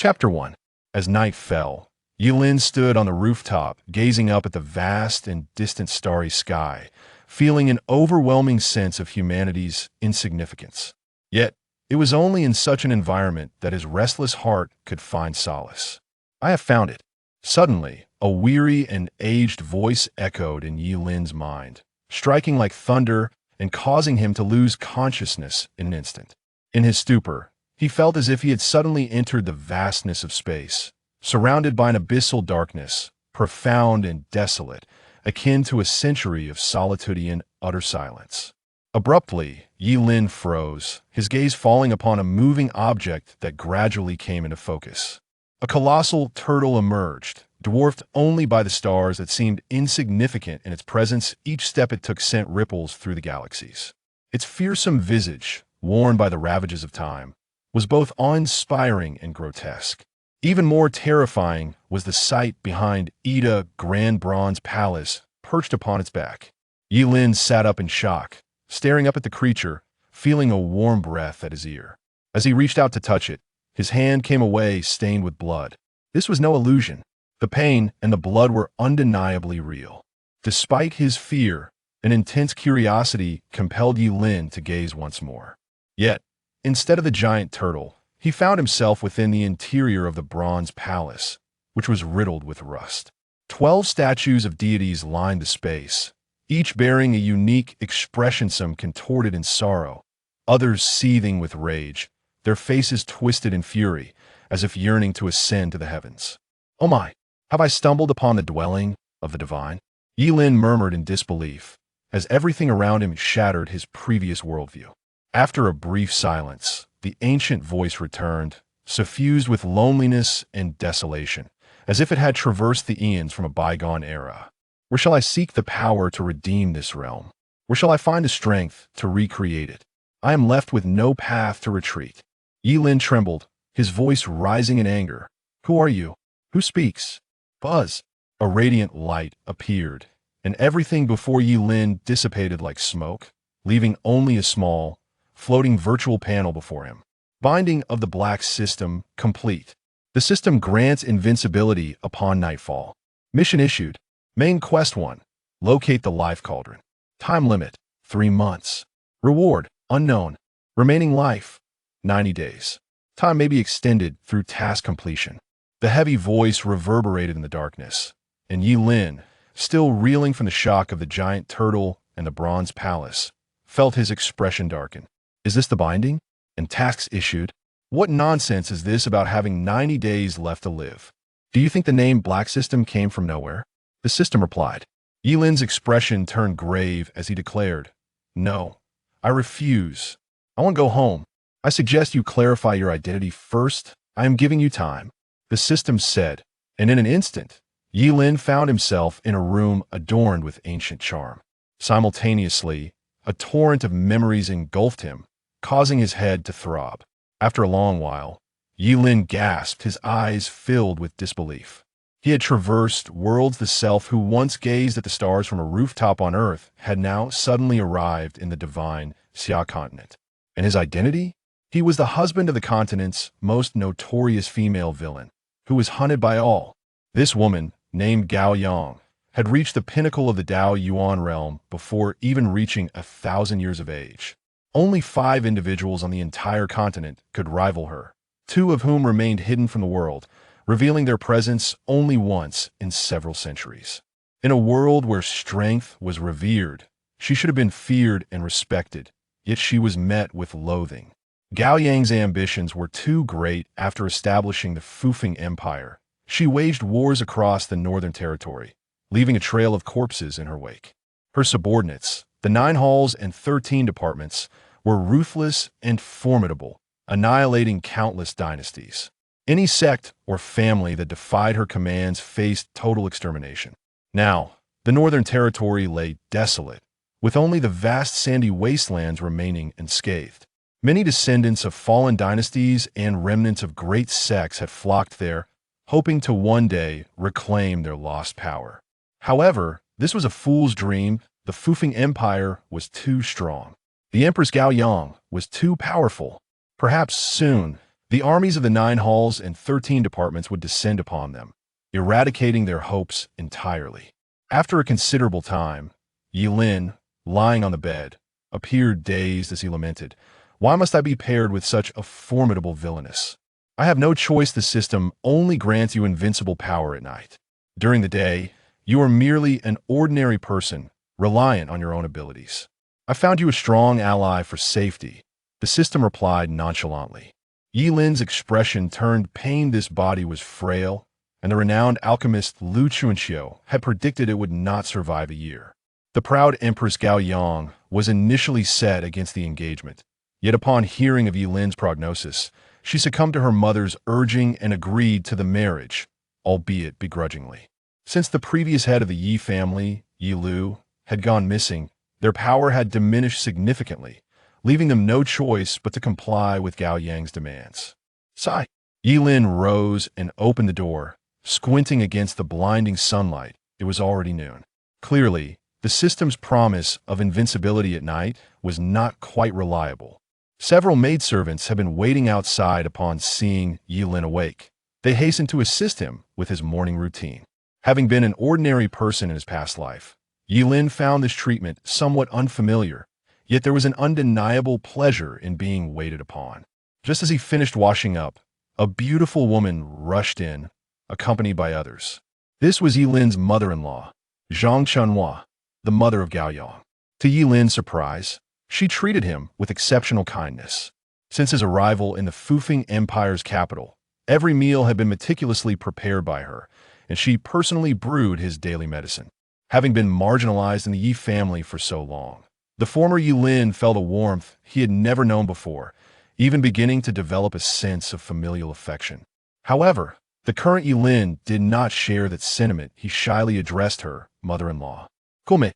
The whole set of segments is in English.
Chapter 1. As night fell, Ye Lin stood on the rooftop, gazing up at the vast and distant starry sky, feeling an overwhelming sense of humanity's insignificance. Yet, it was only in such an environment that his restless heart could find solace. "I have found it." Suddenly, a weary and aged voice echoed in Ye Lin's mind, striking like thunder and causing him to lose consciousness in an instant. In his stupor, he felt as if he had suddenly entered the vastness of space, surrounded by an abyssal darkness, profound and desolate, akin to a century of solitude and utter silence. Abruptly, Ye Lin froze, his gaze falling upon a moving object that gradually came into focus. A colossal turtle emerged, dwarfed only by the stars that seemed insignificant in its presence. Each step it took sent ripples through the galaxies. Its fearsome visage, worn by the ravages of time, was both awe-inspiring and grotesque. Even more terrifying was the sight behind Ida Grand Bronze Palace, perched upon its back. Ye Lin sat up in shock, staring up at the creature, feeling a warm breath at his ear. As he reached out to touch it, his hand came away stained with blood. This was no illusion. The pain and the blood were undeniably real. Despite his fear, an intense curiosity compelled Ye Lin to gaze once more. Yet, instead of the giant turtle, he found himself within the interior of the bronze palace, which was riddled with rust. 12 statues of deities lined the space, each bearing a unique expression, some contorted in sorrow, others seething with rage, their faces twisted in fury, as if yearning to ascend to the heavens. "Oh my, have I stumbled upon the dwelling of the divine?" Ye Lin murmured in disbelief, as everything around him shattered his previous worldview. After a brief silence, the ancient voice returned, suffused with loneliness and desolation, as if it had traversed the eons from a bygone era. "Where shall I seek the power to redeem this realm? Where shall I find the strength to recreate it? I am left with no path to retreat." Ye Lin trembled, his voice rising in anger. "Who are you? Who speaks?" Buzz! A radiant light appeared, and everything before Ye Lin dissipated like smoke, leaving only a small, floating virtual panel before him. Binding of the Black System complete. The system grants invincibility upon nightfall. Mission issued. Main Quest 1. Locate the Life Cauldron. Time limit, 3 months. Reward, unknown. Remaining life, 90 days. Time may be extended through task completion. The heavy voice reverberated in the darkness, and Ye Lin, still reeling from the shock of the giant turtle and the bronze palace, felt his expression darken. Is this the binding? And tasks issued? What nonsense is this about having 90 days left to live? Do you think the name Black System came from nowhere? The system replied. Ye Lin's expression turned grave as he declared, "No, I refuse. I want to go home. I suggest you clarify your identity first. I am giving you time." The system said, and in an instant, Ye Lin found himself in a room adorned with ancient charm. Simultaneously, a torrent of memories engulfed him, causing his head to throb. After a long while, Ye Lin gasped, his eyes filled with disbelief. He had traversed worlds. The self who once gazed at the stars from a rooftop on Earth had now suddenly arrived in the divine Xia continent. And his identity? He was the husband of the continent's most notorious female villain, who was hunted by all. This woman, named Gao Yang, had reached the pinnacle of the Dao Yuan realm before even reaching 1,000 years of age. Only 5 individuals on the entire continent could rival her, 2 of whom remained hidden from the world, revealing their presence only once in several centuries. In a world where strength was revered, she should have been feared and respected, yet she was met with loathing. Gao Yang's ambitions were too great. After establishing the Fufeng Empire, she waged wars across the Northern Territory, leaving a trail of corpses in her wake. Her subordinates, the 9 halls and 13 departments, were ruthless and formidable, annihilating countless dynasties. Any sect or family that defied her commands faced total extermination. Now, the Northern Territory lay desolate, with only the vast sandy wastelands remaining unscathed. Many descendants of fallen dynasties and remnants of great sects had flocked there, hoping to one day reclaim their lost power. However, this was a fool's dream. The Fufeng Empire was too strong. The Empress Gao Yang was too powerful. Perhaps soon, The armies of the 9 halls and 13 departments would descend upon them, eradicating their hopes entirely. After a considerable time, Ye Lin, lying on the bed, appeared dazed as he lamented, "Why must I be paired with such a formidable villainess? I have no choice. The system only grants you invincible power at night. During the day, you are merely an ordinary person, reliant on your own abilities. I found you a strong ally for safety," the system replied nonchalantly. Ye Lin's expression turned pained. This body was frail, and the renowned alchemist Lu Chuanxiu had predicted it would not survive a year. The proud Empress Gao Yang was initially set against the engagement, yet upon hearing of Ye Lin's prognosis, she succumbed to her mother's urging and agreed to the marriage, albeit begrudgingly. Since the previous head of the Yi family, Ye Lu, had gone missing, their power had diminished significantly, leaving them no choice but to comply with Gao Yang's demands. Sigh. Ye Lin rose and opened the door, squinting against the blinding sunlight. It was already noon. Clearly, the system's promise of invincibility at night was not quite reliable. Several maidservants had been waiting outside upon seeing Ye Lin awake. They hastened to assist him with his morning routine. Having been an ordinary person in his past life, Ye Lin found this treatment somewhat unfamiliar, yet there was an undeniable pleasure in being waited upon. Just as he finished washing up, a beautiful woman rushed in, accompanied by others. This was Ye Lin's mother-in-law, Zhang Chunhua, the mother of Gao Yang. To Ye Lin's surprise, she treated him with exceptional kindness. Since his arrival in the Fufeng Empire's capital, every meal had been meticulously prepared by her, and she personally brewed his daily medicine. Having been marginalized in the Yi family for so long, the former Ye Lin felt a warmth he had never known before, even beginning to develop a sense of familial affection. However, the current Ye Lin did not share that sentiment. He shyly addressed her mother-in-law. Come,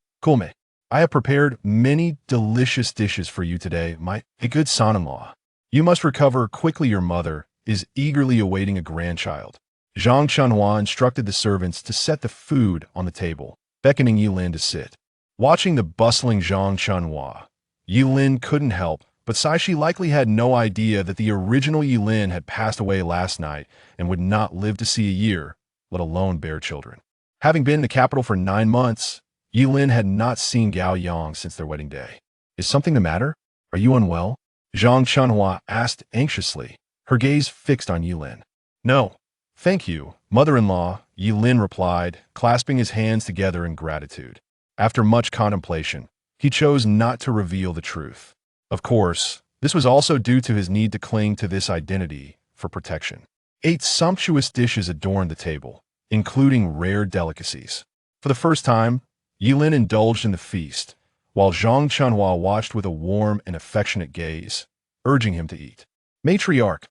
I have prepared many delicious dishes for you today, my good son-in-law. You must recover quickly. Your mother is eagerly awaiting a grandchild." Zhang Chunhua instructed the servants to set the food on the table, beckoning Ye Lin to sit. Watching the bustling Zhang Chunhua, Ye Lin couldn't help but sigh. She likely had no idea that the original Ye Lin had passed away last night and would not live to see a year, let alone bear children. Having been in the capital for 9 months, Ye Lin had not seen Gao Yang since their wedding day. "Is something the matter? Are you unwell?" Zhang Chunhua asked anxiously, her gaze fixed on Ye Lin. "No, thank you, mother-in-law," Ye Lin replied, clasping his hands together in gratitude. After much contemplation, he chose not to reveal the truth. Of course, this was also due to his need to cling to this identity for protection. 8 sumptuous dishes adorned the table, including rare delicacies. For the first time, Ye Lin indulged in the feast, while Zhang Chunhua watched with a warm and affectionate gaze, urging him to eat. Matriarch,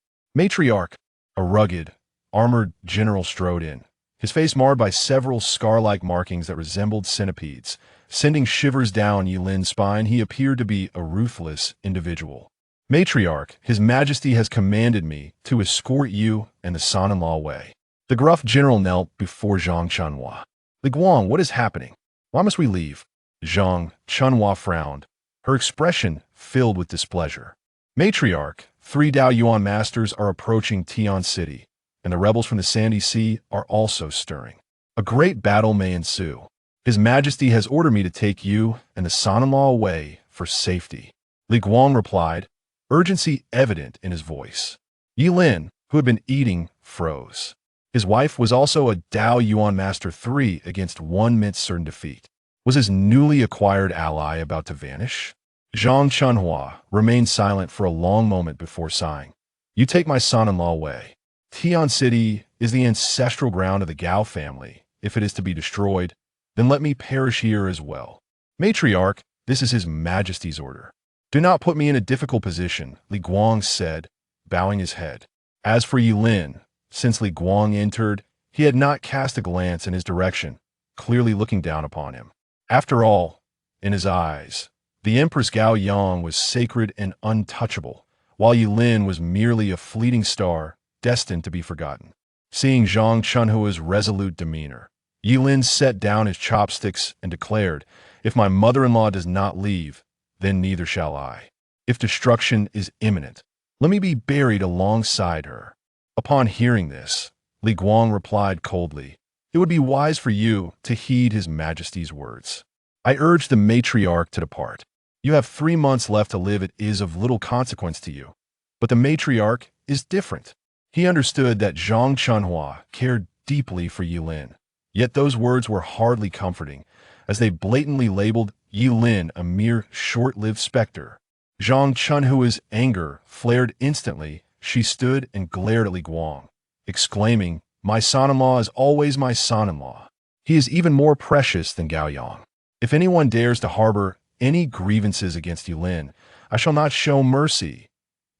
a rugged, armored general strode in, his face marred by several scar-like markings that resembled centipedes, sending shivers down Ye Lin's spine. He appeared to be a ruthless individual. "Matriarch, His Majesty has commanded me to escort you and the son-in-law away." The gruff general knelt before Zhang Chunhua. "Li Guang, what is happening? Why must we leave?" Zhang Chunhua frowned, her expression filled with displeasure. "Matriarch, 3 Dao Yuan masters are approaching Tian City, and the rebels from the Sandy Sea are also stirring. A great battle may ensue. His Majesty has ordered me to take you and the son-in-law away for safety." Li Guang replied, urgency evident in his voice. Ye Lin, who had been eating, froze. His wife was also a Dao Yuan Master 3 against 1 meant certain defeat. Was his newly acquired ally about to vanish? Zhang Chunhua remained silent for a long moment before sighing. "You take my son-in-law away. Tian City is the ancestral ground of the Gao family. If it is to be destroyed, then let me perish here as well. Matriarch, this is His Majesty's order." "Do not put me in a difficult position," Li Guang said, bowing his head. As for Ye Lin, since Li Guang entered, he had not cast a glance in his direction, clearly looking down upon him. After all, in his eyes, the Empress Gao Yang was sacred and untouchable, while Ye Lin was merely a fleeting star destined to be forgotten. Seeing Zhang Chunhua's resolute demeanor, Ye Lin set down his chopsticks and declared, "If my mother-in-law does not leave, then neither shall I. If destruction is imminent, Let me be buried alongside her." Upon hearing this, Li Guang replied coldly, "It would be wise for you to heed His Majesty's words. I urge the matriarch to depart. You have 3 months left to live. It is of little consequence to you." But the matriarch is different. He understood that Zhang Chunhua cared deeply for Ye Lin. Yet those words were hardly comforting, as they blatantly labeled Ye Lin a mere short-lived specter. Zhang Chunhua's anger flared instantly. She stood and glared at Li Guang, exclaiming, "My son-in-law is always my son-in-law. He is even more precious than Gao Yang. If anyone dares to harbor any grievances against Ye Lin, I shall not show mercy.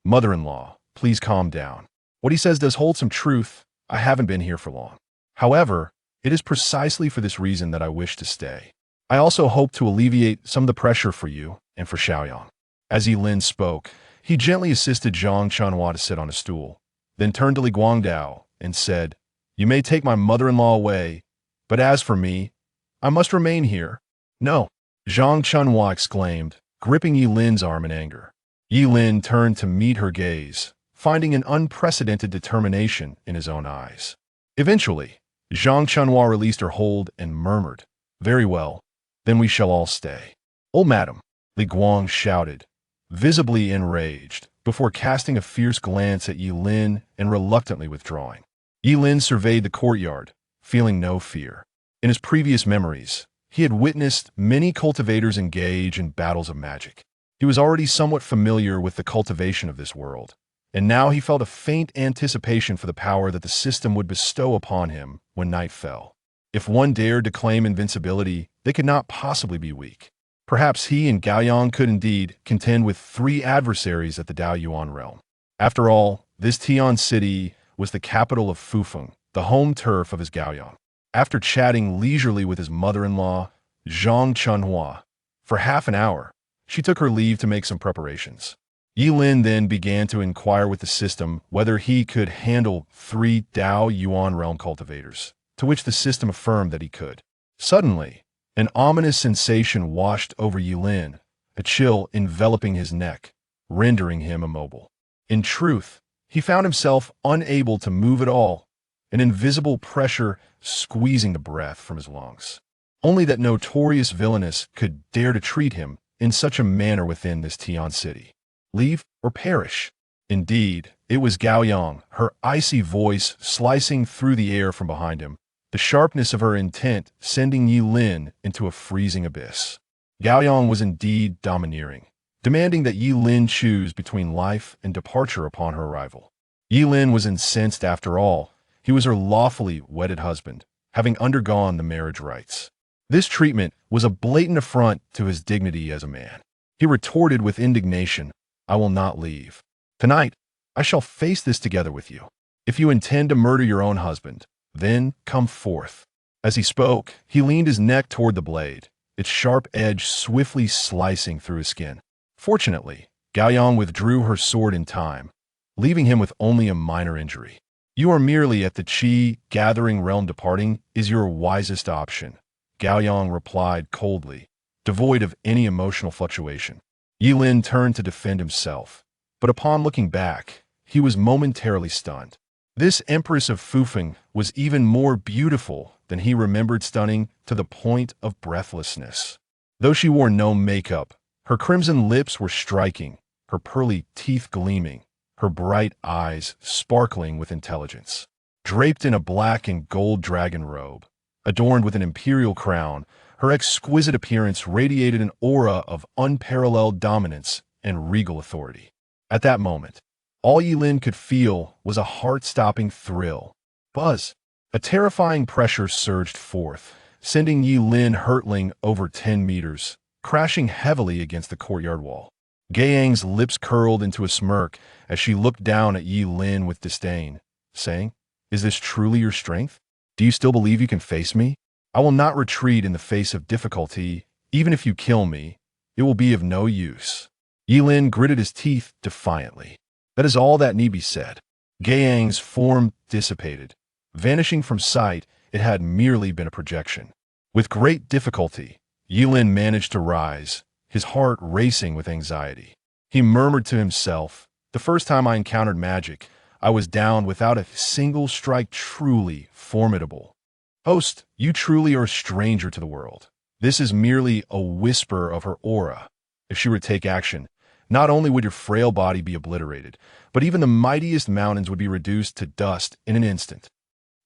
Mother-in-law, please calm down. What he says does hold some truth. I haven't been here for long. However, it is precisely for this reason that I wish to stay. I also hope to alleviate some of the pressure for you and for Xiaoyang." As Ye Lin spoke, he gently assisted Zhang Chunhua to sit on a stool, then turned to Li Guangdao and said, "You may take my mother-in-law away, but as for me, I must remain here." "No," Zhang Chunhua exclaimed, gripping Ye Lin's arm in anger. Ye Lin turned to meet her gaze, finding an unprecedented determination in his own eyes. Eventually, Zhang Chunhua released her hold and murmured, "Very well, then we shall all stay." "Oh, madam," Li Guang shouted, visibly enraged, before casting a fierce glance at Ye Lin and reluctantly withdrawing. Ye Lin surveyed the courtyard, feeling no fear. In his previous memories, he had witnessed many cultivators engage in battles of magic. He was already somewhat familiar with the cultivation of this world, and now he felt a faint anticipation for the power that the system would bestow upon him when night fell. If one dared to claim invincibility, they could not possibly be weak. Perhaps he and Gao Yang could indeed contend with 3 adversaries at the Dao Yuan realm. After all, this Tian city was the capital of Fufeng, the home turf of his Gao Yang. After chatting leisurely with his mother-in-law, Zhang Chunhua, for half an hour, she took her leave to make some preparations. Ye Lin then began to inquire with the system whether he could handle 3 Dao Yuan realm cultivators, to which the system affirmed that he could. Suddenly, an ominous sensation washed over Ye Lin, a chill enveloping his neck, rendering him immobile. In truth, he found himself unable to move at all, an invisible pressure squeezing the breath from his lungs. Only that notorious villainess could dare to treat him in such a manner within this Tian city. Leave or perish. Indeed, it was Gao Yang, her icy voice slicing through the air from behind him, the sharpness of her intent sending Ye Lin into a freezing abyss. Gao Yang was indeed domineering, demanding that Ye Lin choose between life and departure upon her arrival. Ye Lin was incensed after all. He was her lawfully wedded husband, having undergone the marriage rites. This treatment was a blatant affront to his dignity as a man. He retorted with indignation, "I will not leave. Tonight, I shall face this together with you. If you intend to murder your own husband, then come forth." As he spoke, he leaned his neck toward the blade, its sharp edge swiftly slicing through his skin. Fortunately, Gao Yang withdrew her sword in time, leaving him with only a minor injury. "You are merely at the Qi gathering realm. Departing is your wisest option," Gao Yang replied coldly, devoid of any emotional fluctuation. Ye Lin turned to defend himself, but upon looking back, he was momentarily stunned. This Empress of Fufeng was even more beautiful than he remembered, stunning to the point of breathlessness. Though she wore no makeup, her crimson lips were striking, her pearly teeth gleaming, her bright eyes sparkling with intelligence. Draped in a black and gold dragon robe, adorned with an imperial crown, her exquisite appearance radiated an aura of unparalleled dominance and regal authority. At that moment, all Ye Lin could feel was a heart-stopping thrill. Buzz! A terrifying pressure surged forth, sending Ye Lin hurtling over 10 meters, crashing heavily against the courtyard wall. Gaiyang's lips curled into a smirk as she looked down at Ye Lin with disdain, saying, "Is this truly your strength? Do you still believe you can face me? I will not retreat in the face of difficulty. Even if you kill me, it will be of no use." Ye Lin gritted his teeth defiantly. That is all that need be said. Gaiyang's form dissipated. Vanishing from sight, it had merely been a projection. With great difficulty, Ye Lin managed to rise, his heart racing with anxiety. He murmured to himself, The first time I encountered magic, I was down without a single strike. Truly formidable. Host, you truly are a stranger to the world. This is merely a whisper of her aura. If she were to take action, not only would your frail body be obliterated, but even the mightiest mountains would be reduced to dust in an instant.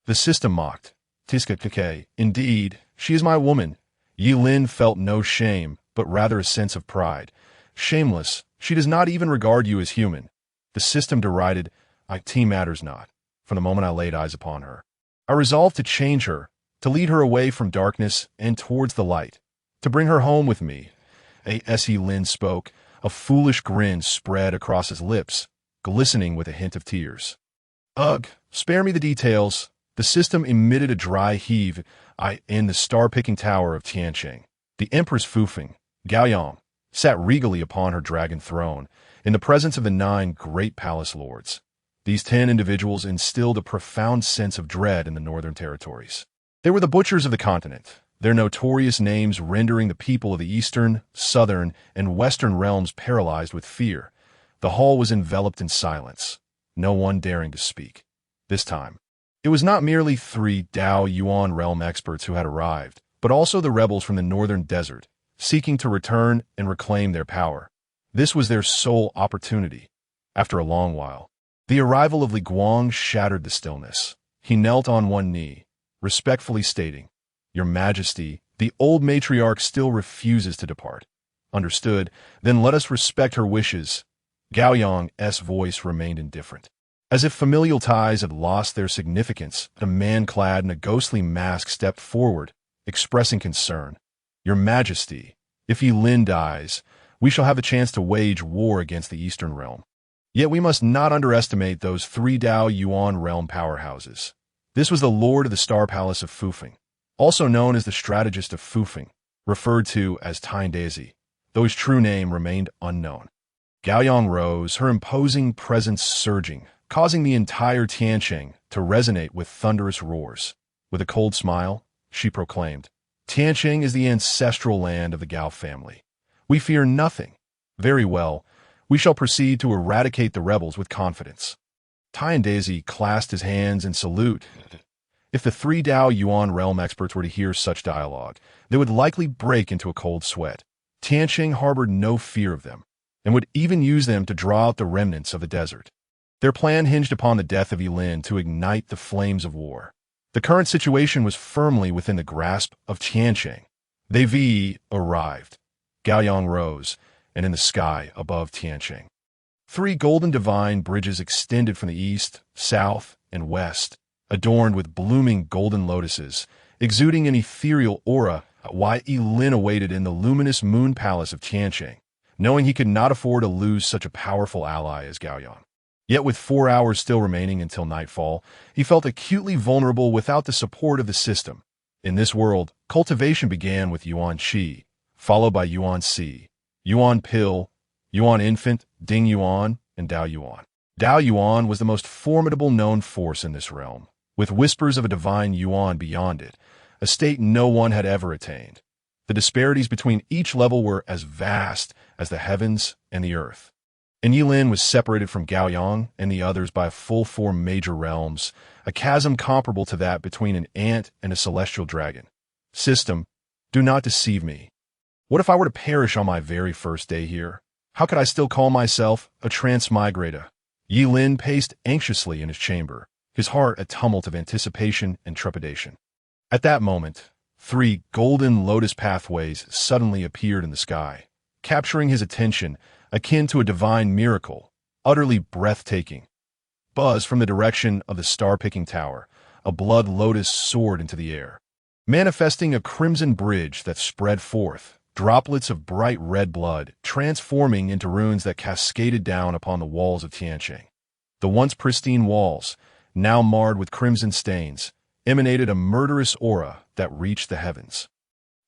The system mocked. Tiska Kake, indeed, she is my woman. Ye Lin felt no shame, but rather a sense of pride. Shameless, she does not even regard you as human. The system derided, IT matters not. From the moment I laid eyes upon her, I resolved to change her, to lead her away from darkness and towards the light, to bring her home with me. Ye Lin spoke. A foolish grin spread across his lips, glistening with a hint of tears. Ugh, spare me the details. The system emitted a dry heave. In the star-picking tower of Tianqing, the Empress Fufeng, Gaoyang, sat regally upon her dragon throne, in the presence of the 9 great palace lords. These 10 individuals instilled a profound sense of dread in the northern territories. They were the butchers of the continent, their notorious names rendering the people of the eastern, southern, and western realms paralyzed with fear. The hall was enveloped in silence, no one daring to speak. This time, it was not merely 3 Dao Yuan realm experts who had arrived, but also the rebels from the northern desert, seeking to return and reclaim their power. This was their sole opportunity. After a long while, the arrival of Li Guang shattered the stillness. He knelt on one knee, respectfully stating, Your Majesty, the old matriarch still refuses to depart. Understood, then let us respect her wishes. Gaoyang's voice remained indifferent. As if familial ties had lost their significance, a man clad in a ghostly mask stepped forward, expressing concern. Your Majesty, if Ye Lin dies, we shall have a chance to wage war against the Eastern realm. Yet we must not underestimate those 3 Dao Yuan realm powerhouses. This was the Lord of the Star Palace of Fufeng, also known as the Strategist of Fufeng, referred to as Daoshin, though his true name remained unknown. Gaoyang rose, her imposing presence surging, causing the entire Tianqing to resonate with thunderous roars. With a cold smile, she proclaimed, Tianqing is the ancestral land of the Gao family. We fear nothing. Very well, we shall proceed to eradicate the rebels with confidence. Daoshin clasped his hands in salute. If the 3 Dao Yuan realm experts were to hear such dialogue, they would likely break into a cold sweat. Tianqing harbored no fear of them, and would even use them to draw out the remnants of the desert. Their plan hinged upon the death of Ye Lin to ignite the flames of war. The current situation was firmly within the grasp of Tianqing. They V arrived. Gaoyang rose, and in the sky above Tianqing, 3 golden divine bridges extended from the east, south, and west, adorned with blooming golden lotuses, exuding an ethereal aura. Ye Lin awaited in the luminous moon palace of Tianqing, knowing he could not afford to lose such a powerful ally as Gaoyang. Yet with 4 hours still remaining until nightfall, he felt acutely vulnerable without the support of the system. In this world, cultivation began with Yuan Shi, followed by Yuan Si, Yuan Pill, Yuan Infant, Ding Yuan, and Dao Yuan. Dao Yuan was the most formidable known force in this realm, with whispers of a divine Yuan beyond it, a state no one had ever attained. The disparities between each level were as vast as the heavens and the earth. And Ye Lin was separated from Gaoyang and the others by a full 4 major realms, a chasm comparable to that between an ant and a celestial dragon. System, do not deceive me. What if I were to perish on my very first day here? How could I still call myself a transmigrator? Ye Lin paced anxiously in his chamber, his heart a tumult of anticipation and trepidation. At that moment, 3 golden lotus pathways suddenly appeared in the sky, capturing his attention akin to a divine miracle, utterly breathtaking. Buzz from the direction of the star-picking tower, a blood lotus soared into the air, manifesting a crimson bridge that spread forth, droplets of bright red blood transforming into runes that cascaded down upon the walls of Tianqing. The once pristine walls, now marred with crimson stains, emanated a murderous aura that reached the heavens.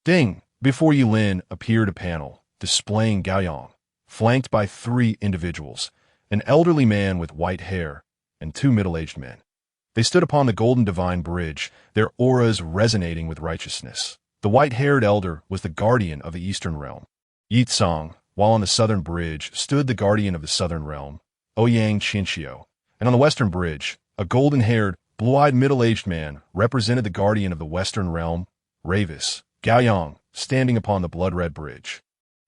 Ding! Before Ye Lin appeared a panel, displaying Gaoyang, flanked by 3 individuals, an elderly man with white hair and 2 middle-aged men. They stood upon the golden divine bridge, their auras resonating with righteousness. The white-haired elder was the guardian of the eastern realm. Yi Tsang, while on the southern bridge, stood the guardian of the southern realm, Ouyang Qinxiu. And on the western bridge, a golden-haired, blue-eyed middle-aged man represented the guardian of the western realm, Ravis, Gaoyang, standing upon the blood-red bridge.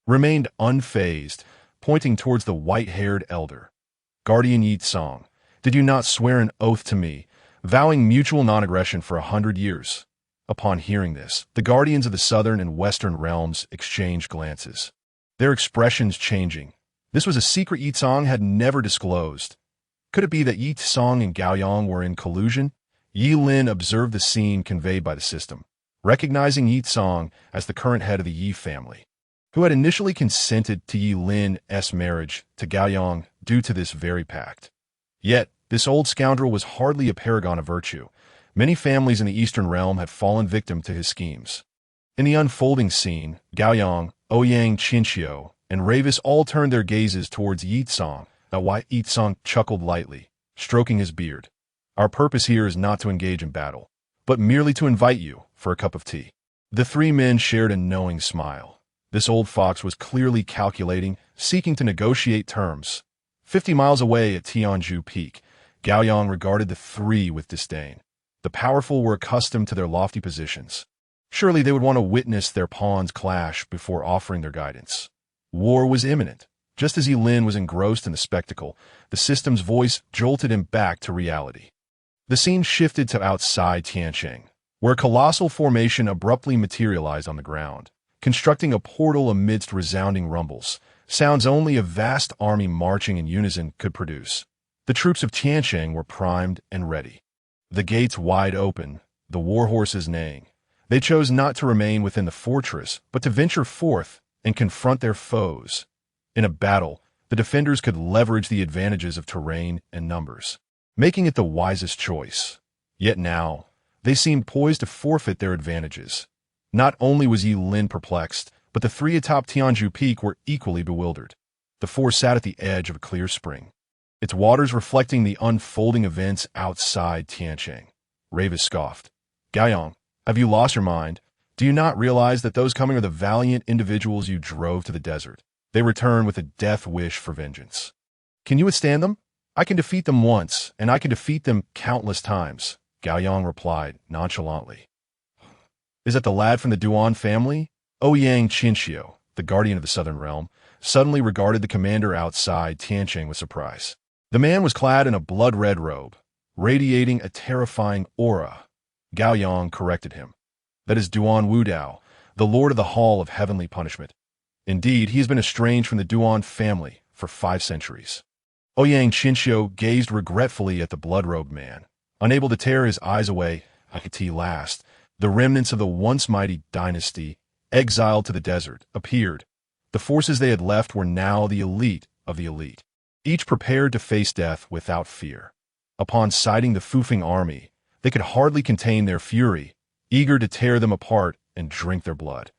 Remained unfazed, pointing towards the white-haired elder. Guardian Yi Tsong, did you not swear an oath to me, vowing mutual non-aggression for 100 years? Upon hearing this, the guardians of the southern and western realms exchanged glances, their expressions changing. This was a secret Yi Tsong had never disclosed. Could it be that Yi Tsong and Gaoyang were in collusion? Ye Lin observed the scene conveyed by the system, recognizing Yi Tsong as the current head of the Yi family, who had initially consented to Ye Lin's marriage to Gaoyang due to this very pact. Yet, this old scoundrel was hardly a paragon of virtue. Many families in the Eastern realm had fallen victim to his schemes. In the unfolding scene, Gaoyang, Ouyang Qinxiu, and Ravis all turned their gazes towards Yi Tsong. Yi Tsong chuckled lightly, stroking his beard. Our purpose here is not to engage in battle, but merely to invite you for a cup of tea. The three men shared a knowing smile. This old fox was clearly calculating, seeking to negotiate terms. 50 miles away at Tianzhu Peak, Gaoyang regarded the three with disdain. The powerful were accustomed to their lofty positions. Surely they would want to witness their pawns clash before offering their guidance. War was imminent. Just as Ye Lin was engrossed in the spectacle, the system's voice jolted him back to reality. The scene shifted to outside Tiancheng, where a colossal formation abruptly materialized on the ground, constructing a portal amidst resounding rumbles, sounds only a vast army marching in unison could produce. The troops of Tiancheng were primed and ready. The gates wide open, the war horses neighing. They chose not to remain within the fortress, but to venture forth and confront their foes. In a battle, the defenders could leverage the advantages of terrain and numbers, making it the wisest choice. Yet now, they seemed poised to forfeit their advantages. Not only was Ye Lin perplexed, but the three atop Tianzhu Peak were equally bewildered. The four sat at the edge of a clear spring, its waters reflecting the unfolding events outside Tiancheng. Ravis scoffed. Gaoyang, have you lost your mind? Do you not realize that those coming are the valiant individuals you drove to the desert? They return with a death wish for vengeance. Can you withstand them? I can defeat them once, and I can defeat them countless times, Gaoyang replied nonchalantly. Is that the lad from the Duan family? Ouyang Qinxiu, the guardian of the southern realm, suddenly regarded the commander outside Tiancheng with surprise. The man was clad in a blood-red robe, radiating a terrifying aura. Gaoyang corrected him. That is Duan Wudao, the lord of the Hall of Heavenly Punishment. Indeed, he has been estranged from the Duan family for 5 centuries. Ouyang Qinxiu gazed regretfully at the blood-robed man, unable to tear his eyes away. At last, the remnants of the once mighty dynasty, exiled to the desert, appeared. The forces they had left were now the elite of the elite, each prepared to face death without fear. Upon sighting the Fufeng army, they could hardly contain their fury, eager to tear them apart and drink their blood.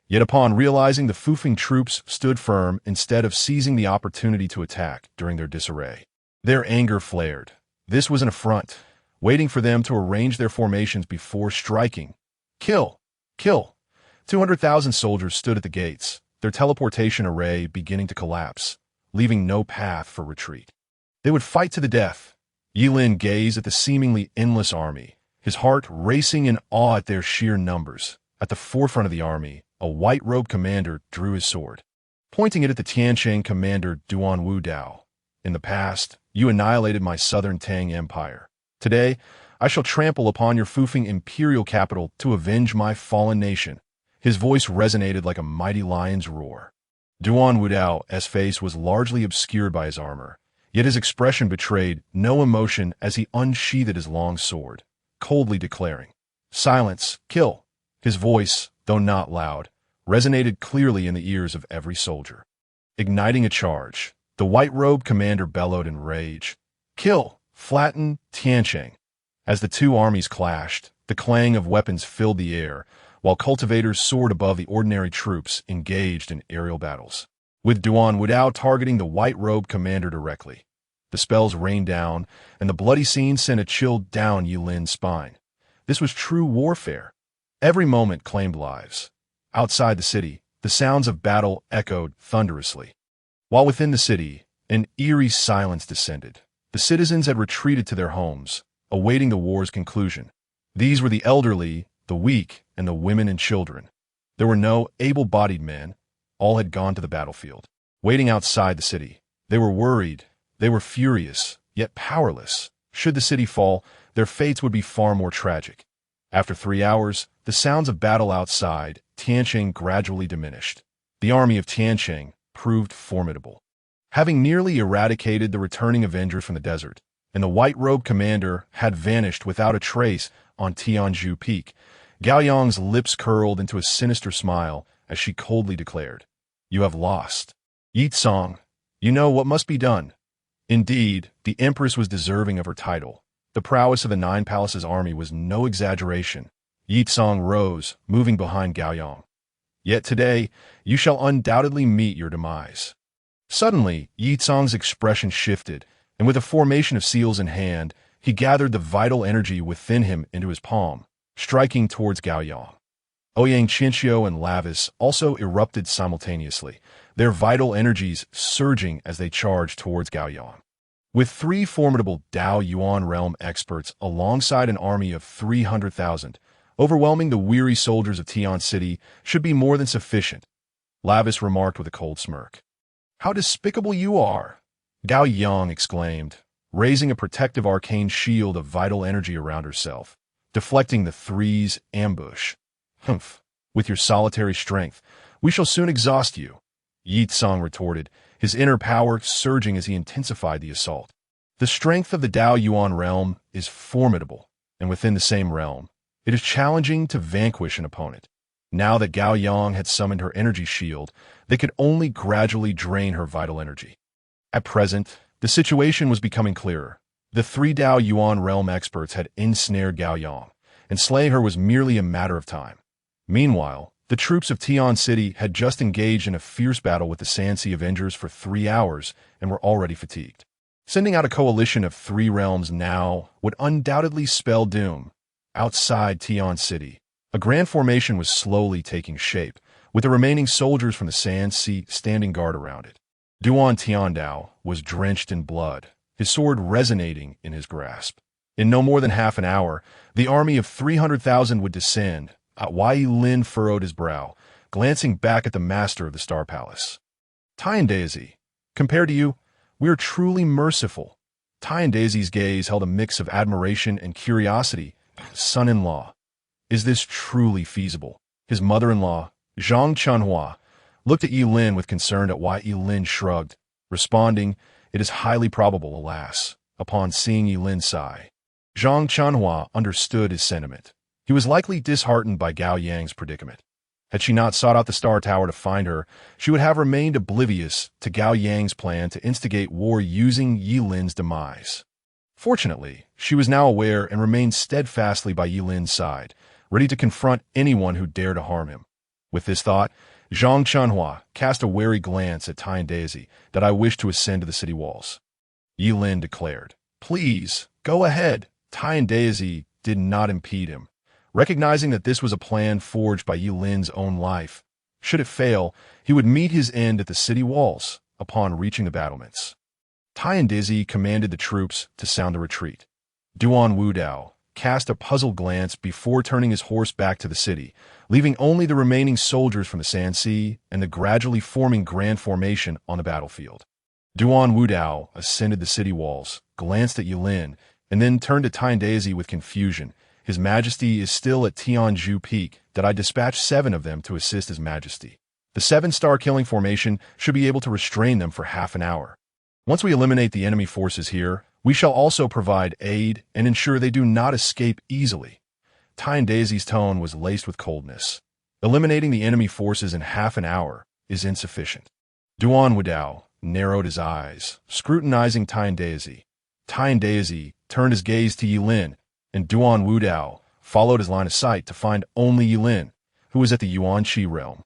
Yet upon realizing the Fufeng troops stood firm instead of seizing the opportunity to attack during their disarray, their anger flared. This was an affront, waiting for them to arrange their formations before striking. Kill! Kill! 200,000 soldiers stood at the gates, their teleportation array beginning to collapse, leaving no path for retreat. They would fight to the death. Ye Lin gazed at the seemingly endless army, his heart racing in awe at their sheer numbers. At the forefront of the army, a white-robed commander drew his sword, pointing it at the Tiancheng commander Duan Wudao. In the past, you annihilated my southern Tang Empire. Today, I shall trample upon your Fufeng imperial capital to avenge my fallen nation. His voice resonated like a mighty lion's roar. Duan Wudao's face was largely obscured by his armor, yet his expression betrayed no emotion as he unsheathed his long sword, coldly declaring, "Silence, kill!" His voice, though not loud, resonated clearly in the ears of every soldier. Igniting a charge, the white-robed commander bellowed in rage, "Kill! Flatten Tiancheng!" As the two armies clashed, the clang of weapons filled the air, while cultivators soared above the ordinary troops engaged in aerial battles, with Duan Wudao targeting the white-robed commander directly. The spells rained down, and the bloody scene sent a chill down Ye Lin's spine. This was true warfare. Every moment claimed lives. Outside the city, the sounds of battle echoed thunderously, while within the city, An eerie silence descended. The citizens had retreated to their homes, awaiting the war's conclusion. These were the elderly, the weak, and the women and children. There were no able-bodied men. All had gone to the battlefield. Waiting outside the city, they were worried, they were furious, yet powerless. Should the city fall, their fates would be far more tragic. After 3 hours, the sounds of battle outside Tianqing gradually diminished. The army of Tianqing proved formidable. Having nearly eradicated the returning Avengers from the desert, and the white-robed commander had vanished without a trace on Tianzhu Peak, Gao Yang's lips curled into a sinister smile as she coldly declared, "You have lost. Yi Tsong, you know what must be done." Indeed, the empress was deserving of her title. The prowess of the Nine Palaces army was no exaggeration. Yi Tsong rose, moving behind Gao Yang. "Yet today, you shall undoubtedly meet your demise." Suddenly, Yi Tsong's expression shifted, and with a formation of seals in hand, he gathered the vital energy within him into his palm, striking towards Gao Yang. Ouyang Qinxiu and Lavis also erupted simultaneously, their vital energies surging as they charged towards Gao Yang. With 3 formidable Dao Yuan realm experts alongside an army of 300,000, overwhelming the weary soldiers of Tian City should be more than sufficient, Lavis remarked with a cold smirk. "How despicable you are!" Gao Yang exclaimed, raising a protective arcane shield of vital energy around herself, deflecting the three's ambush. "Humph! With your solitary strength, we shall soon exhaust you," Yi Tsong retorted, his inner power surging as he intensified the assault. The strength of the Dao Yuan realm is formidable, and within the same realm, it is challenging to vanquish an opponent. Now that Gao Yang had summoned her energy shield, they could only gradually drain her vital energy. At present, the situation was becoming clearer. The 3 Dao Yuan realm experts had ensnared Gao Yang, and slaying her was merely a matter of time. Meanwhile, the troops of Tian City had just engaged in a fierce battle with the Sanxi Avengers for 3 hours and were already fatigued. Sending out a coalition of 3 realms now would undoubtedly spell doom. Outside Tian City, a grand formation was slowly taking shape, with the remaining soldiers from the Sanxi standing guard around it. Duan Tiandao was drenched in blood, his sword resonating in his grasp. In no more than half an hour, the army of 300,000 would descend. Ye Lin furrowed his brow, glancing back at the master of the Star Palace. "Tyne Daisy, compared to you, we are truly merciful." Tyne Daisy's gaze held a mix of admiration and curiosity. "Son-in-law, is this truly feasible?" His mother-in-law, Zhang Chunhua, looked at Ye Lin with concern at why Ye Lin shrugged, responding, "It is highly probable, alas," upon seeing Ye Lin sigh. Zhang Chunhua understood his sentiment. He was likely disheartened by Gao Yang's predicament. Had she not sought out the Star Tower to find her, she would have remained oblivious to Gao Yang's plan to instigate war using Ye Lin's demise. Fortunately, she was now aware and remained steadfastly by Ye Lin's side, ready to confront anyone who dared to harm him. With this thought, Zhang Chunhua cast a wary glance at Tyne Daisy that I wished to ascend to the city walls. Ye Lin declared, "Please, go ahead." Tyne Daisy did not impede him, recognizing that this was a plan forged by Ye Lin's own life. Should it fail, he would meet his end at the city walls upon reaching the battlements. Tyne Daisy commanded the troops to sound a retreat. Duan Wudao cast a puzzled glance before turning his horse back to the city, leaving only the remaining soldiers from the Sanxi and the gradually forming grand formation on the battlefield. Duan Wudao ascended the city walls, glanced at Ye Lin, and then turned to Tyne Daisy with confusion. "His Majesty is still at Tianzhu Peak. That I dispatch 7 of them to assist His Majesty. The 7-star killing formation should be able to restrain them for half an hour. Once we eliminate the enemy forces here, we shall also provide aid and ensure they do not escape easily." Tyne Daisy's tone was laced with coldness. Eliminating the enemy forces in half an hour is insufficient. Duan Wudao narrowed his eyes, scrutinizing Tyne Daisy. Tyne Daisy turned his gaze to Ye Lin, and Duan Wudao followed his line of sight to find only Ye Lin, who was at the Yuan-Chi realm,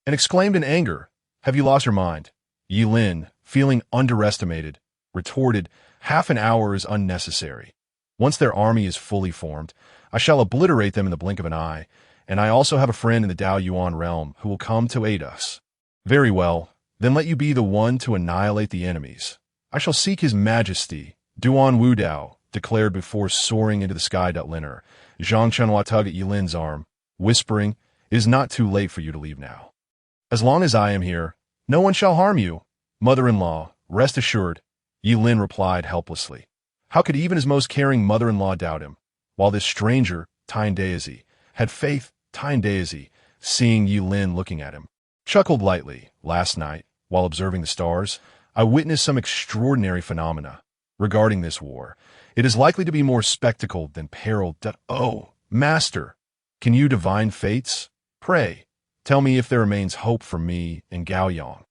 and exclaimed in anger, "Have you lost your mind?" Ye Lin, feeling underestimated, retorted, "Half an hour is unnecessary. Once their army is fully formed, I shall obliterate them in the blink of an eye, and I also have a friend in the Dao Yuan realm who will come to aid us." "Very well, then let you be the one to annihilate the enemies," I shall seek his majesty, Duan Wudao, declared before soaring into the sky. Liner. Zhang Chenhua tugged at Ye Lin's arm, whispering, "It is not too late for you to leave now. As long as I am here, no one shall harm you. Mother-in-law, rest assured," Ye Lin replied helplessly. How could even his most caring mother-in-law doubt him? While this stranger, Daoshin, had faith, Daoshin, seeing Ye Lin looking at him, chuckled lightly. "Last night, while observing the stars, I witnessed some extraordinary phenomena. Regarding this war, it is likely to be more spectacle than peril. Oh, master, can you divine fates? Pray, tell me if there remains hope for me and Gao Yang."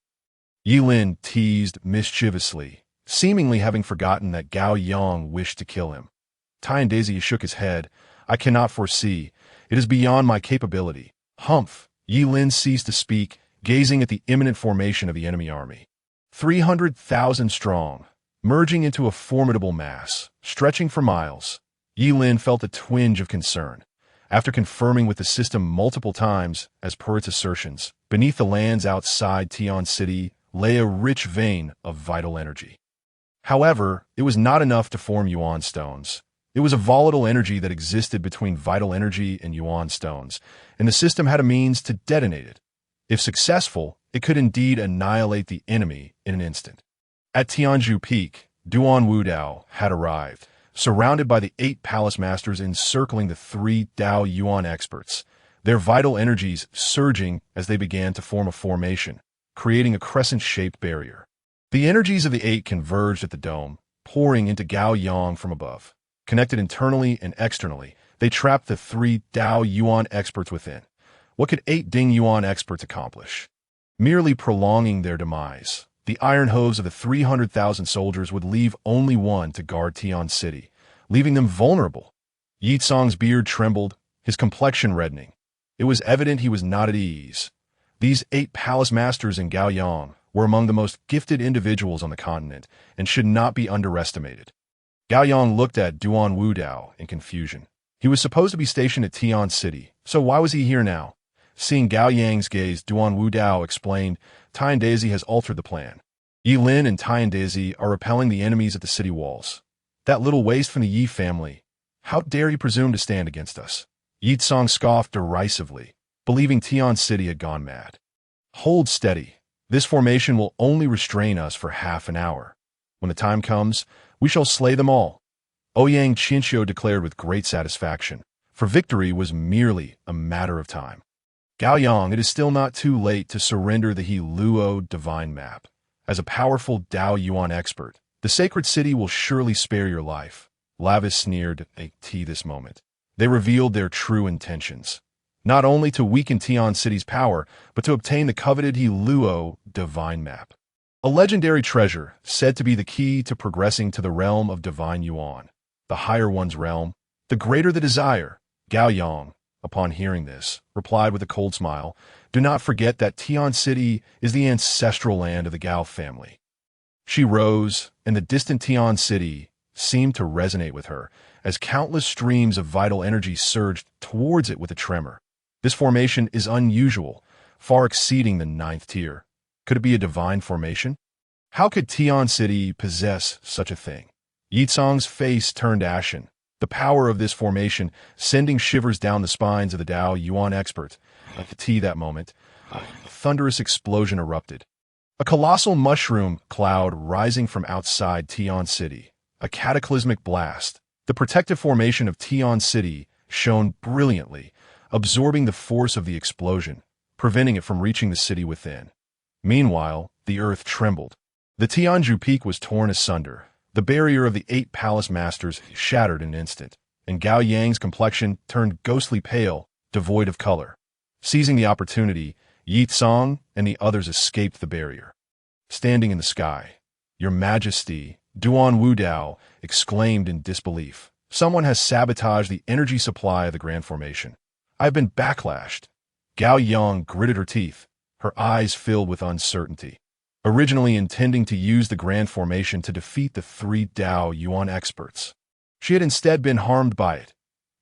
Ye Lin teased mischievously, seemingly having forgotten that Gao Yang wished to kill him. Daoshin shook his head. "I cannot foresee. It is beyond my capability." Humph! Ye Lin ceased to speak, gazing at the imminent formation of the enemy army. 300,000 strong, merging into a formidable mass, stretching for miles. Ye Lin felt a twinge of concern. After confirming with the system multiple times, as per its assertions, beneath the lands outside Tian City lay a rich vein of vital energy. However, it was not enough to form Yuan stones. It was a volatile energy that existed between vital energy and Yuan stones, and the system had a means to detonate it. If successful, it could indeed annihilate the enemy in an instant. At Tianzhu Peak, Duan Wudao had arrived, surrounded by the 8 palace masters encircling the 3 Dao Yuan experts, their vital energies surging as they began to form a formation, creating a crescent-shaped barrier. The energies of the 8 converged at the dome, pouring into Gao Yang from above. Connected internally and externally, they trapped the 3 Dao Yuan experts within. What could 8 Ding Yuan experts accomplish? Merely prolonging their demise. The iron hooves of the 300,000 soldiers would leave only one to guard Tian City, leaving them vulnerable. Yi Tsong's beard trembled, his complexion reddening. It was evident he was not at ease. These 8 palace masters in Gao Yang were among the most gifted individuals on the continent and should not be underestimated. Gao Yang looked at Duan Wudao in confusion. He was supposed to be stationed at Tian City, so why was he here now? Seeing Gao Yang's gaze, Duan Wudao explained, "Daoshin has altered the plan. Ye Lin and Daoshin are repelling the enemies at the city walls. That little waste from the Yi family. How dare he presume to stand against us?" Yi Tsong scoffed derisively, believing Tian City had gone mad. "Hold steady. This formation will only restrain us for half an hour. When the time comes, we shall slay them all," Ouyang Qinxiu declared with great satisfaction, for victory was merely a matter of time. "Gao Yang, it is still not too late to surrender the He Luo divine map. As a powerful Dao Yuan expert, the sacred city will surely spare your life." Lavis sneered at this moment. They revealed their true intentions. Not only to weaken Tian City's power, but to obtain the coveted He Luo divine map. A legendary treasure said to be the key to progressing to the realm of divine Yuan. The higher one's realm, the greater the desire. Gao Yang, upon hearing this, replied with a cold smile, "Do not forget that Tian City is the ancestral land of the Gao family." She rose, and the distant Tian City seemed to resonate with her, as countless streams of vital energy surged towards it with a tremor. This formation is unusual, far exceeding the 9th tier. Could it be a divine formation? How could Tian City possess such a thing? Yi Tsong's face turned ashen. The power of this formation sending shivers down the spines of the Dao Yuan expert. At that moment, a thunderous explosion erupted. A colossal mushroom cloud rising from outside Tian City. A cataclysmic blast. The protective formation of Tian City shone brilliantly, absorbing the force of the explosion, preventing it from reaching the city within. Meanwhile, the earth trembled. The Tianzhu Peak was torn asunder. The barrier of the 8 palace masters shattered in an instant, and Gao Yang's complexion turned ghostly pale, devoid of color. Seizing the opportunity, Yi Tsong and the others escaped the barrier. Standing in the sky, "Your Majesty," Duan Wudao exclaimed in disbelief. "Someone has sabotaged the energy supply of the Grand Formation. I've been backlashed." Gao Yang gritted her teeth, her eyes filled with uncertainty. Originally intending to use the Grand Formation to defeat the 3 Dao Yuan experts, she had instead been harmed by it.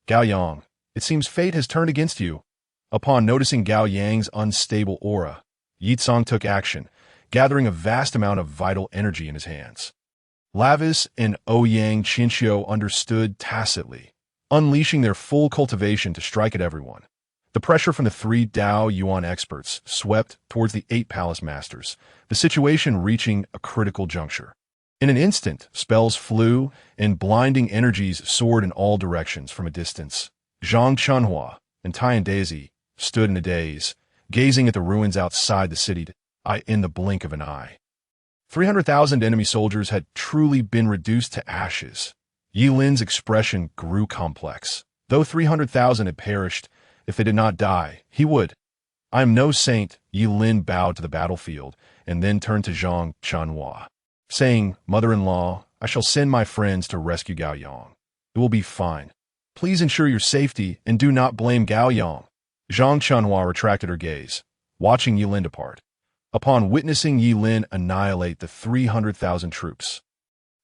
"Gao Yang, it seems fate has turned against you." Upon noticing Gao Yang's unstable aura, Yi Tsong took action, gathering a vast amount of vital energy in his hands. Lavis and Ouyang Qinxiu understood tacitly, unleashing their full cultivation to strike at everyone. The pressure from the three Dao Yuan experts swept towards the 8 palace masters, the situation reaching a critical juncture. In an instant, spells flew, and blinding energies soared in all directions from a distance. Zhang Chunhua and Tian Daisy stood in a daze, gazing at the ruins outside the city in the blink of an eye. 300,000 enemy soldiers had truly been reduced to ashes. Ye Lin's expression grew complex. Though 300,000 had perished, if they did not die, he would. "I am no saint," Ye Lin bowed to the battlefield, and then turned to Zhang Chunhua, saying, "Mother-in-law, I shall send my friends to rescue Gao Yang. It will be fine. Please ensure your safety and do not blame Gao Yang." Zhang Chunhua retracted her gaze, watching Ye Lin depart. Upon witnessing Ye Lin annihilate the 300,000 troops,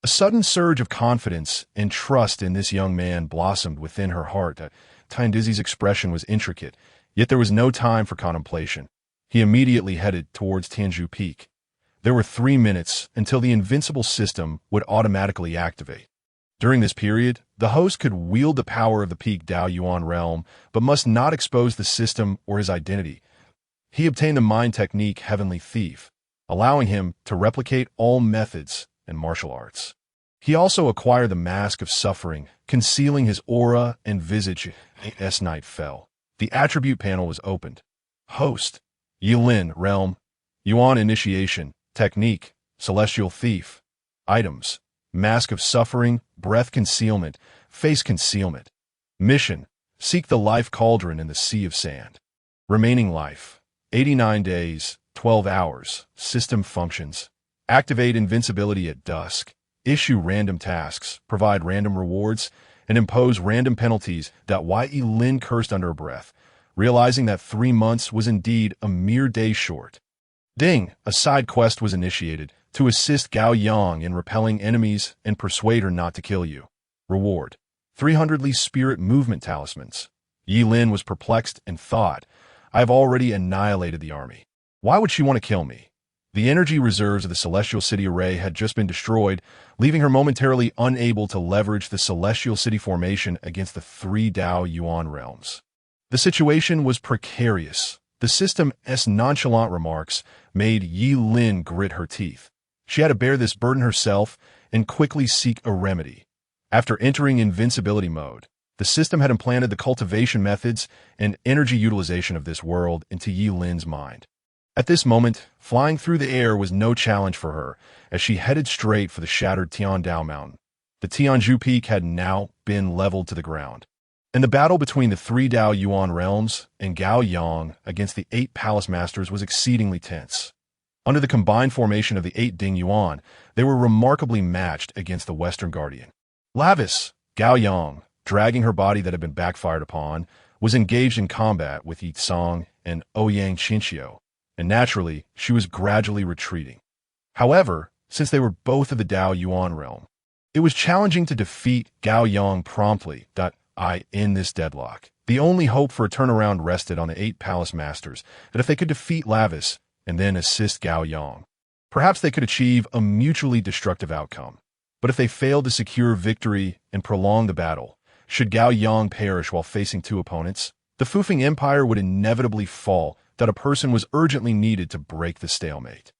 a sudden surge of confidence and trust in this young man blossomed within her heart. Tiandizi's expression was intricate, yet there was no time for contemplation. He immediately headed towards Tianzhu Peak. There were 3 minutes until the invincible system would automatically activate. During this period, the host could wield the power of the peak Dao Yuan realm, but must not expose the system or his identity. He obtained the mind technique Heavenly Thief, allowing him to replicate all methods and martial arts. He also acquired the Mask of Suffering, concealing his aura and visage. As night fell, the attribute panel was opened. Host, Ye Lin, Realm, Yuan Initiation, Technique, Celestial Thief. Items, Mask of Suffering, Breath Concealment, Face Concealment. Mission, seek the life cauldron in the Sea of Sand. Remaining life, 89 days, 12 hours. System functions. Activate invincibility at dusk. Issue random tasks, provide random rewards, and impose random penalties. Ye Lin cursed under her breath, realizing that 3 months was indeed a mere day short. Ding! A side quest was initiated to assist Gao Yang in repelling enemies and persuade her not to kill you. Reward: 300 Li Spirit Movement Talismans. Ye Lin was perplexed and thought, "I have already annihilated the army. Why would she want to kill me?" The energy reserves of the Celestial City array had just been destroyed, leaving her momentarily unable to leverage the Celestial City formation against the 3 Dao Yuan realms. The situation was precarious. The system's nonchalant remarks made Ye Lin grit her teeth. She had to bear this burden herself and quickly seek a remedy. After entering invincibility mode, the system had implanted the cultivation methods and energy utilization of this world into Ye Lin's mind. At this moment, flying through the air was no challenge for her, as she headed straight for the shattered Tiandao Mountain. The Tianzhu Peak had now been leveled to the ground, and the battle between the 3 Dao Yuan realms and Gao Yang against the 8 palace masters was exceedingly tense. Under the combined formation of the 8 Ding Yuan, they were remarkably matched against the Western Guardian. Lavis, Gao Yang, dragging her body that had been backfired upon, was engaged in combat with Yi Song and Ouyang Qinxiu, and naturally, she was gradually retreating. However, since they were both of the Dao Yuan realm, it was challenging to defeat Gao Yang promptly. In this deadlock, the only hope for a turnaround rested on the 8 palace masters, that if they could defeat Lavis and then assist Gao Yang, perhaps they could achieve a mutually destructive outcome. But if they failed to secure victory and prolong the battle, should Gao Yang perish while facing 2 opponents, the Fufeng Empire would inevitably fall. That a person was urgently needed to break the stalemate.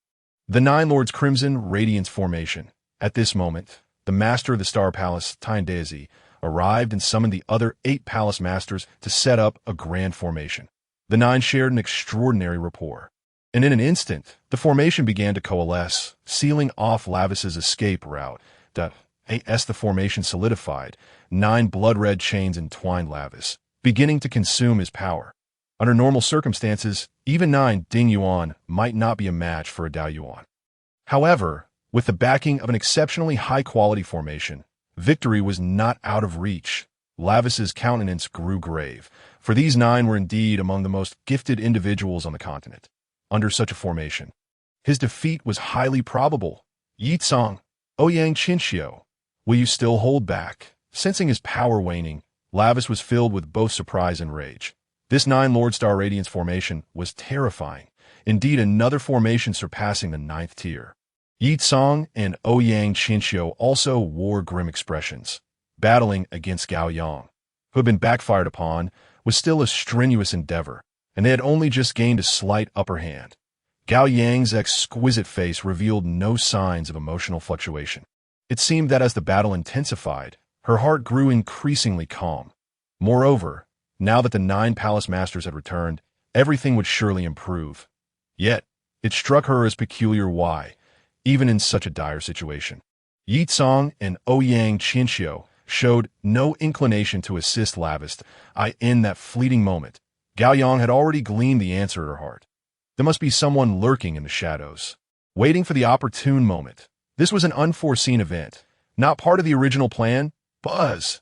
The 9 Lords Crimson Radiance Formation. At this moment, the master of the Star Palace, Tian Daisy, arrived and summoned the other 8 palace masters to set up a grand formation. The 9 shared an extraordinary rapport, and in an instant, the formation began to coalesce, sealing off Lavis's escape route. As the formation solidified, 9 blood-red chains entwined Lavis, beginning to consume his power. Under normal circumstances, even 9 Ding Yuan might not be a match for a Dao Yuan. However, with the backing of an exceptionally high-quality formation, victory was not out of reach. Lavis's countenance grew grave, for these 9 were indeed among the most gifted individuals on the continent. Under such a formation, his defeat was highly probable. Yi Song, Ouyang Qinxiu, will you still hold back? Sensing his power waning, Lavis was filled with both surprise and rage. This 9 Lord Star Radiance formation was terrifying, indeed another formation surpassing the 9th tier. Yi Tsong and Ouyang Qinxiu also wore grim expressions. Battling against Gao Yang, who had been backfired upon, was still a strenuous endeavor, and they had only just gained a slight upper hand. Gao Yang's exquisite face revealed no signs of emotional fluctuation. It seemed that as the battle intensified, her heart grew increasingly calm. Moreover, now that the 9 palace masters had returned, everything would surely improve. Yet, it struck her as peculiar why, even in such a dire situation, Yi Tsong and Ouyang Qinxiu showed no inclination to assist Lavist. In that fleeting moment, Gao Yang had already gleaned the answer at her heart. There must be someone lurking in the shadows, waiting for the opportune moment. This was an unforeseen event, not part of the original plan. Buzz!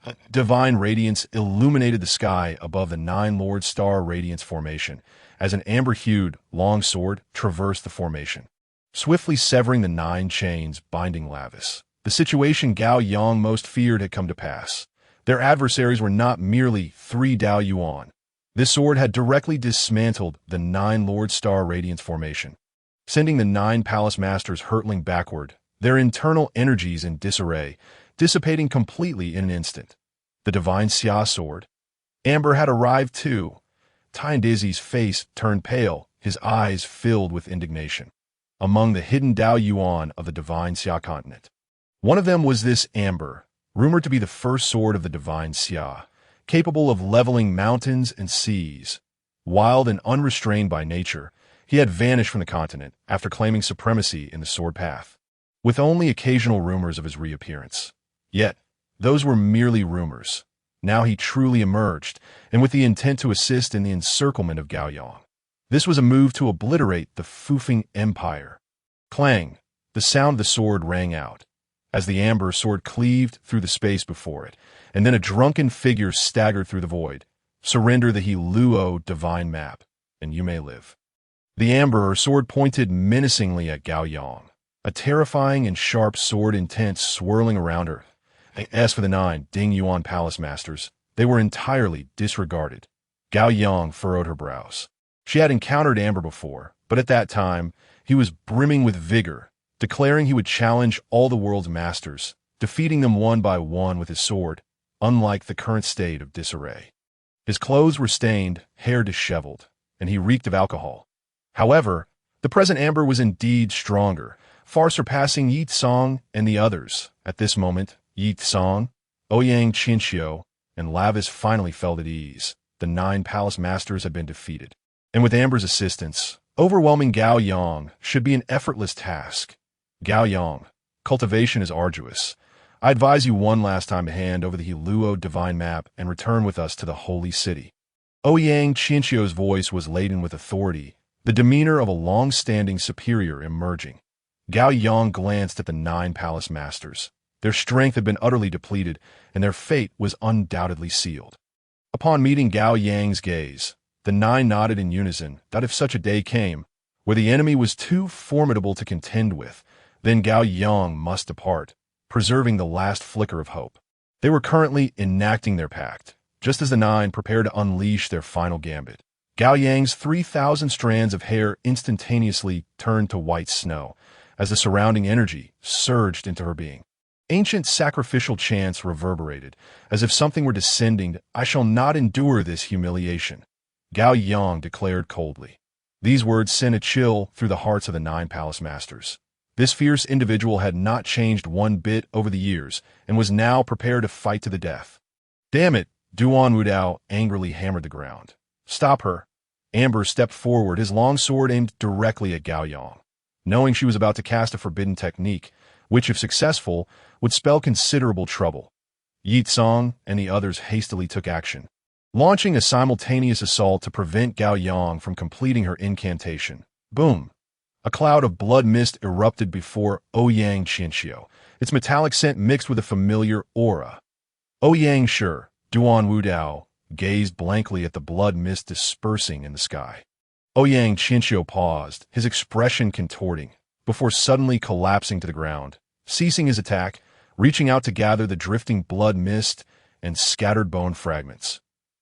A divine radiance illuminated the sky above the 9 Lord Star Radiance formation as an amber-hued, long sword traversed the formation, swiftly severing the 9 chains binding Lavis. The situation Gao Yang most feared had come to pass. Their adversaries were not merely 3 Dao Yuan. This sword had directly dismantled the 9 Lord Star Radiance formation, sending the 9 Palace Masters hurtling backward, their internal energies in disarray, dissipating completely in an instant. The Divine Xia sword. Amber had arrived too. Tiandizi's face turned pale, his eyes filled with indignation. Among the hidden Dao Yuan of the Divine Xia continent, one of them was this Amber, rumored to be the first sword of the Divine Xia, capable of leveling mountains and seas. Wild and unrestrained by nature, he had vanished from the continent after claiming supremacy in the sword path, with only occasional rumors of his reappearance. Yet, those were merely rumors. Now he truly emerged, and with the intent to assist in the encirclement of Gao Yang. This was a move to obliterate the Fufeng Empire. Clang! The sound of the sword rang out, as the amber sword cleaved through the space before it, and then a drunken figure staggered through the void. Surrender the He Luo divine map, and you may live. The amber sword pointed menacingly at Gao Yang, a terrifying and sharp sword intent swirling around her. As for the 9 Ding Yuan Palace Masters, they were entirely disregarded. Gao Yang furrowed her brows. She had encountered Amber before, but at that time, he was brimming with vigor, declaring he would challenge all the world's masters, defeating them one by one with his sword, unlike the current state of disarray. His clothes were stained, hair disheveled, and he reeked of alcohol. However, the present Amber was indeed stronger, far surpassing Yi Tsong and the others. At this moment, Yi Tsong, Ouyang Qinxiu, and Lavis finally felt at ease. The 9 palace masters had been defeated, and with Amber's assistance, overwhelming Gao Yang should be an effortless task. Gao Yang, cultivation is arduous. I advise you one last time to hand over the He Luo divine map and return with us to the holy city. Ouyang Qinxiu's voice was laden with authority, the demeanor of a long-standing superior emerging. Gao Yang glanced at the 9 palace masters. Their strength had been utterly depleted, and their fate was undoubtedly sealed. Upon meeting Gao Yang's gaze, the 9 nodded in unison that if such a day came, where the enemy was too formidable to contend with, then Gao Yang must depart, preserving the last flicker of hope. They were currently enacting their pact, just as the 9 prepared to unleash their final gambit. Gao Yang's 3,000 strands of hair instantaneously turned to white snow, as the surrounding energy surged into her being. Ancient sacrificial chants reverberated, as if something were descending. I shall not endure this humiliation, Gao Yang declared coldly. These words sent a chill through the hearts of the 9 palace masters. This fierce individual had not changed one bit over the years, and was now prepared to fight to the death. Damn it, Duan Wudao angrily hammered the ground. Stop her. Amber stepped forward, his long sword aimed directly at Gao Yang. Knowing she was about to cast a forbidden technique, which, if successful, would spell considerable trouble, Yi Tsong and the others hastily took action, launching a simultaneous assault to prevent Gao Yang from completing her incantation. Boom! A cloud of blood mist erupted before Ouyang Qinxiu, its metallic scent mixed with a familiar aura. Ouyang Shi, Duan Wudao, gazed blankly at the blood mist dispersing in the sky. Ouyang Qinxiu paused, his expression contorting, before suddenly collapsing to the ground, ceasing his attack, reaching out to gather the drifting blood mist and scattered bone fragments.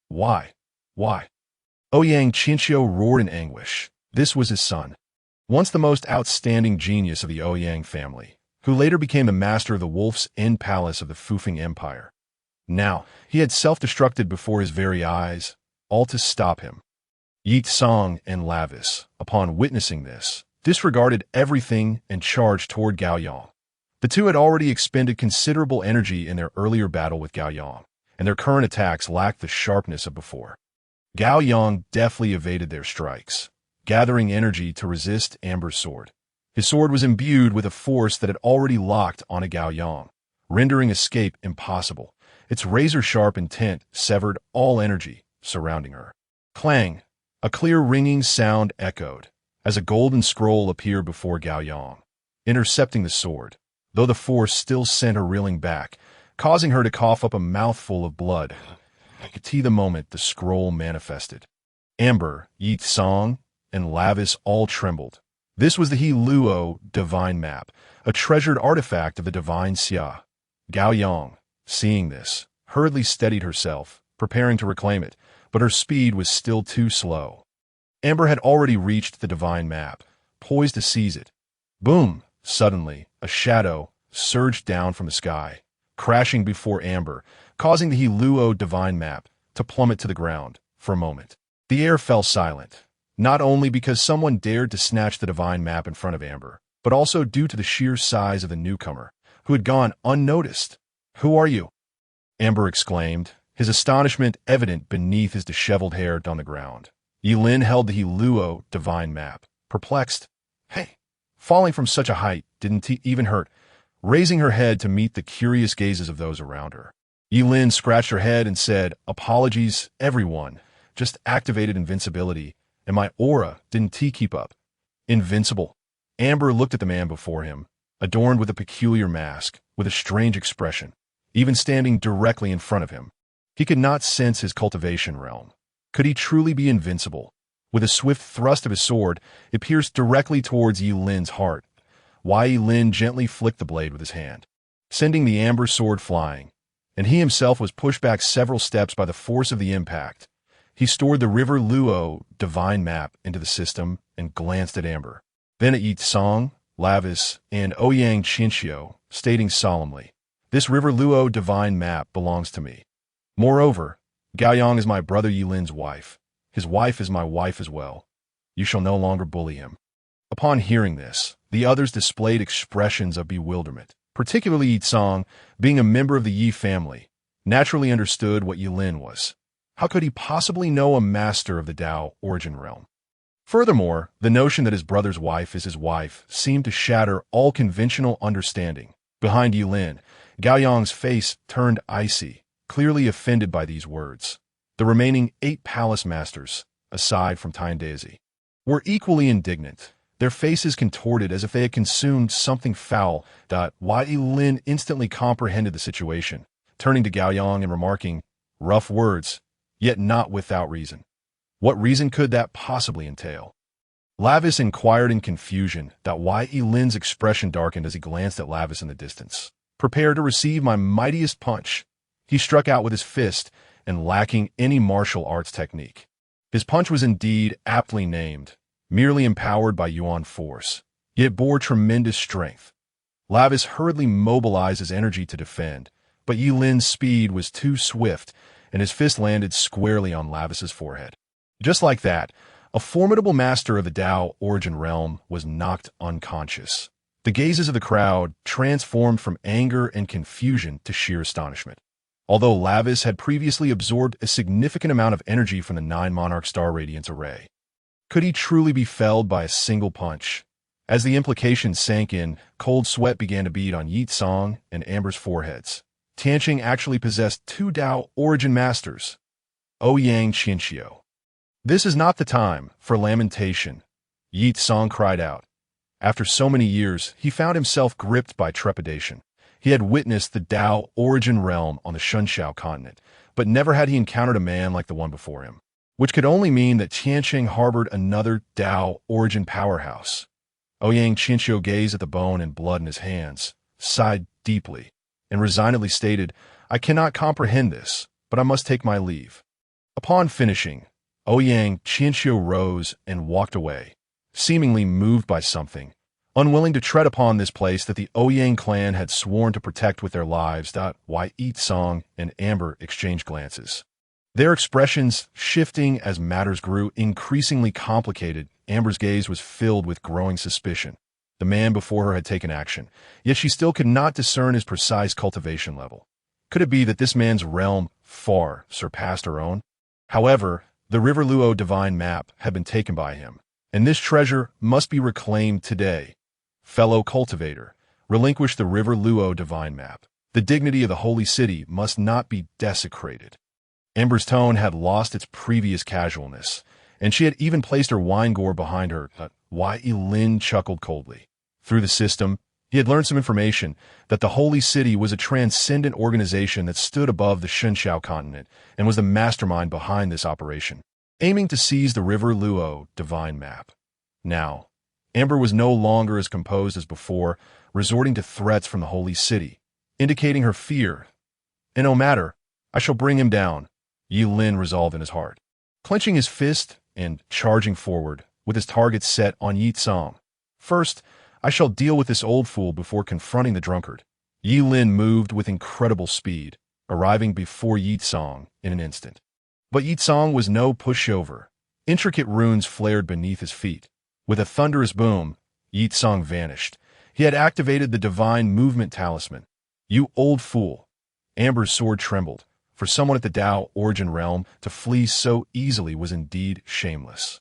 Why? Why? Ouyang Qinxiu roared in anguish. This was his son. once the most outstanding genius of the Ouyang family, who later became the master of the Wolf's End Palace of the Fufeng Empire. Now, he had self-destructed before his very eyes, all to stop him. Ye Tsong and Lavis, upon witnessing this, disregarded everything and charged toward Gao Yang. The two had already expended considerable energy in their earlier battle with Gao Yang, and their current attacks lacked the sharpness of before. Gao Yang deftly evaded their strikes, gathering energy to resist Amber's sword. His sword was imbued with a force that had already locked onto Gao Yang, rendering escape impossible. Its razor-sharp intent severed all energy surrounding her. Clang! A clear ringing sound echoed, as a golden scroll appeared before Gao Yang, intercepting the sword, though the force still sent her reeling back, causing her to cough up a mouthful of blood. At the moment the scroll manifested, Amber, Ye Tsong, and Lavis all trembled. This was the He Luo divine map, a treasured artifact of the divine Xia. Gao Yang, seeing this, hurriedly steadied herself, preparing to reclaim it, but her speed was still too slow. Amber had already reached the divine map, poised to seize it. Boom! Suddenly, a shadow surged down from the sky, crashing before Amber, causing the He Luo divine map to plummet to the ground. For a moment, the air fell silent, not only because someone dared to snatch the divine map in front of Amber, but also due to the sheer size of the newcomer, who had gone unnoticed. "Who are you?" Amber exclaimed, his astonishment evident beneath his disheveled hair on the ground. Ye Lin held the He Luo divine map, perplexed. Hey, falling from such a height didn't even hurt, raising her head to meet the curious gazes of those around her. Ye Lin scratched her head and said, "Apologies, everyone. Just activated invincibility, and my aura didn't keep up." Invincible? Amber looked at the man before him, adorned with a peculiar mask, with a strange expression, even standing directly in front of him. He could not sense his cultivation realm. Could he truly be invincible? With a swift thrust of his sword, it pierced directly towards Ye Lin's heart. Ye Lin gently flicked the blade with his hand, sending the amber sword flying, and he himself was pushed back several steps by the force of the impact. He stored the River Luo divine map into the system and glanced at Amber, then at Ye Tsong, Lavis, and Ouyang Qianxiu, stating solemnly, "This River Luo divine map belongs to me. Moreover, Gao Yang is my brother Ye Lin's wife. His wife is my wife as well. You shall no longer bully him." Upon hearing this, the others displayed expressions of bewilderment, particularly Ye Tsong, being a member of the Yi family, naturally understood what Ye Lin was. How could he possibly know a master of the Dao origin realm? Furthermore, the notion that his brother's wife is his wife seemed to shatter all conventional understanding. Behind Ye Lin, Gao Yang's face turned icy, clearly offended by these words. The remaining 8 palace masters, aside from Tyne Daisy, were equally indignant, their faces contorted as if they had consumed something foul. Ye Lin instantly comprehended the situation, turning to Gao Yang and remarking, "Rough words, yet not without reason. What reason could that possibly entail?" Lavis inquired in confusion. Ye Lin's expression darkened as he glanced at Lavis in the distance. "Prepare to receive my mightiest punch." He struck out with his fist, and lacking any martial arts technique. His punch was indeed aptly named, merely empowered by Yuan force, yet bore tremendous strength. Lavis hurriedly mobilized his energy to defend, but Ye Lin's speed was too swift, and his fist landed squarely on Lavis's forehead. Just like that, a formidable master of the Dao origin realm was knocked unconscious. The gazes of the crowd transformed from anger and confusion to sheer astonishment. Although Lavis had previously absorbed a significant amount of energy from the 9 Monarch Star Radiance array, could he truly be felled by a single punch? As the implication sank in, cold sweat began to bead on Ye Tsong and Amber's foreheads. Tianqing actually possessed 2 Dao origin masters. Ouyang Qianxiu. "This is not the time for lamentation," Ye Tsong cried out. After so many years, he found himself gripped by trepidation. He had witnessed the Dao origin realm on the Shunxiao continent, but never had he encountered a man like the one before him, which could only mean that Tianqing harbored another Dao origin powerhouse. Ouyang Qianxiu gazed at the bone and blood in his hands, sighed deeply, and resignedly stated, "I cannot comprehend this, but I must take my leave." Upon finishing, Ouyang Qianxiu rose and walked away, seemingly moved by something, unwilling to tread upon this place that the Ouyang clan had sworn to protect with their lives. Ye Song and Amber exchanged glances. Their expressions shifting as matters grew increasingly complicated. Amber's gaze was filled with growing suspicion. The man before her had taken action, yet she still could not discern his precise cultivation level. Could it be that this man's realm far surpassed her own? However, the River Luo divine map had been taken by him, and this treasure must be reclaimed today. Fellow cultivator, relinquish the River Luo divine map. The dignity of the holy city must not be desecrated. Amber's tone had lost its previous casualness, and she had even placed her wine gourd behind her. Ye Lin chuckled coldly. Through the system, he had learned some information that the holy city was a transcendent organization that stood above the Shenxiao continent and was the mastermind behind this operation, aiming to seize the River Luo divine map. Now, Amber was no longer as composed as before, resorting to threats from the holy city, indicating her fear. And no matter, I shall bring him down, Ye Lin resolved in his heart, clenching his fist and charging forward, with his target set on Yi Tsong. First, I shall deal with this old fool before confronting the drunkard. Ye Lin moved with incredible speed, arriving before Yi Tsong in an instant. But Yi Tsong was no pushover. Intricate runes flared beneath his feet. With a thunderous boom, Yi Tsong vanished. He had activated the divine movement talisman. You old fool. Amber's sword trembled. For someone at the Dao origin realm to flee so easily was indeed shameless.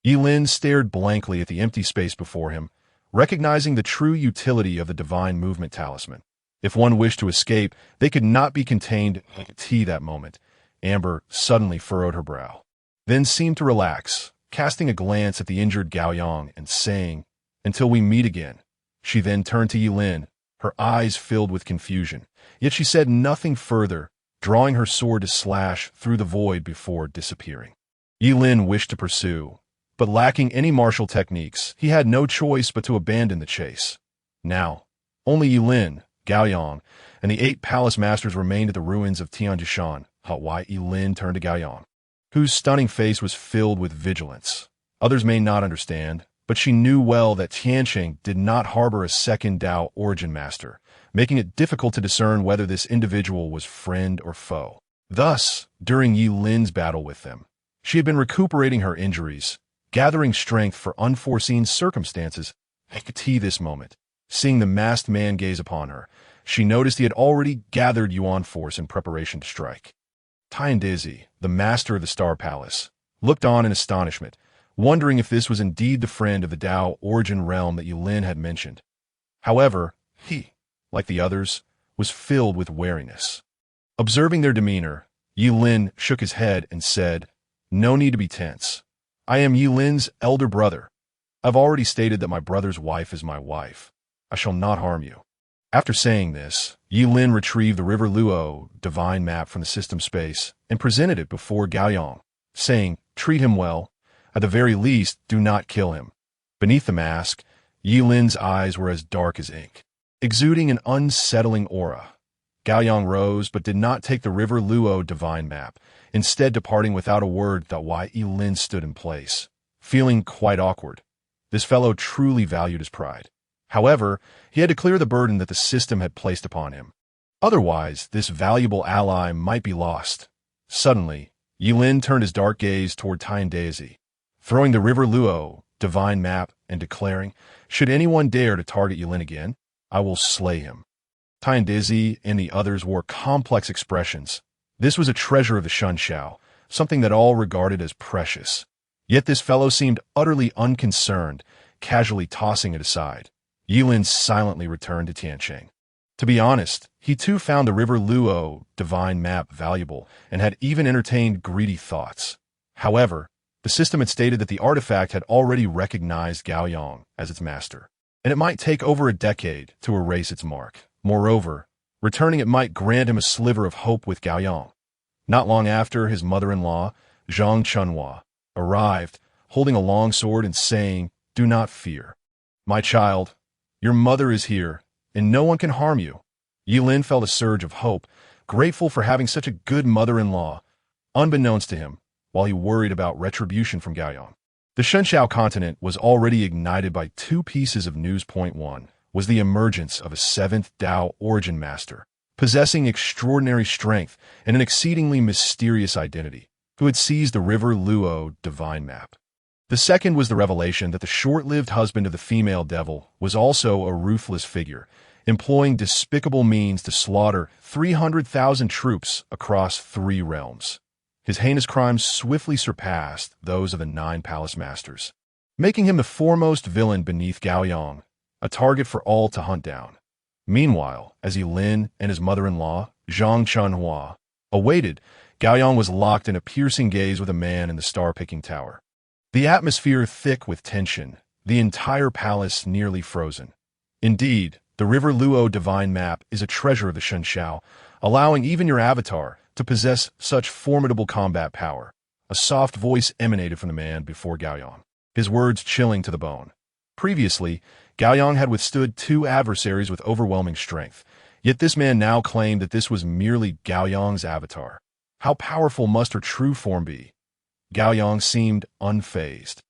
Ye Lin stared blankly at the empty space before him, recognizing the true utility of the divine movement talisman. If one wished to escape, they could not be contained at that moment. Amber suddenly furrowed her brow, then seemed to relax, casting a glance at the injured Gao Yang and saying, "Until we meet again." She then turned to Ye Lin, her eyes filled with confusion, yet she said nothing further, drawing her sword to slash through the void before disappearing. Ye Lin wished to pursue, but lacking any martial techniques, he had no choice but to abandon the chase. Now, only Ye Lin, Gao Yang, and the 8 palace masters remained at the ruins of Tianjishan. Ye Lin turned to Gao Yang, whose stunning face was filled with vigilance. Others may not understand, but she knew well that Tiansheng did not harbor a second Dao origin master, making it difficult to discern whether this individual was friend or foe. Thus, during Ye Lin's battle with them, she had been recuperating her injuries, gathering strength for unforeseen circumstances. At this moment, seeing the masked man gaze upon her, she noticed he had already gathered Yuan force in preparation to strike. Tiandizi, the master of the Star Palace, looked on in astonishment, wondering if this was indeed the friend of the Dao origin realm that Ye Lin had mentioned. However, he, like the others, was filled with wariness. Observing their demeanor, Ye Lin shook his head and said, "No need to be tense. I am Ye Lin's elder brother. I've already stated that my brother's wife is my wife. I shall not harm you." After saying this, Ye Lin retrieved the River Luo divine map from the system space and presented it before Gao Yang, saying, "Treat him well. At the very least, do not kill him." Beneath the mask, Ye Lin's eyes were as dark as ink, exuding an unsettling aura. Gao Yang rose but did not take the River Luo divine map, instead departing without a word. Ye Lin stood in place, feeling quite awkward. This fellow truly valued his pride. However, he had to clear the burden that the system had placed upon him. Otherwise, this valuable ally might be lost. Suddenly, Ye Lin turned his dark gaze toward Tiandizi, throwing the River Luo divine map and declaring, "Should anyone dare to target Ye Lin again, I will slay him." Tiandizi and the others wore complex expressions. This was a treasure of the Shenxiao, something that all regarded as precious. Yet this fellow seemed utterly unconcerned, casually tossing it aside. Ye Lin silently returned to Tiansheng. To be honest, he too found the River Luo divine map valuable and had even entertained greedy thoughts. However, the system had stated that the artifact had already recognized Gao Yang as its master, and it might take over a decade to erase its mark. Moreover, returning it might grant him a sliver of hope with Gao Yang. Not long after, his mother-in-law, Zhang Chunhua, arrived, holding a long sword and saying, "Do not fear. My child, your mother is here, and no one can harm you." Ye Lin felt a surge of hope, grateful for having such a good mother-in-law, unbeknownst to him, while he worried about retribution from Gao Yang. The Shenxiao continent was already ignited by two pieces of news. Point one was the emergence of a seventh Dao origin master, possessing extraordinary strength and an exceedingly mysterious identity, who had seized the River Luo divine map. The second was the revelation that the short-lived husband of the female devil was also a ruthless figure, employing despicable means to slaughter 300,000 troops across 3 realms. His heinous crimes swiftly surpassed those of the 9 palace masters, making him the foremost villain beneath Gaoyang, a target for all to hunt down. Meanwhile, as Ye Lin and his mother-in-law, Zhang Chunhua, awaited, Gaoyang was locked in a piercing gaze with a man in the star-picking tower. The atmosphere thick with tension, the entire palace nearly frozen. Indeed, the River Luo divine map is a treasure of the Shenxiao, allowing even your avatar to possess such formidable combat power. A soft voice emanated from the man before Gaoyang, his words chilling to the bone. Previously, Gaoyang had withstood 2 adversaries with overwhelming strength, yet this man now claimed that this was merely Gaoyang's avatar. How powerful must her true form be? Gaoyang seemed unfazed.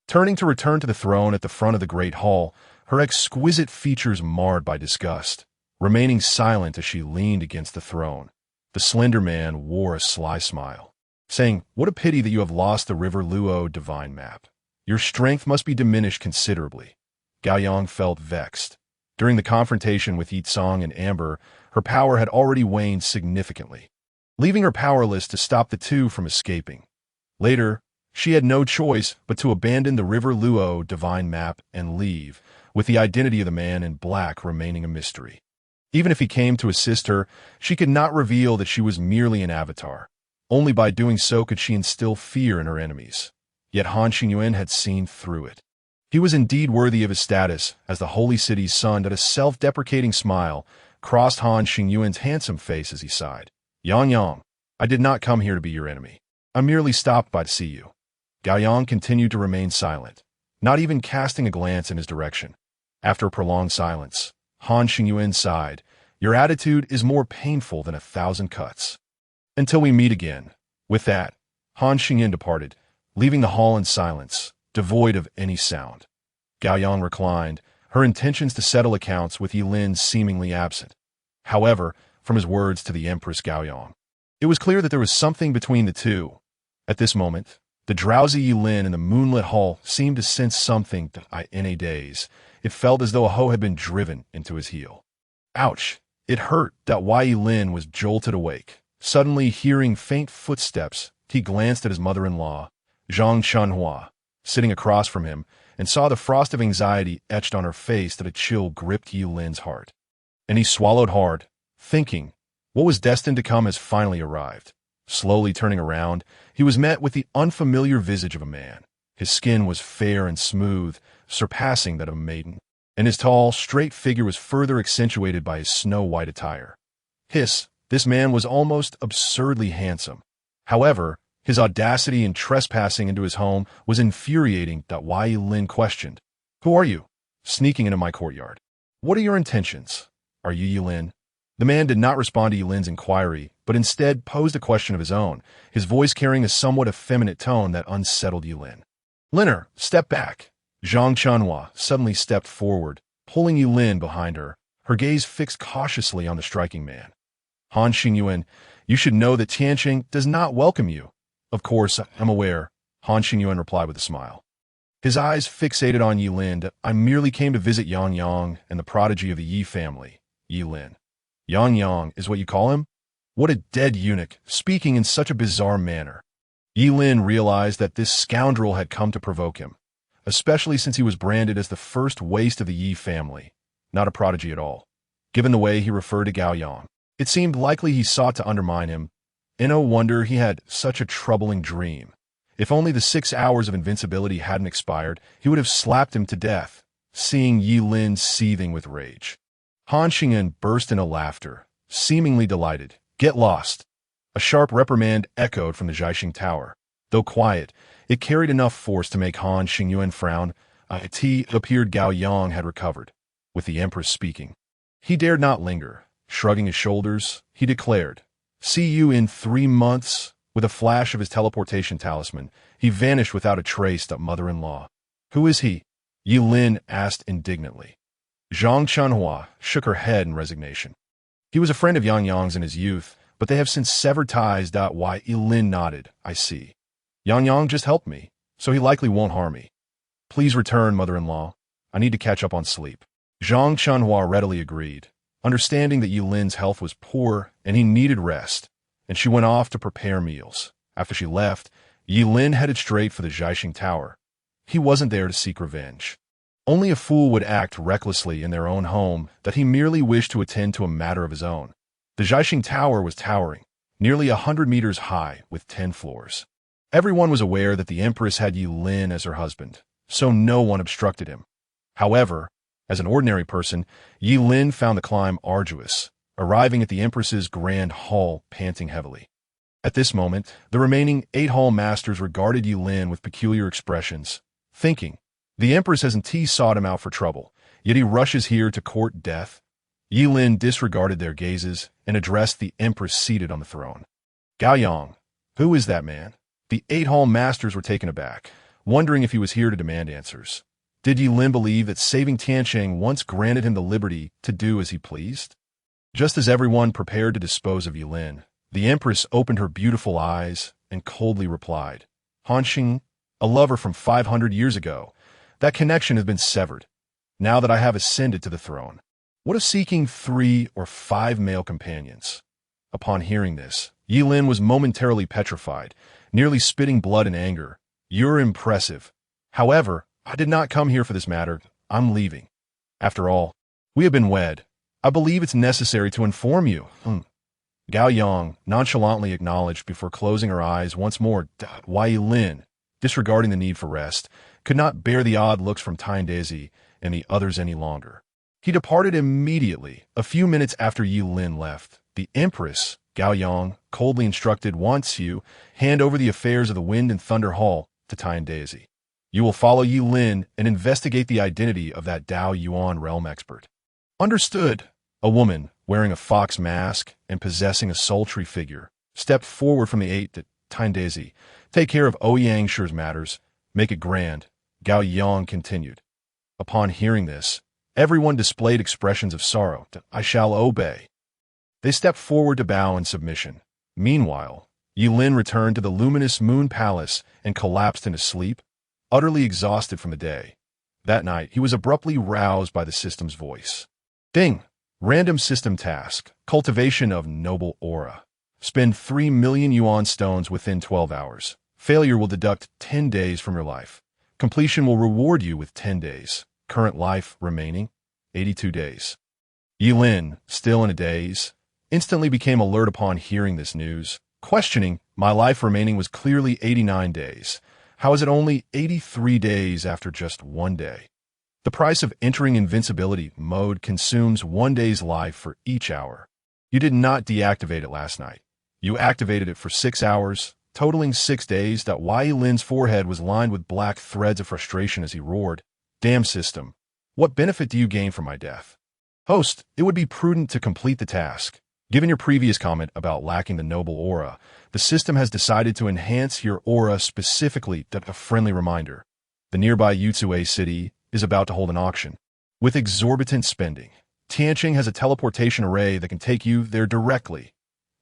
Turning to return to the throne at the front of the great hall, her exquisite features marred by disgust, remaining silent as she leaned against the throne. The slender man wore a sly smile, saying, "What a pity that you have lost the River Luo divine map. Your strength must be diminished considerably." Gaoyang felt vexed. During the confrontation with Yitsong and Amber, her power had already waned significantly, leaving her powerless to stop the two from escaping. Later, she had no choice but to abandon the River Luo divine map and leave, with the identity of the man in black remaining a mystery. Even if he came to assist her, she could not reveal that she was merely an avatar. Only by doing so could she instill fear in her enemies. Yet Han Xingyuan had seen through it. He was indeed worthy of his status as the holy city's son. That a self-deprecating smile crossed Han Xingyuan's handsome face as he sighed. "Yang, I did not come here to be your enemy. I merely stopped by to see you." Gaoyang continued to remain silent, not even casting a glance in his direction. After a prolonged silence, Han Xingyuan sighed, "Your attitude is more painful than 1,000 cuts. Until we meet again." With that, Han Xingyuan departed, leaving the hall in silence, devoid of any sound. Gaoyang reclined, her intentions to settle accounts with Ye Lin seemingly absent. However, from his words to the Empress Gaoyang, it was clear that there was something between the two. At this moment, the drowsy Ye Lin in the moonlit hall seemed to sense something in a daze. It felt as though a hoe had been driven into his heel. Ouch! It hurt that Ye Lin was jolted awake. Suddenly hearing faint footsteps, he glanced at his mother-in-law, Zhang Chunhua, sitting across from him, and saw the frost of anxiety etched on her face. That a chill gripped Ye Lin's heart. And he swallowed hard, thinking, what was destined to come has finally arrived. Slowly turning around, he was met with the unfamiliar visage of a man. His skin was fair and smooth, surpassing that of a maiden, and his tall, straight figure was further accentuated by his snow-white attire. This man was almost absurdly handsome. However, his audacity in trespassing into his home was infuriating. Ye Lin questioned, "Who are you, sneaking into my courtyard? What are your intentions? Are you Ye Lin?" The man did not respond to Ye Lin's inquiry, but instead posed a question of his own, his voice carrying a somewhat effeminate tone that unsettled Ye Lin. "Liner, step back." Zhang Chunhua suddenly stepped forward, pulling Ye Lin behind her, her gaze fixed cautiously on the striking man. "Han Xingyuan, you should know that Tianqing does not welcome you." "Of course, I'm aware," Han Xingyuan replied with a smile. His eyes fixated on Ye Lin. "I merely came to visit Yang and the prodigy of the Yi family, Ye Lin." "Yang is what you call him? What a dead eunuch, speaking in such a bizarre manner." Ye Lin realized that this scoundrel had come to provoke him, especially since he was branded as the first waste of the Yi family, not a prodigy at all. Given the way he referred to Gaoyang, it seemed likely he sought to undermine him. And no wonder he had such a troubling dream. If only the 6 hours of invincibility hadn't expired, he would have slapped him to death, seeing Ye Lin seething with rage. Han Xingyuan burst into laughter, seemingly delighted. "Get lost." A sharp reprimand echoed from the Zhaixing Tower. Though quiet, it carried enough force to make Han Xingyuan frown. It appeared Gaoyang had recovered, with the Empress speaking. He dared not linger. Shrugging his shoulders, he declared, "See you in 3 months." With a flash of his teleportation talisman, he vanished without a trace to mother-in-law. Who is he? Ye Lin asked indignantly. Zhang Chunhua shook her head in resignation. He was a friend of Yang Yang's in his youth, but they have since severed ties. Why? Ye Lin nodded. I see. Yang Yang just helped me, so he likely won't harm me. Please return, mother-in-law. I need to catch up on sleep. Zhang Chunhua readily agreed, understanding that Ye Lin's health was poor and he needed rest, and she went off to prepare meals. After she left, Ye Lin headed straight for the Daoshin Tower. He wasn't there to seek revenge. Only a fool would act recklessly in their own home that he merely wished to attend to a matter of his own. The Daoshin Tower was towering, nearly 100 meters high with 10 floors. Everyone was aware that the empress had Ye Lin as her husband, so no one obstructed him. However, as an ordinary person, Ye Lin found the climb arduous, arriving at the empress's grand hall panting heavily. At this moment, the remaining 8 hall masters regarded Ye Lin with peculiar expressions, thinking, the empress hasn't sought him out for trouble, yet he rushes here to court death. Ye Lin disregarded their gazes and addressed the empress seated on the throne. Gao Yang, who is that man? The 8 hall masters were taken aback, wondering if he was here to demand answers. Did Ye Lin believe that saving Tiancheng once granted him the liberty to do as he pleased? Just as everyone prepared to dispose of Ye Lin, the empress opened her beautiful eyes and coldly replied, Hanxing, a lover from 500 years ago, that connection has been severed, now that I have ascended to the throne. What of seeking 3 or 5 male companions? Upon hearing this, Ye Lin was momentarily petrified, nearly spitting blood in anger. You're impressive. However, I did not come here for this matter. I'm leaving. After all, we have been wed. I believe it's necessary to inform you. Gao Yang nonchalantly acknowledged before closing her eyes once more. Why Ye Lin, disregarding the need for rest, could not bear the odd looks from Daisy and the others any longer. He departed immediately. A few minutes after Ye Lin left, the empress, Gao Yang, coldly instructed Wan Xiu, hand over the affairs of the Wind and Thunder Hall to Daisy. You will follow Ye Lin and investigate the identity of that Dao Yuan realm expert. Understood. A woman, wearing a fox mask and possessing a sultry figure, stepped forward from the 8 to Daisy. Take care of Ouyang Shi's matters. Make it grand. Gao Yang continued. Upon hearing this, everyone displayed expressions of sorrow. I shall obey. They stepped forward to bow in submission. Meanwhile, Ye Lin returned to the luminous moon palace and collapsed into sleep, utterly exhausted from the day. That night, he was abruptly roused by the system's voice. Ding! Random system task. Cultivation of noble aura. Spend 3 million yuan stones within 12 hours. Failure will deduct 10 days from your life. Completion will reward you with 10 days. Current life remaining, 82 days. Ye Lin, still in a daze, instantly became alert upon hearing this news, questioning, my life remaining was clearly 89 days. How is it only 83 days after just 1 day? The price of entering invincibility mode consumes 1 day's life for each hour. You did not deactivate it last night. You activated it for 6 hours, totaling 6 days. Ye Lin's forehead was lined with black threads of frustration as he roared, Damn system, what benefit do you gain from my death? Host, it would be prudent to complete the task. Given your previous comment about lacking the noble aura, the system has decided to enhance your aura specifically. A friendly reminder, the nearby Yutsue city is about to hold an auction. With exorbitant spending, Tianqing has a teleportation array that can take you there directly.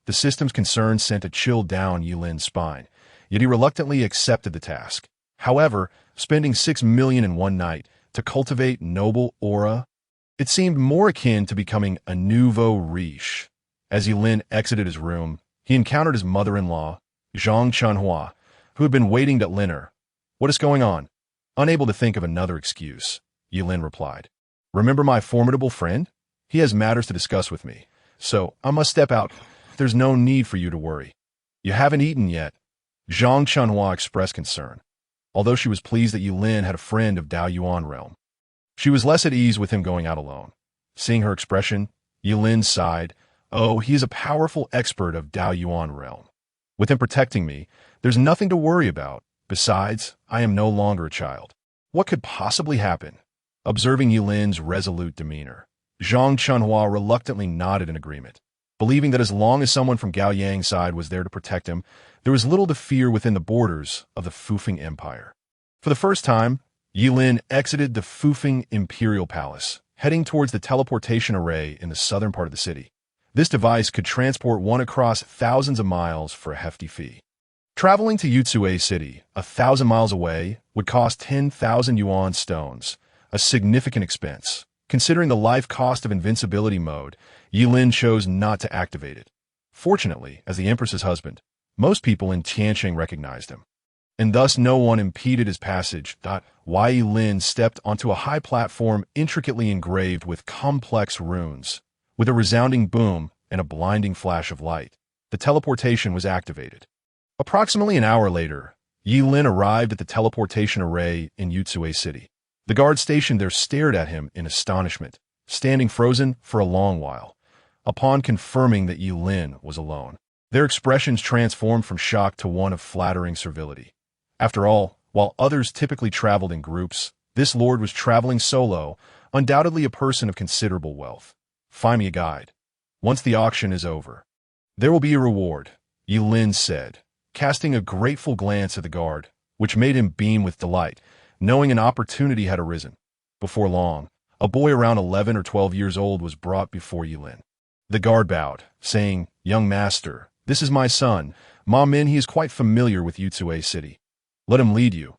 The system's concern sent a chill down Ye Lin's spine, yet he reluctantly accepted the task. However, spending 6 million in one night to cultivate noble aura, it seemed more akin to becoming a nouveau riche. As Ye Lin exited his room, he encountered his mother-in-law, Zhang Chunhua, who had been waiting at dinner. What is going on? Unable to think of another excuse, Ye Lin replied. Remember my formidable friend? He has matters to discuss with me, so I must step out. There's no need for you to worry. You haven't eaten yet. Zhang Chunhua expressed concern, although she was pleased that Ye Lin had a friend of Dao Yuan realm. She was less at ease with him going out alone. Seeing her expression, Ye Lin sighed. Oh, he is a powerful expert of Dao Yuan realm. With him protecting me, there's nothing to worry about. Besides, I am no longer a child. What could possibly happen? Observing Ye Lin's resolute demeanor, Zhang Chunhua reluctantly nodded in agreement. Believing that as long as someone from Gao Yang's side was there to protect him, there was little to fear within the borders of the Fufeng Empire. For the first time, Ye Lin exited the Fufeng Imperial Palace, heading towards the teleportation array in the southern part of the city. This device could transport one across thousands of miles for a hefty fee. Traveling to Yutsue City, 1,000 miles away, would cost 10,000 yuan stones, a significant expense. Considering the life cost of invincibility mode, Ye Lin chose not to activate it. Fortunately, as the Empress's husband, most people in Tianqing recognized him, and thus no one impeded his passage. Ye Lin stepped onto a high platform intricately engraved with complex runes. With a resounding boom and a blinding flash of light, the teleportation was activated. Approximately an hour later, Ye Lin arrived at the teleportation array in Yutsue City. The guard stationed there stared at him in astonishment, standing frozen for a long while. Upon confirming that Ye Lin was alone, their expressions transformed from shock to one of flattering servility. After all, while others typically traveled in groups, this lord was traveling solo, undoubtedly a person of considerable wealth. Find me a guide. Once the auction is over, there will be a reward, Ye Lin said, casting a grateful glance at the guard, which made him beam with delight, knowing an opportunity had arisen. Before long, a boy around 11 or 12 years old was brought before Ye Lin. The guard bowed, saying, "Young master, this is my son, Ma Min. He is quite familiar with Yutsue City. Let him lead you.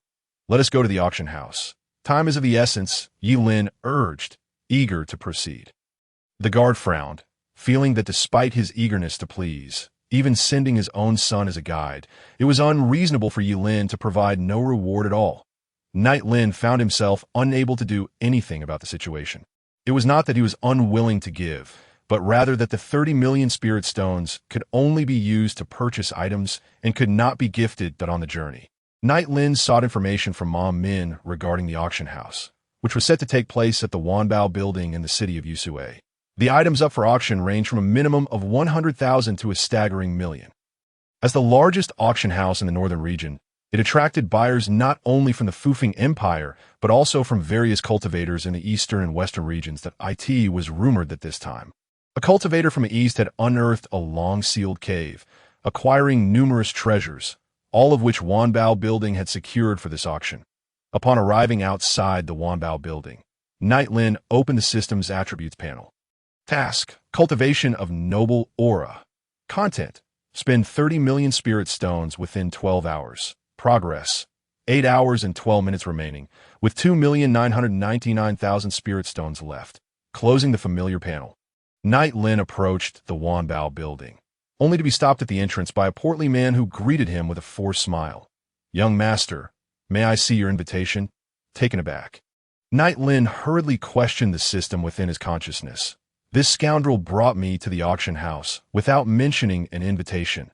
Let us go to the auction house. Time is of the essence," Ye Lin urged, eager to proceed. The guard frowned, feeling that despite his eagerness to please, even sending his own son as a guide, it was unreasonable for Ye Lin to provide no reward at all. Knight Lin found himself unable to do anything about the situation. It was not that he was unwilling to give, but rather that the 30 million spirit stones could only be used to purchase items and could not be gifted on the journey. Knight Lin sought information from Ma Min regarding the auction house, which was set to take place at the Wanbao building in the city of Yutsue. The items up for auction range from a minimum of 100,000 to a staggering million. As the largest auction house in the northern region, it attracted buyers not only from the Fufeng Empire, but also from various cultivators in the eastern and western regions. That it was rumored that this time, a cultivator from the east had unearthed a long-sealed cave, acquiring numerous treasures, all of which Wanbao building had secured for this auction. Upon arriving outside the Wanbao building, Knight Lin opened the system's attributes panel. Task: cultivation of noble aura. Content: spend 30 million spirit stones within 12 hours. Progress: 8 hours and 12 minutes remaining, with 2,999,000 spirit stones left. Closing the familiar panel, Knight Lin approached the Wanbao building, only to be stopped at the entrance by a portly man who greeted him with a forced smile. "Young master, may I see your invitation?" Taken aback, Knight Lin hurriedly questioned the system within his consciousness. "This scoundrel brought me to the auction house without mentioning an invitation."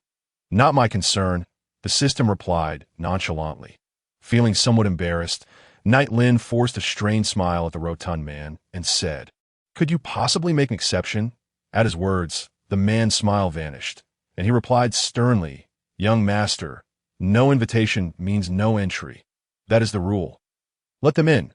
"Not my concern," the system replied nonchalantly. Feeling somewhat embarrassed, Knight Lin forced a strained smile at the rotund man and said, "Could you possibly make an exception?" At his words, the man's smile vanished, and he replied sternly, "Young master, no invitation means no entry. That is the rule. Let them in."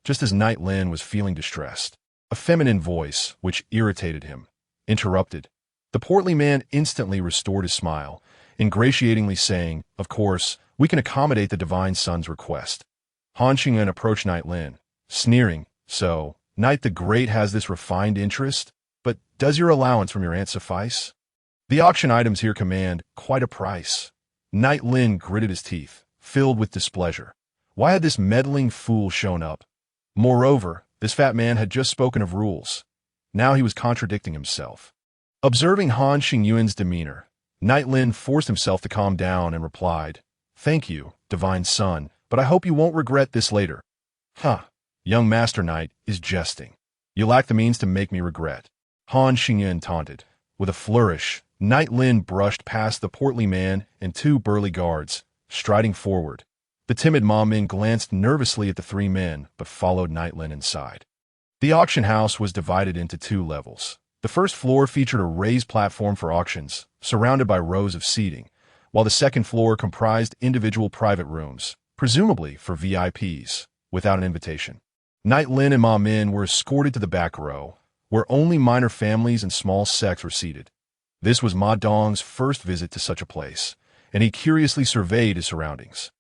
Just as Knight Lin was feeling distressed, a feminine voice, which irritated him, interrupted. The portly man instantly restored his smile, ingratiatingly saying, "Of course, we can accommodate the Divine Son's request." Han Xingyan approached Knight Lin, sneering, "So, Knight the Great has this refined interest? But does your allowance from your aunt suffice? The auction items here command quite a price." Knight Lin gritted his teeth, filled with displeasure. Why had this meddling fool shown up? Moreover, this fat man had just spoken of rules. Now he was contradicting himself. Observing Han Xingyan's demeanor, Knight Lin forced himself to calm down and replied, "Thank you, Divine Son, but I hope you won't regret this later." "Huh, young Master Knight is jesting. You lack the means to make me regret," Han Xingyan taunted. With a flourish, Knight Lin brushed past the portly man and two burly guards, striding forward. The timid Ma Min glanced nervously at the three men, but followed Knight Lin inside. The auction house was divided into two levels. The first floor featured a raised platform for auctions, surrounded by rows of seating, while the second floor comprised individual private rooms, presumably for VIPs, without an invitation. Knight Lin and Ma Min were escorted to the back row, where only minor families and small sects were seated. This was Ma Dong's first visit to such a place, and he curiously surveyed his surroundings.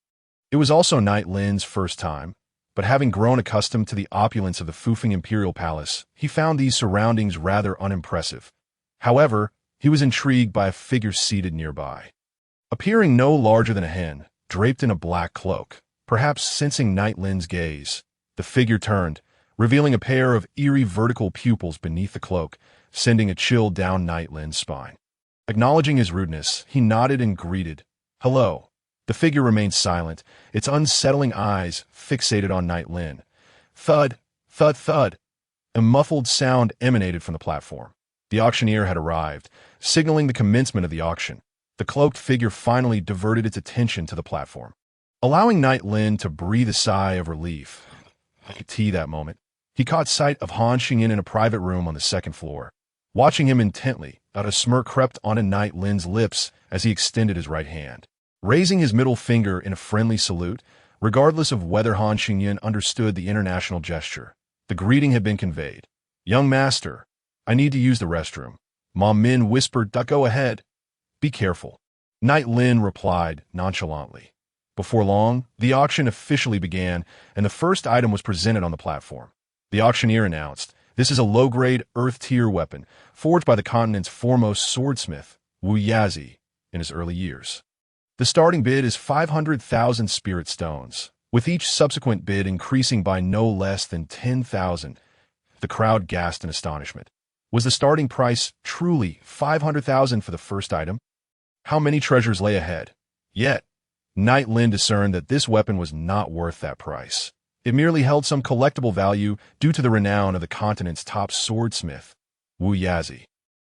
It was also Ye Lin's first time, but having grown accustomed to the opulence of the Fufeng Imperial Palace, he found these surroundings rather unimpressive. However, he was intrigued by a figure seated nearby. Appearing no larger than a hen, draped in a black cloak, perhaps sensing Ye Lin's gaze, the figure turned, revealing a pair of eerie vertical pupils beneath the cloak, sending a chill down Ye Lin's spine. Acknowledging his rudeness, he nodded and greeted, "Hello." The figure remained silent, its unsettling eyes fixated on Ye Lin. Thud, thud, thud. A muffled sound emanated from the platform. The auctioneer had arrived, signaling the commencement of the auction. The cloaked figure finally diverted its attention to the platform, allowing Ye Lin to breathe a sigh of relief. That moment, he caught sight of Han Xingyan in a private room on the second floor. Watching him intently, a smirk crept onto Ye Lin's lips as he extended his right hand, raising his middle finger in a friendly salute. Regardless of whether Han Xingyan understood the international gesture, the greeting had been conveyed. "Young master, I need to use the restroom." Ma Min whispered, "Go ahead. Be careful." Ye Lin replied nonchalantly. Before long, the auction officially began, and the first item was presented on the platform. The auctioneer announced, "This is a low-grade, Earth-tier weapon, forged by the continent's foremost swordsmith, Wu Yazi, in his early years. The starting bid is 500,000 spirit stones, with each subsequent bid increasing by no less than 10,000. The crowd gasped in astonishment. Was the starting price truly 500,000 for the first item? How many treasures lay ahead? Yet, Ye Lin discerned that this weapon was not worth that price. It merely held some collectible value due to the renown of the continent's top swordsmith, Wu Yazi.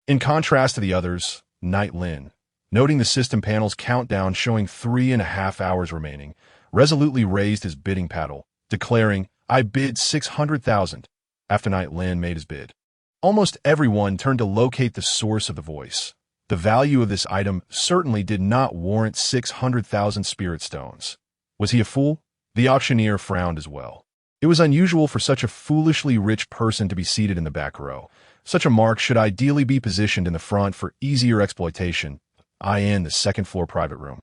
In contrast to the others, Ye Lin, noting the system panel's countdown showing 3.5 hours remaining, resolutely raised his bidding paddle, declaring, "I bid 600,000. After Ye Lin made his bid, almost everyone turned to locate the source of the voice. The value of this item certainly did not warrant 600,000 spirit stones. Was he a fool? The auctioneer frowned as well. It was unusual for such a foolishly rich person to be seated in the back row. Such a mark should ideally be positioned in the front for easier exploitation, i.e. the second-floor private room.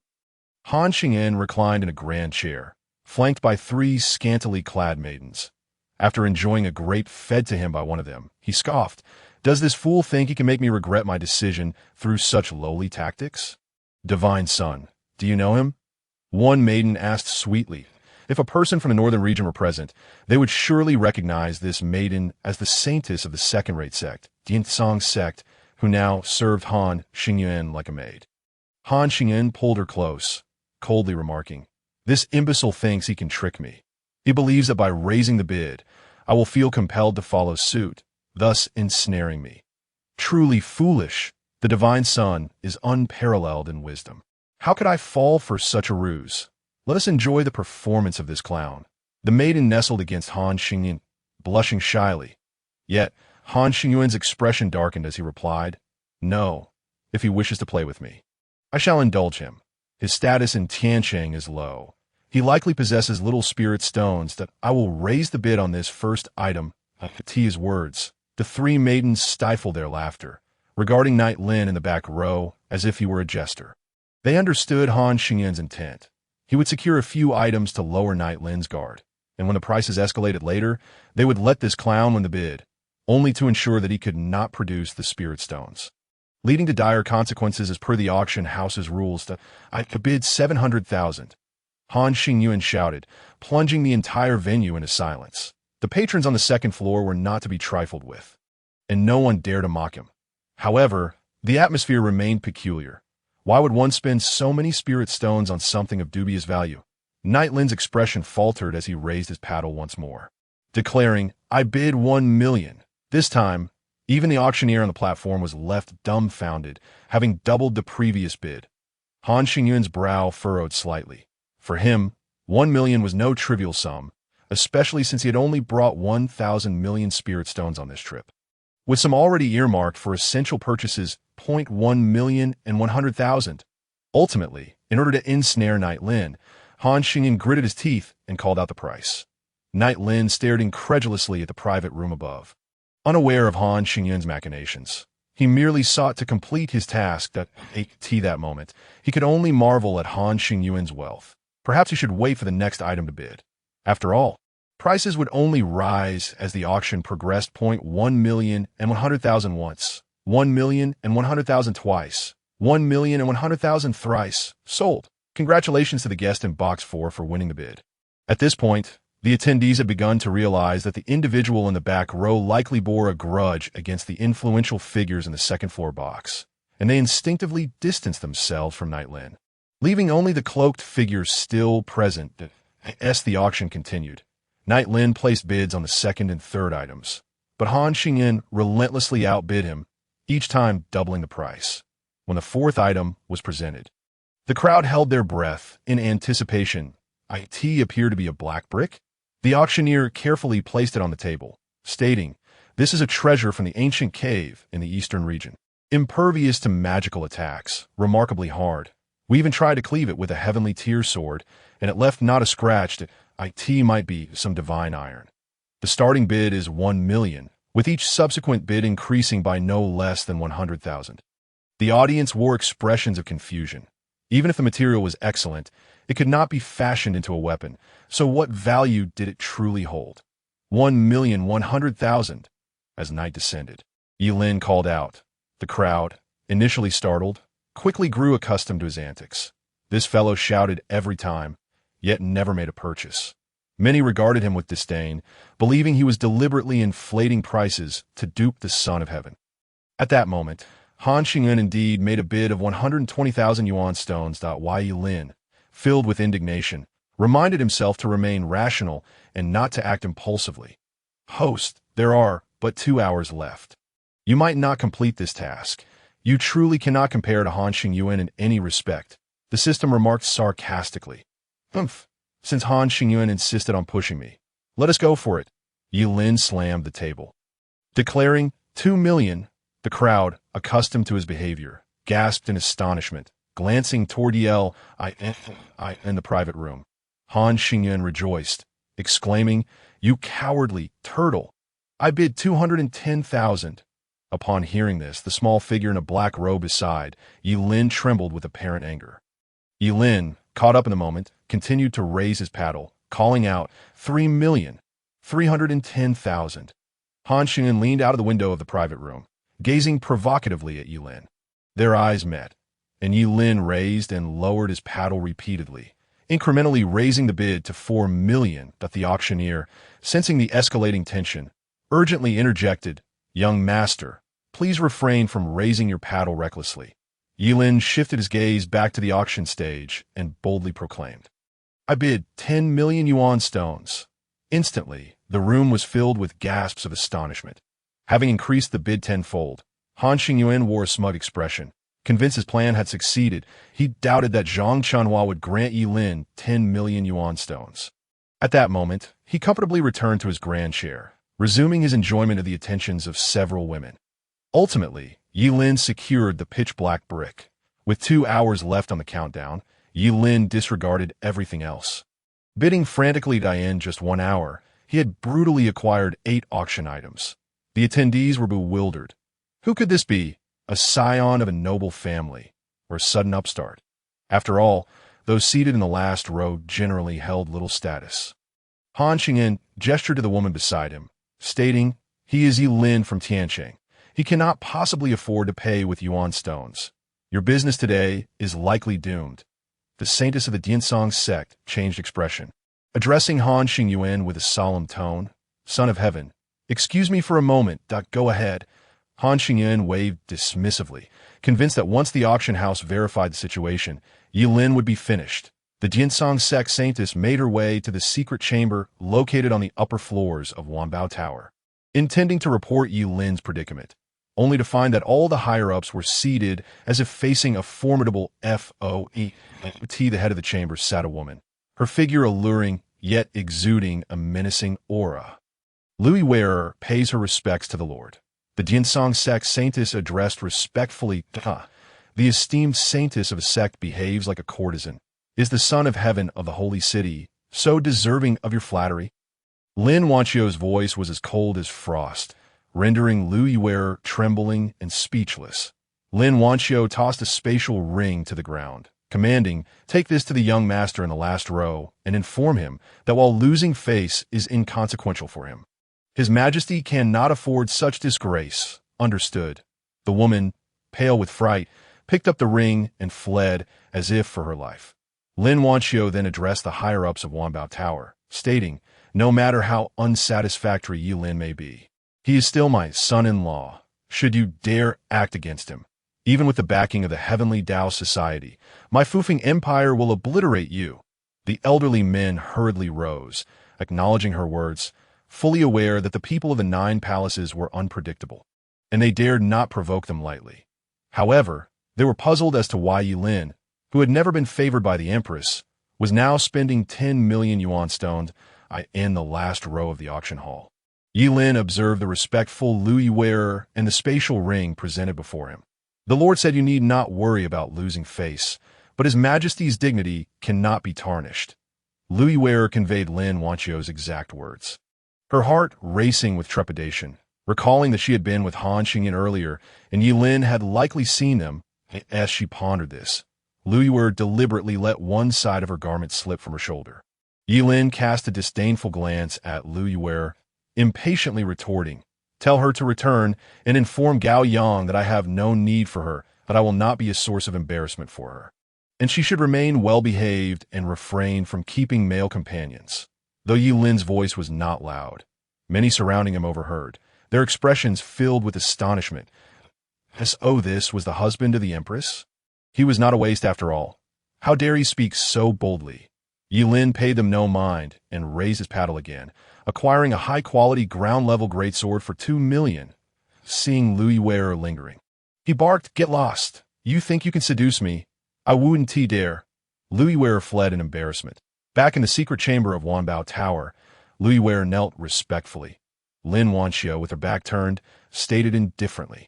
Han Xingyan reclined in a grand chair, flanked by 3 scantily clad maidens. After enjoying a grape fed to him by one of them, he scoffed, "Does this fool think he can make me regret my decision through such lowly tactics?" "Divine Son, do you know him?" One maiden asked sweetly. If a person from the northern region were present, they would surely recognize this maiden as the saintess of the second-rate sect, the Yinsong sect, who now served Han Xingyan like a maid. Han Xingyan pulled her close, coldly remarking, "This imbecile thinks he can trick me. He believes that by raising the bid, I will feel compelled to follow suit, thus ensnaring me. Truly foolish. The Divine Son is unparalleled in wisdom. How could I fall for such a ruse? Let us enjoy the performance of this clown." The maiden nestled against Han Xingyan, blushing shyly. Yet, Han Xingyan's expression darkened as he replied, "No, if he wishes to play with me, I shall indulge him. His status in Tiancheng is low. He likely possesses little spirit stones that I will raise the bid on this first item." To his words, the 3 maidens stifled their laughter, regarding Ye Lin in the back row as if he were a jester. They understood Han Xingyan's intent. He would secure a few items to lower Ye Lin's guard, and when the prices escalated later, they would let this clown win the bid, only to ensure that he could not produce the spirit stones, leading to dire consequences as per the auction house's rules. "I could bid 700,000. Han Xingyan shouted, plunging the entire venue into silence. The patrons on the second floor were not to be trifled with, and no one dared to mock him. However, the atmosphere remained peculiar. Why would one spend so many spirit stones on something of dubious value? Ye Lin's expression faltered as he raised his paddle once more, declaring, "I bid 1 million. This time, even the auctioneer on the platform was left dumbfounded, having doubled the previous bid. Han Xingyan's brow furrowed slightly. For him, 1 million was no trivial sum, especially since he had only brought 1,000 million spirit stones on this trip, with some already earmarked for essential purchases, 0.1 million and 100,000. Ultimately, in order to ensnare Ye Lin, Han Xingyan gritted his teeth and called out the price. Ye Lin stared incredulously at the private room above, unaware of Han Xingyan's machinations. He merely sought to complete his task that moment. He could only marvel at Han Xingyuan's wealth. Perhaps he should wait for the next item to bid. After all, prices would only rise as the auction progressed. 1,100,000 once, 1,100,000 twice, 1,100,000 thrice. Sold. Congratulations to the guest in Box 4 for winning the bid. At this point, the attendees had begun to realize that the individual in the back row likely bore a grudge against the influential figures in the second-floor box, and they instinctively distanced themselves from Ye Lin, leaving only the cloaked figures still present. As the auction continued, Ye Lin placed bids on the second and third items, but Han Xingyuan relentlessly outbid him, each time doubling the price. When the fourth item was presented, the crowd held their breath in anticipation. It appeared to be a black brick. The auctioneer carefully placed it on the table, stating, "This is a treasure from the ancient cave in the eastern region. Impervious to magical attacks, remarkably hard. We even tried to cleave it with a heavenly tear sword, and it left not a scratch. It might be some divine iron." The starting bid is 1 million, with each subsequent bid increasing by no less than 100,000. The audience wore expressions of confusion. Even if the material was excellent, it could not be fashioned into a weapon, so what value did it truly hold? 1,100,000. As night descended, Ye Lin called out. The crowd, initially startled, quickly grew accustomed to his antics. This fellow shouted every time, yet never made a purchase. Many regarded him with disdain, believing he was deliberately inflating prices to dupe the Son of Heaven. At that moment, Han Xingyuan indeed made a bid of 120,000 yuan stones. Ye Lin, filled with indignation, reminded himself to remain rational and not to act impulsively. "Host, there are but 2 hours left. You might not complete this task. You truly cannot compare to Han Xingyuan in any respect," the system remarked sarcastically. "Humph, since Han Xingyuan insisted on pushing me, let us go for it." Ye Lin slammed the table, declaring 2 million. The crowd, accustomed to his behavior, gasped in astonishment, glancing toward Ye Lin in the private room. Han Xingyuan rejoiced, exclaiming, "You cowardly turtle! I bid 210,000. Upon hearing this, the small figure in a black robe beside Ye Lin trembled with apparent anger. Ye Lin, caught up in the moment, continued to raise his paddle, calling out, 3,310,000. Han Xingyuan leaned out of the window of the private room, gazing provocatively at Ye Lin. Their eyes met, and Ye Lin raised and lowered his paddle repeatedly, incrementally raising the bid to 4 million. The auctioneer, sensing the escalating tension, urgently interjected, "Young master, please refrain from raising your paddle recklessly." Ye Lin shifted his gaze back to the auction stage and boldly proclaimed, "I bid 10 million yuan stones." Instantly, the room was filled with gasps of astonishment. Having increased the bid tenfold, Han Xingyuan wore a smug expression. Convinced his plan had succeeded, he doubted that Zhang Chanhua would grant Ye Lin 10 million yuan stones. At that moment, he comfortably returned to his grand chair, resuming his enjoyment of the attentions of several women. Ultimately, Ye Lin secured the pitch-black brick. With 2 hours left on the countdown, Ye Lin disregarded everything else. Bidding frantically in just 1 hour, he had brutally acquired 8 auction items. The attendees were bewildered. Who could this be? A scion of a noble family, or a sudden upstart? After all, those seated in the last row generally held little status. Han Xingyuan gestured to the woman beside him, stating, "He is Ye Lin from Tianqing. He cannot possibly afford to pay with yuan stones. Your business today is likely doomed." The saintess of the Diansong sect changed expression. Addressing Han Xingyuan with a solemn tone, "Son of Heaven, excuse me for a moment. Go ahead." Han Xingyuan waved dismissively, convinced that once the auction house verified the situation, Ye Lin would be finished. The Diansong sect saintess made her way to the secret chamber located on the upper floors of Wanbao Tower, intending to report Ye Lin's predicament, only to find that all the higher-ups were seated as if facing a formidable FOE. At the head of the chamber sat a woman, her figure alluring, yet exuding a menacing aura. Louis Wearer pays her respects to the Lord. The Diansong sect saintess addressed respectfully, "The esteemed saintess of a sect behaves like a courtesan. Is the Son of Heaven of the Holy City so deserving of your flattery?" Lin Wanchio's voice was as cold as frost, rendering Lu Yiwei trembling and speechless. Lin Wanxiu tossed a spatial ring to the ground, commanding, "Take this to the young master in the last row and inform him that while losing face is inconsequential for him, His Majesty cannot afford such disgrace." Understood. The woman, pale with fright, picked up the ring and fled as if for her life. Lin Wanxiu then addressed the higher-ups of Wanbao Tower, stating, "No matter how unsatisfactory Ye Lin may be, he is still my son-in-law. Should you dare act against him, even with the backing of the Heavenly Dao Society, my Fufeng Empire will obliterate you." The elderly men hurriedly rose, acknowledging her words, fully aware that the people of the 9 palaces were unpredictable, and they dared not provoke them lightly. However, they were puzzled as to why Ye Lin, who had never been favored by the empress, was now spending 10 million yuan stones in the last row of the auction hall. Ye Lin observed the respectful Lu Yiwei and the spatial ring presented before him. "The Lord said you need not worry about losing face, but His Majesty's dignity cannot be tarnished." Lu Yiwei conveyed Lin Wanxiu's exact words, her heart racing with trepidation, recalling that she had been with Han Xingyan earlier, and Ye Lin had likely seen them. As she pondered this, Lu Yiwei deliberately let one side of her garment slip from her shoulder. Ye Lin cast a disdainful glance at Lu Yiwei, impatiently retorting, "Tell her to return and inform Gao Yang that I have no need for her, that I will not be a source of embarrassment for her, and she should remain well-behaved and refrain from keeping male companions." Though Ye Lin's voice was not loud, many surrounding him overheard, their expressions filled with astonishment. This was the husband of the empress? He was not a waste after all. How dare he speak so boldly? Ye Lin paid them no mind and raised his paddle again, acquiring a high-quality ground-level greatsword for 2 million. Seeing Lu Yiwei lingering, he barked, "Get lost! You think you can seduce me? I wouldn't dare." Lu Yiwei fled in embarrassment. Back in the secret chamber of Wanbao Tower, Lu Yiwei knelt respectfully. Lin Wanxiu, with her back turned, stated indifferently,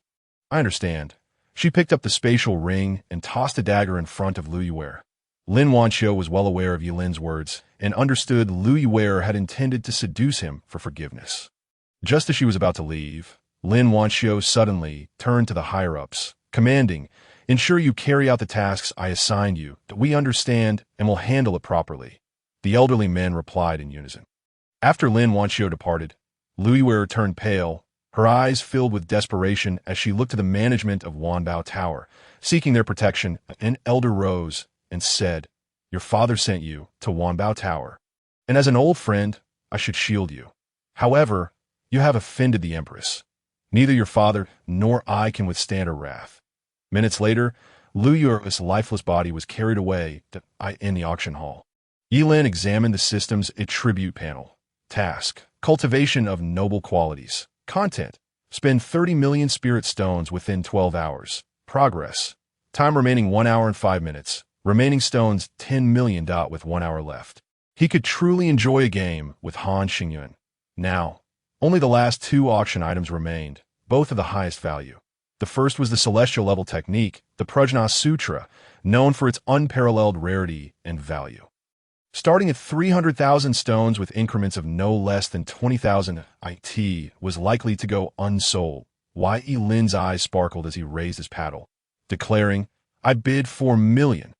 "I understand." She picked up the spatial ring and tossed a dagger in front of Lu Yiwei. Lin Wanxiu was well aware of Ye Lin's words and understood Lu Yiwei had intended to seduce him for forgiveness. Just as she was about to leave, Lin Wanxiu suddenly turned to the higher-ups, commanding, "Ensure you carry out the tasks I assigned you, that we understand and will handle it properly." The elderly men replied in unison. After Lin Wanxiu departed, Lu Yiwei turned pale, her eyes filled with desperation as she looked to the management of Wanbao Tower, seeking their protection. An elder rose and said, "Your father sent you to Wanbao Tower, and as an old friend, I should shield you. However, you have offended the empress. Neither your father nor I can withstand her wrath." Minutes later, Lu Yiwei's lifeless body was carried away in the auction hall. Ye Lin examined the system's attribute panel. Task: cultivation of noble qualities. Content: spend 30 million spirit stones within 12 hours. Progress: time remaining 1 hour and 5 minutes. Remaining stones 10 million. With 1 hour left, he could truly enjoy a game with Han Xingyan. Now, only the last 2 auction items remained, both of the highest value. The first was the celestial level technique, the Prajna Sutra, known for its unparalleled rarity and value. Starting at 300,000 stones with increments of no less than 20,000 IT, was likely to go unsold. Ye Lin's eyes sparkled as he raised his paddle, declaring, "I bid 4 million.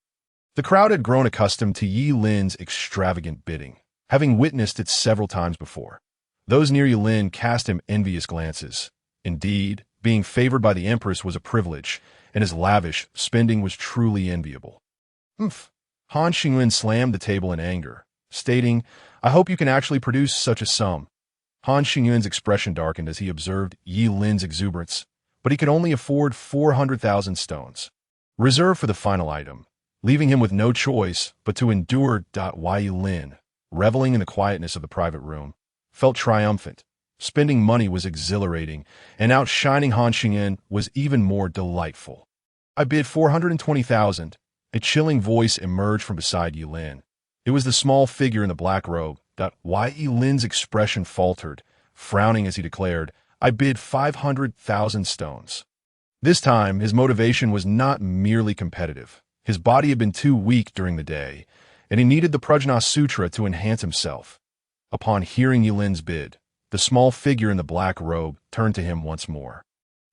The crowd had grown accustomed to Ye Lin's extravagant bidding, having witnessed it several times before. Those near Ye Lin cast him envious glances. Indeed, being favored by the empress was a privilege, and his lavish spending was truly enviable. "Humph." Han Xingyan slammed the table in anger, stating, "I hope you can actually produce such a sum." Han Xingyan's expression darkened as he observed Ye Lin's exuberance, but he could only afford 400,000 stones, reserved for the final item, leaving him with no choice but to endure. Ye Lin, reveling in the quietness of the private room, felt triumphant. Spending money was exhilarating, and outshining Han Xingyan was even more delightful. "I bid 420,000. A chilling voice emerged from beside Ye Lin. It was the small figure in the black robe. Ye Lin's expression faltered, frowning as he declared, "I bid 500,000 stones." This time, his motivation was not merely competitive. His body had been too weak during the day, and he needed the Prajna Sutra to enhance himself. Upon hearing Ye Lin's bid, the small figure in the black robe turned to him once more.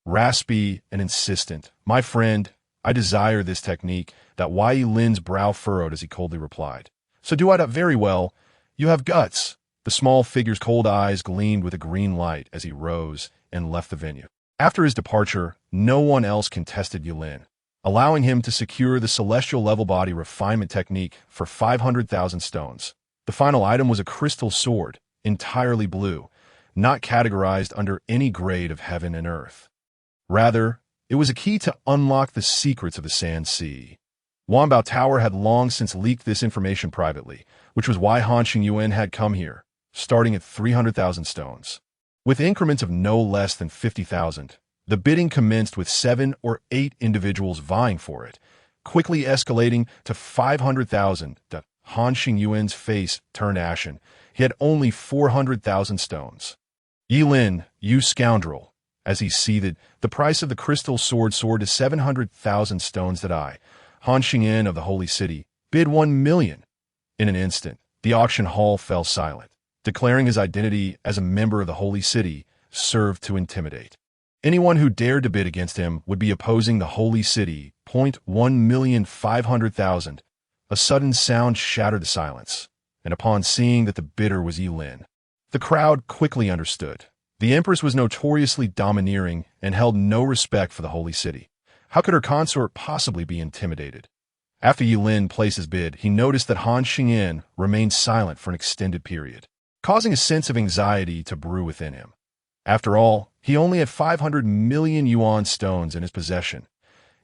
Raspy and insistent, "My friend, I desire this technique," that Ye Lin's brow furrowed as he coldly replied. "So do I. Very well. You have guts." The small figure's cold eyes gleamed with a green light as he rose and left the venue. After his departure, no one else contested Ye Lin, allowing him to secure the celestial level body refinement technique for 500,000 stones. The final item was a crystal sword, entirely blue, not categorized under any grade of heaven and earth. Rather, it was a key to unlock the secrets of the Sand Sea. Wanbao Tower had long since leaked this information privately, which was why Han Xingyuan had come here, starting at 300,000 stones. With increments of no less than 50,000, the bidding commenced with 7 or 8 individuals vying for it, quickly escalating to 500,000. Han Xingyuan's face turned ashen. He had only 400,000 stones. "Ye Lin, you scoundrel," as he seethed, "the price of the crystal sword soared to 700,000 stones that I, Han Xingyan of the Holy City, bid 1 million. In an instant, the auction hall fell silent. Declaring his identity as a member of the Holy City served to intimidate. Anyone who dared to bid against him would be opposing the Holy City. 1,500,000. A sudden sound shattered the silence, and upon seeing that the bidder was Ye Lin, the crowd quickly understood. The Empress was notoriously domineering and held no respect for the Holy City. How could her consort possibly be intimidated? After Ye Lin placed his bid, he noticed that Han Xingyan remained silent for an extended period, causing a sense of anxiety to brew within him. After all, he only had 500 million yuan stones in his possession.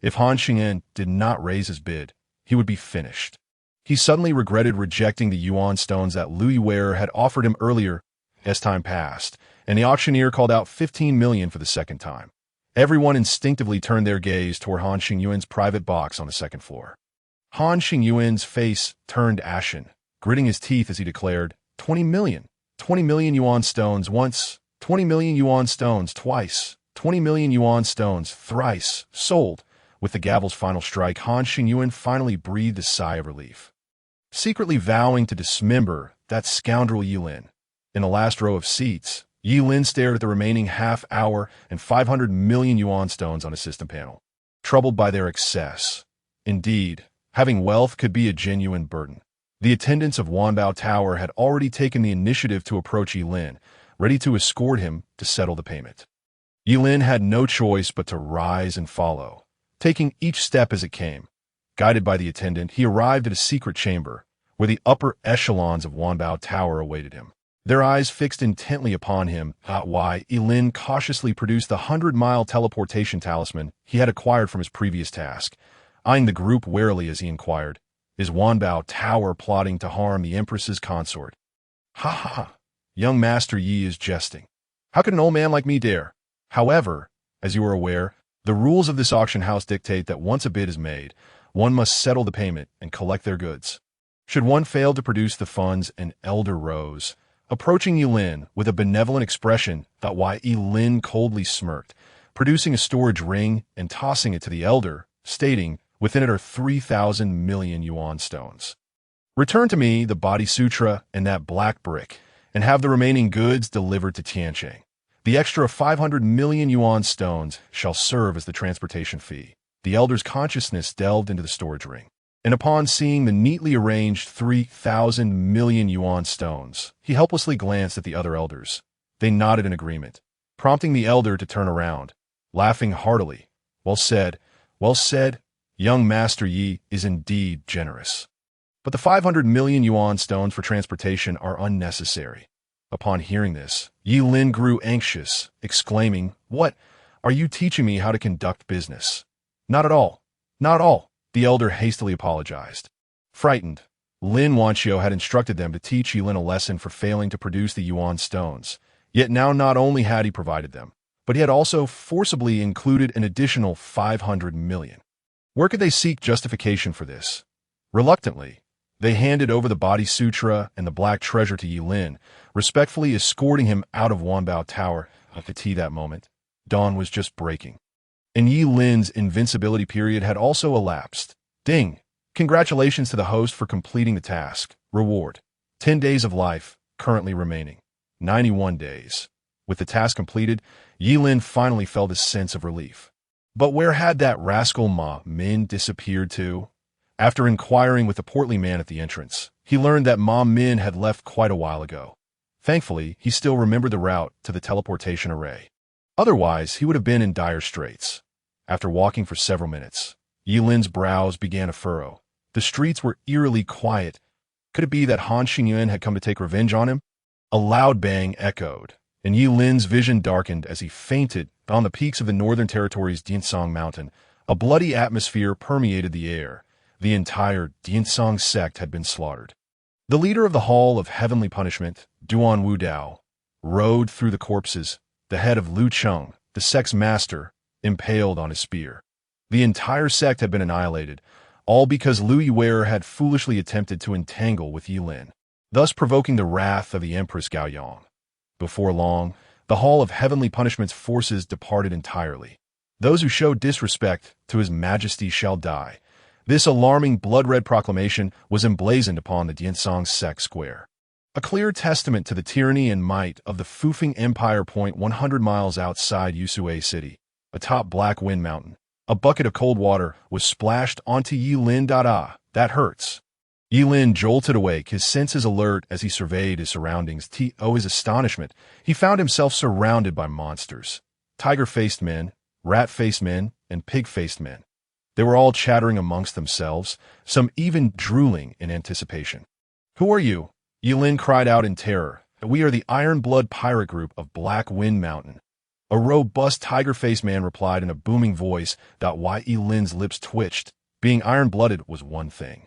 If Han Xingyan did not raise his bid, he would be finished. He suddenly regretted rejecting the yuan stones that Louis Ware had offered him earlier. As time passed, and the auctioneer called out 15 million for the second time. Everyone instinctively turned their gaze toward Han Xingyuan's private box on the second floor. Han Xingyuan's face turned ashen, gritting his teeth as he declared, 20 million. 20 million yuan stones once, 20 million yuan stones twice, 20 million yuan stones thrice, sold. With the gavel's final strike, Han Xingyuan finally breathed a sigh of relief. Secretly vowing to dismember that scoundrel Ye Lin. In the last row of seats, Ye Lin stared at the remaining half hour and 500 million yuan stones on his system panel, troubled by their excess. Indeed, having wealth could be a genuine burden. The attendants of Wanbao Tower had already taken the initiative to approach Ye Lin, ready to escort him to settle the payment. Ye Lin had no choice but to rise and follow, taking each step as it came. Guided by the attendant, he arrived at a secret chamber, where the upper echelons of Wanbao Tower awaited him. Their eyes fixed intently upon him. Ye Lin cautiously produced the 100-mile teleportation talisman he had acquired from his previous task, eyeing the group warily as he inquired, "Is Wanbao Tower plotting to harm the Empress's consort?" "Ha ha! Young Master Yi is jesting. How could an old man like me dare? However, as you are aware, the rules of this auction house dictate that once a bid is made, one must settle the payment and collect their goods. Should one fail to produce the funds, an elder rose." Approaching Ye Lin with a benevolent expression, Ye Lin coldly smirked, producing a storage ring and tossing it to the elder, stating, "Within it are 3,000 million yuan stones. Return to me the body sutra and that black brick, and have the remaining goods delivered to Tiancheng. The extra 500 million yuan stones shall serve as the transportation fee." The elder's consciousness delved into the storage ring, and upon seeing the neatly arranged 3,000 million yuan stones, he helplessly glanced at the other elders. They nodded in agreement, prompting the elder to turn around, laughing heartily. Well said, young Master Yi is indeed generous. But the 500 million yuan stones for transportation are unnecessary." Upon hearing this, Ye Lin grew anxious, exclaiming, "What? Are you teaching me how to conduct business?" "Not at all. Not at all." The elder hastily apologized. Frightened, Lin Wanqiu had instructed them to teach Ye Lin a lesson for failing to produce the yuan stones. Yet now not only had he provided them, but he had also forcibly included an additional 500 million. Where could they seek justification for this? Reluctantly, they handed over the body sutra and the black treasure to Ye Lin, respectfully escorting him out of Wanbao Tower. At the tea that moment, dawn was just breaking, and Ye Lin's invincibility period had also elapsed. Ding! Congratulations to the host for completing the task. Reward: 10 days of life, currently remaining. 91 days. With the task completed, Ye Lin finally felt a sense of relief. But where had that rascal Ma Min disappeared to? After inquiring with the portly man at the entrance, he learned that Ma Min had left quite a while ago. Thankfully, he still remembered the route to the teleportation array. Otherwise, he would have been in dire straits. After walking for several minutes, Ye Lin's brows began to furrow. The streets were eerily quiet. Could it be that Han Xingyuan had come to take revenge on him? A loud bang echoed, and Ye Lin's vision darkened as he fainted. On the peaks of the Northern Territory's Dinsong Mountain, a bloody atmosphere permeated the air. The entire Dinsong sect had been slaughtered. The leader of the Hall of Heavenly Punishment, Duan Wudao, rode through the corpses, the head of Lu Cheng, the sect's master, impaled on his spear. The entire sect had been annihilated, all because Lu Yiwei had foolishly attempted to entangle with Ye Lin, thus provoking the wrath of the Empress Gaoyang. Before long, the Hall of Heavenly Punishment's forces departed entirely. Those who show disrespect to His Majesty shall die. This alarming blood-red proclamation was emblazoned upon the Dinsong sect square. A clear testament to the tyranny and might of the Fufeng Empire. 100 miles outside Yusui City, atop Black Wind Mountain, a bucket of cold water was splashed onto Ye Lin. That hurts. Ye Lin jolted awake, his senses alert as he surveyed his surroundings. To his astonishment, he found himself surrounded by monsters. Tiger-faced men, rat-faced men, and pig-faced men. They were all chattering amongst themselves, some even drooling in anticipation. "Who are you?" Ye Lin cried out in terror. "We are the Iron Blood pirate group of Black Wind Mountain." A robust tiger-faced man replied in a booming voice. Why Ye Lin's lips twitched. Being iron-blooded was one thing,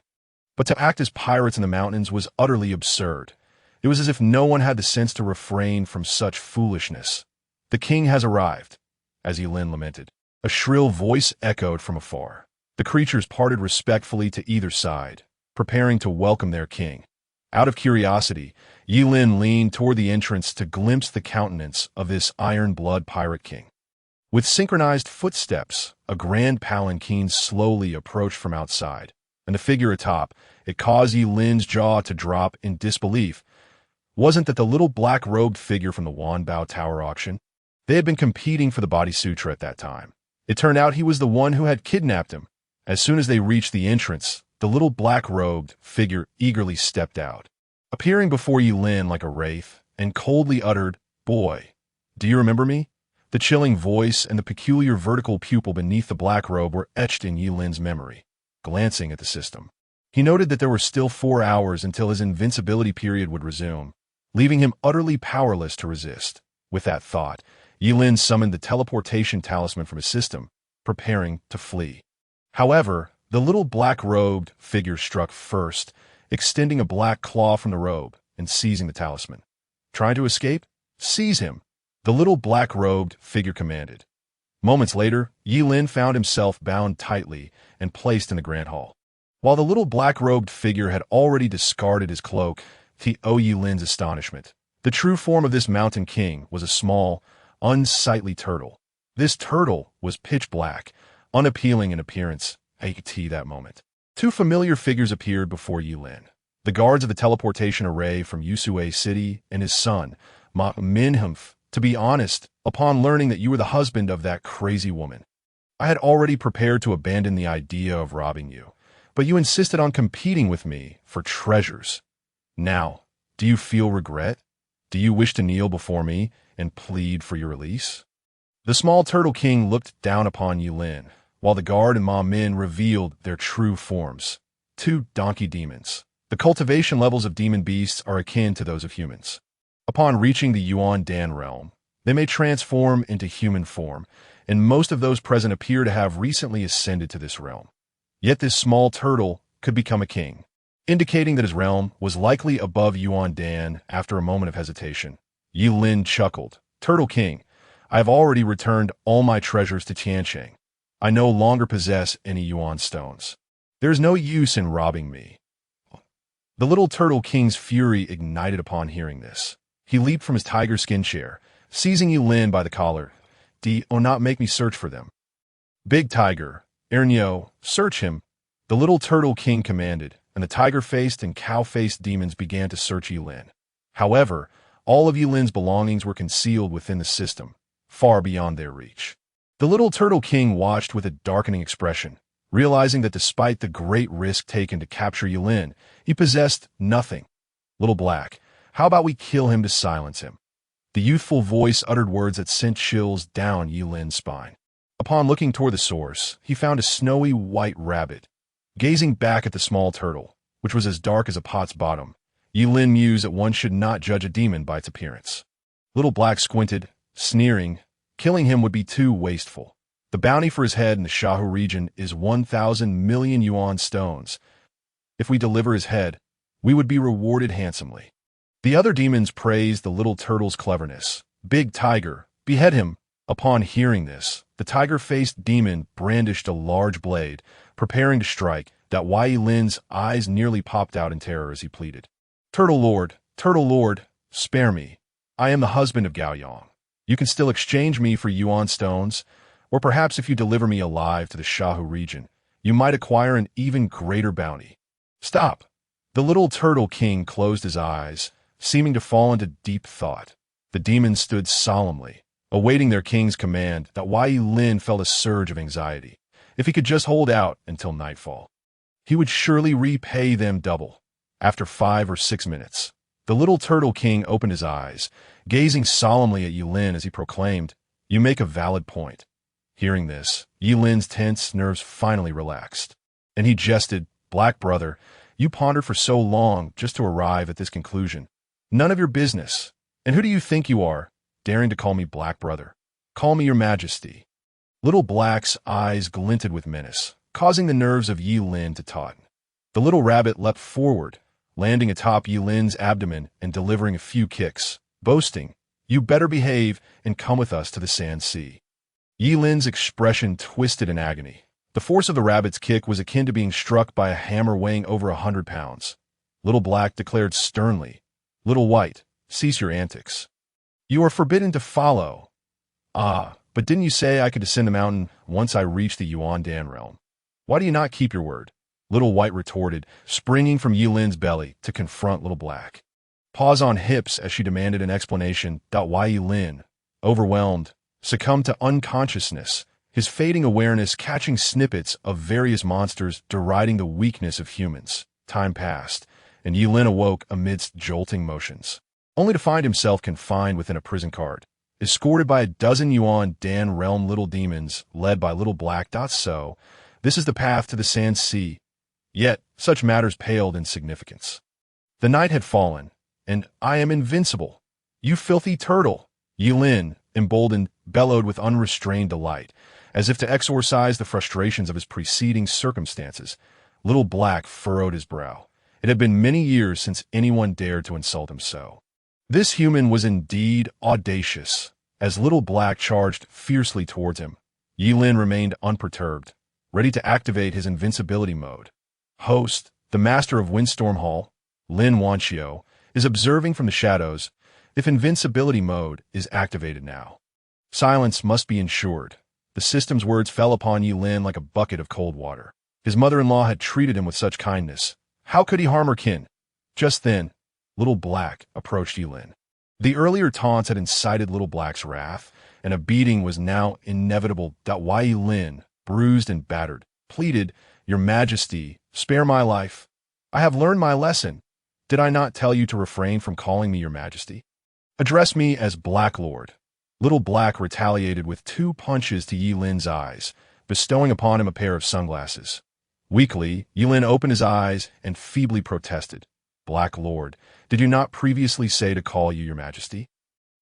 but to act as pirates in the mountains was utterly absurd. It was as if no one had the sense to refrain from such foolishness. "The king has arrived," as Ye Lin lamented. A shrill voice echoed from afar. The creatures parted respectfully to either side, preparing to welcome their king. Out of curiosity, Ye Lin leaned toward the entrance to glimpse the countenance of this Iron Blood pirate king. With synchronized footsteps, a grand palanquin slowly approached from outside, and the figure atop, it caused Ye Lin's jaw to drop in disbelief. Wasn't that the little black-robed figure from the Wanbao Tower auction? They had been competing for the Body Sutra at that time. It turned out he was the one who had kidnapped him. As soon as they reached the entrance, the little black-robed figure eagerly stepped out, appearing before Ye Lin like a wraith, and coldly uttered, "Boy, do you remember me?" The chilling voice and the peculiar vertical pupil beneath the black robe were etched in Ye Lin's memory. Glancing at the system, he noted that there were still 4 hours until his invincibility period would resume, leaving him utterly powerless to resist. With that thought, Ye Lin summoned the teleportation talisman from his system, preparing to flee. However, the little black-robed figure struck first, extending a black claw from the robe and seizing the talisman. "Trying to escape? Seize him!" the little black-robed figure commanded. Moments later, Ye Lin found himself bound tightly and placed in the Grand Hall. While the little black-robed figure had already discarded his cloak, to Ye Lin's astonishment, the true form of this mountain king was a small, unsightly turtle. This turtle was pitch black, unappealing in appearance. That moment, 2 familiar figures appeared before Ye Lin. The guards of the teleportation array from Yusui City and his son, Ma Minhumph. "To be honest, upon learning that you were the husband of that crazy woman, I had already prepared to abandon the idea of robbing you, but you insisted on competing with me for treasures. Now, do you feel regret? Do you wish to kneel before me and plead for your release?" The small turtle king looked down upon Ye Lin, while the guard and Ma Min revealed their true forms. 2 donkey demons. The cultivation levels of demon beasts are akin to those of humans. Upon reaching the Yuan Dan realm, they may transform into human form, and most of those present appear to have recently ascended to this realm. Yet this small turtle could become a king, indicating that his realm was likely above Yuan Dan. After a moment of hesitation, Ye Lin chuckled. "Turtle King, I have already returned all my treasures to Tiansheng. I no longer possess any Yuan stones. There is no use in robbing me." The little turtle king's fury ignited upon hearing this. He leaped from his tiger skin chair, seizing Ye Lin by the collar. "Do not make me search for them." "Big Tiger, Ernyo, search him," the little turtle king commanded, and the tiger-faced and cow-faced demons began to search Ye Lin. However, All of Ye Lin's belongings were concealed within the system, far beyond their reach. The little turtle king watched with a darkening expression, realizing that despite the great risk taken to capture Ye Lin, he possessed nothing. Little Black, how about we kill him to silence him? The youthful voice uttered words that sent chills down Ye Lin's spine. Upon looking toward the source, he found a snowy white rabbit. Gazing back at the small turtle, which was as dark as a pot's bottom, Ye Lin mused that one should not judge a demon by its appearance. Little Black squinted, sneering. Killing him would be too wasteful. The bounty for his head in the Shahu region is 1,000 million yuan stones. If we deliver his head, we would be rewarded handsomely. The other demons praised the little turtle's cleverness. Big Tiger, behead him. Upon hearing this, the tiger-faced demon brandished a large blade, preparing to strike. Ye Lin's eyes nearly popped out in terror as he pleaded. Turtle Lord, spare me. I am the husband of Gao Yang. You can still exchange me for yuan stones, or perhaps if you deliver me alive to the Shahu region, you might acquire an even greater bounty. Stop! The little turtle king closed his eyes, seeming to fall into deep thought. The demons stood solemnly, awaiting their king's command. Ye Lin felt a surge of anxiety. If he could just hold out until nightfall, he would surely repay them double. After 5 or 6 minutes, the little turtle king opened his eyes, gazing solemnly at Ye Lin as he proclaimed, "You make a valid point." Hearing this, Ye Lin's tense nerves finally relaxed, and he jested, "Black brother, you pondered for so long just to arrive at this conclusion. None of your business. And who do you think you are, daring to call me Black brother? Call me your majesty." Little Black's eyes glinted with menace, causing the nerves of Ye Lin to tauten. The little rabbit leapt forward, landing atop Ye Lin's abdomen and delivering a few kicks, boasting, "You better behave and come with us to the Sand Sea." Ye Lin's expression twisted in agony. The force of the rabbit's kick was akin to being struck by a hammer weighing over 100 pounds. Little Black declared sternly, "Little White, cease your antics. You are forbidden to follow." "Ah, but didn't you say I could descend the mountain once I reached the Yuandan realm? Why do you not keep your word?" Little White retorted, springing from Ye Lin's belly to confront Little Black. Paws on hips as she demanded an explanation. Ye Lin, overwhelmed, succumbed to unconsciousness, his fading awareness catching snippets of various monsters deriding the weakness of humans. Time passed, and Ye Lin awoke amidst jolting motions, only to find himself confined within a prison cart, escorted by a dozen Yuandan realm little demons led by Little Black. So, this is the path to the Sand Sea. Yet, such matters paled in significance. The night had fallen, and I am invincible. You filthy turtle! Ye Lin, emboldened, bellowed with unrestrained delight, as if to exorcise the frustrations of his preceding circumstances. Little Black furrowed his brow. It had been many years since anyone dared to insult him so. This human was indeed audacious. As Little Black charged fiercely towards him, Ye Lin remained unperturbed, ready to activate his invincibility mode. Host, the master of Windstorm Hall, Lin Wanqiu, is observing from the shadows if invincibility mode is activated now. Silence must be ensured. The system's words fell upon Ye Lin like a bucket of cold water. His mother-in-law had treated him with such kindness. How could he harm her kin? Just then, Little Black approached Ye Lin. The earlier taunts had incited Little Black's wrath, and a beating was now inevitable. Ye Lin, bruised and battered, pleaded, "Your Majesty, spare my life. I have learned my lesson. Did I not tell you to refrain from calling me your Majesty? Address me as Black Lord." Little Black retaliated with 2 punches to Ye Lin's eyes, bestowing upon him a pair of sunglasses. Weakly, Ye Lin opened his eyes and feebly protested. "Black Lord, did you not previously say to call you your Majesty?"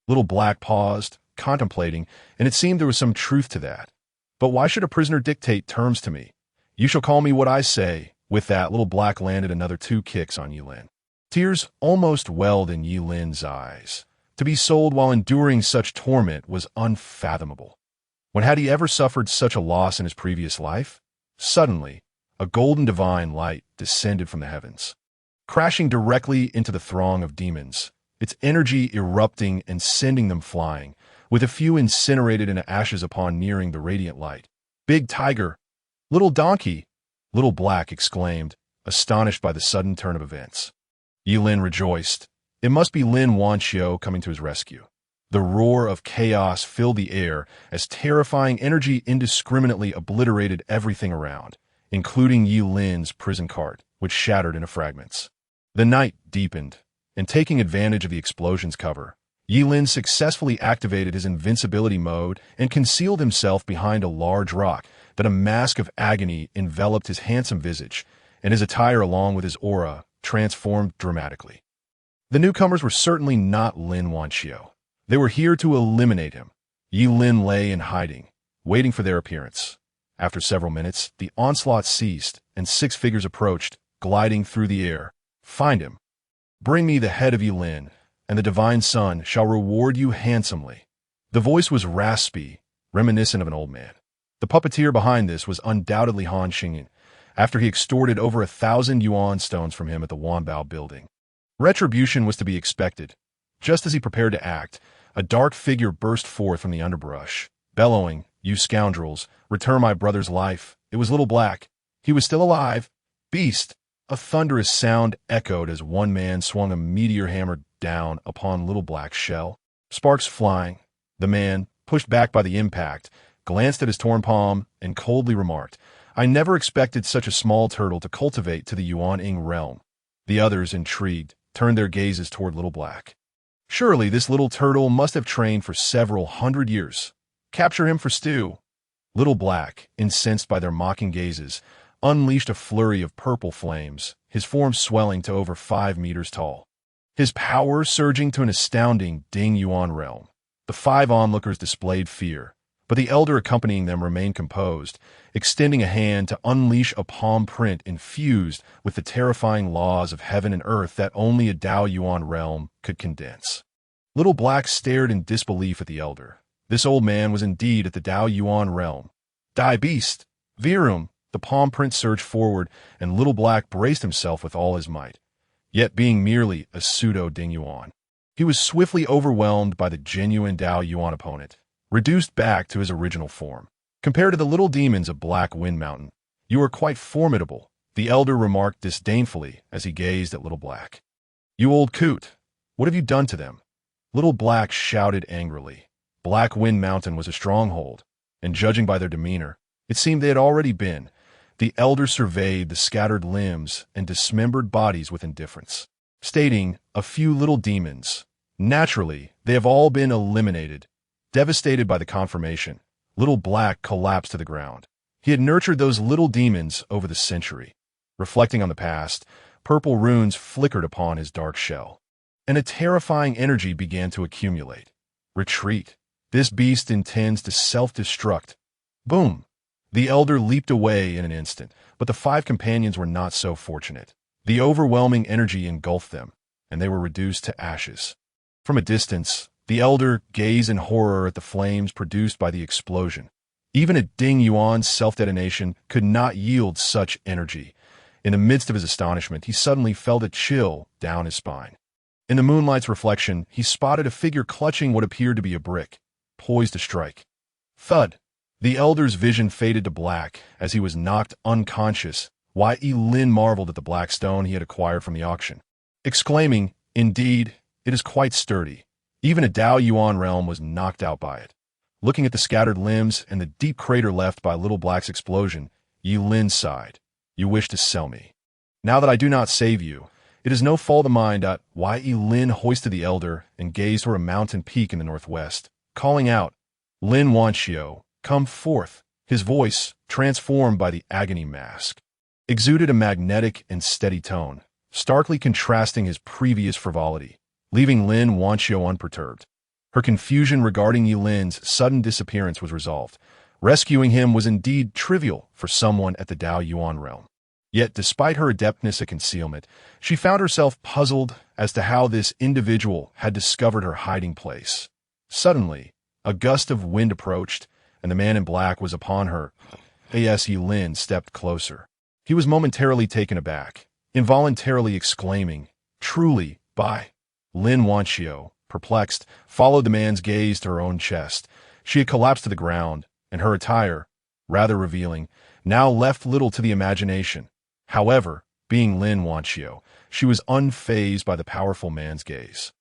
Little Black paused, contemplating, and it seemed there was some truth to that. "But why should a prisoner dictate terms to me? You shall call me what I say." With that, Little Black landed another 2 kicks on Ye Lin. Tears almost welled in Ye Lin's eyes. To be sold while enduring such torment was unfathomable. When had he ever suffered such a loss in his previous life? Suddenly, a golden divine light descended from the heavens, crashing directly into the throng of demons, its energy erupting and sending them flying, with a few incinerated into ashes upon nearing the radiant light. "Big Tiger! Little Donkey!" Little Black exclaimed, astonished by the sudden turn of events. Ye Lin rejoiced. It must be Lin Wanxiu coming to his rescue. The roar of chaos filled the air as terrifying energy indiscriminately obliterated everything around, including Ye Lin's prison cart, which shattered into fragments. The night deepened, and taking advantage of the explosion's cover, Ye Lin successfully activated his invincibility mode and concealed himself behind a large rock that a mask of agony enveloped his handsome visage, and his attire along with his aura transformed dramatically. The newcomers were certainly not Lin Wanxiu. They were here to eliminate him. Ye Lin lay in hiding, waiting for their appearance. After several minutes, the onslaught ceased, and 6 figures approached, gliding through the air. Find him. Bring me the head of Ye Lin, and the divine sun shall reward you handsomely. The voice was raspy, reminiscent of an old man. The puppeteer behind this was undoubtedly Han Xingyin, after he extorted over 1,000 yuan stones from him at the Wanbao building. Retribution was to be expected. Just as he prepared to act, a dark figure burst forth from the underbrush, bellowing, "You scoundrels, return my brother's life." It was Little Black. He was still alive. Beast! A thunderous sound echoed as one man swung a meteor hammer down upon Little Black's shell. Sparks flying. The man, pushed back by the impact, glanced at his torn palm and coldly remarked, "I never expected such a small turtle to cultivate to the Yuan-Ing realm." The others, intrigued, turned their gazes toward Little Black. Surely this little turtle must have trained for several hundred years. Capture him for stew. Little Black, incensed by their mocking gazes, unleashed a flurry of purple flames, his form swelling to over 5 meters tall. His power surging to an astounding Ding Yuan realm. The 5 onlookers displayed fear, but the elder accompanying them remained composed, extending a hand to unleash a palm print infused with the terrifying laws of heaven and earth that only a Dao Yuan realm could condense. Little Black stared in disbelief at the elder. This old man was indeed at the Dao Yuan realm. "Die, beast! Virum!" The palm print surged forward, and Little Black braced himself with all his might. Yet being merely a pseudo-Ding Yuan, he was swiftly overwhelmed by the genuine Dao Yuan opponent, reduced back to his original form. "Compared to the little demons of Black Wind Mountain, you are quite formidable," the elder remarked disdainfully as he gazed at Little Black. "You old coot, what have you done to them?" Little Black shouted angrily. Black Wind Mountain was a stronghold, and judging by their demeanor, it seemed they had already been. The elder surveyed the scattered limbs and dismembered bodies with indifference, stating, "A few little demons. Naturally, they have all been eliminated." Devastated by the confirmation, Little Black collapsed to the ground. He had nurtured those little demons over the century. Reflecting on the past, purple runes flickered upon his dark shell, and a terrifying energy began to accumulate. Retreat. This beast intends to self-destruct. Boom! The elder leaped away in an instant, but the 5 companions were not so fortunate. The overwhelming energy engulfed them, and they were reduced to ashes. From a distance, the elder gazed in horror at the flames produced by the explosion. Even a Ding Yuan's self-detonation could not yield such energy. In the midst of his astonishment, he suddenly felt a chill down his spine. In the moonlight's reflection, he spotted a figure clutching what appeared to be a brick, poised to strike. Thud! The elder's vision faded to black as he was knocked unconscious. Ye Lin marveled at the black stone he had acquired from the auction, exclaiming, "Indeed, it is quite sturdy." Even a Dao Yuan realm was knocked out by it. Looking at the scattered limbs and the deep crater left by Little Black's explosion, Ye Lin sighed. "You wish to sell me. Now that I do not save you, it is no fault of mine." Ye Lin hoisted the elder and gazed toward a mountain peak in the northwest, calling out, "Lin Wanxiu, come forth." His voice, transformed by the agony mask, exuded a magnetic and steady tone, starkly contrasting his previous frivolity, leaving Lin Wanxiu unperturbed. Her confusion regarding Ye Lin's sudden disappearance was resolved. Rescuing him was indeed trivial for someone at the Dao Yuan realm. Yet, despite her adeptness at concealment, she found herself puzzled as to how this individual had discovered her hiding place. Suddenly, a gust of wind approached, and the man in black was upon her. As Ye Lin stepped closer, he was momentarily taken aback, involuntarily exclaiming, "Truly, by..." Lin Wanxiu, perplexed, followed the man's gaze to her own chest. She had collapsed to the ground, and her attire, rather revealing, now left little to the imagination. However, being Lin Wanxiu, she was unfazed by the powerful man's gaze.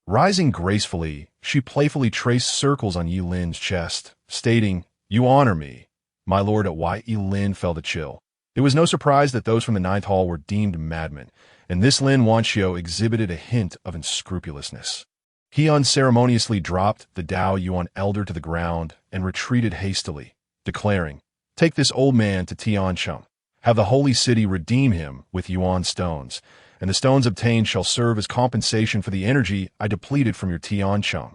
Rising gracefully, she playfully traced circles on Ye Lin's chest, stating, "You honor me." My lord at Ye Lin felt a chill. It was no surprise that those from the Ninth Hall were deemed madmen, and this Lin Wanxiu exhibited a hint of unscrupulousness. He unceremoniously dropped the Dao Yuan elder to the ground and retreated hastily, declaring, "Take this old man to Tiancheng. Have the holy city redeem him with Yuan stones, and the stones obtained shall serve as compensation for the energy I depleted from your Tiancheng."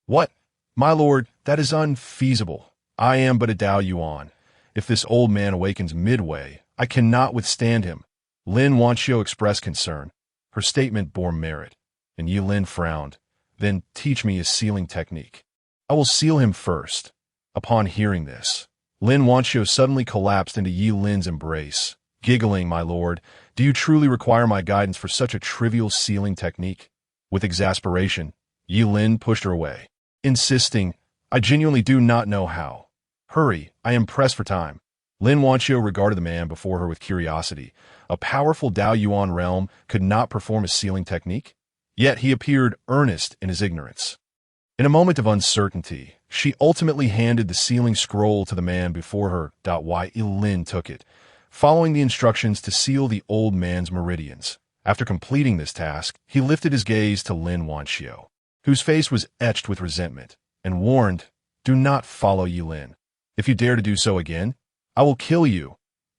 "What? My lord, that is unfeasible. I am but a Dao Yuan. If this old man awakens midway, I cannot withstand him." Lin Wanxiu expressed concern. Her statement bore merit, and Ye Lin frowned. "Then teach me his sealing technique. I will seal him first." Upon hearing this, Lin Wanxiu suddenly collapsed into Ye Lin's embrace, giggling, "My lord, do you truly require my guidance for such a trivial sealing technique?" With exasperation, Ye Lin pushed her away, insisting, "I genuinely do not know how. Hurry, I am pressed for time." Lin Wanxiu regarded the man before her with curiosity. A powerful Dao Yuan realm could not perform a sealing technique? Yet he appeared earnest in his ignorance. In a moment of uncertainty, she ultimately handed the sealing scroll to the man before her. Ye Lin took it, following the instructions to seal the old man's meridians. After completing this task, he lifted his gaze to Lin Wanxiu, whose face was etched with resentment, and warned, "Do not follow Ye Lin. If you dare to do so again, I will kill you."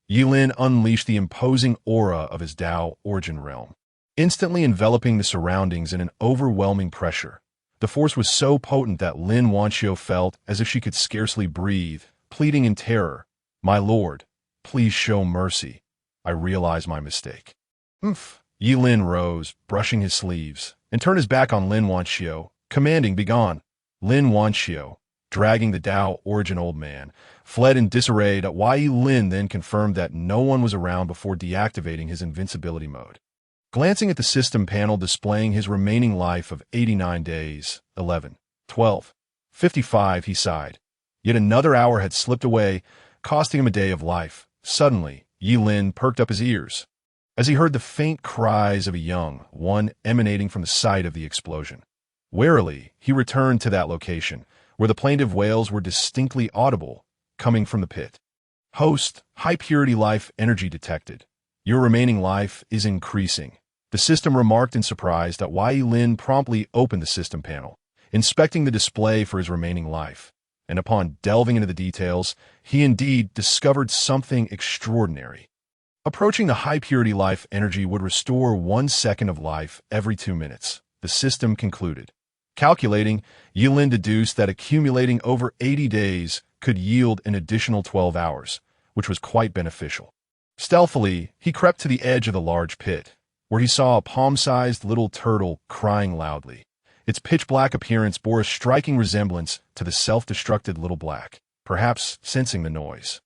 Ye Lin unleashed the imposing aura of his Dao origin realm, instantly enveloping the surroundings in an overwhelming pressure. The force was so potent that Lin Wanxiu felt as if she could scarcely breathe, pleading in terror, "My lord, please show mercy. I realize my mistake." "Umph." Ye Lin rose, brushing his sleeves, and turned his back on Lin Wanxiu, commanding, "Begone." Lin Wanxiu, dragging the Dao origin old man, fled in disarray. Ye Lin then confirmed that no one was around before deactivating his invincibility mode. Glancing at the system panel displaying his remaining life of 89 days, 11, 12, 55, he sighed. Yet another hour had slipped away, costing him a day of life. Suddenly, Ye Lin perked up his ears, as he heard the faint cries of a young one emanating from the site of the explosion. Warily, he returned to that location, where the plaintive wails were distinctly audible, coming from the pit. "Host, high-purity life energy detected. Your remaining life is increasing." The system remarked in surprise. Ye Lin promptly opened the system panel, inspecting the display for his remaining life, and upon delving into the details, he indeed discovered something extraordinary. Approaching the high-purity life energy would restore 1 second of life every 2 minutes, the system concluded. Calculating, Ye Lin deduced that accumulating over 80 days could yield an additional 12 hours, which was quite beneficial. Stealthily, he crept to the edge of the large pit, where he saw a palm-sized little turtle crying loudly. Its pitch-black appearance bore a striking resemblance to the self-destructed little black, perhaps sensing the noise.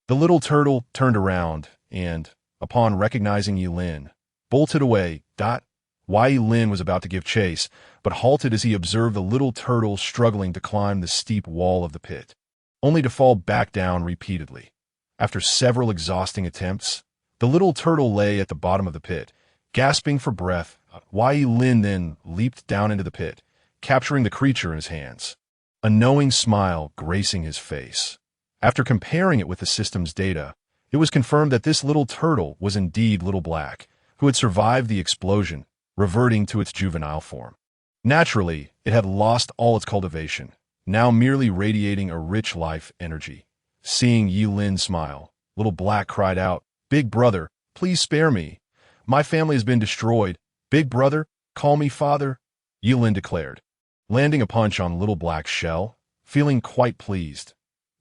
The little turtle turned around and, upon recognizing Ye Lin, bolted away. Ye Lin was about to give chase, but halted as he observed the little turtle struggling to climb the steep wall of the pit, only to fall back down repeatedly. After several exhausting attempts, the little turtle lay at the bottom of the pit, gasping for breath. Ye Lin then leaped down into the pit, capturing the creature in his hands, a knowing smile gracing his face. After comparing it with the system's data, it was confirmed that this little turtle was indeed Little Black, who had survived the explosion, reverting to its juvenile form. Naturally, it had lost all its cultivation, now merely radiating a rich life energy. Seeing Ye Lin smile, Little Black cried out, "Big brother, please spare me. My family has been destroyed. Big brother, call me father," Ye Lin declared, landing a punch on Little Black's shell, feeling quite pleased.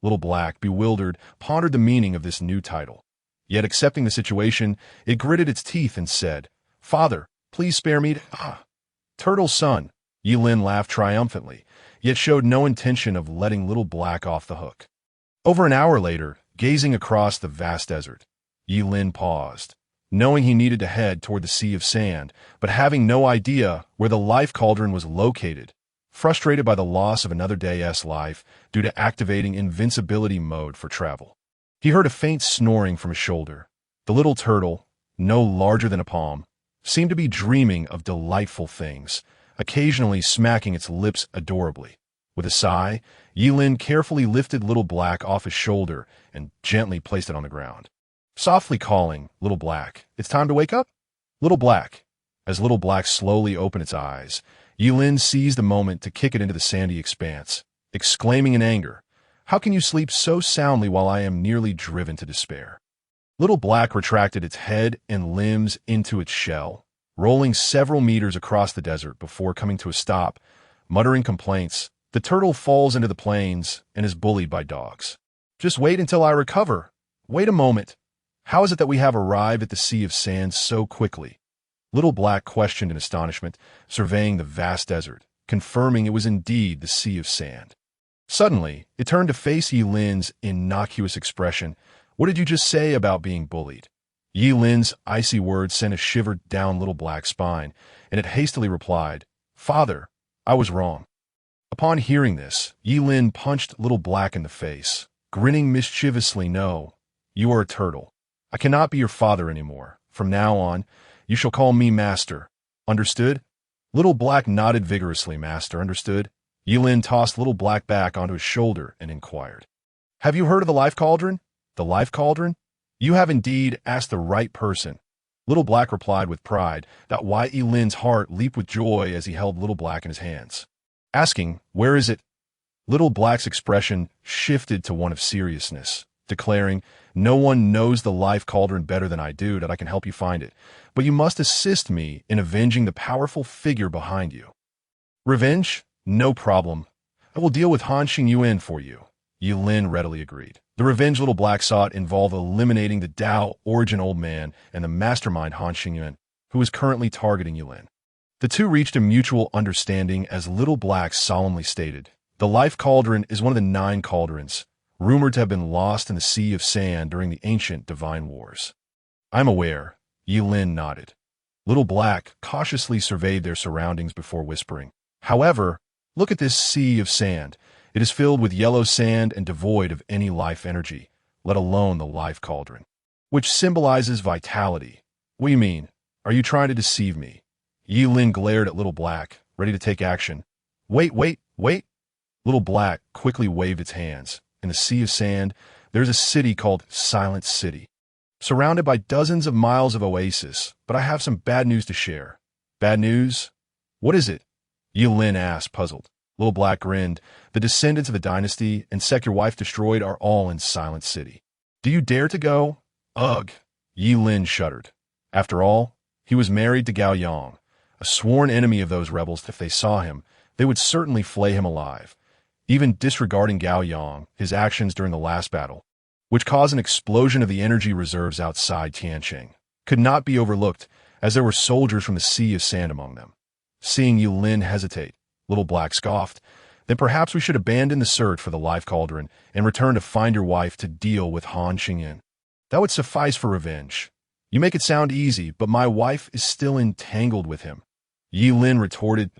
Little Black, bewildered, pondered the meaning of this new title. Yet accepting the situation, it gritted its teeth and said, "Father, please spare me." Turtle son, Ye Lin laughed triumphantly, yet showed no intention of letting Little Black off the hook. Over an hour later, gazing across the vast desert, Ye Lin paused, knowing he needed to head toward the sea of sand, but having no idea where the life cauldron was located. Frustrated by the loss of another day's life due to activating invincibility mode for travel, he heard a faint snoring from his shoulder. The little turtle, no larger than a palm, seemed to be dreaming of delightful things, occasionally smacking its lips adorably. With a sigh, Ye Lin carefully lifted Little Black off his shoulder and gently placed it on the ground. Softly calling, "Little Black, it's time to wake up." "Little Black." As Little Black slowly opened its eyes, Ye Lin seized the moment to kick it into the sandy expanse, exclaiming in anger, "How can you sleep so soundly while I am nearly driven to despair?" Little Black retracted its head and limbs into its shell, rolling several meters across the desert before coming to a stop. Muttering complaints, the turtle falls into the plains and is bullied by dogs. "Just wait until I recover. Wait a moment. How is it that we have arrived at the Sea of Sand so quickly?" Little Black questioned in astonishment, surveying the vast desert, confirming it was indeed the Sea of Sand. Suddenly, it turned to face Ye Lin's innocuous expression. "What did you just say about being bullied?" Ye Lin's icy words sent a shiver down Little Black's spine, and it hastily replied, "Father, I was wrong." Upon hearing this, Ye Lin punched Little Black in the face, grinning mischievously. "No, you are a turtle. I cannot be your father anymore. From now on, you shall call me Master. Understood?" Little Black nodded vigorously. "Master, understood." Ye Lin tossed Little Black back onto his shoulder and inquired, "Have you heard of the Life Cauldron?" "The Life Cauldron? You have indeed asked the right person." Little Black replied with pride that why Ye Lin's heart leaped with joy as he held Little Black in his hands. Asking, "Where is it?" Little Black's expression shifted to one of seriousness, declaring, "No one knows the Life Cauldron better than I do, that I can help you find it, but you must assist me in avenging the powerful figure behind you." "Revenge? No problem. I will deal with Han Xingyuan for you," Ye Lin readily agreed. The revenge Little Black sought involved eliminating the Dao origin old man and the mastermind Han Xingyuan, who was currently targeting Ye Lin. The two reached a mutual understanding as Little Black solemnly stated, "The Life Cauldron is one of the 9 cauldrons, rumored to have been lost in the Sea of Sand during the ancient divine wars." "I'm aware," Ye Lin nodded. Little Black cautiously surveyed their surroundings before whispering, "However, look at this Sea of Sand. It is filled with yellow sand and devoid of any life energy, let alone the Life Cauldron, which symbolizes vitality. What do you mean? Are you trying to deceive me?" Ye Lin glared at Little Black, ready to take action. Wait. Little Black quickly waved its hands. "In the Sea of Sand, there's a city called Silent City, surrounded by dozens of miles of oasis, but I have some bad news to share." "Bad news? What is it?" Ye Lin asked, puzzled. Little Black grinned. "The descendants of the dynasty and sect your wife destroyed are all in Silent City. Do you dare to go?" "Ugh." Ye Lin shuddered. After all, he was married to Gao Yang, a sworn enemy of those rebels. If they saw him, they would certainly flay him alive. Even disregarding Gao Yang, his actions during the last battle, which caused an explosion of the energy reserves outside Tianqing, could not be overlooked, as there were soldiers from the Sea of Sand among them. Seeing Ye Lin hesitate, Little Black scoffed, "Then perhaps we should abandon the search for the Life Cauldron and return to find your wife to deal with Han Xingyuan. That would suffice for revenge. You make it sound easy, but my wife is still entangled with him." Ye Lin retorted,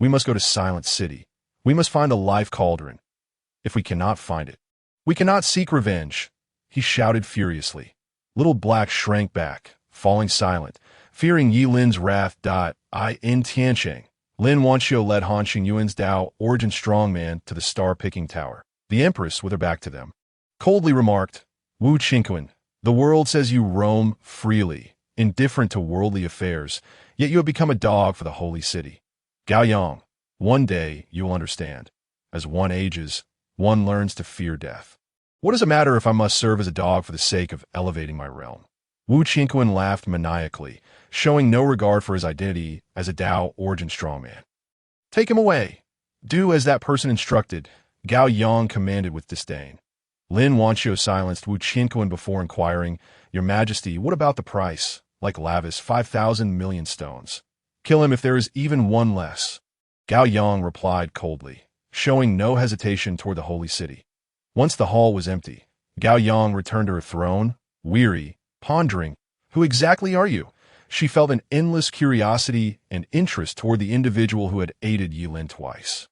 "We must go to Silent City. We must find the Life Cauldron. If we cannot find it, we cannot seek revenge," he shouted furiously. Little Black shrank back, falling silent, fearing Ye Lin's wrath. In Tianqing, Lin Wanqiu led Han Xingyuan's Dao origin strongman to the star-picking tower. The empress, with her back to them, coldly remarked, "Wu Qingquan, the world says you roam freely, indifferent to worldly affairs, yet you have become a dog for the holy city. Gao Yang, one day you will understand. As one ages, one learns to fear death. What does it matter if I must serve as a dog for the sake of elevating my realm?" Wu Qingquan laughed maniacally, showing no regard for his identity as a Dao origin strongman. "Take him away. Do as that person instructed," Gao Yang commanded with disdain. Lin Wanqiu silenced Wu Qingquan before inquiring, "Your Majesty, what about the price? Like lavish 5,000 million stones. Kill him if there is even one less." Gao Yang replied coldly, showing no hesitation toward the holy city. Once the hall was empty, Gao Yang returned to her throne, weary, pondering, "Who exactly are you?" She felt an endless curiosity and interest toward the individual who had aided Ye Lin twice.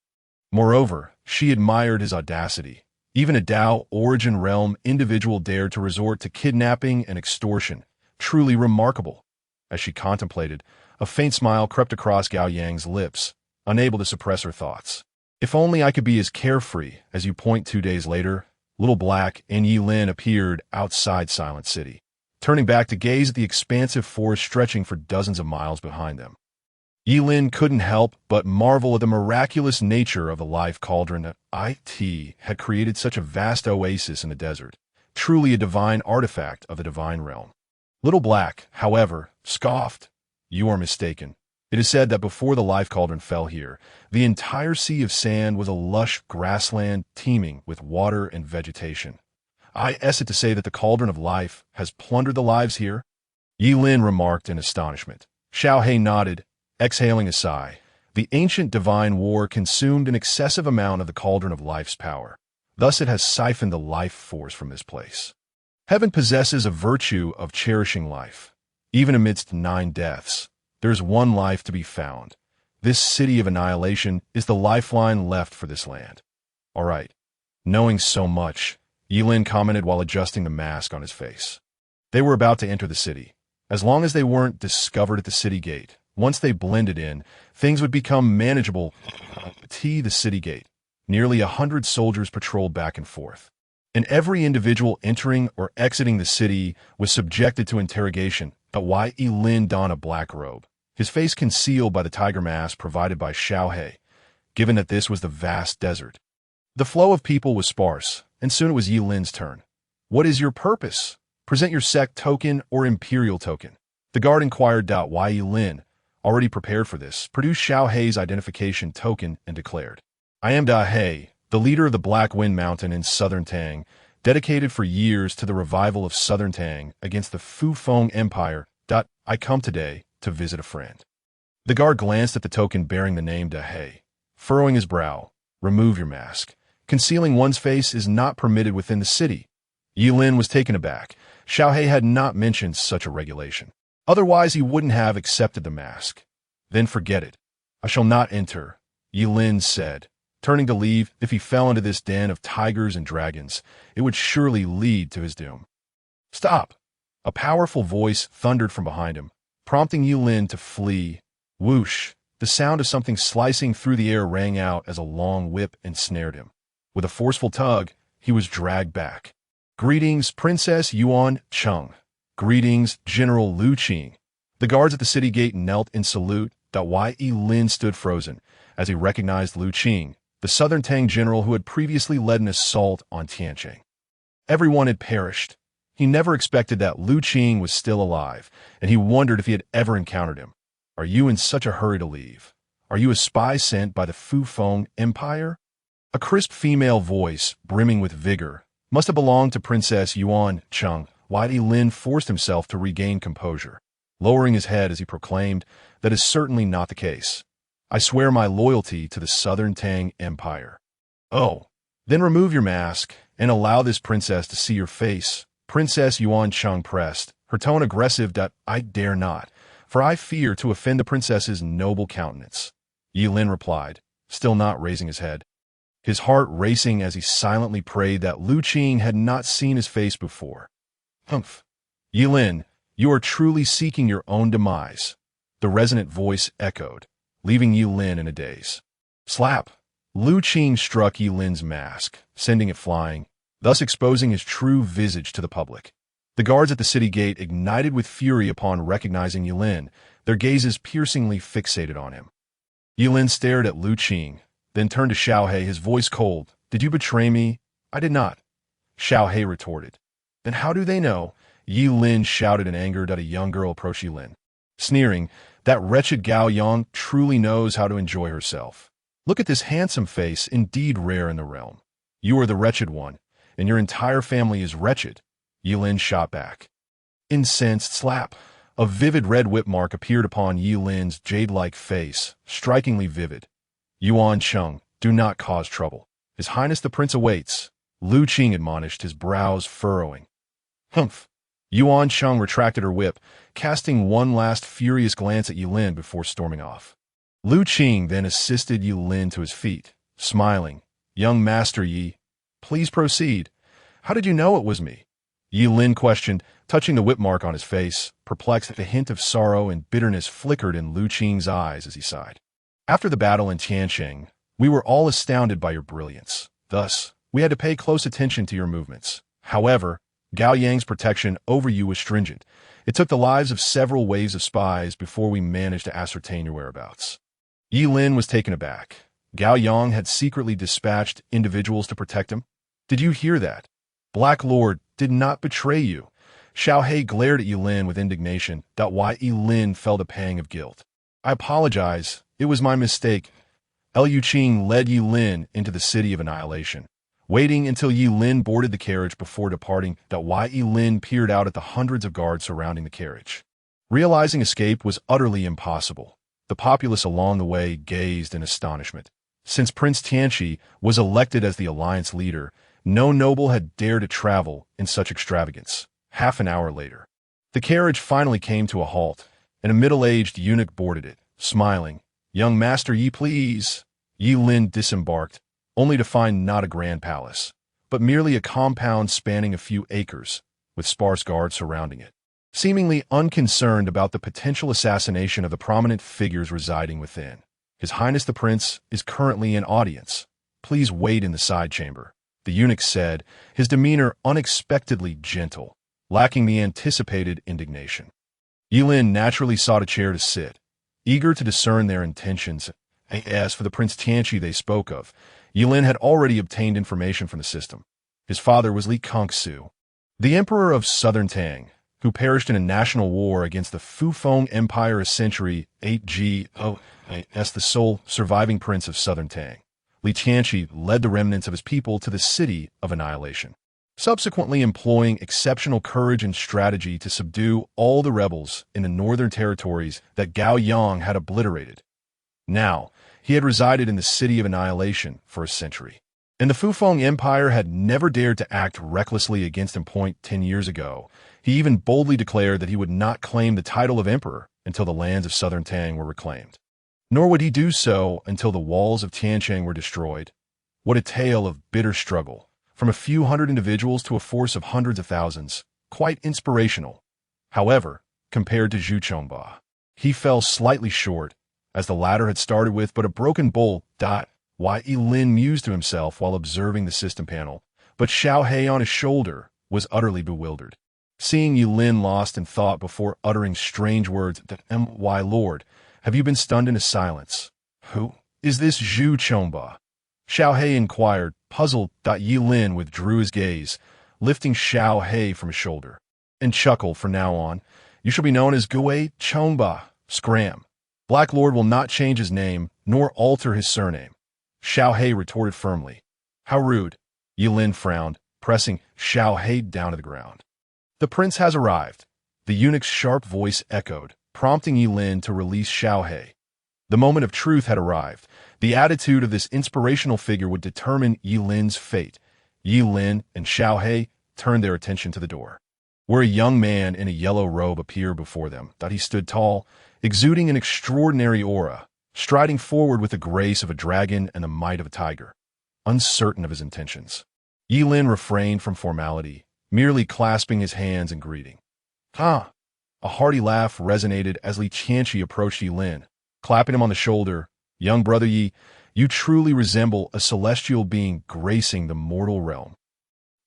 Moreover, she admired his audacity. Even a Dao origin realm individual dared to resort to kidnapping and extortion. Truly remarkable. As she contemplated, a faint smile crept across Gao Yang's lips, unable to suppress her thoughts. If only I could be as carefree as you point 2 days later. Little Black and Ye Lin appeared outside Silent City, turning back to gaze at the expansive forest stretching for dozens of miles behind them. Ye Lin couldn't help but marvel at the miraculous nature of the life cauldron that it had created such a vast oasis in the desert, truly a divine artifact of the divine realm. Little Black, however, scoffed. You are mistaken. It is said that before the life cauldron fell here, the entire sea of sand was a lush grassland teeming with water and vegetation. I essay to say that the cauldron of life has plundered the lives here? Ye Lin remarked in astonishment. Xiao He nodded, exhaling a sigh. The ancient divine war consumed an excessive amount of the cauldron of life's power. Thus it has siphoned the life force from this place. Heaven possesses a virtue of cherishing life. Even amidst 9 deaths, there's one life to be found. This city of annihilation is the lifeline left for this land. All right. Knowing so much, Ye Lin commented while adjusting the mask on his face. They were about to enter the city. As long as they weren't discovered at the city gate, once they blended in, things would become manageable. The city gate. Nearly 100 soldiers patrolled back and forth, and every individual entering or exiting the city was subjected to interrogation. But why Ye Lin donned a black robe, his face concealed by the tiger mask provided by Xiao He, given that this was the vast desert? The flow of people was sparse, and soon it was Ye Lin's turn. What is your purpose? Present your sect token or imperial token. The guard inquired. Why Ye Lin, already prepared for this, produced Xiao He's identification token and declared, I am Da He, the leader of the Black Wind Mountain in southern Tang, dedicated for years to the revival of southern Tang against the Fu Feng Empire. I come today to visit a friend. The guard glanced at the token bearing the name Da He, furrowing his brow. Remove your mask. Concealing one's face is not permitted within the city. Ye Lin was taken aback. Xiao He had not mentioned such a regulation. Otherwise he wouldn't have accepted the mask. Then forget it. I shall not enter, Ye Lin said. Turning to leave, if he fell into this den of tigers and dragons, it would surely lead to his doom. Stop! A powerful voice thundered from behind him, prompting Ye Lin to flee. Whoosh! The sound of something slicing through the air rang out as a long whip ensnared him. With a forceful tug, he was dragged back. Greetings, Princess Yuan Cheng. Greetings, General Lu Qing. The guards at the city gate knelt in salute. Ye Lin stood frozen as he recognized Lu Qing, the southern Tang general who had previously led an assault on Tianqing. Everyone had perished. He never expected that Lu Qing was still alive, and he wondered if he had ever encountered him. Are you in such a hurry to leave? Are you a spy sent by the Fu Feng Empire? A crisp female voice, brimming with vigor, must have belonged to Princess Yuan Cheng. Ye Lin forced himself to regain composure, lowering his head as he proclaimed, that is certainly not the case. I swear my loyalty to the Southern Tang Empire. Oh, then remove your mask and allow this princess to see your face. Princess Yuan Cheng pressed, her tone aggressive. I dare not, for I fear to offend the princess's noble countenance. Ye Lin replied, still not raising his head, his heart racing as he silently prayed that Lu Qing had not seen his face before. Humph. Ye Lin, you are truly seeking your own demise, the resonant voice echoed, leaving Ye Lin in a daze. Slap! Lu Qing struck Ye Lin's mask, sending it flying, thus exposing his true visage to the public. The guards at the city gate ignited with fury upon recognizing Ye Lin, their gazes piercingly fixated on him. Ye Lin stared at Lu Qing, then turned to Xiao He, his voice cold. Did you betray me? I did not. Xiao He retorted. Then how do they know? Ye Lin shouted in anger. A young girl approached Ye Lin, sneering, that wretched Gao Yang truly knows how to enjoy herself. Look at this handsome face, indeed rare in the realm. You are the wretched one, and your entire family is wretched. Ye Lin shot back. Incensed slap. A vivid red whip mark appeared upon Ye Lin's jade-like face, strikingly vivid. Yuan Cheng, do not cause trouble. His Highness the Prince awaits, Lu Qing admonished, his brows furrowing. Humph. Yuan Cheng retracted her whip, casting one last furious glance at Ye Lin before storming off. Lu Qing then assisted Ye Lin to his feet, smiling. Young Master Yi, please proceed. How did you know it was me? Ye Lin questioned, touching the whip mark on his face, perplexed that a hint of sorrow and bitterness flickered in Lu Qing's eyes as he sighed. After the battle in Tianqing, we were all astounded by your brilliance. Thus, we had to pay close attention to your movements. However, Gao Yang's protection over you was stringent. It took the lives of several waves of spies before we managed to ascertain your whereabouts. Ye Lin was taken aback. Gao Yang had secretly dispatched individuals to protect him? Did you hear that? Black Lord did not betray you. Xiao He glared at Ye Lin with indignation. Ye Lin felt a pang of guilt. I apologize. It was my mistake. Liu Qing led Ye Lin into the city of annihilation. Waiting until Ye Lin boarded the carriage before departing, Ye Lin peered out at the hundreds of guards surrounding the carriage. Realizing escape was utterly impossible, the populace along the way gazed in astonishment. Since Prince Tianqi was elected as the alliance leader, no noble had dared to travel in such extravagance. Half an hour later, the carriage finally came to a halt, and a middle-aged eunuch boarded it, smiling. "Young master, ye please." Ye Lin disembarked, only to find not a grand palace, but merely a compound spanning a few acres, with sparse guards surrounding it. Seemingly unconcerned about the potential assassination of the prominent figures residing within. His Highness the Prince is currently in audience. Please wait in the side chamber, the eunuch said, his demeanor unexpectedly gentle, lacking the anticipated indignation. Ye Lin naturally sought a chair to sit, eager to discern their intentions. As for the Prince Tianqi they spoke of, Ye Lin had already obtained information from the system. His father was Li Kongsu, the Emperor of Southern Tang, who perished in a national war against the Fufeng Empire a century 8G as the sole surviving prince of Southern Tang. Li Tianqi led the remnants of his people to the city of annihilation, subsequently employing exceptional courage and strategy to subdue all the rebels in the northern territories that Gao Yang had obliterated. Now, he had resided in the city of annihilation for a century, and the Fufeng Empire had never dared to act recklessly against him. 10 years ago, he even boldly declared that he would not claim the title of emperor until the lands of Southern Tang were reclaimed. Nor would he do so until the walls of Tianqing were destroyed. What a tale of bitter struggle, from a few hundred individuals to a force of hundreds of thousands. Quite inspirational. However, compared to Zhu Chongba, he fell slightly short, as the latter had started with but a broken bowl. Ye Lin mused to himself while observing the system panel, but Xiao He on his shoulder was utterly bewildered. Seeing Ye Lin lost in thought before uttering strange words, "My lord, have you been stunned into silence? Who is this Zhu Chongba?" Xiao He inquired, puzzled. Ye Lin withdrew his gaze, lifting Xiao He from his shoulder, and chuckled. "From now on, you shall be known as Gui Chongba. Scram. Black Lord will not change his name, nor alter his surname." Xiao He retorted firmly. "How rude." Ye Lin frowned, pressing Xiao He down to the ground. "The prince has arrived," the eunuch's sharp voice echoed, prompting Ye Lin to release Xiao He. The moment of truth had arrived. The attitude of this inspirational figure would determine Ye Lin's fate. Ye Lin and Xiao He turned their attention to the door, where a young man in a yellow robe appeared before them. He stood tall, exuding an extraordinary aura, striding forward with the grace of a dragon and the might of a tiger. Uncertain of his intentions, Ye Lin refrained from formality, merely clasping his hands in greeting. "Ha!" A hearty laugh resonated as Li Tianqi approached Ye Lin, clapping him on the shoulder. "Young brother Yi, you truly resemble a celestial being gracing the mortal realm."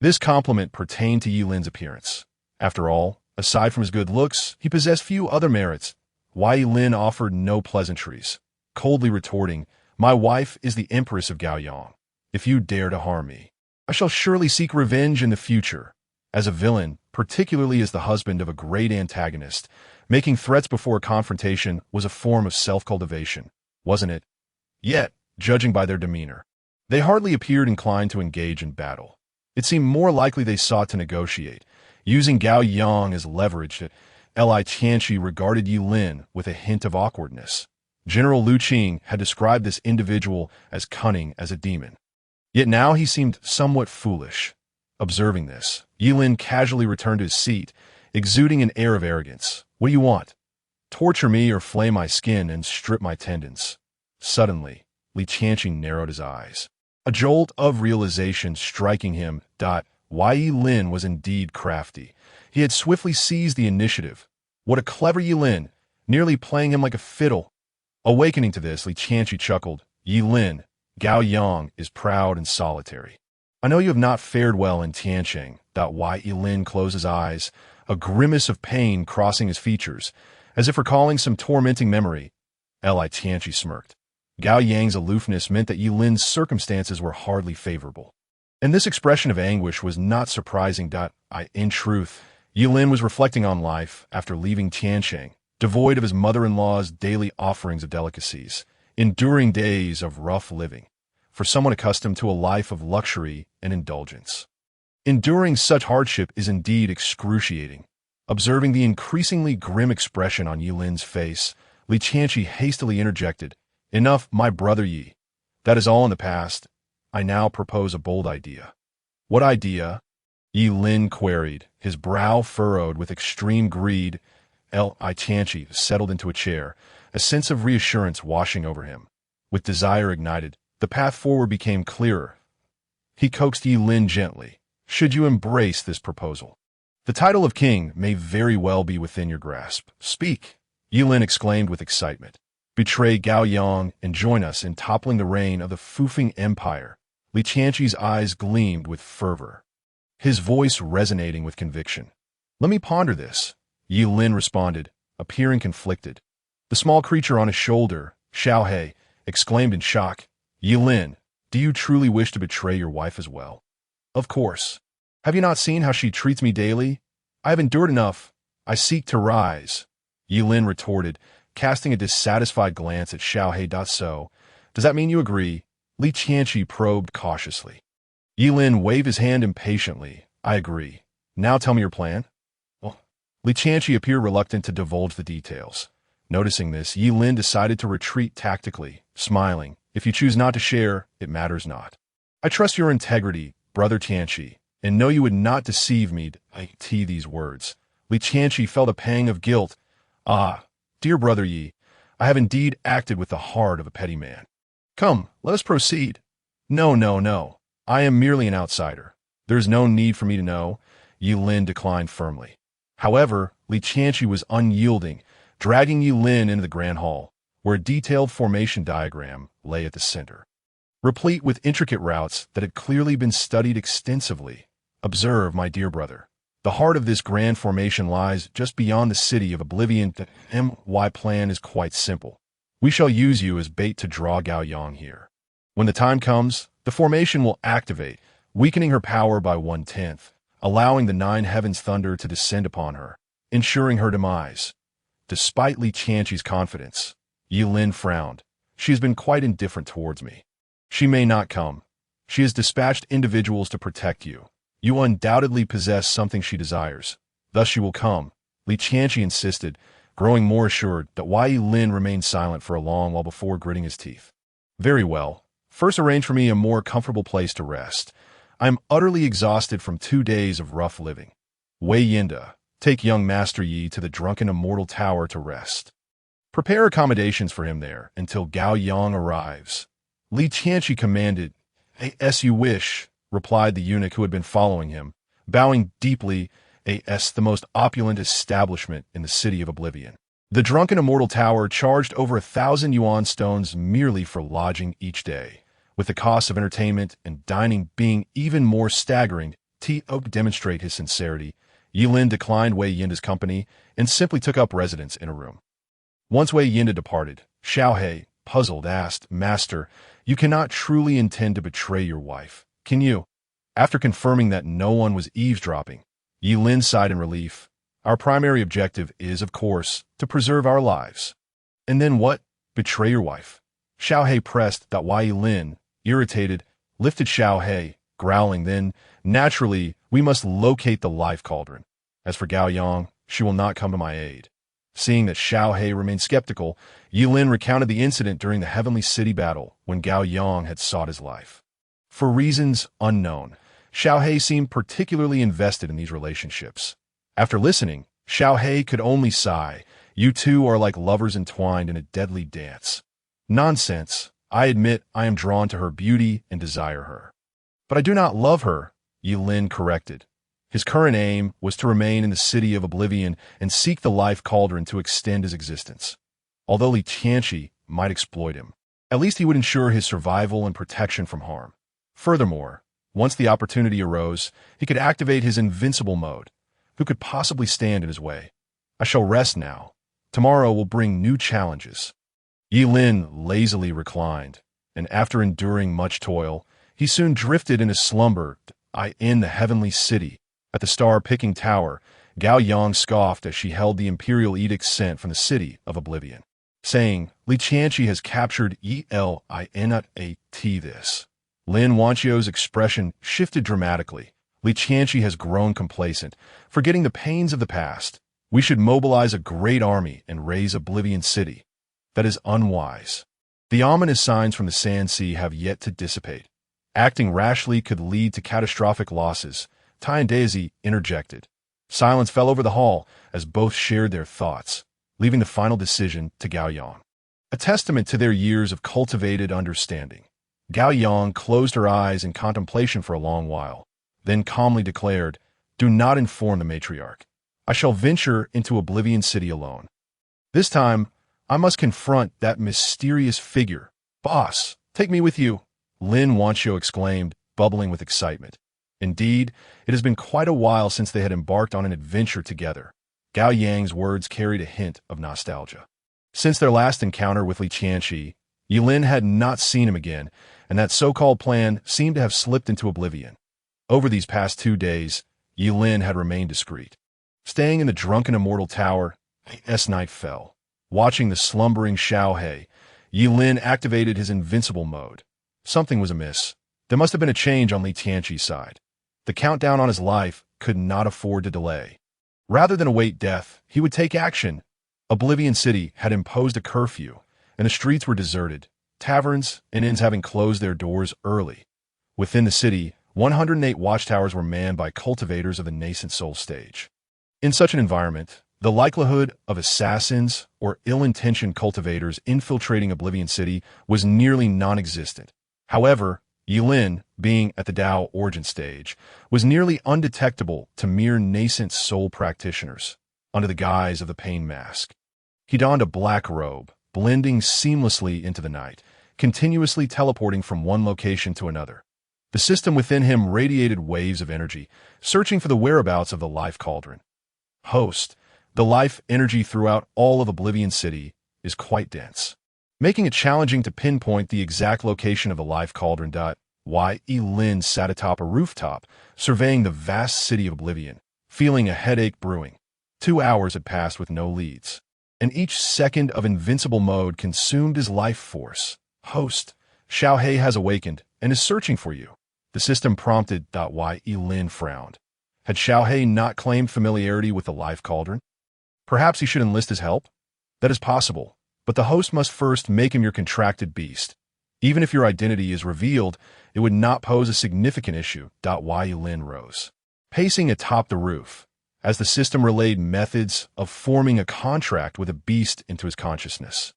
This compliment pertained to Ye Lin's appearance. After all, aside from his good looks, he possessed few other merits. Ye Lin offered no pleasantries, coldly retorting, "My wife is the empress of Gao Yang. If you dare to harm me, I shall surely seek revenge in the future." As a villain, particularly as the husband of a great antagonist, making threats before a confrontation was a form of self-cultivation, wasn't it? Yet, judging by their demeanor, they hardly appeared inclined to engage in battle. It seemed more likely they sought to negotiate, using Gao Yang as leverage. Li Tianqi regarded Ye Lin with a hint of awkwardness. General Lu Qing had described this individual as cunning as a demon. Yet now he seemed somewhat foolish. Observing this, Ye Lin casually returned to his seat, exuding an air of arrogance. "What do you want? Torture me or flay my skin and strip my tendons?" Suddenly, Li Tianqi narrowed his eyes, a jolt of realization striking him. Ye Lin was indeed crafty. He had swiftly seized the initiative. What a clever Ye Lin, nearly playing him like a fiddle. Awakening to this, Li Qianqi chuckled. Ye Lin, Gao Yang is proud and solitary. I know you have not fared well in Tianqing. Ye Lin closed his eyes, a grimace of pain crossing his features, as if recalling some tormenting memory. Li Qianqi smirked. Gao Yang's aloofness meant that Ye Lin's circumstances were hardly favorable. And this expression of anguish was not surprising. In truth, Ye Lin was reflecting on life after leaving Tianqing, devoid of his mother-in-law's daily offerings of delicacies, enduring days of rough living, for someone accustomed to a life of luxury and indulgence. Enduring such hardship is indeed excruciating. Observing the increasingly grim expression on Ye Lin's face, Li Qianqi hastily interjected, Enough, my brother Yi. That is all in the past. I now propose a bold idea. What idea? Ye Lin queried, his brow furrowed with extreme greed. Li Qianqi settled into a chair, a sense of reassurance washing over him. With desire ignited, the path forward became clearer. He coaxed Ye Lin gently. Should you embrace this proposal? The title of king may very well be within your grasp. Speak, Ye Lin exclaimed with excitement. Betray Gao Yang and join us in toppling the reign of the Fufeng Empire. Li Qianqi's eyes gleamed with fervor, his voice resonating with conviction. Let me ponder this, Ye Lin responded, appearing conflicted. The small creature on his shoulder, Xiaohe, exclaimed in shock. Ye Lin, do you truly wish to betray your wife as well? Of course. Have you not seen how she treats me daily? I have endured enough. I seek to rise. Ye Lin retorted, casting a dissatisfied glance at Xiaohe. So, does that mean you agree? Li Qianqi probed cautiously. Ye Lin waved his hand impatiently. I agree. Now tell me your plan. Well, Li Qianqi appeared reluctant to divulge the details. Noticing this, Ye Lin decided to retreat tactically, smiling. If you choose not to share, it matters not. I trust your integrity, brother Qianqi, and know you would not deceive me. These words. Li Qianqi felt a pang of guilt. Ah, dear brother Yi, I have indeed acted with the heart of a petty man. Come, let us proceed. No. I am merely an outsider. There is no need for me to know, Ye Lin declined firmly. However, Li Qianqi was unyielding, dragging Ye Lin into the grand hall, where a detailed formation diagram lay at the center, replete with intricate routes that had clearly been studied extensively. Observe, my dear brother. The heart of this grand formation lies just beyond the city of Oblivion. The MY plan is quite simple. We shall use you as bait to draw Gao Yang here. When the time comes, the formation will activate, weakening her power by 1/10, allowing the 9 heavens thunder to descend upon her, ensuring her demise. Despite Li Qianqi's confidence, Ye Lin frowned. She has been quite indifferent towards me. She may not come. She has dispatched individuals to protect you. You undoubtedly possess something she desires. Thus she will come, Li Qianqi insisted, growing more assured that Ye Lin remained silent for a long while before gritting his teeth. Very well. First arrange for me a more comfortable place to rest. I am utterly exhausted from 2 days of rough living. Wei Yinda, take young Master Yi to the drunken immortal tower to rest. Prepare accommodations for him there until Gao Yang arrives. Li Qianqi commanded. As you wish, replied the eunuch who had been following him, bowing deeply. The most opulent establishment in the city of Oblivion. The drunken immortal tower charged over 1,000 yuan stones merely for lodging each day, with the cost of entertainment and dining being even more staggering. To demonstrate his sincerity, Ye Lin declined Wei Yinda's company and simply took up residence in a room. Once Wei Yinda departed, Xiaohe, puzzled, asked, Master, you cannot truly intend to betray your wife, can you? After confirming that no one was eavesdropping, Ye Lin sighed in relief. Our primary objective is, of course, to preserve our lives. And then what? Betray your wife. Xiaohe pressed that Ye Lin, irritated, lifted Xiaohe, growling. Then, naturally, we must locate the life cauldron. As for Gao Yang, she will not come to my aid. Seeing that Xiaohe remained skeptical, Ye Lin recounted the incident during the Heavenly City battle when Gao Yang had sought his life. For reasons unknown, Xiaohe seemed particularly invested in these relationships. After listening, Xiaohe could only sigh. You two are like lovers entwined in a deadly dance. Nonsense. I admit I am drawn to her beauty and desire her. But I do not love her, Ye Lin corrected. His current aim was to remain in the city of oblivion and seek the life cauldron to extend his existence. Although Li Qianqi might exploit him, at least he would ensure his survival and protection from harm. Furthermore, once the opportunity arose, he could activate his invincible mode. Who could possibly stand in his way? I shall rest now. Tomorrow will bring new challenges. Ye Lin lazily reclined, and after enduring much toil, he soon drifted into slumber. In the heavenly city, at the star-picking tower, Gao Yang scoffed as she held the imperial edict sent from the city of oblivion, saying, Li Qianqi has captured Elinat this. Lin Wanqiu's expression shifted dramatically. Li Qianqi has grown complacent, forgetting the pains of the past. We should mobilize a great army and raise Oblivion City. That is unwise. The ominous signs from the Sand Sea have yet to dissipate. Acting rashly could lead to catastrophic losses. Tai and Daisy interjected. Silence fell over the hall as both shared their thoughts, leaving the final decision to Gao Yang. A testament to their years of cultivated understanding. Gao Yang closed her eyes in contemplation for a long while, then calmly declared, Do not inform the matriarch. I shall venture into Oblivion City alone. This time, I must confront that mysterious figure. Boss, take me with you, Lin Wanqiu exclaimed, bubbling with excitement. Indeed, it has been quite a while since they had embarked on an adventure together. Gao Yang's words carried a hint of nostalgia. Since their last encounter with Li Qianqi, Ye Lin had not seen him again, and that so-called plan seemed to have slipped into oblivion. Over these past 2 days, Ye Lin had remained discreet. Staying in the drunken immortal tower, as night fell. Watching the slumbering Xiaohe, Ye Lin activated his invincible mode. Something was amiss. There must have been a change on Li Qianqi's side. The countdown on his life could not afford to delay. Rather than await death, he would take action. Oblivion City had imposed a curfew, and the streets were deserted, taverns and inns having closed their doors early. Within the city, 108 watchtowers were manned by cultivators of the nascent soul stage. In such an environment, the likelihood of assassins or ill-intentioned cultivators infiltrating Oblivion City was nearly non-existent. However, Ye Lin, being at the Dao origin stage, was nearly undetectable to mere nascent soul practitioners, under the guise of the pain mask. He donned a black robe, blending seamlessly into the night, continuously teleporting from one location to another. The system within him radiated waves of energy, searching for the whereabouts of the life cauldron. Host, the life energy throughout all of Oblivion City is quite dense, making it challenging to pinpoint the exact location of the life cauldron. Ye Lin sat atop a rooftop, surveying the vast city of Oblivion, feeling a headache brewing. 2 hours had passed with no leads, and each second of invincible mode consumed his life force. Host, Xiaohe has awakened and is searching for you. The system prompted. Ye Lin frowned. Had Xiaohe not claimed familiarity with the life cauldron? Perhaps he should enlist his help? That is possible, but the host must first make him your contracted beast. Even if your identity is revealed, it would not pose a significant issue. Ye Lin rose, pacing atop the roof, as the system relayed methods of forming a contract with a beast into his consciousness.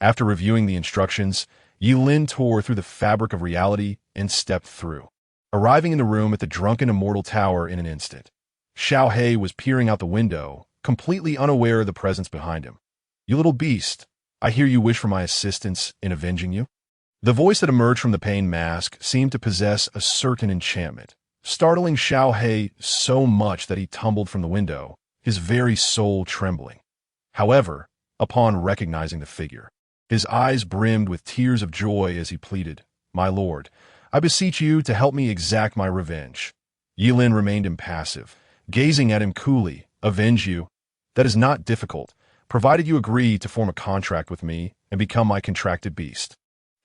After reviewing the instructions, Ye Lin tore through the fabric of reality and stepped through, arriving in the room at the drunken immortal tower in an instant. Xiaohe was peering out the window, completely unaware of the presence behind him. You little beast, I hear you wish for my assistance in avenging you? The voice that emerged from the pain mask seemed to possess a certain enchantment, startling Xiaohe so much that he tumbled from the window, his very soul trembling. However, upon recognizing the figure, his eyes brimmed with tears of joy as he pleaded, My lord, I beseech you to help me exact my revenge. Ye Lin remained impassive, gazing at him coolly. Avenge you? That is not difficult, provided you agree to form a contract with me and become my contracted beast.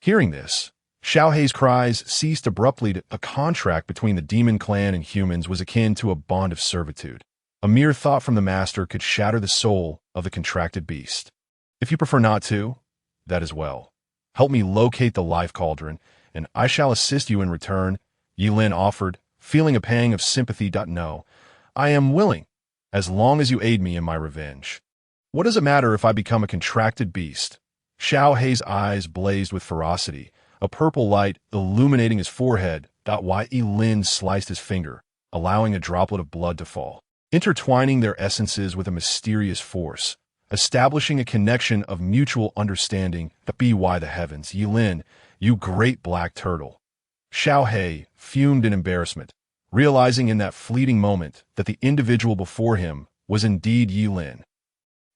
Hearing this, Xiaohe's cries ceased abruptly. A contract between the demon clan and humans was akin to a bond of servitude. A mere thought from the master could shatter the soul of the contracted beast. If you prefer not to, that as well. Help me locate the life cauldron, and I shall assist you in return, Ye Lin offered, feeling a pang of sympathy. No, I am willing, as long as you aid me in my revenge. What does it matter if I become a contracted beast? Xiaohe's eyes blazed with ferocity, a purple light illuminating his forehead. Ye Lin sliced his finger, allowing a droplet of blood to fall, intertwining their essences with a mysterious force, establishing a connection of mutual understanding. By the heavens, Ye Lin, you great black turtle. Xiao He fumed in embarrassment, realizing in that fleeting moment that the individual before him was indeed Ye Lin.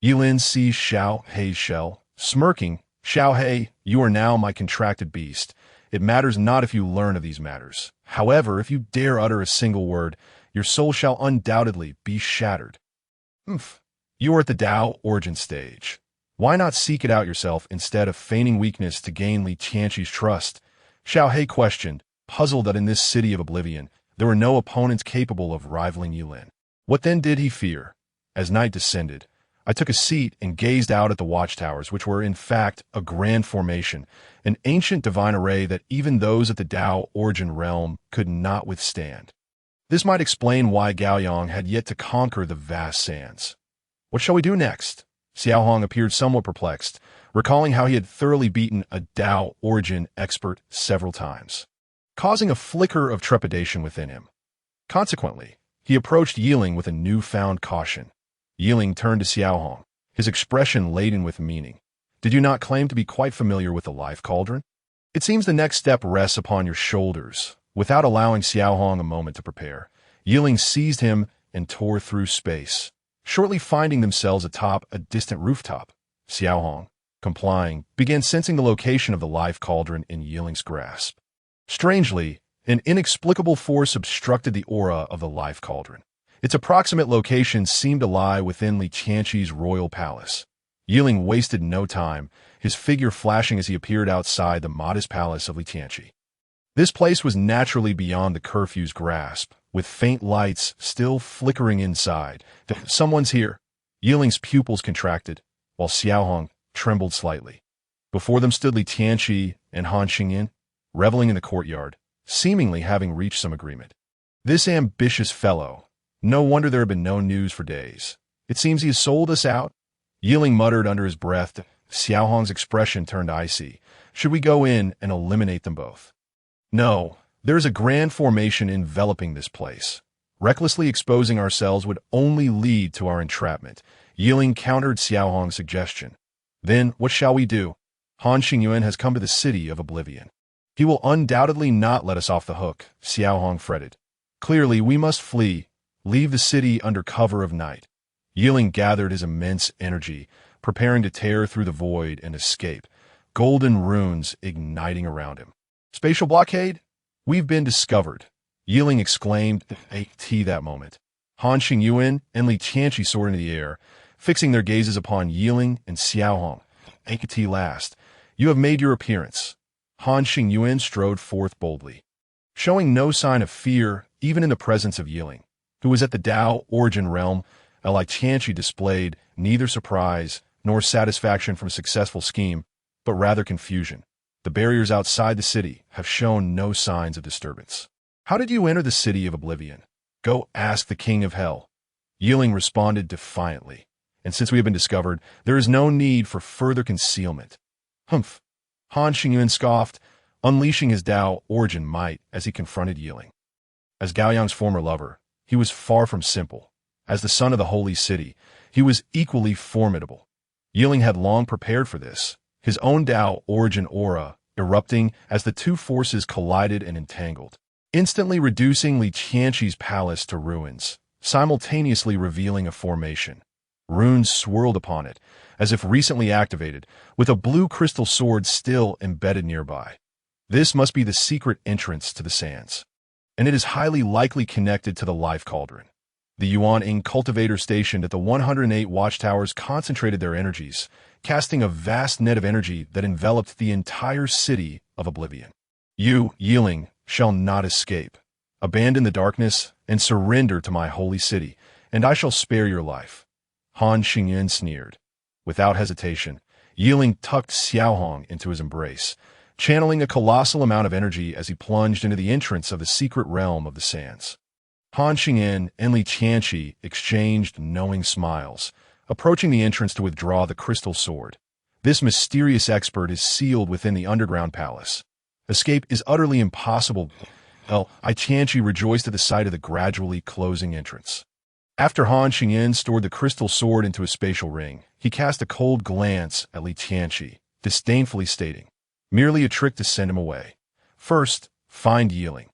Ye Lin sees Xiao He's shell, smirking. Xiao He, you are now my contracted beast. It matters not if you learn of these matters. However, if you dare utter a single word, your soul shall undoubtedly be shattered. You are at the Dao origin stage. Why not seek it out yourself instead of feigning weakness to gain Li Tianqi's trust? Xiao He questioned, puzzled that in this city of oblivion, there were no opponents capable of rivaling Ye Lin. What then did he fear? As night descended, I took a seat and gazed out at the watchtowers, which were in fact a grand formation, an ancient divine array that even those at the Dao origin realm could not withstand. This might explain why Gaoyang had yet to conquer the vast sands. What shall we do next? Xiao Hong appeared somewhat perplexed, recalling how he had thoroughly beaten a Dao origin expert several times, causing a flicker of trepidation within him. Consequently, he approached Ye Lin with a newfound caution. Ye Lin turned to Xiao Hong, his expression laden with meaning. Did you not claim to be quite familiar with the life cauldron? It seems the next step rests upon your shoulders. Without allowing Xiao Hong a moment to prepare, Ye Lin seized him and tore through space, shortly finding themselves atop a distant rooftop. Xiao Hong, complying, began sensing the location of the life cauldron in Ye Lin's grasp. Strangely, an inexplicable force obstructed the aura of the life cauldron. Its approximate location seemed to lie within Li Tianqi's royal palace. Ye Lin wasted no time, his figure flashing as he appeared outside the modest palace of Li Tianqi. This place was naturally beyond the curfew's grasp, with faint lights still flickering inside. Someone's here. Ye Lin's pupils contracted, while Xiao Hong trembled slightly. Before them stood Li Tianqi and Han Xingyan, reveling in the courtyard, seemingly having reached some agreement. This ambitious fellow. No wonder there had been no news for days. It seems he has sold us out. Ye Lin muttered under his breath. Xiao Hong's expression turned icy. Should we go in and eliminate them both? No, there is a grand formation enveloping this place. Recklessly exposing ourselves would only lead to our entrapment. Ye Lin countered Xiao Hong's suggestion. Then, what shall we do? Han Xingyuan has come to the city of oblivion. He will undoubtedly not let us off the hook, Xiao Hong fretted. Clearly, we must flee. Leave the city under cover of night. Ye Lin gathered his immense energy, preparing to tear through the void and escape, golden runes igniting around him. Spatial blockade? We've been discovered. Ye Lin exclaimed at that moment. Han Xingyuan and Li Tianqi soared into the air, fixing their gazes upon Ye Lin and Xiao Hong. At last, you have made your appearance. Han Xingyuan strode forth boldly, showing no sign of fear even in the presence of Ye Lin, who was at the Dao origin realm. Li Tianqi displayed neither surprise nor satisfaction from a successful scheme, but rather confusion. The barriers outside the city have shown no signs of disturbance. How did you enter the city of oblivion? Go ask the king of hell. Ye Lin responded defiantly. And since we have been discovered, there is no need for further concealment. Humph. Han Xingyuan scoffed, unleashing his Dao origin might as he confronted Ye Lin. As Gaoyang's former lover, he was far from simple. As the son of the holy city, he was equally formidable. Ye Lin had long prepared for this, his own Dao origin aura erupting as the two forces collided and entangled, instantly reducing Li Tianqi's palace to ruins, simultaneously revealing a formation. Runes swirled upon it, as if recently activated, with a blue crystal sword still embedded nearby. This must be the secret entrance to the sands, and it is highly likely connected to the life cauldron. The Yuan-ing cultivator stationed at the 108 watchtowers concentrated their energies, casting a vast net of energy that enveloped the entire city of oblivion. You, Ye Lin, shall not escape. Abandon the darkness and surrender to my holy city, and I shall spare your life. Han Xingyuan sneered. Without hesitation, Ye Lin tucked Xiao Hong into his embrace, channeling a colossal amount of energy as he plunged into the entrance of the secret realm of the sands. Han Xingyuan and Li Tianqi exchanged knowing smiles, approaching the entrance to withdraw the crystal sword. This mysterious expert is sealed within the underground palace. Escape is utterly impossible. I Tianqi rejoiced at the sight of the gradually closing entrance. After Han Xingyan stored the crystal sword into a spatial ring, he cast a cold glance at Li Tianqi, disdainfully stating, "Merely a trick to send him away. First, find Ye Lin.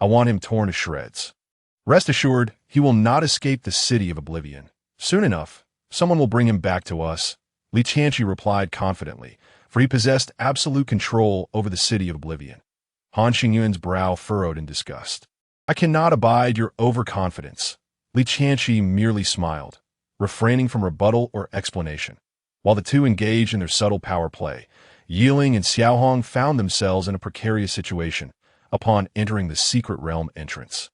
I want him torn to shreds. Rest assured, he will not escape the city of oblivion. Soon enough, someone will bring him back to us," Li Tianqi replied confidently, for he possessed absolute control over the city of oblivion. Han Xingyan's brow furrowed in disgust. "I cannot abide your overconfidence." Li Tianqi merely smiled, refraining from rebuttal or explanation. While the two engaged in their subtle power play, Ye Lin and Xiao Hong found themselves in a precarious situation upon entering the secret realm entrance.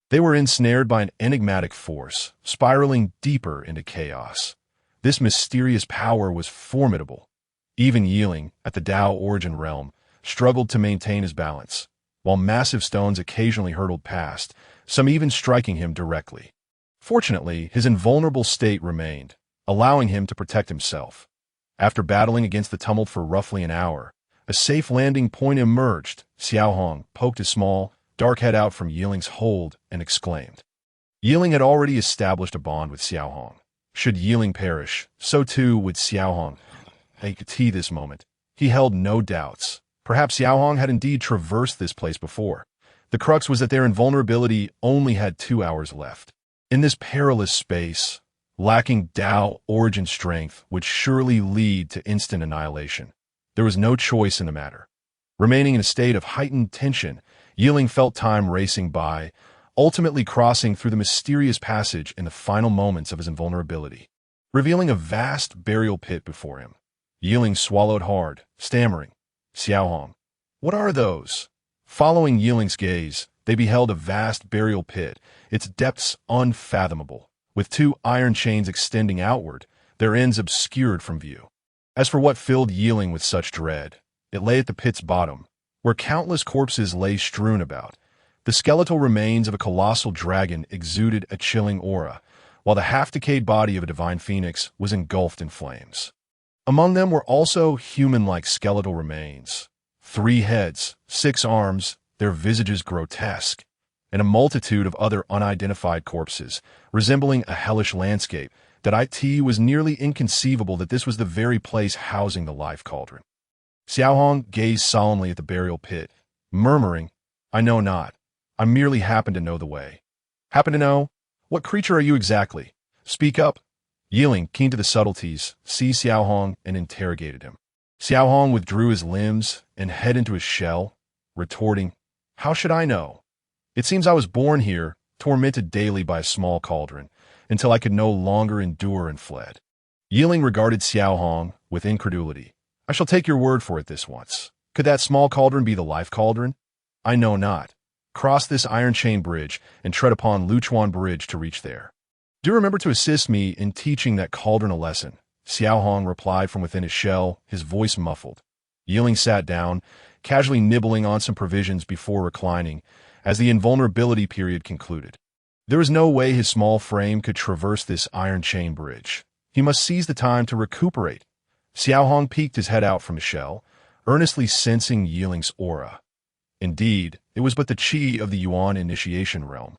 They were ensnared by an enigmatic force, spiraling deeper into chaos. This mysterious power was formidable. Even Ye Lin, at the Dao origin realm, struggled to maintain his balance, while massive stones occasionally hurtled past, some even striking him directly. Fortunately, his invulnerable state remained, allowing him to protect himself. After battling against the tumult for roughly an hour, a safe landing point emerged. Xiao Hong poked his small, dark head out from Ye Lin's hold and exclaimed. Ye Lin had already established a bond with Xiao Hong. Should Ye Lin perish, so too would Xiao Hong. At this moment, he held no doubts. Perhaps Xiao Hong had indeed traversed this place before. The crux was that their invulnerability only had 2 hours left. In this perilous space, lacking Dao origin strength would surely lead to instant annihilation. There was no choice in the matter. Remaining in a state of heightened tension, Ye Lin felt time racing by, ultimately crossing through the mysterious passage in the final moments of his invulnerability, revealing a vast burial pit before him. Ye Lin swallowed hard, stammering, "Xiao Hong, what are those?" Following Ye Lin's gaze, they beheld a vast burial pit, its depths unfathomable, with 2 iron chains extending outward, their ends obscured from view. As for what filled Ye Lin with such dread, it lay at the pit's bottom, where countless corpses lay strewn about. The skeletal remains of a colossal dragon exuded a chilling aura, while the half-decayed body of a divine phoenix was engulfed in flames. Among them were also human-like skeletal remains. 3 heads, 6 arms, their visages grotesque, and a multitude of other unidentified corpses, resembling a hellish landscape that it was nearly inconceivable that this was the very place housing the life cauldron. Xiao Hong gazed solemnly at the burial pit, murmuring, "I know not. I merely happen to know the way." "Happen to know? What creature are you exactly? Speak up." Ye Lin, keen to the subtleties, seized Xiao Hong and interrogated him. Xiao Hong withdrew his limbs and head into his shell, retorting, "How should I know? It seems I was born here, tormented daily by a small cauldron, until I could no longer endure and fled." Ye Lin regarded Xiao Hong with incredulity. "I shall take your word for it this once. Could that small cauldron be the life cauldron? I know not. Cross this iron chain bridge and tread upon Luchuan Bridge to reach there. Do remember to assist me in teaching that cauldron a lesson," Xiao Hong replied from within his shell, his voice muffled. Ye Lin sat down, casually nibbling on some provisions before reclining, as the invulnerability period concluded. There was no way his small frame could traverse this iron chain bridge. He must seize the time to recuperate. Xiao Hong peeked his head out from his shell, earnestly sensing Ye Lin's aura. Indeed, it was but the qi of the Yuan initiation realm.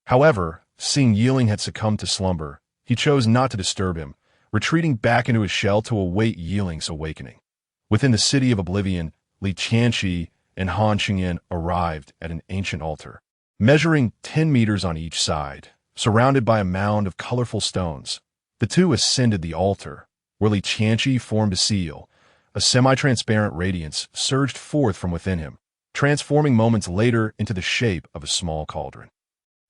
However, seeing Ye Lin had succumbed to slumber, he chose not to disturb him, retreating back into his shell to await Ye Lin's awakening. Within the city of oblivion, Li Tianqi and Han Xingyan arrived at an ancient altar, measuring 10 meters on each side, surrounded by a mound of colorful stones. The two ascended the altar, where Li Tianqi formed a seal. A semi-transparent radiance surged forth from within him, transforming moments later into the shape of a small cauldron.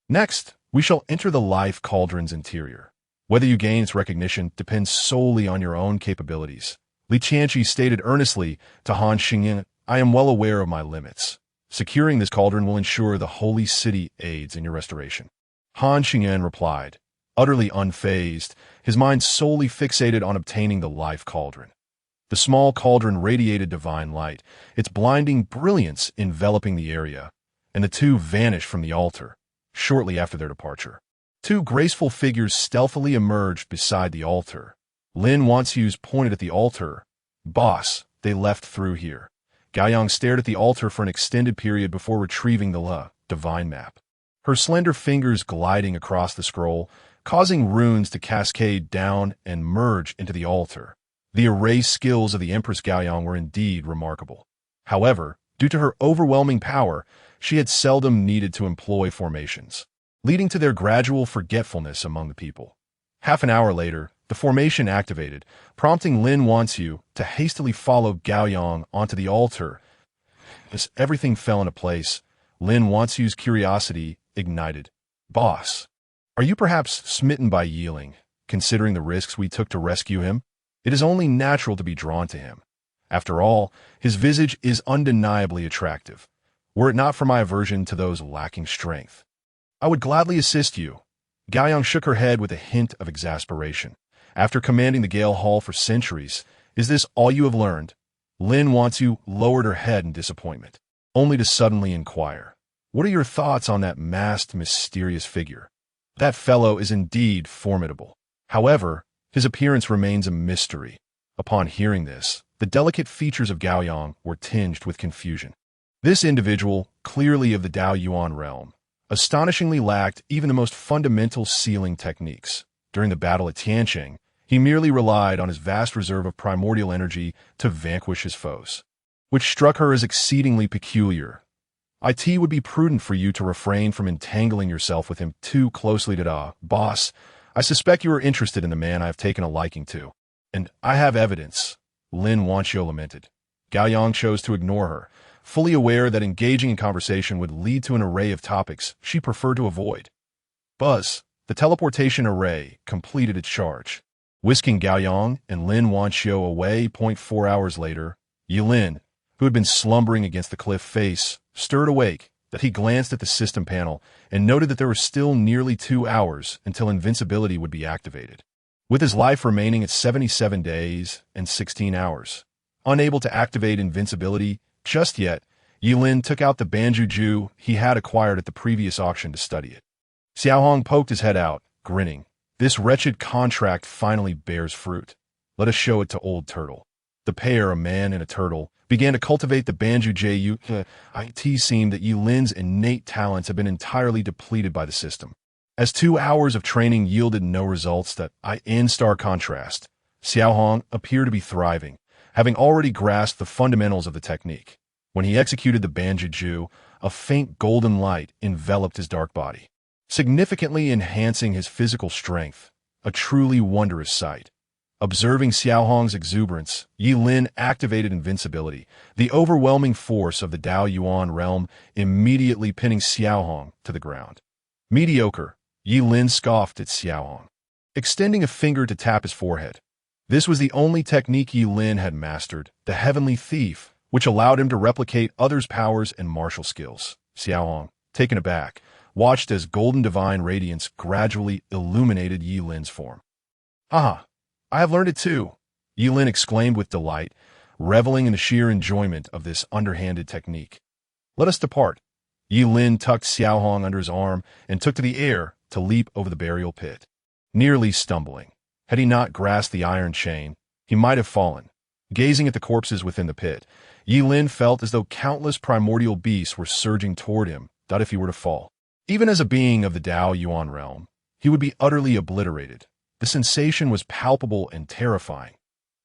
Next, we shall enter the life cauldron's interior. Whether you gain its recognition depends solely on your own capabilities. Li Tianqi stated earnestly to Han Xingyan, "I am well aware of my limits. Securing this cauldron will ensure the holy city aids in your restoration." Han Xingyan replied, utterly unfazed, his mind solely fixated on obtaining the life cauldron. The small cauldron radiated divine light, its blinding brilliance enveloping the area, and the two vanished from the altar shortly after their departure. 2 graceful figures stealthily emerged beside the altar. Lin Wanxiu's pointed at the altar. "Boss, they left through here." Gaoyang stared at the altar for an extended period before retrieving the divine map. Her slender fingers gliding across the scroll, causing runes to cascade down and merge into the altar. The array skills of the Empress Gaoyang were indeed remarkable. However, due to her overwhelming power, she had seldom needed to employ formations, leading to their gradual forgetfulness among the people. Half an hour later, the formation activated, prompting Lin Wanxiu to hastily follow Gaoyang onto the altar. As everything fell into place, Lin Wanxiu's curiosity ignited. "Boss, are you perhaps smitten by Ye Lin, considering the risks we took to rescue him? It is only natural to be drawn to him. After all, his visage is undeniably attractive. Were it not for my aversion to those lacking strength, I would gladly assist you." Gaoyang shook her head with a hint of exasperation. After commanding the Gale Hall for centuries, is this all you have learned? Lin Wanxiu lowered her head in disappointment, only to suddenly inquire, "What are your thoughts on that masked, mysterious figure? That fellow is indeed formidable. However, his appearance remains a mystery." Upon hearing this, the delicate features of Gaoyang were tinged with confusion. This individual, clearly of the Dao Yuan realm, astonishingly lacked even the most fundamental sealing techniques. During the battle at Tianqing, he merely relied on his vast reserve of primordial energy to vanquish his foes, which struck her as exceedingly peculiar. "It would be prudent for you to refrain from entangling yourself with him too closely to boss. I suspect you are interested in the man I have taken a liking to. And I have evidence," Lin Wanxiu lamented. Gaoyang chose to ignore her, fully aware that engaging in conversation would lead to an array of topics she preferred to avoid. Buzz, the teleportation array, completed its charge, whisking Gaoyang and Lin Wanxiu away. 4 hours later, Ye Lin, who had been slumbering against the cliff face, stirred awake. That he glanced at the system panel and noted that there were still nearly 2 hours until invincibility would be activated, with his life remaining at 77 days and 16 hours. Unable to activate invincibility just yet, Ye Lin took out the Banjuju he had acquired at the previous auction to study it. Xiaohong poked his head out, grinning. "This wretched contract finally bears fruit. Let us show it to Old Turtle." The pair, a man and a turtle, began to cultivate the Banjuju. It seemed that Ye Lin's innate talents had been entirely depleted by the system. As 2 hours of training yielded no results, in stark contrast, Xiaohong appeared to be thriving, having already grasped the fundamentals of the technique. When he executed the Banjuju, a faint golden light enveloped his dark body, significantly enhancing his physical strength, a truly wondrous sight. Observing Xiaohong's exuberance, Ye Lin activated invincibility, the overwhelming force of the Dao Yuan realm immediately pinning Xiaohong to the ground. "Mediocre," Ye Lin scoffed at Xiaohong, extending a finger to tap his forehead. This was the only technique Ye Lin had mastered, the Heavenly Thief, which allowed him to replicate others' powers and martial skills. Xiaohong, taken aback, watched as golden divine radiance gradually illuminated Ye Lin's form. "Ah! I have learned it too," Ye Lin exclaimed with delight, reveling in the sheer enjoyment of this underhanded technique. "Let us depart." Ye Lin tucked Xiaohong under his arm and took to the air to leap over the burial pit. Nearly stumbling, had he not grasped the iron chain, he might have fallen. Gazing at the corpses within the pit, Ye Lin felt as though countless primordial beasts were surging toward him, if he were to fall. Even as a being of the Dao Yuan realm, he would be utterly obliterated. The sensation was palpable and terrifying.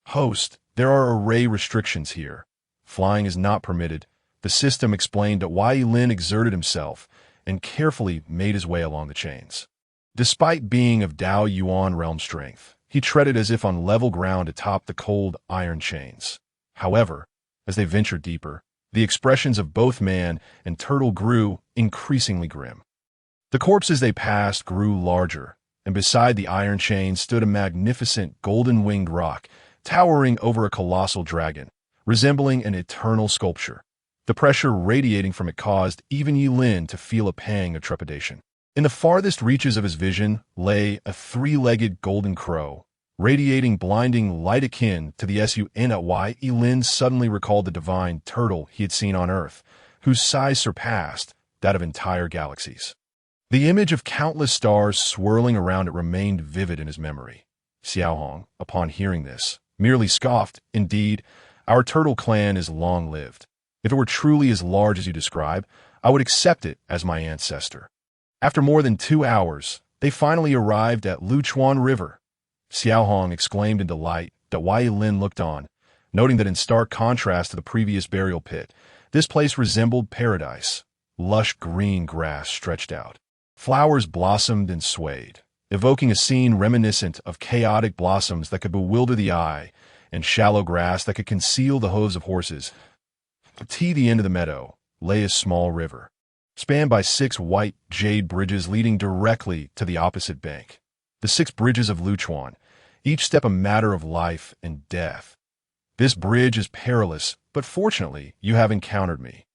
"Host, there are array restrictions here. Flying is not permitted." The system explained why Ye Lin exerted himself and carefully made his way along the chains. Despite being of Dao Yuan realm strength, he treaded as if on level ground atop the cold iron chains. However, as they ventured deeper, the expressions of both man and turtle grew increasingly grim. The corpses they passed grew larger, and beside the iron chain stood a magnificent golden-winged rock, towering over a colossal dragon, resembling an eternal sculpture. The pressure radiating from it caused even Ye Lin to feel a pang of trepidation. In the farthest reaches of his vision lay a 3-legged golden crow, radiating blinding light akin to the Suny. Ye Lin suddenly recalled the divine turtle he had seen on Earth, whose size surpassed that of entire galaxies. The image of countless stars swirling around it remained vivid in his memory. Xiaohong, upon hearing this, merely scoffed. "Indeed, our turtle clan is long-lived. If it were truly as large as you describe, I would accept it as my ancestor. After more than 2 hours, they finally arrived at Luchuan River. Xiao Hong exclaimed in delight that Ye Lin looked on, noting that in stark contrast to the previous burial pit, this place resembled paradise. Lush green grass stretched out. Flowers blossomed and swayed, evoking a scene reminiscent of chaotic blossoms that could bewilder the eye and shallow grass that could conceal the hooves of horses. To the end of the meadow lay a small river, spanned by 6 white jade bridges leading directly to the opposite bank. The 6 bridges of Luchuan, each step a matter of life and death. This bridge is perilous, but fortunately, you have encountered me.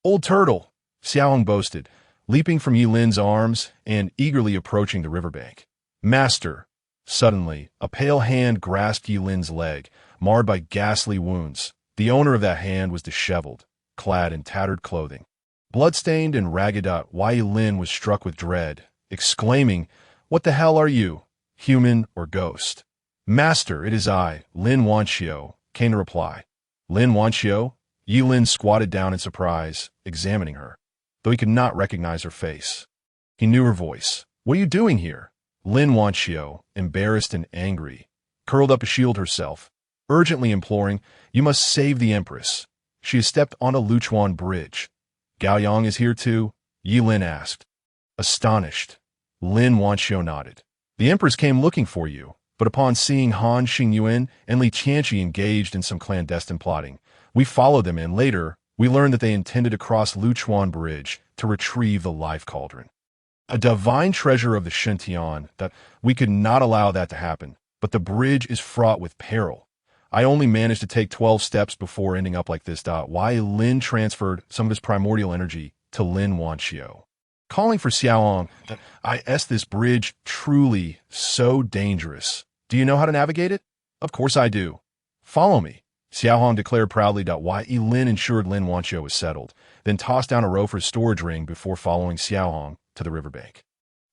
Old Turtle, Xiaohong boasted, leaping from Ye Lin's arms and eagerly approaching the riverbank. Master! Suddenly, a pale hand grasped Ye Lin's leg, marred by ghastly wounds. The owner of that hand was disheveled, clad in tattered clothing. Bloodstained and ragged out, Ye Lin was struck with dread, exclaiming, "What the hell are you, human or ghost?" "Master, it is I, Lin Wanxiu," came the reply. Lin Wanxiu? Ye Lin squatted down in surprise, examining her, though he could not recognize her face. He knew her voice. "What are you doing here?" Lin Wanxiu, embarrassed and angry, curled up to shield herself, urgently imploring, "You must save the empress. She has stepped on a Luchuan bridge." "Gaoyang is here too?" Ye Lin asked. Astonished, Lin Wanxiu nodded. "The empress came looking for you, but upon seeing Han Xingyuan and Li Qianqi engaged in some clandestine plotting, we followed them, and later we learned that they intended to cross Luchuan Bridge to retrieve the life cauldron. A divine treasure of the Shintian, that we could not allow that to happen, but the bridge is fraught with peril. I only managed to take 12 steps before ending up like this. Ye Lin transferred some of his primordial energy to Lin Wanxiu, calling for Xiaohong that this bridge truly so dangerous. Do you know how to navigate it? Of course I do. Follow me, Xiaohong declared proudly. Ye Lin ensured Lin Wanxiu was settled, then tossed down a row for storage ring before following Xiaohong to the riverbank.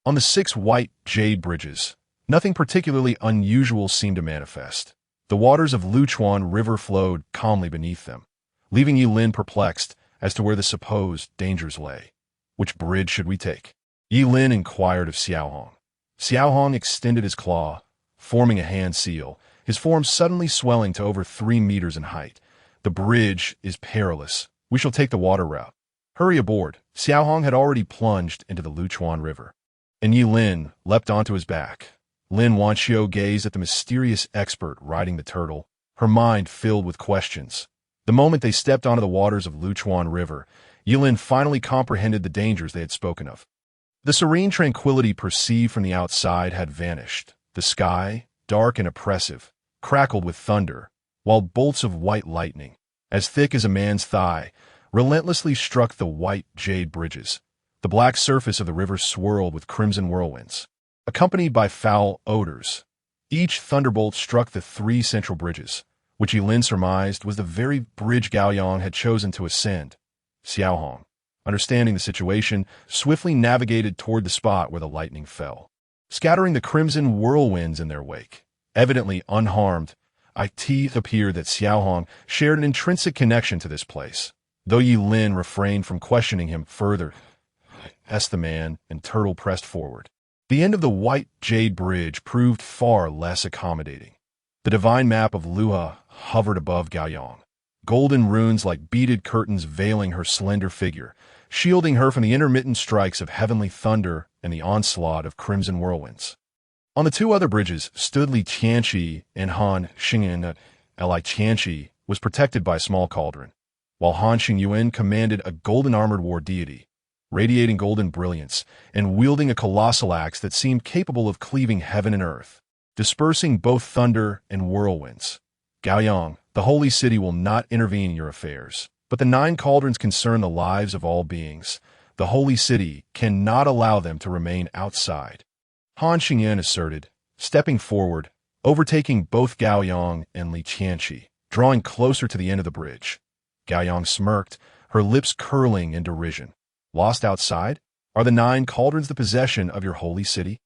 On the 6 white jade bridges, nothing particularly unusual seemed to manifest. The waters of Luchuan River flowed calmly beneath them, leaving Ye Lin perplexed as to where the supposed dangers lay. "Which bridge should we take?" Ye Lin inquired of Xiaohong. Xiaohong extended his claw, forming a hand seal, his form suddenly swelling to over 3 meters in height. "The bridge is perilous. We shall take the water route. Hurry aboard." Xiaohong had already plunged into the Luchuan River, and Ye Lin leapt onto his back. Lin Wanxiu gazed at the mysterious expert riding the turtle, her mind filled with questions. The moment they stepped onto the waters of Luchuan River, Ye Lin finally comprehended the dangers they had spoken of. The serene tranquility perceived from the outside had vanished. The sky, dark and oppressive, crackled with thunder, while bolts of white lightning, as thick as a man's thigh, relentlessly struck the white jade bridges. The black surface of the river swirled with crimson whirlwinds, accompanied by foul odors. Each thunderbolt struck the 3 central bridges, which Ye Lin surmised was the very bridge Gaoyang had chosen to ascend. Xiaohong, understanding the situation, swiftly navigated toward the spot where the lightning fell, scattering the crimson whirlwinds in their wake. Evidently unharmed, it appeared that Xiaohong shared an intrinsic connection to this place, though Ye Lin refrained from questioning him further. The man and turtle pressed forward. The end of the white jade bridge proved far less accommodating. The divine map of Luha hovered above Gaoyang, golden runes like beaded curtains veiling her slender figure, shielding her from the intermittent strikes of heavenly thunder and the onslaught of crimson whirlwinds. On the 2 other bridges stood Li Qianqi and Han Xingyuan. Li Qianqi was protected by a small cauldron, while Han Xingyuan commanded a golden-armored war deity, radiating golden brilliance and wielding a colossal axe that seemed capable of cleaving heaven and earth, dispersing both thunder and whirlwinds. "Gaoyang, the holy city will not intervene in your affairs, but the 9 cauldrons concern the lives of all beings. The holy city cannot allow them to remain outside," Han Xingyuan asserted, stepping forward, overtaking both Gaoyang and Li Qianqi, drawing closer to the end of the bridge. Gaoyang smirked, her lips curling in derision. "Lost outside? Are the 9 cauldrons the possession of your holy city?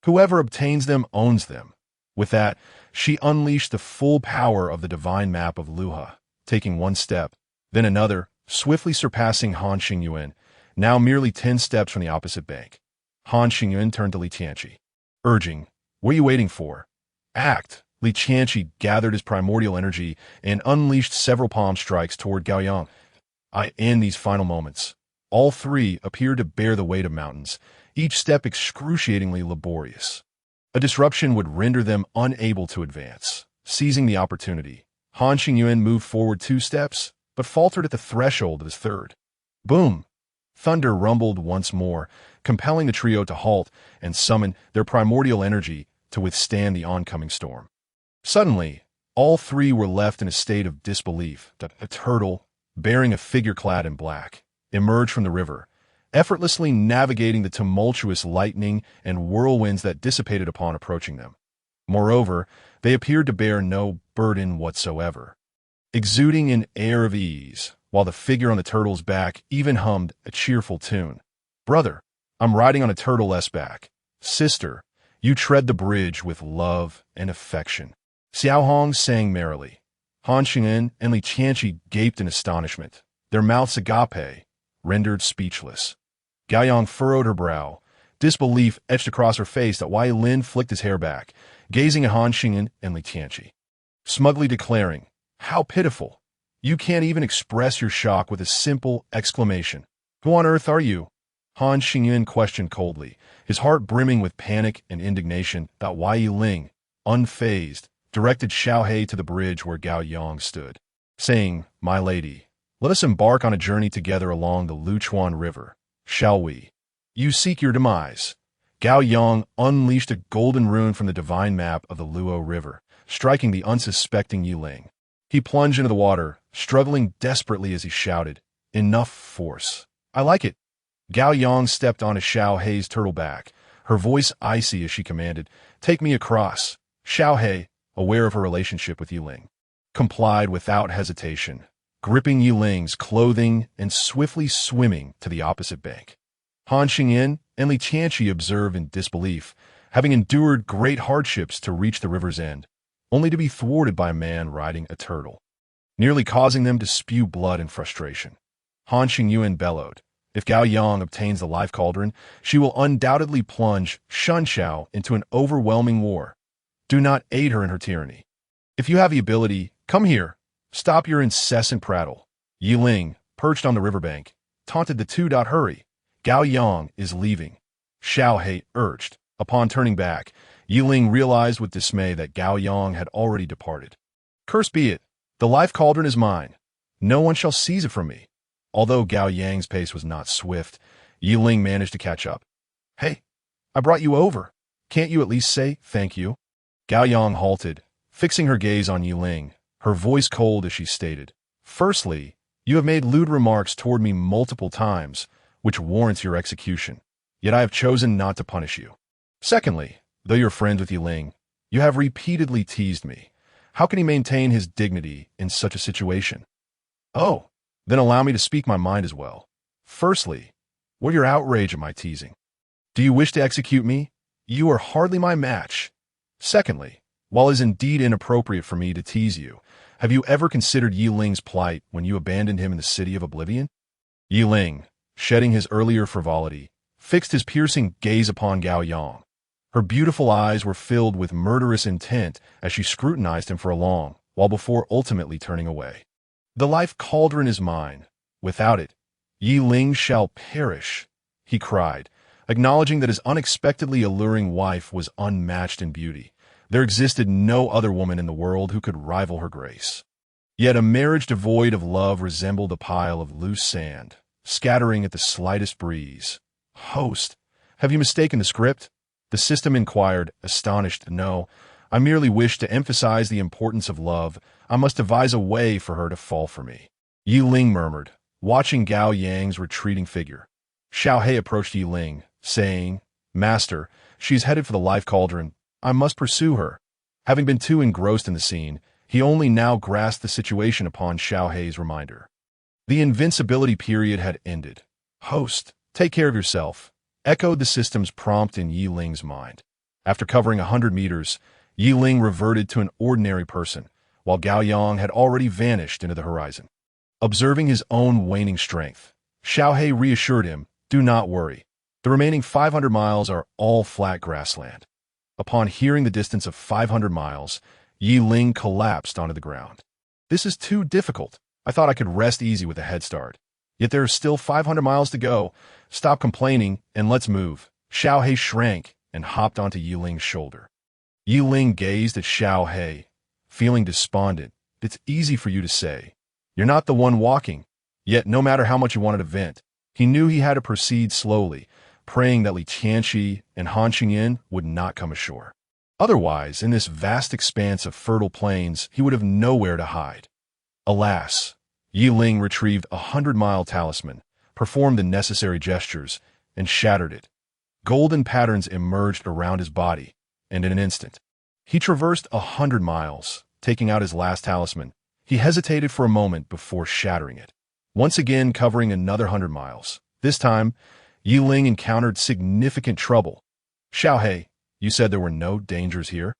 Whoever obtains them owns them." With that, she unleashed the full power of the divine map of Luha, taking one step, then another, swiftly surpassing Han Xingyuan, now merely 10 steps from the opposite bank. Han Xingyuan turned to Li Tianqi, urging, "What are you waiting for? Act!" Li Tianqi gathered his primordial energy and unleashed several palm strikes toward Gao Yang. In these final moments, all three appeared to bear the weight of mountains, each step excruciatingly laborious. A disruption would render them unable to advance. Seizing the opportunity, Han Xingyuan moved forward 2 steps, but faltered at the threshold of his third. Boom! Thunder rumbled once more, compelling the trio to halt and summon their primordial energy to withstand the oncoming storm. Suddenly, all three were left in a state of disbelief. A turtle, bearing a figure clad in black, emerged from the river, effortlessly navigating the tumultuous lightning and whirlwinds that dissipated upon approaching them. Moreover, they appeared to bear no burden whatsoever, exuding an air of ease, while the figure on the turtle's back even hummed a cheerful tune. "Brother, I'm riding on a turtle's back. Sister, you tread the bridge with love and affection." Xiao Hong sang merrily. Han Xingyuan and Li Tianqi gaped in astonishment, their mouths agape, rendered speechless. Gao Yang furrowed her brow, disbelief etched across her face that Ye Lin flicked his hair back, gazing at Han Xingyuan and Li Tianqi, smugly declaring, "How pitiful! You can't even express your shock with a simple exclamation. Who on earth are you?" Han Xingyuan questioned coldly, his heart brimming with panic and indignation that Ye Lin, unfazed, directed Xiaohe to the bridge where Gao Yang stood, saying, "My lady, let us embark on a journey together along the Luchuan River, shall we? You seek your demise." Gao Yang unleashed a golden rune from the divine map of the Luo River, striking the unsuspecting Ye Lin. He plunged into the water, struggling desperately as he shouted, "Enough force. I like it." Gao Yang stepped onto Xiaohe's turtle back, her voice icy as she commanded, "Take me across." Xiaohe, aware of her relationship with Ye Lin, complied without hesitation, gripping Ye Lin's clothing and swiftly swimming to the opposite bank. Han Xingyuan and Li Tianqi observed in disbelief, having endured great hardships to reach the river's end, only to be thwarted by a man riding a turtle, nearly causing them to spew blood in frustration. Han Xingyuan bellowed, "If Gao Yang obtains the life cauldron, she will undoubtedly plunge Shun Xiao into an overwhelming war. Do not aid her in her tyranny. If you have the ability, come here. Stop your incessant prattle." Ye Lin, perched on the riverbank, taunted the two. "Hurry. Gao Yang is leaving," Xiaohe urged. Upon turning back, Ye Lin realized with dismay that Gao Yang had already departed. "Cursed be it. The life cauldron is mine. No one shall seize it from me." Although Gao Yang's pace was not swift, Ye Lin managed to catch up. "Hey, I brought you over. Can't you at least say thank you?" Gao Yang halted, fixing her gaze on Ye Lin, her voice cold as she stated, "Firstly, you have made lewd remarks toward me multiple times, which warrants your execution. Yet I have chosen not to punish you. Secondly, though you're friends with Ye Lin, you have repeatedly teased me. How can he maintain his dignity in such a situation?" "Oh, then allow me to speak my mind as well. Firstly, what your outrage at my teasing? Do you wish to execute me? You are hardly my match. Secondly, while it is indeed inappropriate for me to tease you, have you ever considered Ye Lin's plight when you abandoned him in the city of oblivion?" Ye Lin, shedding his earlier frivolity, fixed his piercing gaze upon Gao Yang. Her beautiful eyes were filled with murderous intent as she scrutinized him for a long while before ultimately turning away. "The life cauldron is mine. Without it, Ye Lin shall perish," he cried, acknowledging that his unexpectedly alluring wife was unmatched in beauty. There existed no other woman in the world who could rival her grace. Yet a marriage devoid of love resembled a pile of loose sand, scattering at the slightest breeze. "Host, have you mistaken the script?" the system inquired, astonished. "No, I merely wish to emphasize the importance of love. I must devise a way for her to fall for me," Ye Lin murmured, watching Gao Yang's retreating figure. Xiaohe approached Ye Lin, saying, "Master, she is headed for the life cauldron. I must pursue her." Having been too engrossed in the scene, he only now grasped the situation upon Xiaohe's reminder. The invincibility period had ended. "Host, take care of yourself," echoed the system's prompt in Ye Lin's mind. After covering 100 meters, Ye Lin reverted to an ordinary person, while Gao Yang had already vanished into the horizon. Observing his own waning strength, Xiaohe reassured him, "Do not worry. The remaining 500 miles are all flat grassland." Upon hearing the distance of 500 miles, Ye Lin collapsed onto the ground. "This is too difficult. I thought I could rest easy with a head start. Yet there are still 500 miles to go. Stop complaining and let's move." Xiaohe shrank and hopped onto Ye Ling's shoulder. Ye Ling gazed at Xiaohe, feeling despondent. "It's easy for you to say. You're not the one walking." Yet no matter how much he wanted to vent, he knew he had to proceed slowly, praying that Li Qianxi and Han Qingyan would not come ashore. Otherwise, in this vast expanse of fertile plains, he would have nowhere to hide. Alas, Ye Ling retrieved a 100-mile talisman, performed the necessary gestures, and shattered it. Golden patterns emerged around his body, and in an instant, he traversed 100 miles, taking out his last talisman. He hesitated for a moment before shattering it, once again covering another 100 miles. This time, Ye Ling encountered significant trouble. "Xiaohe, you said there were no dangers here?"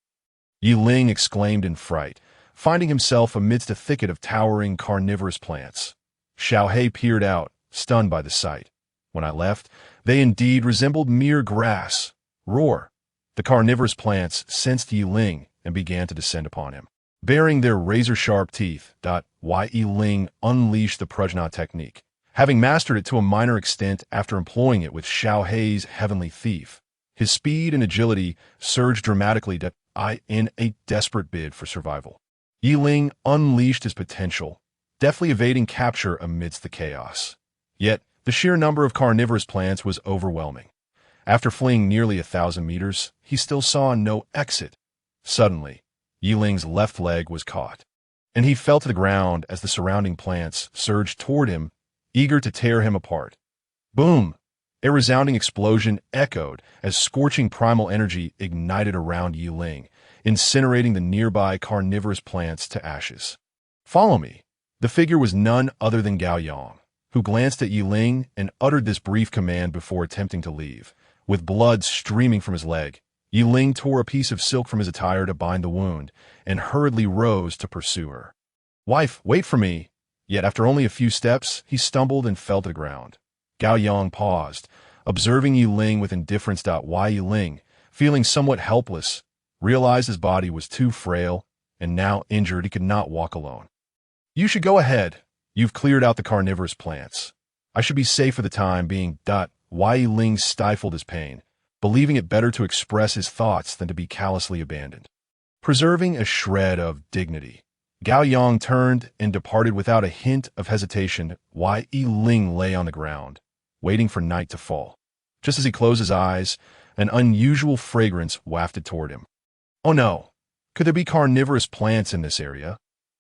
Ye Ling exclaimed in fright, finding himself amidst a thicket of towering carnivorous plants. Xiaohe peered out, stunned by the sight. "When I left, they indeed resembled mere grass." Roar! The carnivorous plants sensed Ye Ling and began to descend upon him. Bearing their razor-sharp teeth, Ye Ling unleashed the Prajna technique, having mastered it to a minor extent after employing it with Xiaohe's heavenly thief. His speed and agility surged dramatically in a desperate bid for survival. Ye Ling unleashed his potential, deftly evading capture amidst the chaos. Yet, the sheer number of carnivorous plants was overwhelming. After fleeing nearly 1,000 meters, he still saw no exit. Suddenly, Ye Ling's left leg was caught, and he fell to the ground as the surrounding plants surged toward him, eager to tear him apart. Boom! A resounding explosion echoed as scorching primal energy ignited around Ye Ling, incinerating the nearby carnivorous plants to ashes. "Follow me." The figure was none other than Gao Yang, who glanced at Ye Ling and uttered this brief command before attempting to leave. With blood streaming from his leg, Ye Ling tore a piece of silk from his attire to bind the wound, and hurriedly rose to pursue her. "Wife, wait for me!" Yet after only a few steps, he stumbled and fell to the ground. Gao Yang paused, observing Ye Ling with indifference. Ye Ling, feeling somewhat helpless, realized his body was too frail, and now injured he could not walk alone. "You should go ahead. You've cleared out the carnivorous plants. I should be safe for the time being." Ye Ling stifled his pain, believing it better to express his thoughts than to be callously abandoned. Preserving a shred of dignity, Gao Yang turned and departed without a hint of hesitation. Ye Ling lay on the ground, waiting for night to fall. Just as he closed his eyes, an unusual fragrance wafted toward him. Oh no! Could there be carnivorous plants in this area?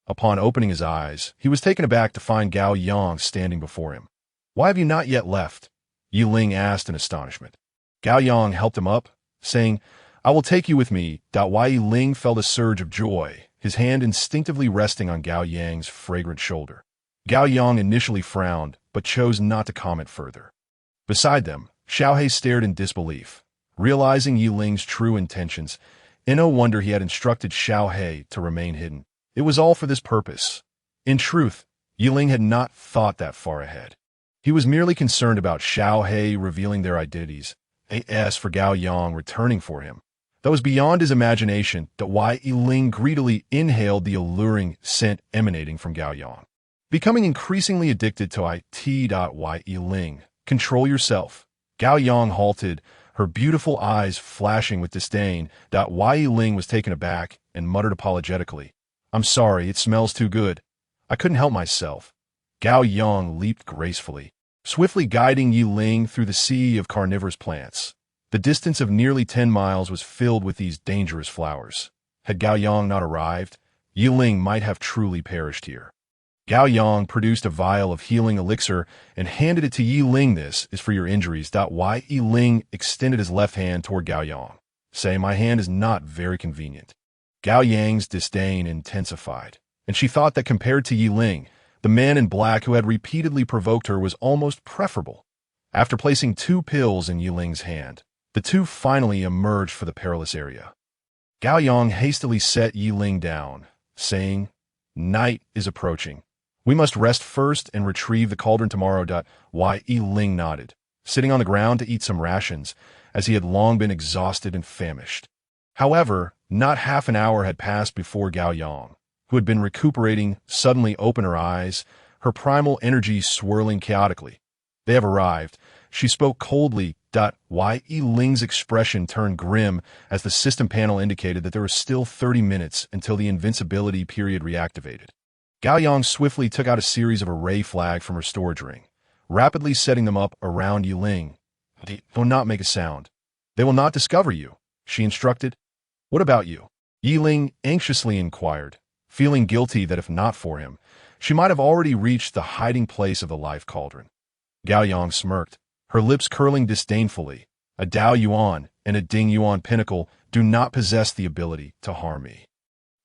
Upon opening his eyes, he was taken aback to find Gao Yang standing before him. "Why have you not yet left?" Ye Ling asked in astonishment. Gao Yang helped him up, saying, "I will take you with me." Ye Ling felt a surge of joy, his hand instinctively resting on Gao Yang's fragrant shoulder. Gao Yang initially frowned, but chose not to comment further. Beside them, Xiaohe stared in disbelief. Realizing Ye Ling's true intentions, in no wonder he had instructed Xiaohe to remain hidden. It was all for this purpose. In truth, Ye Ling had not thought that far ahead. He was merely concerned about Xiaohe revealing their identities, as for Gao Yang returning for him. That was beyond his imagination. Ye Ling greedily inhaled the alluring scent emanating from Gao Yang. Becoming increasingly addicted to Ye Ling, "Control yourself." Gao Yang halted, her beautiful eyes flashing with disdain. Ye Ling was taken aback and muttered apologetically, "I'm sorry, it smells too good. I couldn't help myself." Gao Yang leaped gracefully, swiftly guiding Ye Ling through the sea of carnivorous plants. The distance of nearly 10 miles was filled with these dangerous flowers. Had Gao Yang not arrived, Ye Ling might have truly perished here. Gao Yang produced a vial of healing elixir and handed it to Ye Ling. "This is for your injuries." Ye Ling extended his left hand toward Gao Yang, saying, "My hand is not very convenient." Gao Yang's disdain intensified, and she thought that compared to Ye Ling, the man in black who had repeatedly provoked her was almost preferable. After placing 2 pills in Ye Ling's hand, the two finally emerged for the perilous area. Gao Yang hastily set Ye Ling down, saying, "Night is approaching. We must rest first and retrieve the cauldron tomorrow. Ye Ling nodded, sitting on the ground to eat some rations, as he had long been exhausted and famished. However, not half an hour had passed before Gao Yang, who had been recuperating, suddenly opened her eyes, her primal energy swirling chaotically. They have arrived. She spoke coldly. Ye Ling's expression turned grim as the system panel indicated that there was still 30 minutes until the invincibility period reactivated. Gao Yang swiftly took out a series of array flags from her storage ring, rapidly setting them up around Ye Ling. "Do not make a sound. They will not discover you," she instructed. "What about you?" Ye Ling anxiously inquired, feeling guilty that if not for him, she might have already reached the hiding place of the life cauldron. Gao Yang smirked, her lips curling disdainfully. "A Dao Yuan and a Ding Yuan pinnacle do not possess the ability to harm me."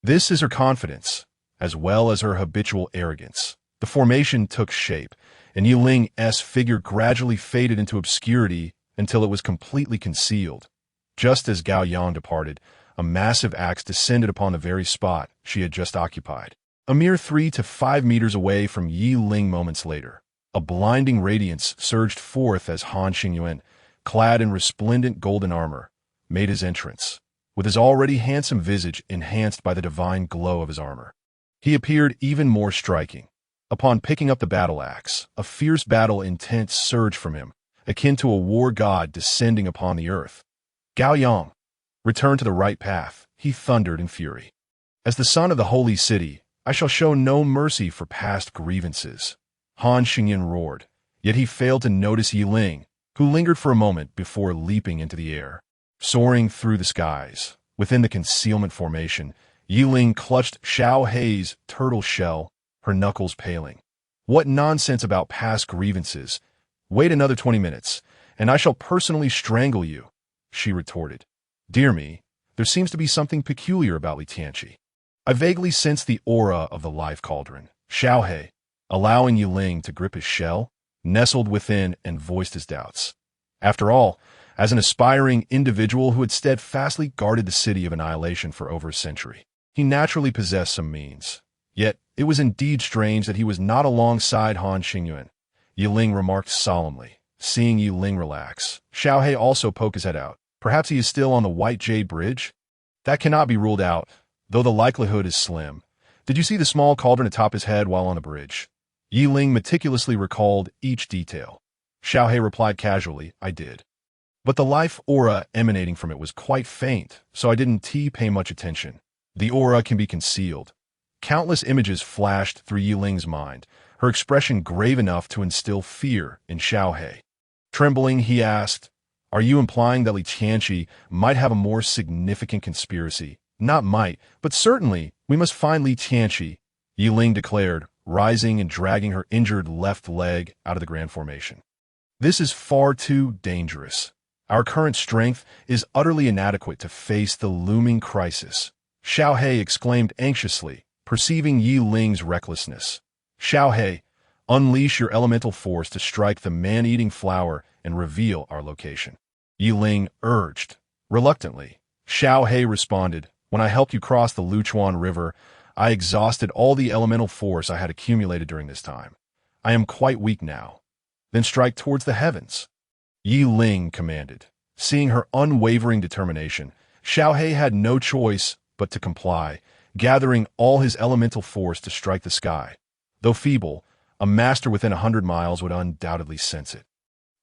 This is her confidence, as well as her habitual arrogance. The formation took shape, and Ye Ling's figure gradually faded into obscurity until it was completely concealed. Just as Gao Yang departed, a massive axe descended upon the very spot she had just occupied. A mere 3 to 5 meters away from Ye Ling moments later, a blinding radiance surged forth as Han Xingyuan, clad in resplendent golden armor, made his entrance, with his already handsome visage enhanced by the divine glow of his armor. He appeared even more striking. Upon picking up the battle axe, a fierce battle intent surged from him, akin to a war god descending upon the earth. "Gao Yang, return to the right path," he thundered in fury. "As the son of the holy city, I shall show no mercy for past grievances." Han Xingyan roared, yet he failed to notice Ye Ling, who lingered for a moment before leaping into the air. Soaring through the skies, within the concealment formation, Ye Ling clutched Xiao Hei's turtle shell, her knuckles paling. "What nonsense about past grievances? Wait another 20 minutes, and I shall personally strangle you," she retorted. "Dear me, there seems to be something peculiar about Li Tianqi. I vaguely sensed the aura of the life cauldron." Xiao Hei, allowing Ye Ling to grip his shell, nestled within and voiced his doubts. After all, as an aspiring individual who had steadfastly guarded the city of annihilation for over a century, he naturally possessed some means. Yet, it was indeed strange that he was not alongside Han Xingyuan. Ye Ling remarked solemnly, seeing Ye Ling relax. Xiao Hei also poked his head out. "Perhaps he is still on the White Jade Bridge? That cannot be ruled out, though the likelihood is slim. Did you see the small cauldron atop his head while on the bridge?" Ye Ling meticulously recalled each detail. Xiao Hei replied casually, "I did. But the life aura emanating from it was quite faint, so I didn't pay much attention. The aura can be concealed." Countless images flashed through Ye Ling's mind, her expression grave enough to instill fear in Xiao Hei. Trembling, he asked, "Are you implying that Li Tianqi might have a more significant conspiracy?" "Not might, but certainly, we must find Li Tianqi," Ye Ling declared, rising and dragging her injured left leg out of the grand formation. "This is far too dangerous. Our current strength is utterly inadequate to face the looming crisis," Xiao Hei exclaimed anxiously, perceiving Ye Ling's recklessness. "Xiao Hei, unleash your elemental force to strike the man-eating flower and reveal our location," Ye Ling urged. Reluctantly, Xiao Hei responded, "When I helped you cross the Luchuan River, I exhausted all the elemental force I had accumulated during this time. I am quite weak now." "Then strike towards the heavens," Ye Ling commanded. Seeing her unwavering determination, Xiao Hei had no choice but to comply, gathering all his elemental force to strike the sky. Though feeble, a master within 100 miles would undoubtedly sense it.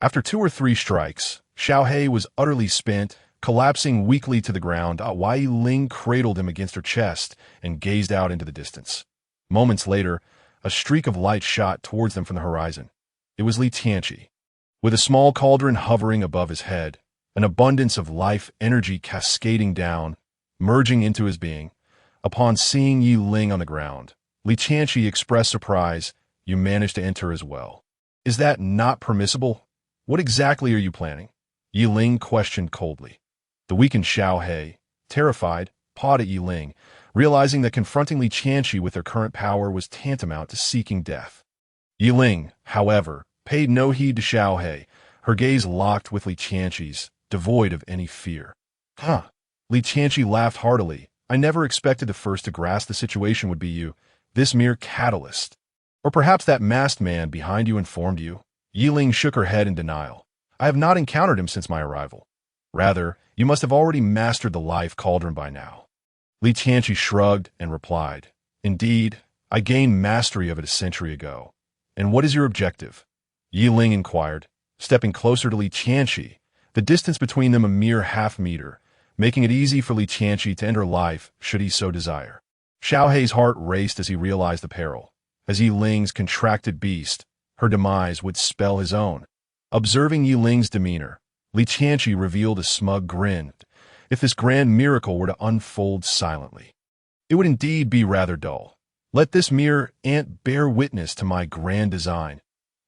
After 2 or 3 strikes, Xiao Hei was utterly spent, collapsing weakly to the ground. Ye Ling cradled him against her chest and gazed out into the distance. Moments later, a streak of light shot towards them from the horizon. It was Li Tianqi. With a small cauldron hovering above his head, an abundance of life energy cascading down, merging into his being. Upon seeing Ye Ling on the ground, Li Tianqi expressed surprise. "You managed to enter as well. Is that not permissible? What exactly are you planning?" Ye Ling questioned coldly. The weakened Xiao Hei, terrified, pawed at Ye Ling, realizing that confronting Li Tianqi with their current power was tantamount to seeking death. Ye Ling, however, paid no heed to Xiao Hei, her gaze locked with Li Tianqi's, devoid of any fear. "Huh." Li Tianqi laughed heartily. "I never expected the first to grasp the situation would be you, this mere catalyst." Or perhaps that masked man behind you informed you? Ye Lin shook her head in denial. I have not encountered him since my arrival. Rather, you must have already mastered the life cauldron by now. Li Qianqi shrugged and replied, Indeed, I gained mastery of it a century ago. And what is your objective? Ye Lin inquired, stepping closer to Li Qianqi, the distance between them a mere half-meter, making it easy for Li Qianqi to end her life should he so desire. Xiaohei's heart raced as he realized the peril. As Ye Ling's contracted beast, her demise would spell his own. Observing Ye Ling's demeanor, Li Qianqi revealed a smug grin. If this grand miracle were to unfold silently, it would indeed be rather dull. Let this mere ant bear witness to my grand design.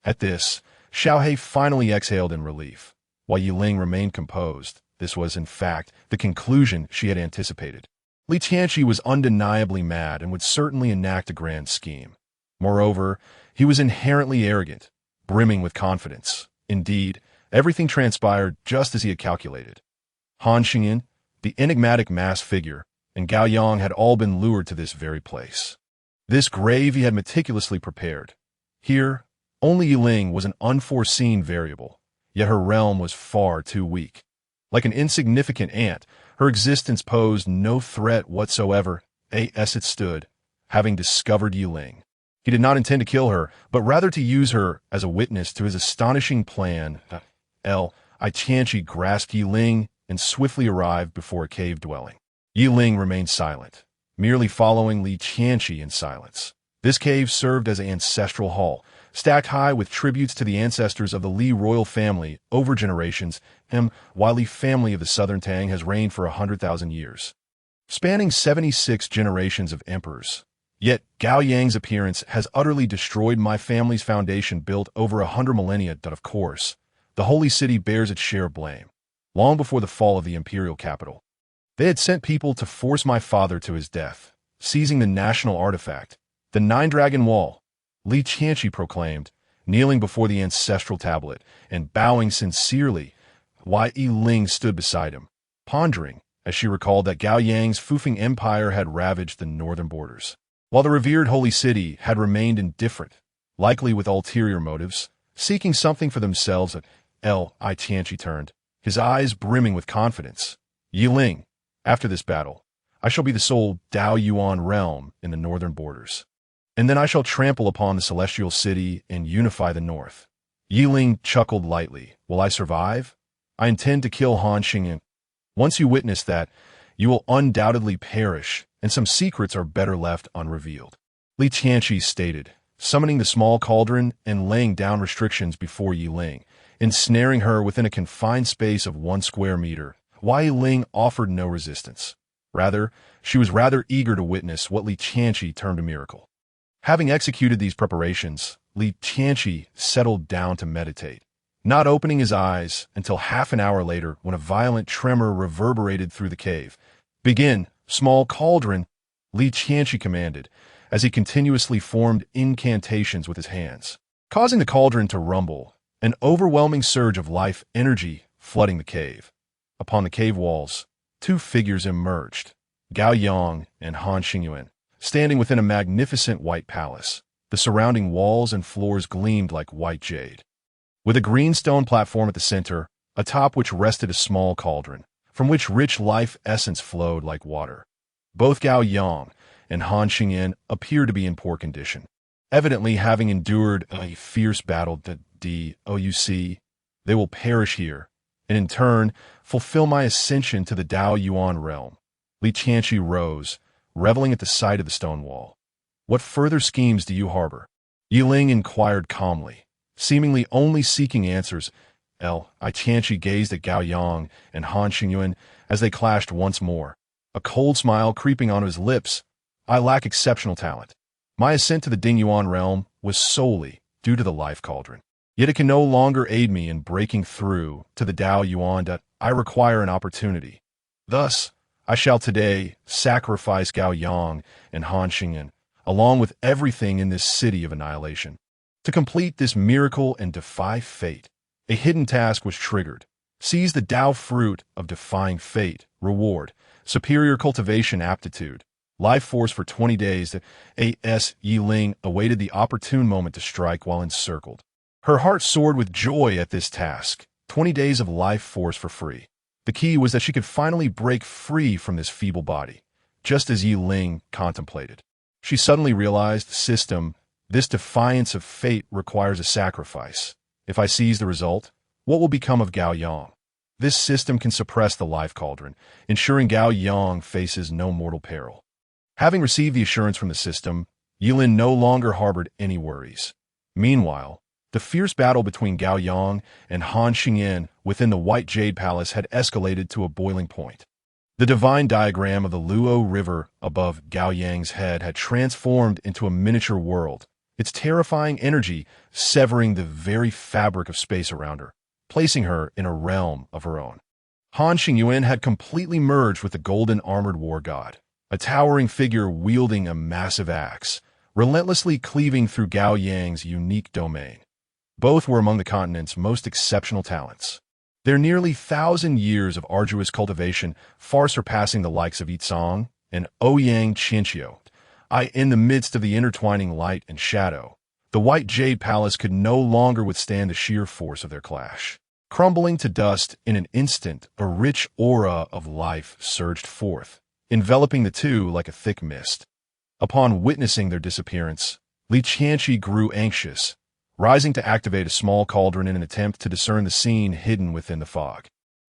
At this, Xiaohei finally exhaled in relief, while Ye Ling remained composed. This was, in fact, the conclusion she had anticipated. Li Qianqi was undeniably mad and would certainly enact a grand scheme. Moreover, he was inherently arrogant, brimming with confidence. Indeed, everything transpired just as he had calculated. Han Xingyan, the enigmatic masked figure, and Gao Yang had all been lured to this very place. This grave he had meticulously prepared. Here, only Ye Ling was an unforeseen variable, yet her realm was far too weak. Like an insignificant ant, her existence posed no threat whatsoever, as it stood, having discovered Ye Ling. He did not intend to kill her, but rather to use her as a witness to his astonishing plan. Li Qianqi grasped Ye Ling and swiftly arrived before a cave dwelling. Ye Ling remained silent, merely following Li Qianqi in silence. This cave served as an ancestral hall, stacked high with tributes to the ancestors of the Li royal family over generations, and while Li family of the southern Tang has reigned for 100,000 years, spanning 76 generations of emperors. Yet Gao Yang's appearance has utterly destroyed my family's foundation built over 100 millennia. Of course, the holy city bears its share of blame. Long before the fall of the imperial capital, they had sent people to force my father to his death, seizing the national artifact, the Nine-Dragon Wall. Li Qianqi proclaimed, kneeling before the ancestral tablet and bowing sincerely, while Ye Ling stood beside him, pondering, as she recalled that Gao Yang's Fufeng Empire had ravaged the northern borders, while the revered holy city had remained indifferent, likely with ulterior motives, seeking something for themselves. Li Qianqi turned, his eyes brimming with confidence. Ye Ling, after this battle, I shall be the sole Dao Yuan realm in the northern borders. And then I shall trample upon the celestial city and unify the north. Ye Ling chuckled lightly. Will I survive? I intend to kill Han Xingyan. Once you witness that, you will undoubtedly perish, and some secrets are better left unrevealed. Li Qianqi stated, summoning the small cauldron and laying down restrictions before Ye Ling, ensnaring her within a confined space of 1 square meter. While Ye Ling offered no resistance. Rather, she was rather eager to witness what Li Qianqi termed a miracle. Having executed these preparations, Li Qianqi settled down to meditate, not opening his eyes until half an hour later when a violent tremor reverberated through the cave. Begin, small cauldron, Li Qianqi commanded, as he continuously formed incantations with his hands, causing the cauldron to rumble, an overwhelming surge of life energy flooding the cave. Upon the cave walls, 2 figures emerged, Gao Yang and Han Xingyan, standing within a magnificent white palace. The surrounding walls and floors gleamed like white jade. With a green stone platform at the center, atop which rested a small cauldron, from which rich life essence flowed like water. Both Gao Yang and Han Xingyan appeared to be in poor condition, evidently having endured a fierce battle. Douc, they will perish here, and in turn, fulfill my ascension to the Dao Yuan realm. Li Qianqi rose, reveling at the sight of the stone wall. What further schemes do you harbor? Ye Ling inquired calmly, seemingly only seeking answers. Li Qianqi gazed at Gao Yang and Han Xingyan as they clashed once more, a cold smile creeping onto his lips. I lack exceptional talent. My ascent to the Ding Yuan realm was solely due to the life cauldron. Yet it can no longer aid me in breaking through to the Dao Yuan. I require an opportunity. Thus, I shall today sacrifice Gao Yang and Han Xingyan, along with everything in this city of annihilation. To complete this miracle and defy fate, a hidden task was triggered. Seize the Dao fruit of defying fate. Reward, superior cultivation aptitude. Life force for 20 days. The Ye Lin awaited the opportune moment to strike while encircled. Her heart soared with joy at this task. 20 days of life force for free. The key was that she could finally break free from this feeble body, just as Ye Lin contemplated. She suddenly realized, system, this defiance of fate requires a sacrifice. If I seize the result, what will become of Gao Yang? This system can suppress the life cauldron, ensuring Gao Yang faces no mortal peril. Having received the assurance from the system, Ye Lin no longer harbored any worries. Meanwhile, the fierce battle between Gao Yang and Han Xingyan within the White Jade Palace had escalated to a boiling point. The divine diagram of the Luo River above Gao Yang's head had transformed into a miniature world, its terrifying energy severing the very fabric of space around her, placing her in a realm of her own. Han Xingyan had completely merged with the golden armored war god, a towering figure wielding a massive axe, relentlessly cleaving through Gao Yang's unique domain. Both were among the continent's most exceptional talents. Their nearly 1,000 years of arduous cultivation far surpassing the likes of Yitsong and Ouyang Qianqiu. In the midst of the intertwining light and shadow, the White Jade Palace could no longer withstand the sheer force of their clash. Crumbling to dust in an instant, a rich aura of life surged forth, enveloping the two like a thick mist. Upon witnessing their disappearance, Li Qianqi grew anxious, rising to activate a small cauldron in an attempt to discern the scene hidden within the fog.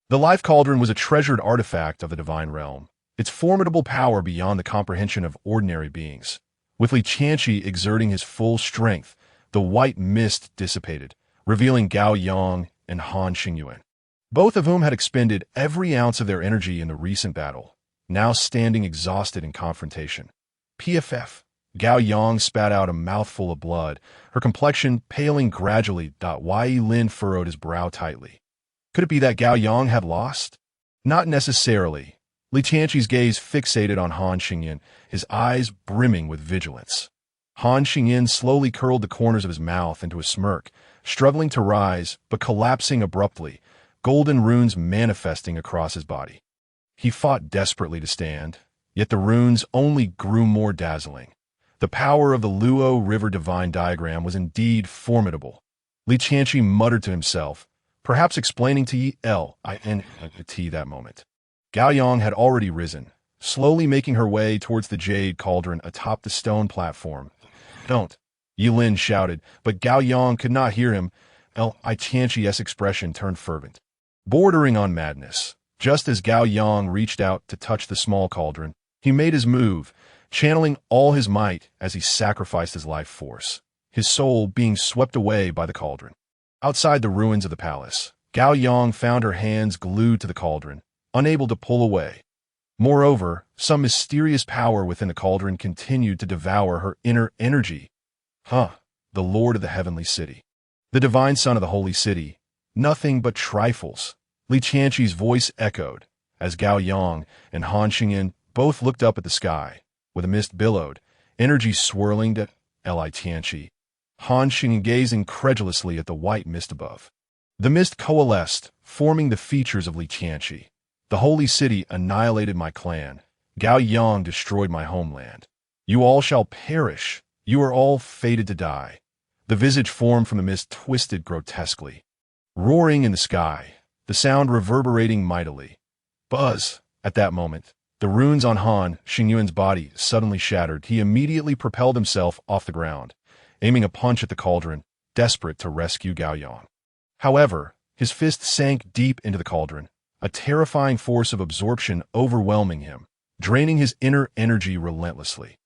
The life cauldron was a treasured artifact of the divine realm, its formidable power beyond the comprehension of ordinary beings. With Li Qianqi exerting his full strength, the white mist dissipated, revealing Gao Yang and Han Xingyan, both of whom had expended every ounce of their energy in the recent battle, now standing exhausted in confrontation. PFF. Gao Yang spat out a mouthful of blood, her complexion paling gradually. Ye Lin furrowed his brow tightly. Could it be that Gao Yang had lost? Not necessarily. Li Qianqi's gaze fixated on Han Xingyan, his eyes brimming with vigilance. Han Xingyan slowly curled the corners of his mouth into a smirk, struggling to rise, but collapsing abruptly, golden runes manifesting across his body. He fought desperately to stand, yet the runes only grew more dazzling. The power of the Luo River divine diagram was indeed formidable. Li Qianqi muttered to himself, perhaps explaining to Ye Lin that moment. Gao Yang had already risen, slowly making her way towards the jade cauldron atop the stone platform. Don't, Ye Lin shouted, but Gao Yang could not hear him. Li Qianqi's expression turned fervent, bordering on madness. Just as Gao Yang reached out to touch the small cauldron, he made his move, channeling all his might as he sacrificed his life force, his soul being swept away by the cauldron. Outside the ruins of the palace, Gao Yang found her hands glued to the cauldron, unable to pull away. Moreover, some mysterious power within the cauldron continued to devour her inner energy. The Lord of the Heavenly City. The divine son of the Holy City. Nothing but trifles. Li Qianqi's voice echoed, as Gao Yang and Han Xingyan both looked up at the sky, where the mist billowed, energy swirling to Li Qianqi. Han Xingyan gazed incredulously at the white mist above. The mist coalesced, forming the features of Li Qianqi. The Holy City annihilated my clan. Gao Yang destroyed my homeland. You all shall perish. You are all fated to die. The visage formed from the mist twisted grotesquely, roaring in the sky, the sound reverberating mightily. Buzz! At that moment, the runes on Han Xingyan's body suddenly shattered. He immediately propelled himself off the ground, aiming a punch at the cauldron, desperate to rescue Gao Yang. However, his fist sank deep into the cauldron, a terrifying force of absorption overwhelming him, draining his inner energy relentlessly.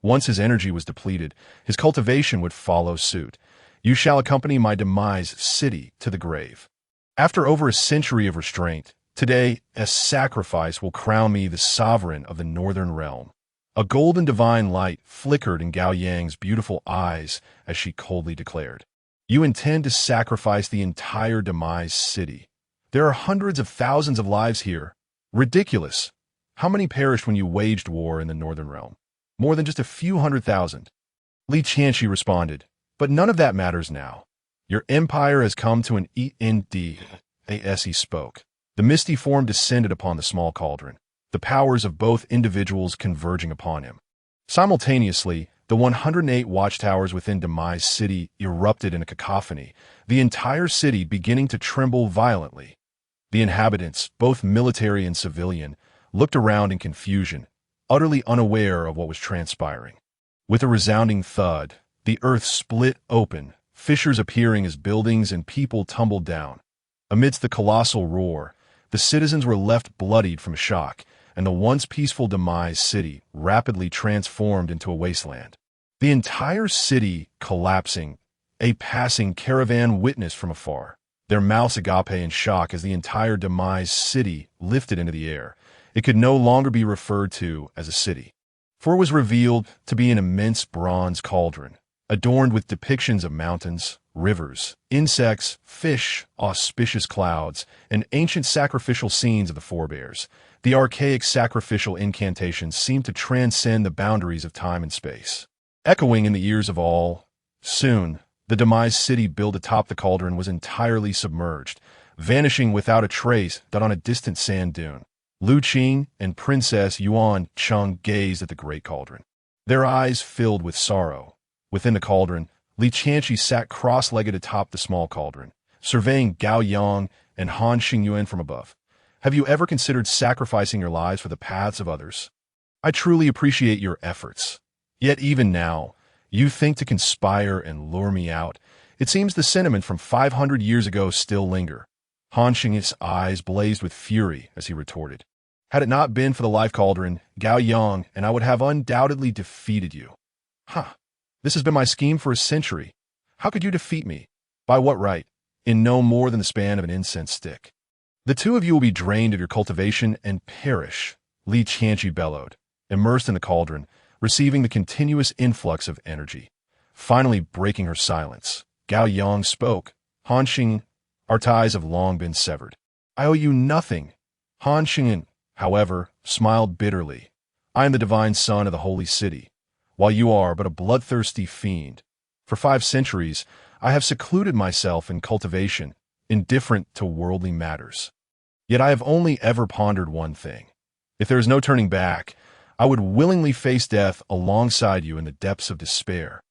Once his energy was depleted, his cultivation would follow suit. You shall accompany my demise city to the grave. After over a century of restraint, today a sacrifice will crown me the sovereign of the northern realm. A golden divine light flickered in Gao Yang's beautiful eyes as she coldly declared, You intend to sacrifice the entire demise city. There are hundreds of thousands of lives here. Ridiculous. How many perished when you waged war in the northern realm? More than just a few 100,000. Li Qianqi responded, but none of that matters now. Your empire has come to an end. As he spoke, the misty form descended upon the small cauldron, the powers of both individuals converging upon him. Simultaneously, the 108 watchtowers within Demise City erupted in a cacophony, the entire city beginning to tremble violently. The inhabitants, both military and civilian, looked around in confusion, utterly unaware of what was transpiring. With a resounding thud, the earth split open, fissures appearing as buildings and people tumbled down. Amidst the colossal roar, the citizens were left bloodied from shock, and the once peaceful Demise City rapidly transformed into a wasteland. The entire city collapsing, a passing caravan witnessed from afar, their mouths agape in shock as the entire Demise City lifted into the air. It could no longer be referred to as a city, for it was revealed to be an immense bronze cauldron, adorned with depictions of mountains, rivers, insects, fish, auspicious clouds, and ancient sacrificial scenes of the forebears. The archaic sacrificial incantations seemed to transcend the boundaries of time and space, echoing in the ears of all. Soon, the Demise City built atop the cauldron was entirely submerged, vanishing without a trace but on a distant sand dune. Lu Qing and Princess Yuan Cheng gazed at the great cauldron, their eyes filled with sorrow. Within the cauldron, Li Qianqi sat cross-legged atop the small cauldron, surveying Gao Yang and Han Xingyuan from above. Have you ever considered sacrificing your lives for the paths of others? I truly appreciate your efforts. Yet even now, you think to conspire and lure me out. It seems the sentiment from 500 years ago still linger. Han Xingyuan's eyes blazed with fury as he retorted. Had it not been for the life cauldron, Gao Yang and I would have undoubtedly defeated you. This has been my scheme for a century. How could you defeat me? By what right? In no more than the span of an incense stick. The two of you will be drained of your cultivation and perish, Li Qianqi bellowed, immersed in the cauldron, receiving the continuous influx of energy. Finally breaking her silence, Gao Yang spoke. Han Xing, our ties have long been severed. I owe you nothing. Han Xing, however, smiled bitterly. I am the divine son of the holy city, while you are but a bloodthirsty fiend. For 5 centuries, I have secluded myself in cultivation, indifferent to worldly matters. Yet I have only ever pondered one thing. If there is no turning back, I would willingly face death alongside you in the depths of despair.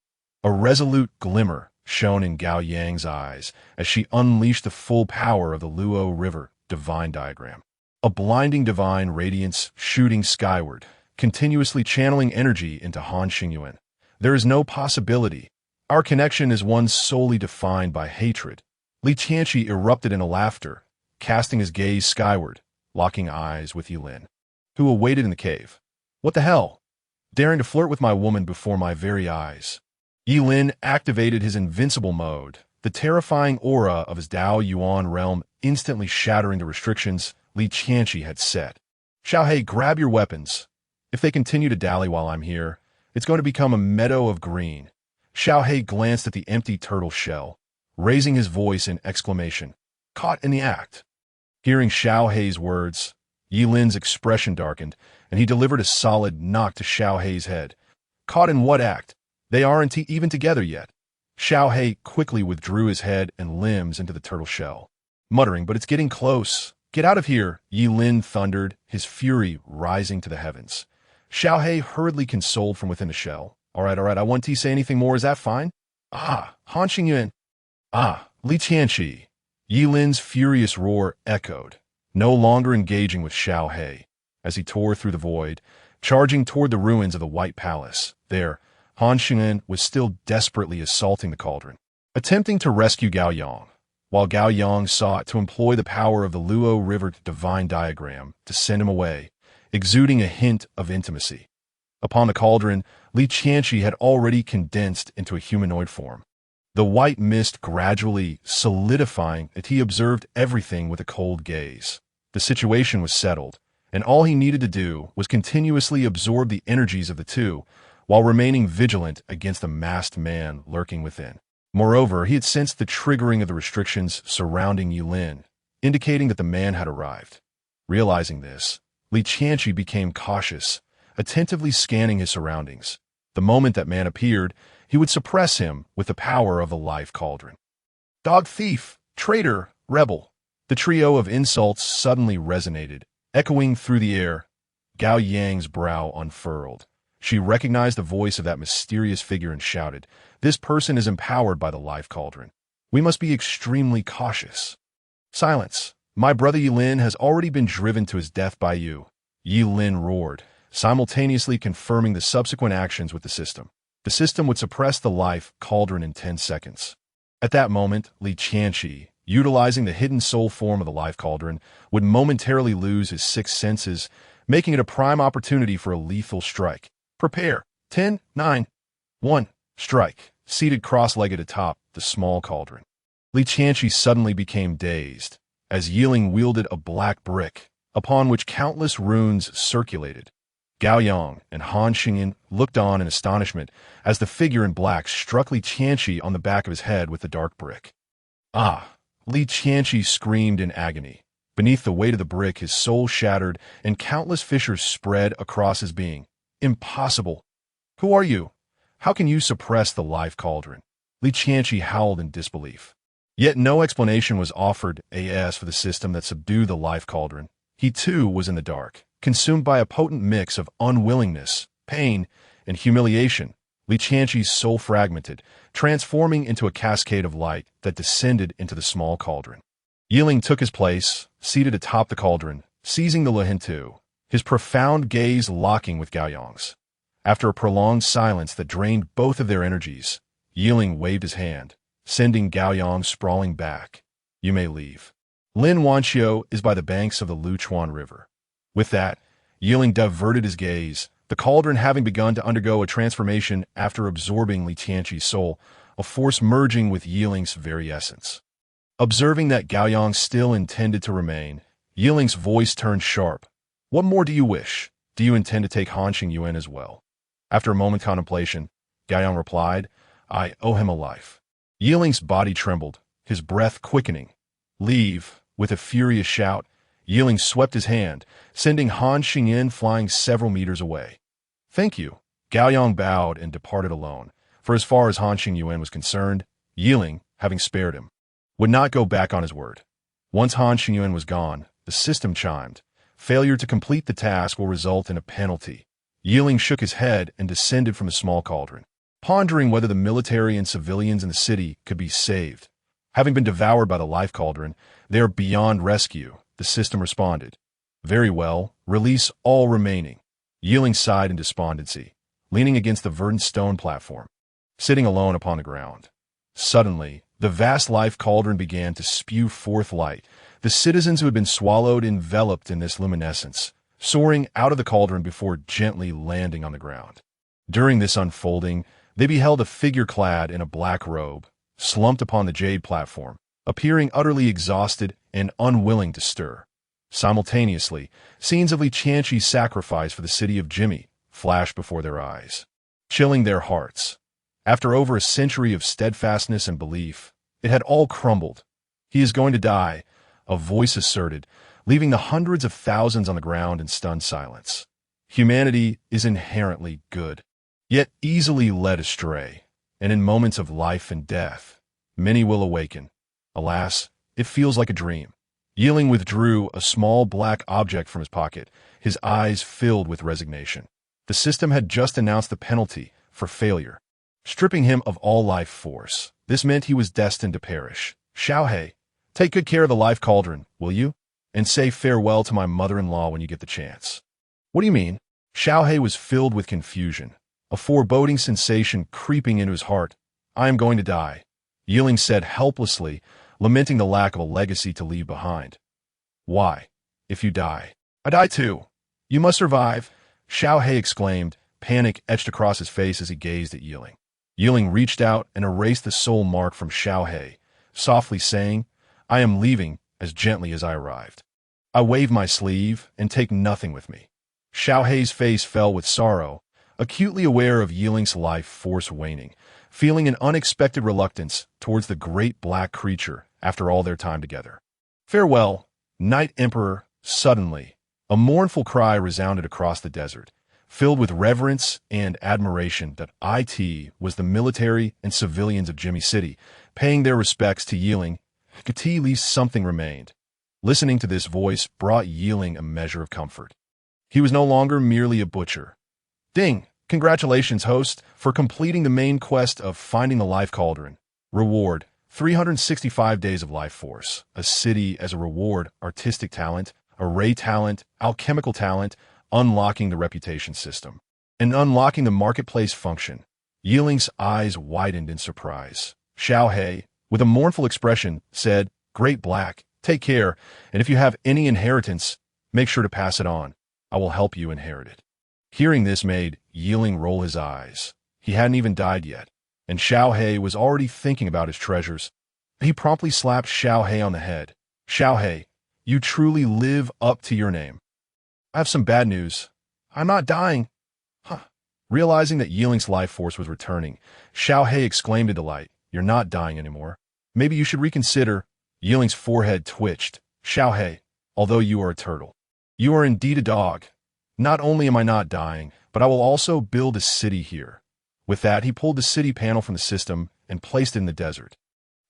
A resolute glimmer shone in Gao Yang's eyes as she unleashed the full power of the Luo River divine diagram. A blinding divine radiance shooting skyward, continuously channeling energy into Han Xingyuan. There is no possibility. Our connection is one solely defined by hatred. Li Qianqi erupted in a laughter, casting his gaze skyward, locking eyes with Ye Lin, who awaited in the cave. What the hell? Daring to flirt with my woman before my very eyes. Ye Lin activated his invincible mode, the terrifying aura of his Dao Yuan realm instantly shattering the restrictions Li Qianqi had set. Xiaohei, grab your weapons. If they continue to dally while I'm here, it's going to become a meadow of green. Xiaohei glanced at the empty turtle shell, raising his voice in exclamation. Caught in the act. Hearing Xiaohei's words, Ye Lin's expression darkened, and he delivered a solid knock to Xiaohei's head. Caught in what act? They aren't even together yet. Xiaohei quickly withdrew his head and limbs into the turtle shell, muttering, but it's getting close. Get out of here, Ye Lin thundered, his fury rising to the heavens. Xiaohei hurriedly consoled from within the shell. All right, I won't say anything more, is that fine? Han Xingyuan. Li Qianqi. Ye Lin's furious roar echoed, no longer engaging with Xiaohei, as he tore through the void, charging toward the ruins of the White Palace. There, Han Xingyuan was still desperately assaulting the cauldron, attempting to rescue Gao Yang, while Gao Yang sought to employ the power of the Luo River divine diagram to send him away, exuding a hint of intimacy. Upon the cauldron, Li Qianqi had already condensed into a humanoid form, the white mist gradually solidifying as he observed everything with a cold gaze. The situation was settled, and all he needed to do was continuously absorb the energies of the two, while remaining vigilant against the masked man lurking within. Moreover, he had sensed the triggering of the restrictions surrounding Ye Lin, indicating that the man had arrived. Realizing this, Li Qianqi became cautious, attentively scanning his surroundings. The moment that man appeared, he would suppress him with the power of the life cauldron. Dog thief, traitor, rebel. The trio of insults suddenly resonated, echoing through the air. Gao Yang's brow unfurled. She recognized the voice of that mysterious figure and shouted, "This person is empowered by the life cauldron. We must be extremely cautious." "Silence! My brother Ye Lin has already been driven to his death by you," Ye Lin roared, simultaneously confirming the subsequent actions with the system. The system would suppress the life cauldron in 10 seconds. At that moment, Li Qianqi, utilizing the hidden soul form of the life cauldron, would momentarily lose his 6 senses, making it a prime opportunity for a lethal strike. Prepare. 10, 9, 1. Strike. Seated cross-legged atop the small cauldron. Li Qianqi suddenly became dazed, as Ye Lin wielded a black brick, upon which countless runes circulated. Gao Yang and Han Xingyan looked on in astonishment as the figure in black struck Li Qianqi on the back of his head with the dark brick. "Ah!" Li Qianqi screamed in agony. Beneath the weight of the brick, his soul shattered and countless fissures spread across his being. "Impossible! Who are you? How can you suppress the life cauldron?" Li Qianqi howled in disbelief. Yet no explanation was offered as for the system that subdued the life cauldron. He too was in the dark, consumed by a potent mix of unwillingness, pain, and humiliation. Li Qianqi's soul fragmented, transforming into a cascade of light that descended into the small cauldron. Ye Lin took his place, seated atop the cauldron, seizing the Lehintu, his profound gaze locking with Gao Yang's. After a prolonged silence that drained both of their energies, Ye Lin waved his hand, sending Gao Yang sprawling back. "You may leave. Lin Wanqiu is by the banks of the Luchuan River." With that, Ye Lin diverted his gaze, the cauldron having begun to undergo a transformation after absorbing Li Qianqi's soul, a force merging with Ye Lin's very essence. Observing that Gao Yang still intended to remain, Ye Lin's voice turned sharp. "What more do you wish? Do you intend to take Han Xingyuan as well?" After a moment's contemplation, Gao Yang replied, "I owe him a life." Ye Lin's body trembled, his breath quickening. "Leave!" With a furious shout, Ye Lin swept his hand, sending Han Xingyan flying several meters away. "Thank you." Gao Yang bowed and departed alone, for as far as Han Xingyuan was concerned, Ye Lin, having spared him, would not go back on his word. Once Han Xingyuan was gone, the system chimed. Failure to complete the task will result in a penalty. Ye Lin shook his head and descended from the small cauldron, pondering whether the military and civilians in the city could be saved. Having been devoured by the life cauldron, they are beyond rescue, the system responded. "Very well, release all remaining." Ye Lin sighed in despondency, leaning against the verdant stone platform, sitting alone upon the ground. Suddenly, the vast life cauldron began to spew forth light. The citizens who had been swallowed enveloped in this luminescence, soaring out of the cauldron before gently landing on the ground. During this unfolding, they beheld a figure clad in a black robe, slumped upon the jade platform, appearing utterly exhausted and unwilling to stir. Simultaneously, scenes of Li Qianqi's sacrifice for the city of Jimmy flashed before their eyes, chilling their hearts. After over a century of steadfastness and belief, it had all crumbled. "He is going to die," a voice asserted, leaving the hundreds of thousands on the ground in stunned silence. Humanity is inherently good, yet easily led astray, and in moments of life and death, many will awaken. Alas, it feels like a dream. Ye Lin withdrew a small black object from his pocket, his eyes filled with resignation. The system had just announced the penalty for failure, stripping him of all life force. This meant he was destined to perish. "Xiaohei, take good care of the life cauldron, will you? And say farewell to my mother-in-law when you get the chance." "What do you mean?" Xiaohei was filled with confusion, a foreboding sensation creeping into his heart. "I am going to die," Ye Lin said helplessly, lamenting the lack of a legacy to leave behind. "Why? If you die, I die too. You must survive," Xiaohei exclaimed, panic etched across his face as he gazed at Ye Lin. Ye Lin reached out and erased the soul mark from Xiaohei, softly saying, "I am leaving as gently as I arrived. I wave my sleeve and take nothing with me." Xiaohei's face fell with sorrow, acutely aware of Ye Lin's life force waning, feeling an unexpected reluctance towards the great black creature after all their time together. "Farewell, Knight Emperor." Suddenly, a mournful cry resounded across the desert, filled with reverence and admiration that it was the military and civilians of Jimmy City paying their respects to Ye Lin. At least something remained. Listening to this voice brought Ye Lin a measure of comfort. He was no longer merely a butcher. Ding! Congratulations, host, for completing the main quest of finding the life cauldron. Reward: 365 days of life force. A city as a reward: artistic talent, array talent, alchemical talent, unlocking the reputation system, and unlocking the marketplace function. Ye Lin's eyes widened in surprise. Xiao He, with a mournful expression, said, "Great Black, take care, and if you have any inheritance, make sure to pass it on. I will help you inherit it." Hearing this made Ye Lin roll his eyes. He hadn't even died yet, and Xiao He was already thinking about his treasures. He promptly slapped Xiao He on the head. "Xiao He, you truly live up to your name. I have some bad news. I'm not dying." Huh. Realizing that Ye Lin's life force was returning, Xiao He exclaimed in delight, "You're not dying anymore. Maybe you should reconsider." Ye Lin's forehead twitched. "Xiao He, although you are a turtle, you are indeed a dog. Not only am I not dying, but I will also build a city here." With that, he pulled the city panel from the system and placed it in the desert.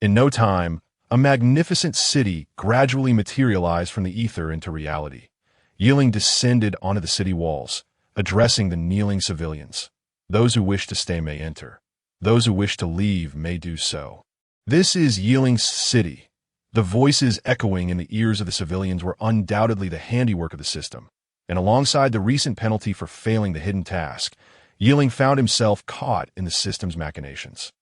In no time, a magnificent city gradually materialized from the ether into reality. Ye Lin descended onto the city walls, addressing the kneeling civilians. "Those who wish to stay may enter. Those who wish to leave may do so. This is Ye Lin's city." The voices echoing in the ears of the civilians were undoubtedly the handiwork of the system, and alongside the recent penalty for failing the hidden task, Ye Lin found himself caught in the system's machinations.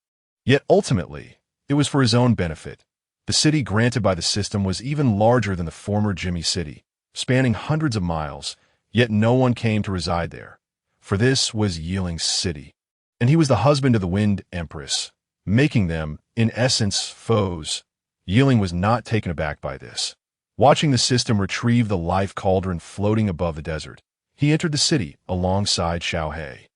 Yet ultimately, it was for his own benefit. The city granted by the system was even larger than the former Jimmy City, spanning hundreds of miles, yet no one came to reside there. For this was Ye Lin's city, and he was the husband of the Wind Empress, making them, in essence, foes. Ye Lin was not taken aback by this. Watching the system retrieve the life cauldron floating above the desert, he entered the city alongside Xiao He.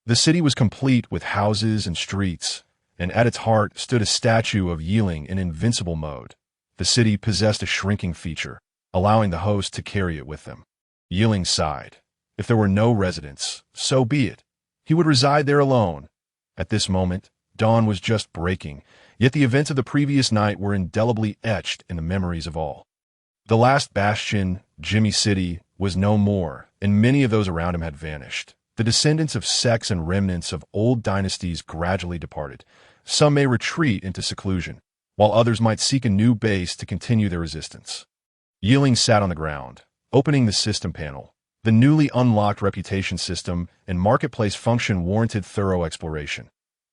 The city was complete with houses and streets, and at its heart stood a statue of Ye Lin in invincible mode. The city possessed a shrinking feature, allowing the host to carry it with them. Ye Lin sighed. If there were no residents, so be it. He would reside there alone. At this moment, dawn was just breaking, yet the events of the previous night were indelibly etched in the memories of all. The last bastion, Jimmy City, was no more, and many of those around him had vanished. The descendants of sects and remnants of old dynasties gradually departed. Some may retreat into seclusion, while others might seek a new base to continue their resistance. Ye Lin sat on the ground, opening the system panel. The newly unlocked reputation system and marketplace function warranted thorough exploration.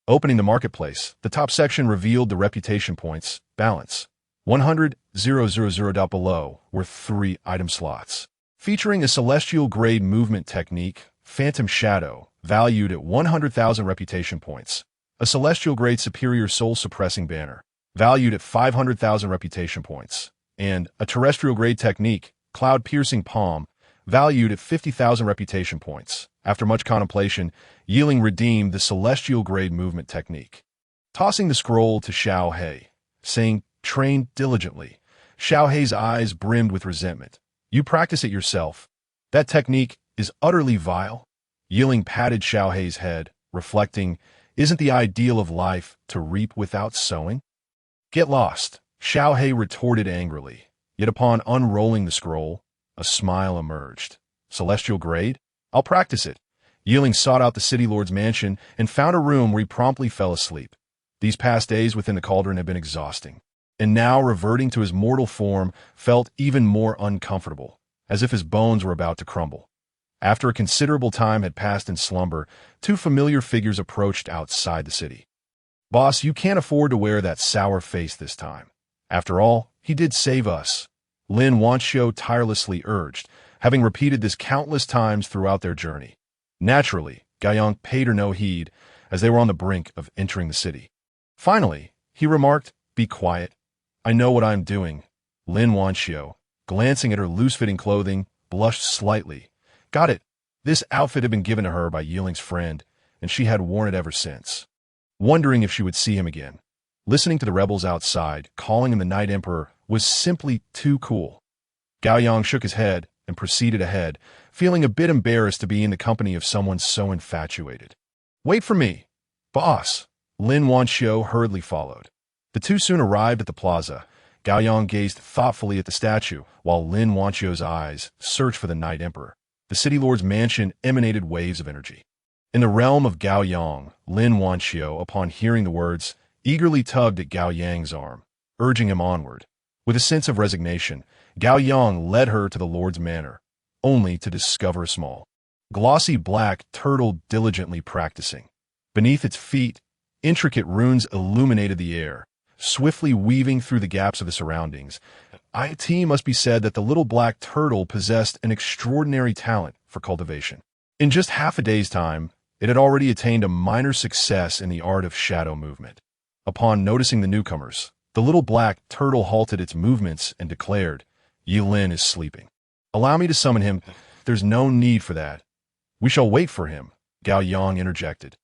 Opening the marketplace, the top section revealed the reputation points balance. 100,000. Below were 3 item slots, featuring a celestial grade movement technique, Phantom Shadow, valued at 100,000 reputation points, a celestial grade superior soul suppressing banner, valued at 500,000 reputation points, and a terrestrial grade technique, Cloud Piercing Palm, valued at 50,000 reputation points. After much contemplation, Ye Lin redeemed the celestial grade movement technique. Tossing the scroll to Xiao He, saying, "Train diligently." Xiao He's eyes brimmed with resentment. "You practice it yourself. That technique is utterly vile." Ye Lin patted Xiao He's head, reflecting, "Isn't the ideal of life to reap without sowing?" "Get lost," Xiao He retorted angrily. Yet upon unrolling the scroll, a smile emerged. "Celestial grade? I'll practice it." Ye Lin sought out the city lord's mansion and found a room where he promptly fell asleep. These past days within the cauldron had been exhausting, and now reverting to his mortal form felt even more uncomfortable, as if his bones were about to crumble. After a considerable time had passed in slumber, 2 familiar figures approached outside the city. "Boss, you can't afford to wear that sour face this time. After all, he did save us," Lin Wanxiu tirelessly urged, having repeated this countless times throughout their journey. Naturally, Gaiyang paid her no heed as they were on the brink of entering the city. Finally, he remarked, "Be quiet. I know what I am doing." Lin Wanxiu, glancing at her loose-fitting clothing, blushed slightly. Got it. This outfit had been given to her by Ye Lin's friend, and she had worn it ever since. Wondering if she would see him again. Listening to the rebels outside, calling him the Night Emperor, was simply too cool. Gao Yang shook his head and proceeded ahead, feeling a bit embarrassed to be in the company of someone so infatuated. "Wait for me, boss." Lin Wanxiu hurriedly followed. The two soon arrived at the plaza. Gao Yang gazed thoughtfully at the statue, while Lin Wanxiu's eyes searched for the Night Emperor. The The city lord's mansion emanated waves of energy. In the realm of Gao Yang, Lin Wanxiu, upon hearing the words, eagerly tugged at Gao Yang's arm, urging him onward. With a sense of resignation, Gao Yang led her to the lord's manor, only to discover a small, glossy black turtle diligently practicing. Beneath its feet, intricate runes illuminated the air, swiftly weaving through the gaps of the surroundings. It must be said that the little black turtle possessed an extraordinary talent for cultivation. In just half a day's time, it had already attained a minor success in the art of shadow movement. Upon noticing the newcomers, the little black turtle halted its movements and declared, Ye Lin is sleeping. Allow me to summon him. There's no need for that. We shall wait for him, Gao Yang interjected.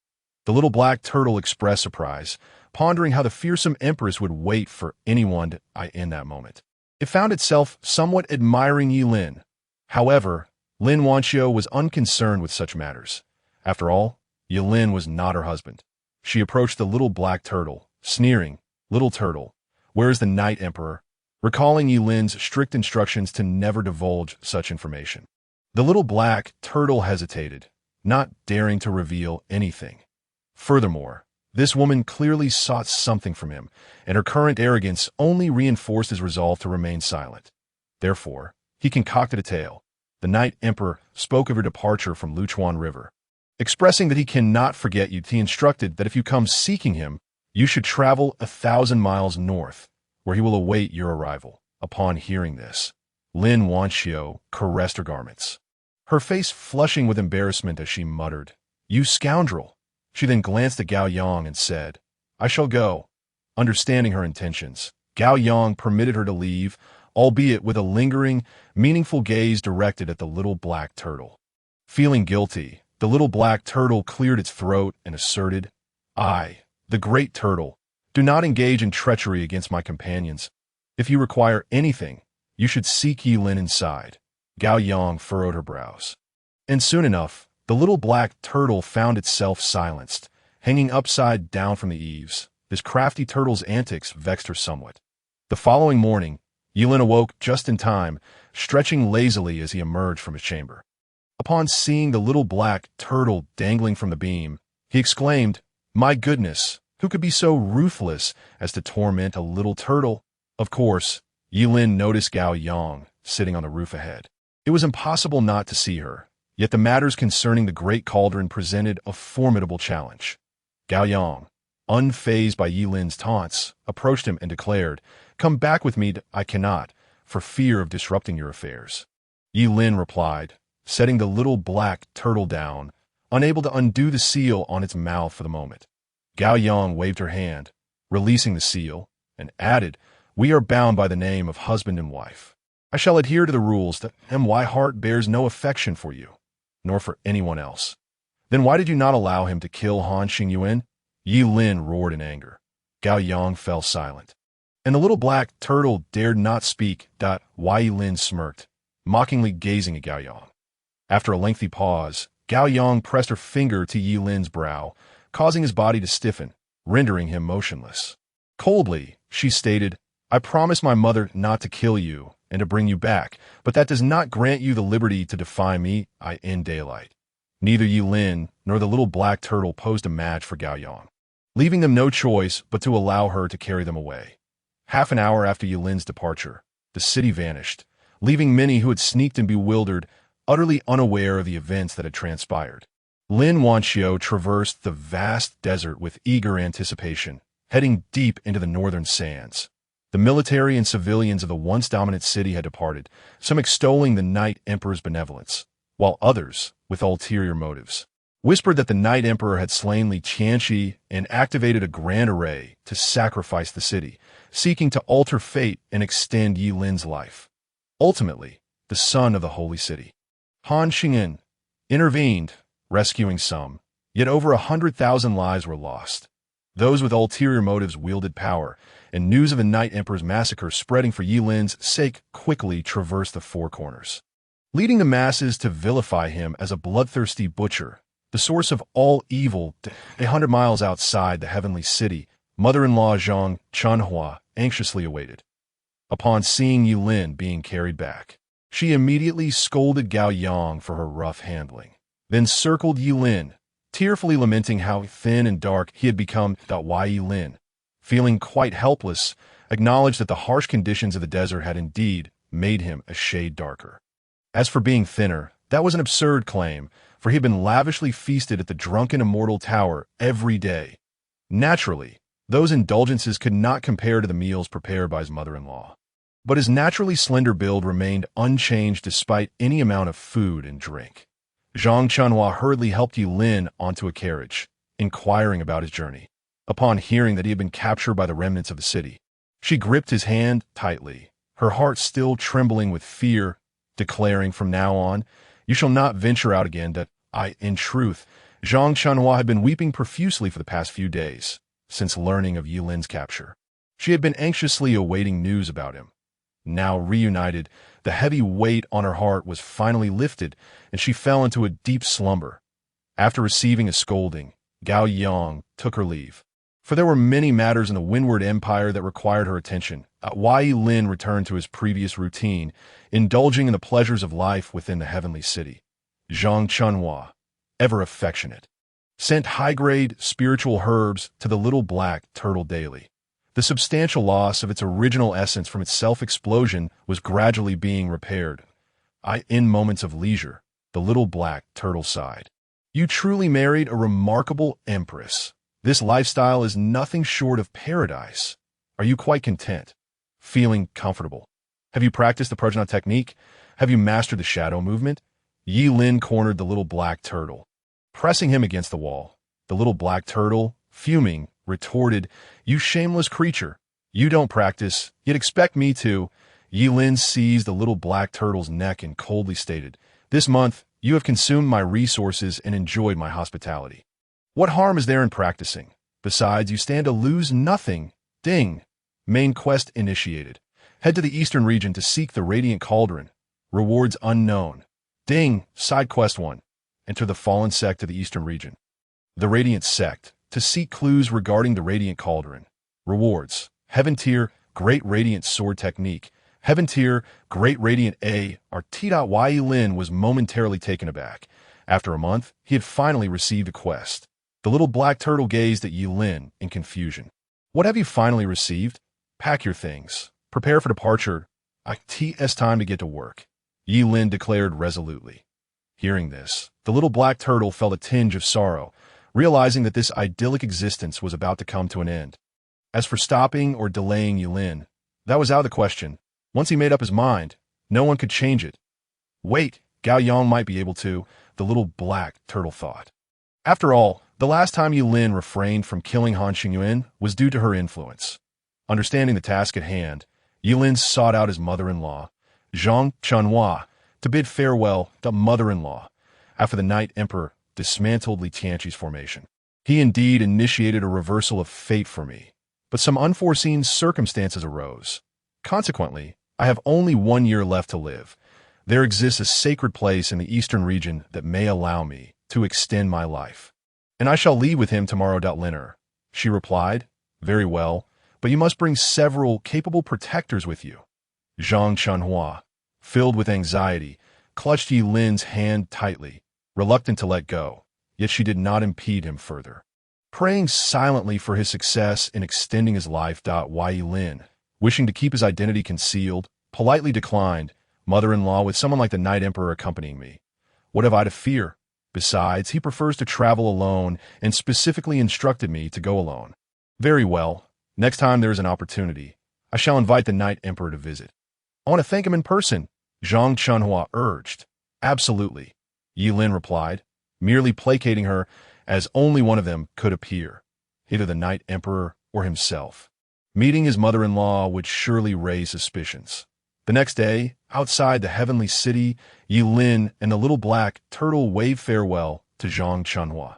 The little black turtle expressed surprise, pondering how the fearsome empress would wait for anyone in that moment. It found itself somewhat admiring Ye Lin. However, Lin Wanxiu was unconcerned with such matters. After all, Ye Lin was not her husband. She approached the little black turtle, sneering, Little turtle, where is the Night Emperor? Recalling Ye Lin's strict instructions to never divulge such information. The little black turtle hesitated, not daring to reveal anything. Furthermore, this woman clearly sought something from him, and her current arrogance only reinforced his resolve to remain silent. Therefore, he concocted a tale. The Night Emperor spoke of her departure from Luchuan River. Expressing that he cannot forget you, he instructed that if you come seeking him, you should travel 1,000 miles north, where he will await your arrival. Upon hearing this, Lin Wanxiu caressed her garments, her face flushing with embarrassment as she muttered, You scoundrel! She then glanced at Gao Yang and said, I shall go. Understanding her intentions, Gao Yang permitted her to leave, albeit with a lingering, meaningful gaze directed at the little black turtle. Feeling guilty, the little black turtle cleared its throat and asserted, I, the great turtle, do not engage in treachery against my companions. If you require anything, you should seek Ye Lin inside. Gao Yang furrowed her brows. And soon enough, the little black turtle found itself silenced, hanging upside down from the eaves. This crafty turtle's antics vexed her somewhat. The following morning, Ye Lin awoke just in time, stretching lazily as he emerged from his chamber. Upon seeing the little black turtle dangling from the beam, he exclaimed, My goodness, who could be so ruthless as to torment a little turtle? Of course, Ye Lin noticed Gao Yang sitting on the roof ahead. It was impossible not to see her, yet the matters concerning the great cauldron presented a formidable challenge. Gao Yang, unfazed by Ye Lin's taunts, approached him and declared, Come back with me. I cannot, for fear of disrupting your affairs. Ye Lin replied, setting the little black turtle down, unable to undo the seal on its mouth for the moment. Gao Yang waved her hand, releasing the seal, and added, We are bound by the name of husband and wife. I shall adhere to the rules, and my heart bears no affection for you, nor for anyone else. Then why did you not allow him to kill Han Xingyuan? Ye Lin roared in anger. Gao Yang fell silent, and the little black turtle dared not speak. Ye Lin smirked, mockingly gazing at Gao Yang. After a lengthy pause, Gao Yang pressed her finger to Ye Lin's brow, causing his body to stiffen, rendering him motionless. Coldly, she stated, I promised my mother not to kill you and to bring you back, but that does not grant you the liberty to defy me in daylight. Neither Ye Lin nor the little black turtle posed a match for Gao Yang, leaving them no choice but to allow her to carry them away. Half an hour after Ye Lin's departure, the city vanished, leaving many who had sneaked and bewildered, utterly unaware of the events that had transpired. Lin Wanxiu traversed the vast desert with eager anticipation, heading deep into the northern sands. The military and civilians of the once dominant city had departed, some extolling the Night Emperor's benevolence, while others, with ulterior motives, whispered that the Night Emperor had slain Li Qianxi and activated a grand array to sacrifice the city, seeking to alter fate and extend Ye Lin's life. Ultimately, the son of the holy city, Han Xingyuan, intervened, rescuing some, yet over 100,000 lives were lost. Those with ulterior motives wielded power, and news of the Night Emperor's massacre spreading for Ye Lin's sake quickly traversed the four corners, leading the masses to vilify him as a bloodthirsty butcher, the source of all evil. 100 miles outside the heavenly city, mother-in-law Zhang Chunhua anxiously awaited. Upon seeing Ye Lin being carried back, She immediately scolded Gao Yang for her rough handling, then circled Ye Lin, tearfully lamenting how thin and dark he had become. Ye Lin, feeling quite helpless, acknowledged that the harsh conditions of the desert had indeed made him a shade darker. As for being thinner, that was an absurd claim, for he had been lavishly feasted at the drunken immortal tower every day. Naturally, those indulgences could not compare to the meals prepared by his mother-in-law. But his naturally slender build remained unchanged despite any amount of food and drink. Zhang Chunhua hurriedly helped Ye Lin onto a carriage, inquiring about his journey. Upon hearing that he had been captured by the remnants of the city, she gripped his hand tightly, her heart still trembling with fear, declaring, "From now on, you shall not venture out again." In truth, Zhang Chunhua had been weeping profusely for the past few days, since learning of Ye Lin's capture. She had been anxiously awaiting news about him. Now reunited, the heavy weight on her heart was finally lifted, and she fell into a deep slumber. After receiving a scolding, Gao Yang took her leave. For there were many matters in the Windward Empire that required her attention. Ye Lin returned to his previous routine, indulging in the pleasures of life within the heavenly city. Zhang Chunhua, ever affectionate, sent high-grade spiritual herbs to the little black turtle daily. The substantial loss of its original essence from its self-explosion was gradually being repaired. In moments of leisure, the little black turtle sighed. "You truly married a remarkable empress. This lifestyle is nothing short of paradise. Are you quite content? Feeling comfortable? Have you practiced the Prajna technique? Have you mastered the shadow movement?" Ye Lin cornered the little black turtle, pressing him against the wall. The little black turtle, fuming, retorted, "You shameless creature. You don't practice, yet expect me to." Ye Lin seized the little black turtle's neck and coldly stated, "This month, you have consumed my resources and enjoyed my hospitality. What harm is there in practicing? Besides, you stand to lose nothing. Ding. Main quest initiated. Head to the eastern region to seek the radiant cauldron. Rewards unknown. Ding. Side quest 1. Enter the fallen sect of the eastern region. The radiant sect. To seek clues regarding the radiant cauldron. Rewards. Heaven tier, great radiant sword technique. Heaven tier, great radiant A. Ye Lin was momentarily taken aback. After a month, he had finally received a quest. The little black turtle gazed at Ye Lin in confusion. "What have you finally received? Pack your things. Prepare for departure. It's time to get to work," Ye Lin declared resolutely. Hearing this, the little black turtle felt a tinge of sorrow, realizing that this idyllic existence was about to come to an end. As for stopping or delaying Ye Lin, that was out of the question. Once he made up his mind, no one could change it. Wait, Gao Yang might be able to, the little black turtle thought. After all, the last time Ye Lin refrained from killing Han Xingyuan was due to her influence. Understanding the task at hand, Ye Lin sought out his mother-in-law, Zhang Chunhua, to bid farewell to mother-in-law after the Night Emperor dismantled Li Tianqi's formation. "He indeed initiated a reversal of fate for me, but some unforeseen circumstances arose. Consequently, I have only 1 year left to live. There exists a sacred place in the eastern region that may allow me to extend my life. And I shall leave with him tomorrow. Liner," she replied. "Very well, but you must bring several capable protectors with you." Zhang Chunhua, filled with anxiety, clutched Ye Lin's hand tightly, reluctant to let go, yet she did not impede him further. Praying silently for his success in extending his life. Ye Lin, wishing to keep his identity concealed, politely declined, "Mother-in-law, with someone like the Night Emperor accompanying me, what have I to fear? Besides, he prefers to travel alone and specifically instructed me to go alone." "Very well. Next time there is an opportunity, I shall invite the Night Emperor to visit." "I want to thank him in person," Zhang Chunhua urged. "Absolutely," Ye Lin replied, merely placating her as only one of them could appear, either the Night Emperor or himself. Meeting his mother-in-law would surely raise suspicions. The next day, outside the heavenly city, Ye Lin and the little black turtle waved farewell to Zhang Chunhua.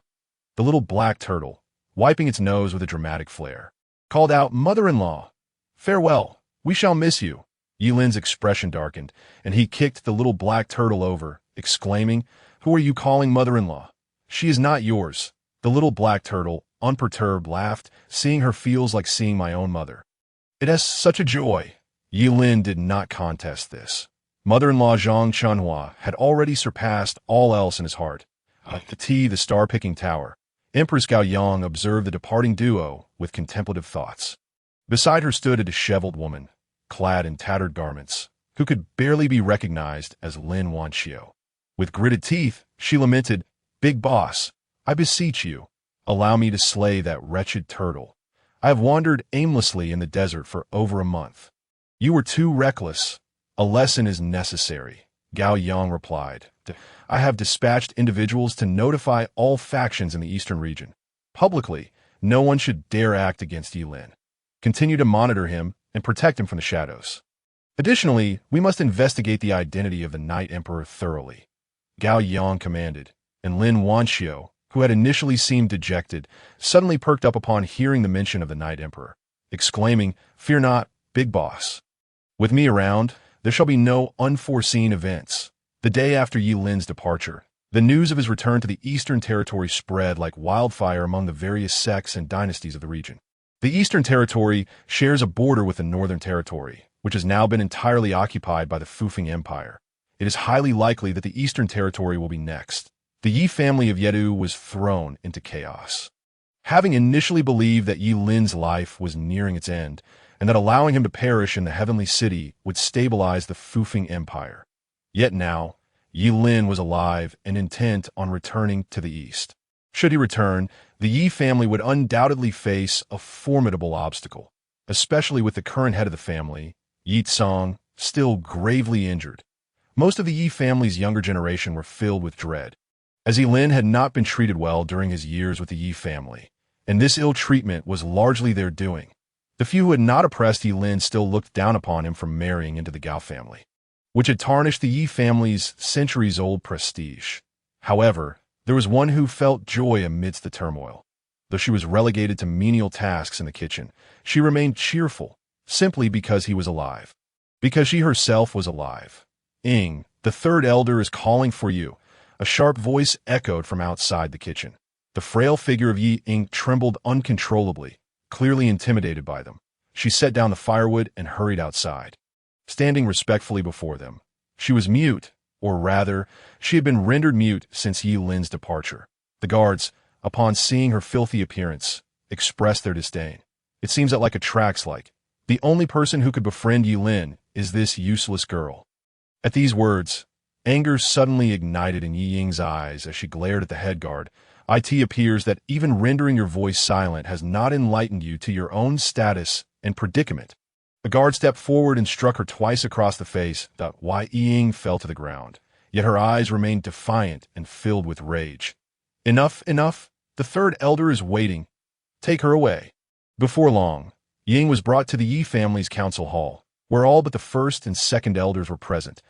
The little black turtle, wiping its nose with a dramatic flair, called out, "Mother-in-law, farewell, we shall miss you." Ye Lin's expression darkened, and he kicked the little black turtle over, exclaiming, "Who are you calling mother-in-law? She is not yours." The little black turtle, unperturbed, laughed. "Seeing her feels like seeing my own mother. It has such a joy." Ye Lin did not contest this. Mother-in-law Zhang Chunhua had already surpassed all else in his heart. At the star-picking tower, Empress Gao Yang observed the departing duo with contemplative thoughts. Beside her stood a disheveled woman, clad in tattered garments, who could barely be recognized as Lin Wanxiu. With gritted teeth, she lamented, "Big boss, I beseech you, allow me to slay that wretched turtle. I have wandered aimlessly in the desert for over a month. You were too reckless. A lesson is necessary," Gao Yang replied. "I have dispatched individuals to notify all factions in the eastern region. Publicly, no one should dare act against Ye Lin. Continue to monitor him and protect him from the shadows. Additionally, we must investigate the identity of the Night Emperor thoroughly," Gao Yang commanded, and Lin Wanxiu, who had initially seemed dejected, suddenly perked up upon hearing the mention of the Night Emperor, exclaiming, "Fear not, big boss. With me around, there shall be no unforeseen events." The day after Ye Lin's departure, the news of his return to the Eastern Territory spread like wildfire among the various sects and dynasties of the region. The Eastern Territory shares a border with the Northern Territory, which has now been entirely occupied by the Fufeng Empire. It is highly likely that the Eastern Territory will be next. The Yi family of Yedu was thrown into chaos. Having initially believed that Ye Lin's life was nearing its end, and that allowing him to perish in the heavenly city would stabilize the Fufeng Empire. Yet now, Ye Lin was alive and intent on returning to the east. Should he return, the Yi family would undoubtedly face a formidable obstacle, especially with the current head of the family, Yi Tsong, still gravely injured. Most of the Yi family's younger generation were filled with dread, as Ye Lin had not been treated well during his years with the Yi family, and this ill treatment was largely their doing. The few who had not oppressed Ye Lin still looked down upon him for marrying into the Gao family, which had tarnished the Yi family's centuries-old prestige. However, there was one who felt joy amidst the turmoil. Though she was relegated to menial tasks in the kitchen, she remained cheerful, simply because he was alive. Because she herself was alive. "Ing, the third elder is calling for you," a sharp voice echoed from outside the kitchen. The frail figure of Yi Ing trembled uncontrollably, clearly intimidated by them. She set down the firewood and hurried outside. Standing respectfully before them, she was mute, or rather, she had been rendered mute since Ye Lin's departure. The guards, upon seeing her filthy appearance, expressed their disdain. It seems that like attracts like, the only person who could befriend Ye Lin is this useless girl. At these words, anger suddenly ignited in Yi Ying's eyes as she glared at the head guard. "It appears that even rendering your voice silent has not enlightened you to your own status and predicament." The guard stepped forward and struck her twice across the face. Yi Ying fell to the ground, yet her eyes remained defiant and filled with rage. "Enough, enough. The third elder is waiting. Take her away." Before long, Ying was brought to the Yi family's council hall, where all but the first and second elders were present.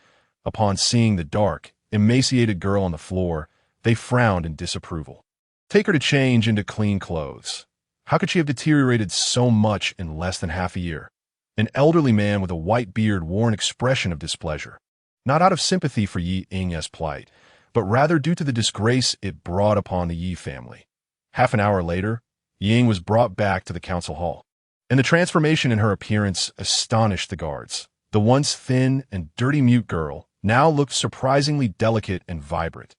Upon seeing the dark, emaciated girl on the floor, they frowned in disapproval. "Take her to change into clean clothes. How could she have deteriorated so much in less than half a year?" An elderly man with a white beard wore an expression of displeasure, not out of sympathy for Yi Ying's plight, but rather due to the disgrace it brought upon the Yi family. Half an hour later, Ying was brought back to the council hall, and the transformation in her appearance astonished the guards. The once thin and dirty mute girl now looked surprisingly delicate and vibrant.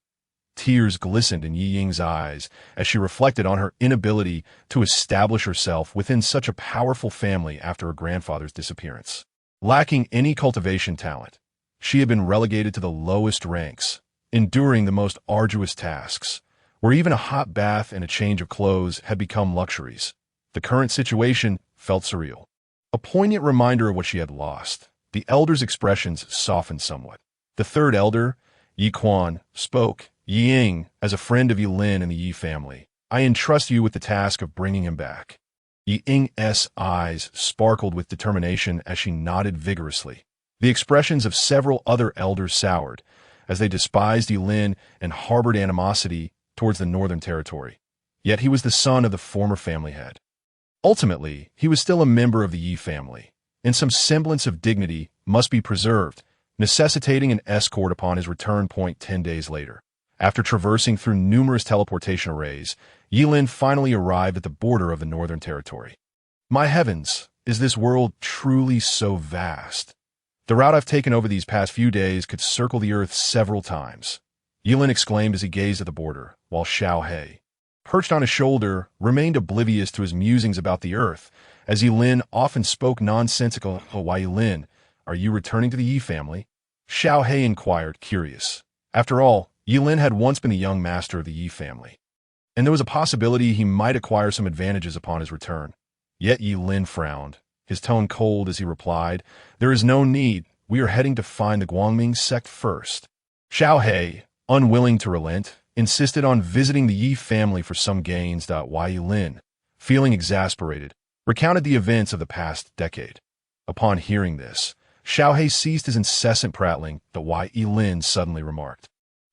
Tears glistened in Yi Ying's eyes as she reflected on her inability to establish herself within such a powerful family after her grandfather's disappearance. Lacking any cultivation talent, she had been relegated to the lowest ranks, enduring the most arduous tasks, where even a hot bath and a change of clothes had become luxuries. The current situation felt surreal. A poignant reminder of what she had lost. The elder's expressions softened somewhat. The third elder, Yi Quan, spoke. "Yi Ying, as a friend of Ye Lin and the Yi family, I entrust you with the task of bringing him back." Yi Ying's eyes sparkled with determination as she nodded vigorously. The expressions of several other elders soured, as they despised Ye Lin and harbored animosity towards the Northern Territory. Yet he was the son of the former family head. Ultimately, he was still a member of the Yi family, and some semblance of dignity must be preserved, necessitating an escort upon his return point 10 days later. After traversing through numerous teleportation arrays, Ye Lin finally arrived at the border of the Northern Territory. "My heavens, is this world truly so vast?" The route I've taken over these past few days could circle the earth several times, Ye Lin exclaimed as he gazed at the border, while Xiao He, perched on his shoulder, remained oblivious to his musings about the earth, as Ye Lin often spoke nonsensical. "Oh, why, Ye Lin, are you returning to the Yi family?" Xiao He inquired, curious. After all, Ye Lin had once been the young master of the Yi family, and there was a possibility he might acquire some advantages upon his return. Yet Ye Lin frowned, his tone cold as he replied, "There is no need. We are heading to find the Guangming sect first." Xiao He, unwilling to relent, insisted on visiting the Yi family for some gains. Ye Lin, feeling exasperated, recounted the events of the past decade. Upon hearing this, Xiao He ceased his incessant prattling. Ye Lin suddenly remarked,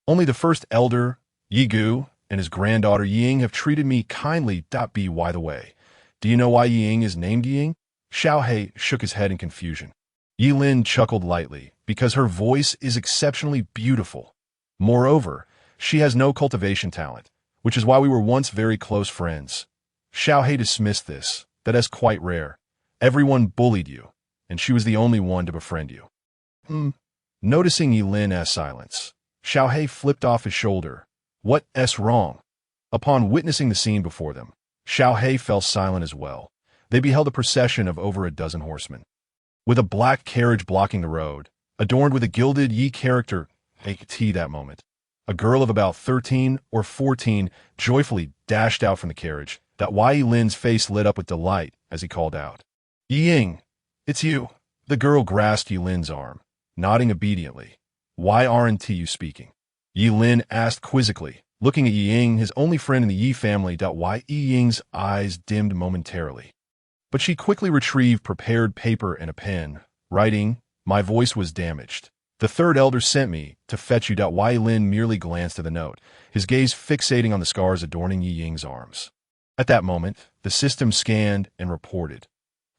"Only the first elder, Ye Gu, and his granddaughter Ying have treated me kindly. By the way, do you know why Ying is named Ying?" Xiao He shook his head in confusion. Ye Lin chuckled lightly, "Because her voice is exceptionally beautiful. Moreover, she has no cultivation talent, which is why we were once very close friends." Xiao He dismissed this, that as quite rare. Everyone bullied you, and she was the only one to befriend you. Noticing Ye Lin's silence, Xiao He flipped off his shoulder. "What's wrong?" Upon witnessing the scene before them, Xiao He fell silent as well. They beheld a procession of over a dozen horsemen, with a black carriage blocking the road, adorned with a gilded Yi character. That moment, a girl of about 13 or 14 joyfully dashed out from the carriage. Ye Lin's face lit up with delight as he called out, "Ying, it's you." The girl grasped Ye Lin's arm, nodding obediently. "Why aren't you speaking?" Ye Lin asked quizzically, looking at Ying, his only friend in the Yi family. Ying's eyes dimmed momentarily, but she quickly retrieved prepared paper and a pen, writing, "My voice was damaged. The third elder sent me to fetch you." Ye Lin merely glanced at the note, his gaze fixating on the scars adorning Yi Ying's arms. At that moment, the system scanned and reported,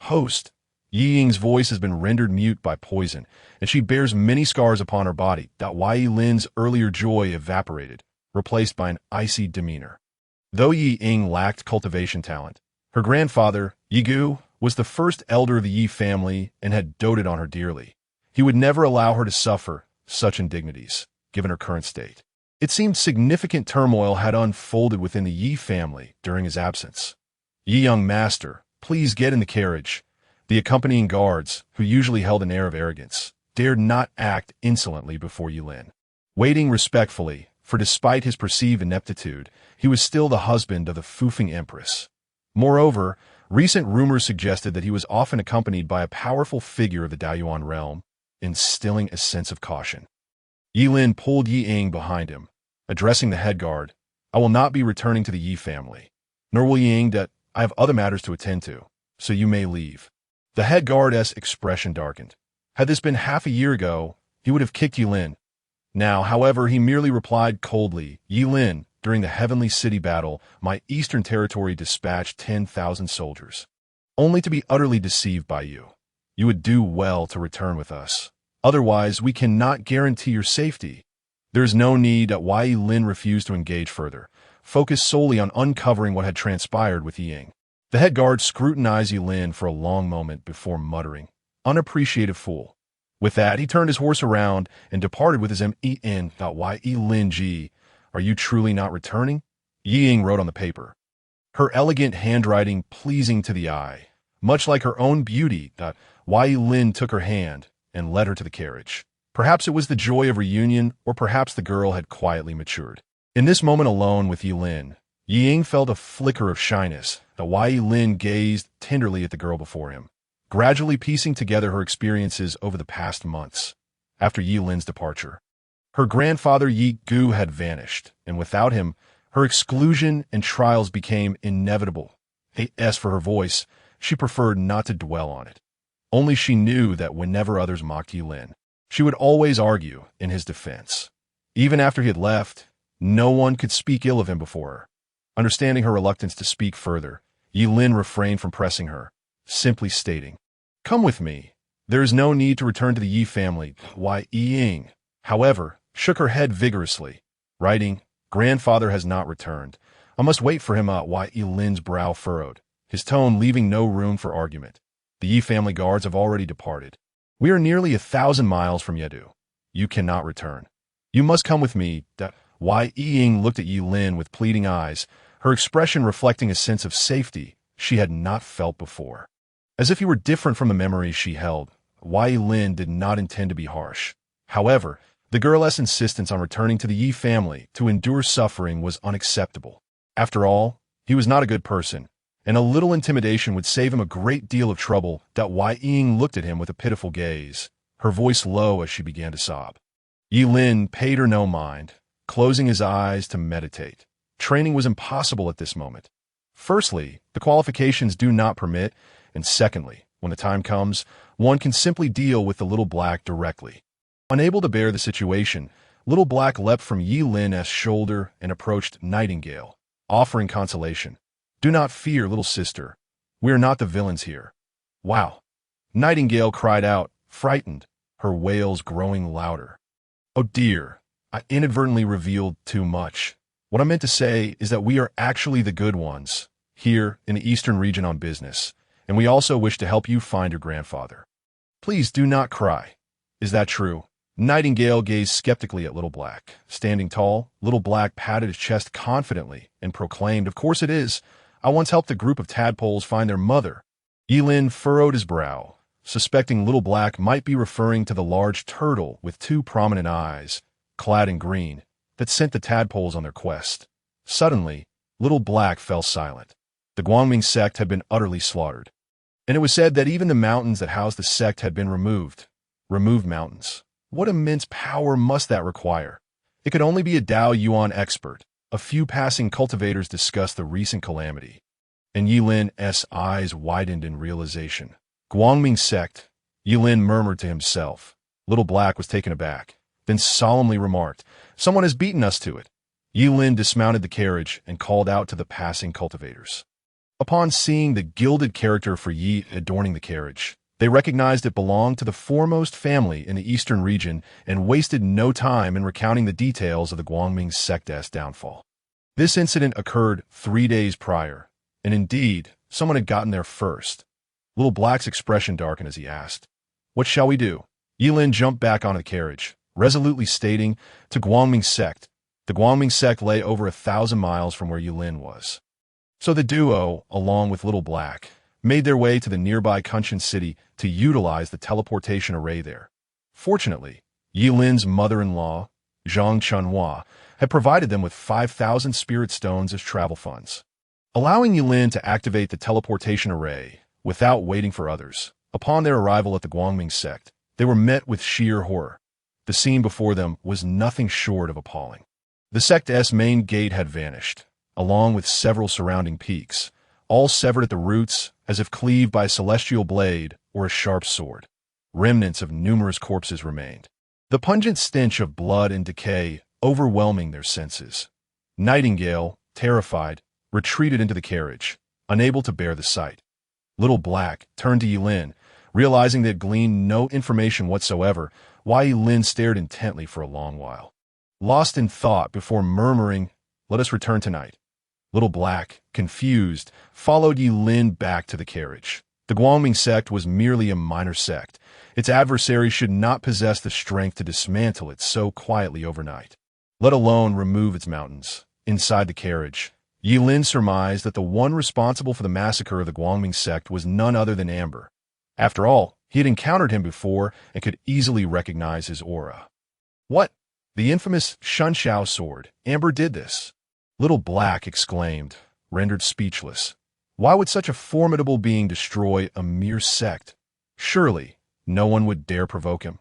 "Host, Yi Ying's voice has been rendered mute by poison, and she bears many scars upon her body." Ye Lin's earlier joy evaporated, replaced by an icy demeanor. Though Yi Ying lacked cultivation talent, her grandfather, Ye Gu, was the first elder of the Yi family and had doted on her dearly. He would never allow her to suffer such indignities, given her current state. It seemed significant turmoil had unfolded within the Yi family during his absence. "Ye young master, please get in the carriage." The accompanying guards, who usually held an air of arrogance, dared not act insolently before Ye Lin, waiting respectfully, for despite his perceived ineptitude, he was still the husband of the Fufeng empress. Moreover, recent rumors suggested that he was often accompanied by a powerful figure of the Daoyuan realm, instilling a sense of caution. Ye Lin pulled Yi Ying behind him, addressing the head guard. "I will not be returning to the Yi family, nor will Ying. I have other matters to attend to, so you may leave." The head guard's expression darkened. Had this been half a year ago, he would have kicked Ye Lin. Now, however, he merely replied coldly, "Ye Lin, during the Heavenly City battle, my eastern territory dispatched 10,000 soldiers, only to be utterly deceived by you. You would do well to return with us. Otherwise, we cannot guarantee your safety." There is no need. Ye Lin refused to engage further, focused solely on uncovering what had transpired with Ying. The head guard scrutinized Ye Lin for a long moment before muttering, "Unappreciative fool." With that, he turned his horse around and departed with his men. Ye Lin Ji, are you truly not returning?" Yi Ying wrote on the paper, her elegant handwriting pleasing to the eye, much like her own beauty. Ye Lin took her hand and led her to the carriage. Perhaps it was the joy of reunion, or perhaps the girl had quietly matured. In this moment alone with Ye Lin, Yi Ying felt a flicker of shyness. Ye Lin gazed tenderly at the girl before him, gradually piecing together her experiences over the past months. After Ye Lin's departure, her grandfather Ye Gu had vanished, and without him, her exclusion and trials became inevitable. As for her voice, she preferred not to dwell on it. Only she knew that whenever others mocked Ye Lin, she would always argue in his defense. Even after he had left, no one could speak ill of him before her. Understanding her reluctance to speak further, Ye Lin refrained from pressing her, simply stating, "Come with me. There is no need to return to the Yi family." Yi Ying, however, shook her head vigorously, writing, "Grandfather has not returned. I must wait for him." Ye Lin's brow furrowed, his tone leaving no room for argument. "The Yi family guards have already departed. We are nearly 1,000 miles from Yedu. You cannot return. You must come with me. Ye Ying looked at Ye Lin with pleading eyes, her expression reflecting a sense of safety she had not felt before. As if he were different from the memories she held, Ye Lin did not intend to be harsh. However, the girl's insistence on returning to the Yi family to endure suffering was unacceptable. After all, he was not a good person, and a little intimidation would save him a great deal of trouble. Ye Ying looked at him with a pitiful gaze, her voice low as she began to sob. Ye Lin paid her no mind, closing his eyes to meditate. Training was impossible at this moment. Firstly, the qualifications do not permit, and secondly, when the time comes, one can simply deal with the little black directly. Unable to bear the situation, little black leapt from Ye Lin's shoulder and approached Nightingale, offering consolation. Do not fear, little sister. We are not the villains here. Wow! Nightingale cried out, frightened, her wails growing louder. Oh dear, I inadvertently revealed too much. What I meant to say is that we are actually the good ones, here in the eastern region on business, and we also wish to help you find your grandfather. Please do not cry. Is that true? Nightingale gazed skeptically at Little Black. Standing tall, Little Black patted his chest confidently and proclaimed, Of course it is. I once helped a group of tadpoles find their mother. Ye Lin furrowed his brow, suspecting Little Black might be referring to the large turtle with two prominent eyes, clad in green, that sent the tadpoles on their quest. Suddenly, Little Black fell silent. The Guangming sect had been utterly slaughtered, and it was said that even the mountains that housed the sect had been removed. Removed mountains. What immense power must that require? It could only be a Dao Yuan expert. A few passing cultivators discussed the recent calamity, and Ye Lin's eyes widened in realization. Guangming sect, Ye Lin murmured to himself. Little Black was taken aback, then solemnly remarked, Someone has beaten us to it. Ye Lin dismounted the carriage and called out to the passing cultivators. Upon seeing the gilded character for Yi adorning the carriage, they recognized it belonged to the foremost family in the eastern region and wasted no time in recounting the details of the Guangming sect's downfall. This incident occurred 3 days prior, and indeed, someone had gotten there first. Little Black's expression darkened as he asked, What shall we do? Ye Lin jumped back onto the carriage, resolutely stating, To Guangming sect. The Guangming sect lay over 1,000 miles from where Ye Lin was. So the duo, along with Little Black, made their way to the nearby Kunshan city to utilize the teleportation array there. Fortunately, Ye Lin's mother-in-law, Zhang Chunhua, had provided them with 5,000 spirit stones as travel funds, allowing Ye Lin to activate the teleportation array without waiting for others. Upon their arrival at the Guangming sect, they were met with sheer horror. The scene before them was nothing short of appalling. The sect's main gate had vanished, along with several surrounding peaks, all severed at the roots as if cleaved by a celestial blade or a sharp sword. Remnants of numerous corpses remained, the pungent stench of blood and decay overwhelming their senses. Nightingale, terrified, retreated into the carriage, unable to bear the sight. Little Black turned to Ye Lin, realizing they had gleaned no information whatsoever, while Ye Lin stared intently for a long while, lost in thought before murmuring, Let us return tonight. Little Black, confused, followed Ye Lin back to the carriage. The Guangming sect was merely a minor sect. Its adversaries should not possess the strength to dismantle it so quietly overnight, let alone remove its mountains. Inside the carriage, Ye Lin surmised that the one responsible for the massacre of the Guangming sect was none other than Amber. After all, he had encountered him before and could easily recognize his aura. What? The infamous Shunxiao sword. Amber did this. Little Black exclaimed, rendered speechless. Why would such a formidable being destroy a mere sect? Surely, no one would dare provoke him.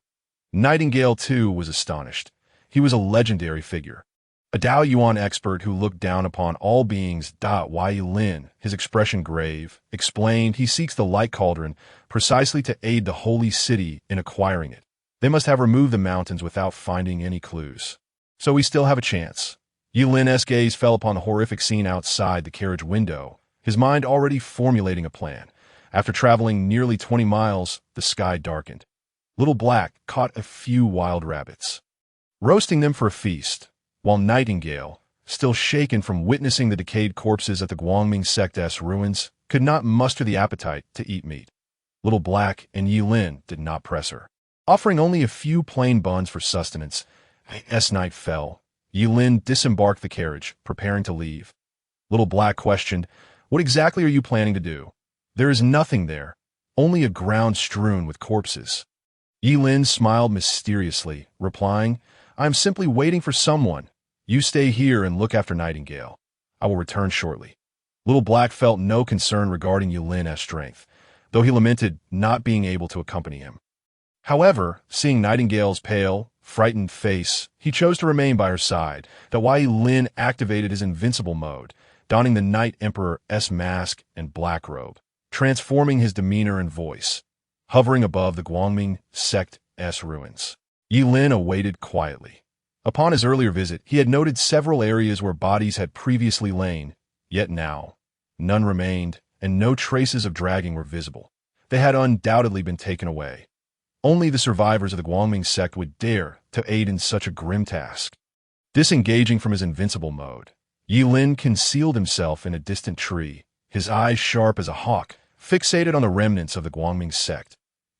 Nightingale, too, was astonished. He was a legendary figure, a Dao Yuan expert who looked down upon all beings. Ye Lin, his expression grave, explained he seeks the light cauldron precisely to aid the holy city in acquiring it. They must have removed the mountains without finding any clues. So we still have a chance. Ye Lin's gaze fell upon the horrific scene outside the carriage window, his mind already formulating a plan. After traveling nearly 20 miles, the sky darkened. Little Black caught a few wild rabbits, roasting them for a feast, while Nightingale, still shaken from witnessing the decayed corpses at the Guangming sect's ruins, could not muster the appetite to eat meat. Little Black and Ye Lin did not press her. Offering only a few plain buns for sustenance, as night fell, Ye Lin disembarked the carriage, preparing to leave. Little Black questioned, "What exactly are you planning to do?" "There is nothing there, only a ground strewn with corpses." Ye Lin smiled mysteriously, replying, "I am simply waiting for someone. You stay here and look after Nightingale. I will return shortly." Little Black felt no concern regarding Ye Lin's strength, though he lamented not being able to accompany him. However, seeing Nightingale's pale, frightened face, he chose to remain by her side. That's why Ye Lin activated his invincible mode, donning the Night Emperor's mask and black robe, transforming his demeanor and voice. Hovering above the Guangming sect's ruins, Ye Lin awaited quietly. Upon his earlier visit, he had noted several areas where bodies had previously lain, yet now, none remained, and no traces of dragging were visible. They had undoubtedly been taken away. Only the survivors of the Guangming sect would dare to aid in such a grim task. Disengaging from his invincible mode, Ye Lin concealed himself in a distant tree, his eyes sharp as a hawk, fixated on the remnants of the Guangming sect.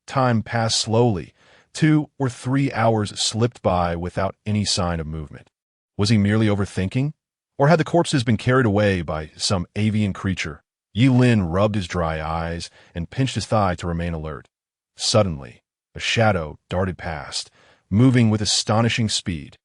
Time passed slowly. 2 or 3 hours slipped by without any sign of movement. Was he merely overthinking? Or had the corpses been carried away by some avian creature? Ye Lin rubbed his dry eyes and pinched his thigh to remain alert. Suddenly, a shadow darted past, moving with astonishing speed.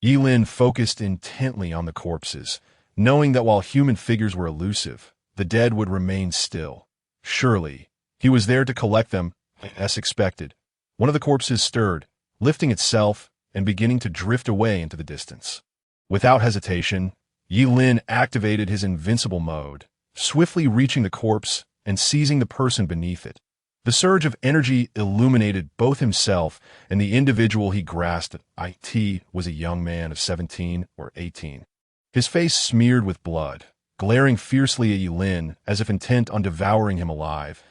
Ye Lin focused intently on the corpses, knowing that while human figures were elusive, the dead would remain still. Surely, he was there to collect them, as expected. One of the corpses stirred, lifting itself and beginning to drift away into the distance. Without hesitation, Ye Lin activated his invincible mode, swiftly reaching the corpse and seizing the person beneath it. The surge of energy illuminated both himself and the individual he grasped. It was a young man of 17 or 18. His face smeared with blood, glaring fiercely at Ye Lin as if intent on devouring him alive.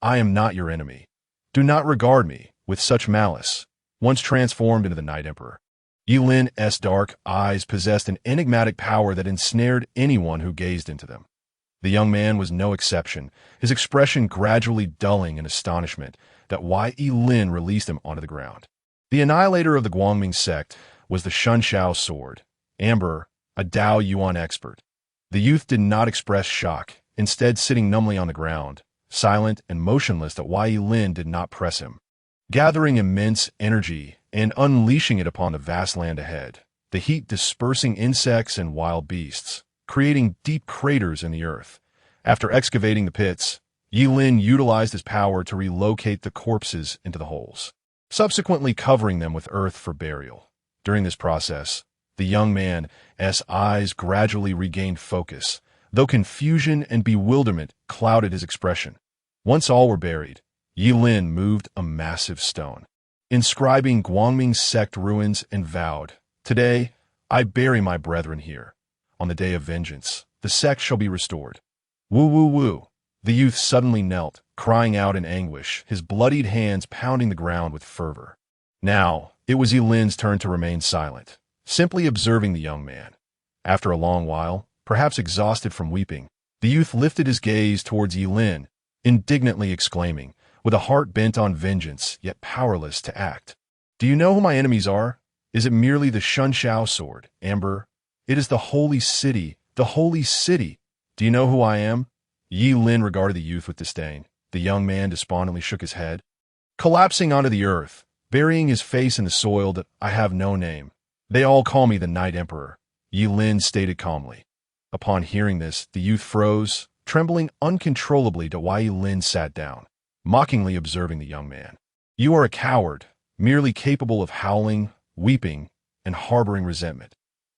"I am not your enemy. Do not regard me with such malice." Once transformed into the Night Emperor, Ye Lin's dark eyes possessed an enigmatic power that ensnared anyone who gazed into them. The young man was no exception, his expression gradually dulling in astonishment. That's why Ye Lin released him onto the ground. The annihilator of the Guangming sect was the Shunshao sword, Amber, a Dao Yuan expert. The youth did not express shock, instead sitting numbly on the ground, silent and motionless. That's why Ye Lin did not press him. Gathering immense energy and unleashing it upon the vast land ahead, the heat dispersing insects and wild beasts, creating deep craters in the earth. After excavating the pits, Ye Lin utilized his power to relocate the corpses into the holes, subsequently covering them with earth for burial. During this process, the young man's eyes gradually regained focus, though confusion and bewilderment clouded his expression. Once all were buried, Ye Lin moved a massive stone, inscribing Guangming sect ruins, and vowed, "Today, I bury my brethren here. On the day of vengeance, the sect shall be restored." Woo woo woo. The youth suddenly knelt, crying out in anguish, his bloodied hands pounding the ground with fervor. Now, it was Ye Lin's turn to remain silent, simply observing the young man. After a long while, perhaps exhausted from weeping, the youth lifted his gaze towards Ye Lin, indignantly exclaiming, with a heart bent on vengeance, yet powerless to act, "Do you know who my enemies are? Is it merely the Shunshao sword, Amber? It is the holy city, the holy city. Do you know who I am?" Ye Lin regarded the youth with disdain. The young man despondently shook his head. Collapsing onto the earth, burying his face in the soil, "That I have no name. They all call me the Night Emperor," Ye Lin stated calmly. Upon hearing this, the youth froze, trembling uncontrollably. To why Ye Lin sat down, mockingly observing the young man. "You are a coward, merely capable of howling, weeping, and harboring resentment.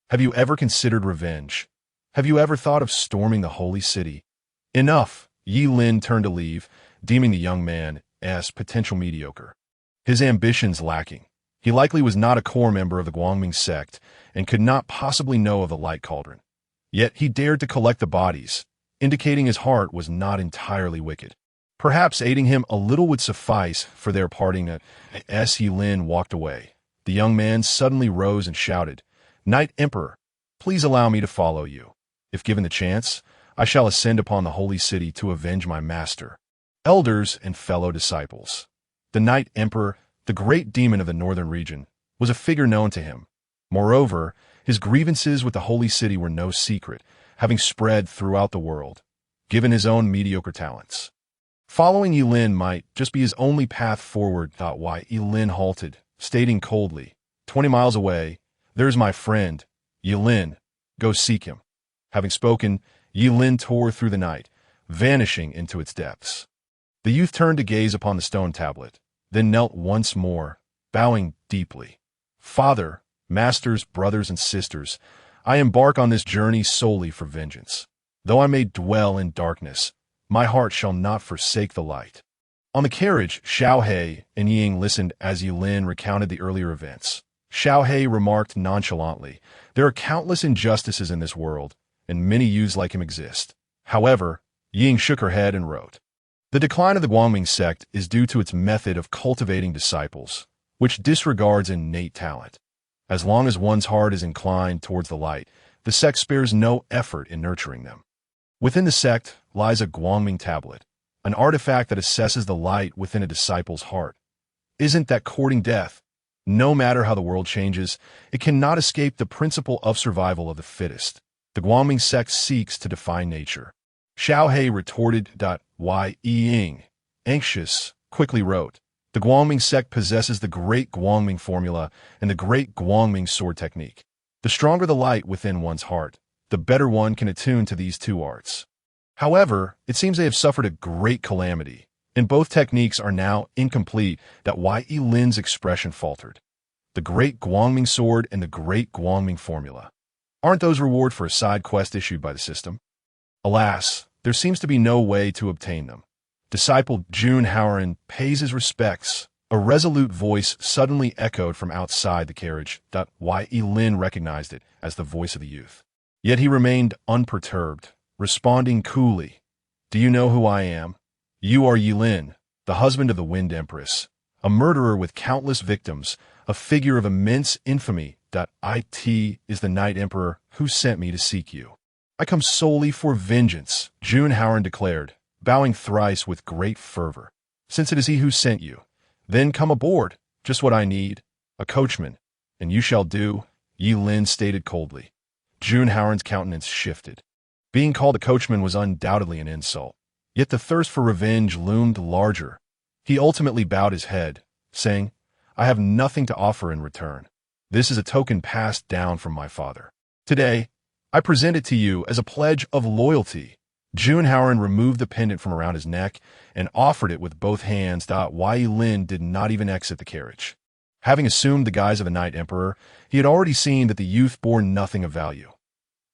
Have you ever considered revenge? Have you ever thought of storming the holy city?" Enough. Ye Lin turned to leave, deeming the young man as potential mediocre. His ambitions lacking. He likely was not a core member of the Guangming sect and could not possibly know of the Light Cauldron. Yet he dared to collect the bodies, indicating his heart was not entirely wicked. Perhaps aiding him a little would suffice for their parting. As Ye Lin walked away, the young man suddenly rose and shouted, "Night Emperor, please allow me to follow you. If given the chance, I shall ascend upon the holy city to avenge my master." Elders and fellow disciples. The Night Emperor, the great demon of the northern region, was a figure known to him. Moreover, his grievances with the holy city were no secret, having spread throughout the world, given his own mediocre talents. Following Ye Lin might just be his only path forward. Ye Lin halted, stating coldly, 20 miles away, there's my friend, Ye Lin, go seek him. Having spoken, Ye Lin tore through the night, vanishing into its depths. The youth turned to gaze upon the stone tablet, then knelt once more, bowing deeply. Father, masters, brothers, and sisters, I embark on this journey solely for vengeance. Though I may dwell in darkness, my heart shall not forsake the light. On the carriage, Xiao He and Ying listened as Ye Lin recounted the earlier events. Xiao He remarked nonchalantly, there are countless injustices in this world, and many youths like him exist. However, Ying shook her head and wrote, the decline of the Guangming sect is due to its method of cultivating disciples, which disregards innate talent. As long as one's heart is inclined towards the light, the sect spares no effort in nurturing them. Within the sect lies a Guangming tablet, an artifact that assesses the light within a disciple's heart. Isn't that courting death? No matter how the world changes, it cannot escape the principle of survival of the fittest. The Guangming sect seeks to defy nature. Xiao He retorted. Ye Ying, anxious, quickly wrote, the Guangming sect possesses the great Guangming formula and the great Guangming sword technique. The stronger the light within one's heart, the better one can attune to these two arts. However, it seems they have suffered a great calamity, and both techniques are now incomplete. Ye Lin's expression faltered. The great Guangming sword and the great Guangming formula. Aren't those reward for a side quest issued by the system? Alas, there seems to be no way to obtain them. Disciple Jun Haoran pays his respects. A resolute voice suddenly echoed from outside the carriage. Ye Lin recognized it as the voice of the youth. Yet he remained unperturbed, responding coolly. Do you know who I am? You are Ye Lin, the husband of the Wind Empress, a murderer with countless victims, a figure of immense infamy. It is the Night Emperor who sent me to seek you. I come solely for vengeance, Jun Haoran declared, bowing thrice with great fervor. Since it is he who sent you, then come aboard, just what I need, a coachman, and you shall do, Ye Lin stated coldly. Jun Haoran's countenance shifted. Being called a coachman was undoubtedly an insult, yet the thirst for revenge loomed larger. He ultimately bowed his head, saying, I have nothing to offer in return. This is a token passed down from my father. Today, I present it to you as a pledge of loyalty. Jun Haoran removed the pendant from around his neck and offered it with both hands. Ye Lin did not even exit the carriage. Having assumed the guise of a Night Emperor, he had already seen that the youth bore nothing of value.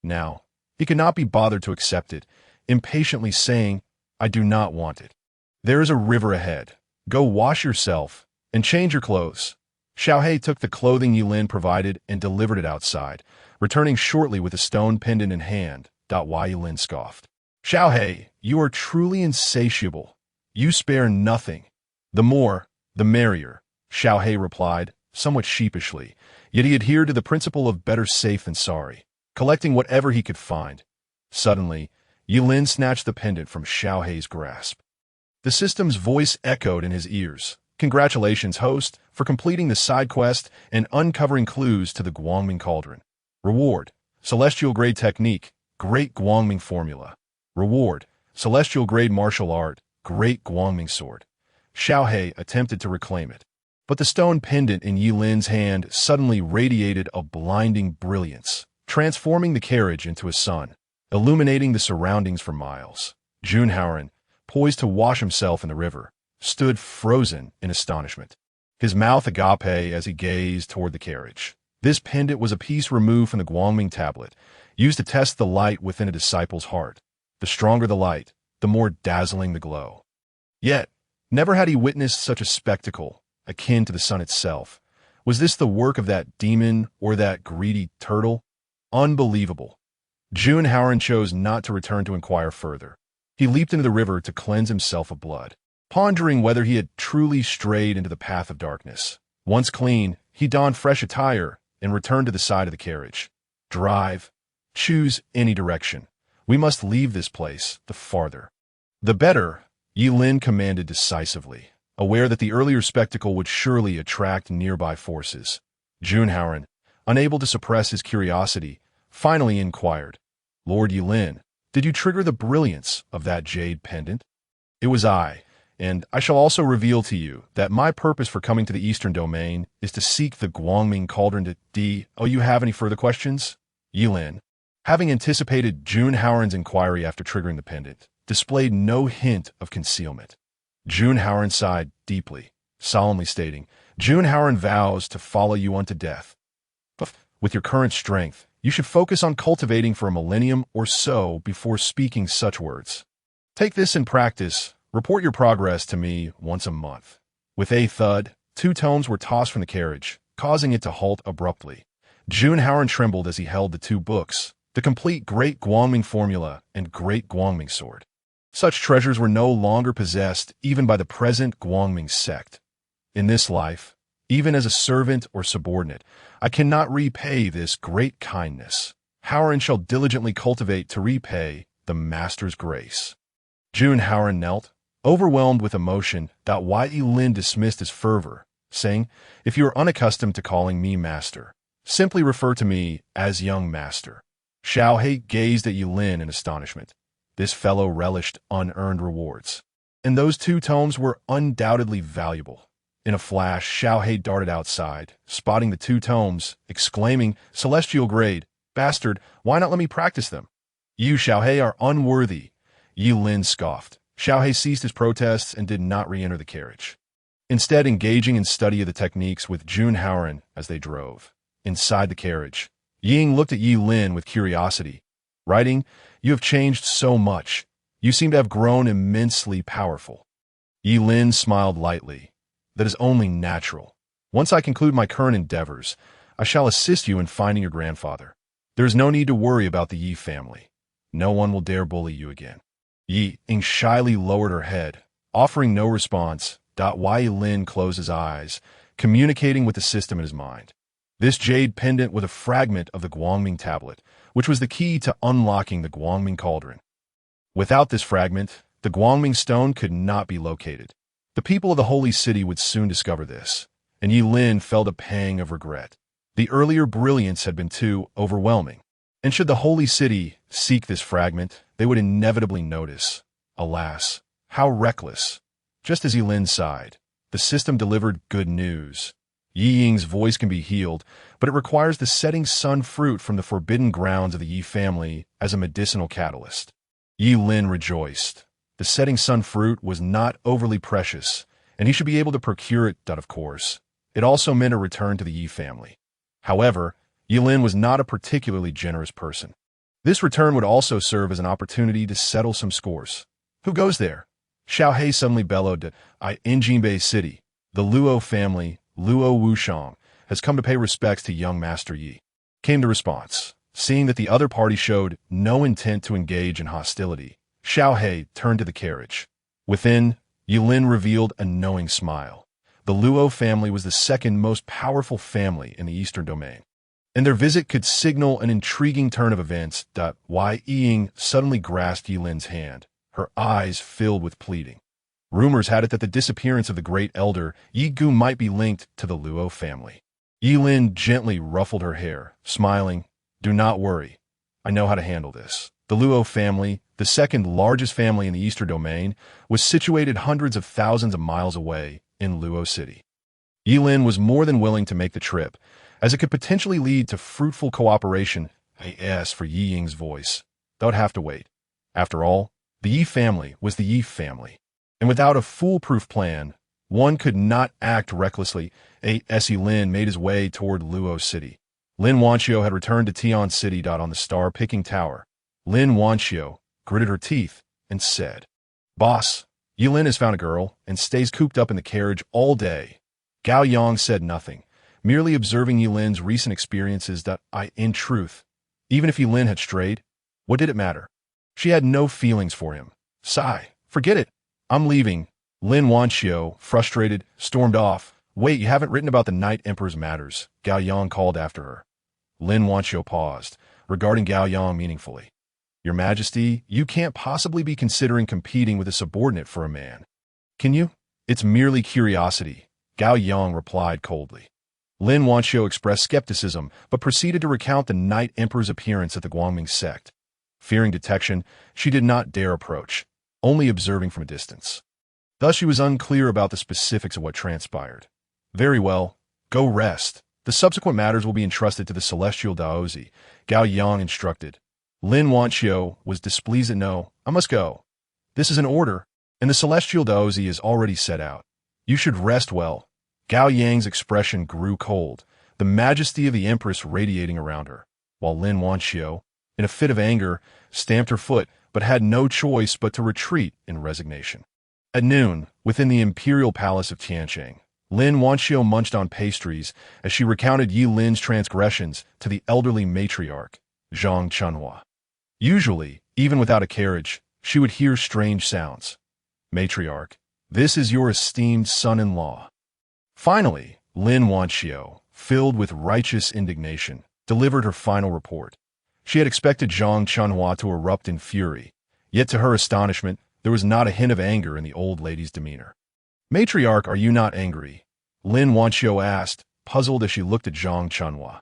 Now, he could not be bothered to accept it, impatiently saying, I do not want it. There is a river ahead. Go wash yourself and change your clothes. Xiao He took the clothing Ye Lin provided and delivered it outside, returning shortly with a stone pendant in hand. Ye Lin scoffed. Xiao He, you are truly insatiable. You spare nothing. The more, the merrier, Xiao He replied, somewhat sheepishly, yet he adhered to the principle of better safe than sorry, collecting whatever he could find. Suddenly, Ye Lin snatched the pendant from Xiao He's grasp. The system's voice echoed in his ears. Congratulations, host, for completing the side quest and uncovering clues to the Guangming Cauldron. Reward, Celestial Grade Technique, Great Guangming Formula. Reward, Celestial Grade Martial Art, Great Guangming Sword. Xiao He attempted to reclaim it, but the stone pendant in Ye Lin's hand suddenly radiated a blinding brilliance, transforming the carriage into a sun, illuminating the surroundings for miles. Jun Haoran, poised to wash himself in the river, stood frozen in astonishment, his mouth agape as he gazed toward the carriage. This pendant was a piece removed from the Guangming tablet, used to test the light within a disciple's heart. The stronger the light, the more dazzling the glow. Yet, never had he witnessed such a spectacle, akin to the sun itself. Was this the work of that demon or that greedy turtle? Unbelievable. Jun Haoran chose not to return to inquire further. He leaped into the river to cleanse himself of blood, pondering whether he had truly strayed into the path of darkness. Once clean, he donned fresh attire and returned to the side of the carriage. Drive. Choose any direction. We must leave this place, the farther, the better. Ye Lin commanded decisively, aware that the earlier spectacle would surely attract nearby forces. Junhauren, unable to suppress his curiosity, finally inquired, "Lord Ye Lin, did you trigger the brilliance of that jade pendant?" "It was I, and I shall also reveal to you that my purpose for coming to the Eastern Domain is to seek the Guangming Cauldron to Oh, you have any further questions?" Ye Lin, having anticipated Junhauren's inquiry after triggering the pendant, displayed no hint of concealment. Junhauren sighed deeply, solemnly stating, "Junhauren vows to follow you unto death. With your current strength, you should focus on cultivating for a millennium or so before speaking such words. Take this in practice. Report your progress to me once a month." With a thud, 2 tomes were tossed from the carriage, causing it to halt abruptly. Junhauren trembled as he held the 2 books, the complete Great Guangming Formula and Great Guangming Sword. Such treasures were no longer possessed even by the present Guangming sect. "In this life, even as a servant or subordinate, I cannot repay this great kindness. Hauren shall diligently cultivate to repay the Master's grace." Junhauren knelt, overwhelmed with emotion. Ye Lin dismissed his fervor, saying, "If you are unaccustomed to calling me Master, simply refer to me as Young Master." Xiaohe gazed at Ye Lin in astonishment. This fellow relished unearned rewards. And those 2 tomes were undoubtedly valuable. In a flash, Xiaohe darted outside, spotting the 2 tomes, exclaiming, "Celestial grade! Bastard, why not let me practice them?" "You, Xiaohe, are unworthy." Ye Lin scoffed. Xiaohe ceased his protests and did not re-enter the carriage, instead engaging in study of the techniques with Junhauren as they drove. Inside the carriage, Ying looked at Ye Lin with curiosity, writing, "You have changed so much. You seem to have grown immensely powerful." Ye Lin smiled lightly. "That is only natural. Once I conclude my current endeavors, I shall assist you in finding your grandfather. There is no need to worry about the Yi family. No one will dare bully you again." Ye Ing shyly lowered her head, offering no response. Ye Lin closed his eyes, communicating with the system in his mind. This jade pendant was a fragment of the Guangming tablet, which was the key to unlocking the Guangming Cauldron. Without this fragment, the Guangming stone could not be located. The people of the Holy City would soon discover this, and Ye Lin felt a pang of regret. The earlier brilliance had been too overwhelming, and should the Holy City seek this fragment, they would inevitably notice. Alas, how reckless. Just as Ye Lin sighed, the system delivered good news. Yi Ying's voice can be healed, but it requires the setting sun fruit from the forbidden grounds of the Yi family as a medicinal catalyst. Ye Lin rejoiced. The setting sun fruit was not overly precious, and he should be able to procure it, of course. It also meant a return to the Yi family. However, Ye Lin was not a particularly generous person. This return would also serve as an opportunity to settle some scores. "Who goes there?" Xiaohe suddenly bellowed to Njinbei City. "The Luo family, Luo Wushang, has come to pay respects to young Master Yi," came the response. Seeing that the other party showed no intent to engage in hostility, Xiaohe turned to the carriage. Within, Ye Lin revealed a knowing smile. The Luo family was the 2nd most powerful family in the Eastern Domain, and their visit could signal an intriguing turn of events. Ye Ying suddenly grasped Ye Lin's hand, her eyes filled with pleading. Rumors had it that the disappearance of the great elder Yi Gu might be linked to the Luo family. Ye Lin gently ruffled her hair, smiling, "Do not worry. I know how to handle this." The Luo family, the 2nd largest family in the Eastern Domain, was situated hundreds of thousands of miles away in Luo City. Ye Lin was more than willing to make the trip, as it could potentially lead to fruitful cooperation. As for Yi Ying's voice, they would have to wait. After all, the Yi family was the Yi family, and without a foolproof plan, one could not act recklessly. Ye Lin made his way toward Luo City. Lin Wanxiu had returned to Tian City. On the star-picking tower, Lin Wanxiu gritted her teeth and said, "Boss, Ye Lin has found a girl and stays cooped up in the carriage all day." Gao Yang said nothing, merely observing Ye Lin's recent experiences. In truth, even if Ye Lin had strayed, what did it matter? She had no feelings for him. Sigh, forget it. I'm leaving. Lin Wanxiu, frustrated, stormed off. "Wait, you haven't written about the Night Emperor's matters," Gao Yang called after her. Lin Wanxiu paused, regarding Gao Yang meaningfully. Your Majesty, you can't possibly be considering competing with a subordinate for a man. Can you? It's merely curiosity, Gao Yang replied coldly. Lin Wanxiu expressed skepticism, but proceeded to recount the Night Emperor's appearance at the Guangming sect. Fearing detection, she did not dare approach, only observing from a distance. Thus she was unclear about the specifics of what transpired. Very well, go rest. The subsequent matters will be entrusted to the celestial Daozi, Gao Yang instructed. Lin Wanxiu was displeased at no, I must go. This is an order, and the celestial Daozi is already set out. You should rest well. Gao Yang's expression grew cold, the majesty of the empress radiating around her, while Lin Wanxiu, in a fit of anger, stamped her foot, but had no choice but to retreat in resignation. At noon, within the imperial palace of Tianqing, Lin Wanxiu munched on pastries as she recounted Ye Lin's transgressions to the elderly matriarch, Zhang Chunhua. Usually, even without a carriage, she would hear strange sounds. Matriarch, this is your esteemed son-in-law. Finally, Lin Wanxiu, filled with righteous indignation, delivered her final report. She had expected Zhang Chunhua to erupt in fury, yet to her astonishment, there was not a hint of anger in the old lady's demeanor. Matriarch, are you not angry? Lin Wanxiu asked, puzzled as she looked at Zhang Chunhua.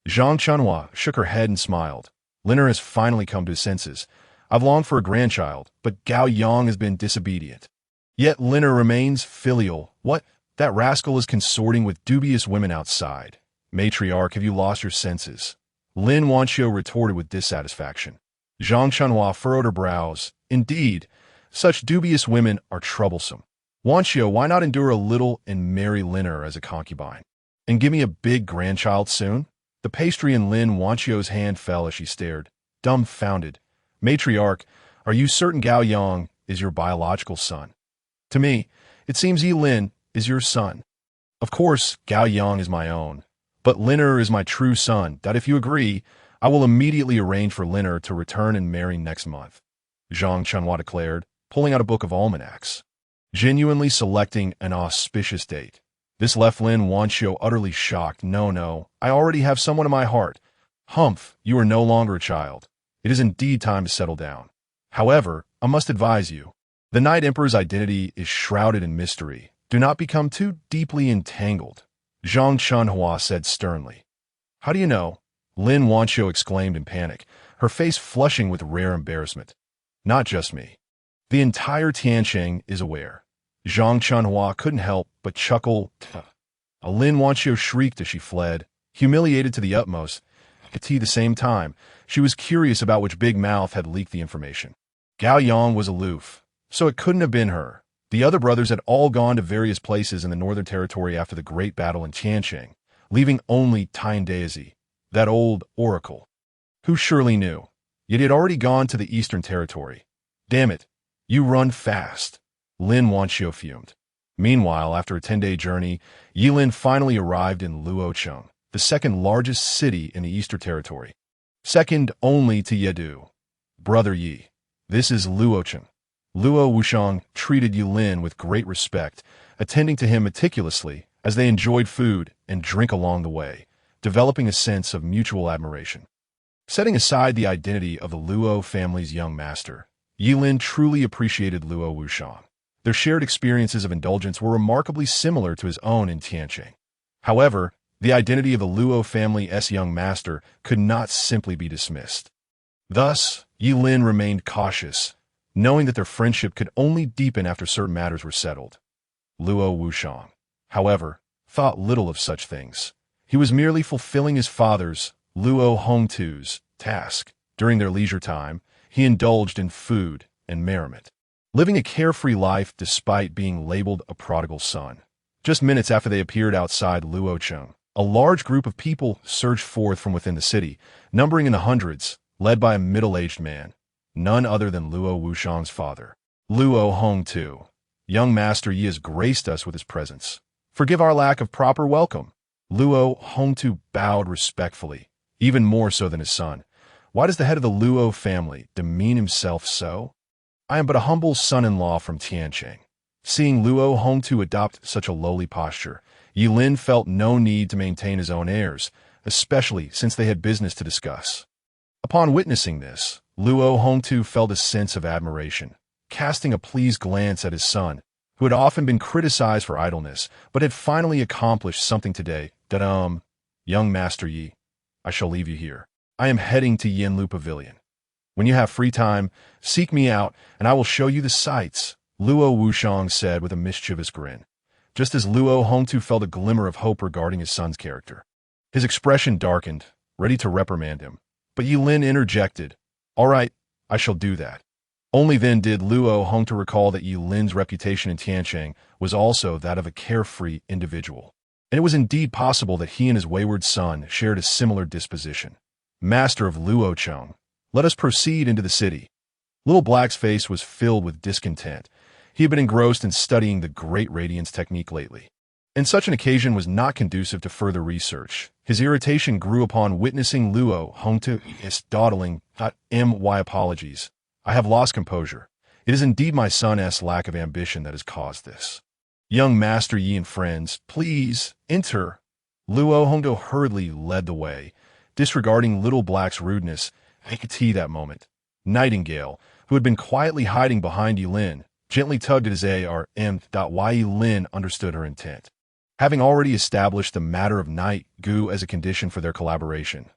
Zhang Chunhua shook her head and smiled. Liner has finally come to his senses. I've longed for a grandchild, but Gao Yang has been disobedient. Yet Liner remains filial. What? That rascal is consorting with dubious women outside. Matriarch, have you lost your senses? Lin Wanxiu retorted with dissatisfaction. Zhang Chunhua furrowed her brows. Indeed, such dubious women are troublesome. Wanxiu, why not endure a little and marry Liner as a concubine? And give me a big grandchild soon? The pastry in Lin Wanxiu's hand fell as she stared, dumbfounded. Matriarch, are you certain Gao Yang is your biological son? To me, it seems Ye Lin is your son. Of course, Gao Yang is my own, but Liner is my true son, that if you agree, I will immediately arrange for Liner to return and marry next month. Zhang Chunhua declared, pulling out a book of almanacs, genuinely selecting an auspicious date. This left Lin Wanxiu utterly shocked. No, I already have someone in my heart. Humph, you are no longer a child. It is indeed time to settle down. However, I must advise you, the Night Emperor's identity is shrouded in mystery. Do not become too deeply entangled, Zhang Chunhua said sternly. How do you know? Lin Wanxiu exclaimed in panic, her face flushing with rare embarrassment. Not just me. The entire Tianqing is aware. Zhang Chunhua couldn't help but chuckle. Lin Wanxiu shrieked as she fled, humiliated to the utmost. At the same time, she was curious about which big mouth had leaked the information. Gao Yang was aloof, so it couldn't have been her. The other brothers had all gone to various places in the Northern Territory after the great battle in Tianqing, leaving only Daisy, that old oracle, who surely knew. Yet he had already gone to the Eastern Territory. Damn it, you run fast. Lin Wanxiu fumed. Meanwhile, after a 10-day journey, Ye Lin finally arrived in Luocheng, the second largest city in the Eastern Territory, second only to Yedu. Brother Yi, this is Luocheng. Luo Wushang treated Ye Lin with great respect, attending to him meticulously as they enjoyed food and drink along the way, developing a sense of mutual admiration. Setting aside the identity of the Luo family's young master, Ye Lin truly appreciated Luo Wushang. Their shared experiences of indulgence were remarkably similar to his own in Tianqing. However, the identity of the Luo family's young master could not simply be dismissed. Thus, Ye Lin remained cautious, knowing that their friendship could only deepen after certain matters were settled. Luo Wushang, however, thought little of such things. He was merely fulfilling his father's, Luo Hongtu's, task. During their leisure time, he indulged in food and merriment, living a carefree life despite being labeled a prodigal son. Just minutes after they appeared outside Luocheng, a large group of people surged forth from within the city, numbering in the hundreds, led by a middle-aged man, none other than Luo Wushang's father. Luo Hongtu, young master Yi has graced us with his presence. Forgive our lack of proper welcome. Luo Hongtu bowed respectfully, even more so than his son. Why does the head of the Luo family demean himself so? I am but a humble son-in-law from Tianqing. Seeing Luo Hongtu adopt such a lowly posture, Ye Lin felt no need to maintain his own airs, especially since they had business to discuss. Upon witnessing this, Luo Hongtu felt a sense of admiration, casting a pleased glance at his son, who had often been criticized for idleness, but had finally accomplished something today. Young Master Yi, I shall leave you here. I am heading to Yanlu Pavilion. When you have free time, seek me out, and I will show you the sights, Luo Wushang said with a mischievous grin, just as Luo Hongtu felt a glimmer of hope regarding his son's character. His expression darkened, ready to reprimand him, but Ye Lin interjected, "All right, I shall do that." Only then did Luo Hongtu recall that Ye Lin's reputation in Tiancheng was also that of a carefree individual, and it was indeed possible that he and his wayward son shared a similar disposition. Master of Luocheng, let us proceed into the city. Little Black's face was filled with discontent. He had been engrossed in studying the Great Radiance technique lately, and such an occasion was not conducive to further research. His irritation grew upon witnessing Luo Hongtu dawdling. My apologies. I have lost composure. It is indeed my son's lack of ambition that has caused this. Young Master Yi and friends, please enter. Luo Hongtu hurriedly led the way, disregarding Little Black's rudeness. I could see that moment. Nightingale, who had been quietly hiding behind Ye Lin, gently tugged at his arm. Ye Lin understood her intent, having already established the matter of Night Gu as a condition for their collaboration.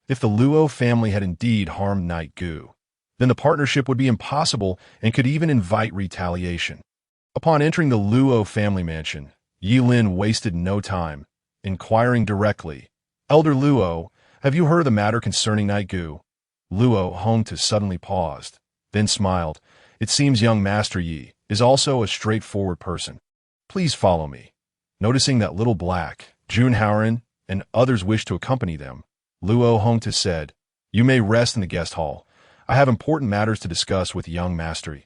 If the Luo family had indeed harmed Night Gu, then the partnership would be impossible and could even invite retaliation. Upon entering the Luo family mansion, Ye Lin wasted no time, inquiring directly, "Elder Luo, have you heard of the matter concerning Night Gu?" Luo Hongtu suddenly paused, then smiled. "It seems young Master Yi is also a straightforward person. Please follow me." Noticing that Little Black, Junhaoren, and others wished to accompany them, Luo Hongtu said, "You may rest in the guest hall. I have important matters to discuss with young Master Yi."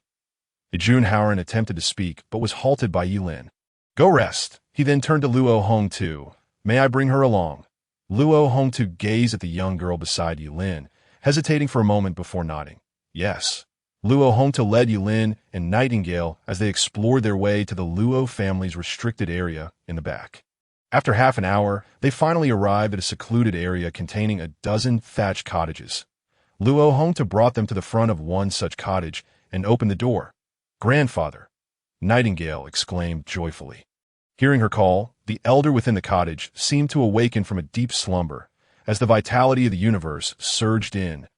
The Junhaoren attempted to speak, but was halted by Ye Lin. "Go rest." He then turned to Luo Hongtu. "May I bring her along?" Luo Hongtu gazed at the young girl beside Ye Lin, hesitating for a moment before nodding. "Yes." Luo Hongtu led Ye Lin and Nightingale as they explored their way to the Luo family's restricted area in the back. After half an hour, they finally arrived at a secluded area containing a dozen thatched cottages. Luo Hongtu brought them to the front of one such cottage and opened the door. "Grandfather!" Nightingale exclaimed joyfully. Hearing her call, the elder within the cottage seemed to awaken from a deep slumber as the vitality of the universe surged in,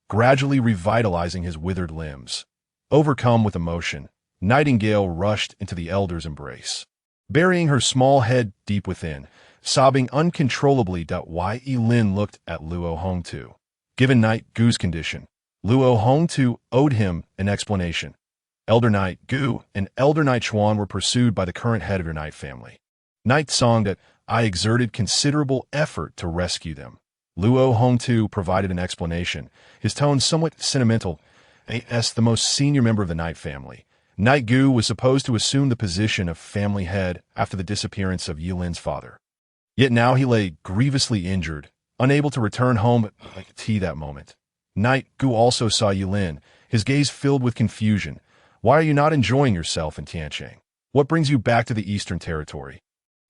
gradually revitalizing his withered limbs. Overcome with emotion, Nightingale rushed into the elder's embrace, burying her small head deep within, sobbing uncontrollably. Ye Lin looked at Luo Hongtu. Given Night Gu's condition, Luo Hongtu owed him an explanation. Elder Night Gu and Elder Night Chuan were pursued by the current head of your Night family. Night song that I exerted considerable effort to rescue them. Luo Hongtu provided an explanation, his tone somewhat sentimental. As the most senior member of the Night family, Night Gu was supposed to assume the position of family head after the disappearance of Ye Lin's father. Yet now he lay grievously injured, unable to return home at that moment. Night Gu also saw Ye Lin, his gaze filled with confusion. "Why are you not enjoying yourself in Tiancheng? What brings you back to the Eastern Territory?"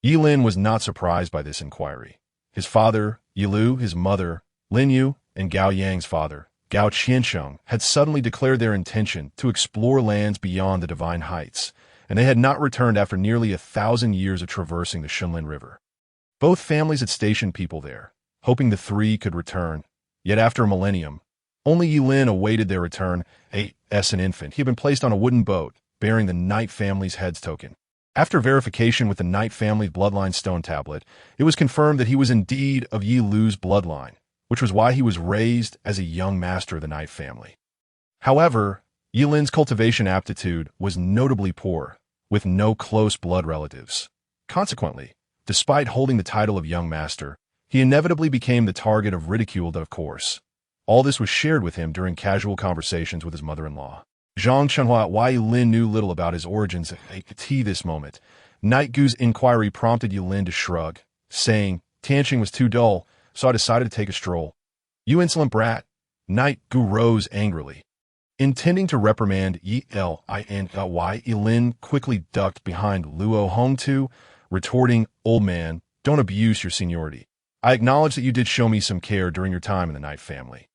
Ye Lin was not surprised by this inquiry. His father, Ye Lu, his mother, Lin Yu, and Gao Yang's father, Gao Qiansheng, had suddenly declared their intention to explore lands beyond the Divine Heights, and they had not returned after nearly 1,000 years of traversing the Shunlin River. Both families had stationed people there, hoping the three could return. Yet after a millennium, only Ye Lin awaited their return. As an infant, he had been placed on a wooden boat, bearing the Night family's heads token. After verification with the Night family's bloodline stone tablet, it was confirmed that he was indeed of Ye Lu's bloodline, which was why he was raised as a young master of the Night family. However, Ye Lin's cultivation aptitude was notably poor, with no close blood relatives. Consequently, despite holding the title of young master, he inevitably became the target of ridicule. Of course, all this was shared with him during casual conversations with his mother-in-law. Zhang Chenhua. Why Ye Lin knew little about his origins at this moment. Night Gu's inquiry prompted Ye Lin to shrug, saying, "Tianqing was too dull, so I decided to take a stroll." "You insolent brat!" Night Gu rose angrily. Intending to reprimand Ye Lin quickly ducked behind Luo Hongtu, retorting, "Old man, don't abuse your seniority. I acknowledge that you did show me some care during your time in the Night family."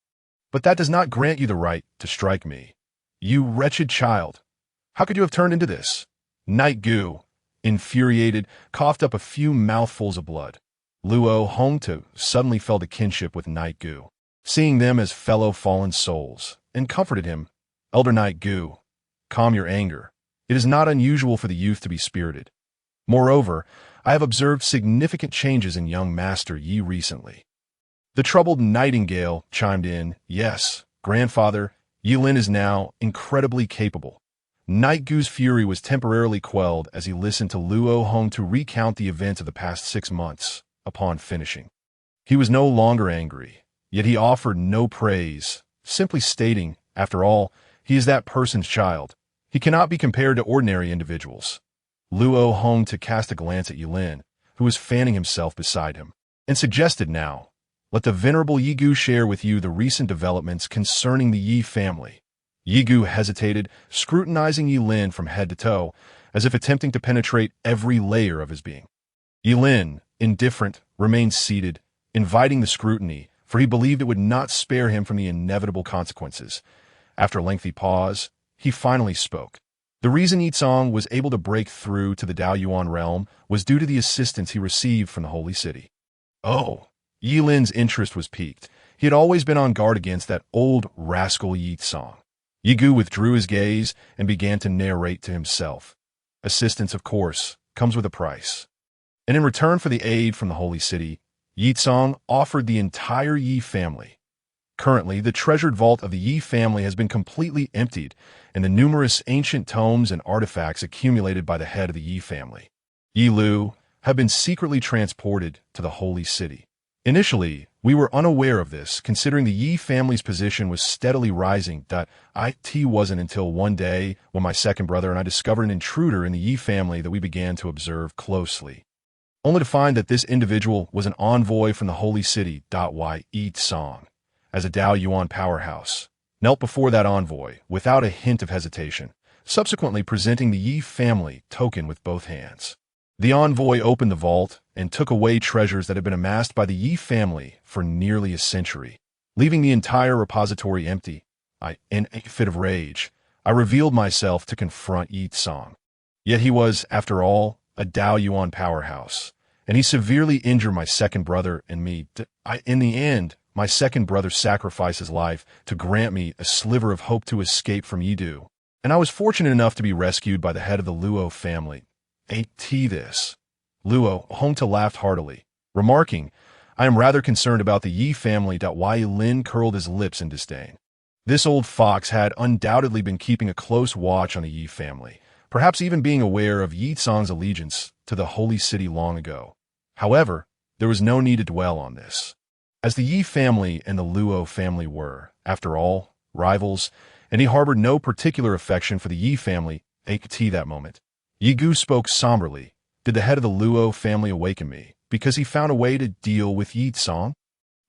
But that does not grant you the right to strike me. You wretched child! How could you have turned into this? Night Gu, infuriated, coughed up a few mouthfuls of blood. Luo Hongtu suddenly felt a kinship with Night Gu, seeing them as fellow fallen souls, and comforted him. Elder Night Gu, calm your anger. It is not unusual for the youth to be spirited. Moreover, I have observed significant changes in young Master Yi recently. The troubled nightingale chimed in, yes, grandfather, Ye Lin is now incredibly capable. Night Gu's fury was temporarily quelled as he listened to Luo Hong to recount the events of the past 6 months. Upon finishing, he was no longer angry, yet he offered no praise, simply stating, after all, he is that person's child. He cannot be compared to ordinary individuals. Luo Hong to cast a glance at Ye Lin, who was fanning himself beside him, and suggested now, let the venerable Ye Gu share with you the recent developments concerning the Yi family. Ye Gu hesitated, scrutinizing Ye Lin from head to toe, as if attempting to penetrate every layer of his being. Ye Lin, indifferent, remained seated, inviting the scrutiny, for he believed it would not spare him from the inevitable consequences. After a lengthy pause, he finally spoke. The reason Yizong was able to break through to the Daoyuan realm was due to the assistance he received from the Holy City. Oh, Ye Lin's interest was piqued. He had always been on guard against that old rascal Yizong. Ye Gu withdrew his gaze and began to narrate to himself. Assistance, of course, comes with a price. And in return for the aid from the Holy City, Yizong offered the entire Yi family. Currently, the treasured vault of the Yi family has been completely emptied, and the numerous ancient tomes and artifacts accumulated by the head of the Yi family, Yi Lu, have been secretly transported to the Holy City. Initially, we were unaware of this, considering the Yi family's position was steadily rising. It wasn't until one day when my second brother and I discovered an intruder in the Yi family that we began to observe closely, only to find that this individual was an envoy from the Holy City. Yizong, as a Daoyuan powerhouse, knelt before that envoy without a hint of hesitation, subsequently presenting the Yi family token with both hands. The envoy opened the vault and took away treasures that had been amassed by the Yi family for nearly a century, leaving the entire repository empty. In a fit of rage, I revealed myself to confront Yizong. Yet he was, after all, a Daoyuan powerhouse, and he severely injured my second brother and me. In the end, my second brother sacrificed his life to grant me a sliver of hope to escape from Yidu, and I was fortunate enough to be rescued by the head of the Luo family. This. Luo Hongta laughed heartily, remarking, I am rather concerned about the Yi family. Ye Lin curled his lips in disdain. This old fox had undoubtedly been keeping a close watch on the Yi family, perhaps even being aware of Yizong's allegiance to the Holy City long ago. However, there was no need to dwell on this, as the Yi family and the Luo family were, after all, rivals, and he harbored no particular affection for the Yi family. That moment, Ye Gu spoke somberly. Did the head of the Luo family awaken me because he found a way to deal with Yizong?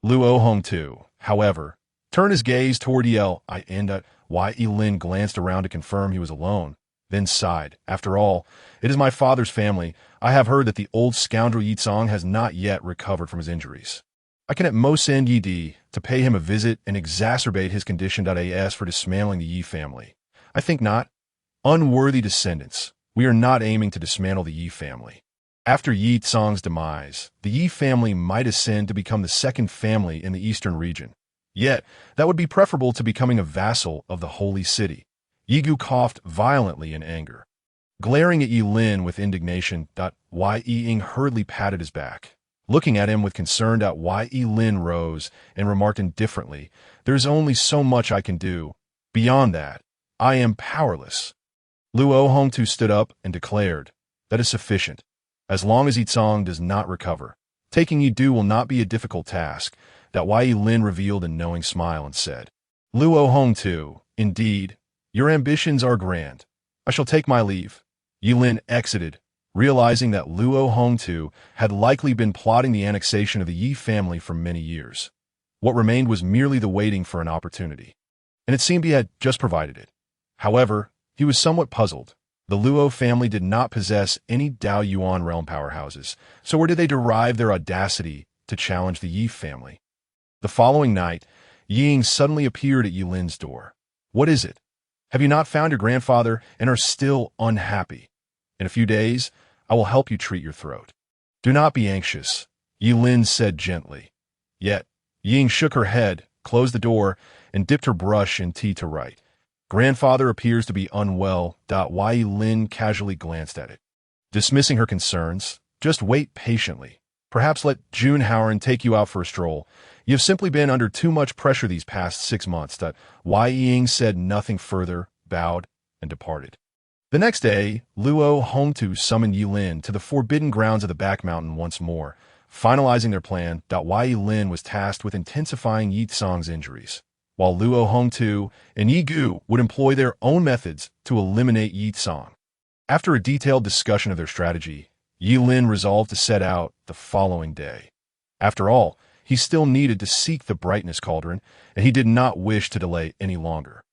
Luo Hongtu, however, turned his gaze toward Ye Lin glanced around to confirm he was alone, then sighed. After all, it is my father's family. I have heard that the old scoundrel Yizong has not yet recovered from his injuries. I can at most send Yi Di to pay him a visit and exacerbate his condition. As for dismantling the Yi family, I think not. Unworthy descendants, we are not aiming to dismantle the Yi family. After Yizong's demise, the Yi family might ascend to become the second family in the eastern region. Yet, that would be preferable to becoming a vassal of the Holy City. Ye Gu coughed violently in anger. Glaring at Ye Lin with indignation, Ye Ying hurriedly patted his back. Looking at him with concern, Ye Lin rose and remarked indifferently, there is only so much I can do. Beyond that, I am powerless. Luo Hongtu stood up and declared, that is sufficient. As long as Yizong does not recover, taking Yidu will not be a difficult task. Ye Lin revealed a knowing smile and said, Luo Hongtu, indeed, your ambitions are grand. I shall take my leave. Ye Lin exited, realizing that Luo Hongtu had likely been plotting the annexation of the Yi family for many years. What remained was merely the waiting for an opportunity, and it seemed he had just provided it. However, he was somewhat puzzled. The Luo family did not possess any Daoyuan realm powerhouses, so where did they derive their audacity to challenge the Yi family? The following night, Ying suddenly appeared at Ye Lin's door. "What is it? Have you not found your grandfather and are still unhappy? In a few days, I will help you treat your throat. Do not be anxious," Ye Lin said gently. Yet, Ying shook her head, closed the door, and dipped her brush in tea to write. "Grandfather appears to be unwell." Ye Lin casually glanced at it. Dismissing her concerns, "Just wait patiently. Perhaps let June Howard take you out for a stroll. You have simply been under too much pressure these past 6 months." Ying said nothing further, bowed, and departed. The next day, Luo Hongtu summoned Ye Lin to the forbidden grounds of the back mountain once more. Finalizing their plan, Ye Lin was tasked with intensifying Yi Tsang's injuries, while Luo Hongtu and Yi Gu would employ their own methods to eliminate Yi Tsang. After a detailed discussion of their strategy, Ye Lin resolved to set out the following day. After all, he still needed to seek the brightness cauldron, and he did not wish to delay any longer.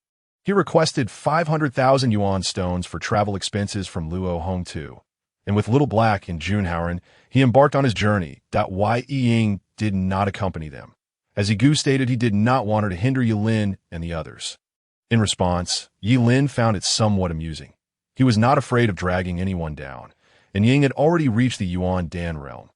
He requested 500,000 yuan stones for travel expenses from Luo Hongtu, and with Little Black and Junhauren, he embarked on his journey. Wei Ying did not accompany them, as Yi Gu stated he did not want her to hinder Ye Lin and the others. In response, Ye Lin found it somewhat amusing. He was not afraid of dragging anyone down, and Ying had already reached the Yuan Dan realm.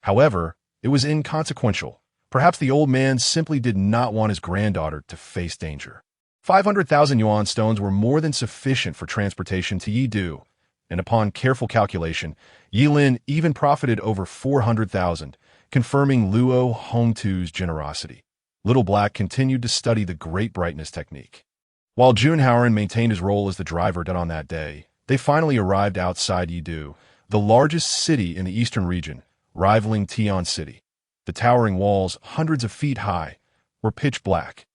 However, it was inconsequential. Perhaps the old man simply did not want his granddaughter to face danger. 500,000 yuan stones were more than sufficient for transportation to Yidu, and upon careful calculation, Ye Lin even profited over 400,000, confirming Luo Hongtu's generosity. Little Black continued to study the Great Brightness technique. While Junhauren maintained his role as the driver on that day, they finally arrived outside Yidu, the largest city in the eastern region, rivaling Tian City. The towering walls, hundreds of feet high, were pitch black,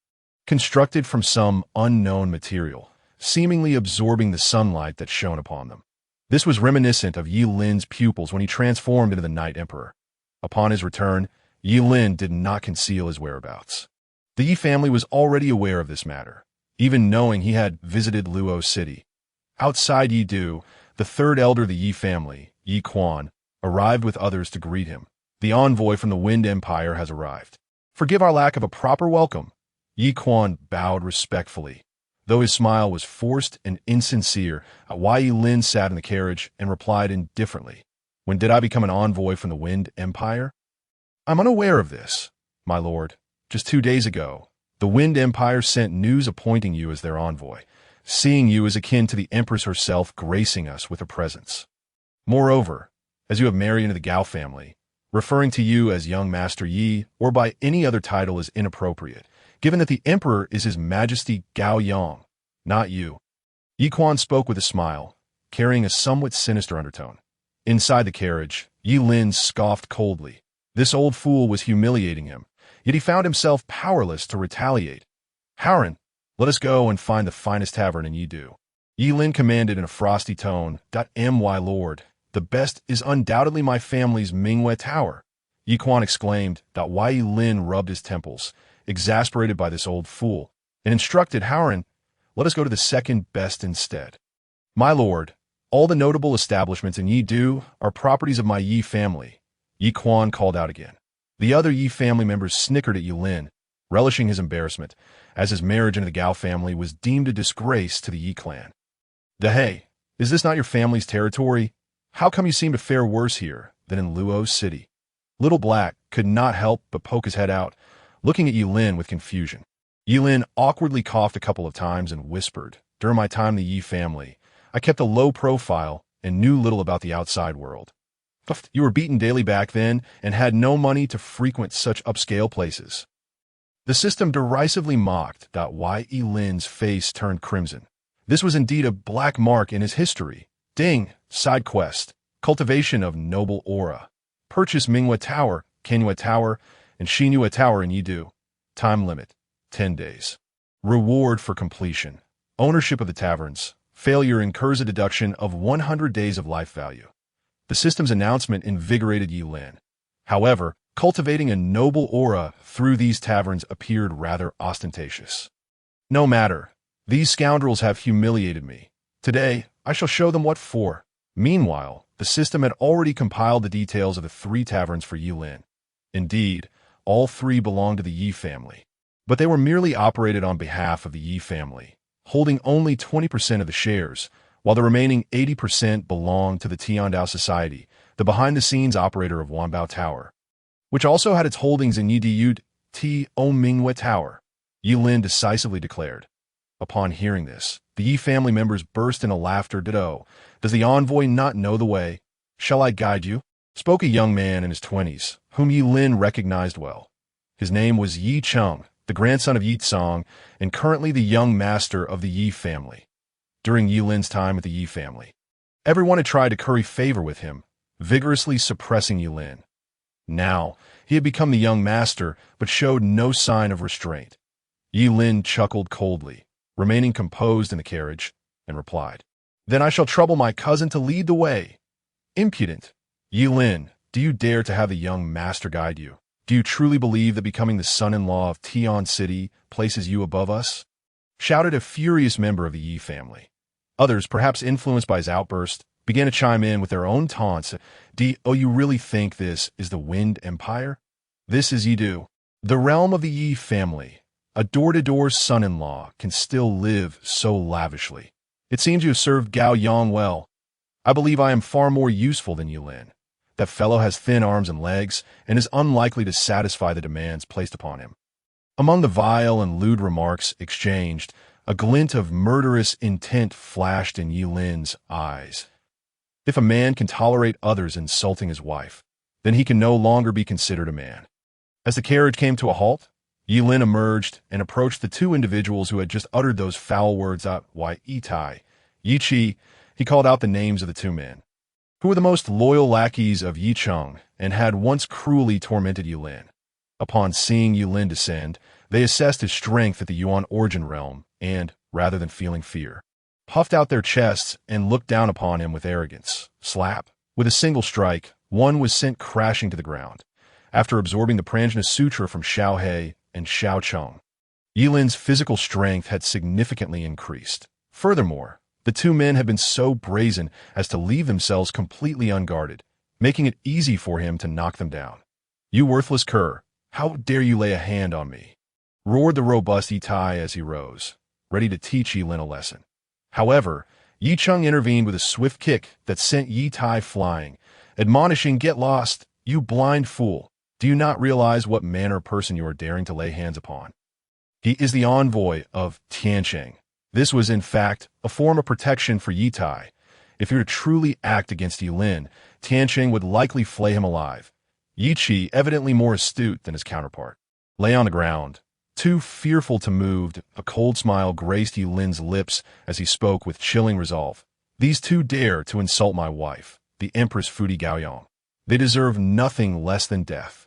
constructed from some unknown material, seemingly absorbing the sunlight that shone upon them. This was reminiscent of Ye Lin's pupils when he transformed into the Night Emperor. Upon his return, Ye Lin did not conceal his whereabouts. The Yi family was already aware of this matter, even knowing he had visited Luo City. Outside Yidu, the third elder of the Yi family, Yi Quan, arrived with others to greet him. "The envoy from the Wind Empire has arrived. Forgive our lack of a proper welcome." Yi Quan bowed respectfully. Though his smile was forced and insincere, Wei Lin sat in the carriage and replied indifferently, "When did I become an envoy from the Wind Empire?" "I'm unaware of this, my lord. Just 2 days ago, the Wind Empire sent news appointing you as their envoy, seeing you as akin to the Empress herself gracing us with her presence. Moreover, as you have married into the Gao family, referring to you as young Master Yi or by any other title is inappropriate, given that the Emperor is His Majesty Gao Yang, not you." Yi Quan spoke with a smile, carrying a somewhat sinister undertone. Inside the carriage, Ye Lin scoffed coldly. This old fool was humiliating him, yet he found himself powerless to retaliate. "Howren, let us go and find the finest tavern in Yidu." Ye Lin commanded in a frosty tone, "My lord, the best is undoubtedly my family's Mingwei Tower." Yi Quan exclaimed. Wei Lin rubbed his temples, exasperated by this old fool, and instructed Howren, "Let us go to the second best instead." "My lord, all the notable establishments in Yidu are properties of my Yi family," Yi Quan called out again. The other Yi family members snickered at Ye Lin, relishing his embarrassment, as his marriage into the Gao family was deemed a disgrace to the Yi clan. "Hey, is this not your family's territory? How come you seem to fare worse here than in Luo City?" Little Black could not help but poke his head out, looking at Ye Lin with confusion. Ye Lin awkwardly coughed a couple of times and whispered, "During my time in the Yi family, I kept a low profile and knew little about the outside world. You were beaten daily back then and had no money to frequent such upscale places." The system derisively mocked. Ye Lin's face turned crimson. This was indeed a black mark in his history. Ding, side quest, cultivation of noble aura. Purchase Mingwei Tower, Kenwei Tower, and Xinhua Tower in Yidu. Time limit, 10 days. Reward for completion. Ownership of the taverns. Failure incurs a deduction of 100 days of life value. The system's announcement invigorated Ye Lin. However, cultivating a noble aura through these taverns appeared rather ostentatious. "No matter. These scoundrels have humiliated me. Today, I shall show them what for." Meanwhile, the system had already compiled the details of the 3 taverns for Ye Lin. Indeed, all 3 belonged to the Yi family. But they were merely operated on behalf of the Ye family, holding only 20% of the shares, while the remaining 80% belonged to the Tiandao Society, the behind-the-scenes operator of Wanbao Tower, which also had its holdings in Yidiyu Ti Mingwe Tower, Ye Lin decisively declared. Upon hearing this, the Yi family members burst into laughter. Does the envoy not know the way? Shall I guide you? Spoke a young man in his 20s, whom Ye Lin recognized well. His name was Yi Cheng, the grandson of Yi Tsang, and currently the young master of the Yi family. During Ye Lin's time with the Yi family, everyone had tried to curry favor with him, vigorously suppressing Ye Lin. Now, he had become the young master, but showed no sign of restraint. Ye Lin chuckled coldly, remaining composed in the carriage, and replied, "Then I shall trouble my cousin to lead the way." Impudent! Ye Lin, do you dare to have the young master guide you? Do you truly believe that becoming the son-in-law of Tian City places you above us? Shouted a furious member of the Yi family. Others, perhaps influenced by his outburst, began to chime in with their own taunts. Oh, you really think this is the Wind Empire? This is Yidu, the realm of the Yi family. A door-to-door son-in-law can still live so lavishly. It seems you have served Gao Yang well. I believe I am far more useful than Ye Lin. That fellow has thin arms and legs, and is unlikely to satisfy the demands placed upon him. Among the vile and lewd remarks exchanged, a glint of murderous intent flashed in Ye Lin's eyes. If a man can tolerate others insulting his wife, then he can no longer be considered a man. As the carriage came to a halt, Ye Lin emerged and approached the two individuals who had just uttered those foul words out. Why, Itai, Yi Chi, he called out the names of the two men, who were the most loyal lackeys of Yi Cheng and had once cruelly tormented Ye Lin. Upon seeing Ye Lin descend, they assessed his strength at the Yuan origin realm and, rather than feeling fear, puffed out their chests and looked down upon him with arrogance. Slap! With a single strike, one was sent crashing to the ground, after absorbing the Pranjana Sutra from Xiao He and Xiao Cheng. Ye Lin's physical strength had significantly increased. Furthermore, the two men had been so brazen as to leave themselves completely unguarded, making it easy for him to knock them down. "You worthless cur, how dare you lay a hand on me?" roared the robust Itai as he rose, ready to teach Ye Lin a lesson. However, Yi Cheng intervened with a swift kick that sent Yi Tai flying, admonishing, "Get lost, you blind fool. Do you not realize what manner of person you are daring to lay hands upon? He is the envoy of Tiancheng." This was, in fact, a form of protection for Yi Tai. If he were to truly act against Ye Lin, Tiancheng would likely flay him alive. Yi Chi, evidently more astute than his counterpart, lay on the ground, too fearful to move. A cold smile graced Ye Lin's lips as he spoke with chilling resolve. "These two dare to insult my wife, the Empress Fudi Gaoyang. They deserve nothing less than death."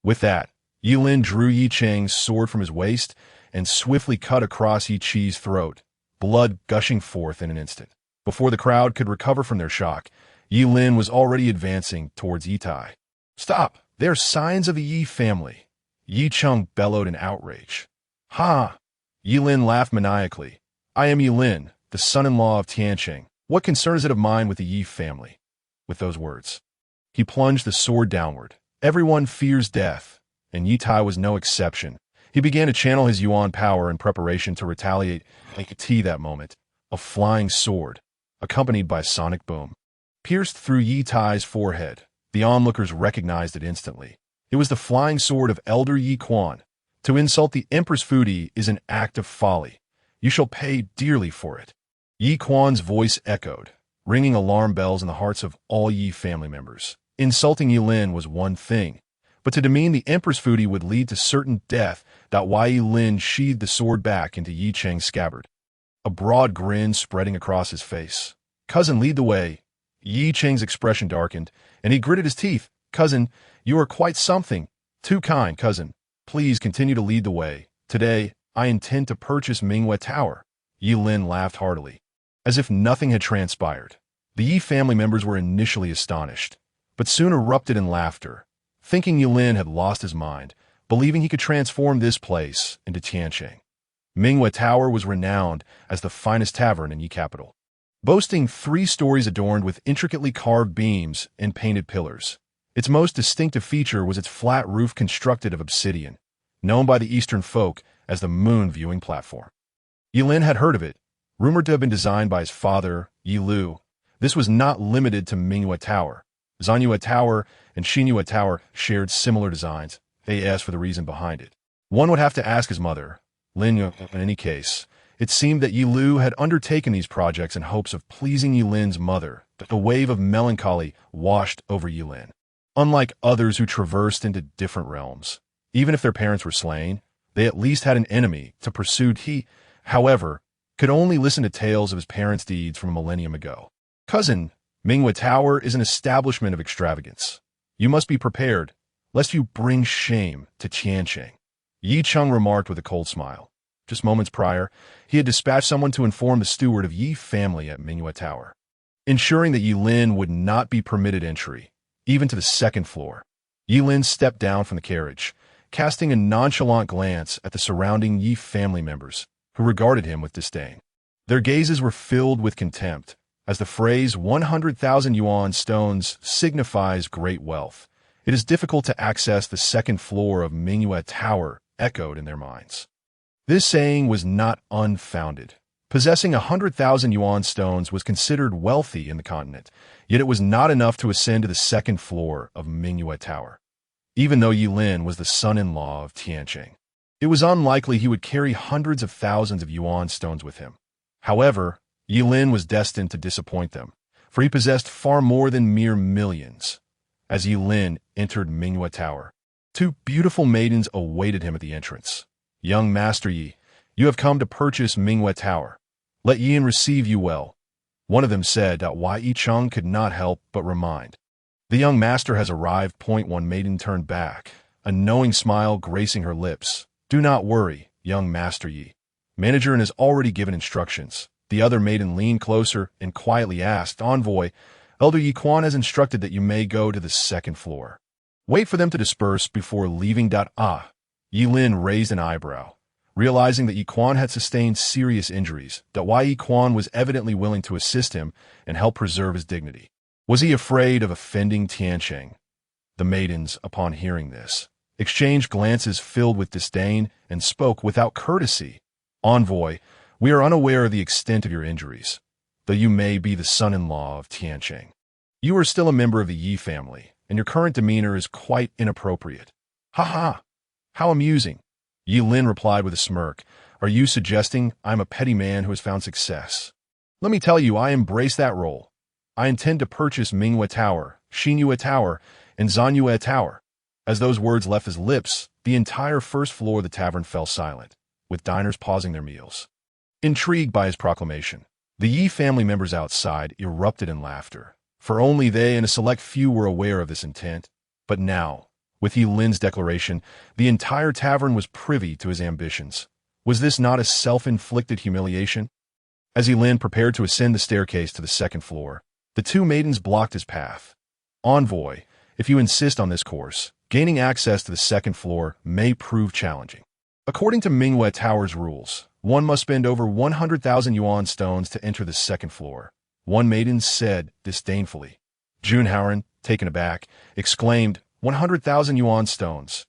With that, Ye Lin drew Yi Cheng's sword from his waist and swiftly cut across Yi Chi's throat, blood gushing forth in an instant. Before the crowd could recover from their shock, Ye Lin was already advancing towards Yi Tai. "Stop! They are signs of the Yi family!" Yi Cheng bellowed in outrage. "Ha!" Ye Lin laughed maniacally. "I am Ye Lin, the son-in-law of Tiancheng. What concern is it of mine with the Yi family?" With those words, he plunged the sword downward. Everyone fears death, and Yi Tai was no exception. He began to channel his Yuan power in preparation to retaliate. Like a T that moment, a flying sword, accompanied by a sonic boom, pierced through Yi Tai's forehead. The onlookers recognized it instantly. It was the flying sword of Elder Yi Quan. To insult the Empress Fudi is an act of folly. You shall pay dearly for it. Yi Quan's voice echoed, ringing alarm bells in the hearts of all Yi family members. Insulting Ye Lin was one thing, but to demean the Empress Fudi would lead to certain death. Ye Lin sheathed the sword back into Yi Cheng's scabbard, a broad grin spreading across his face. "Cousin, lead the way." Yi Cheng's expression darkened, and he gritted his teeth. "Cousin, you are quite something. Too kind, cousin. Please continue to lead the way. Today, I intend to purchase Mingwe Tower." Ye Lin laughed heartily, as if nothing had transpired. The Yi family members were initially astonished, but soon erupted in laughter, thinking Ye Lin had lost his mind, believing he could transform this place into Tiancheng. Mingwe Tower was renowned as the finest tavern in Yi capital, boasting 3 stories adorned with intricately carved beams and painted pillars. Its most distinctive feature was its flat roof constructed of obsidian, known by the Eastern folk as the moon viewing platform. Ye Lin had heard of it, rumored to have been designed by his father, Ye Lu. This was not limited to Mingyue Tower. Zanyue Tower and Xinyue Tower shared similar designs. They asked for the reason behind it. One would have to ask his mother, Lin Yu. In any case, it seemed that Ye Lu had undertaken these projects in hopes of pleasing Ye Lin's mother. A wave of melancholy washed over Ye Lin. Unlike others who traversed into different realms, even if their parents were slain, they at least had an enemy to pursue. He, however, could only listen to tales of his parents' deeds from a millennium ago. Cousin, Mingyue Tower is an establishment of extravagance. You must be prepared, lest you bring shame to Tianqing. Yi Cheng remarked with a cold smile. Just moments prior, he had dispatched someone to inform the steward of Yi family at Mingyue Tower, ensuring that Ye Lin would not be permitted entry, even to the second floor. Ye Lin stepped down from the carriage, casting a nonchalant glance at the surrounding Yi family members, who regarded him with disdain. Their gazes were filled with contempt, as the phrase 100,000 yuan stones signifies great wealth. It is difficult to access the second floor of Mingyue Tower, echoed in their minds. This saying was not unfounded. Possessing 100,000 yuan stones was considered wealthy in the continent, yet it was not enough to ascend to the second floor of Mingyue Tower. Even though Ye Lin was the son-in-law of Tianqing, it was unlikely he would carry hundreds of thousands of yuan stones with him. However, Ye Lin was destined to disappoint them, for he possessed far more than mere millions. As Ye Lin entered Mingyue Tower, two beautiful maidens awaited him at the entrance. Young Master Yi, you have come to purchase Mingyue Tower. Let Yin receive you well. One of them said. Yi Cheng could not help but remind. The young master has arrived. One maiden turned back, a knowing smile gracing her lips. Do not worry, young Master Yi. Manager has already given instructions. The other maiden leaned closer and quietly asked, Envoy, Elder Yi Quan has instructed that you may go to the second floor. Wait for them to disperse before leaving. Ye Lin raised an eyebrow, realizing that Yi Quan had sustained serious injuries. Yi Quan was evidently willing to assist him and help preserve his dignity. Was he afraid of offending Tianqing? The maidens, upon hearing this, exchanged glances filled with disdain and spoke without courtesy. Envoy, we are unaware of the extent of your injuries, though you may be the son-in-law of Tianqing. You are still a member of the Yi family, and your current demeanor is quite inappropriate. Ha ha! How amusing! Ye Lin replied with a smirk. Are you suggesting I'm a petty man who has found success? Let me tell you, I embrace that role. I intend to purchase Mingyue Tower, Xinyue Tower, and Zanyue Tower. As those words left his lips, the entire first floor of the tavern fell silent, with diners pausing their meals. Intrigued by his proclamation, the Yi family members outside erupted in laughter, for only they and a select few were aware of this intent. But now, with Ye Lin's declaration, the entire tavern was privy to his ambitions. Was this not a self-inflicted humiliation? As Ye Lin prepared to ascend the staircase to the second floor, the two maidens blocked his path. Envoy, if you insist on this course, gaining access to the second floor may prove challenging. According to Mingyue Tower's rules, one must spend over 100,000 yuan stones to enter the second floor, one maiden said disdainfully. Junhauer, taken aback, exclaimed, 100,000 yuan stones.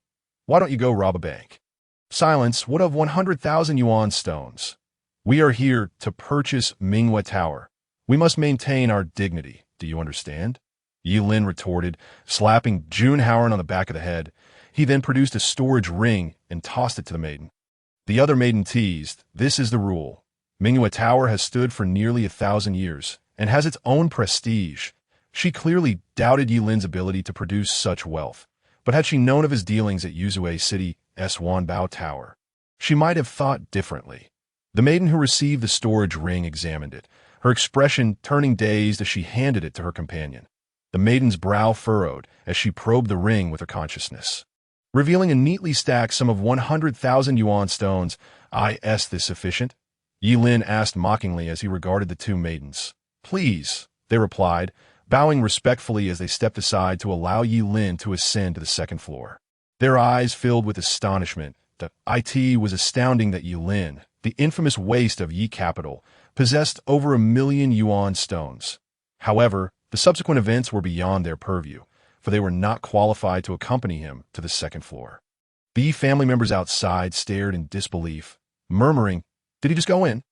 Why don't you go rob a bank? Silence, what of 100,000 yuan stones? We are here to purchase Mingyue Tower. We must maintain our dignity, do you understand? Ye Lin retorted, slapping Junhauer on the back of the head. He then produced a storage ring and tossed it to the maiden. The other maiden teased, this is the rule. Mingyue Tower has stood for nearly 1,000 years and has its own prestige. She clearly doubted Ye Lin's ability to produce such wealth, but had she known of his dealings at Yuzue City's Wanbao Tower, she might have thought differently. The maiden who received the storage ring examined it, her expression turning dazed as she handed it to her companion. The maiden's brow furrowed as she probed the ring with her consciousness, revealing a neatly stacked sum of 100,000 yuan stones. Is this sufficient? Ye Lin asked mockingly as he regarded the two maidens. Please, they replied, bowing respectfully as they stepped aside to allow Ye Lin to ascend to the second floor. Their eyes filled with astonishment. It was astounding that Ye Lin, the infamous waste of Yi capital, possessed over 1,000,000 yuan stones. However, the subsequent events were beyond their purview, for they were not qualified to accompany him to the second floor. The Yi family members outside stared in disbelief, murmuring, "Did he just go in?"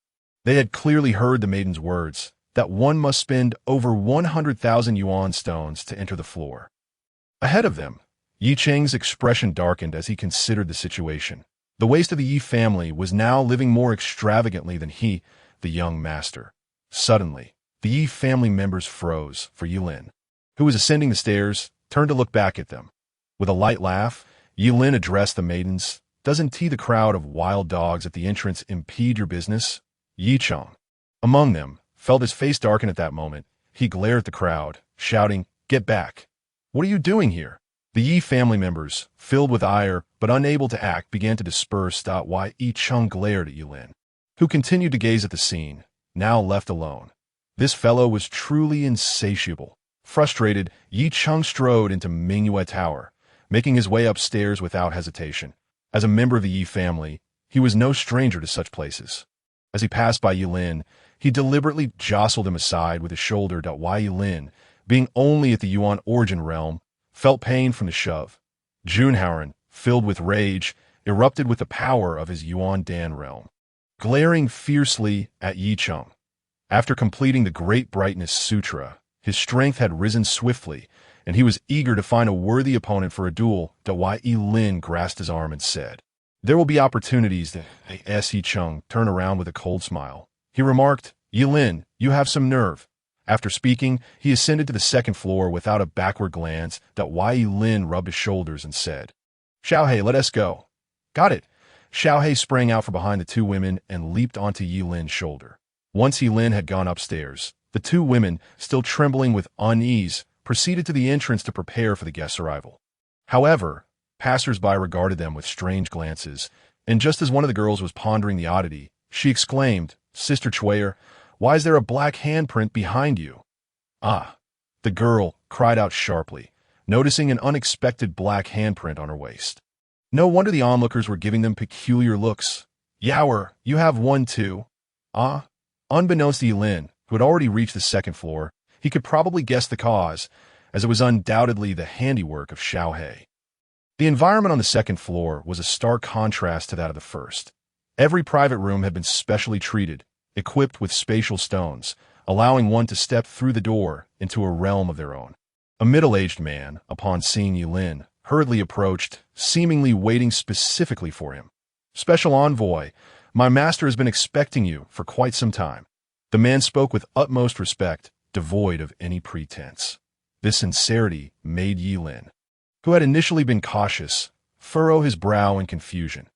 They had clearly heard the maiden's words, that one must spend over 100,000 yuan stones to enter the floor. Ahead of them, Yi Cheng's expression darkened as he considered the situation. The waist of the Yi family was now living more extravagantly than he, the young master. Suddenly, the Yi family members froze, for Ye Lin, who was ascending the stairs, turned to look back at them. With a light laugh, Ye Lin addressed the maidens. "Doesn't the crowd of wild dogs at the entrance impede your business?" Yi Cheng, among them, felt his face darken at that moment. He glared at the crowd, shouting, "Get back! What are you doing here?" The Yi family members, filled with ire but unable to act, began to disperse. While Yi Cheng glared at Ye Lin, who continued to gaze at the scene, now left alone. This fellow was truly insatiable. Frustrated, Yi Cheng strode into Mingyue Tower, making his way upstairs without hesitation. As a member of the Yi family, he was no stranger to such places. As he passed by Ye Lin, he deliberately jostled him aside with his shoulder. While Ye Lin, being only at the Yuan origin realm, felt pain from the shove. Junhauer, filled with rage, erupted with the power of his Yuan Dan realm, glaring fiercely at Yi Cheng. After completing the Great Brightness Sutra, his strength had risen swiftly, and he was eager to find a worthy opponent for a duel. While Ye Lin grasped his arm and said, "There will be opportunities." Yi Cheng turned around with a cold smile. He remarked, "Ye Lin, you have some nerve." After speaking, he ascended to the second floor without a backward glance. While Ye Lin rubbed his shoulders and said, "Xiaohei, let us go." "Got it." Xiaohei sprang out from behind the two women and leaped onto Ye Lin's shoulder. Once Ye Lin had gone upstairs, the two women, still trembling with unease, proceeded to the entrance to prepare for the guest's arrival. However, passers-by regarded them with strange glances, and just as one of the girls was pondering the oddity, she exclaimed, "Sister Chuyer, why is there a black handprint behind you?" "Ah!" the girl cried out sharply, noticing an unexpected black handprint on her waist. No wonder the onlookers were giving them peculiar looks. "Yower, you have one too." "Ah?" Unbeknownst to Ye Lin, who had already reached the second floor, he could probably guess the cause, as it was undoubtedly the handiwork of Xiaohei. The environment on the second floor was a stark contrast to that of the first. Every private room had been specially treated, equipped with spatial stones, allowing one to step through the door into a realm of their own. A middle-aged man, upon seeing Ye Lin, hurriedly approached, seemingly waiting specifically for him. "Special envoy, my master has been expecting you for quite some time." The man spoke with utmost respect, devoid of any pretense. This sincerity made Ye Lin, who had initially been cautious, furrow his brow in confusion.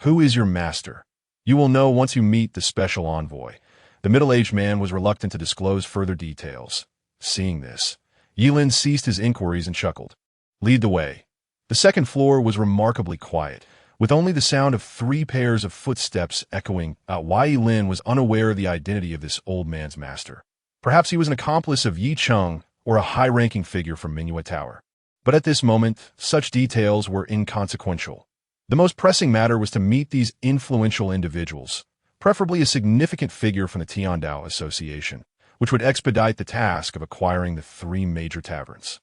"Who is your master?" "You will know once you meet the special envoy." The middle-aged man was reluctant to disclose further details. Seeing this, Ye Lin ceased his inquiries and chuckled. "Lead the way." The second floor was remarkably quiet, with only the sound of 3 pairs of footsteps echoing out. While Ye Lin was unaware of the identity of this old man's master. Perhaps he was an accomplice of Yi Cheng or a high-ranking figure from Mingyue Tower. But at this moment, such details were inconsequential. The most pressing matter was to meet these influential individuals, preferably a significant figure from the Tiandao Association, which would expedite the task of acquiring the 3 major taverns.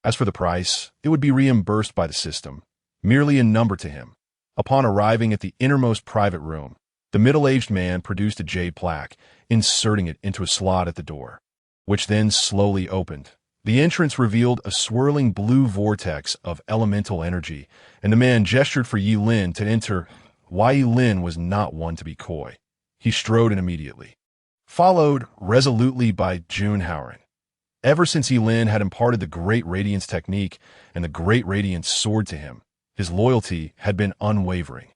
As for the price, it would be reimbursed by the system, merely a number to him. Upon arriving at the innermost private room, the middle-aged man produced a jade plaque, inserting it into a slot at the door, which then slowly opened. The entrance revealed a swirling blue vortex of elemental energy, and the man gestured for Ye Lin to enter. Ye Lin was not one to be coy. He strode in immediately, followed resolutely by Junhauer. Ever since Ye Lin had imparted the Great Radiance technique and the Great Radiance sword to him, his loyalty had been unwavering.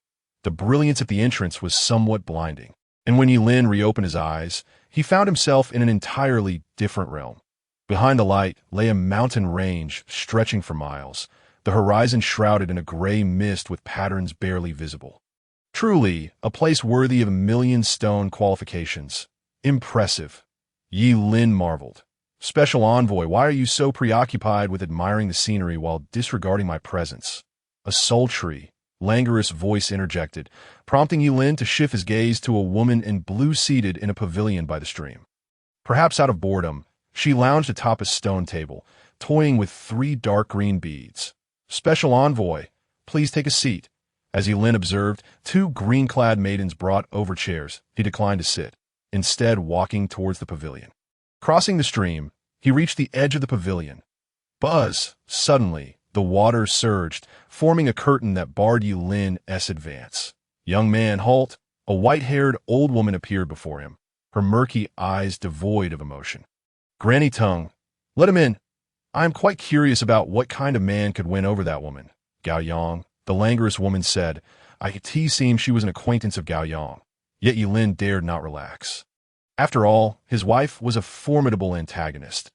The brilliance at the entrance was somewhat blinding, and when Ye Lin reopened his eyes, he found himself in an entirely different realm. Behind the light lay a mountain range stretching for miles, the horizon shrouded in a gray mist with patterns barely visible. Truly, a place worthy of 1,000,000 stone qualifications. Impressive. Ye Lin marveled. "Special envoy, why are you so preoccupied with admiring the scenery while disregarding my presence?" A sultry, languorous voice interjected, prompting Ye Lin to shift his gaze to a woman in blue seated in a pavilion by the stream. Perhaps out of boredom, she lounged atop a stone table, toying with 3 dark green beads. "Special envoy, please take a seat." As Ye Lin observed, two green-clad maidens brought over chairs. He declined to sit, instead walking towards the pavilion. Crossing the stream, he reached the edge of the pavilion. Buzz! Suddenly, the water surged, forming a curtain that barred Ye Lin's advance. Young man, halt! A white-haired old woman appeared before him, her murky eyes devoid of emotion. Granny tongue, let him in. I am quite curious about what kind of man could win over that woman. Gao Yang, the languorous woman said. It seemed she was an acquaintance of Gao Yang, yet Ye Lin dared not relax. After all, his wife was a formidable antagonist.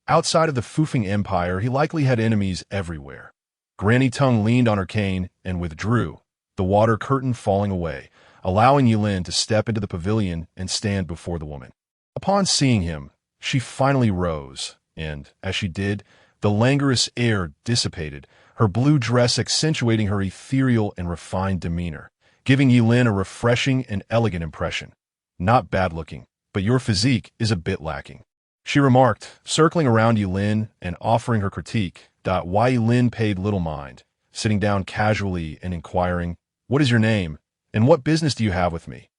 Outside of the Fufeng Empire, he likely had enemies everywhere. Granny Tongue leaned on her cane and withdrew, the water curtain falling away, allowing Ye Lin to step into the pavilion and stand before the woman. Upon seeing him, she finally rose, and, as she did, the languorous air dissipated, her blue dress accentuating her ethereal and refined demeanor, giving Ye Lin a refreshing and elegant impression. Not bad-looking, but your physique is a bit lacking, she remarked, circling around Ye Lin and offering her critique. Why Ye Lin paid little mind, sitting down casually and inquiring, "What is your name, and what business do you have with me?"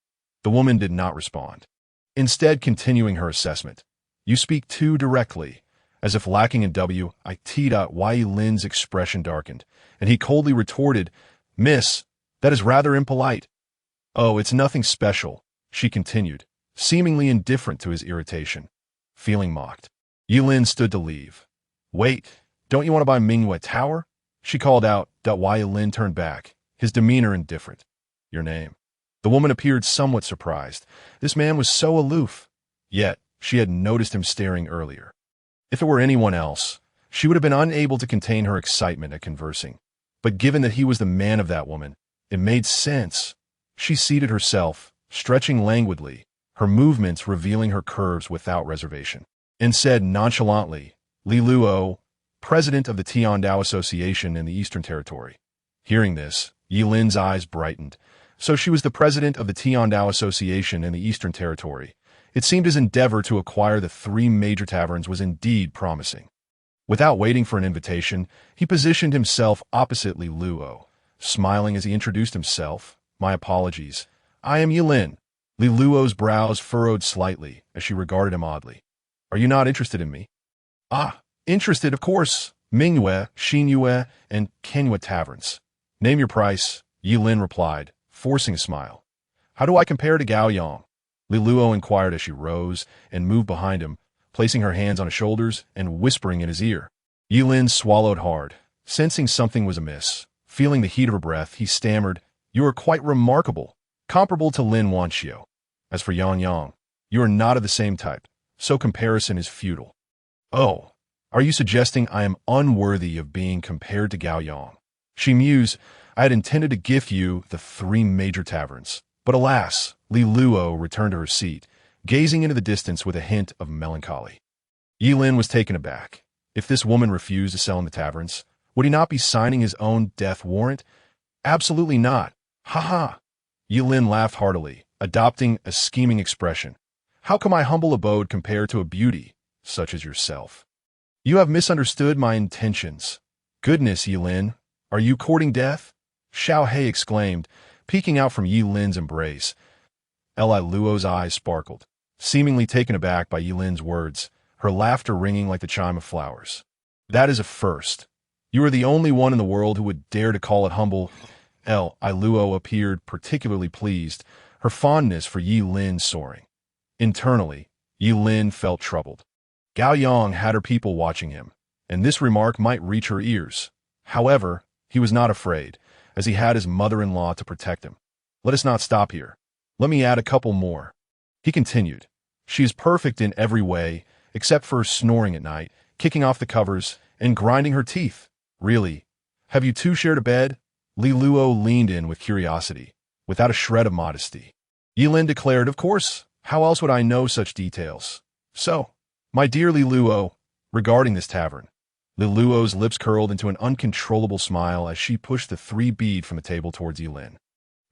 The woman did not respond, instead continuing her assessment. "You speak too directly," as if lacking in wit. Why Ye Lin's expression darkened, and he coldly retorted, "Miss, that is rather impolite." "Oh, it's nothing special," she continued, seemingly indifferent to his irritation. Feeling mocked, Ye Lin stood to leave. "Wait, don't you want to buy Mingyue Tower?" she called out. Why Ye Lin turned back, his demeanor indifferent. "Your name?" The woman appeared somewhat surprised. This man was so aloof, yet she had noticed him staring earlier. If it were anyone else, she would have been unable to contain her excitement at conversing. But given that he was the man of that woman, it made sense. She seated herself, stretching languidly, her movements revealing her curves without reservation, and said nonchalantly, "Li Luo, president of the Tiandao Association in the Eastern Territory." Hearing this, Ye Lin's eyes brightened. So she was the president of the Tiandao Association in the Eastern Territory. It seemed his endeavor to acquire the three major taverns was indeed promising. Without waiting for an invitation, he positioned himself opposite Li Luo, smiling as he introduced himself. "My apologies. I am Ye Lin." Li Luo's brows furrowed slightly as she regarded him oddly. "Are you not interested in me?" "Ah, interested, of course. Mingyue, Xinyue, and Kenyue taverns." "Name your price," Ye Lin replied, forcing a smile. "How do I compare to Gao Yang?" Li Luo inquired as she rose and moved behind him, placing her hands on his shoulders and whispering in his ear. Ye Lin swallowed hard, sensing something was amiss. Feeling the heat of her breath, he stammered, "You are quite remarkable, comparable to Lin Wanxiu. As for Yang, you are not of the same type, so comparison is futile." "Oh, are you suggesting I am unworthy of being compared to Gao Yang?" She mused. "I had intended to gift you the three major taverns. But alas," Li Luo returned to her seat, gazing into the distance with a hint of melancholy. Ye Lin was taken aback. If this woman refused to sell in the taverns, would he not be signing his own death warrant? Absolutely not. "Ha ha!" Ye Lin laughed heartily, adopting a scheming expression. "How can my humble abode compare to a beauty such as yourself? You have misunderstood my intentions." "Goodness, Ye Lin, are you courting death?" Xiao He exclaimed, peeking out from Ye Lin's embrace. Li Luo's eyes sparkled, seemingly taken aback by Ye Lin's words, her laughter ringing like the chime of flowers. "That is a first. You are the only one in the world who would dare to call it humble." Li Luo appeared particularly pleased, her fondness for Ye Lin soaring. Internally, Ye Lin felt troubled. Gao Yang had her people watching him, and this remark might reach her ears. However, he was not afraid, as he had his mother-in-law to protect him. "Let us not stop here. Let me add a couple more," he continued. "She is perfect in every way, except for snoring at night, kicking off the covers, and grinding her teeth. Really, have you two shared a bed?" Li Luo leaned in with curiosity, without a shred of modesty. Ye Lin declared, "Of course, how else would I know such details? So, my dear Li Luo, regarding this tavern." Li Luo's lips curled into an uncontrollable smile as she pushed the 3 bead from the table towards Ye Lin.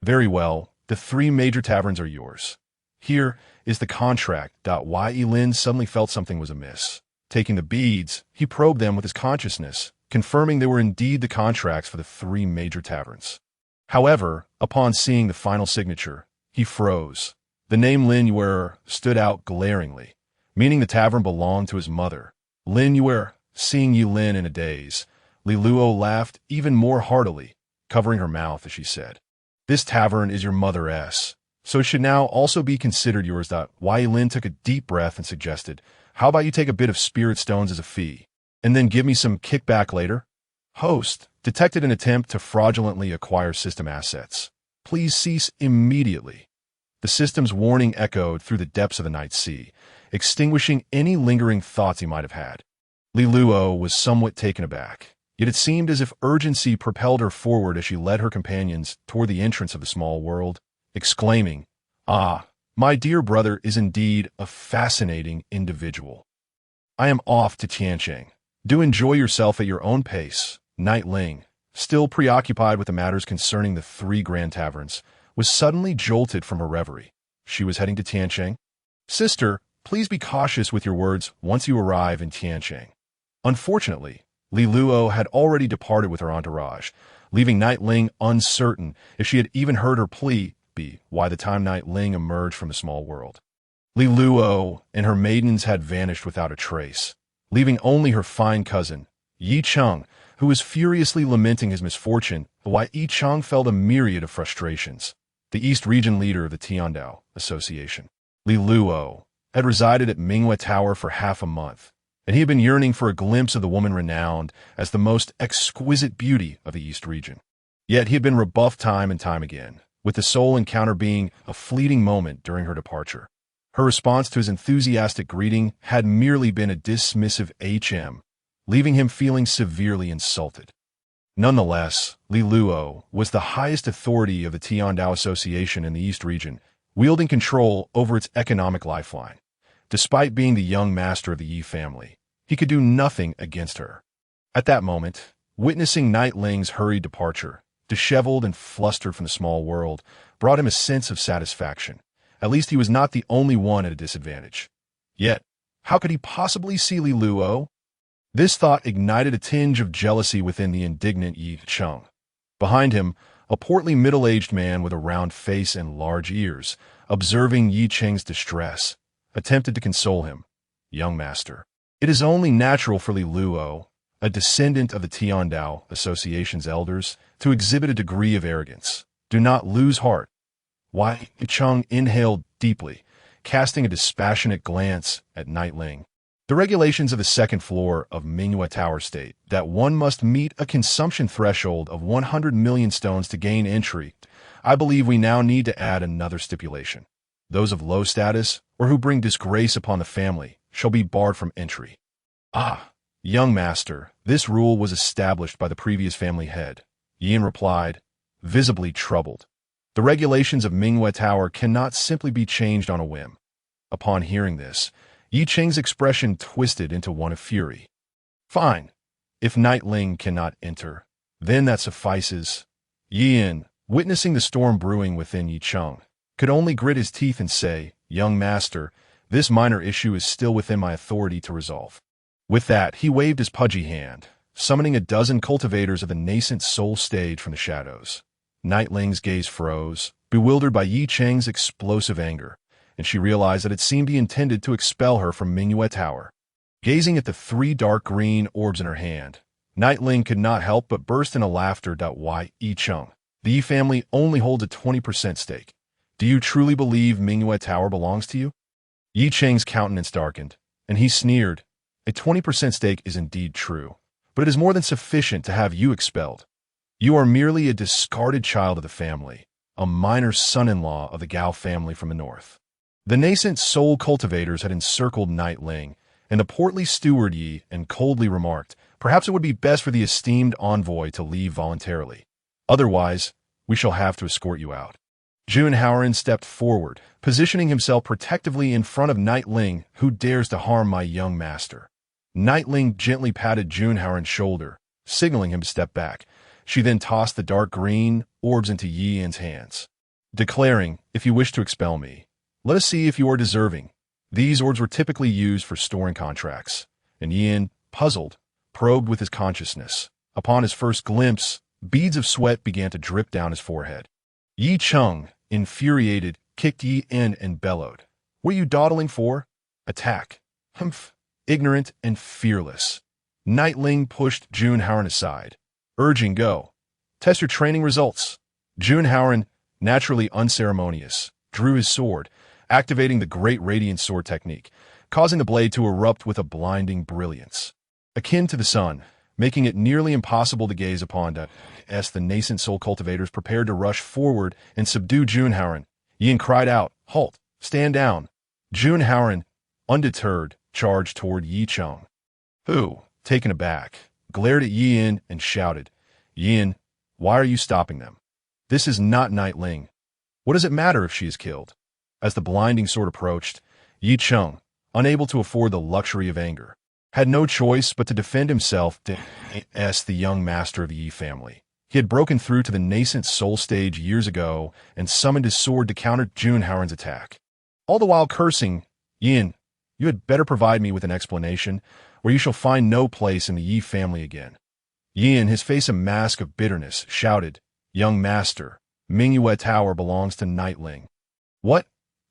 "Very well, the 3 major taverns are yours. Here is the contract." Why Ye Lin suddenly felt something was amiss. Taking the beads, he probed them with his consciousness, confirming they were indeed the contracts for the 3 major taverns. However, upon seeing the final signature, he froze. The name Lin Yuer stood out glaringly, meaning the tavern belonged to his mother. Lin Yuer, seeing Ye Lin in a daze, Li Luo laughed even more heartily, covering her mouth as she said, "This tavern is your mother's, so it should now also be considered yours." Ye Lin took a deep breath and suggested, "How about you take a bit of spirit stones as a fee, and then give me some kickback later?" Host detected an attempt to fraudulently acquire system assets. Please cease immediately. The system's warning echoed through the depths of the night sea, extinguishing any lingering thoughts he might have had. Li Luo was somewhat taken aback, yet it seemed as if urgency propelled her forward as she led her companions toward the entrance of the small world, exclaiming, "Ah, my dear brother is indeed a fascinating individual. I am off to Tianqing. Do enjoy yourself at your own pace." Night Ling, still preoccupied with the matters concerning the 3 grand taverns, was suddenly jolted from her reverie. She was heading to Tianqing. "Sister, please be cautious with your words once you arrive in Tianqing." Unfortunately, Li Luo had already departed with her entourage, leaving Night Ling uncertain if she had even heard her plea by the time Night Ling emerged from the small world. Li Luo and her maidens had vanished without a trace, leaving only her fine cousin, Yi Cheng, who was furiously lamenting his misfortune, while Yi Cheng felt a myriad of frustrations. The East Region leader of the Tiandao Association, Li Luo, had resided at Mingyue Tower for half a month, and he had been yearning for a glimpse of the woman renowned as the most exquisite beauty of the East Region. Yet he had been rebuffed time and time again, with the sole encounter being a fleeting moment during her departure. Her response to his enthusiastic greeting had merely been a dismissive HM, leaving him feeling severely insulted. Nonetheless, Li Luo was the highest authority of the Tiandao Association in the East Region, wielding control over its economic lifeline. Despite being the young master of the Yi family, he could do nothing against her. At that moment, witnessing Night Ling's hurried departure, disheveled and flustered from the small world, brought him a sense of satisfaction. At least he was not the only one at a disadvantage. Yet, how could he possibly see Li Luo? This thought ignited a tinge of jealousy within the indignant Yi Cheng. Behind him, a portly middle-aged man with a round face and large ears, observing Yi Cheng's distress, attempted to console him. "Young master, it is only natural for Li Luo, a descendant of the Tiandao Association's elders, to exhibit a degree of arrogance. Do not lose heart." Yi Cheng inhaled deeply, casting a dispassionate glance at Night Ling. "The regulations of the second floor of Mingyue Tower state that one must meet a consumption threshold of 100 million stones to gain entry. I believe we now need to add another stipulation. Those of low status or who bring disgrace upon the family shall be barred from entry." "Ah, young master, this rule was established by the previous family head," Yin replied, visibly troubled. "The regulations of Mingyue Tower cannot simply be changed on a whim." Upon hearing this, Yi Cheng's expression twisted into one of fury. "Fine. If Night Ling cannot enter, then that suffices." Yin, witnessing the storm brewing within Yi Cheng, could only grit his teeth and say, "Young master, this minor issue is still within my authority to resolve." With that, he waved his pudgy hand, summoning a dozen cultivators of the nascent soul stage from the shadows. Night Ling's gaze froze, bewildered by Yi Cheng's explosive anger, and she realized that it seemed he intended to expel her from Mingyue Tower. Gazing at the 3 dark green orbs in her hand, Night Ling could not help but burst into laughter. Yi Cheng, the Yi family only holds a 20% stake. Do you truly believe Mingyue Tower belongs to you? Yi Cheng's countenance darkened, and he sneered. "A 20% stake is indeed true, but it is more than sufficient to have you expelled. You are merely a discarded child of the family, a minor son-in-law of the Gao family from the north." The nascent soul cultivators had encircled Night Ling, and the portly steward Yi and coldly remarked, "Perhaps it would be best for the esteemed envoy to leave voluntarily. Otherwise, we shall have to escort you out." Jun Haoran stepped forward, positioning himself protectively in front of Night Ling. "Who dares to harm my young master?" Night Ling gently patted Jun Haoran's shoulder, signaling him to step back. She then tossed the dark green orbs into Yi Yin's hands, declaring, "If you wish to expel me, let us see if you are deserving." These orbs were typically used for storing contracts, and Yin, puzzled, probed with his consciousness. Upon his first glimpse, Beads of sweat began to drip down his forehead. Yi Cheng, infuriated, kicked Ye Lin and bellowed. "What are you dawdling for? Attack." "Humph. Ignorant and fearless." Night Ling pushed Jun Haoran aside, urging, "Go. Test your training results." Jun Haoran, naturally unceremonious, drew his sword, activating the Great Radiant Sword technique, causing the blade to erupt with a blinding brilliance. Akin to the sun, making it nearly impossible to gaze upon as the nascent soul cultivators prepared to rush forward and subdue Jun Haoran. Yin cried out, "Halt! Stand down!" Jun Haoran, undeterred, charged toward Yi Cheng, who, taken aback, glared at Ye Lin and shouted, "Yin, why are you stopping them? This is not Night Ling. What does it matter if she is killed?" As the blinding sword approached, Yi Cheng, unable to afford the luxury of anger, had no choice but to defend himself as the young master of the Yi family. He had broken through to the nascent soul stage years ago and summoned his sword to counter Jun Haoran's attack. All the while cursing, "Yin, you had better provide me with an explanation, or you shall find no place in the Yi family again." Yin, his face a mask of bitterness, shouted, "Young master, Mingyue Tower belongs to Night Ling." "What?"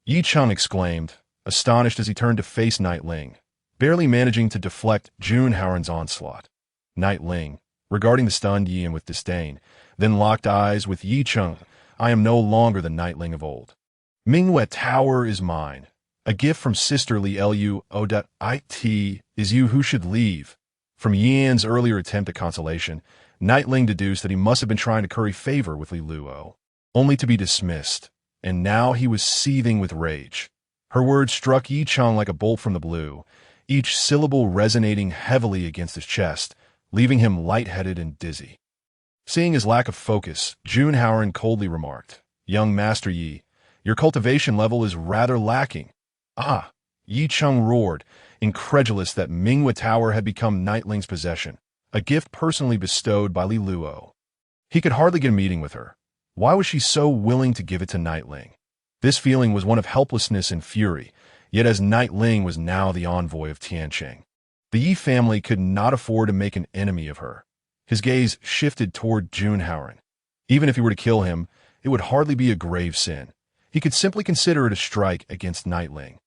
Yi Cheng exclaimed, astonished as he turned to face Night Ling, barely managing to deflect Jun Haoran's onslaught. Night Ling, regarding the stunned Yin with disdain, then locked eyes with Yi Cheng. "I am no longer the Night Ling of old. Mingyue Tower is mine. A gift from sisterly Luo.it is you who should leave." From Yan's earlier attempt at consolation, Night Ling deduced that he must have been trying to curry favor with Li Luo, only to be dismissed, and now he was seething with rage. Her words struck Yi Cheng like a bolt from the blue, each syllable resonating heavily against his chest, leaving him lightheaded and dizzy. Seeing his lack of focus, Jun Haoran coldly remarked, "Young Master Yi, your cultivation level is rather lacking." "Ah!" Yi Cheng roared, incredulous that Mingyue Tower had become Night Ling's possession, a gift personally bestowed by Li Luo. He could hardly get a meeting with her. Why was she so willing to give it to Night Ling? This feeling was one of helplessness and fury, yet as Night Ling was now the envoy of Tianqing, the Yi family could not afford to make an enemy of her. His gaze shifted toward Jun Haoran. Even if he were to kill him, it would hardly be a grave sin. He could simply consider it a strike against Night Ling.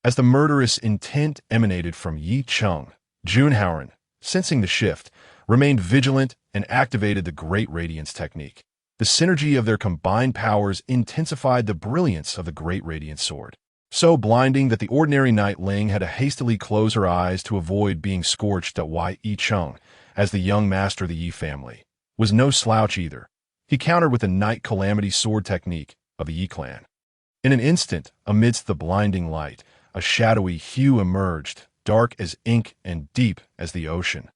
As the murderous intent emanated from Yi Cheng, Jun Haoran, sensing the shift, remained vigilant and activated the Great Radiance technique. The synergy of their combined powers intensified the brilliance of the Great Radiance Sword, so blinding that the ordinary Night Ling had to hastily close her eyes to avoid being scorched at Yi Cheng, as the young master of the Yi family was no slouch either. He countered with the Night Calamity Sword technique of the Yi clan. In an instant, amidst the blinding light, a shadowy hue emerged, dark as ink and deep as the ocean.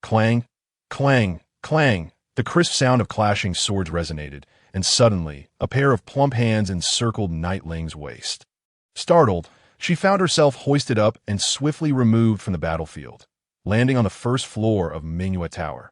Clang, clang, clang. The crisp sound of clashing swords resonated, and suddenly, a pair of plump hands encircled Night Ling's waist. Startled, she found herself hoisted up and swiftly removed from the battlefield, landing on the first floor of Mingyue Tower.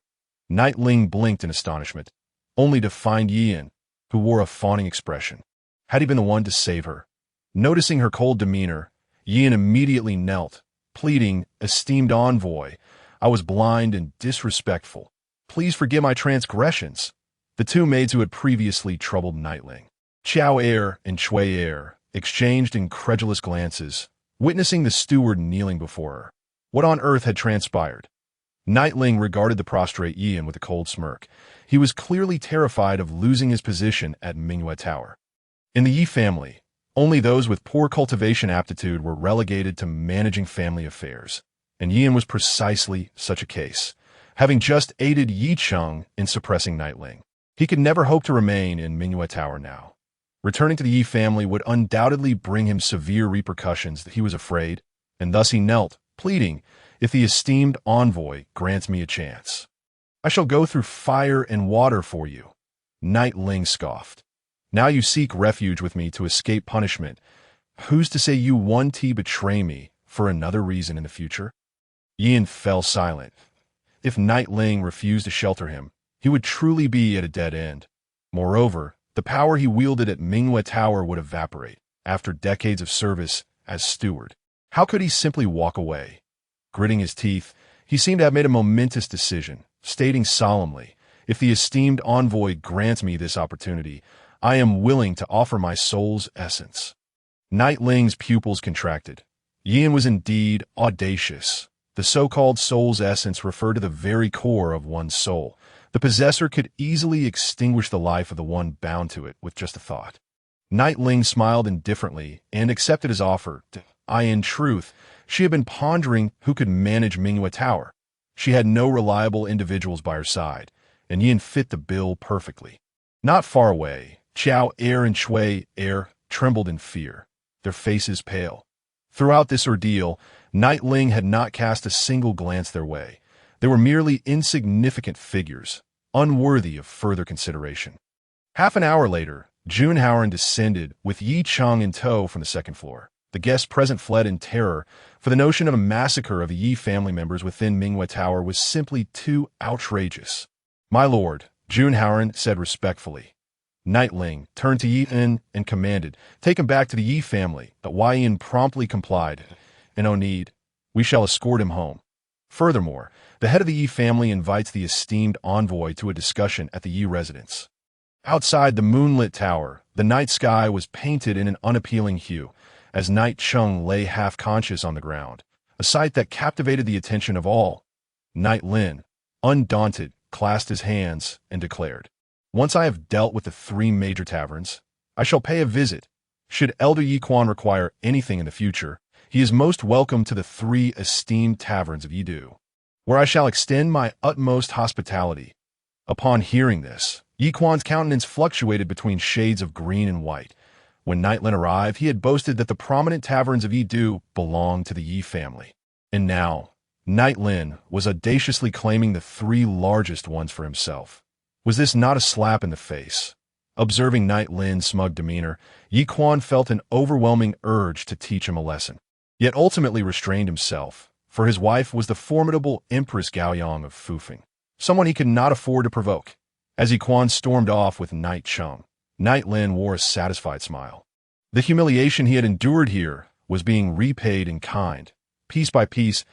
Night Ling blinked in astonishment, only to find Ye Lin, who wore a fawning expression. Had he been the one to save her? Noticing her cold demeanor, Ye Lin immediately knelt, pleading, "Esteemed envoy, I was blind and disrespectful. Please forgive my transgressions." The two maids who had previously troubled Night Ling, Chao Er and Chui Er, exchanged incredulous glances, witnessing the steward kneeling before her. What on earth had transpired? Night Ling regarded the prostrate Ye Lin with a cold smirk. He was clearly terrified of losing his position at Mingyue Tower. In the Yi family, only those with poor cultivation aptitude were relegated to managing family affairs, and Ye Lin was precisely such a case, having just aided Yi Cheng in suppressing Night Ling. He could never hope to remain in Mingyue Tower now. Returning to the Yi family would undoubtedly bring him severe repercussions that he was afraid, and thus he knelt, pleading, "If the esteemed envoy grants me a chance, I shall go through fire and water for you." Night Ling scoffed. "Now you seek refuge with me to escape punishment. Who's to say you won't betray me for another reason in the future?" Yin fell silent. If Night Ling refused to shelter him, he would truly be at a dead end. Moreover, the power he wielded at Mingyue Tower would evaporate after decades of service as steward. How could he simply walk away? Gritting his teeth, he seemed to have made a momentous decision, stating solemnly, If the esteemed envoy grants me this opportunity, I am willing to offer my soul's essence. Night Ling's pupils contracted. Ye Lin was indeed audacious. The so-called soul's essence referred to the very core of one's soul. The possessor could easily extinguish the life of the one bound to it with just a thought. Night Ling smiled indifferently and accepted his offer. In truth, she had been pondering who could manage Mingyue Tower. She had no reliable individuals by her side, and Ye Lin fit the bill perfectly. Not far away, Chao Er and Shui Er trembled in fear, their faces pale. Throughout this ordeal, Night Ling had not cast a single glance their way. They were merely insignificant figures, unworthy of further consideration. Half an hour later, Jun Haoran descended with Yi Cheng in tow from the second floor. The guests present fled in terror, for the notion of a massacre of the Yi family members within Mingyue Tower was simply too outrageous. "My lord," Jun Haoran said respectfully. Night Ling turned to Ye Lin and commanded, "Take him back to the Yi family." But Ye Lin promptly complied. "No need. We shall escort him home." Furthermore, the head of the Yi family invites the esteemed envoy to a discussion at the Yi residence. Outside the moonlit tower, the night sky was painted in an unappealing hue, as Night Cheng lay half-conscious on the ground, a sight that captivated the attention of all. Night Lin, undaunted, clasped his hands and declared, "Once I have dealt with the 3 major taverns, I shall pay a visit. Should Elder Yi Quan require anything in the future, he is most welcome to the 3 esteemed taverns of Yidu, where I shall extend my utmost hospitality." Upon hearing this, Yi Quan's countenance fluctuated between shades of green and white. When Night Lin arrived, he had boasted that the prominent taverns of Yidu belonged to the Yi family. And now, Night Lin was audaciously claiming the 3 largest ones for himself. Was this not a slap in the face? Observing Night Lin's smug demeanor, Yi Quan felt an overwhelming urge to teach him a lesson, yet ultimately restrained himself, for his wife was the formidable Empress Gaoyang of Fufeng, someone he could not afford to provoke. As Yi Quan stormed off with Night Cheng, Night Lin wore a satisfied smile. The humiliation he had endured here was being repaid in kind. Piece by piece,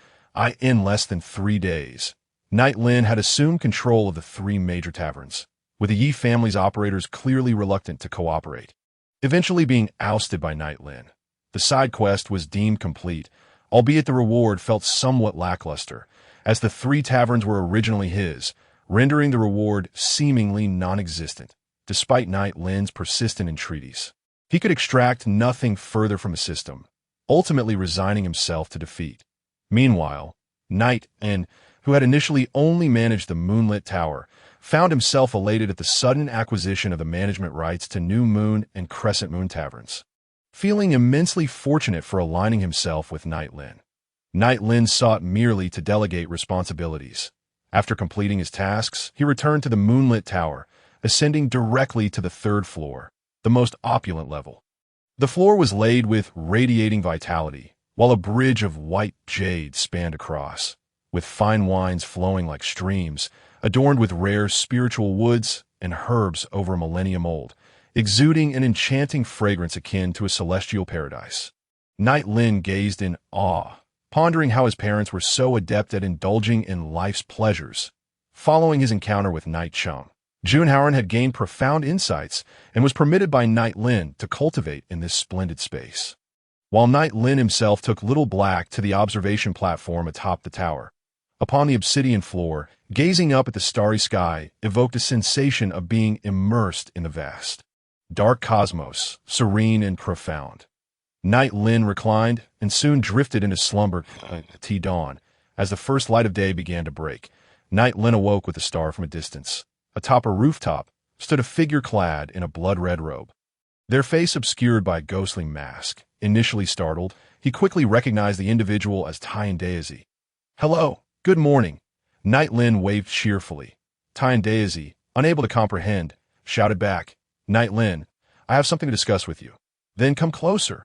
in less than 3 days, Night Lin had assumed control of the 3 major taverns, with the Yi family's operators clearly reluctant to cooperate. Eventually being ousted by Night Lin, the side quest was deemed complete, albeit the reward felt somewhat lackluster, as the 3 taverns were originally his, rendering the reward seemingly non-existent, despite Night Lin's persistent entreaties. He could extract nothing further from the system, ultimately resigning himself to defeat. Meanwhile, Night Lin, who had initially only managed the moonlit tower, found himself elated at the sudden acquisition of the management rights to New Moon and Crescent Moon taverns. Feeling immensely fortunate for aligning himself with Night Lin sought merely to delegate responsibilities. After completing his tasks, he returned to the moonlit tower, ascending directly to the 3rd floor, the most opulent level. The floor was laid with radiating vitality, while a bridge of white jade spanned across, with fine wines flowing like streams, adorned with rare spiritual woods and herbs over a millennium old, exuding an enchanting fragrance akin to a celestial paradise. Night Lin gazed in awe, pondering how his parents were so adept at indulging in life's pleasures. Following his encounter with Night Cheng, Jun Haoran had gained profound insights and was permitted by Night Lin to cultivate in this splendid space. While Night Lin himself took Little Black to the observation platform atop the tower, upon the obsidian floor, gazing up at the starry sky evoked a sensation of being immersed in the vast, dark cosmos, serene and profound. Night Lin reclined and soon drifted into slumber till dawn. As the first light of day began to break, Night Lin awoke with a star from a distance. Atop a rooftop stood a figure clad in a blood-red robe, their face obscured by a ghostly mask. Initially startled, he quickly recognized the individual as Daoshin. "Hello, good morning." Night Lin waved cheerfully. Daoshin, unable to comprehend, shouted back, "Night Lin, I have something to discuss with you." "Then come closer.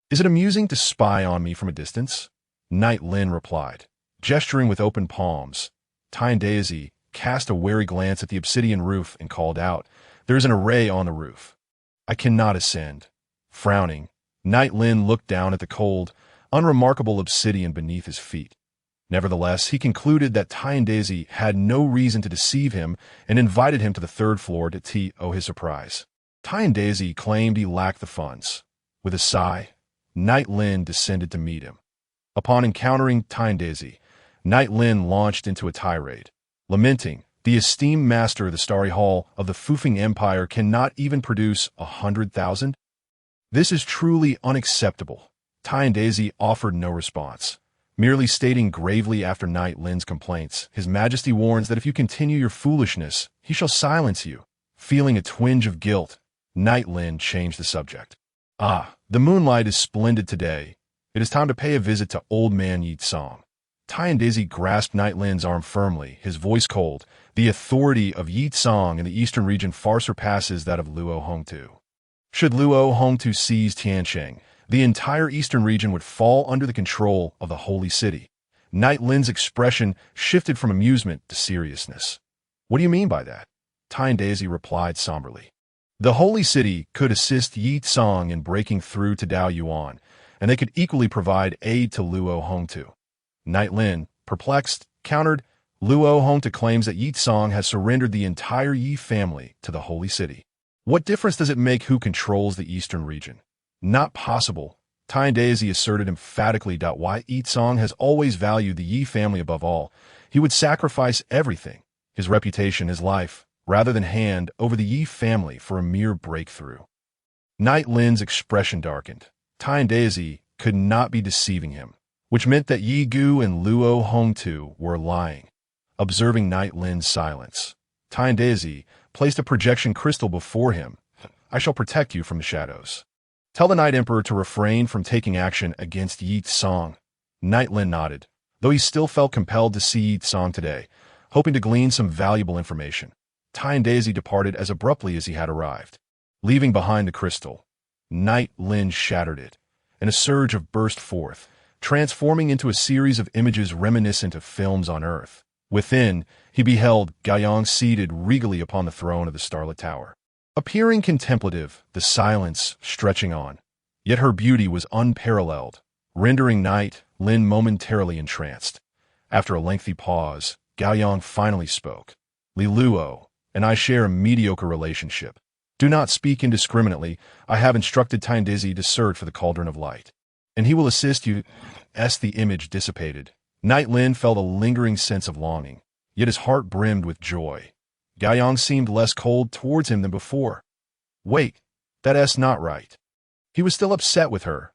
Is it amusing to spy on me from a distance?" Night Lin replied, gesturing with open palms. Daoshin cast a wary glance at the obsidian roof and called out, "There is an array on the roof. I cannot ascend." Frowning, Night Lin looked down at the cold, unremarkable obsidian beneath his feet. Nevertheless, he concluded that Daisy had no reason to deceive him and invited him to the third floor to his surprise. Daisy claimed he lacked the funds. With a sigh, Ye Lin descended to meet him. Upon encountering Daisy, Ye Lin launched into a tirade, lamenting, "The esteemed master of the Starry Hall of the Fufeng Empire cannot even produce 100,000? This is truly unacceptable." Daisy offered no response, merely stating gravely after Ye Lin's complaints, "His Majesty warns that if you continue your foolishness, he shall silence you." Feeling a twinge of guilt, Ye Lin changed the subject. "Ah, the moonlight is splendid today. It is time to pay a visit to old man Yi Tsong." Daisy grasped Ye Lin's arm firmly, his voice cold. "The authority of Yi Tsong in the eastern region far surpasses that of Luo Hongtu. Should Luo Hongtu seize Tiansheng, the entire eastern region would fall under the control of the holy city." Ye Lin's expression shifted from amusement to seriousness. "What do you mean by that?" Daisy replied somberly. "The holy city could assist Yi Tsong in breaking through to Dao Yuan, and they could equally provide aid to Luo Hongtu." Ye Lin, perplexed, countered, "Luo Hongtu claims that Yi Tsong has surrendered the entire Yi family to the holy city. What difference does it make who controls the eastern region?" "Not possible," Daisy asserted emphatically. "Why Yi Tsong has always valued the Yi family above all. He would sacrifice everything, his reputation, his life, rather than hand over the Yi family for a mere breakthrough." Ye Lin's expression darkened. Daisy could not be deceiving him, which meant that Yi Gu and Luo Hongtu were lying. Observing Ye Lin's silence, Daisy placed a projection crystal before him. "I shall protect you from the shadows. Tell the Night Emperor to refrain from taking action against Yi Tsong." Ye Lin nodded, though he still felt compelled to see Yi Tsong today, hoping to glean some valuable information. Daisy departed as abruptly as he had arrived. Leaving behind the crystal, Ye Lin shattered it, and a surge of burst forth, transforming into a series of images reminiscent of films on Earth. Within, he beheld Gaoyang seated regally upon the throne of the Starlit Tower. Appearing contemplative, the silence stretching on, yet her beauty was unparalleled, rendering Ye Lin momentarily entranced. After a lengthy pause, Gaoyang finally spoke. "Li Luo and I share a mediocre relationship. Do not speak indiscriminately. I have instructed Daisy to search for the Cauldron of Light, and he will assist you." As the image dissipated, Ye Lin felt a lingering sense of longing, yet his heart brimmed with joy. Gaoyang seemed less cold towards him than before. Wait, that's not right. He was still upset with her.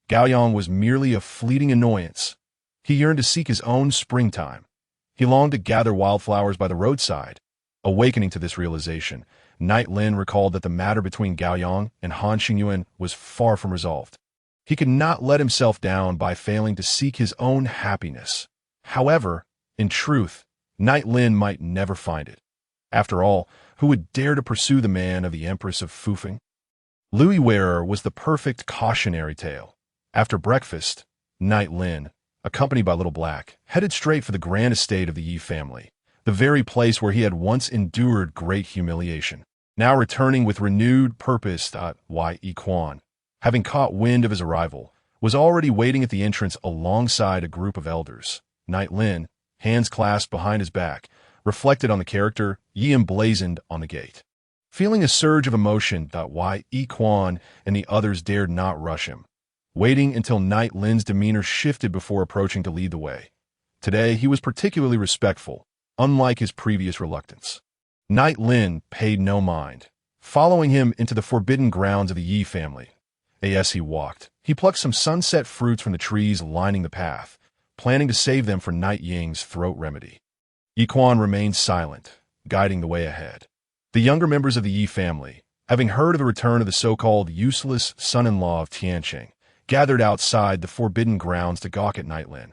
Gaoyang was merely a fleeting annoyance. He yearned to seek his own springtime. He longed to gather wildflowers by the roadside. Awakening to this realization, Ye Lin recalled that the matter between Gaoyang and Han Xingyuan was far from resolved. He could not let himself down by failing to seek his own happiness. However, in truth, Ye Lin might never find it. After all, who would dare to pursue the man of the Empress of Fufeng? Louis Wearer was the perfect cautionary tale. After breakfast, Ye Lin, accompanied by Little Black, headed straight for the grand estate of the Yi family, the very place where he had once endured great humiliation. Now returning with renewed purpose, Ye Quan, having caught wind of his arrival, was already waiting at the entrance alongside a group of elders. Ye Lin, hands clasped behind his back, reflected on the character Yi emblazoned on the gate. Feeling a surge of emotion, Ye Quan and the others dared not rush him, waiting until Ye Lin's demeanor shifted before approaching to lead the way. Today he was particularly respectful, unlike his previous reluctance. Ye Lin paid no mind, following him into the forbidden grounds of the Yi family. As he walked, he plucked some sunset fruits from the trees lining the path, planning to save them for Night Ying's throat remedy. Yi Quan remained silent, guiding the way ahead. The younger members of the Yi family, having heard of the return of the so-called useless son-in-law of Tiansheng, gathered outside the forbidden grounds to gawk at Ye Lin.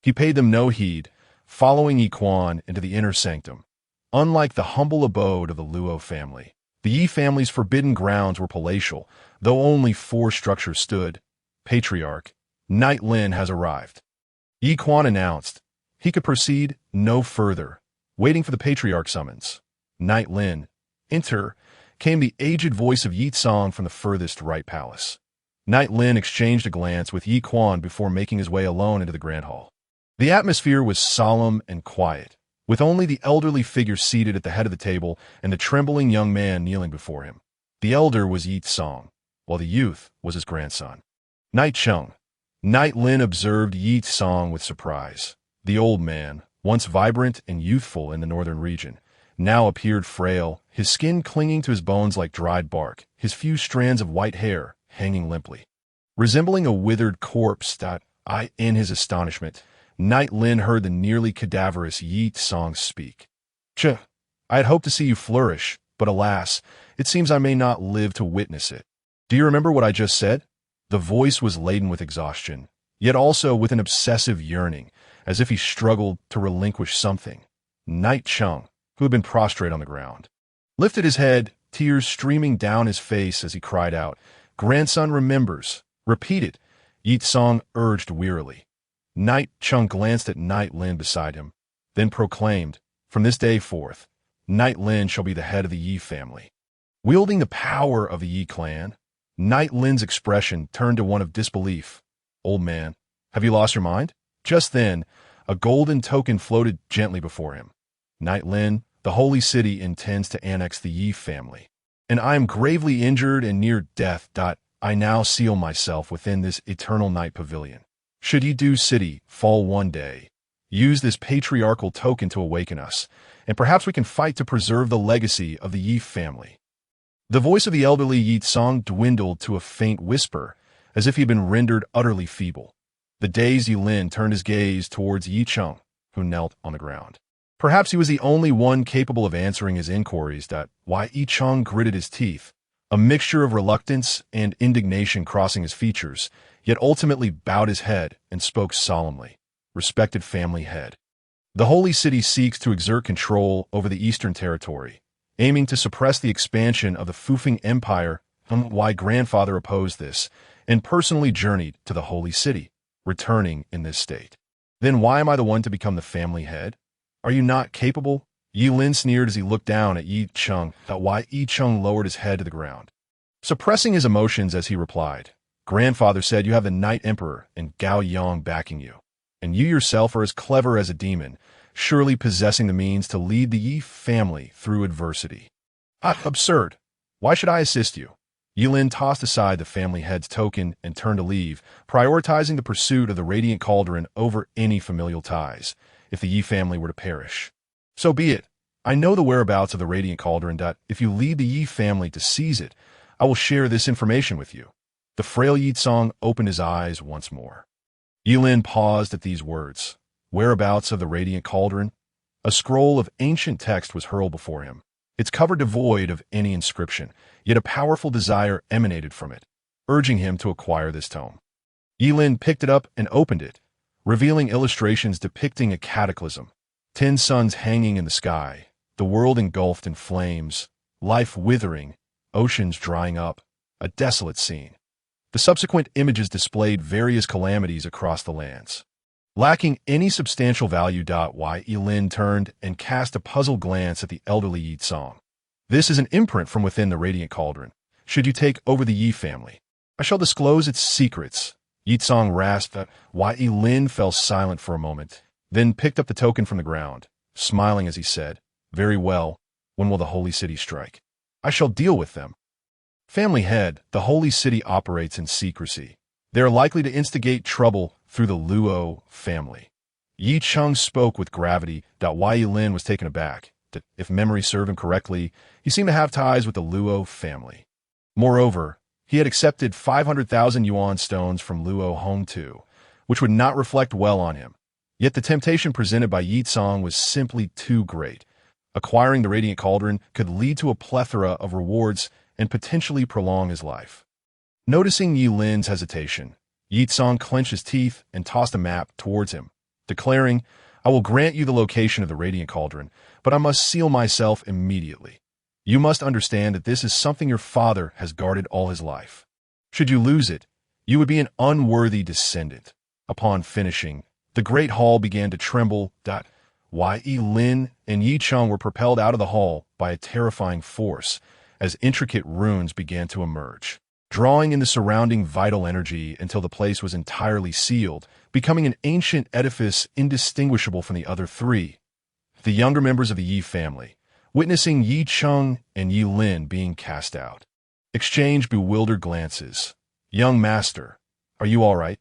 He paid them no heed, following Yi Quan into the inner sanctum. Unlike the humble abode of the Luo family, the Yi family's forbidden grounds were palatial, though only 4 structures stood. Patriarch, Ye Lin has arrived. Yi Quan announced. He could proceed no further, waiting for the Patriarch summons. Ye Lin, enter, came the aged voice of Yi Tsong from the furthest right palace. Ye Lin exchanged a glance with Yi Quan before making his way alone into the grand hall. The atmosphere was solemn and quiet, with only the elderly figure seated at the head of the table and the trembling young man kneeling before him. The elder was Yi Song, while the youth was his grandson. Night Chung. Night Lin observed Yi Song with surprise. The old man, once vibrant and youthful in the northern region, now appeared frail, his skin clinging to his bones like dried bark, his few strands of white hair hanging limply. Resembling a withered corpse, in his astonishment, Night Lin heard the nearly cadaverous Yi Song speak. "Ch, I had hoped to see you flourish, but alas, it seems I may not live to witness it. Do you remember what I just said?" The voice was laden with exhaustion, yet also with an obsessive yearning, as if he struggled to relinquish something. Night Chung, who had been prostrate on the ground, lifted his head, tears streaming down his face as he cried out, "Grandson remembers. Repeat it," Yi Song urged wearily. Night Chung glanced at Night Lin beside him, then proclaimed, "From this day forth, Night Lin shall be the head of the Yi family." Wielding the power of the Yi clan, Night Lin's expression turned to one of disbelief. "Old man, have you lost your mind?" Just then, a golden token floated gently before him. "Night Lin, the holy city intends to annex the Yi family, and I am gravely injured and near death. I now seal myself within this eternal night pavilion. Should Yidu city fall one day, use this patriarchal token to awaken us, and perhaps we can fight to preserve the legacy of the Yi family." The voice of the elderly Yi Song dwindled to a faint whisper, as if he had been rendered utterly feeble. The dazed Ye Lin turned his gaze towards Yi Chung, who knelt on the ground. Perhaps he was the only one capable of answering his inquiries. Why Yi Chung gritted his teeth, a mixture of reluctance and indignation crossing his features, yet ultimately bowed his head and spoke solemnly. "Respected family head, the holy city seeks to exert control over the Eastern Territory, aiming to suppress the expansion of the Fufeng Empire. Why grandfather opposed this, and personally journeyed to the holy city, returning in this state. Then why am I the one to become the family head? Are you not capable?" Ye Lin sneered as he looked down at Yi Chung. Why Yi Chung lowered his head to the ground, suppressing his emotions as he replied, "Grandfather said you have the Night Emperor and Gao Yang backing you, and you yourself are as clever as a demon, surely possessing the means to lead the Yi family through adversity." Absurd. Why should I assist you?" Ye Lin tossed aside the family head's token and turned to leave, prioritizing the pursuit of the Radiant Cauldron over any familial ties. If the Yi family were to perish, so be it. I know the whereabouts of the Radiant Cauldron. If you lead the Yi family to seize it, I will share this information with you. The frail Yi Song opened his eyes once more. Ye Lin paused at these words. Whereabouts of the Radiant Cauldron? A scroll of ancient text was hurled before him, its cover devoid of any inscription, yet a powerful desire emanated from it, urging him to acquire this tome. Ye Lin picked it up and opened it, revealing illustrations depicting a cataclysm, 10 suns hanging in the sky, the world engulfed in flames, life withering, oceans drying up, a desolate scene. The subsequent images displayed various calamities across the lands. Lacking any substantial value. Ye Lin turned and cast a puzzled glance at the elderly Yi Song. "This is an imprint from within the Radiant Cauldron. Should you take over the Yi family, I shall disclose its secrets." Yi Song rasped. Ye Lin fell silent for a moment, then picked up the token from the ground, smiling as he said, "Very well. When will the holy city strike? I shall deal with them." Family head, the holy city operates in secrecy. They are likely to instigate trouble through the Luo family. Yi Chung spoke with gravity. Ye Lin was taken aback. If memory served him correctly, he seemed to have ties with the Luo family. Moreover, he had accepted 500,000 yuan stones from Luo Hong too, which would not reflect well on him. Yet the temptation presented by Yi Song was simply too great. Acquiring the Radiant Cauldron could lead to a plethora of rewards and potentially prolong his life. Noticing Ye Lin's hesitation, Yi Song clenched his teeth and tossed a map towards him, declaring, "I will grant you the location of the Radiant Cauldron, but I must seal myself immediately. You must understand that this is something your father has guarded all his life. Should you lose it, you would be an unworthy descendant." Upon finishing, the great hall began to tremble. Ye Lin and Yi Chung were propelled out of the hall by a terrifying force as intricate runes began to emerge. drawing in the surrounding vital energy until the place was entirely sealed, becoming an ancient edifice indistinguishable from the other three. The younger members of the Ye family, witnessing Yi Cheng and Ye Lin being cast out, exchanged bewildered glances. "Young master, are you all right?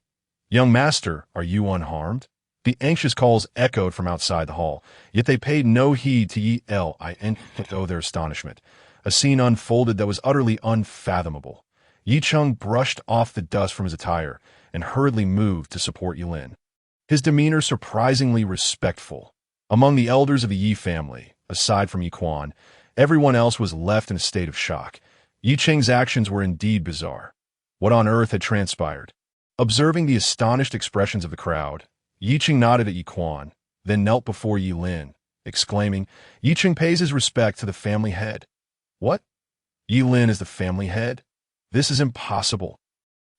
Young master, are you unharmed?" The anxious calls echoed from outside the hall, yet they paid no heed to Ye Lin, though their astonishment. A scene unfolded that was utterly unfathomable. Yi Cheng brushed off the dust from his attire and hurriedly moved to support Ye Lin, his demeanor surprisingly respectful. Among the elders of the Yi family, aside from Yi Quan, everyone else was left in a state of shock. Yi Cheng's actions were indeed bizarre. What on earth had transpired? Observing the astonished expressions of the crowd, Yi Cheng nodded at Yi Quan, then knelt before Ye Lin, exclaiming, "Yi Cheng pays his respect to the family head." "What? Ye Lin is the family head? This is impossible."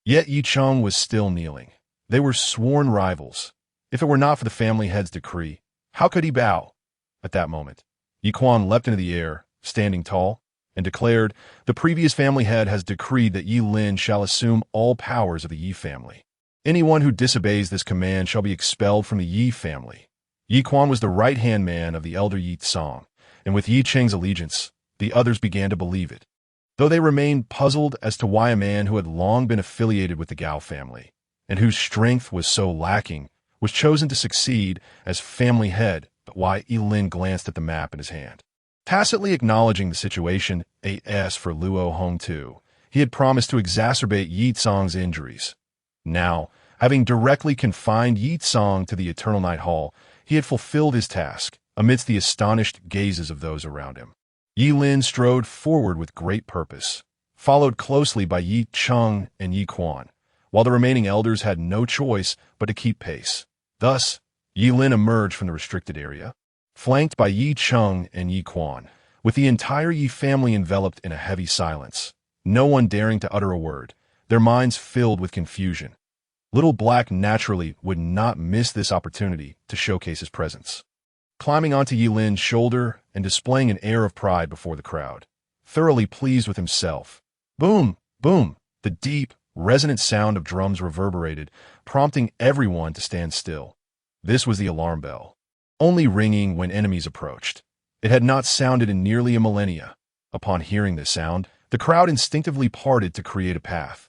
Yet Yi Cheng was still kneeling. They were sworn rivals. If it were not for the family head's decree, how could he bow? At that moment, Yi Quan leapt into the air, standing tall, and declared, "The previous family head has decreed that Ye Lin shall assume all powers of the Yi family. Anyone who disobeys this command shall be expelled from the Yi family." Yi Quan was the right-hand man of the elder Yi Tsong, and with Yi Cheng's allegiance, the others began to believe it, though they remained puzzled as to why a man who had long been affiliated with the Gao family, and whose strength was so lacking, was chosen to succeed as family head. But why? Ye Lin glanced at the map in his hand. Tacitly acknowledging the situation, as for Luo Hongtu, he had promised to exacerbate Yi Tsong's injuries. Now, having directly confined Yi Tsong to the Eternal Night Hall, he had fulfilled his task, amidst the astonished gazes of those around him. Ye Lin strode forward with great purpose, followed closely by Yi Cheng and Yi Quan, while the remaining elders had no choice but to keep pace. Thus, Ye Lin emerged from the restricted area, flanked by Yi Cheng and Yi Quan, with the entire Yi family enveloped in a heavy silence, no one daring to utter a word, their minds filled with confusion. Little Black naturally would not miss this opportunity to showcase his presence. Climbing onto Ye Lin's shoulder and displaying an air of pride before the crowd, thoroughly pleased with himself. Boom, boom, the deep, resonant sound of drums reverberated, prompting everyone to stand still. This was the alarm bell, only ringing when enemies approached. It had not sounded in nearly a millennia. Upon hearing this sound, the crowd instinctively parted to create a path.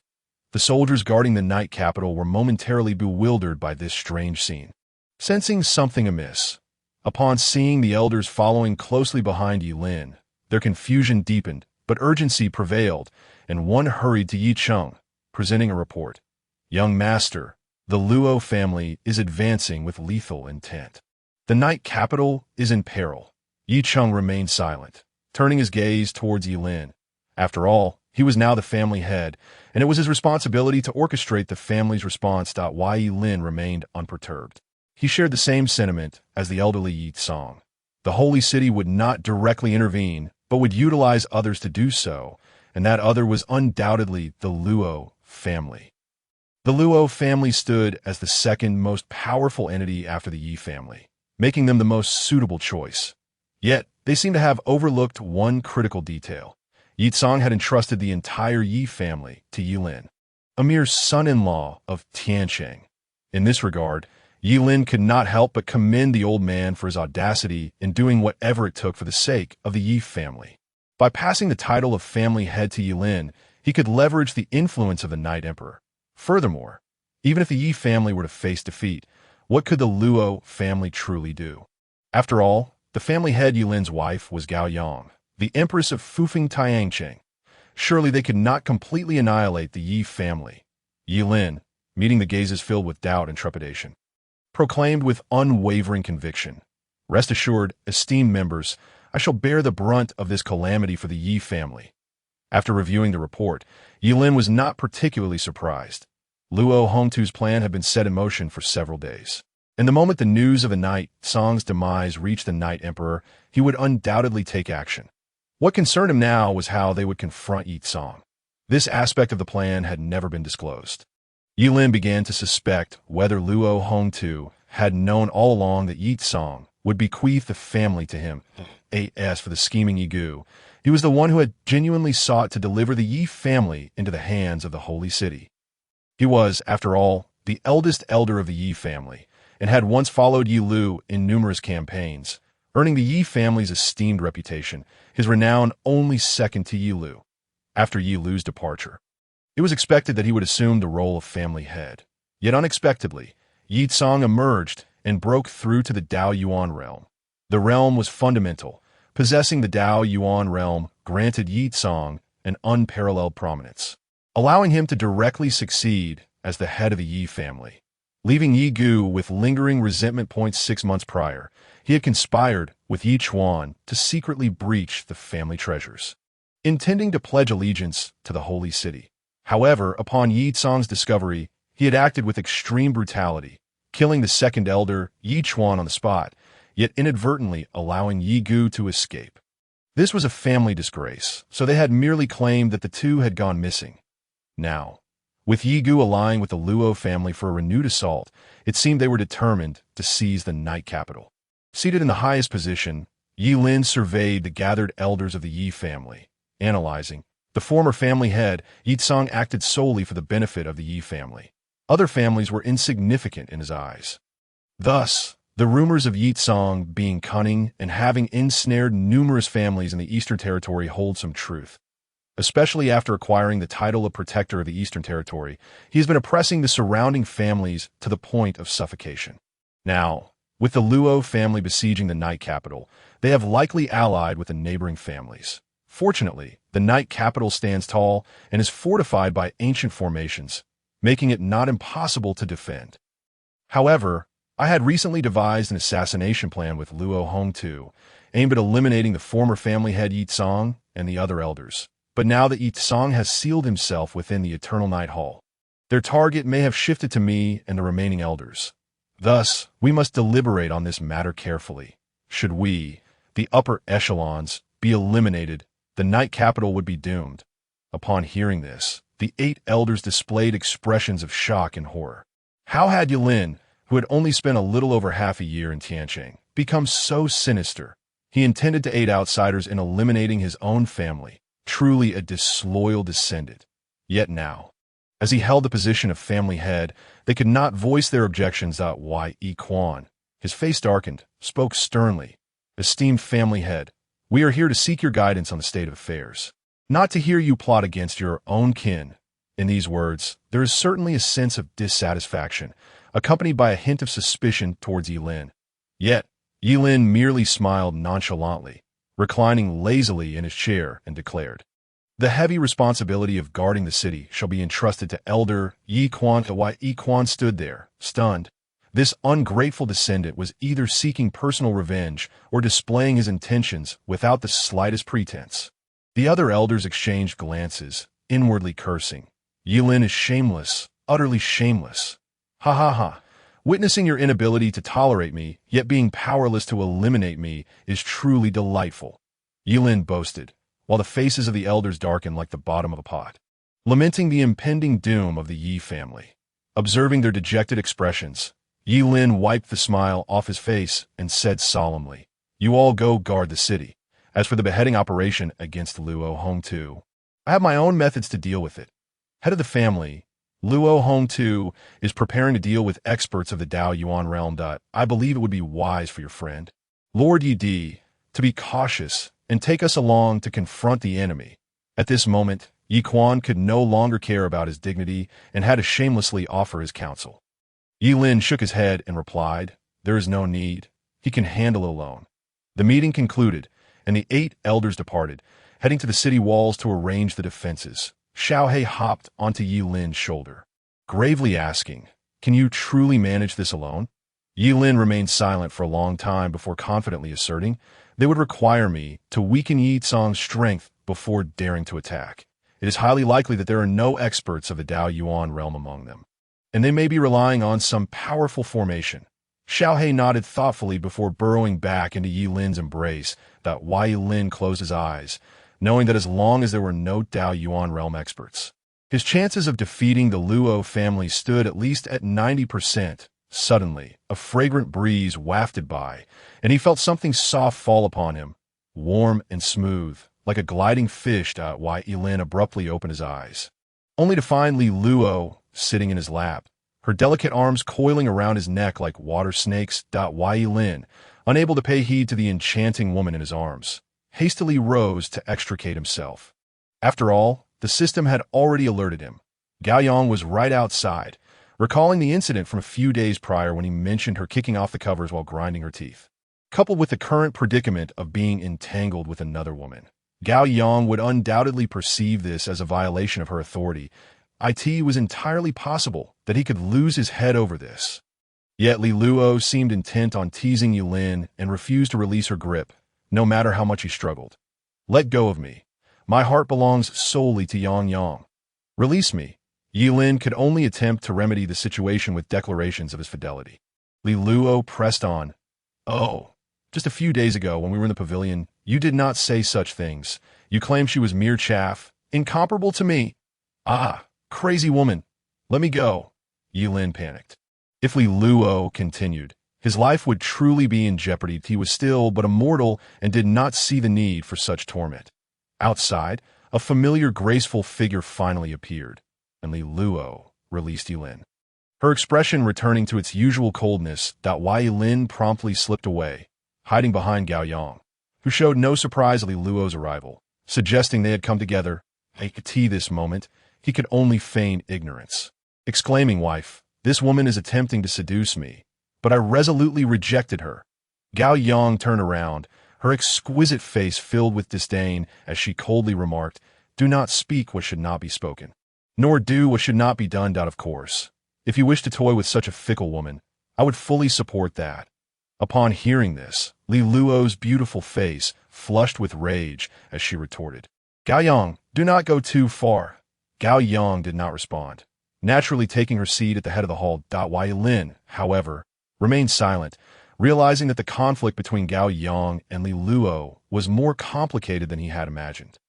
The soldiers guarding the night capital were momentarily bewildered by this strange scene. Sensing something amiss, upon seeing the elders following closely behind Ye Lin, their confusion deepened, but urgency prevailed, and one hurried to Yi Cheng, presenting a report. "Young master, the Luo family is advancing with lethal intent. The night capital is in peril." Yi Cheng remained silent, turning his gaze towards Ye Lin. After all, he was now the family head, and it was his responsibility to orchestrate the family's response. Why Ye Lin remained unperturbed. He shared the same sentiment as the elderly Yi Tsong. The holy city would not directly intervene, but would utilize others to do so, and that other was undoubtedly the Luo family. The Luo family stood as the second most powerful entity after the Yi family, making them the most suitable choice. Yet, they seem to have overlooked one critical detail. Yi Tsong had entrusted the entire Yi family to Ye Lin, a mere son-in-law of Tiancheng. In this regard, Ye Lin could not help but commend the old man for his audacity in doing whatever it took for the sake of the Yi family. By passing the title of family head to Ye Lin, he could leverage the influence of the Night Emperor. Furthermore, even if the Yi family were to face defeat, what could the Luo family truly do? After all, the family head Ye Lin's wife was Gao Yang, the empress of Fufeng Tiancheng. Surely they could not completely annihilate the Yi family. Ye Lin, meeting the gazes filled with doubt and trepidation, proclaimed with unwavering conviction, "Rest assured, esteemed members, I shall bear the brunt of this calamity for the Yi family." After reviewing the report, Ye Lin was not particularly surprised. Luo Hongtu's plan had been set in motion for several days, and the moment the news of the Night Tsong's demise reached the Night Emperor, he would undoubtedly take action. What concerned him now was how they would confront Yi Tsong. This aspect of the plan had never been disclosed. Ye Lin began to suspect whether Luo Hongtu had known all along that Yi Tsong would bequeath the family to him. As for the scheming Yi Gu, He was the one who had genuinely sought to deliver the Yi family into the hands of the Holy City. He was, after all, the eldest elder of the Yi family, and had once followed Ye Lu in numerous campaigns, earning the Yi family's esteemed reputation, his renown only second to Ye Lu. After Ye Lu's departure, it was expected that he would assume the role of family head. Yet unexpectedly, Yi Tsang emerged and broke through to the Dao Yuan realm. The realm was fundamental. Possessing the Dao Yuan realm granted Yi Tsang an unparalleled prominence, allowing him to directly succeed as the head of the Yi family. Leaving Yi Gu with lingering resentment points 6 months prior, he had conspired with Yi Chuan to secretly breach the family treasures, intending to pledge allegiance to the Holy City. However, upon Yi Tsang's discovery, he had acted with extreme brutality, killing the second elder, Yi Chuan, on the spot, yet inadvertently allowing Yi Gu to escape. This was a family disgrace, so they had merely claimed that the two had gone missing. Now, with Yi Gu allying with the Luo family for a renewed assault, it seemed they were determined to seize the night capital. Seated in the highest position, Ye Lin surveyed the gathered elders of the Yi family, analyzing. The former family head, Yi Tsang, acted solely for the benefit of the Yi family. Other families were insignificant in his eyes. Thus, the rumors of Yi Tsang being cunning and having ensnared numerous families in the Eastern Territory hold some truth. Especially after acquiring the title of Protector of the Eastern Territory, he has been oppressing the surrounding families to the point of suffocation. Now, with the Luo family besieging the night capital, they have likely allied with the neighboring families. Fortunately, the night capital stands tall and is fortified by ancient formations, making it not impossible to defend. However, I had recently devised an assassination plan with Luo Hongtu, aimed at eliminating the former family head Yi Tsang and the other elders. But now that Yi Tsang has sealed himself within the Eternal Night Hall, their target may have shifted to me and the remaining elders. Thus, we must deliberate on this matter carefully. Should we, the upper echelons, be eliminated, the night capital would be doomed. Upon hearing this, the 8 elders displayed expressions of shock and horror. How had Ye Lin, who had only spent a little over half a year in Tianqing, become so sinister? He intended to aid outsiders in eliminating his own family, truly a disloyal descendant. Yet now, as he held the position of family head, they could not voice their objections. Yi Quan, his face darkened, spoke sternly. Esteemed family head, we are here to seek your guidance on the state of affairs, not to hear you plot against your own kin. In these words, there is certainly a sense of dissatisfaction, accompanied by a hint of suspicion towards Ye Lin. Yet, Ye Lin merely smiled nonchalantly, reclining lazily in his chair, and declared, "The heavy responsibility of guarding the city shall be entrusted to Elder Yi Quan." Yi Quan stood there, stunned. This ungrateful descendant was either seeking personal revenge or displaying his intentions without the slightest pretense. The other elders exchanged glances, inwardly cursing. Ye Lin is shameless, utterly shameless. Ha ha ha. Witnessing your inability to tolerate me, yet being powerless to eliminate me, is truly delightful. Ye Lin boasted, while the faces of the elders darkened like the bottom of a pot, lamenting the impending doom of the Yi family. Observing their dejected expressions, Ye Lin wiped the smile off his face and said solemnly, "You all go guard the city. As for the beheading operation against Luo Hongtu, I have my own methods to deal with it. Head of the family, Luo Hongtu is preparing to deal with experts of the Dao Yuan realm. I believe it would be wise for your friend, Lord Yi Di, to be cautious and take us along to confront the enemy." At this moment, Yi Quan could no longer care about his dignity and had to shamelessly offer his counsel. Ye Lin shook his head and replied, "There is no need. He can handle it alone." The meeting concluded, and the 8 elders departed, heading to the city walls to arrange the defenses. Xiaohei hopped onto Ye Lin's shoulder, gravely asking, "Can you truly manage this alone?" Ye Lin remained silent for a long time before confidently asserting, "They would require me to weaken Yi Tsang's strength before daring to attack. It is highly likely that there are no experts of the Dao Yuan realm among them, and they may be relying on some powerful formation." Xiaohei nodded thoughtfully before burrowing back into Ye Lin's embrace. Ye Lin closed his eyes, knowing that as long as there were no Dao Yuan realm experts, his chances of defeating the Luo family stood at least at 90%. Suddenly, a fragrant breeze wafted by, and he felt something soft fall upon him, warm and smooth, like a gliding fish. Ye Lin abruptly opened his eyes, only to find Li Luo sitting in his lap, her delicate arms coiling around his neck like water snakes. Ye Lin, unable to pay heed to the enchanting woman in his arms, hastily rose to extricate himself. After all, the system had already alerted him. Gao Yang was right outside, recalling the incident from a few days prior when he mentioned her kicking off the covers while grinding her teeth. Coupled with the current predicament of being entangled with another woman, Gao Yang would undoubtedly perceive this as a violation of her authority. It was entirely possible that he could lose his head over this. Yet Li Luo seemed intent on teasing Ye Lin and refused to release her grip, no matter how much he struggled. "Let go of me. My heart belongs solely to Yang Yang. Release me." Ye Lin could only attempt to remedy the situation with declarations of his fidelity. Li Luo pressed on. "Oh, just a few days ago when we were in the pavilion, you did not say such things. You claimed she was mere chaff, incomparable to me." "Ah, crazy woman. Let me go." Ye Lin panicked. If Li Luo continued, his life would truly be in jeopardy. He was still but a mortal and did not see the need for such torment. Outside, a familiar, graceful figure finally appeared, and Li Luo released Ye Lin. Her expression returning to its usual coldness. Ye Lin promptly slipped away, hiding behind Gao Yang, who showed no surprise at Li Luo's arrival, suggesting they had come together. At this moment, he could only feign ignorance, exclaiming, "Wife, this woman is attempting to seduce me," but I resolutely rejected her. Gao Yang turned around, her exquisite face filled with disdain, as she coldly remarked, "Do not speak what should not be spoken, nor do what should not be done. Of course, if you wish to toy with such a fickle woman, I would fully support that." Upon hearing this, Li Luo's beautiful face flushed with rage as she retorted, "Gao Yang, do not go too far." Gao Yang did not respond, naturally taking her seat at the head of the hall. Ye Lin, however, remained silent, realizing that the conflict between Gao Yang and Li Luo was more complicated than he had imagined.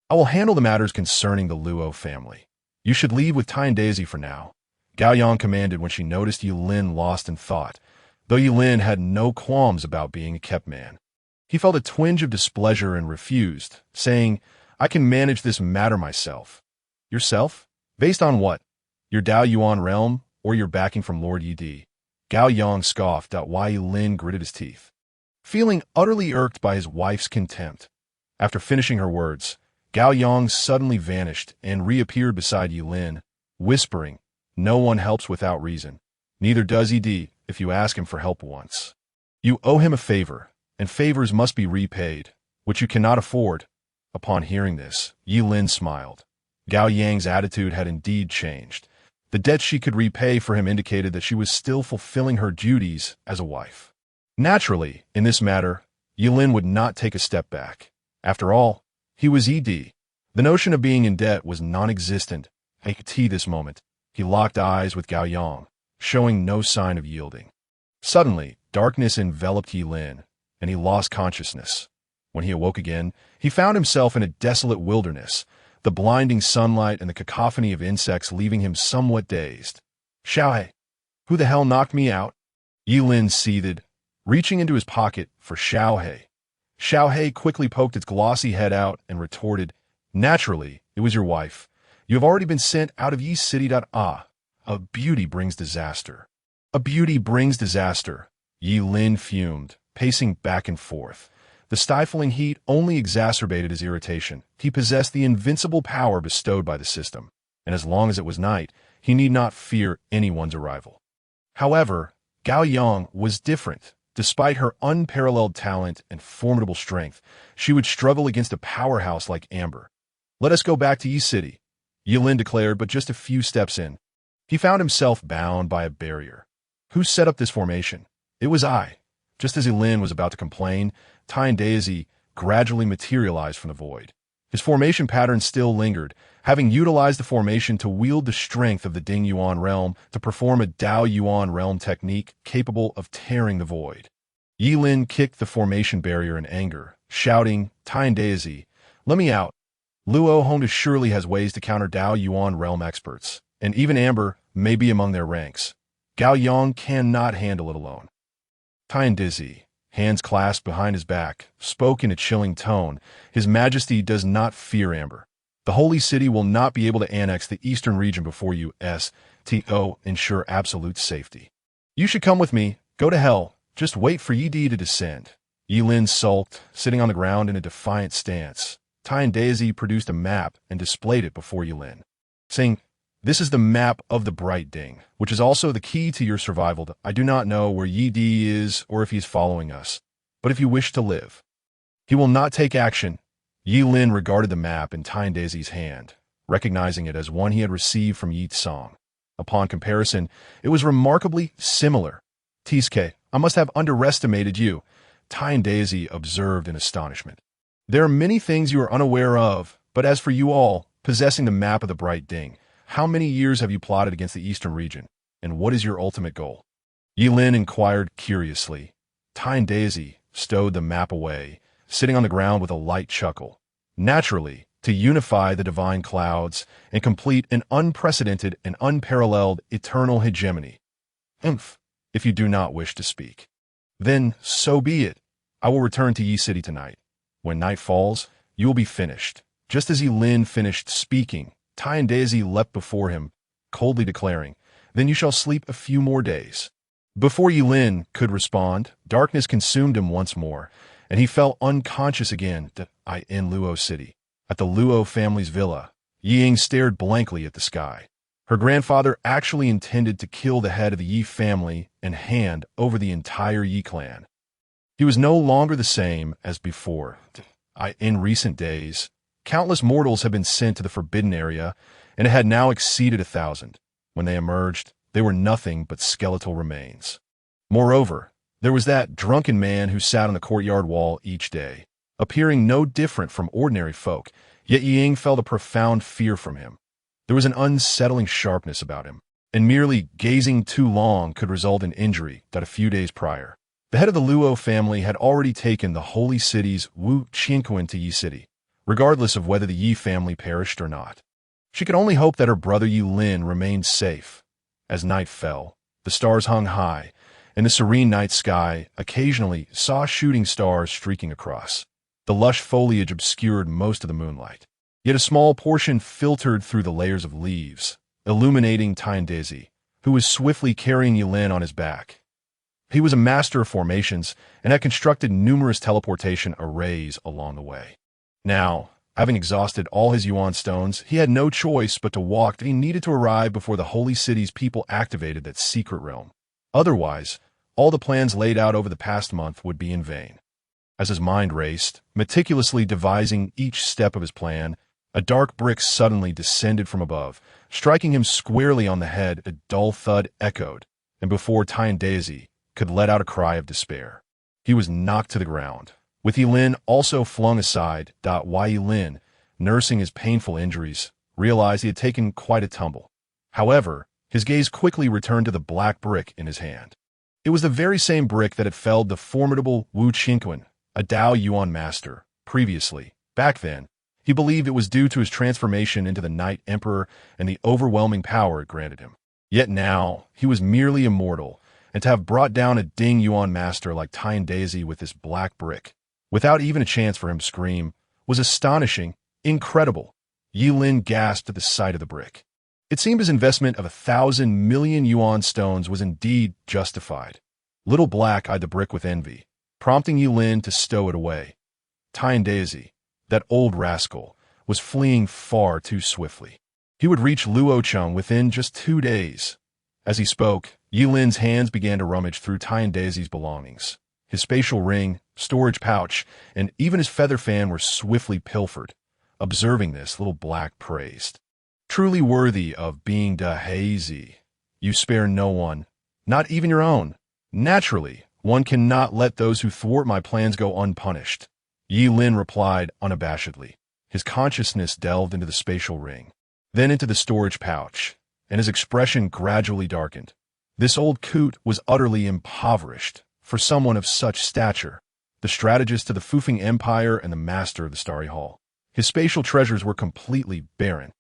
"I will handle the matters concerning the Luo family. You should leave with Tai and Daisy for now," Gao Yang commanded when she noticed Ye Lin lost in thought, though Ye Lin had no qualms about being a kept man. He felt a twinge of displeasure and refused, saying, "I can manage this matter myself." "Yourself? Based on what? Your Dao Yuan realm, or your backing from Lord Yi?" Gao Yang scoffed. Ye Lin gritted his teeth, feeling utterly irked by his wife's contempt. After finishing her words, Gao Yang suddenly vanished and reappeared beside Ye Lin, whispering, "No one helps without reason. Neither does Ed if you ask him for help once. You owe him a favor, and favors must be repaid, which you cannot afford." Upon hearing this, Ye Lin smiled. Gao Yang's attitude had indeed changed. The debt she could repay for him indicated that she was still fulfilling her duties as a wife. Naturally, in this matter, Ye Lin would not take a step back. After all, he was Ed. The notion of being in debt was non-existent. At this moment, he locked eyes with Gao Yang, showing no sign of yielding. Suddenly, darkness enveloped Ye Lin, and he lost consciousness. When he awoke again, he found himself in a desolate wilderness, the blinding sunlight and the cacophony of insects leaving him somewhat dazed. "Xiaohe, who the hell knocked me out?" Ye Lin seethed, reaching into his pocket for Xiaohe. Xiaohe quickly poked its glossy head out and retorted, "Naturally, it was your wife. You have already been sent out of Yi City. Ah, a beauty brings disaster. A beauty brings disaster." Ye Lin fumed, pacing back and forth. The stifling heat only exacerbated his irritation. He possessed the invincible power bestowed by the system, and as long as it was night, he need not fear anyone's arrival. However, Gao Yang was different. Despite her unparalleled talent and formidable strength, she would struggle against a powerhouse like Amber. "Let us go back to Yi City," Ye Lin declared, but just a few steps in, he found himself bound by a barrier. "Who set up this formation?" "It was I." Just as Ye Lin was about to complain, Tai and Daisy gradually materialized from the void. His formation pattern still lingered, having utilized the formation to wield the strength of the Ding Yuan realm to perform a Dao Yuan realm technique capable of tearing the void. Ye Lin kicked the formation barrier in anger, shouting, "Tai and Daisy, let me out. Luo Hong surely has ways to counter Dao Yuan realm experts, and even Amber may be among their ranks. Gao Yang cannot handle it alone." Tai and Daisy, hands clasped behind his back, spoke in a chilling tone. His Majesty does not fear amber. The Holy City will not be able to annex the eastern region before you, STO, ensure absolute safety. You should come with me. Go to hell. Just wait for Ye to descend. Ye Lin sulked, sitting on the ground in a defiant stance. Tai and Daisy produced a map and displayed it before Ye Lin, saying, "This is the map of the Bright Ding, which is also the key to your survival. I do not know where Ye is or if he is following us, but if you wish to live, he will not take action." Ye Lin regarded the map in Tai and Daisy's hand, recognizing it as one he had received from Yi Song. Upon comparison, it was remarkably similar. "Tiske, I must have underestimated you," Tai and Daisy observed in astonishment. "There are many things you are unaware of, but as for you all, possessing the map of the Bright Ding, how many years have you plotted against the eastern region, and what is your ultimate goal?" Ye Lin inquired curiously. Tai and Daisy stowed the map away, sitting on the ground with a light chuckle. Naturally, to unify the divine clouds and complete an unprecedented and unparalleled eternal hegemony. If you do not wish to speak, then so be it. I will return to Ye City tonight. When night falls, you will be finished. Just as Ye Lin finished speaking, Tai and Daisy leapt before him, coldly declaring, "Then you shall sleep a few more days." Before Ye Lin could respond, darkness consumed him once more, and he fell unconscious again in Luo City. At the Luo family's villa, Yi Ying stared blankly at the sky. Her grandfather actually intended to kill the head of the Yi family and hand over the entire Yi clan. He was no longer the same as before. In recent days, countless mortals had been sent to the Forbidden Area, and it had now exceeded 1,000. When they emerged, they were nothing but skeletal remains. Moreover, there was that drunken man who sat on the courtyard wall each day, appearing no different from ordinary folk, yet Yi Ying felt a profound fear from him. There was an unsettling sharpness about him, and merely gazing too long could result in injury. That a few days prior, the head of the Luo family had already taken the holy city's Wu Qinquan to Yi City, regardless of whether the Yi family perished or not. She could only hope that her brother Ye Lin remained safe. As night fell, the stars hung high, and the serene night sky occasionally saw shooting stars streaking across. The lush foliage obscured most of the moonlight, yet a small portion filtered through the layers of leaves, illuminating Tai and Daisy, who was swiftly carrying Ye Lin on his back. He was a master of formations and had constructed numerous teleportation arrays along the way. Now, having exhausted all his yuan stones, he had no choice but to walk. He needed to arrive before the holy city's people activated that secret realm. Otherwise, all the plans laid out over the past month would be in vain. As his mind raced, meticulously devising each step of his plan, a dark brick suddenly descended from above, striking him squarely on the head. A dull thud echoed, and before Tai and Daisy could let out a cry of despair, he was knocked to the ground, with Ye Lin also flung aside. Ye Lin, nursing his painful injuries, realized he had taken quite a tumble. However, his gaze quickly returned to the black brick in his hand. It was the very same brick that had felled the formidable Wu Qinquan, a Dao Yuan master. Previously, back then, he believed it was due to his transformation into the Night Emperor and the overwhelming power it granted him. Yet now, he was merely immortal, and to have brought down a Ding Yuan master like Tai and Daisy with this black brick, without even a chance for him to scream, was astonishing, incredible. Ye Lin gasped at the sight of the brick. It seemed his investment of 1,000 million yuan stones was indeed justified. Little Black eyed the brick with envy, prompting Ye Lin to stow it away. Tai and Daisy, that old rascal, was fleeing far too swiftly. He would reach Luocheng within just 2 days. As he spoke, Ye Lin's hands began to rummage through Tai and Daisy's belongings. His spatial ring, storage pouch, and even his feather fan were swiftly pilfered. Observing this, Little Black praised. "Truly worthy of being Dahazy. You spare no one, not even your own. Naturally, one cannot let those who thwart my plans go unpunished." Ye Lin replied unabashedly. His consciousness delved into the spatial ring, then into the storage pouch, and his expression gradually darkened. This old coot was utterly impoverished for someone of such stature, the strategist to the Fufeng Empire and the master of the Starry Hall. His spatial treasures were completely barren.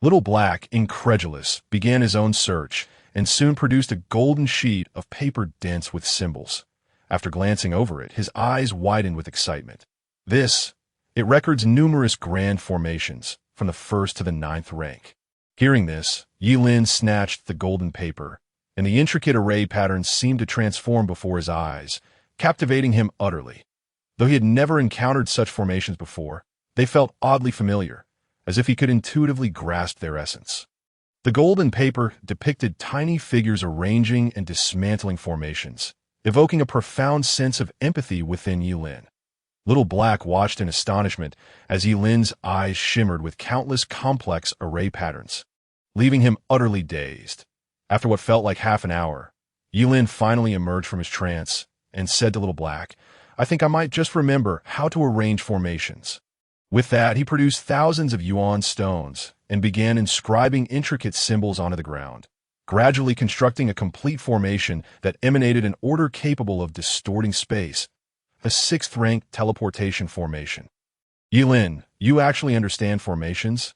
Little Black, incredulous, began his own search, and soon produced a golden sheet of paper dense with symbols. After glancing over it, his eyes widened with excitement. It records numerous grand formations, from the 1st to the 9th rank. Hearing this, Ye Lin snatched the golden paper, and the intricate array patterns seemed to transform before his eyes, captivating him utterly. Though he had never encountered such formations before, they felt oddly familiar, as if he could intuitively grasp their essence. The golden paper depicted tiny figures arranging and dismantling formations, evoking a profound sense of empathy within Ye Lin. Little Black watched in astonishment as Ye Lin's eyes shimmered with countless complex array patterns, leaving him utterly dazed. After what felt like half an hour, Ye Lin finally emerged from his trance and said to Little Black, "I think I might just remember how to arrange formations." With that, he produced thousands of yuan stones and began inscribing intricate symbols onto the ground, gradually constructing a complete formation that emanated an order capable of distorting space, a 6th-rank teleportation formation. "Ye Lin, you actually understand formations?"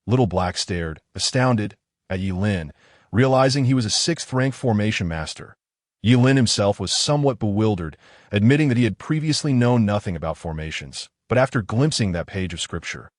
Little Black stared, astounded, at Ye Lin, realizing he was a 6th-rank formation master. Ye Lin himself was somewhat bewildered, admitting that he had previously known nothing about formations. But after glimpsing that page of scripture,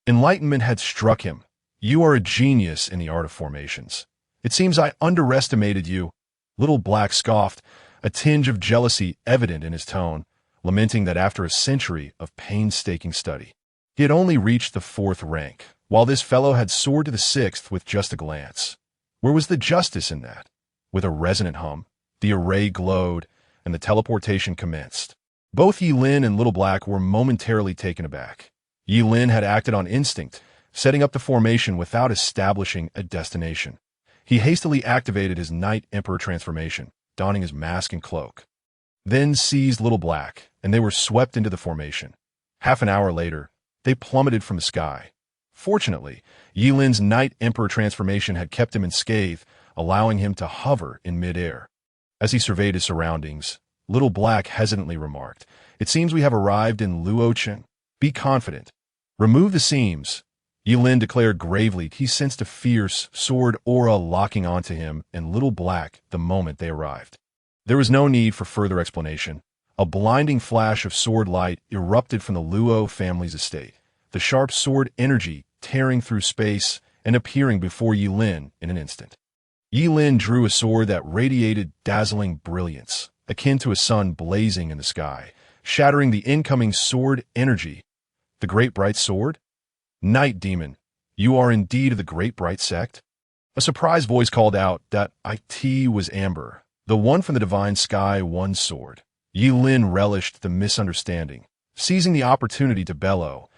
enlightenment had struck him. "You are a genius in the art of formations. It seems I underestimated you." Little Black scoffed, a tinge of jealousy evident in his tone, lamenting that after a century of painstaking study, he had only reached the 4th rank, while this fellow had soared to the 6th with just a glance. Where was the justice in that? With a resonant hum, the array glowed, and the teleportation commenced. Both Ye Lin and Little Black were momentarily taken aback. Ye Lin had acted on instinct, setting up the formation without establishing a destination. He hastily activated his Knight Emperor transformation, donning his mask and cloak. Then seized Little Black, and they were swept into the formation. Half an hour later, they plummeted from the sky. Fortunately, Ye Lin's Knight Emperor transformation had kept him unscathed, allowing him to hover in midair. As he surveyed his surroundings, Little Black hesitantly remarked, "It seems we have arrived in Luochen. Be confident. Remove the seams." Ye Lin declared gravely he sensed a fierce, sword aura locking onto him and Little Black the moment they arrived. There was no need for further explanation. A blinding flash of sword light erupted from the Luo family's estate, the sharp sword energy tearing through space and appearing before Ye Lin in an instant. Ye Lin drew a sword that radiated dazzling brilliance, akin to a sun blazing in the sky, shattering the incoming sword energy. "The Great Bright Sword? Night Demon, you are indeed of the Great Bright Sect?" A surprised voice called out that it was Amber, the one from the Divine Sky One Sword. Ye Lin relished the misunderstanding, seizing the opportunity to bellow,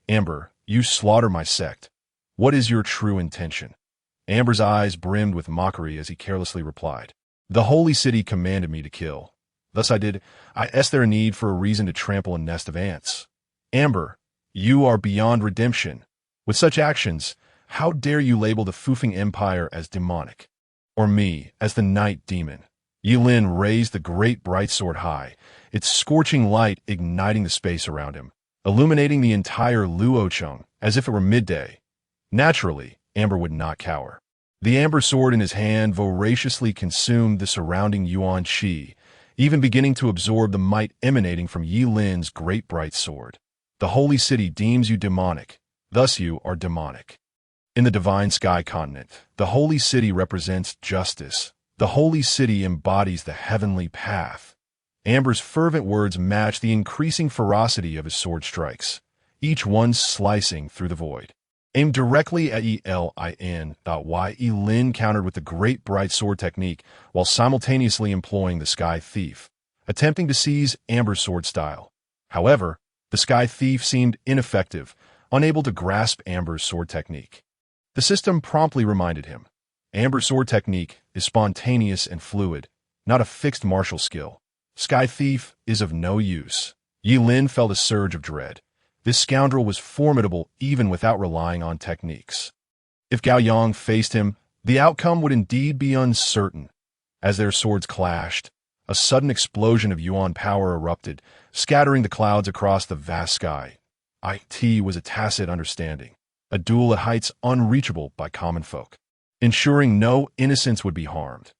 "Amber, you slaughter my sect. What is your true intention?" Amber's eyes brimmed with mockery as he carelessly replied, "The Holy City commanded me to kill. Thus I did. Is there a need for a reason to trample a nest of ants? Amber, you are beyond redemption. With such actions, how dare you label the Fufeng Empire as demonic? Or me as the Night Demon?" Ye Lin raised the great bright sword high, its scorching light igniting the space around him, illuminating the entire Luocheng as if it were midday. Naturally, Amber would not cower. The amber sword in his hand voraciously consumed the surrounding yuan qi, even beginning to absorb the might emanating from Ye Lin's great bright sword. "The Holy City deems you demonic, thus you are demonic." In the Divine Sky Continent, the Holy City represents justice. The Holy City embodies the heavenly path. Amber's fervent words match the increasing ferocity of his sword strikes, each one slicing through the void. Aimed directly at Ye Lin countered with the great bright sword technique while simultaneously employing the Sky Thief, attempting to seize Amber's sword style. However, the Sky Thief seemed ineffective, unable to grasp Amber's sword technique. The system promptly reminded him, Amber's sword technique is spontaneous and fluid, not a fixed martial skill. Sky Thief is of no use. Ye Lin felt a surge of dread. This scoundrel was formidable even without relying on techniques. If Gao Yang faced him, the outcome would indeed be uncertain. As their swords clashed, a sudden explosion of yuan power erupted, scattering the clouds across the vast sky. It was a tacit understanding, a duel at heights unreachable by common folk, ensuring no innocents would be harmed.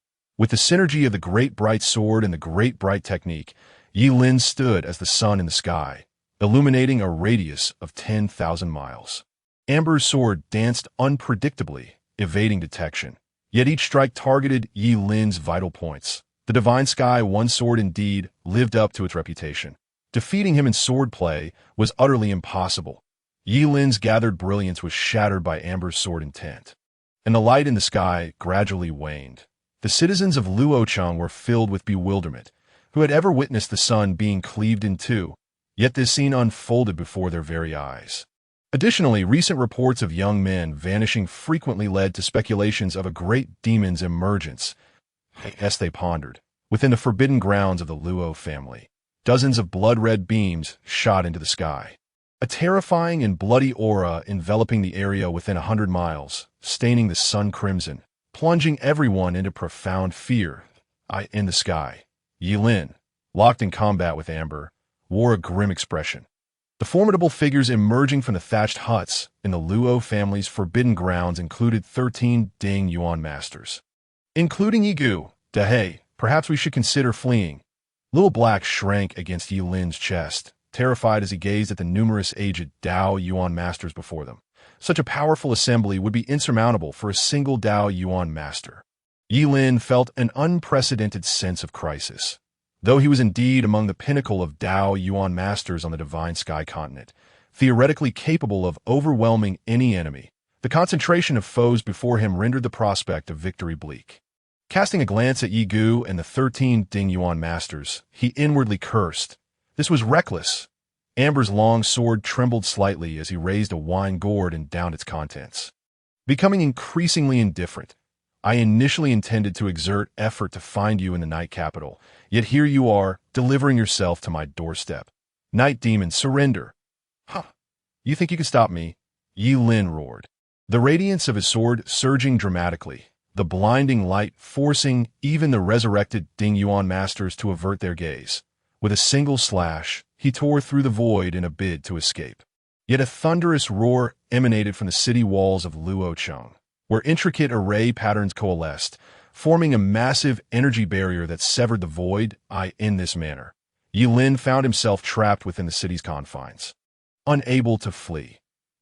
With the synergy of the great bright sword and the great bright technique, Ye Lin stood as the sun in the sky, illuminating a radius of 10,000 miles. Amber's sword danced unpredictably, evading detection. Yet each strike targeted Ye Lin's vital points. The divine sky one sword indeed lived up to its reputation. Defeating him in swordplay was utterly impossible. Ye Lin's gathered brilliance was shattered by Amber's sword intent, and the light in the sky gradually waned. The citizens of Luocheng were filled with bewilderment. Who had ever witnessed the sun being cleaved in two? Yet this scene unfolded before their very eyes. Additionally, recent reports of young men vanishing frequently led to speculations of a great demon's emergence. As they pondered, within the forbidden grounds of the Luo family, dozens of blood-red beams shot into the sky. A terrifying and bloody aura enveloping the area within 100 miles, staining the sun crimson, plunging everyone into profound fear. In the sky, Ye Lin, locked in combat with Amber, wore a grim expression. The formidable figures emerging from the thatched huts in the Luo family's forbidden grounds included 13 Ding Yuan masters, including Yigu. Dehei, perhaps we should consider fleeing. Little Black shrank against Ye Lin's chest, terrified as he gazed at the numerous aged Dao Yuan masters before them. Such a powerful assembly would be insurmountable for a single Dao Yuan master. Ye Lin felt an unprecedented sense of crisis. Though he was indeed among the pinnacle of Dao Yuan masters on the Divine Sky continent, theoretically capable of overwhelming any enemy, the concentration of foes before him rendered the prospect of victory bleak. Casting a glance at Yi Gu and the 13 Ding Yuan masters, he inwardly cursed. This was reckless. Amber's long sword trembled slightly as he raised a wine gourd and downed its contents. Becoming increasingly indifferent, I initially intended to exert effort to find you in the night capital, yet here you are, delivering yourself to my doorstep. Night demon, surrender. Huh. You think you can stop me? Ye Lin roared, the radiance of his sword surging dramatically, the blinding light forcing even the resurrected Ding Yuan masters to avert their gaze. With a single slash, he tore through the void in a bid to escape. Yet a thunderous roar emanated from the city walls of Luocheng, where intricate array patterns coalesced, forming a massive energy barrier that severed the void. In this manner, Ye Lin found himself trapped within the city's confines, unable to flee.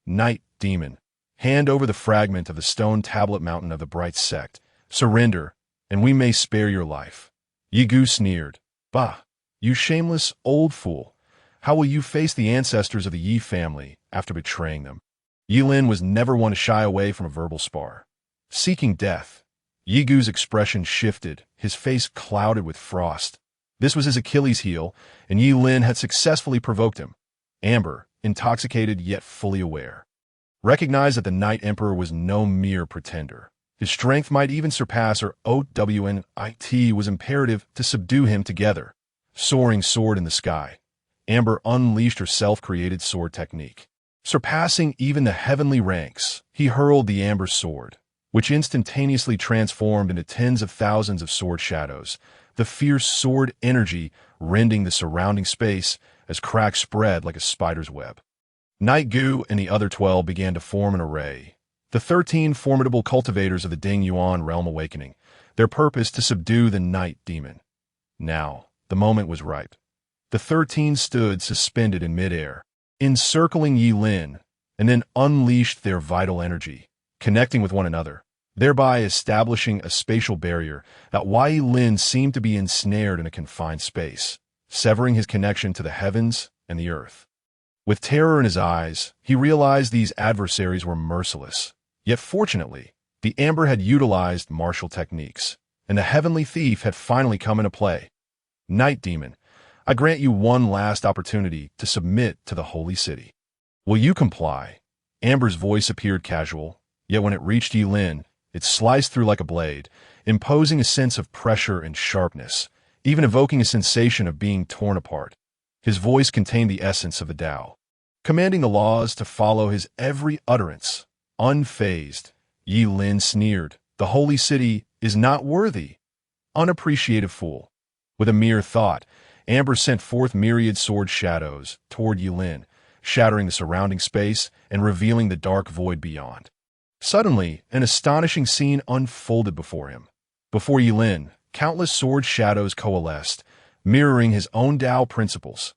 Night demon, hand over the fragment of the stone tablet mountain of the Bright Sect. Surrender, and we may spare your life. Ye Gu sneered. Bah, you shameless old fool. How will you face the ancestors of the Yi family after betraying them? Ye Lin was never one to shy away from a verbal spar. Seeking death, Ye Gu's expression shifted, his face clouded with frost. This was his Achilles heel, and Ye Lin had successfully provoked him. Amber, intoxicated yet fully aware, recognized that the Night Emperor was no mere pretender. His strength might even surpass her OWNIT was imperative to subdue him together. Soaring sword in the sky, Amber unleashed her self-created sword technique. Surpassing even the heavenly ranks, he hurled the Amber sword, which instantaneously transformed into tens of thousands of sword shadows, the fierce sword energy rending the surrounding space as cracks spread like a spider's web. Night Gu and the other 12 began to form an array, the 13 formidable cultivators of the Ding Yuan realm awakening, their purpose to subdue the Night Demon. Now, the moment was ripe. The 13 stood suspended in midair, encircling Ye Lin, and then unleashed their vital energy, connecting with one another, thereby establishing a spatial barrier that Ye Lin seemed to be ensnared in a confined space, severing his connection to the heavens and the earth. With terror in his eyes, he realized these adversaries were merciless. Yet fortunately, the Amber had utilized martial techniques, and the heavenly thief had finally come into play. Night Demon, I grant you one last opportunity to submit to the holy city. Will you comply? Amber's voice appeared casual, yet when it reached Ye Lin, it sliced through like a blade, imposing a sense of pressure and sharpness, even evoking a sensation of being torn apart. His voice contained the essence of the Tao, commanding the laws to follow his every utterance. Unfazed, Ye Lin sneered, the holy city is not worthy. Unappreciative fool. With a mere thought, Amber sent forth myriad sword shadows toward Ye Lin, shattering the surrounding space and revealing the dark void beyond. Suddenly, an astonishing scene unfolded before him. Before Ye Lin, countless sword shadows coalesced, mirroring his own Tao principles.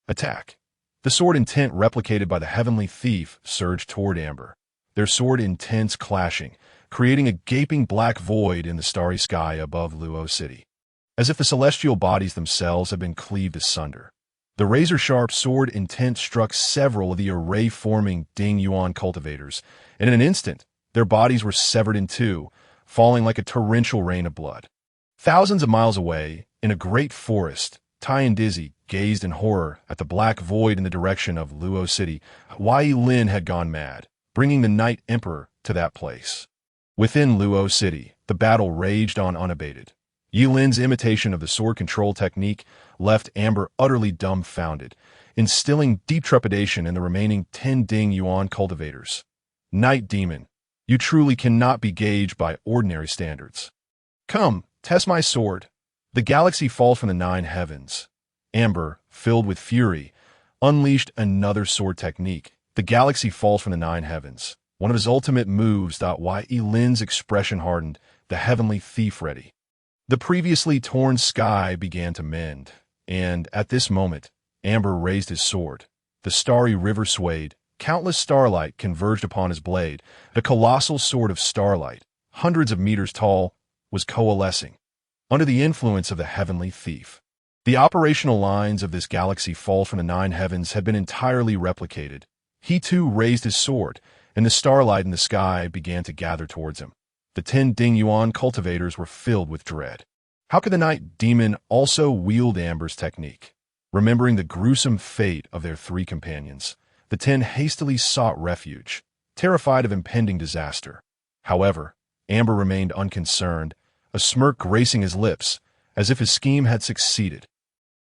Attack. The sword intent replicated by the heavenly thief surged toward Amber, their sword intents clashing, creating a gaping black void in the starry sky above Luo City, as if the celestial bodies themselves had been cleaved asunder. The razor-sharp sword intent struck several of the array-forming Ding Yuan cultivators, and in an instant, their bodies were severed in two, falling like a torrential rain of blood. Thousands of miles away, in a great forest, Tai and Dizzy gazed in horror at the black void in the direction of Luo City. Ye Lin had gone mad, bringing the Night Emperor to that place. Within Luo City, the battle raged on unabated. Ye Lin's imitation of the sword control technique left Amber utterly dumbfounded, instilling deep trepidation in the remaining 10 Ding Yuan cultivators. Night Demon, you truly cannot be gauged by ordinary standards. Come, test my sword. The galaxy falls from the 9 heavens. Amber, filled with fury, unleashed another sword technique. The galaxy falls from the 9 heavens. One of his ultimate moves. Ye Lin's expression hardened, the heavenly thief ready. The previously torn sky began to mend, and at this moment, Amber raised his sword. The starry river swayed, countless starlight converged upon his blade. The colossal sword of starlight, hundreds of meters tall, was coalescing under the influence of the heavenly thief. The operational lines of this galaxy fall from the 9 heavens had been entirely replicated. He too raised his sword, and the starlight in the sky began to gather towards him. The 10 Ding Yuan cultivators were filled with dread. How could the Night Demon also wield Amber's technique? Remembering the gruesome fate of their 3 companions, the 10 hastily sought refuge, terrified of impending disaster. However, Amber remained unconcerned, a smirk gracing his lips, as if his scheme had succeeded.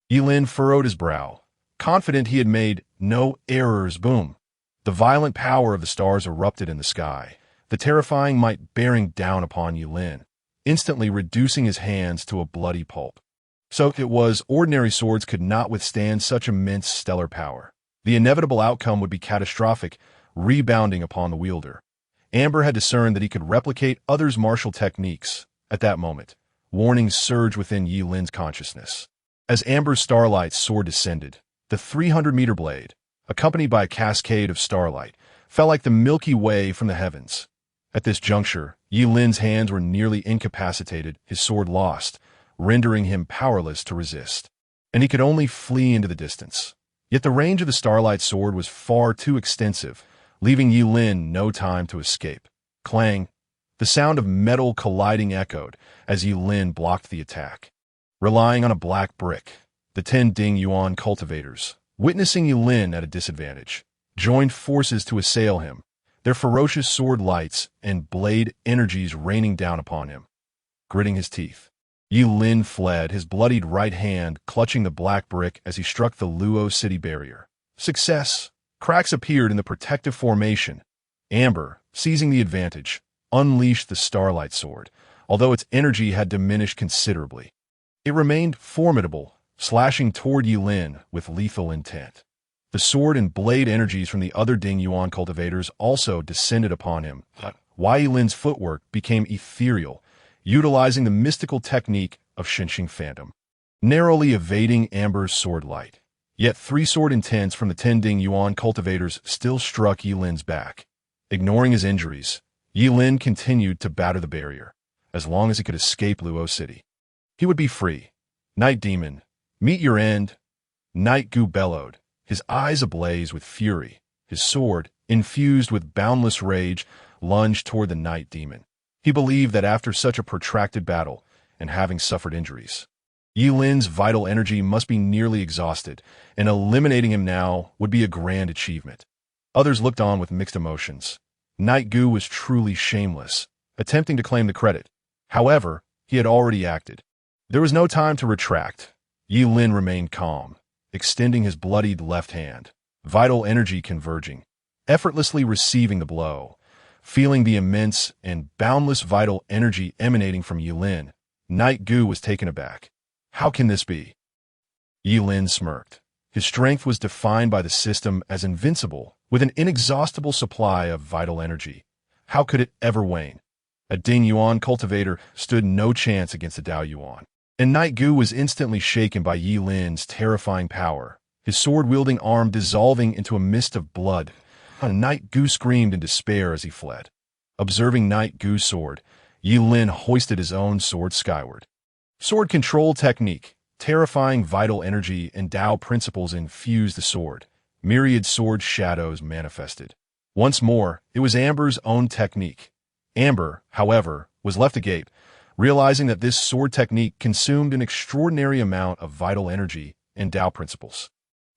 Ye Lin furrowed his brow, confident he had made no errors. Boom! The violent power of the stars erupted in the sky, the terrifying might bearing down upon Ye Lin, instantly reducing his hands to a bloody pulp. So it was ordinary swords could not withstand such immense stellar power. The inevitable outcome would be catastrophic, rebounding upon the wielder. Amber had discerned that he could replicate others' martial techniques. At that moment, warnings surged within Ye Lin's consciousness. As Amber's starlight sword descended, the 300-meter blade, accompanied by a cascade of starlight, fell like the Milky Way from the heavens. At this juncture, Ye Lin's hands were nearly incapacitated, his sword lost, rendering him powerless to resist. And he could only flee into the distance. Yet the range of the starlight sword was far too extensive, leaving Ye Lin no time to escape. Clang! The sound of metal colliding echoed as Ye Lin blocked the attack. Relying on a black brick, the 10 Ding Yuan cultivators, witnessing Ye Lin at a disadvantage, joined forces to assail him, their ferocious sword lights and blade energies raining down upon him. Gritting his teeth, Ye Lin fled, his bloodied right hand clutching the black brick as he struck the Luo City barrier. Success! Cracks appeared in the protective formation. Amber, seizing the advantage, unleashed the starlight sword, although its energy had diminished considerably. It remained formidable, slashing toward Ye Lin with lethal intent. The sword and blade energies from the other Ding Yuan cultivators also descended upon him. Ye Lin's footwork became ethereal, utilizing the mystical technique of Xinxing Phantom, narrowly evading Amber's sword light. Yet 3 sword intents from the 10 Ding Yuan cultivators still struck Ye Lin's back. Ignoring his injuries, Ye Lin continued to batter the barrier. As long as he could escape Luo City, he would be free. Night Demon, meet your end. Night Gu bellowed, his eyes ablaze with fury. His sword, infused with boundless rage, lunged toward the Night Demon. He believed that after such a protracted battle, and having suffered injuries, Ye Lin's vital energy must be nearly exhausted, and eliminating him now would be a grand achievement. Others looked on with mixed emotions. Night Gu was truly shameless, attempting to claim the credit. However, he had already acted. There was no time to retract. Ye Lin remained calm, extending his bloodied left hand, vital energy converging, effortlessly receiving the blow. Feeling the immense and boundless vital energy emanating from Ye Lin, Night Gu was taken aback. How can this be? Ye Lin smirked. His strength was defined by the system as invincible, with an inexhaustible supply of vital energy. How could it ever wane? A Ding Yuan cultivator stood no chance against the Dao Yuan. And Knight Gu was instantly shaken by Ye Lin's terrifying power, his sword-wielding arm dissolving into a mist of blood. Knight Gu screamed in despair as he fled. Observing Knight Gu's sword, Ye Lin hoisted his own sword skyward. Sword control technique, terrifying vital energy and Dao principles infused the sword. Myriad sword shadows manifested. Once more, it was Amber's own technique. Amber, however, was left agape, realizing that this sword technique consumed an extraordinary amount of vital energy and Dao principles.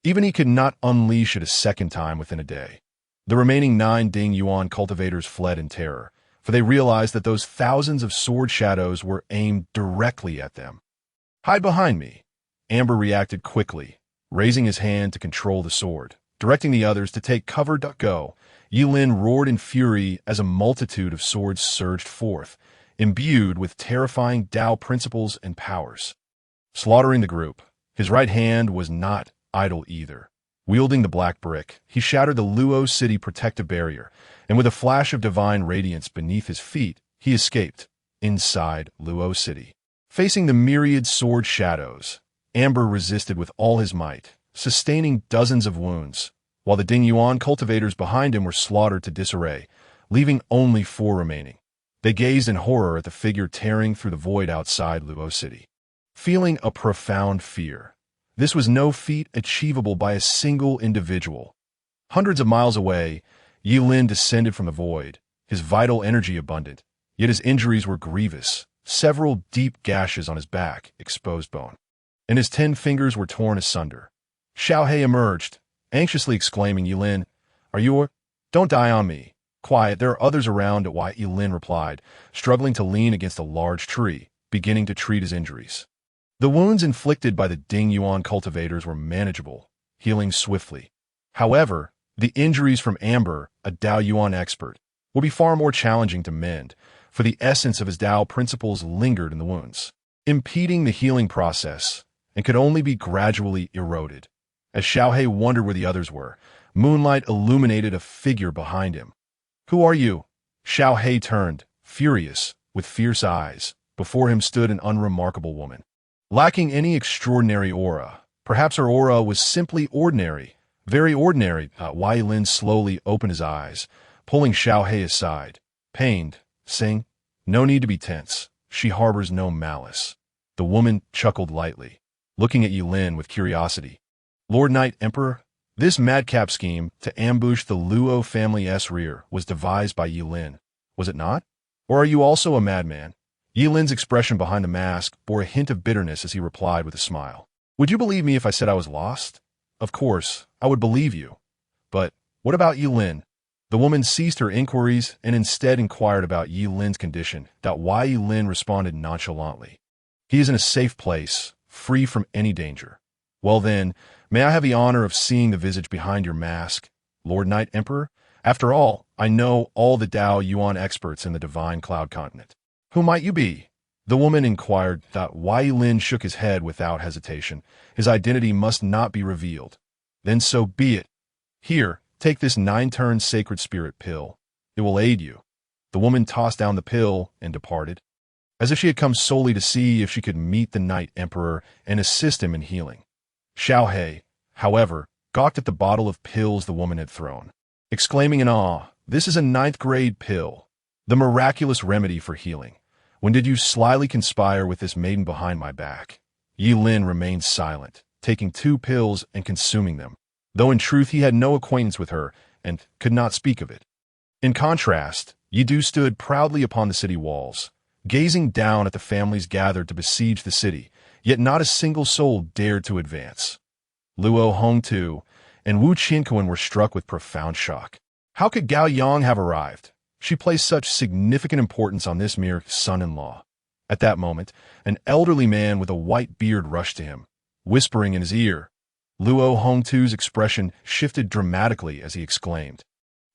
Even he could not unleash it a second time within a day. The remaining 9 Ding Yuan cultivators fled in terror, for they realized that those thousands of sword shadows were aimed directly at them. "Hide behind me," Amber reacted quickly, raising his hand to control the sword, directing the others to take cover. Go. Ye Lin roared in fury as a multitude of swords surged forth, imbued with terrifying Dao principles and powers. Slaughtering the group, his right hand was not idle either. Wielding the black brick, he shattered the Luo City protective barrier, and with a flash of divine radiance beneath his feet, he escaped inside Luo City. Facing the myriad sword shadows, Amber resisted with all his might, sustaining dozens of wounds, while the Ding Yuan cultivators behind him were slaughtered to disarray, leaving only 4 remaining. They gazed in horror at the figure tearing through the void outside Luo City. Feeling a profound fear, this was no feat achievable by a single individual. Hundreds of miles away, Ye Lin descended from the void, his vital energy abundant, yet his injuries were grievous, several deep gashes on his back, exposed bone, and his 10 fingers were torn asunder. Xiaohei emerged, anxiously exclaiming, "Ye Lin, are you? Don't die on me." "Quiet, there are others around," Ye Lin replied, struggling to lean against a large tree, beginning to treat his injuries. The wounds inflicted by the Ding Yuan cultivators were manageable, healing swiftly. However, the injuries from Amber, a Dao Yuan expert, would be far more challenging to mend, for the essence of his Dao principles lingered in the wounds, impeding the healing process, and could only be gradually eroded. As Xiaohei wondered where the others were, moonlight illuminated a figure behind him. "Who are you?" Xiaohei turned, furious, with fierce eyes. Before him stood an unremarkable woman. Lacking any extraordinary aura, perhaps her aura was simply ordinary, very ordinary. Ye Lin slowly opened his eyes, pulling Xiaohei aside. Pained, saying, "No need to be tense. She harbors no malice." The woman chuckled lightly, looking at Ye Lin with curiosity. "Lord Knight Emperor, this madcap scheme to ambush the Luo family's rear was devised by Ye Lin, was it not? Or are you also a madman?" Ye Lin's expression behind the mask bore a hint of bitterness as he replied with a smile. "Would you believe me if I said I was lost? Of course, I would believe you. But what about Ye Lin?" The woman ceased her inquiries and instead inquired about Ye Lin's condition. Ye Lin responded nonchalantly. "He is in a safe place, free from any danger." "Well then, may I have the honor of seeing the visage behind your mask, Lord Knight Emperor? After all, I know all the Dao Yuan experts in the Divine Cloud Continent." "Who might you be?" the woman inquired. Ye Lin shook his head without hesitation. His identity must not be revealed. "Then so be it. Here, take this 9-turn sacred spirit pill. It will aid you." The woman tossed down the pill and departed, as if she had come solely to see if she could meet the Knight Emperor and assist him in healing. Xiaohei, however, gawked at the bottle of pills the woman had thrown, exclaiming in awe, "This is a 9th-grade pill, the miraculous remedy for healing. When did you slyly conspire with this maiden behind my back?" Ye Lin remained silent, taking 2 pills and consuming them, though in truth he had no acquaintance with her and could not speak of it. In contrast, Ye Du stood proudly upon the city walls, gazing down at the families gathered to besiege the city, yet not a single soul dared to advance. Luo Hongtu and Wu Qinkuan were struck with profound shock. How could Gao Yang have arrived? She placed such significant importance on this mere son-in-law. At that moment, an elderly man with a white beard rushed to him, whispering in his ear. Luo Hongtu's expression shifted dramatically as he exclaimed,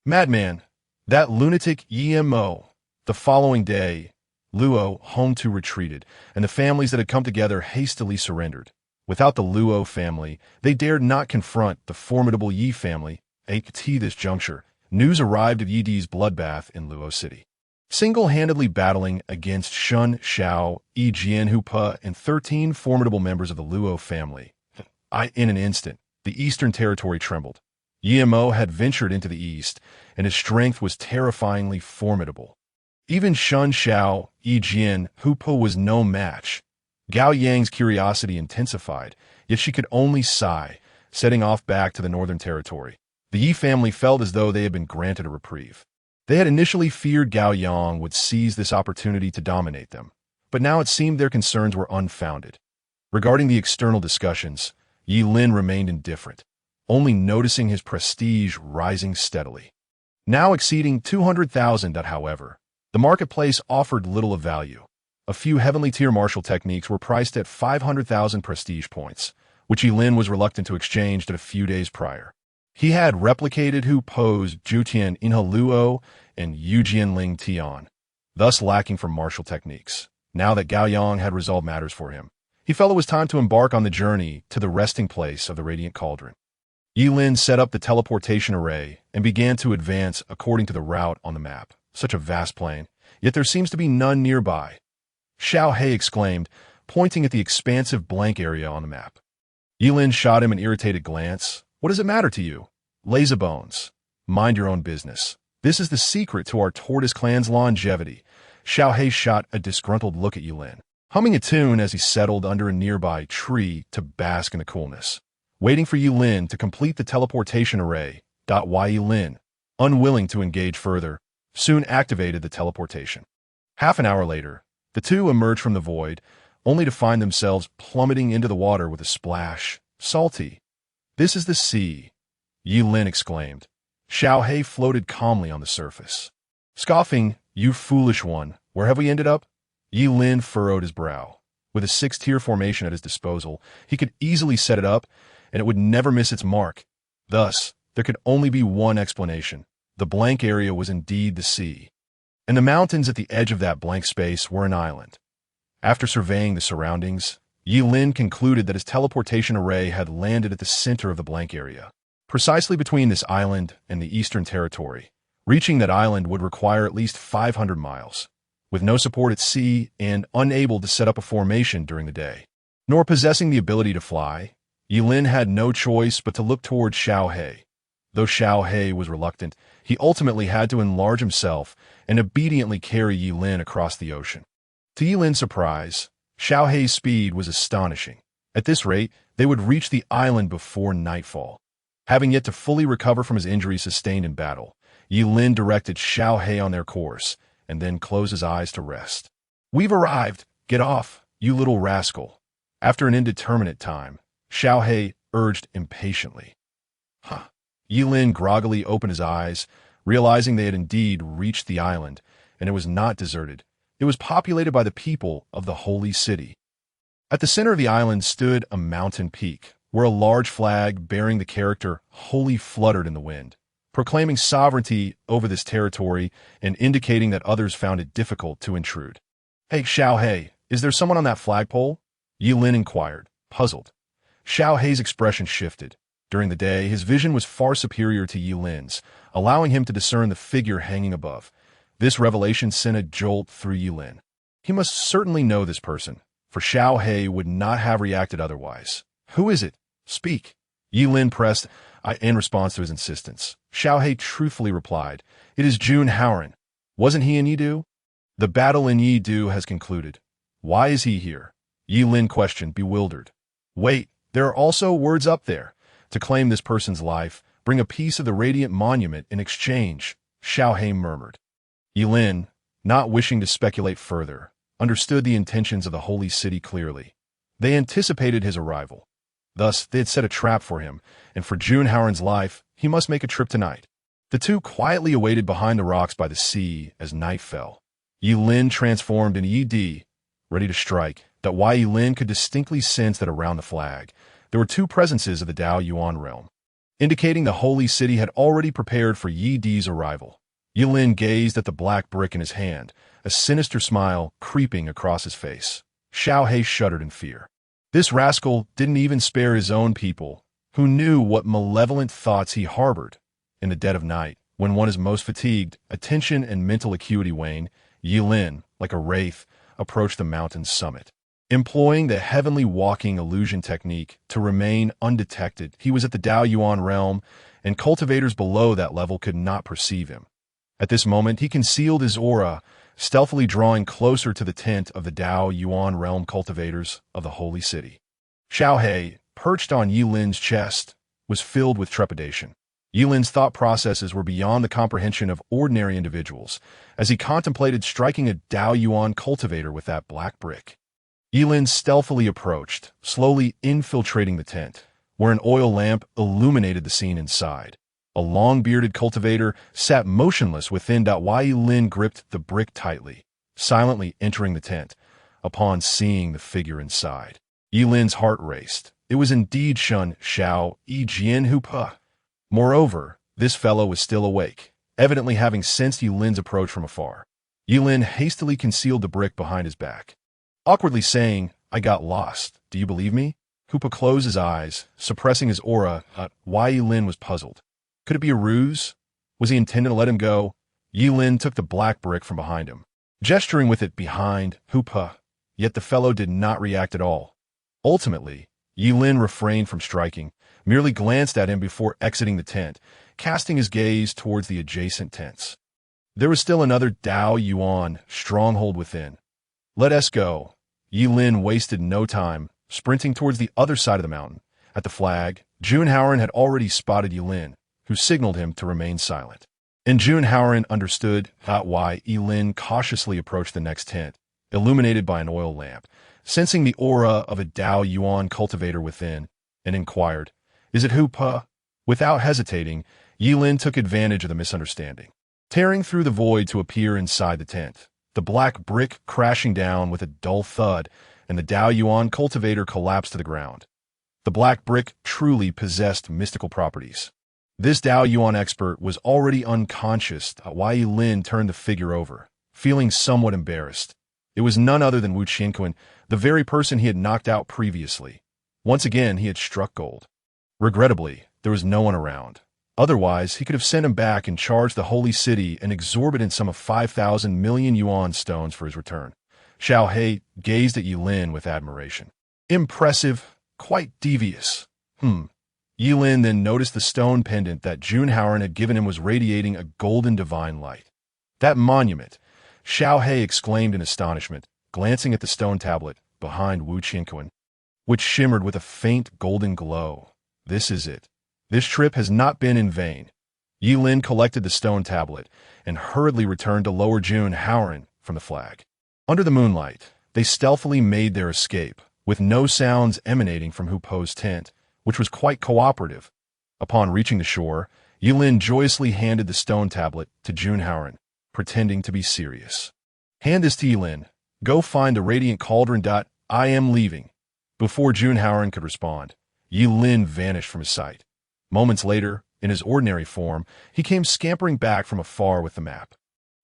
"Madman, that lunatic Yemo." The following day, Luo Hongtu retreated, and the families that had come together hastily surrendered. Without the Luo family, they dared not confront the formidable Yi family. At this juncture, news arrived of Yi Di's bloodbath in Luo City. single-handedly battling against Shun, Xiao, Yi Jian, Hupa, and 13 formidable members of the Luo family. In an instant, the eastern territory trembled. Ye Mo had ventured into the east, and his strength was terrifyingly formidable. Even Shun, Xiao, Yi Jian, Hupa was no match. Gao Yang's curiosity intensified, yet she could only sigh, setting off back to the northern territory. The Yi family felt as though they had been granted a reprieve. They had initially feared Gao Yang would seize this opportunity to dominate them, but now it seemed their concerns were unfounded. Regarding the external discussions, Ye Lin remained indifferent, only noticing his prestige rising steadily. Now exceeding 200,000, however, the marketplace offered little of value. A few heavenly tier martial techniques were priced at 500,000 prestige points, which Ye Lin was reluctant to exchange a few days prior. He had replicated Hu Po's Jutian Inha Luo and Yujian Ling Tian, thus lacking for martial techniques. Now that Gao Yang had resolved matters for him, he felt it was time to embark on the journey to the resting place of the Radiant Cauldron. Ye Lin set up the teleportation array and began to advance according to the route on the map. Such a vast plain, yet there seems to be none nearby. Xiao He exclaimed, pointing at the expansive blank area on the map. Ye Lin shot him an irritated glance. What does it matter to you? Lazybones. Mind your own business. This is the secret to our Tortoise clan's longevity. Xiao He shot a disgruntled look at Ye Lin, humming a tune as he settled under a nearby tree to bask in the coolness, waiting for Ye Lin to complete the teleportation array. Ye Lin, unwilling to engage further, soon activated the teleportation. Half an hour later, the two emerged from the void, only to find themselves plummeting into the water with a splash. Salty. This is the sea, Ye Lin exclaimed. Xiao He floated calmly on the surface. Scoffing, you foolish one, where have we ended up? Ye Lin furrowed his brow. With a 6-tier formation at his disposal, he could easily set it up, and it would never miss its mark. Thus, there could only be one explanation. The blank area was indeed the sea, and the mountains at the edge of that blank space were an island. After surveying the surroundings, Ye Lin concluded that his teleportation array had landed at the center of the blank area, precisely between this island and the eastern territory. Reaching that island would require at least 500 miles. With no support at sea and unable to set up a formation during the day, nor possessing the ability to fly, Ye Lin had no choice but to look toward Xiao He. Though Xiao He was reluctant, he ultimately had to enlarge himself and obediently carry Ye Lin across the ocean. To Ye Lin's surprise, Xiao He's speed was astonishing. At this rate, they would reach the island before nightfall. Having yet to fully recover from his injuries sustained in battle, Ye Lin directed Xiao He on their course, and then closed his eyes to rest. We've arrived. Get off, you little rascal. After an indeterminate time, Xiao He urged impatiently. Ye Lin groggily opened his eyes, realizing they had indeed reached the island, and it was not deserted. It was populated by the people of the holy city. At the center of the island stood a mountain peak, where a large flag bearing the character "Holy" fluttered in the wind, proclaiming sovereignty over this territory and indicating that others found it difficult to intrude. Hey, Xiao He, is there someone on that flagpole? Ye Lin inquired, puzzled. Xiao He's expression shifted. During the day, his vision was far superior to Ye Lin's, allowing him to discern the figure hanging above. This revelation sent a jolt through Ye Lin. He must certainly know this person, for Xiao He would not have reacted otherwise. Who is it? Speak. Ye Lin pressed in response to his insistence. Xiao He truthfully replied, It is Jun Haoran. Wasn't he in Yidu? The battle in Yidu has concluded. Why is he here? Ye Lin questioned, bewildered. Wait, there are also words up there. To claim this person's life, bring a piece of the radiant monument in exchange, Xiao He murmured. Ye Lin, not wishing to speculate further, understood the intentions of the holy city clearly. They anticipated his arrival. Thus, they had set a trap for him, and for Jun Haoran's life, he must make a trip tonight. The two quietly awaited behind the rocks by the sea as night fell. Ye Lin transformed into Yi Di, ready to strike. Ye Lin could distinctly sense that around the flag, there were two presences of the Dao Yuan realm, indicating the holy city had already prepared for Yi Di's arrival. Ye Lin gazed at the black brick in his hand, a sinister smile creeping across his face. Xiao He shuddered in fear. This rascal didn't even spare his own people, who knew what malevolent thoughts he harbored. In the dead of night, when one is most fatigued, attention and mental acuity wane, Ye Lin, like a wraith, approached the mountain's summit. Employing the heavenly walking illusion technique to remain undetected, he was at the Dao Yuan realm, and cultivators below that level could not perceive him. At this moment, he concealed his aura, stealthily drawing closer to the tent of the Dao Yuan realm cultivators of the holy city. Xiaohe, perched on Ye Lin's chest, was filled with trepidation. Ye Lin's thought processes were beyond the comprehension of ordinary individuals, as he contemplated striking a Dao Yuan cultivator with that black brick. Ye Lin stealthily approached, slowly infiltrating the tent, where an oil lamp illuminated the scene inside. A long-bearded cultivator sat motionless within. Ye Lin gripped the brick tightly, silently entering the tent. Upon seeing the figure inside, Ye Lin's heart raced. It was indeed Shun Xiao Yi Jian Hupa. Moreover, this fellow was still awake, evidently having sensed Ye Lin's approach from afar. Ye Lin hastily concealed the brick behind his back, awkwardly saying, "I got lost. Do you believe me?" Hupa closed his eyes, suppressing his aura. Ye Lin was puzzled. Could it be a ruse? Was he intending to let him go? Ye Lin took the black brick from behind him, gesturing with it behind Hupa, yet the fellow did not react at all. Ultimately, Ye Lin refrained from striking, merely glanced at him before exiting the tent, casting his gaze towards the adjacent tents. There was still another Dao Yuan stronghold within. "Let us go." Ye Lin wasted no time, sprinting towards the other side of the mountain. At the flag, Junhauern had already spotted Ye Lin, who signaled him to remain silent. And Junhauern understood why Ye Lin cautiously approached the next tent, illuminated by an oil lamp, sensing the aura of a Dao Yuan cultivator within, and inquired, "Is it Hupa?" Without hesitating, Ye Lin took advantage of the misunderstanding, tearing through the void to appear inside the tent, the black brick crashing down with a dull thud, and the Dao Yuan cultivator collapsed to the ground. The black brick truly possessed mystical properties. This Dao Yuan expert was already unconscious while Ye Lin turned the figure over, feeling somewhat embarrassed. It was none other than Wu Qianquan, the very person he had knocked out previously. Once again, he had struck gold. Regrettably, there was no one around. Otherwise, he could have sent him back and charged the holy city an exorbitant sum of 5,000 million yuan stones for his return. Xiaohe gazed at Ye Lin with admiration. Impressive, quite devious. Ye Lin then noticed the stone pendant that Junhauern had given him was radiating a golden divine light. "That monument!" Xiaohe exclaimed in astonishment, glancing at the stone tablet behind Wu Qianquan, which shimmered with a faint golden glow. "This is it. This trip has not been in vain." Ye Lin collected the stone tablet and hurriedly returned to lower Junhauern from the flag. Under the moonlight, they stealthily made their escape, with no sounds emanating from Hupo's tent, which was quite cooperative. Upon reaching the shore, Ye Lin joyously handed the stone tablet to Junhauern, pretending to be serious. "Hand this to Ye Lin. Go find the radiant cauldron. I am leaving." Before Junhauern could respond, Ye Lin vanished from his sight. Moments later, in his ordinary form, he came scampering back from afar with the map.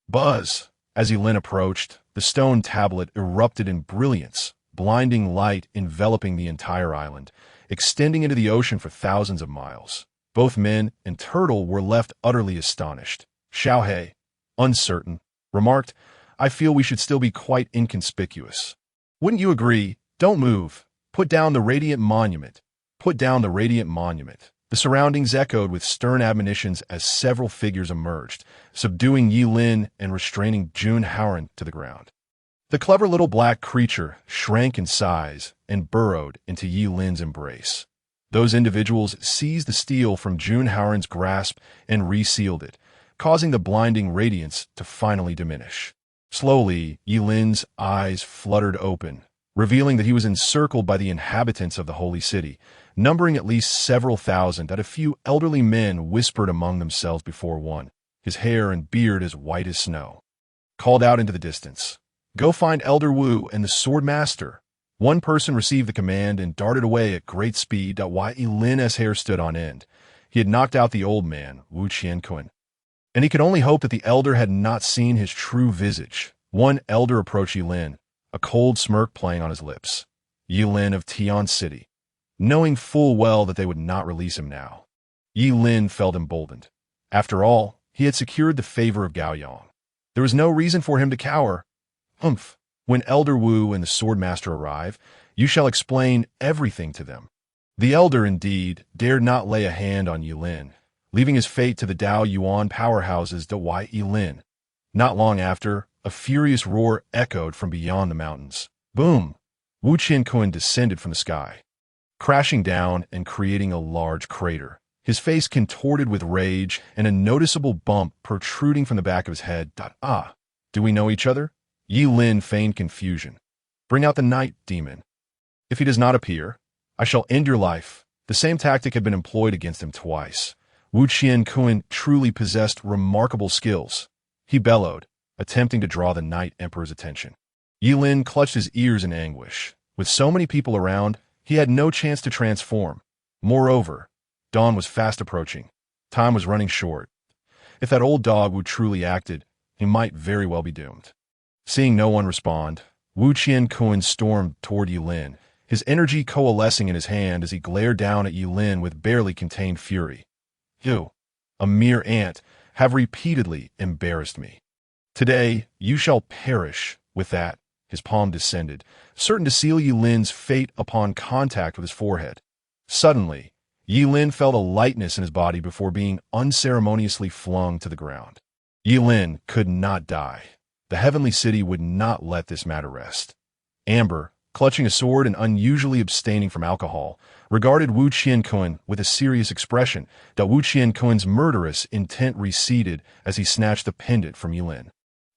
Buzz! As Ye Lin approached, the stone tablet erupted in brilliance, blinding light enveloping the entire island, extending into the ocean for thousands of miles. Both men and turtle were left utterly astonished. Xiaohe, uncertain, remarked, "I feel we should still be quite inconspicuous." "Wouldn't you agree? Don't move. Put down the radiant monument. Put down the radiant monument." The surroundings echoed with stern admonitions as several figures emerged, subduing Ye Lin and restraining Junhauern to the ground. The clever little black creature shrank in size and burrowed into Ye Lin's embrace. Those individuals seized the steel from Junhauern's grasp and resealed it, causing the blinding radiance to finally diminish. Slowly, Ye Lin's eyes fluttered open, revealing that he was encircled by the inhabitants of the holy city, numbering at least several thousand. That a few elderly men whispered among themselves before one, his hair and beard as white as snow, called out into the distance, "Go find Elder Wu and the Sword Master." One person received the command and darted away at great speed. While Ye Lin's hair stood on end. He had knocked out the old man, Wu Qianquan, and he could only hope that the elder had not seen his true visage. One elder approached Ye Lin, a cold smirk playing on his lips. Ye Lin of Tian City, knowing full well that they would not release him now. Ye Lin felt emboldened. After all, he had secured the favor of Gaoyang. There was no reason for him to cower. Humph. When Elder Wu and the Swordmaster arrive, you shall explain everything to them. The elder, indeed, dared not lay a hand on Ye Lin, leaving his fate to the Dao Yuan powerhouses Ye Lin. Not long after, a furious roar echoed from beyond the mountains. Boom! Wu Qiankun descended from the sky, crashing down and creating a large crater, his face contorted with rage and a noticeable bump protruding from the back of his head. Ah, do we know each other? Ye Lin feigned confusion. Bring out the night demon. If he does not appear, I shall end your life. The same tactic had been employed against him twice. Wu Qiankun truly possessed remarkable skills. He bellowed, attempting to draw the Night Emperor's attention. Ye Lin clutched his ears in anguish. With so many people around, he had no chance to transform. Moreover, dawn was fast approaching. Time was running short. If that old dog Wu truly acted, he might very well be doomed. Seeing no one respond, Wu Qiankun stormed toward Ye Lin, his energy coalescing in his hand as he glared down at Ye Lin with barely contained fury. You, a mere ant, have repeatedly embarrassed me. Today, you shall perish. With that, his palm descended, certain to seal Ye Lin's fate upon contact with his forehead. Suddenly, Ye Lin felt a lightness in his body before being unceremoniously flung to the ground. Ye Lin could not die. The heavenly city would not let this matter rest. Amber, clutching a sword and unusually abstaining from alcohol, regarded Wu Qiankun with a serious expression. Wu Qiankun's murderous intent receded as he snatched the pendant from Ye Lin,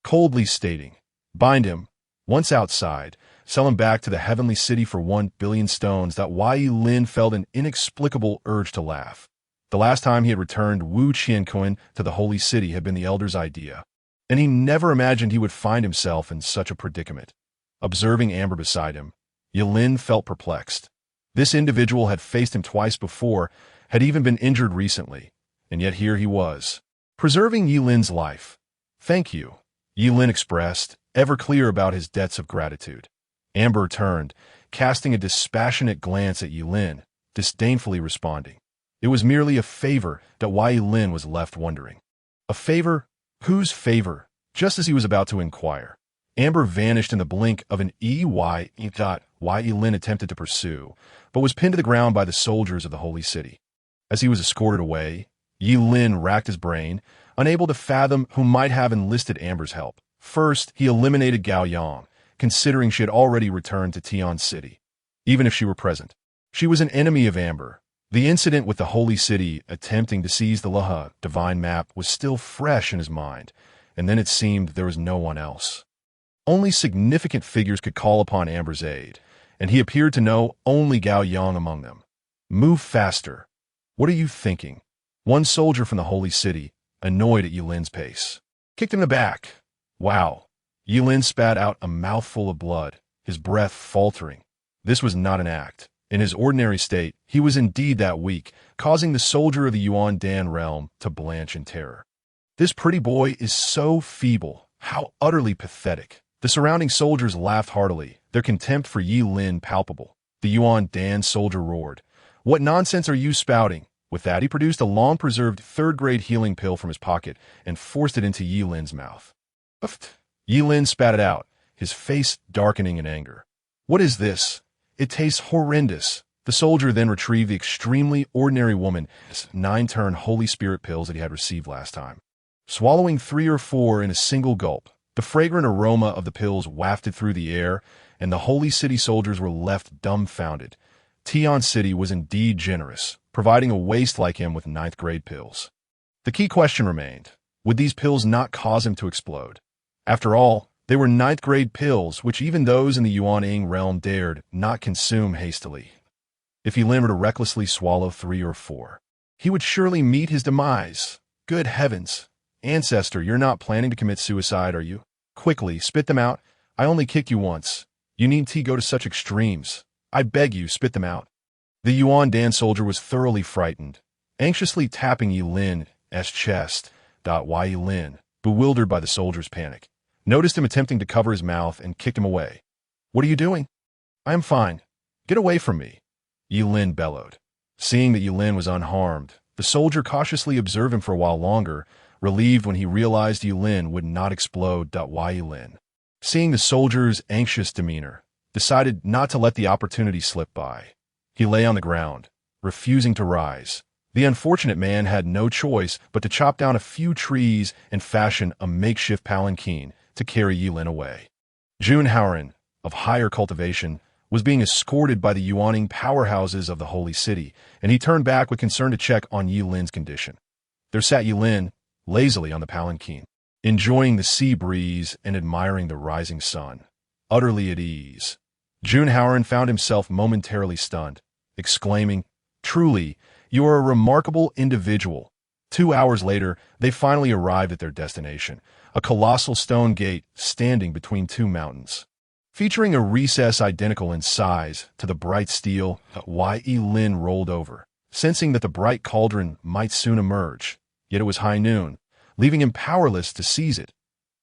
coldly stating, "Bind him. Once outside, sell him back to the heavenly city for 1 billion stones." Ye Lin felt an inexplicable urge to laugh. The last time he had returned Wu Qiankun to the holy city had been the elder's idea, and he never imagined he would find himself in such a predicament. Observing Amber beside him, Ye Lin felt perplexed. This individual had faced him twice before, had even been injured recently, and yet here he was, preserving Ye Lin's life. "Thank you," Ye Lin expressed, ever clear about his debts of gratitude. Amber turned, casting a dispassionate glance at Ye Lin, disdainfully responding, "It was merely a favor." Ye Lin was left wondering. A favor? Whose favor? Just as he was about to inquire, Amber vanished in the blink of an eye. Ye Lin attempted to pursue, but was pinned to the ground by the soldiers of the holy city. As he was escorted away, Ye Lin racked his brain, unable to fathom who might have enlisted Amber's help. First, he eliminated Gao Yang, considering she had already returned to Tian City. Even if she were present, she was an enemy of Amber. The incident with the holy city attempting to seize the Laha divine map was still fresh in his mind, and then it seemed there was no one else. Only significant figures could call upon Amber's aid, and he appeared to know only Gao Yang among them. "Move faster. What are you thinking?" One soldier from the holy city, annoyed at Ye Lin's pace, kicked him in the back. Wow. Ye Lin spat out a mouthful of blood, his breath faltering. This was not an act. In his ordinary state, he was indeed that weak, causing the soldier of the Yuan Dan realm to blanch in terror. This pretty boy is so feeble. How utterly pathetic. The surrounding soldiers laughed heartily, their contempt for Ye Lin palpable. The Yuan Dan soldier roared, "What nonsense are you spouting?" With that, he produced a long-preserved third-grade healing pill from his pocket and forced it into Ye Lin's mouth. Uft. Ye Lin spat it out, his face darkening in anger. "What is this? It tastes horrendous." The soldier then retrieved the extremely ordinary woman's 9-turn Holy Spirit pills that he had received last time. Swallowing 3 or 4 in a single gulp, the fragrant aroma of the pills wafted through the air, and the holy city soldiers were left dumbfounded. Tian City was indeed generous, providing a waste like him with 9th-grade pills. The key question remained, would these pills not cause him to explode? After all, they were 9th-grade pills, which even those in the Yuan-ing realm dared not consume hastily. If he were to recklessly swallow 3 or 4, he would surely meet his demise. Good heavens! Ancestor, you're not planning to commit suicide, are you? Quickly, spit them out. I only kicked you once. You needn't go to such extremes. I beg you, spit them out. The Yuan Dan soldier was thoroughly frightened, anxiously tapping Ye Lin's chest. Ye Lin, bewildered by the soldier's panic, noticed him attempting to cover his mouth and kicked him away. "What are you doing?" "I am fine. Get away from me," Ye Lin bellowed. Seeing that Ye Lin was unharmed, the soldier cautiously observed him for a while longer, relieved when he realized Ye Lin would not explode. Ye Lin, seeing the soldier's anxious demeanor, decided not to let the opportunity slip by. He lay on the ground, refusing to rise. The unfortunate man had no choice but to chop down a few trees and fashion a makeshift palanquin to carry Ye Lin away. Jun Haoran, of higher cultivation, was being escorted by the yuaning powerhouses of the holy city, and he turned back with concern to check on Ye Lin's condition. There sat Ye Lin, lazily on the palanquin, enjoying the sea breeze and admiring the rising sun, utterly at ease. Jun Haoran found himself momentarily stunned, exclaiming, "Truly, you are a remarkable individual." 2 hours later, they finally arrived at their destination, a colossal stone gate standing between two mountains. Featuring a recess identical in size to the bright steel, Ye Lin rolled over, sensing that the bright cauldron might soon emerge, yet it was high noon, leaving him powerless to seize it.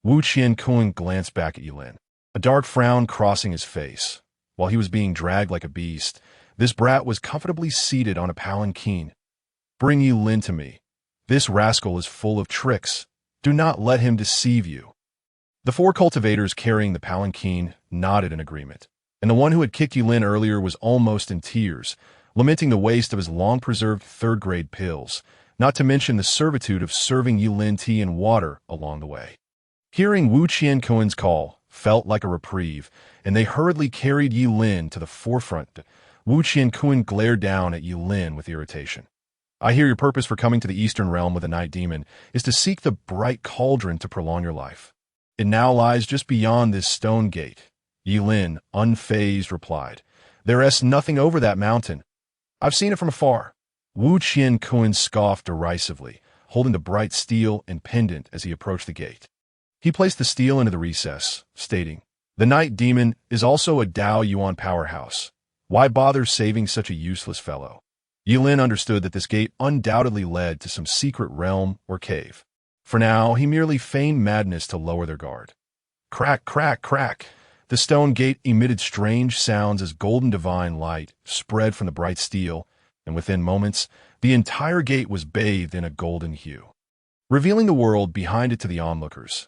Wu Qiankun glanced back at Ye Lin, a dark frown crossing his face. While he was being dragged like a beast, this brat was comfortably seated on a palanquin. "Bring Ye Lin to me. This rascal is full of tricks. Do not let him deceive you." The 4 cultivators carrying the palanquin nodded in agreement, and the one who had kicked Ye Lin earlier was almost in tears, lamenting the waste of his long-preserved third-grade pills, not to mention the servitude of serving Ye Lin tea and water along the way. Hearing Wu Qiankun's call felt like a reprieve, and they hurriedly carried Ye Lin to the forefront. Wu Qiankun glared down at Ye Lin with irritation. "I hear your purpose for coming to the Eastern Realm with a night demon is to seek the bright cauldron to prolong your life. It now lies just beyond this stone gate." Ye Lin, unfazed, replied, "There is nothing over that mountain. I've seen it from afar." Wu Qiankun scoffed derisively, holding the bright steel and pendant as he approached the gate. He placed the steel into the recess, stating, "The night demon is also a Dao Yuan powerhouse. Why bother saving such a useless fellow?" Ye Lin understood that this gate undoubtedly led to some secret realm or cave. For now, he merely feigned madness to lower their guard. Crack, crack, crack. The stone gate emitted strange sounds as golden divine light spread from the bright steel, and within moments, the entire gate was bathed in a golden hue, revealing the world behind it to the onlookers.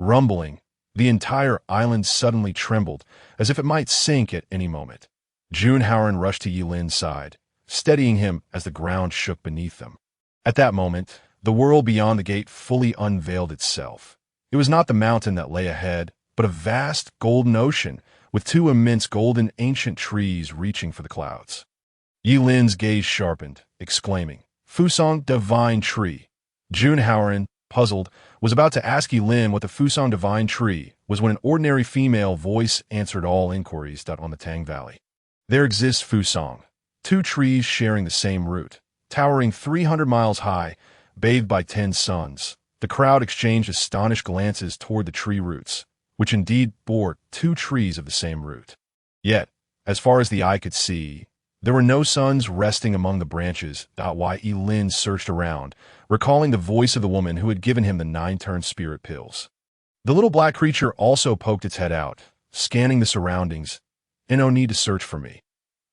Rumbling, the entire island suddenly trembled, as if it might sink at any moment. Jun Haoran rushed to Ye Lin's side, steadying him as the ground shook beneath them. At that moment, the world beyond the gate fully unveiled itself. It was not the mountain that lay ahead, but a vast golden ocean with 2 immense golden ancient trees reaching for the clouds. Ye Lin's gaze sharpened, exclaiming, "Fusang Divine Tree." Jun Haoran, puzzled, was about to ask Ye Lin what the Fusang Divine Tree was when an ordinary female voice answered all inquiries on the Tang Valley. There exists Fusang, 2 trees sharing the same root, towering 300 miles high, bathed by 10 suns. The crowd exchanged astonished glances toward the tree roots, which indeed bore 2 trees of the same root. Yet, as far as the eye could see, there were no suns resting among the branches. Ye Lin searched around, recalling the voice of the woman who had given him the 9-turn spirit pills. The little black creature also poked its head out, scanning the surroundings. "No need to search for me.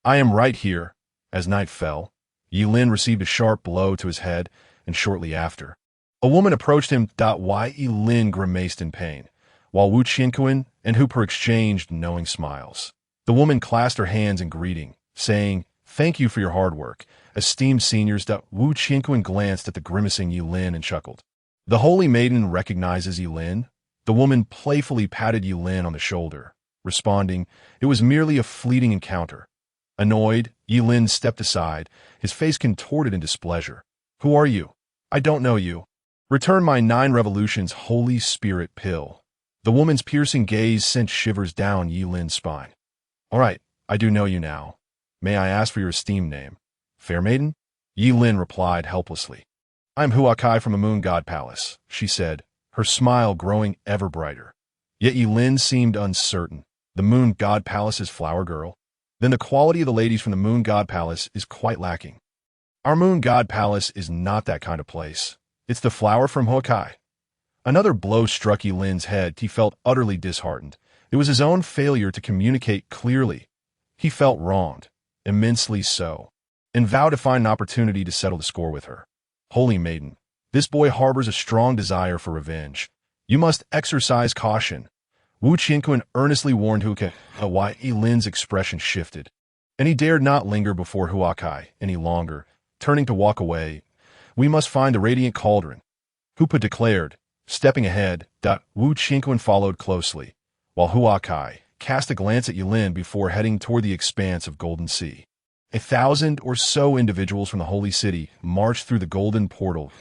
I am right here." As night fell, Ye Lin received a sharp blow to his head, and shortly after, a woman approached him. Ye Lin grimaced in pain, while Wu Qiankun and Hooper exchanged knowing smiles. The woman clasped her hands in greeting, saying, "Thank you for your hard work, esteemed seniors." Wu Qiankun glanced at the grimacing Ye Lin and chuckled. "The holy maiden recognizes Ye Lin?" The woman playfully patted Ye Lin on the shoulder, responding, "It was merely a fleeting encounter." Annoyed, Ye Lin stepped aside, his face contorted in displeasure. "Who are you? I don't know you. Return my 9 revolutions holy spirit pill." The woman's piercing gaze sent shivers down Ye Lin's spine. "All right, I do know you now. May I ask for your esteemed name?" "Fair maiden?" Ye Lin replied helplessly. "I am Huakai from the Moon God Palace," she said, her smile growing ever brighter. Yet Ye Lin seemed uncertain. The Moon God Palace's flower girl? Then the quality of the ladies from the Moon God Palace is quite lacking. Our Moon God Palace is not that kind of place. It's the flower from Huakai. Another blow struck Ye Lin's head. He felt utterly disheartened. It was his own failure to communicate clearly. He felt wronged, immensely so, and vowed to find an opportunity to settle the score with her. "Holy maiden, This boy harbors a strong desire for revenge. You must exercise caution. Wu Qingquan earnestly warned Huke, why Ye Lin's expression shifted, and he dared not linger before Huakai any longer, turning to walk away. We must find the radiant cauldron, Hupa declared, stepping ahead. Wu Qingquan followed closely, while Huakai cast a glance at Ye Lin before heading toward the expanse of Golden Sea. 1,000 or so individuals from the Holy City marched through the golden portal.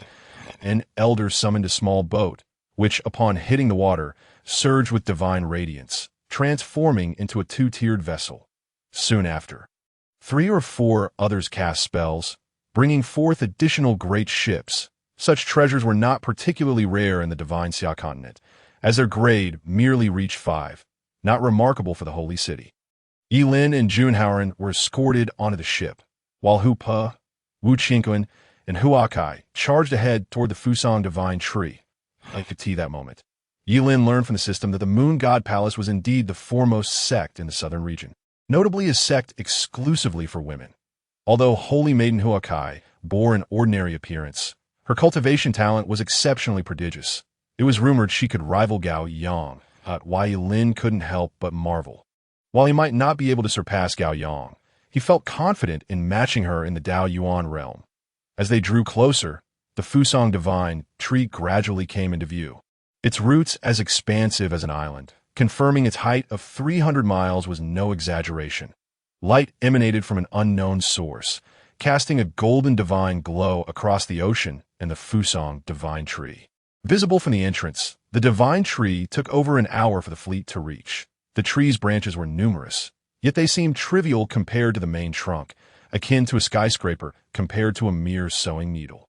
An elder summoned a small boat, which, upon hitting the water, surged with divine radiance, transforming into a two-tiered vessel. Soon after, 3 or 4 others cast spells, bringing forth additional great ships. Such treasures were not particularly rare in the divine Xia continent, as their grade merely reached 5, not remarkable for the Holy City. Ye Lin and Junhauern were escorted onto the ship, while Hu Pe, Wu Qingquan, and Huakai charged ahead toward the Fusang Divine Tree. I could see that moment. Ye Lin learned from the system that the Moon God Palace was indeed the foremost sect in the southern region, notably a sect exclusively for women. Although Holy Maiden Huakai bore an ordinary appearance, her cultivation talent was exceptionally prodigious. It was rumored she could rival Gao Yang, why Ye Lin couldn't help but marvel. While he might not be able to surpass Gao Yang, he felt confident in matching her in the Dao Yuan realm. As they drew closer, the Fusang Divine Tree gradually came into view, its roots as expansive as an island, confirming its height of 300 miles was no exaggeration. Light emanated from an unknown source, casting a golden divine glow across the ocean and the Fusang Divine Tree. Visible from the entrance, the Divine Tree took over an hour for the fleet to reach. The tree's branches were numerous, yet they seemed trivial compared to the main trunk, akin to a skyscraper compared to a mere sewing needle.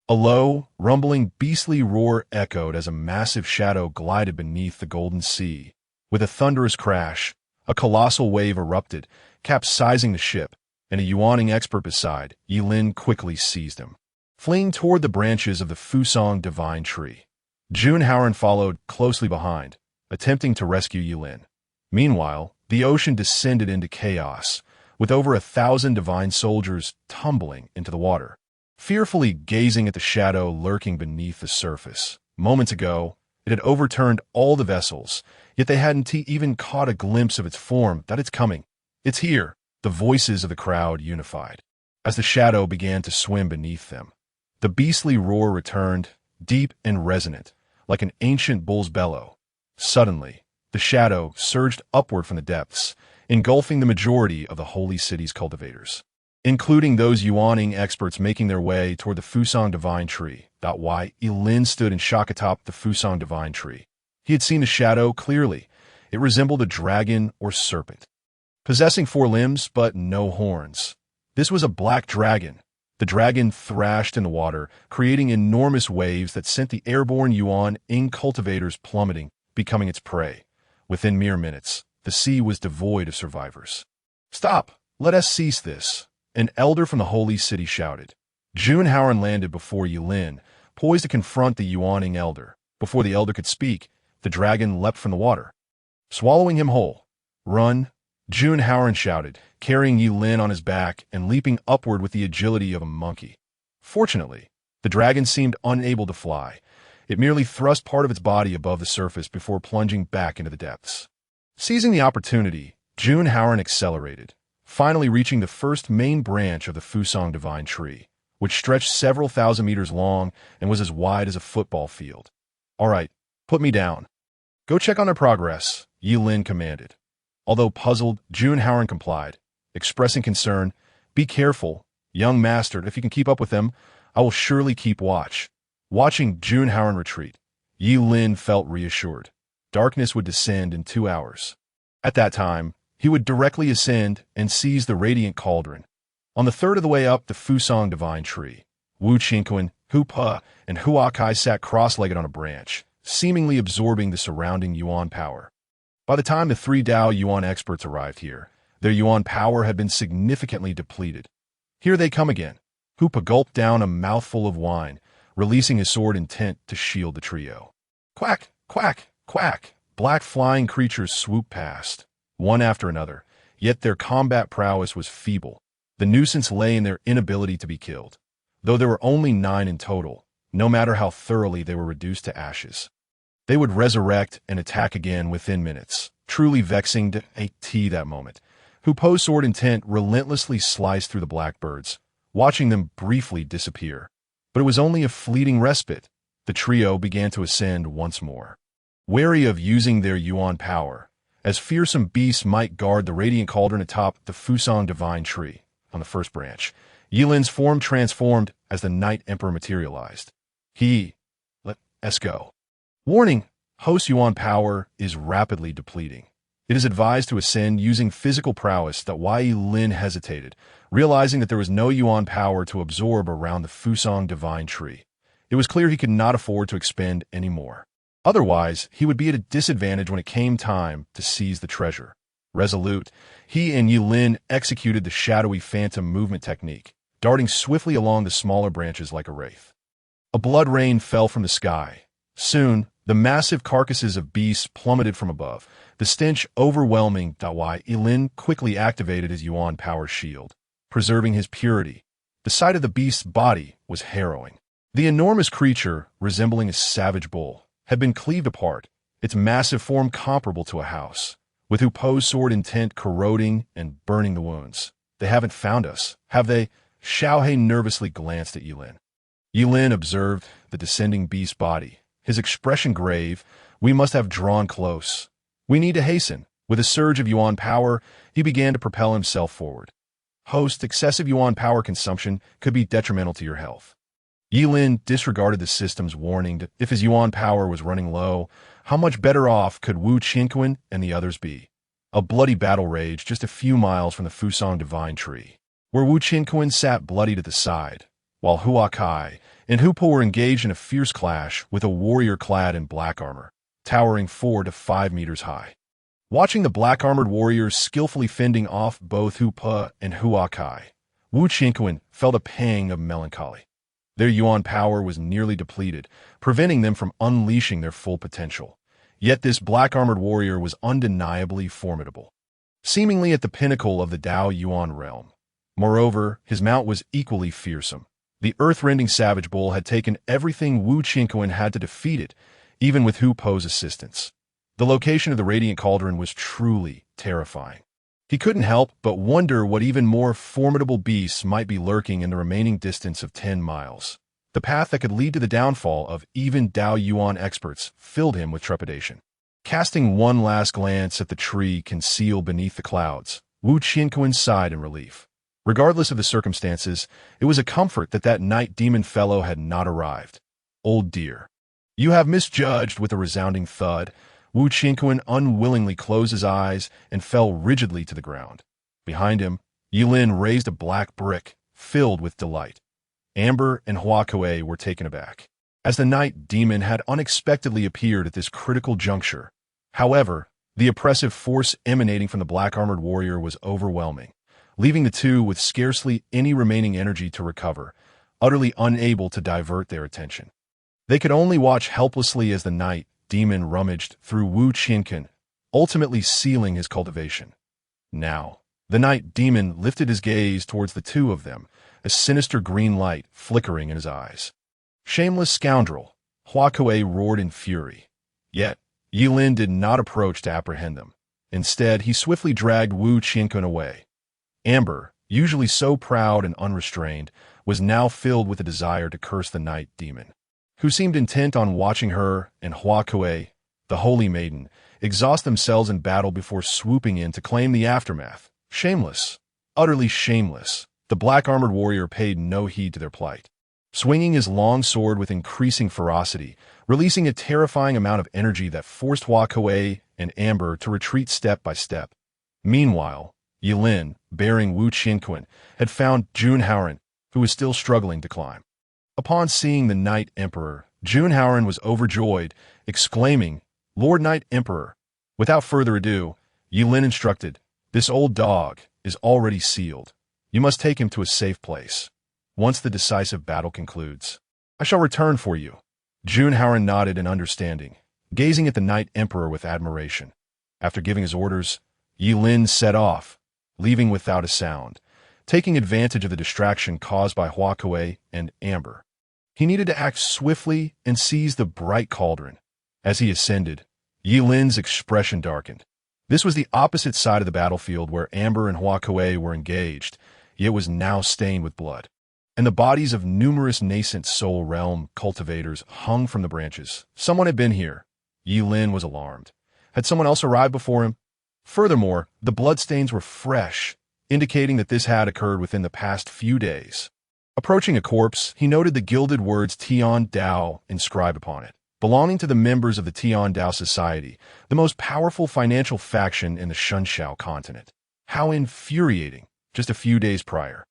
A low, rumbling, beastly roar echoed as a massive shadow glided beneath the golden sea. With a thunderous crash, a colossal wave erupted, capsizing the ship, and a yuaning expert beside, Ye Lin quickly seized him. Fleeing toward the branches of the Fusang Divine Tree, Junhauern followed closely behind, attempting to rescue Ye Lin. Meanwhile, the ocean descended into chaos, with over 1,000 divine soldiers tumbling into the water, fearfully gazing at the shadow lurking beneath the surface. Moments ago, it had overturned all the vessels, yet they hadn't even caught a glimpse of its form. That it's coming. It's here. The voices of the crowd unified, as the shadow began to swim beneath them. The beastly roar returned, deep and resonant, like an ancient bull's bellow. Suddenly, the shadow surged upward from the depths, engulfing the majority of the Holy City's cultivators, including those yuaning experts making their way toward the Fusang Divine Tree. Why Ye Lin stood in shock atop the Fusang Divine Tree. He had seen the shadow clearly. It resembled a dragon or serpent, possessing 4 limbs but no horns. This was a black dragon. The dragon thrashed in the water, creating enormous waves that sent the airborne yuan-ing cultivators plummeting, becoming its prey. Within mere minutes, the sea was devoid of survivors. "Stop! Let us cease this," an elder from the Holy City shouted. Junhauern landed before Ye Lin, poised to confront the yuaning elder. Before the elder could speak, the dragon leapt from the water, swallowing him whole. "Run!" Junhauern shouted, carrying Ye Lin on his back and leaping upward with the agility of a monkey. Fortunately, the dragon seemed unable to fly. It merely thrust part of its body above the surface before plunging back into the depths. Seizing the opportunity, Junhauern accelerated, finally reaching the first main branch of the Fusang Divine Tree, which stretched several thousand meters long and was as wide as a football field. "All right, put me down. Go check on their progress," Ye Lin commanded. Although puzzled, Junhauern complied, expressing concern. "Be careful, young master. If you can keep up with them, I will surely keep watch." Watching Junhauern retreat, Ye Lin felt reassured. Darkness would descend in 2 hours. At that time, he would directly ascend and seize the radiant cauldron. On the third of the way up the Fusang Divine Tree, Wu Qingquan, Hu Pe, and Huakai sat cross-legged on a branch, seemingly absorbing the surrounding yuan power. By the time the 3 Dao Yuan experts arrived here, their yuan power had been significantly depleted. "Here they come again." Hu Pe gulped down a mouthful of wine, releasing his sword intent to shield the trio. Quack, quack, quack. Black flying creatures swooped past, one after another, yet their combat prowess was feeble. The nuisance lay in their inability to be killed. Though there were only 9 in total, no matter how thoroughly they were reduced to ashes. They would resurrect and attack again within minutes, truly vexing to a that moment. Hu Po's sword intent relentlessly sliced through the blackbirds, watching them briefly disappear. But it was only a fleeting respite. The trio began to ascend once more. Wary of using their yuan power, as fearsome beasts might guard the radiant cauldron atop the Fusang divine tree on the first branch, Ye Lin's form transformed as the Night Emperor materialized. Let's go. Warning, host yuan power is rapidly depleting. It is advised to ascend using physical prowess. That Ye Lin hesitated, realizing that there was no yuan power to absorb around the Fusang divine tree. It was clear he could not afford to expend any more. Otherwise, he would be at a disadvantage when it came time to seize the treasure. Resolute, he and Ye Lin executed the shadowy phantom movement technique, darting swiftly along the smaller branches like a wraith. A blood rain fell from the sky. Soon, the massive carcasses of beasts plummeted from above, the stench overwhelming. Ye Lin quickly activated his yuan power shield, preserving his purity. The sight of the beast's body was harrowing. The enormous creature, resembling a savage bull, had been cleaved apart, its massive form comparable to a house, with Hu Po's sword intent corroding and burning the wounds. They haven't found us, have they? Xiaohe nervously glanced at Ye Lin. Ye Lin observed the descending beast's body, his expression grave. We must have drawn close. We need to hasten. With a surge of yuan power, he began to propel himself forward. Host, excessive yuan power consumption could be detrimental to your health. Ye Lin disregarded the system's warning that if his yuan power was running low, how much better off could Wu Qinquan and the others be? A bloody battle raged just a few miles from the Fusang divine tree, where Wu Qinquan sat bloodied at the side, while Hua Kai and Hu Po were engaged in a fierce clash with a warrior clad in black armor, towering 4 to 5 meters high. Watching the black-armored warriors skillfully fending off both Hu Po and Hua Kai, Wu Qinquan felt a pang of melancholy. Their yuan power was nearly depleted, preventing them from unleashing their full potential. Yet this black-armored warrior was undeniably formidable, seemingly at the pinnacle of the Dao Yuan realm. Moreover, his mount was equally fearsome. The earth-rending savage bull had taken everything Wu Qinquan had to defeat it, even with Hu Po's assistance. The location of the radiant cauldron was truly terrifying. He couldn't help but wonder what even more formidable beasts might be lurking in the remaining distance of 10 miles. The path that could lead to the downfall of even Dao Yuan experts filled him with trepidation. Casting one last glance at the tree concealed beneath the clouds, Wu Qinquan sighed in relief. Regardless of the circumstances, it was a comfort that night demon fellow had not arrived. Old dear. You have misjudged. With a resounding thud, Wu Qinquan unwillingly closed his eyes and fell rigidly to the ground. Behind him, Ye Lin raised a black brick, filled with delight. Amber and Hua Kuei were taken aback, as the night demon had unexpectedly appeared at this critical juncture. However, the oppressive force emanating from the black-armored warrior was overwhelming, leaving the two with scarcely any remaining energy to recover, utterly unable to divert their attention. They could only watch helplessly as the night demon rummaged through Wu Qinquan, ultimately sealing his cultivation. Now, the night demon lifted his gaze towards the two of them, a sinister green light flickering in his eyes. Shameless scoundrel, Hua Kuei roared in fury. Yet, Ye Lin did not approach to apprehend them. Instead, he swiftly dragged Wu Qinquan away. Amber, usually so proud and unrestrained, was now filled with a desire to curse the night demon, who seemed intent on watching her and Hua Kuei, the holy maiden, exhaust themselves in battle before swooping in to claim the aftermath. Shameless, utterly shameless, the black-armored warrior paid no heed to their plight. Swinging his long sword with increasing ferocity, releasing a terrifying amount of energy that forced Hua Kuei and Amber to retreat step by step. Meanwhile, Ye Lin, bearing Wu Qinquan, had found Junhauren, who was still struggling to climb. Upon seeing the Night Emperor, Junhauren was overjoyed, exclaiming, "Lord Night Emperor!" Without further ado, Ye Lin instructed, "This old dog is already sealed. You must take him to a safe place. Once the decisive battle concludes, I shall return for you." Junhauren nodded in understanding, gazing at the Night Emperor with admiration. After giving his orders, Ye Lin set off, leaving without a sound, taking advantage of the distraction caused by Hua Kuei and Amber. He needed to act swiftly and seize the bright cauldron. As he ascended, Ye Lin's expression darkened. This was the opposite side of the battlefield where Amber and Hua Kuei were engaged, yet was now stained with blood. And the bodies of numerous nascent soul realm cultivators hung from the branches. Someone had been here. Ye Lin was alarmed. Had someone else arrived before him? Furthermore, the bloodstains were fresh, indicating that this had occurred within the past few days. Approaching a corpse, he noted the gilded words Tian Dao inscribed upon it, belonging to the members of the Tian Dao Society, the most powerful financial faction in the Shunshao continent. How infuriating, just a few days prior.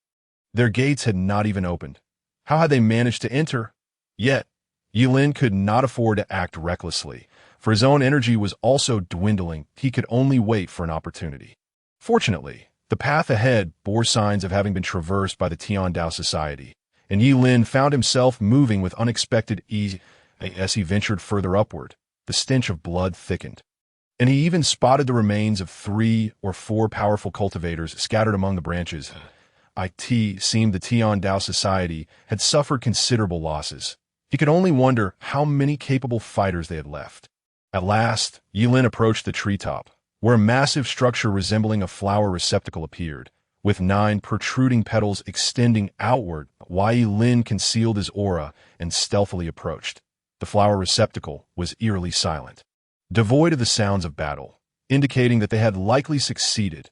Their gates had not even opened. How had they managed to enter? Yet, Ye Lin could not afford to act recklessly, for his own energy was also dwindling. He could only wait for an opportunity. Fortunately, the path ahead bore signs of having been traversed by the Tian Dao Society, and Ye Lin found himself moving with unexpected ease. As he ventured further upward, the stench of blood thickened, and he even spotted the remains of 3 or 4 powerful cultivators scattered among the branches. It seemed the Tian Dao Society had suffered considerable losses. He could only wonder how many capable fighters they had left. At last, Ye Lin approached the treetop, where a massive structure resembling a flower receptacle appeared, with 9 protruding petals extending outward. Ye Lin concealed his aura and stealthily approached. The flower receptacle was eerily silent, devoid of the sounds of battle, indicating that they had likely succeeded.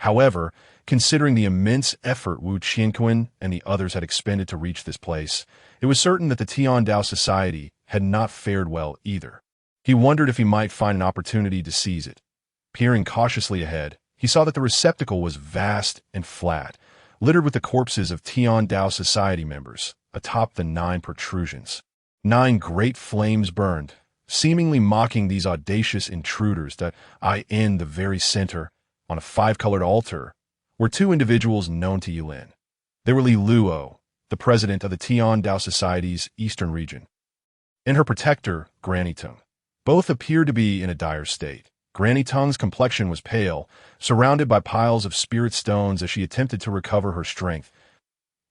However, considering the immense effort Wu Qianquan and the others had expended to reach this place, it was certain that the Tian Dao Society had not fared well either. He wondered if he might find an opportunity to seize it. Peering cautiously ahead, he saw that the receptacle was vast and flat, littered with the corpses of Tian Dao Society members, atop the 9 protrusions. 9 great flames burned, seemingly mocking these audacious intruders. That in the very center, on a 5-colored altar, were 2 individuals known to Ye Lin. They were Li Luo, the president of the Tian Dao Society's eastern region, and her protector, Granny Tung. Both appeared to be in a dire state. Granny Tung's complexion was pale, surrounded by piles of spirit stones as she attempted to recover her strength.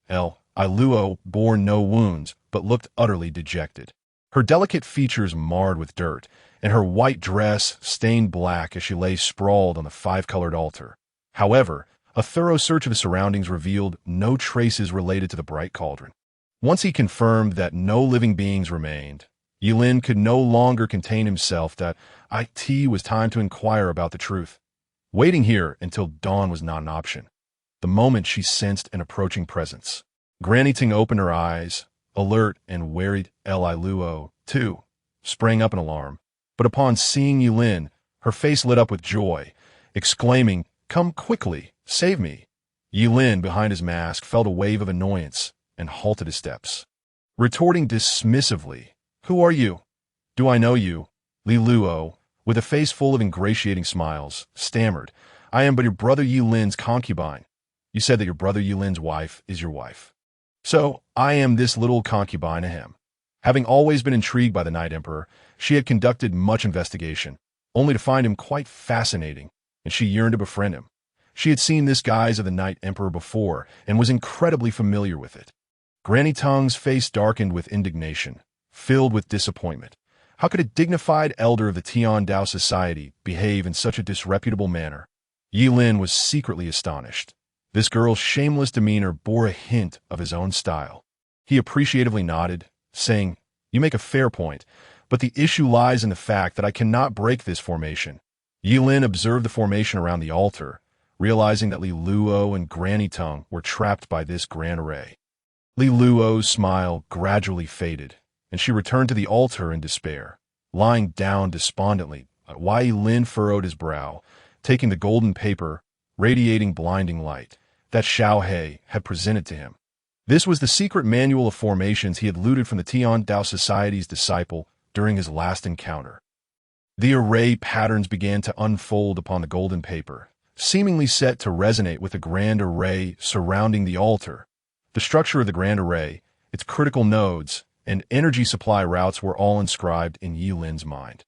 Li Luo bore no wounds, but looked utterly dejected. Her delicate features marred with dirt, and her white dress stained black as she lay sprawled on the 5-colored altar. However, a thorough search of the surroundings revealed no traces related to the bright cauldron. Once he confirmed that no living beings remained, Ye Lin could no longer contain himself. That it was time to inquire about the truth. Waiting here until dawn was not an option. The moment she sensed an approaching presence, Granny Ting opened her eyes, alert and wary. Li Luo, too, sprang up in alarm, but upon seeing Ye Lin, her face lit up with joy, exclaiming, "Come quickly, save me." Ye Lin, behind his mask, felt a wave of annoyance and halted his steps. Retorting dismissively, "Who are you?" "Do I know you?" Li Luo, with a face full of ingratiating smiles, stammered, "I am but your brother Ye Lin's concubine." "You said that your brother Ye Lin's wife is your wife." "So, I am this little concubine of him." Having always been intrigued by the Night Emperor, she had conducted much investigation, only to find him quite fascinating, and she yearned to befriend him. She had seen this guise of the Night Emperor before, and was incredibly familiar with it. Granny Tung's face darkened with indignation, filled with disappointment. How could a dignified elder of the Tian Dao Society behave in such a disreputable manner? Ye Lin was secretly astonished. This girl's shameless demeanor bore a hint of his own style. He appreciatively nodded, saying, "You make a fair point, but the issue lies in the fact that I cannot break this formation." Ye Lin observed the formation around the altar, realizing that Li Luo and Granny Tung were trapped by this grand array. Li Luo's smile gradually faded, and she returned to the altar in despair. Lying down despondently, Ye Lin furrowed his brow, taking the golden paper, radiating blinding light, that Xiao He had presented to him. This was the secret manual of formations he had looted from the Tian Dao Society's disciple during his last encounter. The array patterns began to unfold upon the golden paper, seemingly set to resonate with the grand array surrounding the altar. The structure of the grand array, its critical nodes, and energy supply routes were all inscribed in Ye Lin's mind.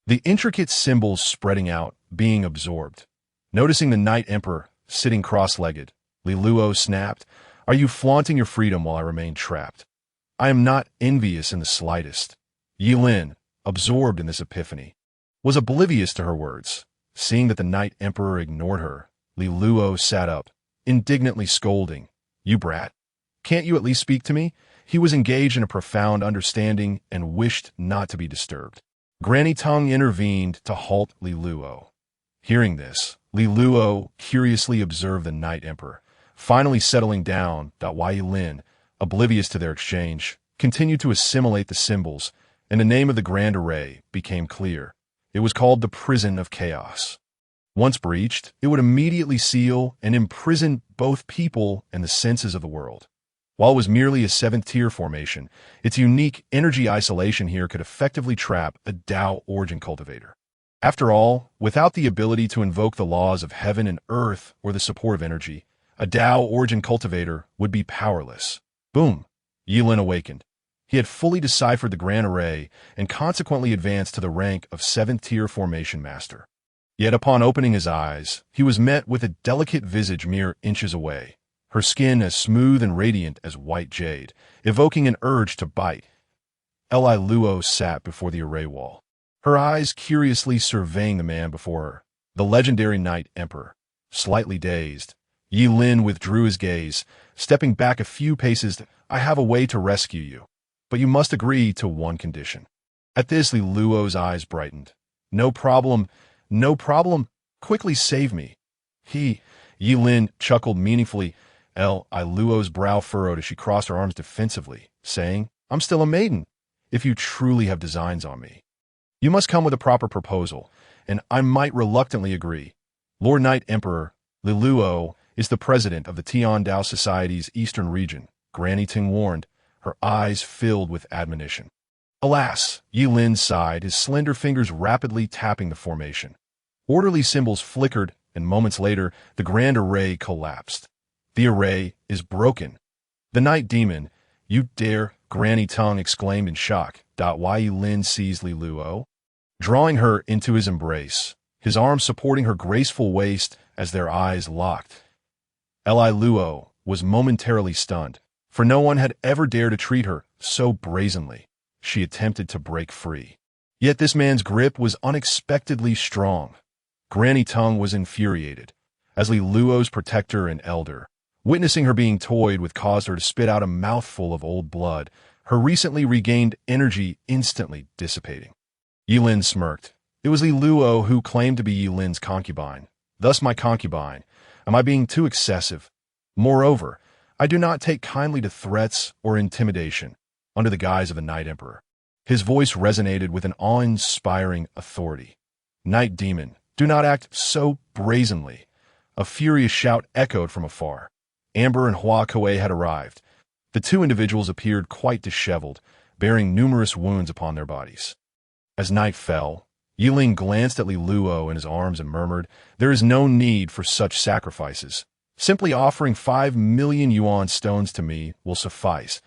The intricate symbols spreading out, being absorbed. Noticing the Night Emperor sitting cross-legged, Li Luo snapped, "Are you flaunting your freedom while I remain trapped?" I am not envious in the slightest. Ye Lin, absorbed in this epiphany, was oblivious to her words. Seeing that the Night Emperor ignored her, Li Luo sat up, indignantly scolding, "You brat! Can't you at least speak to me?" He was engaged in a profound understanding and wished not to be disturbed. Granny Tung intervened to halt Li Luo. Hearing this, Li Luo curiously observed the Night Emperor, finally settling down. Ye Lin, oblivious to their exchange, continued to assimilate the symbols, and the name of the Grand Array became clear. It was called the Prison of Chaos. Once breached, it would immediately seal and imprison both people and the senses of the world. While it was merely a seventh-tier formation, its unique energy isolation here could effectively trap a Dao origin cultivator. After all, without the ability to invoke the laws of heaven and earth or the support of energy, a Dao origin cultivator would be powerless. Boom! Ye Lin awakened. He had fully deciphered the Grand Array and consequently advanced to the rank of seventh-tier formation master. Yet upon opening his eyes, he was met with a delicate visage mere inches away, her skin as smooth and radiant as white jade, evoking an urge to bite. Li Luo sat before the array wall, her eyes curiously surveying the man before her, the legendary Night Emperor. Slightly dazed, Ye Lin withdrew his gaze, stepping back a few paces. "I have a way to rescue you, but you must agree to one condition." At this, Li Luo's eyes brightened. "No problem, no problem. Quickly save me." Ye Lin chuckled meaningfully. Li Luo's brow furrowed as she crossed her arms defensively, saying, "I'm still a maiden. If you truly have designs on me, you must come with a proper proposal, and I might reluctantly agree. Lord Night Emperor, Li Luo is the president of the Tian Dao Society's eastern region," Granny Ting warned, her eyes filled with admonition. Alas, Ye Lin sighed, his slender fingers rapidly tapping the formation. Orderly symbols flickered, and moments later, the Grand Array collapsed. "The array is broken." "The Night Demon, you dare!" Granny Tung exclaimed in shock. Ye Lin seized Li Luo, drawing her into his embrace, his arms supporting her graceful waist as their eyes locked. Li Luo was momentarily stunned, for no one had ever dared to treat her so brazenly. She attempted to break free. Yet this man's grip was unexpectedly strong. Granny Tung was infuriated, as Li Luo's protector and elder. Witnessing her being toyed with caused her to spit out a mouthful of old blood, her recently regained energy instantly dissipating. Ye Lin smirked. It was Li Luo who claimed to be Ye Lin's concubine. "Thus my concubine. Am I being too excessive? Moreover, I do not take kindly to threats or intimidation under the guise of the Night Emperor." His voice resonated with an awe-inspiring authority. "Night Demon, do not act so brazenly." A furious shout echoed from afar. Amber and Hua Kuei had arrived. The two individuals appeared quite disheveled, bearing numerous wounds upon their bodies. As night fell, Ye Lin glanced at Li Luo in his arms and murmured, "There is no need for such sacrifices. Simply offering 5 million yuan stones to me will suffice."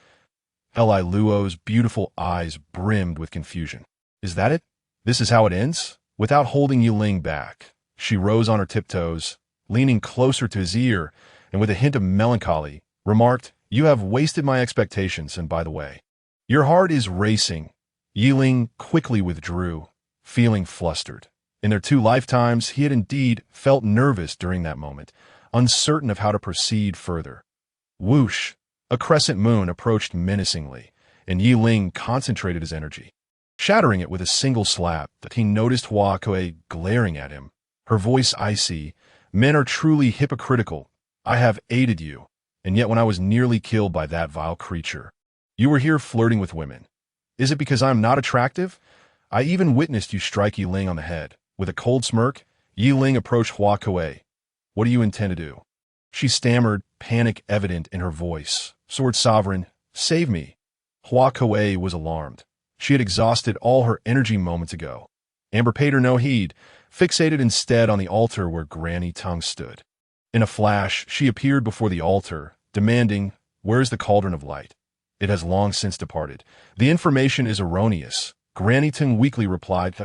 Li Luo's beautiful eyes brimmed with confusion. "Is that it? This is how it ends?" Without holding Ye Lin back, she rose on her tiptoes, leaning closer to his ear, and with a hint of melancholy, remarked, "You have wasted my expectations, and by the way, your heart is racing." Ye Lin quickly withdrew, feeling flustered. In their 2 lifetimes, he had indeed felt nervous during that moment, uncertain of how to proceed further. Whoosh! A crescent moon approached menacingly, and Ye Lin concentrated his energy, shattering it with a single slap. That he noticed Hua Kuei glaring at him, her voice icy. "Men are truly hypocritical. I have aided you, and yet when I was nearly killed by that vile creature, you were here flirting with women. Is it because I am not attractive? I even witnessed you strike Ye Lin on the head." With a cold smirk, Ye Lin approached Hua Kuei. "What do you intend to do?" She stammered, panic evident in her voice. "Sword Sovereign, save me." Hua Kuei was alarmed. She had exhausted all her energy moments ago. Amber paid her no heed, fixated instead on the altar where Granny Tung stood. In a flash, she appeared before the altar, demanding, "Where is the cauldron of light?" "It has long since departed. The information is erroneous." Granny Tung weakly replied,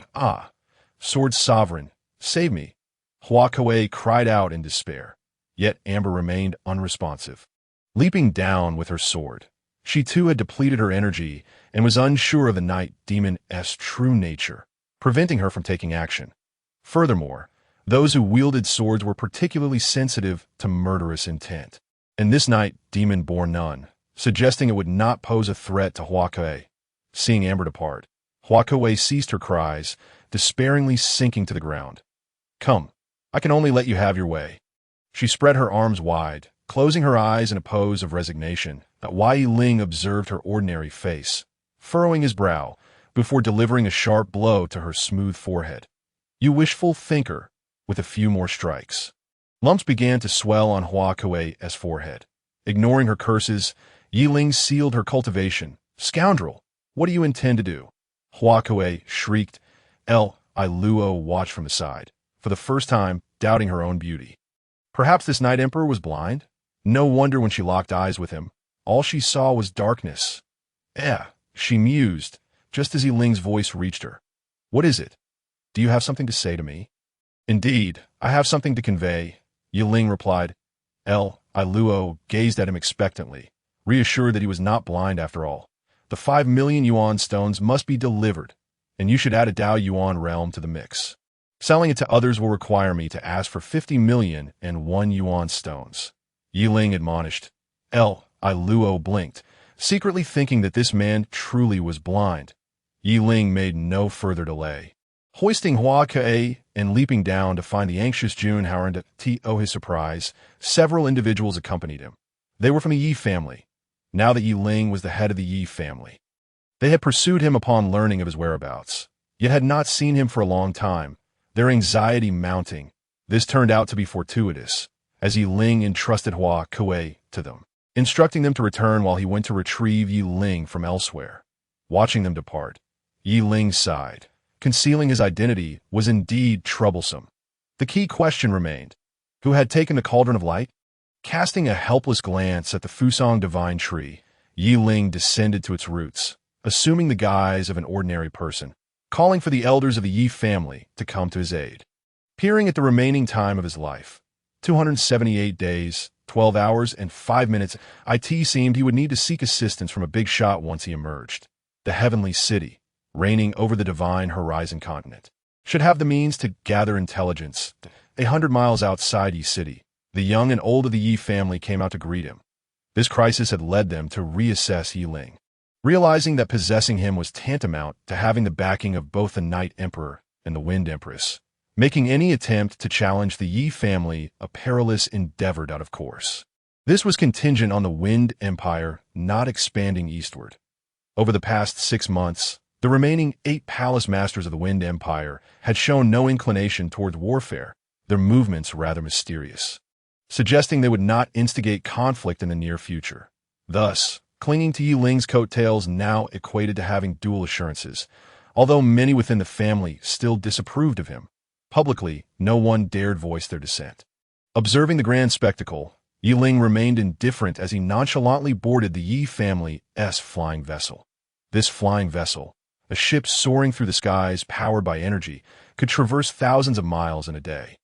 Sword Sovereign, save me." Hua Kuei cried out in despair, yet Amber remained unresponsive. Leaping down with her sword, She too had depleted her energy and was unsure of the night demon's true nature, preventing her from taking action. Furthermore, those who wielded swords were particularly sensitive to murderous intent. And this night demon bore none, suggesting it would not pose a threat to Huakuei. Seeing Amber depart, Huakuei ceased her cries, despairingly sinking to the ground. "Come, I can only let you have your way." She spread her arms wide, closing her eyes in a pose of resignation. Ye Lin observed her ordinary face, furrowing his brow, before delivering a sharp blow to her smooth forehead. "You wishful thinker," with a few more strikes. Lumps began to swell on Huakuei's forehead. Ignoring her curses, Ye Lin sealed her cultivation. "Scoundrel, what do you intend to do?" Huakuei shrieked. I Luo watched from the side, for the first time doubting her own beauty. Perhaps this Night Emperor was blind? No wonder when she locked eyes with him, all she saw was darkness. She mused, just as Ye Lin's voice reached her. "What is it? Do you have something to say to me?" "Indeed, I have something to convey," Ye Lin replied. I Luo gazed at him expectantly, reassured that he was not blind after all. "The 5 million yuan stones must be delivered, and you should add a Dao yuan realm to the mix. Selling it to others will require me to ask for 50 million and 1 yuan stones." Ye Lin admonished. I Luo blinked, secretly thinking that this man truly was blind. Ye Lin made no further delay. Hoisting Huakuei and leaping down to find the anxious Junhao, to his surprise, several individuals accompanied him. They were from the Yi family, now that Ye Lin was the head of the Yi family. They had pursued him upon learning of his whereabouts, yet had not seen him for a long time, their anxiety mounting. This turned out to be fortuitous, as Ye Lin entrusted Huakuei to them, instructing them to return while he went to retrieve Ye Lin from elsewhere. Watching them depart, Ye Lin sighed. Concealing his identity was indeed troublesome. The key question remained: who had taken the cauldron of light? Casting a helpless glance at the Fusang divine tree, Ye Lin descended to its roots, assuming the guise of an ordinary person, calling for the elders of the Yi family to come to his aid. Peering at the remaining time of his life, 278 days, 12 hours, and 5 minutes, it seemed he would need to seek assistance from a big shot once he emerged. The heavenly city, reigning over the divine horizon continent, should have the means to gather intelligence. 100 miles outside Yi City, the young and old of the Yi family came out to greet him. This crisis had led them to reassess Ye Lin, realizing that possessing him was tantamount to having the backing of both the Night Emperor and the Wind Empress, making any attempt to challenge the Yi family a perilous endeavor out of course. This was contingent on the Wind Empire not expanding eastward. Over the past 6 months, the remaining 8 palace masters of the Wind Empire had shown no inclination towards warfare, their movements rather mysterious, suggesting they would not instigate conflict in the near future. Thus, clinging to Ye Lin's coattails now equated to having dual assurances, although many within the family still disapproved of him. Publicly, no one dared voice their dissent. Observing the grand spectacle, Ye Lin remained indifferent as he nonchalantly boarded the Yi family's flying vessel. This flying vessel, a ship soaring through the skies powered by energy, could traverse thousands of miles in a day.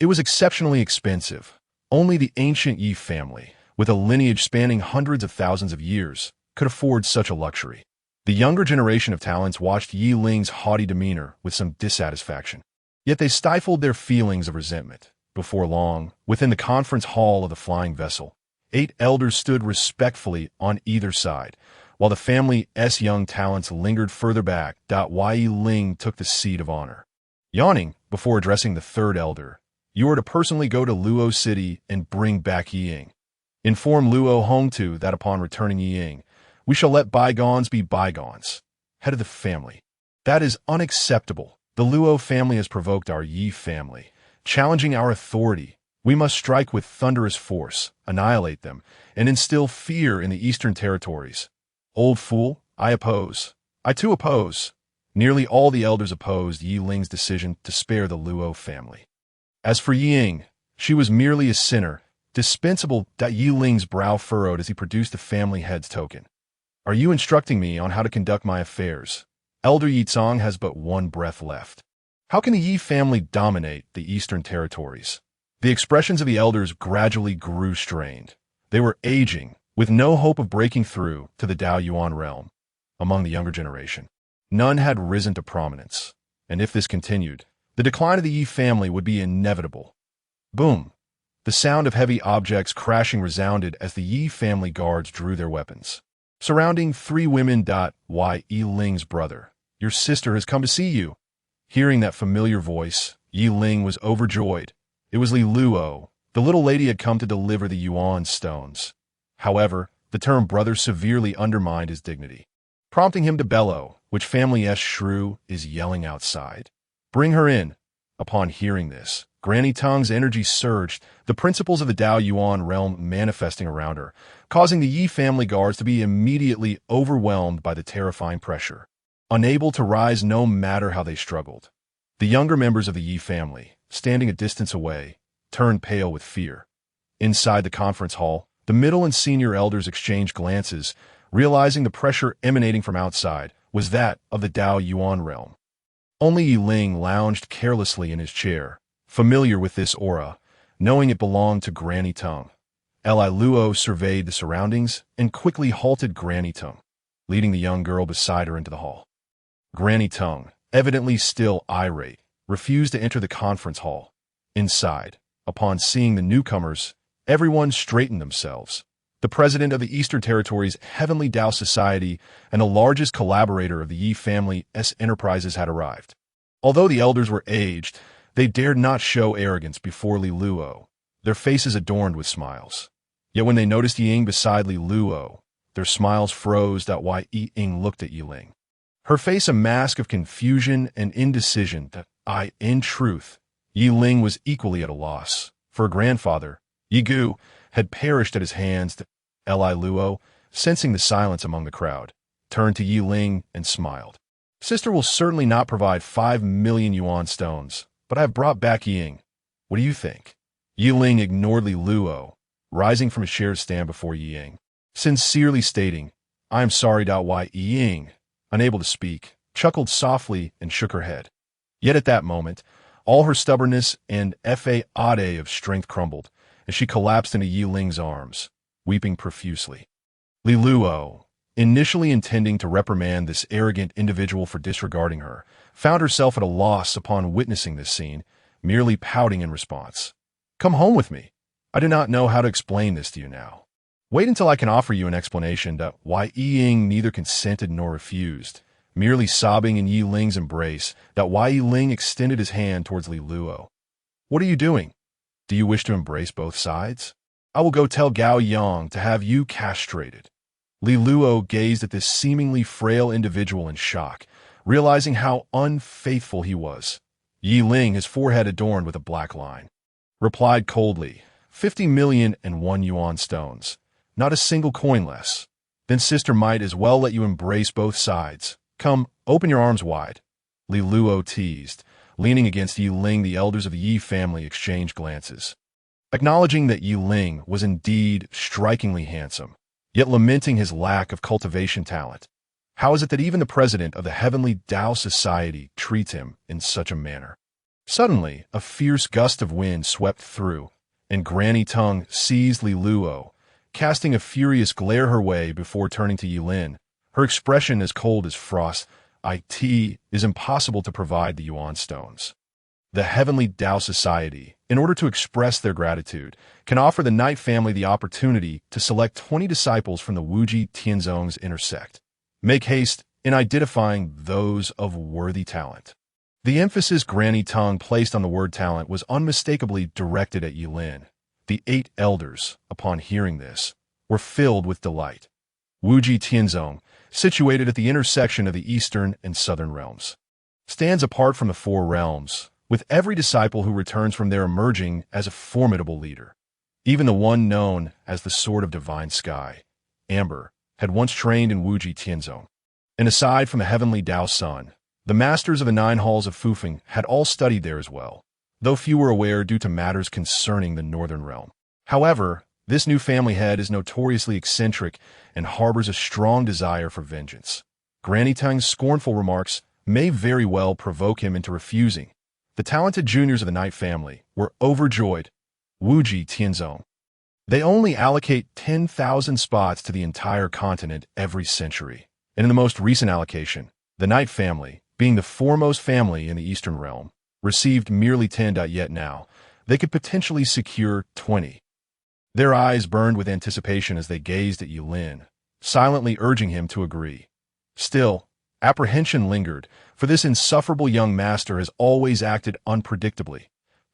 It was exceptionally expensive. Only the ancient Yi family, with a lineage spanning hundreds of thousands of years, could afford such a luxury. The younger generation of talents watched Ye Lin's haughty demeanor with some dissatisfaction. Yet they stifled their feelings of resentment. Before long, within the conference hall of the flying vessel, 8 elders stood respectfully on either side, while the family's young talents lingered further back. Ye Lin took the seat of honor. Yawning, before addressing the 3rd elder, "You are to personally go to Luo City and bring back Ying. Inform Luo Hongtu that upon returning Ying, we shall let bygones be bygones." Head of the family: "That is unacceptable. The Luo family has provoked our Yi family, challenging our authority. We must strike with thunderous force, annihilate them, and instill fear in the eastern territories." "Old fool, I oppose. I too oppose." Nearly all the elders opposed Ye Lin's decision to spare the Luo family. As for Ying, she was merely a sinner, dispensable. Ye Lin's brow furrowed as he produced the family head's token. "Are you instructing me on how to conduct my affairs? Elder Yizong has but 1 breath left. How can the Yi family dominate the eastern territories?" The expressions of the elders gradually grew strained. They were aging, with no hope of breaking through to the Dao Yuan realm. Among the younger generation, none had risen to prominence, and if this continued, the decline of the Yi family would be inevitable. Boom! The sound of heavy objects crashing resounded as the Yi family guards drew their weapons. Surrounding three women. Ye Ling's brother, your sister has come to see you. Hearing that familiar voice, Ye Ling was overjoyed. It was Li Luo. The little lady had come to deliver the Yuan stones. However, the term brother severely undermined his dignity, prompting him to bellow, which family shrew is yelling outside. Bring her in. Upon hearing this, Granny Tung's energy surged, the principles of the Dao Yuan realm manifesting around her, causing the Yi family guards to be immediately overwhelmed by the terrifying pressure, unable to rise no matter how they struggled. The younger members of the Yi family, standing a distance away, turned pale with fear. Inside the conference hall, the middle and senior elders exchanged glances, realizing the pressure emanating from outside was that of the Dao Yuan realm. Only Ye Ling lounged carelessly in his chair, familiar with this aura, knowing it belonged to Granny Tung. Li Luo surveyed the surroundings and quickly halted Granny Tung, leading the young girl beside her into the hall. Granny Tung, evidently still irate, refused to enter the conference hall. Inside, upon seeing the newcomers, everyone straightened themselves. The president of the Eastern Territory's Heavenly Dao Society and the largest collaborator of the Yi family's enterprises had arrived. Although the elders were aged, they dared not show arrogance before Li Luo, their faces adorned with smiles. Yet when they noticed Ying beside Li Luo, their smiles froze. While Ying looked at Ye Ling, her face a mask of confusion and indecision. In truth, Ye Ling was equally at a loss, for her grandfather, Ye Gu, had perished at his hands. Li Luo, sensing the silence among the crowd, turned to Ye Ling and smiled. Sister will certainly not provide 5 million yuan stones, but I have brought back Ying. What do you think? Ye Ling ignored Li Luo, rising from his chair to stand before Ying, sincerely stating, I am sorry. Why Ying, unable to speak, chuckled softly and shook her head. Yet at that moment, all her stubbornness and faade of strength crumbled, as she collapsed into Ye Ling's arms, weeping profusely. Li Luo, initially intending to reprimand this arrogant individual for disregarding her, found herself at a loss upon witnessing this scene, merely pouting in response. Come home with me. I do not know how to explain this to you now. Wait until I can offer you an explanation. Why Ying neither consented nor refused, merely sobbing in Ye Ling's embrace. Why Ye Ling extended his hand towards Li Luo. What are you doing? Do you wish to embrace both sides? I will go tell Gao Yang to have you castrated. Li Luo gazed at this seemingly frail individual in shock, realizing how unfaithful he was. Ye Ling, his forehead adorned with a black line, replied coldly, 50 million and 1 yuan stones, not a single coin less. Then sister might as well let you embrace both sides. Come, open your arms wide. Li Luo teased, leaning against Ye Ling. The elders of the Yi family exchanged glances, acknowledging that Ye Ling was indeed strikingly handsome, yet lamenting his lack of cultivation talent. How is it that even the president of the Heavenly Dao Society treats him in such a manner? Suddenly, a fierce gust of wind swept through, and Granny Tung seized Li Luo, casting a furious glare her way before turning to Ye Lin, her expression as cold as frost. It is impossible to provide the yuan stones. The Heavenly Dao Society, in order to express their gratitude, can offer the Knight family the opportunity to select 20 disciples from the Wuji Tianzong's inner sect. Make haste in identifying those of worthy talent. The emphasis Granny Tung placed on the word talent was unmistakably directed at Ye Lin. The 8 elders, upon hearing this, were filled with delight. Wuji Tianzong, situated at the intersection of the eastern and southern realms, stands apart from the 4 realms, with every disciple who returns from there emerging as a formidable leader. Even the one known as the Sword of Divine Sky, Amber, had once trained in Wuji Tianzong. And aside from the Heavenly Dao Sun, the masters of the 9 halls of Fufeng had all studied there as well, though few were aware due to matters concerning the northern realm. However, this new family head is notoriously eccentric and harbors a strong desire for vengeance. Granny Tung's scornful remarks may very well provoke him into refusing. The talented juniors of the Knight family were overjoyed. Wuji Tianzong, They only allocate 10,000 spots to the entire continent every century. And in the most recent allocation, the Knight family, being the foremost family in the Eastern Realm, received merely 10. Yet now, they could potentially secure 20. Their eyes burned with anticipation as they gazed at Ye Lin, silently urging him to agree. Still, apprehension lingered, for this insufferable young master has always acted unpredictably.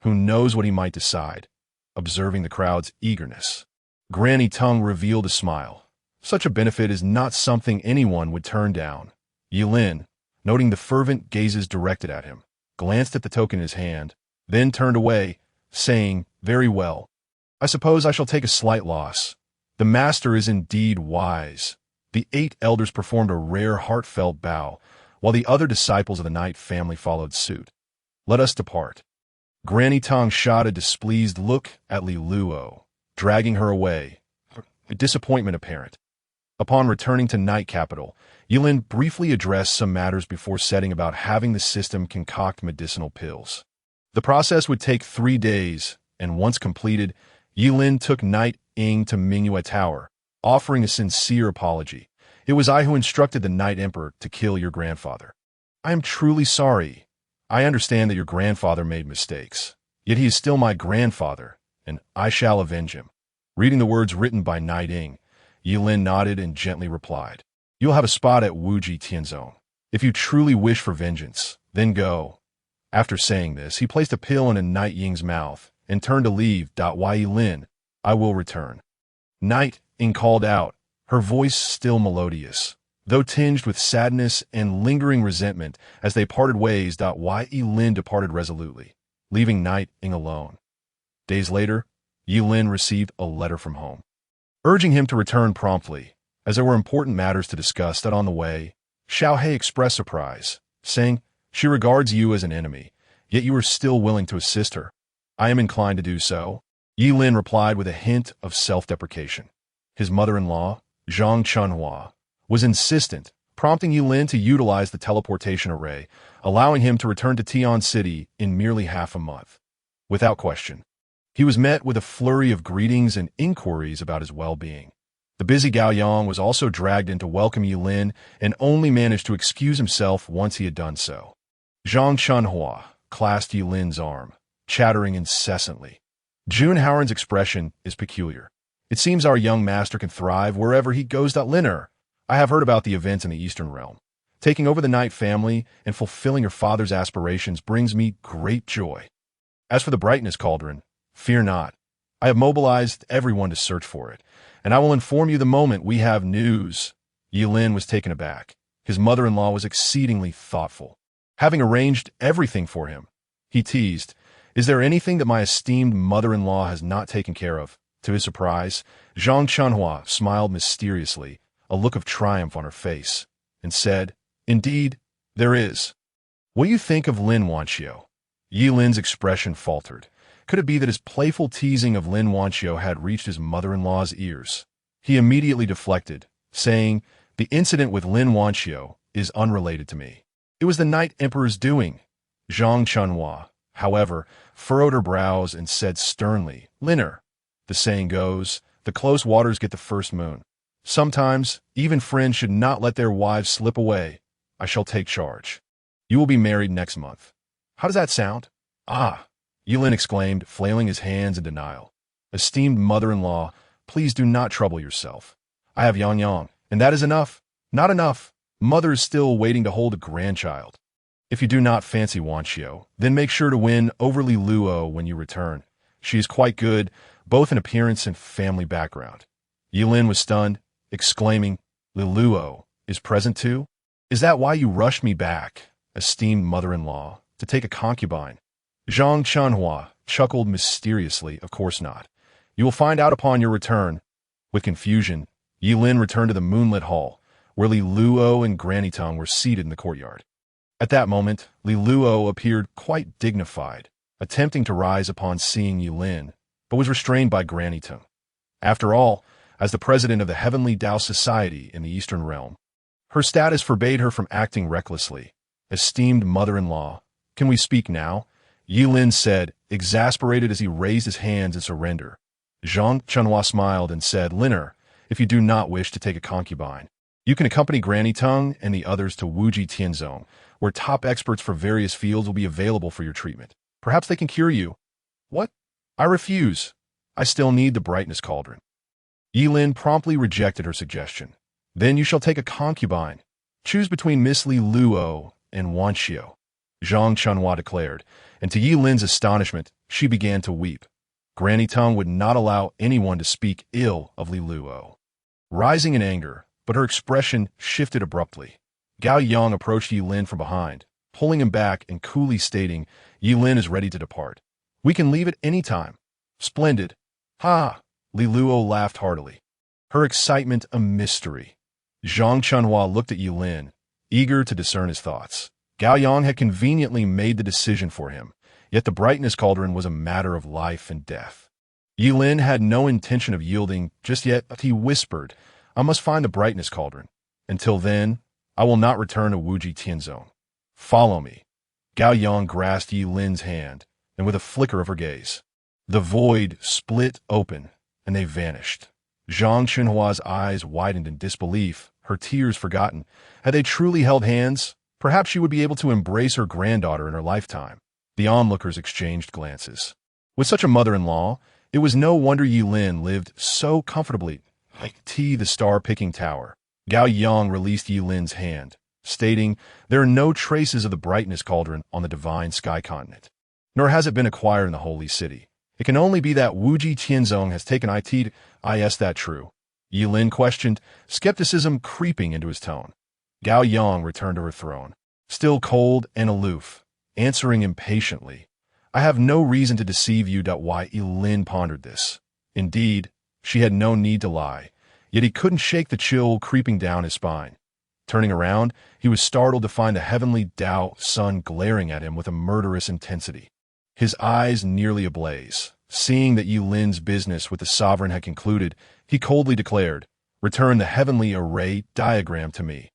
Who knows what he might decide? Observing the crowd's eagerness, Granny Tongue revealed a smile. Such a benefit is not something anyone would turn down. Ye Lin, noting the fervent gazes directed at him, glanced at the token in his hand, then turned away, saying, "Very well. I suppose I shall take a slight loss. The master is indeed wise." The 8 elders performed a rare heartfelt bow, while the other disciples of the Knight family followed suit. "Let us depart." Granny Tong shot a displeased look at Li Luo, dragging her away, disappointment apparent. Upon returning to Knight Capital, Ye Lin briefly addressed some matters before setting about having the system concoct medicinal pills. The process would take 3 days, and once completed, Ye Lin took Knight Ing to Mingyue Tower, offering a sincere apology. "It was I who instructed the Knight Emperor to kill your grandfather. I am truly sorry. I understand that your grandfather made mistakes, yet he is still my grandfather, and I shall avenge him." Reading the words written by Knight Ing, Ye Lin nodded and gently replied, "You'll have a spot at Wuji Tianzong. If you truly wish for vengeance, then go." After saying this, he placed a pill in Knight Ying's mouth and turned to leave. "Why, Ye Lin, I will return." Knight Ing called out, her voice still melodious, though tinged with sadness and lingering resentment as they parted ways. Why, Ye Lin departed resolutely, leaving Knight Ing alone. Days later, Ye Lin received a letter from home, urging him to return promptly, as there were important matters to discuss. On the way, Xiao He expressed surprise, saying, "She regards you as an enemy, yet you are still willing to assist her." "I am inclined to do so," Ye Lin replied with a hint of self-deprecation. His mother-in-law, Zhang Chunhua, was insistent, prompting Ye Lin to utilize the teleportation array, allowing him to return to Tian City in merely half a month. Without question, he was met with a flurry of greetings and inquiries about his well-being. The busy Gao Yang was also dragged in to welcome Ye Lin and only managed to excuse himself once he had done so. Zhang Chunhua clasped Ye Lin's arm, chattering incessantly. Jun Haoran's expression is peculiar. "It seems our young master can thrive wherever he goes. Liner, I have heard about the events in the Eastern Realm. Taking over the Knight family and fulfilling your father's aspirations brings me great joy. As for the brightness cauldron, fear not. I have mobilized everyone to search for it, and I will inform you the moment we have news." Ye Lin was taken aback. His mother-in-law was exceedingly thoughtful. Having arranged everything for him, he teased, "Is there anything that my esteemed mother-in-law has not taken care of?" To his surprise, Zhang Chunhua smiled mysteriously, a look of triumph on her face, and said, "Indeed, there is. What do you think of Lin Wanxiu?" Ye Lin's expression faltered. Could it be that his playful teasing of Lin Wanxiu had reached his mother-in-law's ears? He immediately deflected, saying, "The incident with Lin Wanxiu is unrelated to me. It was the Knight Emperor's doing." Zhang Chunhua, however, furrowed her brows and said sternly, "Liner, the saying goes, the close waters get the first moon. Sometimes, even friends should not let their wives slip away. I shall take charge. You will be married next month. How does that sound?" "Ah!" Ye Lin exclaimed, flailing his hands in denial. "Esteemed mother-in-law, please do not trouble yourself. I have Yang Yang, and that is enough." "Not enough. Mother is still waiting to hold a grandchild. If you do not fancy Wanxiu, then make sure to win over Li Luo when you return. She is quite good, both in appearance and family background." Ye Lin was stunned, exclaiming, "Li Luo is present too? Is that why you rushed me back, esteemed mother-in-law, to take a concubine?" Zhang Chunhua chuckled mysteriously. "Of course not. You will find out upon your return." With confusion, Ye Lin returned to the moonlit hall, where Li Luo and Granny Tongue were seated in the courtyard. At that moment, Li Luo appeared quite dignified, attempting to rise upon seeing Ye Lin, but was restrained by Granny Tongue. After all, as the president of the Heavenly Dao Society in the Eastern Realm, her status forbade her from acting recklessly. "Esteemed mother-in-law, can we speak now?" Ye Lin said, exasperated as he raised his hands in surrender. Zhang Chunhua smiled and said, Liner, if you do not wish to take a concubine, you can accompany Granny Tongue and the others to Wuji Tianzong, where top experts for various fields will be available for your treatment. Perhaps they can cure you. What? I refuse. I still need the brightness cauldron. Ye Lin promptly rejected her suggestion. Then you shall take a concubine. Choose between Miss Li Luo and Wan Xiu, Zhang Chunhua declared, and to Ye Lin's astonishment, she began to weep. Granny Tongue would not allow anyone to speak ill of Li Luo. Rising in anger, but her expression shifted abruptly. Gao Yang approached Ye Lin from behind, pulling him back and coolly stating, Ye Lin is ready to depart. We can leave at any time. Splendid. Ha! Li Luo laughed heartily. Her excitement a mystery. Zhang Chunhua looked at Ye Lin, eager to discern his thoughts. Gao Yang had conveniently made the decision for him, yet the brightness cauldron was a matter of life and death. Ye Lin had no intention of yielding just yet. He whispered, I must find the brightness cauldron. Until then, I will not return to Wuji Tianzong. Follow me. Gao Yang grasped Ye Lin's hand, and with a flicker of her gaze, the void split open, and they vanished. Zhang Chunhua's eyes widened in disbelief, her tears forgotten. Had they truly held hands, perhaps she would be able to embrace her granddaughter in her lifetime. The onlookers exchanged glances. With such a mother-in-law, it was no wonder Ye Lin lived so comfortably, like the star-picking tower. Gao Yang released Ye Lin's hand, stating, there are no traces of the brightness cauldron on the divine sky continent, nor has it been acquired in the holy city. It can only be that Wuji Tianzong has taken it. Is that true? Ye Lin questioned, skepticism creeping into his tone. Gao Yang returned to her throne, still cold and aloof, answering impatiently, I have no reason to deceive you. Why Ye Lin pondered this. Indeed, she had no need to lie, yet he couldn't shake the chill creeping down his spine. Turning around, he was startled to find the heavenly Dao sun glaring at him with a murderous intensity. His eyes nearly ablaze. Seeing that Ye Lin's business with the sovereign had concluded, he coldly declared, return the heavenly array diagram to me.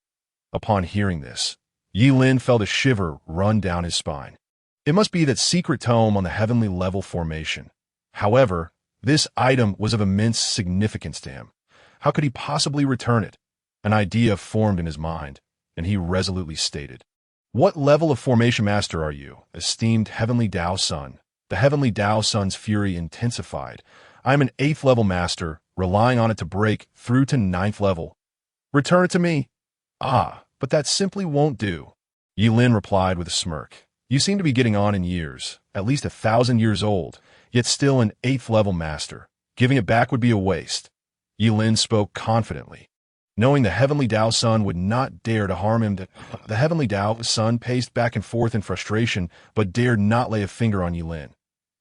Upon hearing this, Ye Lin felt a shiver run down his spine. It must be that secret tome on the heavenly level formation. However, this item was of immense significance to him. How could he possibly return it? An idea formed in his mind, and he resolutely stated, what level of formation master are you, esteemed heavenly Dao Sun? The heavenly Dao Sun's fury intensified. I am an 8th level master, relying on it to break through to 9th level. Return it to me. Ah, but that simply won't do. Ye Lin replied with a smirk. You seem to be getting on in years, at least 1,000 years old, yet still an 8th level master. Giving it back would be a waste. Ye Lin spoke confidently. Knowing the heavenly Dao Sun would not dare to harm him, the heavenly Dao Sun paced back and forth in frustration, but dared not lay a finger on Ye Lin.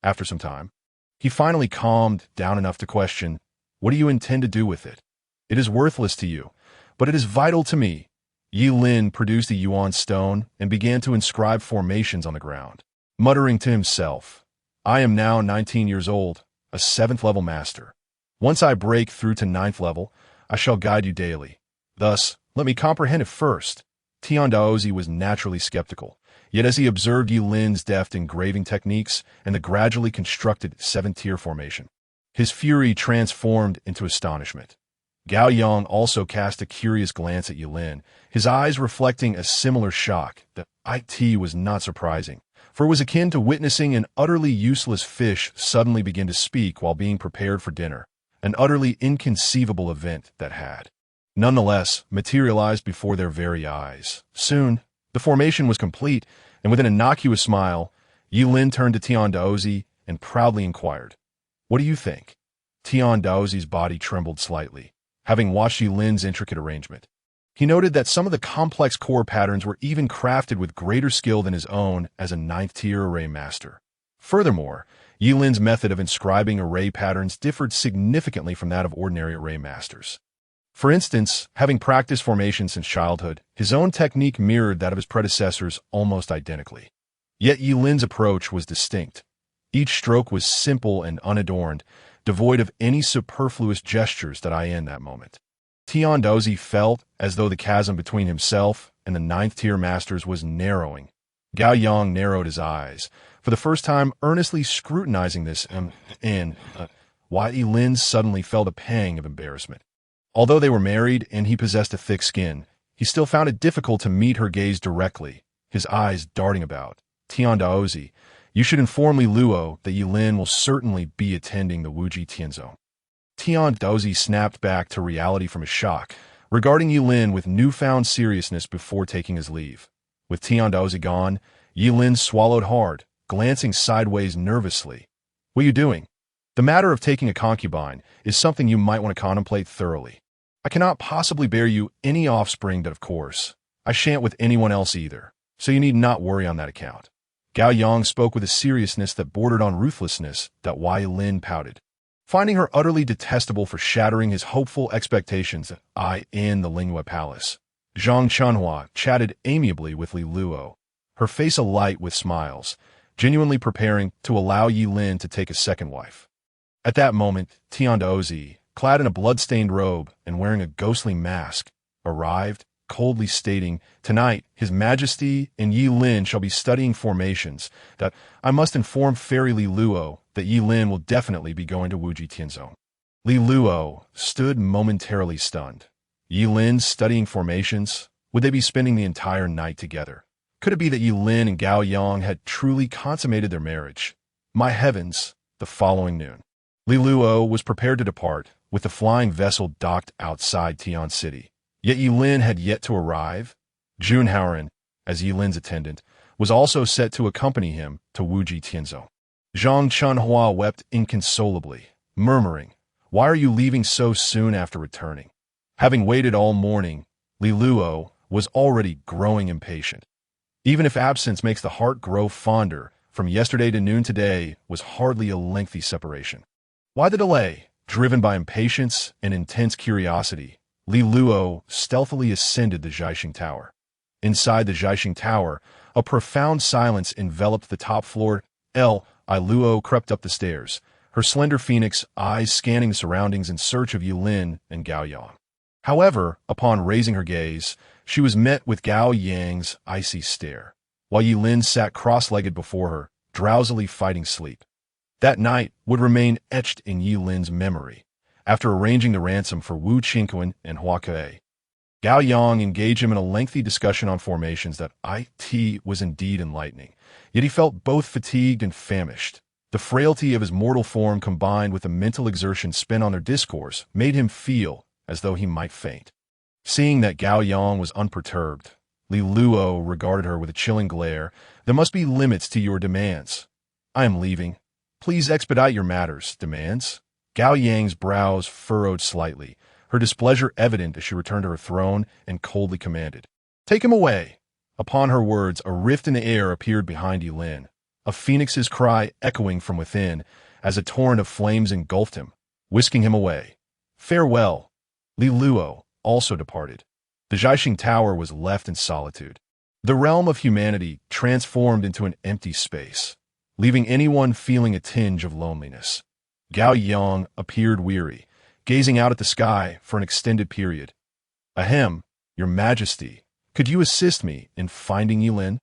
After some time, he finally calmed down enough to question, what do you intend to do with it? It is worthless to you, but it is vital to me. Ye Lin produced a yuan stone and began to inscribe formations on the ground, muttering to himself, I am now 19 years old, a 7th level master. Once I break through to 9th level, I shall guide you daily. Thus, let me comprehend it first. Tian Daozi was naturally skeptical, yet as he observed Ye Lin's deft engraving techniques and the gradually constructed 7-tier formation, his fury transformed into astonishment. Gao Yang also cast a curious glance at Ye Lin, his eyes reflecting a similar shock. The it was not surprising, for it was akin to witnessing an utterly useless fish suddenly begin to speak while being prepared for dinner. An utterly inconceivable event that had, nonetheless, materialized before their very eyes. Soon, the formation was complete, and with an innocuous smile, Ye Lin turned to Tian Daozi and proudly inquired, what do you think? Tian Daozi's body trembled slightly, having watched Ye Lin's intricate arrangement. He noted that some of the complex core patterns were even crafted with greater skill than his own as a 9th-tier array master. Furthermore, Ye Lin's method of inscribing array patterns differed significantly from that of ordinary array masters. For instance, having practiced formation since childhood, his own technique mirrored that of his predecessors almost identically. Yet Ye Lin's approach was distinct. Each stroke was simple and unadorned, devoid of any superfluous gestures that in that moment. Tian Daozi felt as though the chasm between himself and the 9th-tier masters was narrowing. Gao Yang narrowed his eyes, for the first time earnestly scrutinizing this Ye Lin suddenly felt a pang of embarrassment. Although they were married and he possessed a thick skin, he still found it difficult to meet her gaze directly, his eyes darting about. Tian Daozi, you should inform Li Luo that Ye Lin will certainly be attending the Wuji Tianzhou. Tian Daozi snapped back to reality from his shock, regarding Ye Lin with newfound seriousness before taking his leave. With Tian Daozi gone, Ye Lin swallowed hard, glancing sideways nervously. What are you doing? The matter of taking a concubine is something you might want to contemplate thoroughly. I cannot possibly bear you any offspring, but of course, I shan't with anyone else either, so you need not worry on that account. Gao Yang spoke with a seriousness that bordered on ruthlessness that Ye Lin pouted. Finding her utterly detestable for shattering his hopeful expectations in the Lingyue Palace, Zhang Chunhua chatted amiably with Li Luo, her face alight with smiles, genuinely preparing to allow Ye Lin to take a second wife. At that moment, Tian Daozi, clad in a blood-stained robe and wearing a ghostly mask, arrived, coldly stating, "Tonight, His Majesty and Ye Lin shall be studying formations, that I must inform Fairy Li Luo that Ye Lin will definitely be going to Wuji Tianzhou." Li Luo stood momentarily stunned. Ye Lin studying formations? Would they be spending the entire night together? Could it be that Ye Lin and Gao Yang had truly consummated their marriage? My heavens, the following noon, Li Luo was prepared to depart, with the flying vessel docked outside Tian City. Yet Ye Lin had yet to arrive. Jun Haoran, as Ye Lin's attendant, was also set to accompany him to Wuji Tianzhou. Zhang Chunhua wept inconsolably, murmuring, "Why are you leaving so soon after returning?" Having waited all morning, Li Luo was already growing impatient. Even if absence makes the heart grow fonder, from yesterday to noon today was hardly a lengthy separation. Why the delay? Driven by impatience and intense curiosity, Li Luo stealthily ascended the Zhaixing Tower. Inside the Zhaixing Tower, a profound silence enveloped the top floor. Li Luo crept up the stairs, her slender phoenix eyes scanning the surroundings in search of Ye Lin and Gao Yang. However, upon raising her gaze, she was met with Gao Yang's icy stare, while Ye Lin sat cross-legged before her, drowsily fighting sleep. That night would remain etched in Ye Lin's memory. After arranging the ransom for Wu Qingquan and Hua Ke, Gao Yang engaged him in a lengthy discussion on formations that was indeed enlightening, yet he felt both fatigued and famished. The frailty of his mortal form combined with the mental exertion spent on their discourse made him feel as though he might faint. Seeing that Gao Yang was unperturbed, Li Luo regarded her with a chilling glare. "There must be limits to your demands. I am leaving. Please expedite your matters." Demands? Gao Yang's brows furrowed slightly, her displeasure evident as she returned to her throne and coldly commanded, "Take him away." Upon her words, a rift in the air appeared behind Ye Lin, a phoenix's cry echoing from within as a torrent of flames engulfed him, whisking him away. Farewell. Li Luo also departed. The Zhaixing Tower was left in solitude. The realm of humanity transformed into an empty space, leaving anyone feeling a tinge of loneliness. Gao Yang appeared weary, gazing out at the sky for an extended period. "Ahem, Your Majesty, could you assist me in finding Ye Lin?"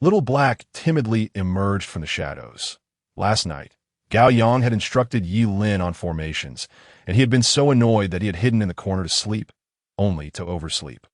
Little Black timidly emerged from the shadows. Last night, Gao Yang had instructed Ye Lin on formations, and he had been so annoyed that he had hidden in the corner to sleep, only to oversleep.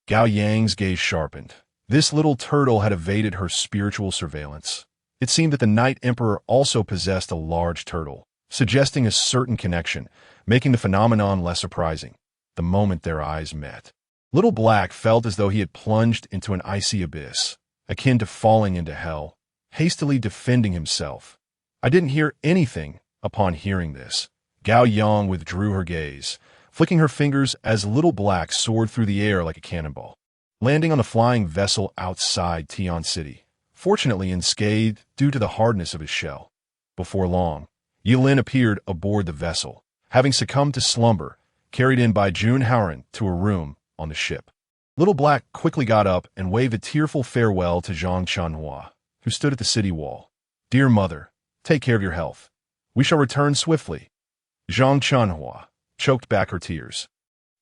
Gao Yang's gaze sharpened. This little turtle had evaded her spiritual surveillance. It seemed that the Night Emperor also possessed a large turtle, suggesting a certain connection, making the phenomenon less surprising. The moment their eyes met, Little Black felt as though he had plunged into an icy abyss, akin to falling into hell, hastily defending himself. "I didn't hear anything." Upon hearing this, Gao Yang withdrew her gaze, flicking her fingers as Little Black soared through the air like a cannonball, landing on the flying vessel outside Tian City, fortunately unscathed due to the hardness of his shell. Before long, Ye Lin appeared aboard the vessel, having succumbed to slumber, carried in by Jun Haoran to a room on the ship. Little Black quickly got up and waved a tearful farewell to Zhang Chunhua, who stood at the city wall. "Dear mother, take care of your health. We shall return swiftly." Zhang Chunhua choked back her tears,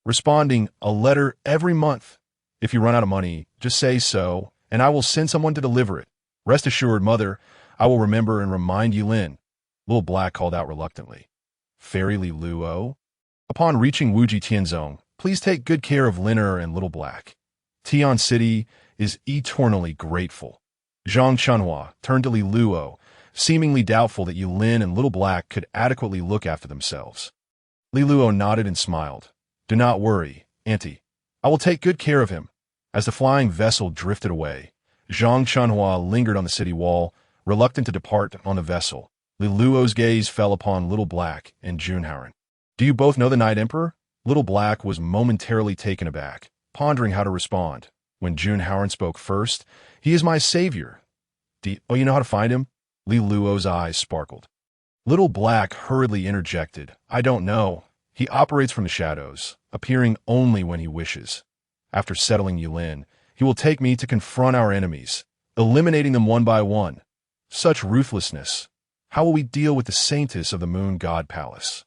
responding, "A letter every month. If you run out of money, just say so, and I will send someone to deliver it. Rest assured, mother, I will remember and remind Ye Lin." Little Black called out reluctantly, Fairy Li Luo. Upon reaching Wuji Tianzong, please take good care of Liner and Little Black. Tian City is eternally grateful. Zhang Chunhua turned to Li Luo, seemingly doubtful that Ye Lin and Little Black could adequately look after themselves. Li Luo nodded and smiled. Do not worry, Auntie. I will take good care of him. As the flying vessel drifted away, Zhang Chunhua lingered on the city wall, reluctant to depart on the vessel. Li Luo's gaze fell upon Little Black and Junhaoren. Do you both know the Night Emperor? Little Black was momentarily taken aback, pondering how to respond. When Junhaoren spoke first, he is my savior. You know how to find him? Li Luo's eyes sparkled. Little Black hurriedly interjected, I don't know. He operates from the shadows, appearing only when he wishes. After settling Ye Lin, he will take me to confront our enemies, eliminating them one by one. Such ruthlessness. How will we deal with the saintess of the Moon God Palace?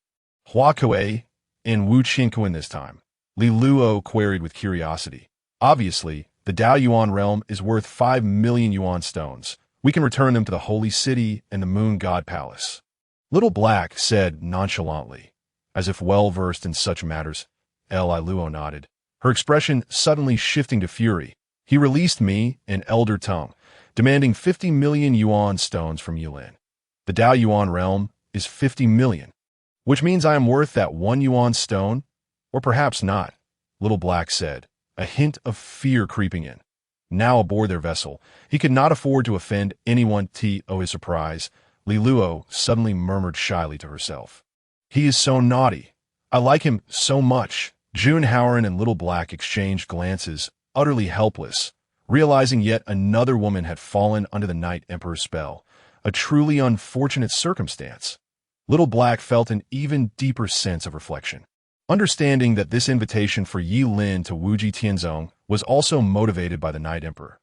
Hua Kuei and Wu Qinkuan this time? Li Luo queried with curiosity. Obviously, the Dao Yuan realm is worth 5 million yuan stones. We can return them to the Holy City and the Moon God Palace. Little Black said nonchalantly, as if well-versed in such matters. Li Luo nodded, her expression suddenly shifting to fury. He released me, an elder tongue, demanding 50 million yuan stones from Ye Lin. The Dao Yuan realm is 50 million, which means I am worth that 1 yuan stone, or perhaps not, Little Black said, a hint of fear creeping in. Now aboard their vessel, he could not afford to offend anyone. To his surprise, Li Luo suddenly murmured shyly to herself. He is so naughty. I like him so much. Junhaoren and Little Black exchanged glances, utterly helpless, realizing yet another woman had fallen under the Night Emperor's spell, a truly unfortunate circumstance. Little Black felt an even deeper sense of reflection, understanding that this invitation for Ye Lin to Wuji Tianzong was also motivated by the Night Emperor.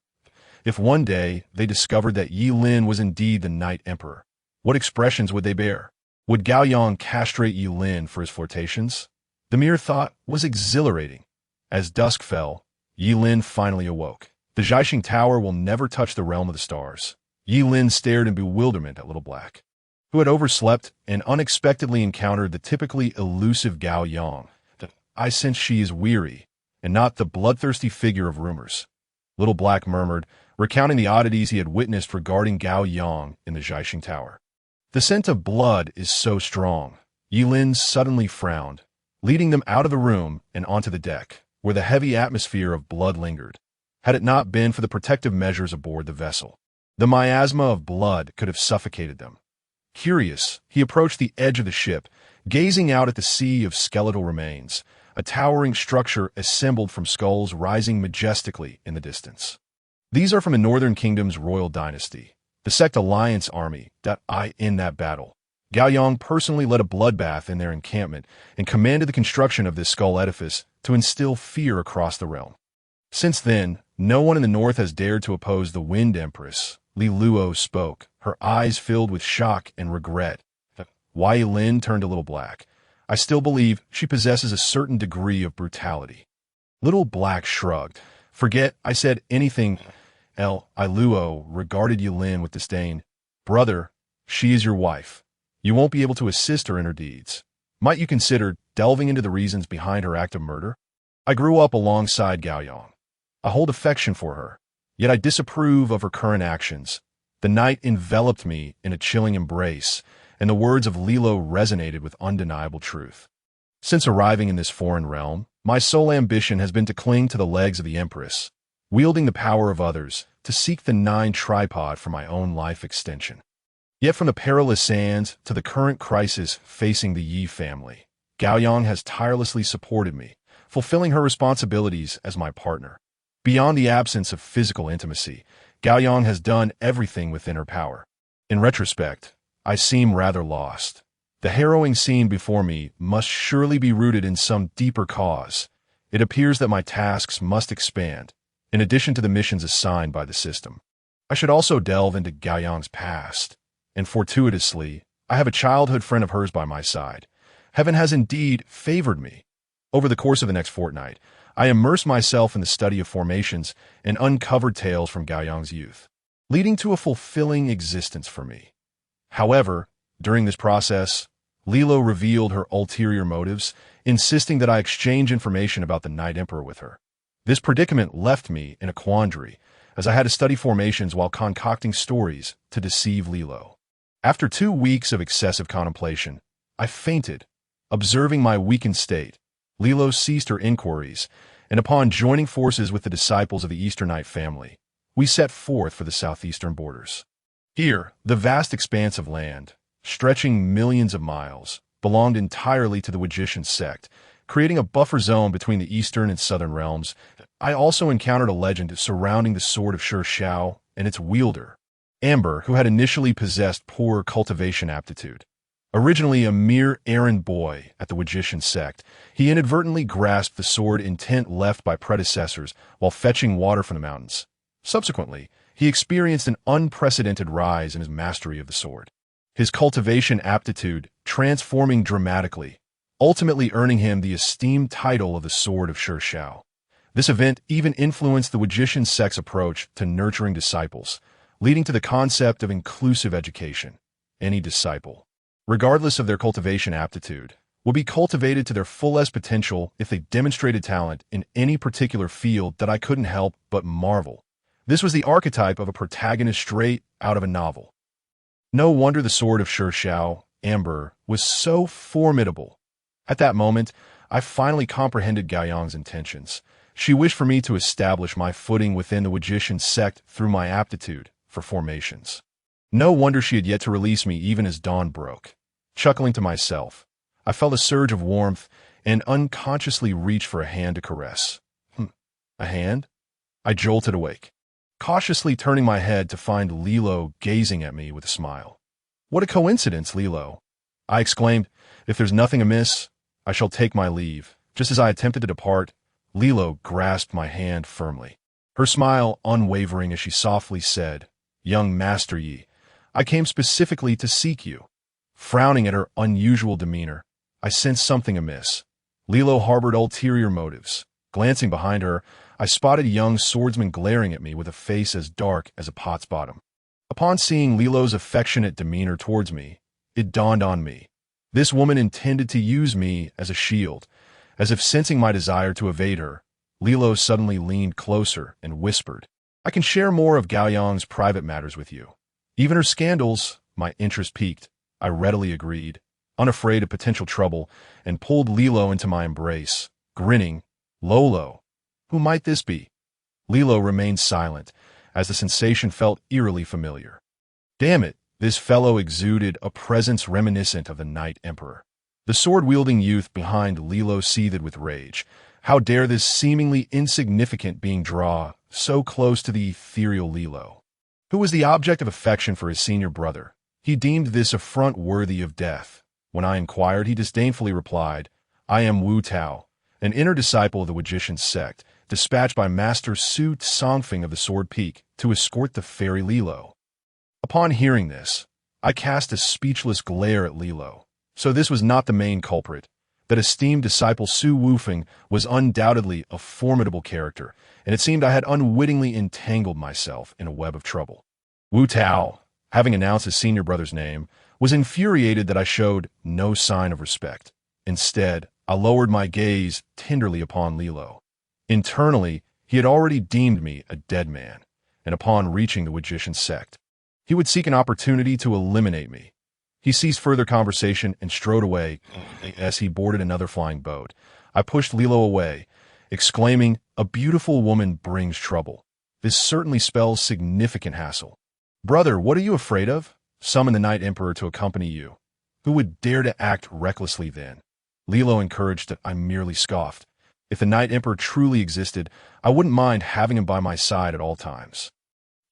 If one day they discovered that Ye Lin was indeed the Night Emperor, what expressions would they bear? Would Gao Yang castrate Ye Lin for his flirtations? The mere thought was exhilarating. As dusk fell, Ye Lin finally awoke. The Zhaixing Tower will never touch the realm of the stars. Ye Lin stared in bewilderment at Little Black, who had overslept and unexpectedly encountered the typically elusive Gao Yang. I sense she is weary, and not the bloodthirsty figure of rumors. Little Black murmured, recounting the oddities he had witnessed regarding Gao Yang in the Zhaixing Tower. The scent of blood is so strong. Ye Lin suddenly frowned, leading them out of the room and onto the deck, where the heavy atmosphere of blood lingered. Had it not been for the protective measures aboard the vessel, the miasma of blood could have suffocated them. Curious, he approached the edge of the ship, gazing out at the sea of skeletal remains, a towering structure assembled from skulls rising majestically in the distance. These are from the Northern Kingdom's royal dynasty, the Sect Alliance army in that battle. Gao Yang personally led a bloodbath in their encampment and commanded the construction of this skull edifice to instill fear across the realm. Since then, no one in the north has dared to oppose the Wind Empress. Li Luo spoke, her eyes filled with shock and regret. Ye Lin turned a Little Black. I still believe she possesses a certain degree of brutality. Little Black shrugged. Forget I said anything. Li Luo regarded Ye Lin with disdain. Brother, she is your wife. You won't be able to assist her in her deeds. Might you consider delving into the reasons behind her act of murder? I grew up alongside Gao Yang. I hold affection for her, yet I disapprove of her current actions. The night enveloped me in a chilling embrace, and the words of Lilo resonated with undeniable truth. Since arriving in this foreign realm, my sole ambition has been to cling to the legs of the Empress, wielding the power of others to seek the 9 tripod for my own life extension. Yet from the perilous sands to the current crisis facing the Yi family, Gao Yang has tirelessly supported me, fulfilling her responsibilities as my partner. Beyond the absence of physical intimacy, Gao Yang has done everything within her power. In retrospect, I seem rather lost. The harrowing scene before me must surely be rooted in some deeper cause. It appears that my tasks must expand, in addition to the missions assigned by the system. I should also delve into Gao Yang's past, and fortuitously, I have a childhood friend of hers by my side. Heaven has indeed favored me. Over the course of the next fortnight, I immersed myself in the study of formations and uncovered tales from Gao Yang's youth, leading to a fulfilling existence for me. However, during this process, Lilo revealed her ulterior motives, insisting that I exchange information about the Night Emperor with her. This predicament left me in a quandary, as I had to study formations while concocting stories to deceive Lilo. After 2 weeks of excessive contemplation, I fainted. Observing my weakened state, Lilo ceased her inquiries, and upon joining forces with the disciples of the Easternite family, we set forth for the southeastern borders. Here, the vast expanse of land, stretching millions of miles, belonged entirely to the Wujishan sect, creating a buffer zone between the eastern and southern realms. I also encountered a legend surrounding the sword of Xiao and its wielder, Amber, who had initially possessed poor cultivation aptitude. Originally a mere errand boy at the Wujishan sect, he inadvertently grasped the sword intent left by predecessors while fetching water from the mountains. Subsequently, he experienced an unprecedented rise in his mastery of the sword, his cultivation aptitude transforming dramatically, ultimately earning him the esteemed title of the Sword of Xiao. This event even influenced the Wujishan sect's approach to nurturing disciples, leading to the concept of inclusive education. Any disciple, regardless of their cultivation aptitude, will be cultivated to their fullest potential if they demonstrated talent in any particular field. That I couldn't help but marvel. This was the archetype of a protagonist straight out of a novel. No wonder the Sword of Xiao, Amber, was so formidable. At that moment, I finally comprehended Gaoyang's intentions. She wished for me to establish my footing within the Wujishan sect through my aptitude for formations. No wonder she had yet to release me even as dawn broke. Chuckling to myself, I felt a surge of warmth and unconsciously reached for a hand to caress. A hand? I jolted awake, cautiously turning my head to find Lilo gazing at me with a smile. "What a coincidence, Lilo!" I exclaimed. "If there's nothing amiss, I shall take my leave." Just as I attempted to depart, Lilo grasped my hand firmly, her smile unwavering as she softly said, "Young Master Ye, I came specifically to seek you." Frowning at her unusual demeanor, I sensed something amiss. Lilo harbored ulterior motives. Glancing behind her, I spotted a young swordsman glaring at me with a face as dark as a pot's bottom. Upon seeing Lilo's affectionate demeanor towards me, it dawned on me. This woman intended to use me as a shield. As if sensing my desire to evade her, Lilo suddenly leaned closer and whispered, "I can share more of Gaoyang's private matters with you. Even her scandals." My interest piqued. I readily agreed, unafraid of potential trouble, and pulled Lilo into my embrace, grinning. "Lolo, who might this be?" Lilo remained silent, as the sensation felt eerily familiar. Damn it, this fellow exuded a presence reminiscent of the Night Emperor. The sword-wielding youth behind Lilo seethed with rage. How dare this seemingly insignificant being draw so close to the ethereal Lilo, who was the object of affection for his senior brother? He deemed this affront worthy of death. When I inquired, he disdainfully replied, "I am Wu Tao, an inner disciple of the Wujishan sect, dispatched by Master Su Songfing of the Sword Peak to escort the fairy Lilo." Upon hearing this, I cast a speechless glare at Lilo. So this was not the main culprit. That esteemed disciple Su Wufeng was undoubtedly a formidable character, and it seemed I had unwittingly entangled myself in a web of trouble. Wu Tao, having announced his senior brother's name, was infuriated that I showed no sign of respect. Instead, I lowered my gaze tenderly upon Lilo. Internally, he had already deemed me a dead man, and upon reaching the Wujishan sect, he would seek an opportunity to eliminate me. He ceased further conversation and strode away as he boarded another flying boat. I pushed Lilo away, exclaiming, "A beautiful woman brings trouble. This certainly spells significant hassle." "Brother, what are you afraid of? Summon the Night Emperor to accompany you." "Who would dare to act recklessly then?" Lilo encouraged it. I merely scoffed. If the Night Emperor truly existed, I wouldn't mind having him by my side at all times.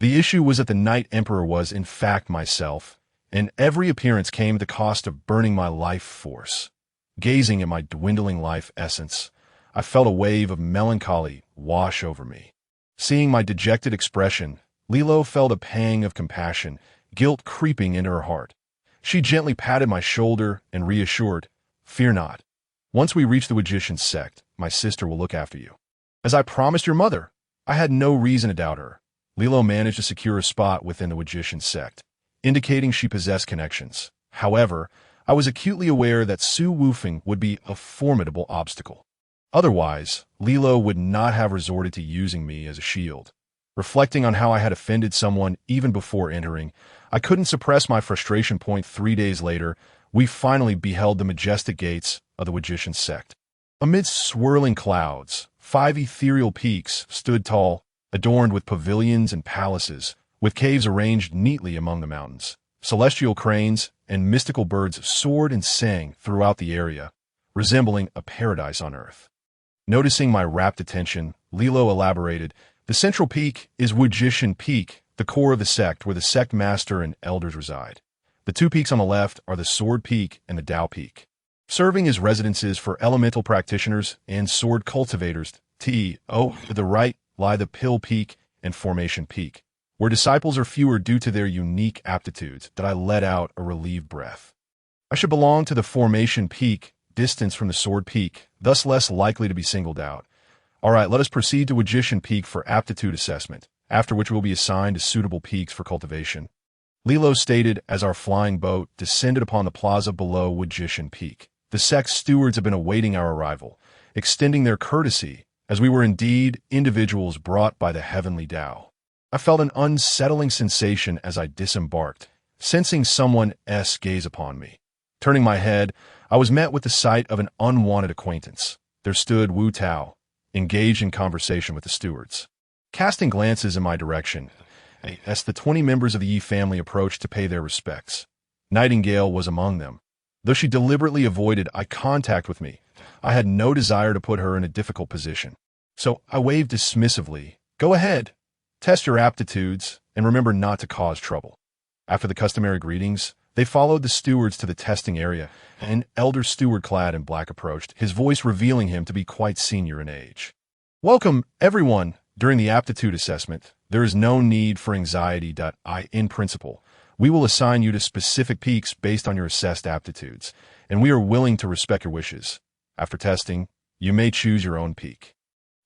The issue was that the Night Emperor was, in fact, myself, and every appearance came at the cost of burning my life force. Gazing at my dwindling life essence, I felt a wave of melancholy wash over me. Seeing my dejected expression, Lilo felt a pang of compassion, guilt creeping into her heart. She gently patted my shoulder and reassured, "Fear not. Once we reach the Wujishan sect, my sister will look after you." "As I promised your mother." I had no reason to doubt her. Lilo managed to secure a spot within the Wujishan sect, indicating she possessed connections. However, I was acutely aware that Su Wufeng would be a formidable obstacle. Otherwise, Lilo would not have resorted to using me as a shield. Reflecting on how I had offended someone even before entering, I couldn't suppress my frustration. 3 days later, we finally beheld the majestic gates of the Magician sect. Amidst swirling clouds, 5 ethereal peaks stood tall, adorned with pavilions and palaces, with caves arranged neatly among the mountains. Celestial cranes and mystical birds soared and sang throughout the area, resembling a paradise on earth. Noticing my rapt attention, Lilo elaborated, "The central peak is Magician Peak, the core of the sect where the sect master and elders reside. The 2 peaks on the left are the Sword Peak and the Dao Peak, serving as residences for elemental practitioners and sword cultivators. To the right lie the Pill Peak and Formation Peak, where disciples are fewer due to their unique aptitudes." That I let out a relieved breath. I should belong to the Formation Peak, distance from the Sword Peak, thus less likely to be singled out. All right, let us proceed to Magician Peak for aptitude assessment, after which we'll be assigned to suitable peaks for cultivation. Lilo stated as our flying boat descended upon the plaza below Magician Peak. The sect's stewards have been awaiting our arrival, extending their courtesy, as we were indeed individuals brought by the heavenly Tao. I felt an unsettling sensation as I disembarked, sensing someone's gaze upon me. Turning my head, I was met with the sight of an unwanted acquaintance. There stood Wu Tao, engaged in conversation with the stewards. Casting glances in my direction, as the 20 members of the Ye family approached to pay their respects. Nightingale was among them. Though she deliberately avoided eye contact with me, I had no desire to put her in a difficult position. So I waved dismissively. "Go ahead, test your aptitudes, and remember not to cause trouble." After the customary greetings, they followed the stewards to the testing area. An elder steward clad in black approached, his voice revealing him to be quite senior in age. "Welcome, everyone. During the aptitude assessment, there is no need for anxiety. In principle, we will assign you to specific peaks based on your assessed aptitudes, and we are willing to respect your wishes. After testing, you may choose your own peak.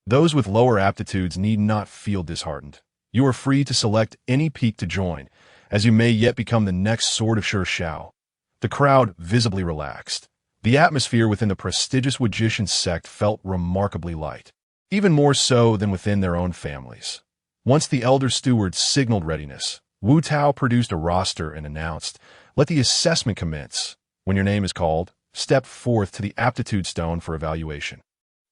Those with lower aptitudes need not feel disheartened. You are free to select any peak to join, as you may yet become the next Sword of Sure Shao." The crowd visibly relaxed. The atmosphere within the prestigious Magician sect felt remarkably light, even more so than within their own families. Once the elder steward signaled readiness, Wu Tao produced a roster and announced, "Let the assessment commence. When your name is called, step forth to the aptitude stone for evaluation.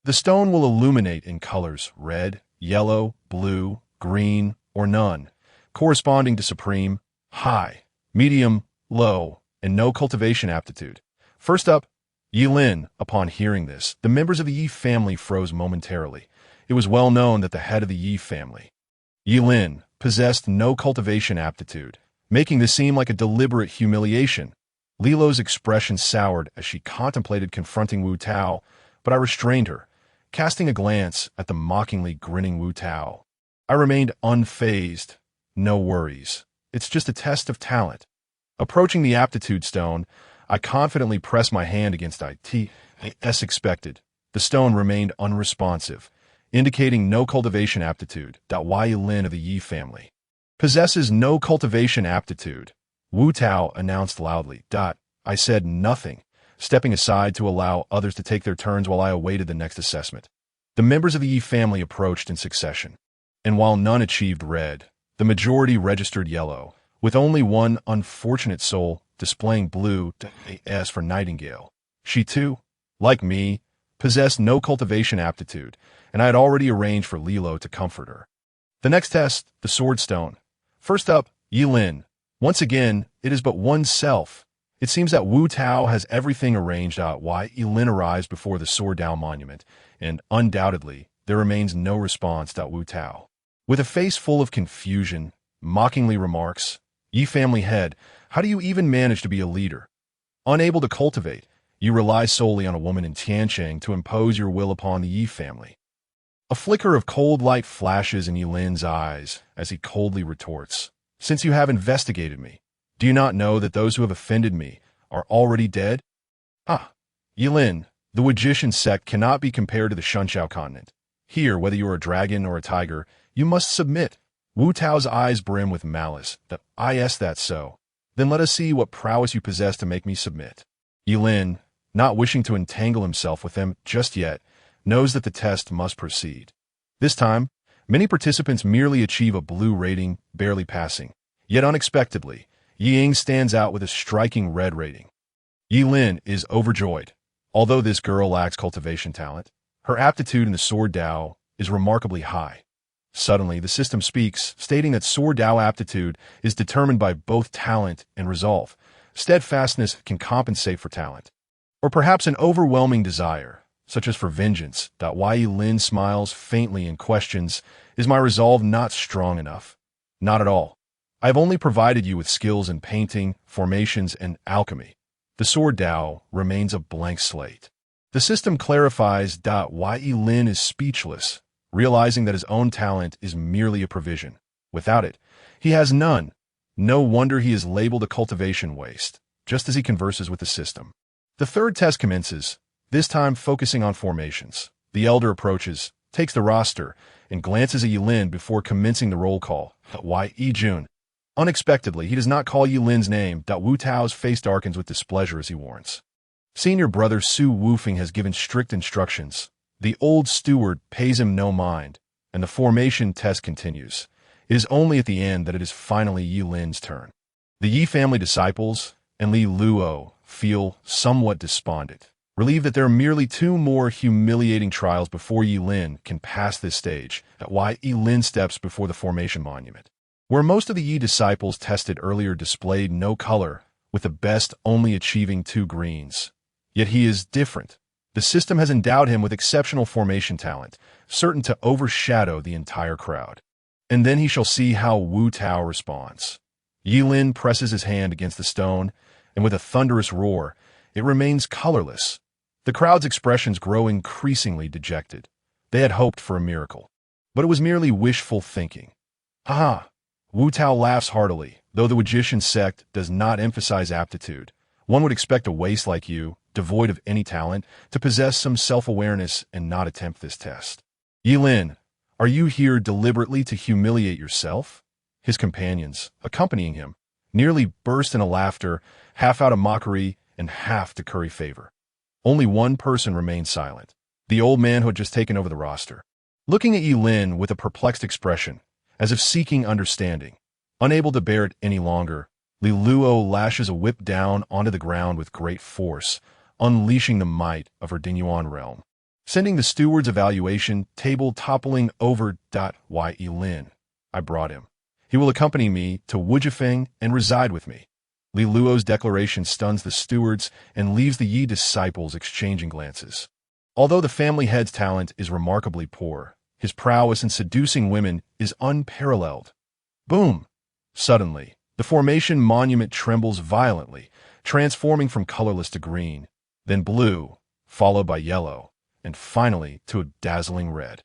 The stone will illuminate in colors red, yellow, blue, green, or none, corresponding to supreme, high, medium, low, and no cultivation aptitude. First up, Ye Lin." Upon hearing this, the members of the Ye family froze momentarily. It was well known that the head of the Ye family, Ye Lin, possessed no cultivation aptitude, making this seem like a deliberate humiliation. Lilo's expression soured as she contemplated confronting Wu Tao, but I restrained her, casting a glance at the mockingly grinning Wu Tao. I remained unfazed. "No worries. It's just a test of talent." Approaching the aptitude stone, I confidently pressed my hand against it. As expected, the stone remained unresponsive, indicating no cultivation aptitude. Ye Lin of the Ye family possesses no cultivation aptitude, Wu Tao announced loudly. I said nothing, stepping aside to allow others to take their turns while I awaited the next assessment. The members of the Ye family approached in succession, and while none achieved red, the majority registered yellow, with only one unfortunate soul displaying blue. As for Nightingale, she too, like me, possessed no cultivation aptitude, and I had already arranged for Lilo to comfort her. The next test, the Sword Stone. First up, Ye Lin. Once again, it is but one self. It seems that Wu Tao has everything arranged out why Ye Lin arrives before the Sword Dao monument, and undoubtedly, there remains no response. Wu Tao, with a face full of confusion, mockingly remarks, "Ye family head, how do you even manage to be a leader? Unable to cultivate, you rely solely on a woman in Tiancheng to impose your will upon the Ye family." A flicker of cold light flashes in Ye Lin's eyes as he coldly retorts, "Since you have investigated me, do you not know that those who have offended me are already dead? Ye Lin, the Magician sect cannot be compared to the Shunshao continent. Here, whether you are a dragon or a tiger, you must submit." Wu Tao's eyes brim with malice. "That so? Then let us see what prowess you possess to make me submit." Ye Lin, not wishing to entangle himself with them just yet, knows that the test must proceed. This time, many participants merely achieve a blue rating, barely passing. Yet unexpectedly, Yi Ying stands out with a striking red rating. Ye Lin is overjoyed. Although this girl lacks cultivation talent, her aptitude in the sword Dao is remarkably high. Suddenly, the system speaks, stating that sword Dao aptitude is determined by both talent and resolve. Steadfastness can compensate for talent. Or perhaps an overwhelming desire, such as for vengeance. Ye Lin smiles faintly and questions, is my resolve not strong enough? Not at all. I have only provided you with skills in painting, formations, and alchemy. The sword Dao remains a blank slate. The system clarifies. Ye Lin is speechless, realizing that his own talent is merely a provision. Without it, he has none. No wonder he is labeled a cultivation waste, just as he converses with the system. The third test commences, this time focusing on formations. The elder approaches, takes the roster, and glances at Ye Lin before commencing the roll call. Ye Jun. Unexpectedly, he does not call Ye Lin's name. Wu Tao's face darkens with displeasure as he warns. Senior brother Su Wufeng has given strict instructions. The old steward pays him no mind, and the formation test continues. It is only at the end that it is finally Ye Lin's turn. The Yi family disciples and Li Luo feel somewhat despondent, relieved that there are merely 2 more humiliating trials before Ye Lin can pass this stage. Ye Lin steps before the formation monument. Where most of the Yi disciples tested earlier displayed no color, with the best only achieving 2 greens. Yet he is different. The system has endowed him with exceptional formation talent, certain to overshadow the entire crowd. And then he shall see how Wu Tao responds. Ye Lin presses his hand against the stone, and with a thunderous roar, it remains colorless. The crowd's expressions grow increasingly dejected. They had hoped for a miracle. But it was merely wishful thinking. Ha! Wu Tao laughs heartily. Though the Magician sect does not emphasize aptitude, one would expect a waste like you, devoid of any talent, to possess some self-awareness and not attempt this test. Ye Lin, are you here deliberately to humiliate yourself? His companions, accompanying him, nearly burst into laughter, half out of mockery and half to curry favor. Only one person remained silent, the old man who had just taken over the roster. Looking at Ye Lin with a perplexed expression, as if seeking understanding. Unable to bear it any longer, Li Luo lashes a whip down onto the ground with great force, unleashing the might of her Dinyuan realm, sending the steward's evaluation table toppling over. Ye Lin, I brought him. He will accompany me to Wujifeng and reside with me. Li Luo's declaration stuns the stewards and leaves the Yi disciples exchanging glances. Although the family head's talent is remarkably poor, his prowess in seducing women is unparalleled. Boom! Suddenly, the formation monument trembles violently, transforming from colorless to green, then blue, followed by yellow, and finally to a dazzling red.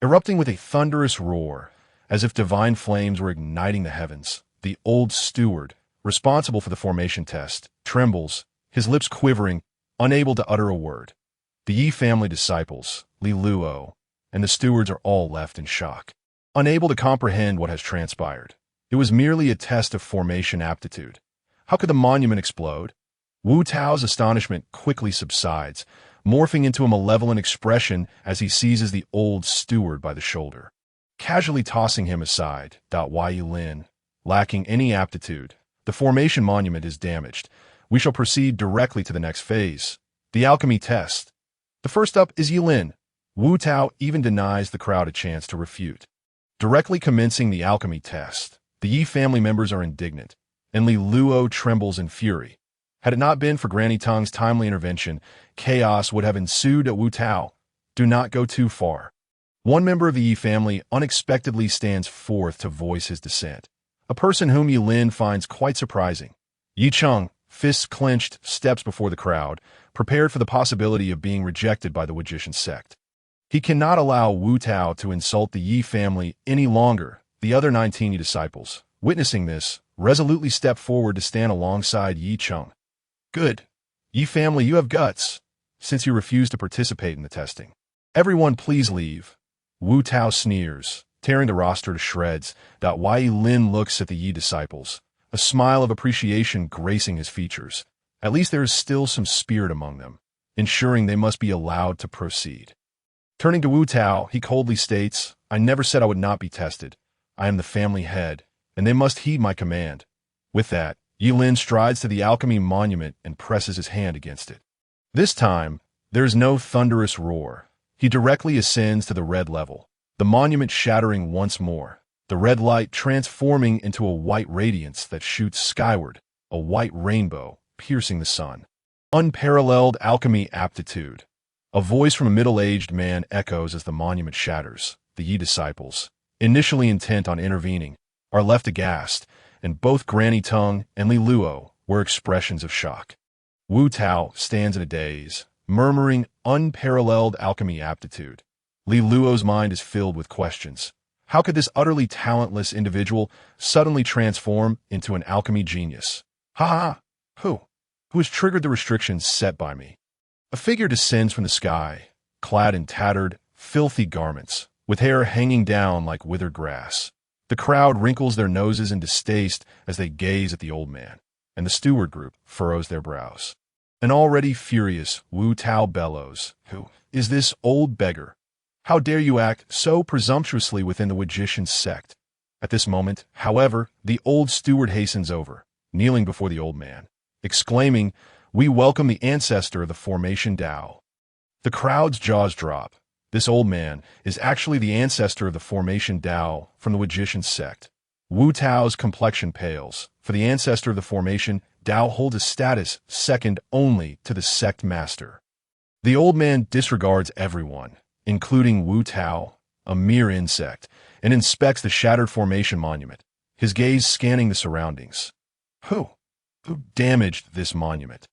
Erupting with a thunderous roar, as if divine flames were igniting the heavens, the old steward, responsible for the formation test, trembles, his lips quivering, unable to utter a word. The Yi family disciples, Li Luo, and the stewards are all left in shock, unable to comprehend what has transpired. It was merely a test of formation aptitude. How could the monument explode? Wu Tao's astonishment quickly subsides, morphing into a malevolent expression as he seizes the old steward by the shoulder, casually tossing him aside. Ye Lin, lacking any aptitude, the formation monument is damaged. We shall proceed directly to the next phase, the alchemy test. The first up is Ye Lin. Wu Tao even denies the crowd a chance to refute. Directly commencing the alchemy test, the Yi family members are indignant, and Li Luo trembles in fury. Had it not been for Granny Tong's timely intervention, chaos would have ensued at Wu Tao. Do not go too far. One member of the Yi family unexpectedly stands forth to voice his dissent, a person whom Ye Lin finds quite surprising. Yi Cheng, fists clenched, steps before the crowd, prepared for the possibility of being rejected by the Magician sect. He cannot allow Wu Tao to insult the Yi family any longer. The other 19 Yi disciples, witnessing this, resolutely step forward to stand alongside Yi Cheng. Good. Yi family, you have guts, since you refuse to participate in the testing. Everyone please leave. Wu Tao sneers, tearing the roster to shreds. Ye Lin looks at the Yi disciples, a smile of appreciation gracing his features. At least there is still some spirit among them, ensuring they must be allowed to proceed. Turning to Wu Tao, he coldly states, "I never said I would not be tested. I am the family head, and they must heed my command." With that, Ye Lin strides to the alchemy monument and presses his hand against it. This time, there is no thunderous roar. He directly ascends to the red level, the monument shattering once more, the red light transforming into a white radiance that shoots skyward, a white rainbow piercing the sun. Unparalleled alchemy aptitude. A voice from a middle-aged man echoes as the monument shatters. The Yi disciples, initially intent on intervening, are left aghast, and both Granny Tung and Li Luo were expressions of shock. Wu Tao stands in a daze, murmuring unparalleled alchemy aptitude. Li Luo's mind is filled with questions. How could this utterly talentless individual suddenly transform into an alchemy genius? Ha ha! Who has triggered the restrictions set by me? A figure descends from the sky, clad in tattered, filthy garments, with hair hanging down like withered grass. The crowd wrinkles their noses in distaste as they gaze at the old man, and the steward group furrows their brows. An already furious Wu Tao bellows, "Who is this old beggar? How dare you act so presumptuously within the magician's sect?" At this moment, however, the old steward hastens over, kneeling before the old man, exclaiming, "We welcome the ancestor of the formation Dao." The crowd's jaws drop. This old man is actually the ancestor of the formation Dao from the magician's sect. Wu Tao's complexion pales, for the ancestor of the formation Dao holds a status second only to the sect master. The old man disregards everyone, including Wu Tao, a mere insect, and inspects the shattered formation monument, his gaze scanning the surroundings. Who damaged this monument?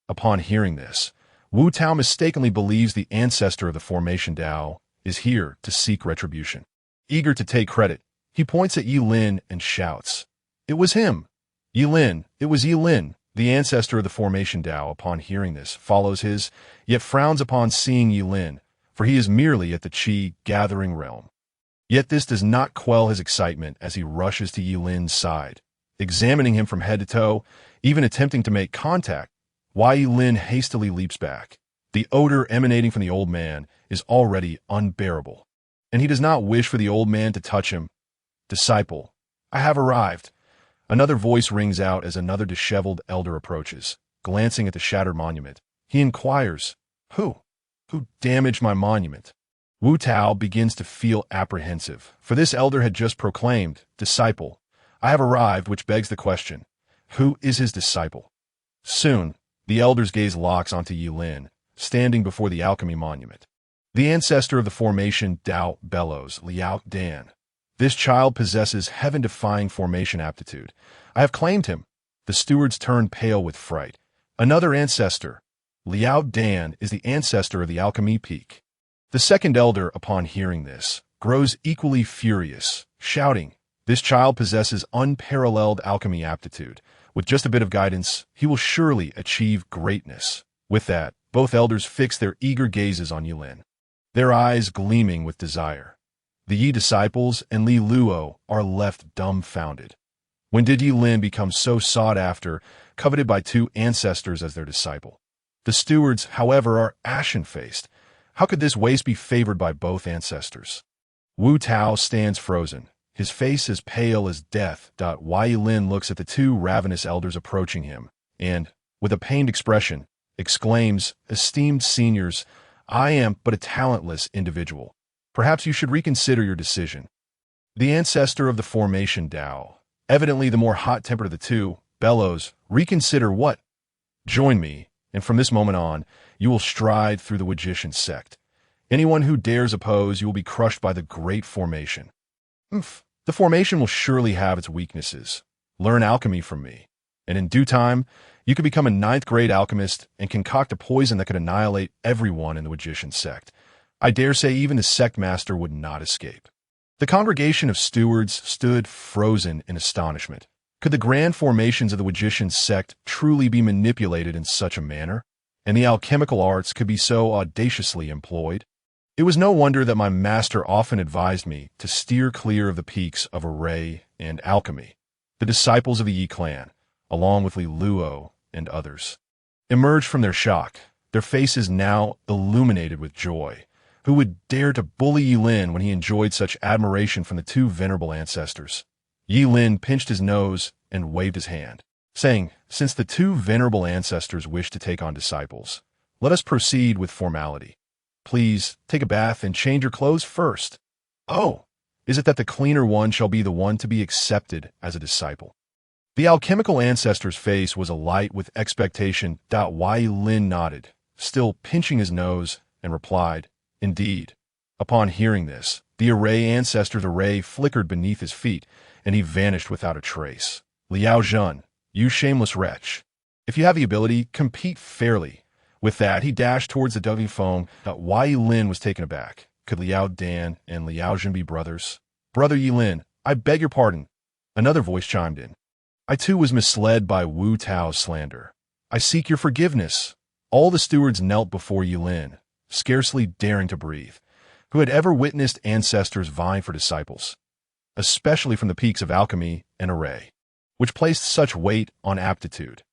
Upon hearing this, Wu Tao mistakenly believes the ancestor of the formation Dao is here to seek retribution. Eager to take credit, he points at Ye Lin and shouts, "It was him! Ye Lin, it was Ye Lin!" The ancestor of the formation Dao, upon hearing this, follows his, yet frowns upon seeing Ye Lin, for he is merely at the Qi gathering realm. Yet this does not quell his excitement as he rushes to Ye Lin's side, examining him from head to toe, even attempting to make contact. Ye Lin hastily leaps back. The odor emanating from the old man is already unbearable, and he does not wish for the old man to touch him. "Disciple, I have arrived." Another voice rings out as another disheveled elder approaches, glancing at the shattered monument. He inquires, Who damaged my monument?" Wu Tao begins to feel apprehensive, for this elder had just proclaimed, "Disciple, I have arrived," which begs the question, who is his disciple? Soon, the elder's gaze locks onto Ye Lin, standing before the alchemy monument. The ancestor of the formation Dao bellows, "Liao Dan. This child possesses heaven-defying formation aptitude. I have claimed him." The stewards turn pale with fright. Another ancestor, Liao Dan, is the ancestor of the alchemy peak. The second elder, upon hearing this, grows equally furious, shouting, "This child possesses unparalleled alchemy aptitude. With just a bit of guidance, he will surely achieve greatness." With that, both elders fix their eager gazes on Ye Lin, their eyes gleaming with desire. The Yi disciples and Li Luo are left dumbfounded. When did Ye Lin become so sought after, coveted by two ancestors as their disciple? The stewards, however, are ashen-faced. How could this waste be favored by both ancestors? Wu Tao stands frozen, his face as pale as death. Ye Lin looks at the two ravenous elders approaching him, and, with a pained expression, exclaims, "Esteemed seniors, I am but a talentless individual. Perhaps you should reconsider your decision." The ancestor of the formation Dao, evidently the more hot-tempered of the two, bellows, "Reconsider what? Join me, and from this moment on, you will stride through the magician sect. Anyone who dares oppose, you will be crushed by the great formation. The formation will surely have its weaknesses. Learn alchemy from me, and in due time, you could become a 9th-grade alchemist and concoct a poison that could annihilate everyone in the magician sect. I dare say even the sect master would not escape." The congregation of stewards stood frozen in astonishment. Could the grand formations of the magician sect truly be manipulated in such a manner, and the alchemical arts could be so audaciously employed? It was no wonder that my master often advised me to steer clear of the peaks of array and alchemy, the disciples of the Yi clan, along with Li Luo and others. emerged from their shock, their faces now illuminated with joy. Who would dare to bully Ye Lin when he enjoyed such admiration from the two venerable ancestors? Ye Lin pinched his nose and waved his hand, saying, "Since the two venerable ancestors wish to take on disciples, let us proceed with formality. Please take a bath and change your clothes first." "Oh, is it that the cleaner one shall be the one to be accepted as a disciple?" The alchemical ancestor's face was alight with expectation. Ye Lin nodded, still pinching his nose, and replied, "Indeed." Upon hearing this, the ancestor's array flickered beneath his feet, and he vanished without a trace. "Liao Zhen, you shameless wretch. If you have the ability, compete fairly." With that, he dashed towards the dovey foam. Ye Lin was taken aback. Could Liao Dan and Liao Zhen be brothers? "Brother Ye Lin, I beg your pardon." Another voice chimed in. "I too was misled by Wu Tao's slander. I seek your forgiveness." All the stewards knelt before Ye Lin, scarcely daring to breathe. Who had ever witnessed ancestors vying for disciples, especially from the peaks of alchemy and array, which placed such weight on aptitude?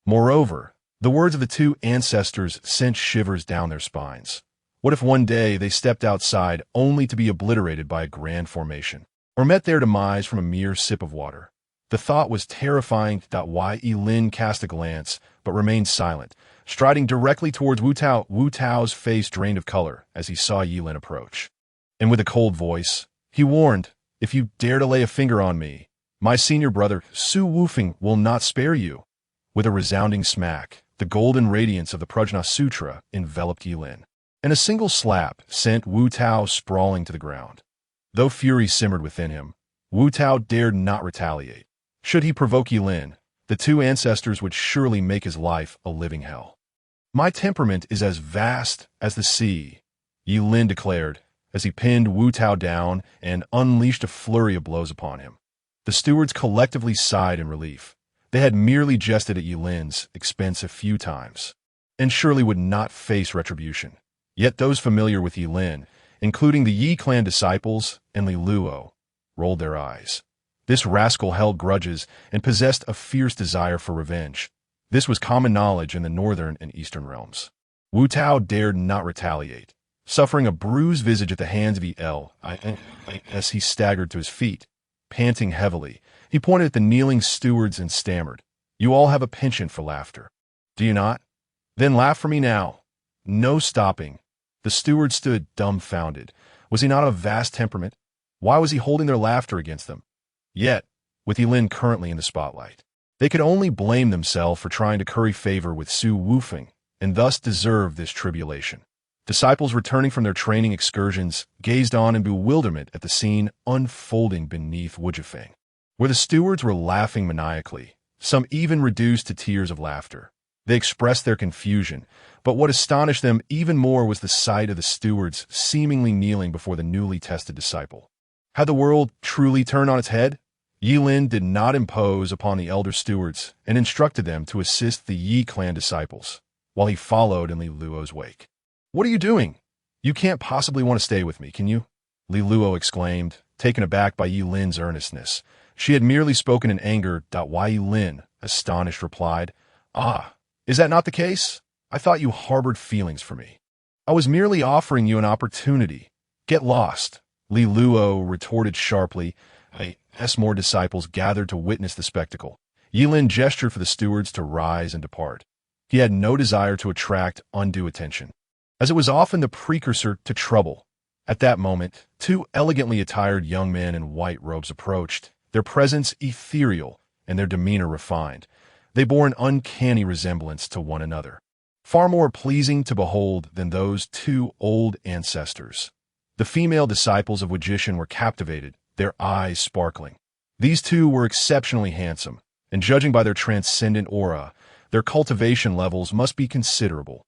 Moreover, the words of the two ancestors sent shivers down their spines. What if one day they stepped outside only to be obliterated by a grand formation, or met their demise from a mere sip of water? The thought was terrifying. Ye Lin cast a glance, but remained silent, striding directly towards Wu Tao. Wu Tao's face drained of color as he saw Ye Lin approach. And with a cold voice, he warned, "If you dare to lay a finger on me, my senior brother, Su Wufeng, will not spare you." With a resounding smack, the golden radiance of the Prajna Sutra enveloped Ye Lin, and a single slap sent Wu Tao sprawling to the ground. Though fury simmered within him, Wu Tao dared not retaliate. Should he provoke Ye Lin, the two ancestors would surely make his life a living hell. "My temperament is as vast as the sea," Ye Lin declared, as he pinned Wu Tao down and unleashed a flurry of blows upon him. The stewards collectively sighed in relief. They had merely jested at Ye Lin's expense a few times, and surely would not face retribution. Yet those familiar with Ye Lin, including the Yi clan disciples and Li Luo, rolled their eyes. This rascal held grudges and possessed a fierce desire for revenge. This was common knowledge in the northern and eastern realms. Wu Tao dared not retaliate, suffering a bruised visage at the hands of as he staggered to his feet. Panting heavily, he pointed at the kneeling stewards and stammered, "You all have a penchant for laughter. Do you not? Then laugh for me now." No stopping. The steward stood dumbfounded. Was he not of vast temperament? Why was he holding their laughter against them? Yet, with Ye Lin currently in the spotlight, they could only blame themselves for trying to curry favor with Su Wufeng, and thus deserve this tribulation. Disciples returning from their training excursions gazed on in bewilderment at the scene unfolding beneath Wujifeng, where the stewards were laughing maniacally, some even reduced to tears of laughter. They expressed their confusion, but what astonished them even more was the sight of the stewards seemingly kneeling before the newly tested disciple. Had the world truly turned on its head? Ye Lin did not impose upon the elder stewards and instructed them to assist the Yi clan disciples, while he followed in Li Luo's wake. "What are you doing? You can't possibly want to stay with me, can you?" Li Luo exclaimed, taken aback by Ye Lin's earnestness. She had merely spoken in anger. Ye Lin, astonished, replied, "Ah, is that not the case? I thought you harbored feelings for me. I was merely offering you an opportunity. Get lost." Li Luo retorted sharply. As more disciples gathered to witness the spectacle, Ye Lin gestured for the stewards to rise and depart. He had no desire to attract undue attention, as it was often the precursor to trouble. At that moment, two elegantly attired young men in white robes approached, their presence ethereal and their demeanor refined. They bore an uncanny resemblance to one another, far more pleasing to behold than those two old ancestors. The female disciples of Wujishan were captivated, their eyes sparkling. These two were exceptionally handsome, and judging by their transcendent aura, their cultivation levels must be considerable.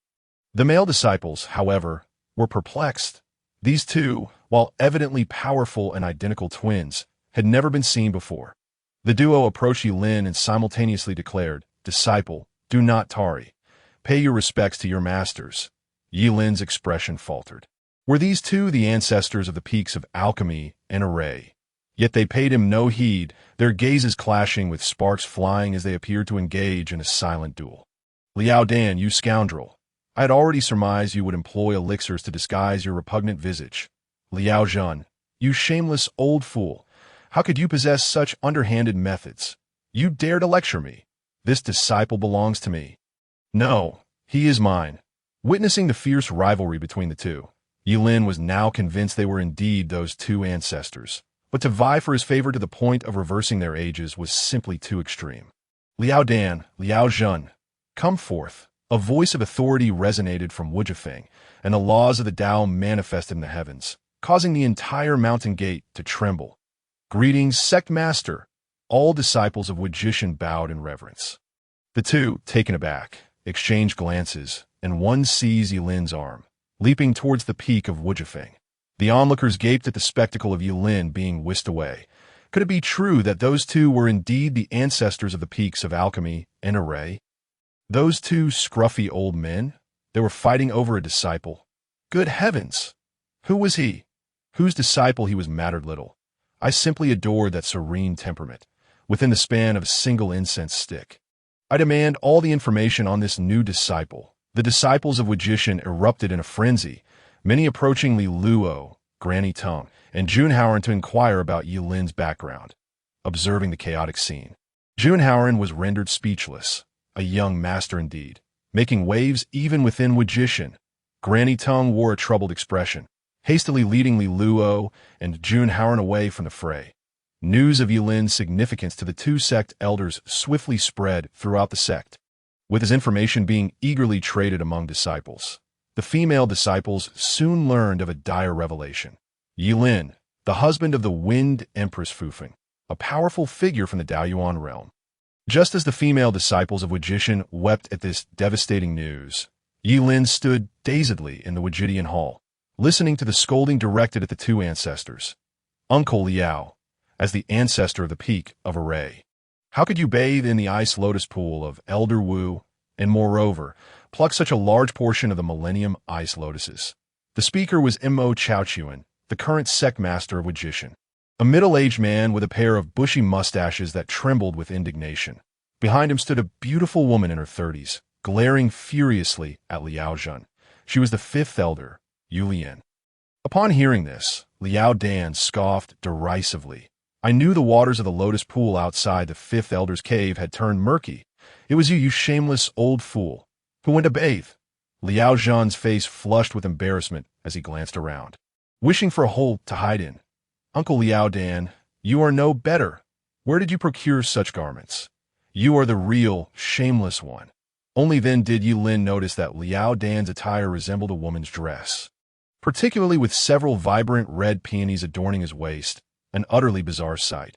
The male disciples, however, were perplexed. These two, while evidently powerful and identical twins, had never been seen before. The duo approached Ye Lin and simultaneously declared, "Disciple, do not tarry. Pay your respects to your masters." Ye Lin's expression faltered. Were these two the ancestors of the peaks of alchemy and array? Yet they paid him no heed, their gazes clashing with sparks flying as they appeared to engage in a silent duel. Liao Dan, you scoundrel. I had already surmised you would employ elixirs to disguise your repugnant visage. Liao Zhan, you shameless old fool. How could you possess such underhanded methods? You dare to lecture me. This disciple belongs to me. No, he is mine. Witnessing the fierce rivalry between the two, Ye Lin was now convinced they were indeed those two ancestors. But to vie for his favor to the point of reversing their ages was simply too extreme. Liao Dan, Liao Zhan, come forth. A voice of authority resonated from Wujifeng, and the laws of the Tao manifested in the heavens, causing the entire mountain gate to tremble. Greetings, sect master. All disciples of Wujishan bowed in reverence. The two, taken aback, exchanged glances, and one seized Ye Lin's arm, leaping towards the peak of Wujifeng. The onlookers gaped at the spectacle of Ye Lin being whisked away. Could it be true that those two were indeed the ancestors of the peaks of alchemy and array? Those two scruffy old men? They were fighting over a disciple. Good heavens! Who was he? Whose disciple he was mattered little. I simply adored that serene temperament, within the span of a single incense stick. I demand all the information on this new disciple. The disciples of Wujishan erupted in a frenzy, many approaching Li Luo, Granny Tongue, and Junhauern to inquire about Ye Lin's background. Observing the chaotic scene, Junhauern was rendered speechless. A young master indeed, making waves even within Wujishan. Granny Tongue wore a troubled expression, hastily leading Li Luo and Junhauern away from the fray. News of Ye Lin's significance to the two sect elders swiftly spread throughout the sect, with his information being eagerly traded among disciples. The female disciples soon learned of a dire revelation. Ye Lin, the husband of the Wind Empress Fufeng, a powerful figure from the Daoyuan realm. Just as the female disciples of Wujishan wept at this devastating news, Ye Lin stood dazedly in the Wujidian hall, listening to the scolding directed at the two ancestors. Uncle Liao, as the ancestor of the peak of array. How could you bathe in the ice lotus pool of Elder Wu, and moreover, pluck such a large portion of the millennium ice lotuses? The speaker was Mo Chaochuan, the current sect master of Wujishan. A middle-aged man with a pair of bushy mustaches that trembled with indignation. Behind him stood a beautiful woman in her 30s, glaring furiously at Liao Zhan. She was the fifth elder, Ye Lin. Upon hearing this, Liao Dan scoffed derisively. I knew the waters of the lotus pool outside the fifth elder's cave had turned murky. It was you, you shameless old fool, who went to bathe. Liao Zhan's face flushed with embarrassment as he glanced around, wishing for a hole to hide in. Uncle Liao Dan, you are no better. Where did you procure such garments? You are the real, shameless one. Only then did Ye Lin notice that Liao Dan's attire resembled a woman's dress, particularly with several vibrant red peonies adorning his waist, an utterly bizarre sight.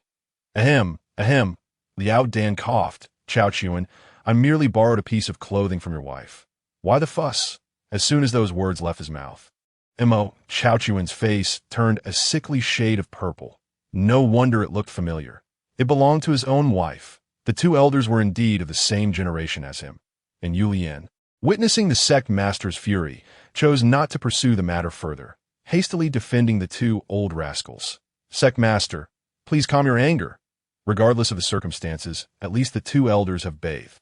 Ahem, ahem, Liao Dan coughed. Chaochuan, I merely borrowed a piece of clothing from your wife. Why the fuss? As soon as those words left his mouth, Mo Chaochuan's face turned a sickly shade of purple. No wonder it looked familiar. It belonged to his own wife. The two elders were indeed of the same generation as him. And Ye Lin, witnessing the sect master's fury, chose not to pursue the matter further, hastily defending the two old rascals. Sect master, please calm your anger. Regardless of the circumstances, at least the two elders have bathed.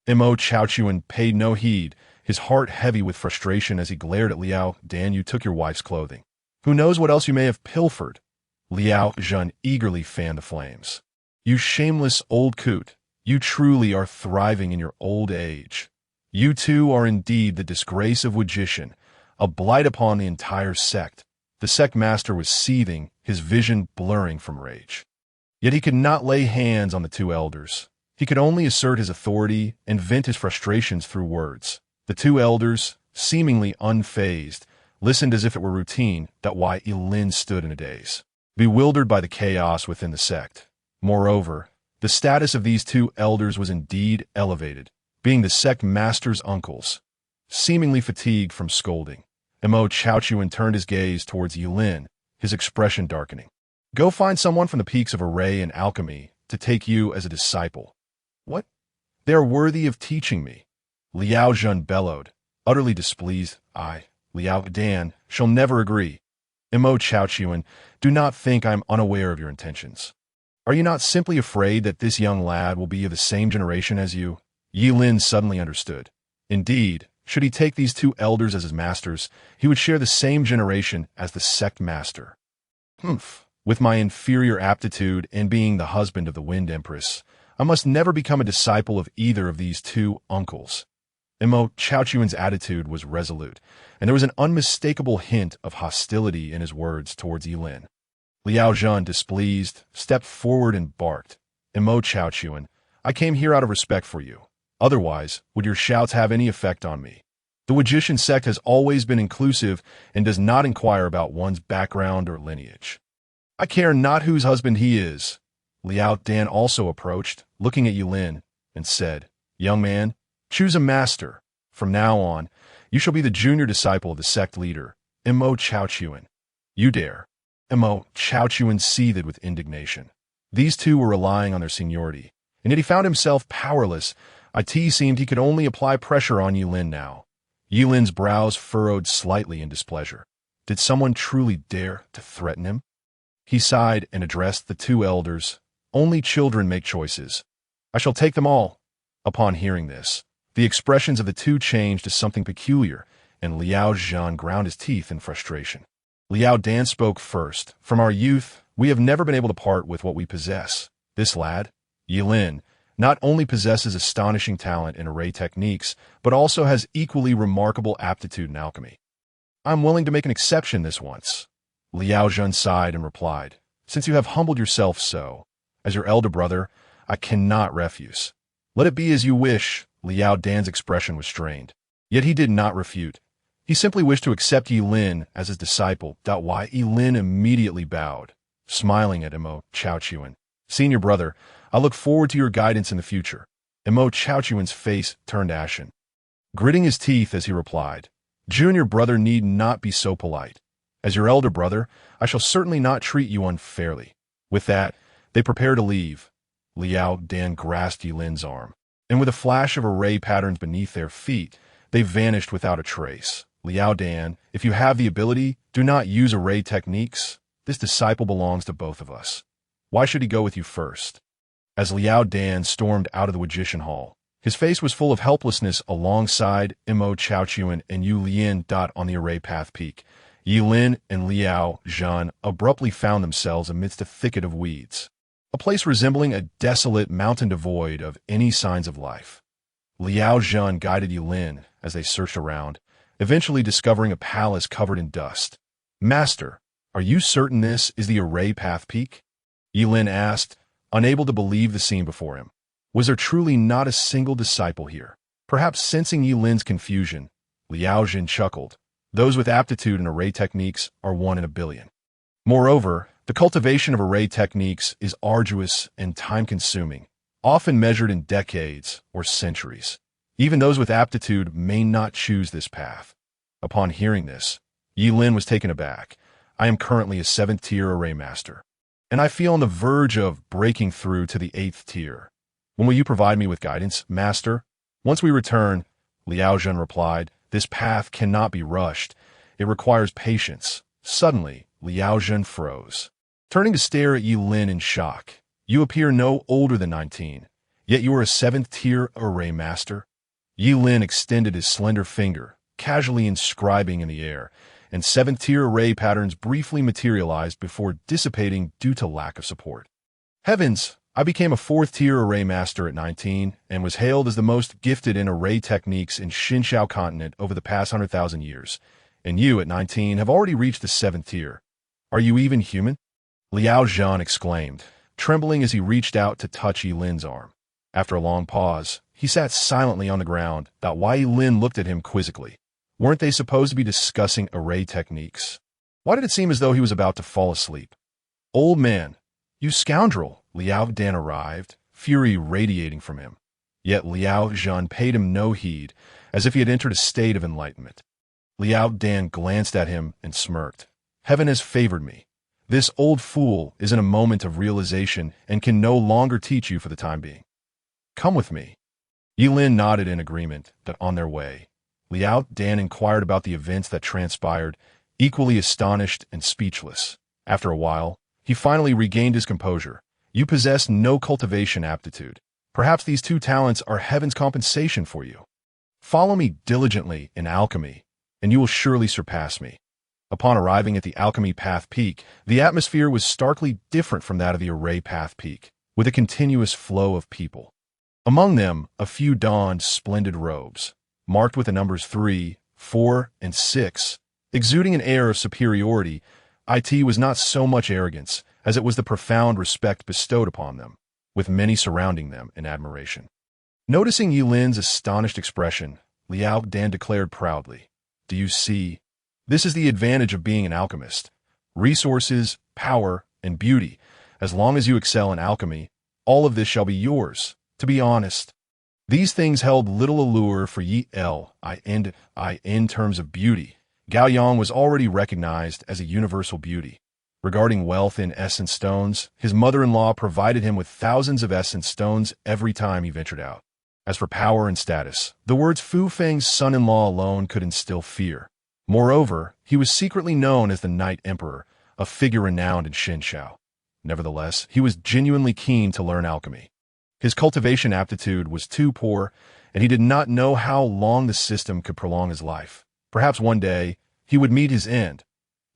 Mo Chaochuan paid no heed, his heart heavy with frustration as he glared at Liao Dan. You took your wife's clothing. Who knows what else you may have pilfered? Liao Zhan eagerly fanned the flames. You shameless old coot, you truly are thriving in your old age. You two are indeed the disgrace of Wujishan, a blight upon the entire sect. The sect master was seething, his vision blurring from rage. Yet he could not lay hands on the two elders. He could only assert his authority and vent his frustrations through words. The two elders, seemingly unfazed, listened as if it were routine. That why Ye Lin stood in a daze, bewildered by the chaos within the sect. Moreover, the status of these two elders was indeed elevated, being the sect master's uncles. Seemingly fatigued from scolding, Mo Chaochuan turned his gaze towards Ye Lin, his expression darkening. Go find someone from the peaks of array and alchemy to take you as a disciple. What? They are worthy of teaching me. Liao Zhan bellowed, utterly displeased. I, Liao Dan, shall never agree. Mo Chaochuan, do not think I am unaware of your intentions. Are you not simply afraid that this young lad will be of the same generation as you? Ye Lin suddenly understood. Indeed, should he take these two elders as his masters, he would share the same generation as the sect master. Humph. With my inferior aptitude and being the husband of the Wind Empress, I must never become a disciple of either of these two uncles. Imo Chaochuan's attitude was resolute, and there was an unmistakable hint of hostility in his words towards Ye Lin. Liao Zhan, displeased, stepped forward and barked, Imo Chaochuan, I came here out of respect for you. Otherwise, would your shouts have any effect on me? The Magician sect has always been inclusive and does not inquire about one's background or lineage. I care not whose husband he is. Liao Dan also approached, looking at Ye Lin, and said, Young man, choose a master. From now on, you shall be the junior disciple of the sect leader, Imo Chaochuan. You dare. Imo Chaochuan seethed with indignation. These two were relying on their seniority, and yet he found himself powerless. It seemed he could only apply pressure on Ye Lin now. Ye Lin's brows furrowed slightly in displeasure. Did someone truly dare to threaten him? He sighed and addressed the two elders. Only children make choices. I shall take them all. Upon hearing this, the expressions of the two changed to something peculiar, and Liao Zhan ground his teeth in frustration. Liao Dan spoke first. From our youth, we have never been able to part with what we possess. This lad, Ye Lin, not only possesses astonishing talent in array techniques, but also has equally remarkable aptitude in alchemy. I'm willing to make an exception this once. Liao Zhan sighed and replied, Since you have humbled yourself so, as your elder brother, I cannot refuse. Let it be as you wish. Liao Dan's expression was strained. Yet he did not refute. He simply wished to accept Ye Lin as his disciple. Why? Ye Lin immediately bowed, smiling at Imo Chaochuan. Senior brother, I look forward to your guidance in the future. Imo Chaochuan's face turned ashen, gritting his teeth as he replied, Junior brother need not be so polite. As your elder brother, I shall certainly not treat you unfairly. With that, they prepared to leave. Liao Dan grasped Ye Lin's arm, and with a flash of array patterns beneath their feet, they vanished without a trace. Liao Dan, if you have the ability, do not use array techniques. This disciple belongs to both of us. Why should he go with you first? As Liao Dan stormed out of the Magician Hall, his face was full of helplessness alongside Imo Chaochuan and Yu Lin. On the array path peak, Ye Lin and Liao Zhan abruptly found themselves amidst a thicket of weeds, a place resembling a desolate mountain devoid of any signs of life. Liao Zhan guided Ye Lin as they searched around, eventually discovering a palace covered in dust. Master, are you certain this is the array path peak? Ye Lin asked, unable to believe the scene before him. Was there truly not a single disciple here? Perhaps sensing Ye Lin's confusion, Liao Zhan chuckled. Those with aptitude in array techniques are 1 in a billion. Moreover, the cultivation of array techniques is arduous and time-consuming, often measured in decades or centuries. Even those with aptitude may not choose this path. Upon hearing this, Ye Lin was taken aback. I am currently a 7th tier array master, and I feel on the verge of breaking through to the 8th tier. When will you provide me with guidance, master? Once we return, Liao Zhan replied, this path cannot be rushed. It requires patience. Suddenly, Liao Zhan froze, turning to stare at Ye Lin in shock. You appear no older than 19, yet you are a 7th tier array master. Ye Lin extended his slender finger, casually inscribing in the air, and 7th tier array patterns briefly materialized before dissipating due to lack of support. Heavens! I became a 4th tier array master at 19 and was hailed as the most gifted in array techniques in Xinjiao continent over the past 100,000 years. And you, at 19, have already reached the 7th tier. Are you even human? Liao Zhan exclaimed, trembling as he reached out to touch Ye Lin's arm. After a long pause, he sat silently on the ground. Why Ye Lin looked at him quizzically. Weren't they supposed to be discussing array techniques? Why did it seem as though he was about to fall asleep? Old man, you scoundrel! Liao Dan arrived, fury radiating from him. Yet Liao Zhan paid him no heed, as if he had entered a state of enlightenment. Liao Dan glanced at him and smirked. Heaven has favored me. This old fool is in a moment of realization and can no longer teach you for the time being. Come with me. Ye Lin nodded in agreement. On their way, Liao Dan inquired about the events that transpired, equally astonished and speechless. After a while, he finally regained his composure. You possess no cultivation aptitude. Perhaps these two talents are heaven's compensation for you. Follow me diligently in alchemy, and you will surely surpass me. Upon arriving at the Alchemy Path Peak, the atmosphere was starkly different from that of the Array Path Peak, with a continuous flow of people. Among them, a few donned splendid robes, marked with the numbers 3, 4, and 6, exuding an air of superiority. It was not so much arrogance as it was the profound respect bestowed upon them, with many surrounding them in admiration. Noticing Ye Lin's astonished expression, Liao Dan declared proudly, "Do you see? This is the advantage of being an alchemist. Resources, power, and beauty. As long as you excel in alchemy, all of this shall be yours. To be honest, these things held little allure for Ye Lin. In terms of beauty, Gao Yang was already recognized as a universal beauty. Regarding wealth in essence stones, his mother-in-law provided him with thousands of essence stones every time he ventured out. As for power and status, the words Fu Feng's son-in-law alone could instill fear. Moreover, he was secretly known as the Night Emperor, a figure renowned in Xinshao. Nevertheless, he was genuinely keen to learn alchemy. His cultivation aptitude was too poor, and he did not know how long the system could prolong his life. Perhaps one day, he would meet his end.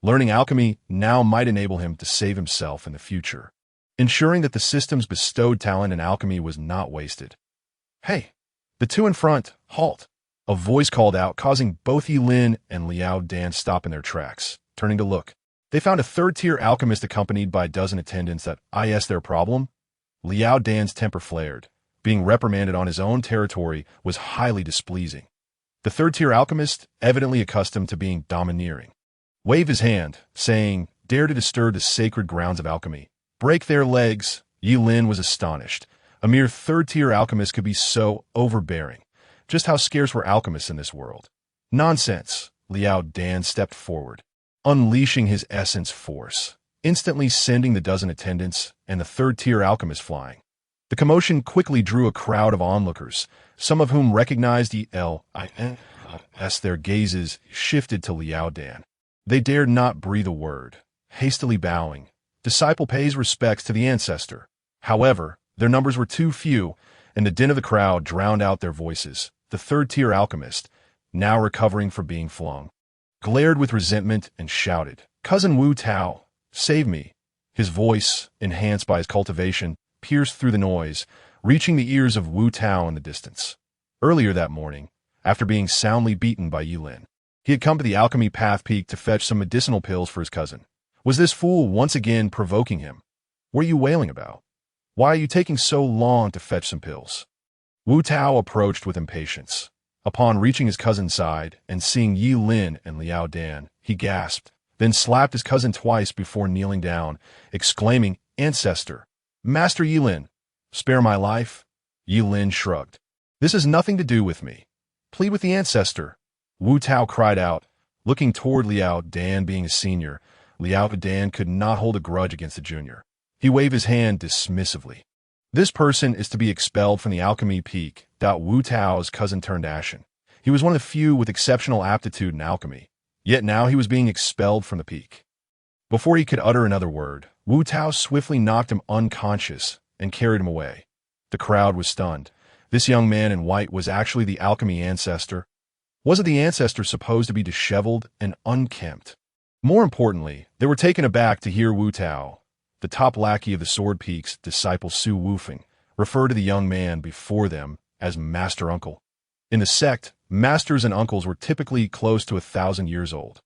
Learning alchemy now might enable him to save himself in the future, ensuring that the system's bestowed talent in alchemy was not wasted. "Hey, the two in front, halt!" A voice called out, causing both Ye Lin and Liao Dan stop in their tracks. Turning to look, they found a third-tier alchemist accompanied by a dozen attendants that asked their problem. Liao Dan's temper flared. Being reprimanded on his own territory was highly displeasing. The third-tier alchemist, evidently accustomed to being domineering, waved his hand, saying, "Dare to disturb the sacred grounds of alchemy. Break their legs." Ye Lin was astonished. A mere third-tier alchemist could be so overbearing. Just how scarce were alchemists in this world? Nonsense. Liao Dan stepped forward, unleashing his essence force, instantly sending the dozen attendants and the third-tier alchemist flying. The commotion quickly drew a crowd of onlookers, some of whom recognized Ye Lin as their gazes shifted to Liao Dan. They dared not breathe a word. Hastily bowing, disciple pays respects to the ancestor. However, their numbers were too few, and the din of the crowd drowned out their voices. The third-tier alchemist, now recovering from being flung, glared with resentment and shouted, "Cousin Wu Tao, save me!" His voice, enhanced by his cultivation, pierced through the noise, reaching the ears of Wu Tao in the distance. Earlier that morning, after being soundly beaten by Ye Lin, he had come to the Alchemy Path Peak to fetch some medicinal pills for his cousin. Was this fool once again provoking him? What are you wailing about? Why are you taking so long to fetch some pills? Wu Tao approached with impatience. Upon reaching his cousin's side and seeing Ye Lin and Liao Dan, he gasped, then slapped his cousin twice before kneeling down, exclaiming, "Ancestor! Master Ye Lin! Spare my life!" Ye Lin shrugged. "This has nothing to do with me. Plead with the ancestor." Wu Tao cried out, looking toward Liao Dan. Being a senior, Liao Dan could not hold a grudge against the junior. He waved his hand dismissively. "This person is to be expelled from the Alchemy Peak." Wu Tao's cousin turned ashen. He was one of the few with exceptional aptitude in alchemy, yet now he was being expelled from the peak. Before he could utter another word, Wu Tao swiftly knocked him unconscious and carried him away. The crowd was stunned. This young man in white was actually the alchemy ancestor. Wasn't the ancestor supposed to be disheveled and unkempt? More importantly, they were taken aback to hear Wu Tao, the top lackey of the Sword Peak's disciple Su Wufeng, refer to the young man before them as Master Uncle. In the sect, masters and uncles were typically close to 1,000 years old.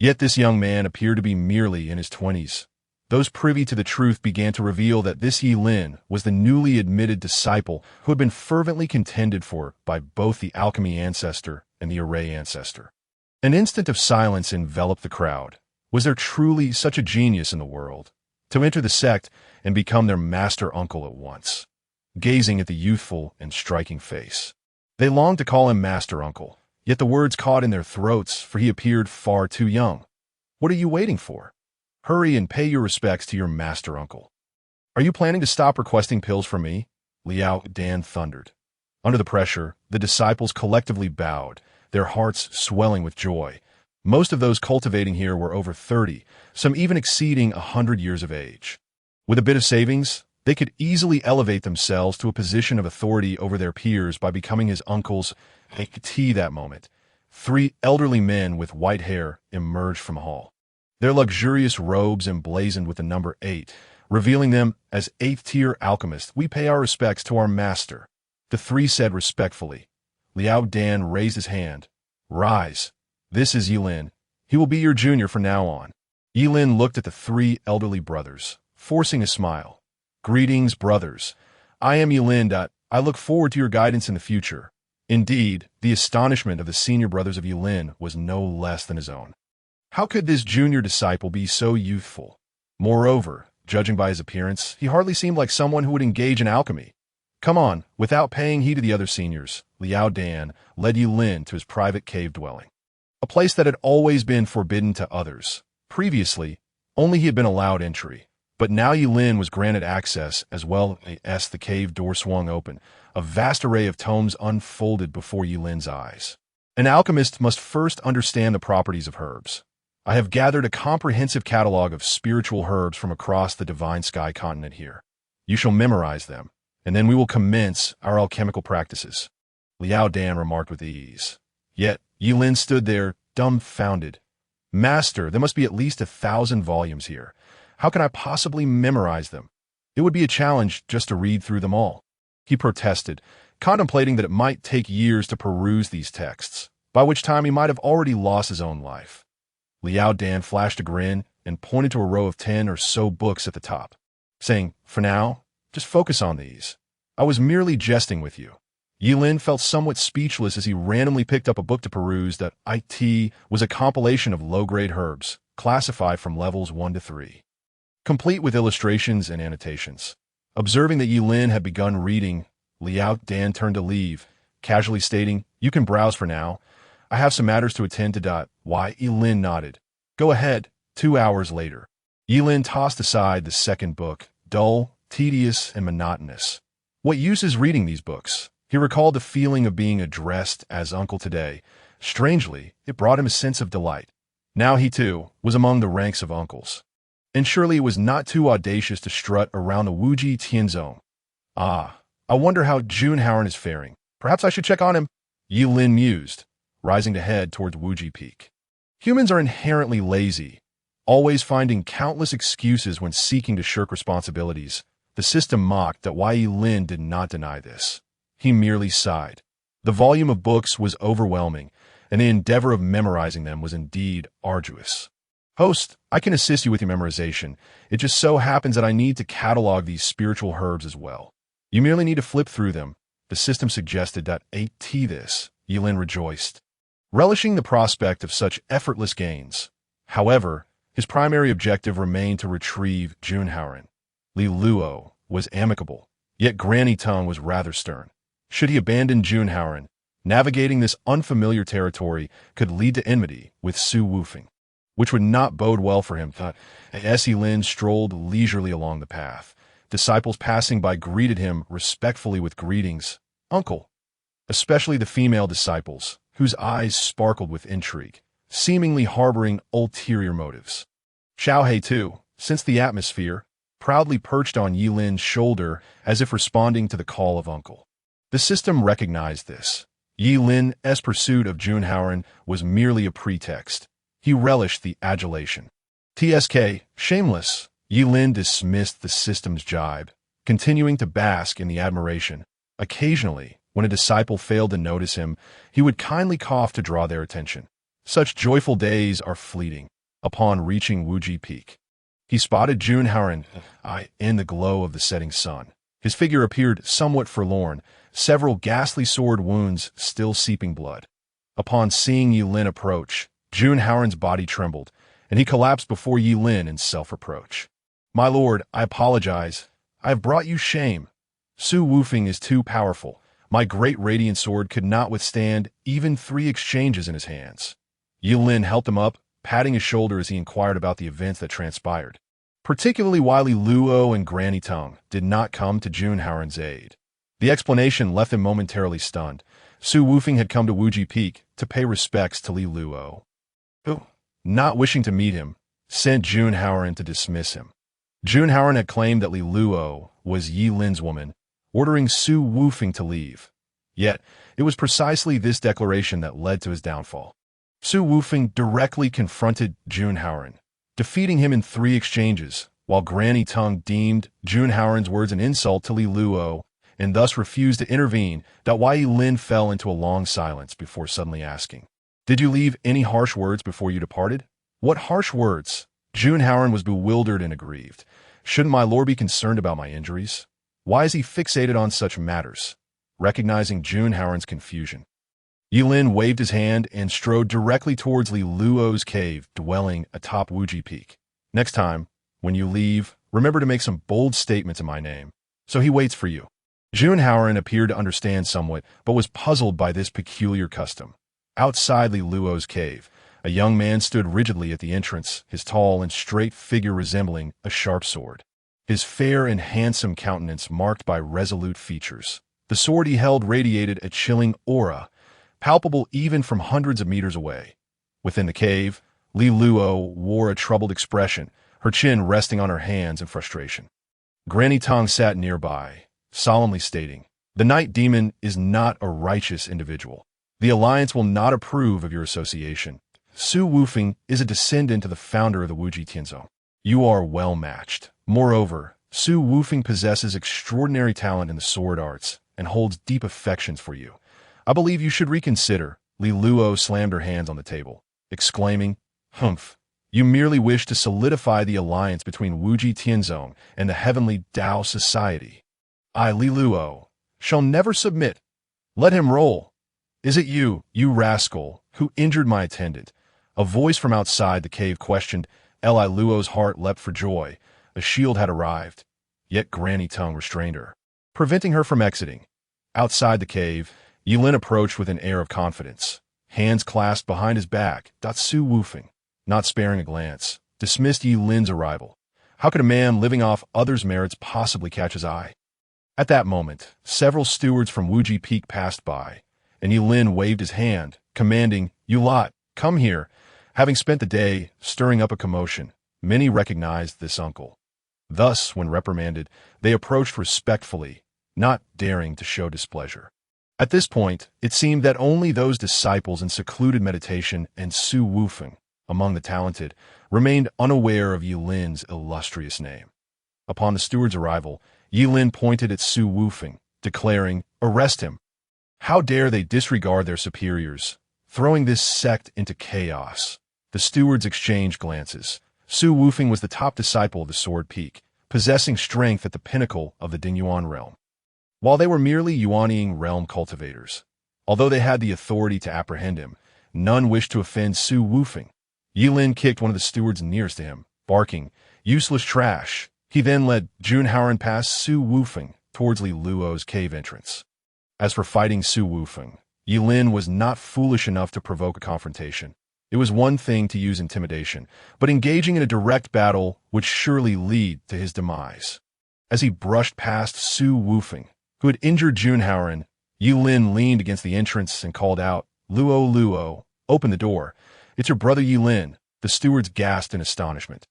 Yet this young man appeared to be merely in his 20s. Those privy to the truth began to reveal that this Ye Lin was the newly admitted disciple who had been fervently contended for by both the alchemy ancestor and the array ancestor. An instant of silence enveloped the crowd. Was there truly such a genius in the world? To enter the sect and become their master uncle at once. Gazing at the youthful and striking face, they longed to call him master uncle, yet the words caught in their throats, for he appeared far too young. What are you waiting for? Hurry and pay your respects to your master uncle. Are you planning to stop requesting pills from me? Liao Dan thundered. Under the pressure, the disciples collectively bowed, their hearts swelling with joy. Most of those cultivating here were over 30, some even exceeding 100 years of age. With a bit of savings, They could easily elevate themselves to a position of authority over their peers by becoming his uncles. They could see that moment. 3 elderly men with white hair emerged from hall, their luxurious robes emblazoned with the number 8, revealing them as 8th-tier alchemists. "We pay our respects to our master," the 3 said respectfully. Liao Dan raised his hand. "Rise. This is Ye Lin. He will be your junior from now on." Ye Lin looked at the 3 elderly brothers, forcing a smile. "Greetings, brothers. I am Ye Lin. I look forward to your guidance in the future." Indeed, the astonishment of the senior brothers of Ye Lin was no less than his own. How could this junior disciple be so youthful? Moreover, judging by his appearance, he hardly seemed like someone who would engage in alchemy. "Come on." Without paying heed to the other seniors, Liao Dan led Ye Lin to his private cave dwelling, a place that had always been forbidden to others. Previously, only he had been allowed entry, but now Ye Lin was granted access as well as the cave door swung open. A vast array of tomes unfolded before Ye Lin's eyes. An alchemist must first understand the properties of herbs. I have gathered a comprehensive catalog of spiritual herbs from across the divine sky continent here. You shall memorize them, and then we will commence our alchemical practices," Liao Dan remarked with ease. Yet Ye Lin stood there, dumbfounded. "Master, there must be at least 1,000 volumes here. How can I possibly memorize them? It would be a challenge just to read through them all," he protested, contemplating that it might take years to peruse these texts, by which time he might have already lost his own life. Liao Dan flashed a grin and pointed to a row of 10 or so books at the top, saying, "For now, just focus on these. I was merely jesting with you." Ye Lin felt somewhat speechless as he randomly picked up a book to peruse that was a compilation of low-grade herbs, classified from levels 1 to 3, complete with illustrations and annotations. Observing that Ye Lin had begun reading, Liao Dan turned to leave, casually stating, "You can browse for now. I have some matters to attend to." Why? Ye Lin nodded. "Go ahead." 2 hours later, Ye Lin tossed aside the second book, dull, tedious, and monotonous. What use is reading these books? He recalled the feeling of being addressed as uncle today. Strangely, it brought him a sense of delight. Now he, too, was among the ranks of uncles. And surely it was not too audacious to strut around the Wuji Tianzong. "Ah, I wonder how Junhauern is faring. Perhaps I should check on him," Ye Lin mused, rising to head towards Wuji Peak. Humans are inherently lazy, always finding countless excuses when seeking to shirk responsibilities. The system mocked that Ye Lin did not deny this. He merely sighed. The volume of books was overwhelming, and the endeavor of memorizing them was indeed arduous. "Host, I can assist you with your memorization. It just so happens that I need to catalog these spiritual herbs as well. You merely need to flip through them," the system suggested. This, Ye Lin rejoiced, relishing the prospect of such effortless gains. However, his primary objective remained to retrieve Junhauern. Li Luo was amicable, yet Granny Tongue was rather stern. Should he abandon Junhauern, navigating this unfamiliar territory could lead to enmity with Su Wufeng, which would not bode well for him. As Ye Lin strolled leisurely along the path, disciples passing by greeted him respectfully with greetings, "Uncle," especially the female disciples, whose eyes sparkled with intrigue, seemingly harboring ulterior motives. Xiaohei, too, sensed the atmosphere, proudly perched on Ye Lin's shoulder as if responding to the call of uncle. The system recognized this. Ye Lin's pursuit of Junhauern was merely a pretext. He relished the adulation. "TSK, shameless," Ye Lin dismissed the system's jibe, continuing to bask in the admiration. Occasionally, when a disciple failed to notice him, he would kindly cough to draw their attention. Such joyful days are fleeting. Upon reaching Wuji Peak, he spotted Junhauern in the glow of the setting sun. His figure appeared somewhat forlorn, several ghastly sword wounds still seeping blood. Upon seeing Ye Lin approach, Junhauern's body trembled, and he collapsed before Ye Lin in self-reproach. "My lord, I apologize. I have brought you shame. Su Wufeng is too powerful. My great radiant sword could not withstand even 3 exchanges in his hands." Ye Lin helped him up, patting his shoulder as he inquired about the events that transpired, particularly why Li Luo and Granny Tongue did not come to Junhauern's aid. The explanation left him momentarily stunned. Su Wufeng had come to Wuji Peak to pay respects to Li Luo, who, not wishing to meet him, sent Junhauern to dismiss him. Junhauern had claimed that Li Luo was Ye Lin's woman, ordering Su Wufeng to leave. Yet, it was precisely this declaration that led to his downfall. Su Wufeng directly confronted Junhauren, defeating him in 3 exchanges, while Granny Tongue deemed Junhauren's words an insult to Li Luo and thus refused to intervene. Ye Lin fell into a long silence before suddenly asking, "Did you leave any harsh words before you departed?" "What harsh words?" Junhauren was bewildered and aggrieved. "Shouldn't my lord be concerned about my injuries? Why is he fixated on such matters?" Recognizing Junhauren's confusion, Ye Lin waved his hand and strode directly towards Li Luo's cave dwelling atop Wuji Peak. "Next time, when you leave, remember to make some bold statements in my name, so he waits for you." Junhauren appeared to understand somewhat, but was puzzled by this peculiar custom. Outside Li Luo's cave, a young man stood rigidly at the entrance, his tall and straight figure resembling a sharp sword. His fair and handsome countenance marked by resolute features. The sword he held radiated a chilling aura, palpable even from hundreds of meters away. Within the cave, Li Luo wore a troubled expression, her chin resting on her hands in frustration. Granny Tong sat nearby, solemnly stating, "The Night Demon is not a righteous individual. The Alliance will not approve of your association. Su Wufeng is a descendant of the founder of the Wuji Tianzong. You are well matched. Moreover, Su Wufeng possesses extraordinary talent in the sword arts and holds deep affections for you. I believe you should reconsider." Li Luo slammed her hands on the table, exclaiming, "Humph! You merely wish to solidify the alliance between Wuji Tianzong and the heavenly Dao Society. I, Li Luo, shall never submit. Let him roll. Is it you, you rascal, who injured my attendant?" A voice from outside the cave questioned. Li Luo's heart leapt for joy. A shield had arrived, yet Granny Tongue restrained her, preventing her from exiting. Outside the cave, Ye Lin approached with an air of confidence, hands clasped behind his back. Su Wufeng, not sparing a glance, dismissed Ye Lin's arrival. How could a man living off others' merits possibly catch his eye? At that moment, several stewards from Wuji Peak passed by, and Ye Lin waved his hand, commanding, "You lot, come here." Having spent the day stirring up a commotion, many recognized this uncle. Thus, when reprimanded, they approached respectfully, not daring to show displeasure. At this point, it seemed that only those disciples in secluded meditation and Su Wufeng, among the talented, remained unaware of Ye Lin's illustrious name. Upon the steward's arrival, Ye Lin pointed at Su Wufeng, declaring, "Arrest him." How dare they disregard their superiors, throwing this sect into chaos? The stewards exchanged glances. Su Wufeng was the top disciple of the Sword Peak, possessing strength at the pinnacle of the Dingyuan realm, while they were merely Yuanying realm cultivators. Although they had the authority to apprehend him, none wished to offend Su Wufeng. Ye Lin kicked one of the stewards nearest to him, barking, "Useless trash." He then led Junhauren past Su Wufeng towards Li Luo's cave entrance. As for fighting Su Wufeng, Ye Lin was not foolish enough to provoke a confrontation. It was one thing to use intimidation, but engaging in a direct battle would surely lead to his demise. As he brushed past Su Wufeng, who had injured Junhauren, Ye Lin leaned against the entrance and called out, "Luo, Luo, open the door. It's your brother Ye Lin." The stewards gasped in astonishment,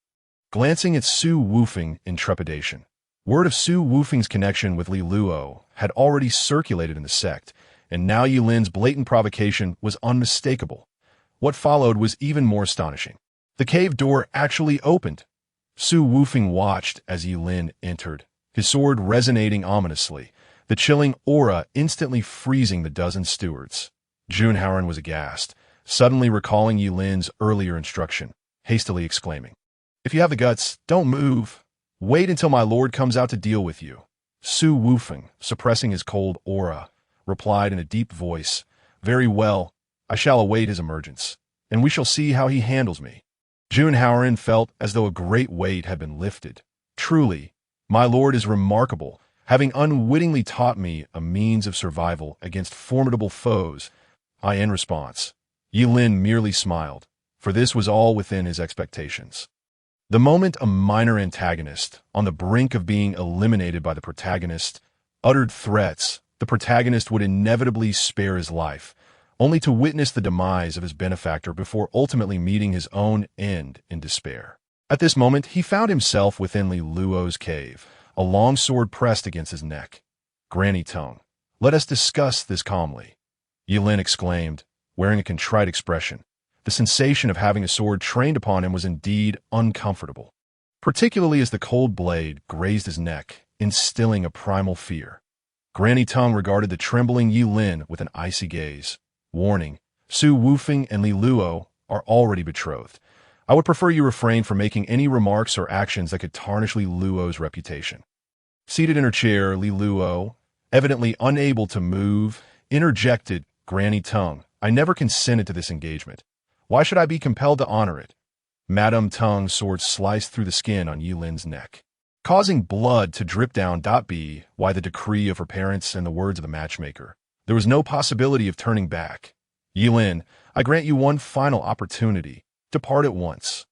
glancing at Su Wufeng in trepidation. Word of Su Wufeng's connection with Li Luo had already circulated in the sect, and now Ye Lin's blatant provocation was unmistakable. What followed was even more astonishing. The cave door actually opened. Su Wufeng watched as Ye Lin entered, his sword resonating ominously, the chilling aura instantly freezing the dozen stewards. Junhauren was aghast, suddenly recalling Ye Lin's earlier instruction, hastily exclaiming, "If you have the guts, don't move. Wait until my lord comes out to deal with you." Su Wufeng, suppressing his cold aura, replied in a deep voice, "Very well, I shall await his emergence, and we shall see how he handles me." Junhauren felt as though a great weight had been lifted. Truly, my lord is remarkable, having unwittingly taught me a means of survival against formidable foes. In response, Ye Lin merely smiled, for this was all within his expectations. The moment a minor antagonist, on the brink of being eliminated by the protagonist, uttered threats, the protagonist would inevitably spare his life, only to witness the demise of his benefactor before ultimately meeting his own end in despair. At this moment, he found himself within Li Luo's cave, a long sword pressed against his neck. "Granny tongue, let us discuss this calmly," Ye Lin exclaimed, wearing a contrite expression. The sensation of having a sword trained upon him was indeed uncomfortable, particularly as the cold blade grazed his neck, instilling a primal fear. Granny Tongue regarded the trembling Ye Lin with an icy gaze. "Warning, Su Wufeng and Li Luo are already betrothed. I would prefer you refrain from making any remarks or actions that could tarnish Li Luo's reputation." Seated in her chair, Li Luo, evidently unable to move, interjected, "Granny Tongue, I never consented to this engagement. Why should I be compelled to honor it?" Madame Tongue's sword sliced through the skin on Ye Lin's neck, causing blood to drip down. Why the decree of her parents and the words of the matchmaker. There was no possibility of turning back. "Ye Lin, I grant you one final opportunity. Depart at once."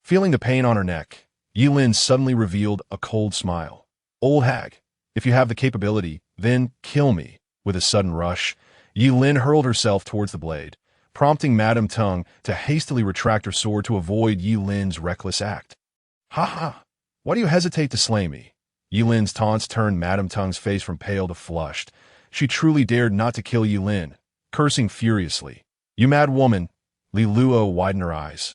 Feeling the pain on her neck, Ye Lin suddenly revealed a cold smile. "Old hag, if you have the capability, then kill me." With a sudden rush, Ye Lin hurled herself towards the blade, prompting Madame Tongue to hastily retract her sword to avoid Ye Lin's reckless act. "Ha ha! Why do you hesitate to slay me?" Ye Lin's taunts turned Madame Tongue's face from pale to flushed. She truly dared not to kill Ye Lin, cursing furiously. "You mad woman!" Li Luo widened her eyes,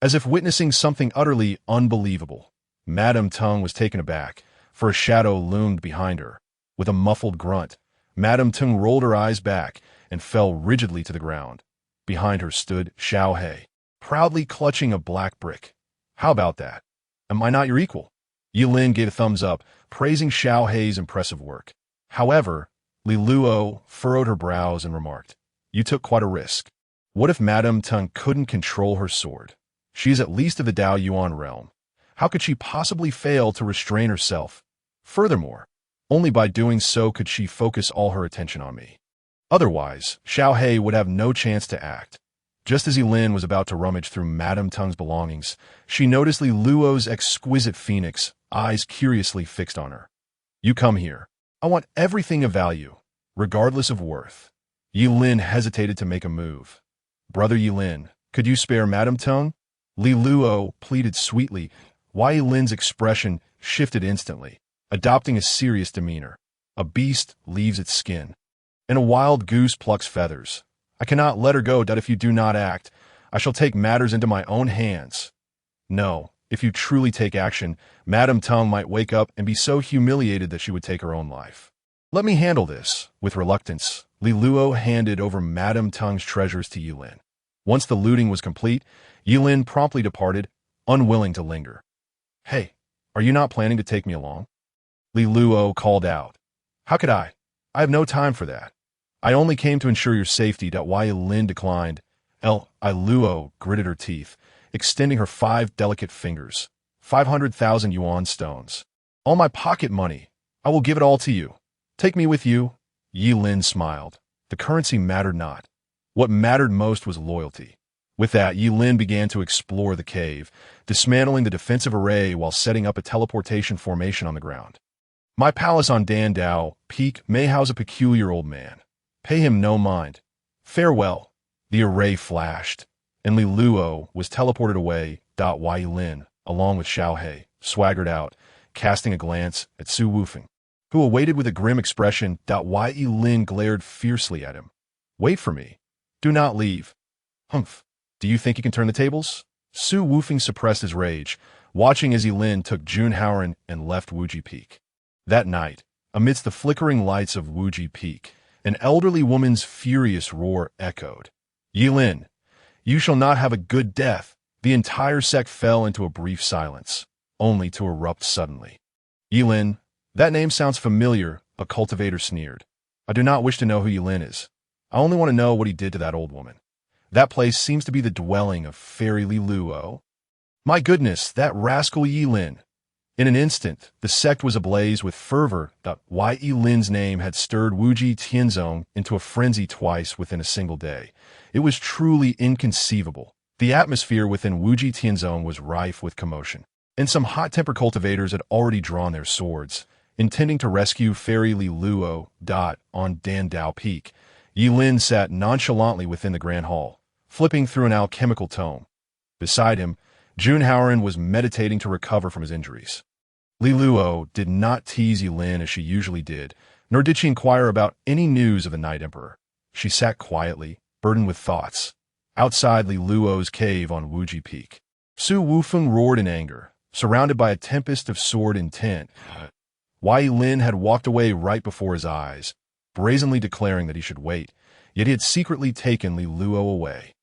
as if witnessing something utterly unbelievable. Madame Tongue was taken aback, for a shadow loomed behind her. With a muffled grunt, Madame Tongue rolled her eyes back and fell rigidly to the ground. Behind her stood Xiao He, proudly clutching a black brick. "How about that? Am I not your equal?" Ye Lin gave a thumbs up, praising Xiao He's impressive work. However, Li Luo furrowed her brows and remarked, "You took quite a risk. What if Madame Tongue couldn't control her sword? She is at least of the Dao Yuan realm. How could she possibly fail to restrain herself? Furthermore, only by doing so could she focus all her attention on me. Otherwise, Xiao He would have no chance to act." Just as Ye Lin was about to rummage through Madame Tongue's belongings, she noticed Li Luo's exquisite phoenix, eyes curiously fixed on her. "You come here. I want everything of value, regardless of worth." Ye Lin hesitated to make a move. "Brother Ye Lin, could you spare Madame Tongue?" Li Luo pleaded sweetly. Why Ye Lin's expression shifted instantly, adopting a serious demeanor. "A beast leaves its skin, and a wild goose plucks feathers. I cannot let her go. If you do not act, I shall take matters into my own hands." "No, if you truly take action, Madame Tongue might wake up and be so humiliated that she would take her own life." "Let me handle this." With reluctance, Li Luo handed over Madame Tongue's treasures to Ye Lin. Once the looting was complete, Ye Lin promptly departed, unwilling to linger. "Hey, are you not planning to take me along?" Li Luo called out. "How could I? I have no time for that. I only came to ensure your safety." Why Ye Lin declined. Li Luo gritted her teeth, extending her 5 delicate fingers. 500,000 yuan stones. "All my pocket money. I will give it all to you. Take me with you." Ye Lin smiled. The currency mattered not. What mattered most was loyalty. With that, Ye Lin began to explore the cave, dismantling the defensive array while setting up a teleportation formation on the ground. "My palace on Dandao Peak may house a peculiar old man. Pay him no mind. Farewell." The array flashed, and Li Luo was teleported away. Why Ye Lin, along with Xiao He, swaggered out, casting a glance at Su Wufeng, who awaited with a grim expression. Why Ye Lin glared fiercely at him. "Wait for me. Do not leave." "Humph. Do you think you can turn the tables?" Su Wufeng suppressed his rage, watching as Ye Lin took Junhaoren and left Wuji Peak. That night, amidst the flickering lights of Wuji Peak, an elderly woman's furious roar echoed. "Ye Lin, you shall not have a good death." The entire sect fell into a brief silence, only to erupt suddenly. "Ye Lin, that name sounds familiar," a cultivator sneered. "I do not wish to know who Ye Lin is. I only want to know what he did to that old woman. That place seems to be the dwelling of Fairy Li Luo. My goodness, that rascal Ye Lin." In an instant, the sect was ablaze with fervor. Why Ye Lin's name had stirred Wuji Tianzong into a frenzy twice within a single day. It was truly inconceivable. The atmosphere within Wuji Tianzong was rife with commotion, and some hot-tempered cultivators had already drawn their swords, intending to rescue Fairy Li Luo. On Dandao Peak, Ye Lin sat nonchalantly within the grand hall, flipping through an alchemical tome. Beside him, Junhaoren was meditating to recover from his injuries. Li Luo did not tease Ye Lin as she usually did, nor did she inquire about any news of the Night Emperor. She sat quietly, burdened with thoughts, outside Li Luo's cave on Wuji Peak. Su Wufeng roared in anger, surrounded by a tempest of sword intent. Ye Lin had walked away right before his eyes, brazenly declaring that he should wait, yet he had secretly taken Li Luo away.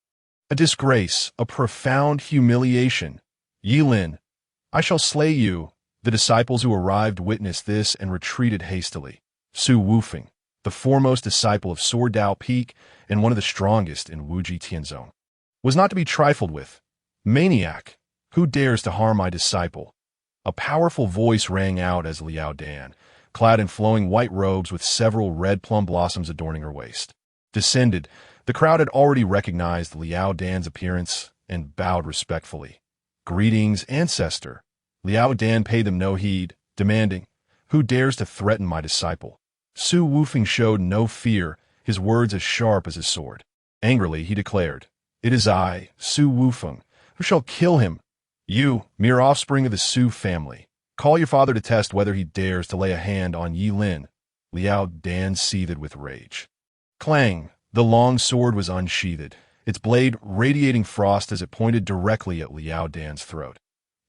A disgrace, a profound humiliation. Ye Lin, I shall slay you. The disciples who arrived witnessed this and retreated hastily. Su Wufeng, the foremost disciple of Sword Dao Peak and one of the strongest in Wuji Tianzong, was not to be trifled with. Maniac, who dares to harm my disciple? A powerful voice rang out as Liao Dan, clad in flowing white robes with several red plum blossoms adorning her waist, descended. The crowd had already recognized Liao Dan's appearance and bowed respectfully. Greetings, ancestor. Liao Dan paid them no heed, demanding, Who dares to threaten my disciple? Su Wufeng showed no fear, his words as sharp as his sword. Angrily, he declared, It is I, Su Wufeng, who shall kill him. You, mere offspring of the Su family, call your father to test whether he dares to lay a hand on Ye Lin. Liao Dan seethed with rage. Clang! The long sword was unsheathed, its blade radiating frost as it pointed directly at Liao Dan's throat.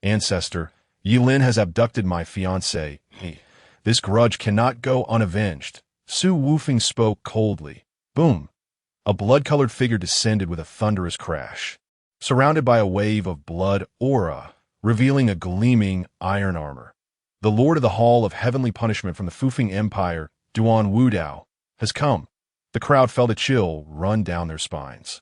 Ancestor, Ye Lin has abducted my fiancée. This grudge cannot go unavenged. Su Wufeng spoke coldly. Boom! A blood-colored figure descended with a thunderous crash, surrounded by a wave of blood aura, revealing a gleaming iron armor. The Lord of the Hall of Heavenly Punishment from the Fufeng Empire, Duan Wudao, has come. The crowd felt a chill run down their spines.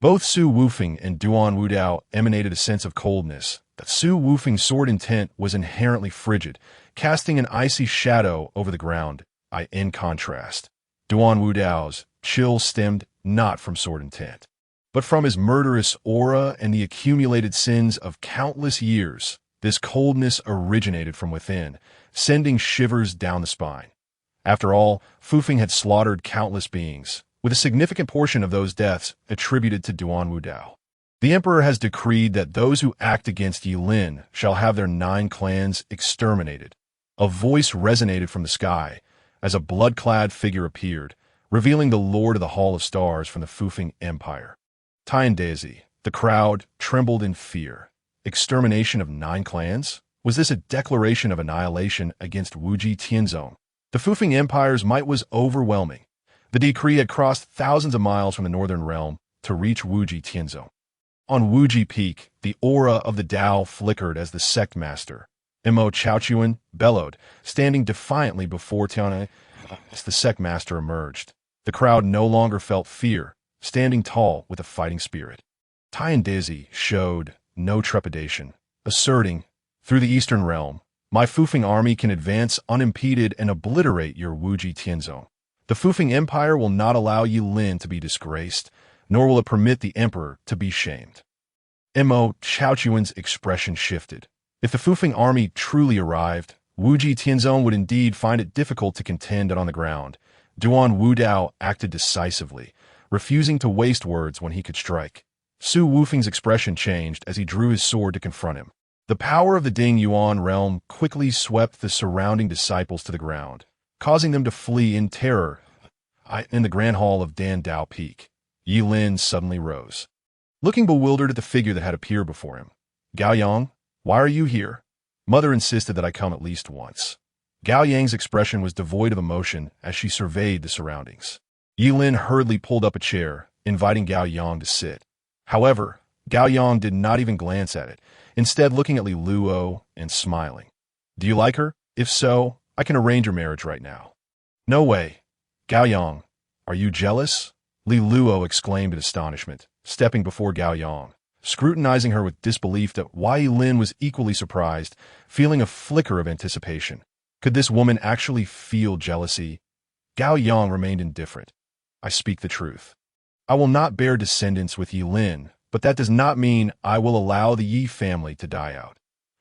Both Su Wufeng and Duan Wudao emanated a sense of coldness. That Su Wufeng's sword intent was inherently frigid, casting an icy shadow over the ground. In contrast, Duan Wudao's chill stemmed not from sword intent, but from his murderous aura and the accumulated sins of countless years. This coldness originated from within, sending shivers down the spine. After all, Fufeng had slaughtered countless beings, with a significant portion of those deaths attributed to Duan Wudao. The Emperor has decreed that those who act against Ye Lin shall have their 9 clans exterminated. A voice resonated from the sky as a blood-clad figure appeared, revealing the Lord of the Hall of Stars from the Fufeng Empire. Tiandazi, the crowd, trembled in fear. Extermination of 9 clans? Was this a declaration of annihilation against Wuji Tianzong? The Fufeng Empire's might was overwhelming. The decree had crossed thousands of miles from the northern realm to reach Wuji Tianzong. On Wuji Peak, the aura of the Dao flickered as the sect master, Mo Chaochuan, bellowed, standing defiantly before Tianai. As the sect master emerged, the crowd no longer felt fear, standing tall with a fighting spirit. Tiandazi showed no trepidation, asserting, Through the eastern realm, my Fufeng army can advance unimpeded and obliterate your Wuji Tianzong. The Fufeng Empire will not allow Ye Lin to be disgraced, nor will it permit the Emperor to be shamed. Mo Chaochuan's expression shifted. If the Fufeng army truly arrived, Wuji Tianzong would indeed find it difficult to contend it on the ground. Duan Wudao acted decisively, refusing to waste words when he could strike. Su Wufeng's expression changed as he drew his sword to confront him. The power of the Ding Yuan realm quickly swept the surrounding disciples to the ground, causing them to flee in terror. In the Grand Hall of Dan Dao Peak, Ye Lin suddenly rose, looking bewildered at the figure that had appeared before him. Gao Yang, why are you here? Mother insisted that I come at least once. Gao Yang's expression was devoid of emotion as she surveyed the surroundings. Ye Lin hurriedly pulled up a chair, inviting Gao Yang to sit. However, Gao Yang did not even glance at it, instead looking at Li Luo and smiling. Do you like her? If so, I can arrange your marriage right now. No way. Gao Yang, are you jealous? Li Luo exclaimed in astonishment, stepping before Gao Yang, scrutinizing her with disbelief that Ye Lin was equally surprised, feeling a flicker of anticipation. Could this woman actually feel jealousy? Gao Yang remained indifferent. I speak the truth. I will not bear descendants with Ye Lin, but that does not mean I will allow the Yi family to die out.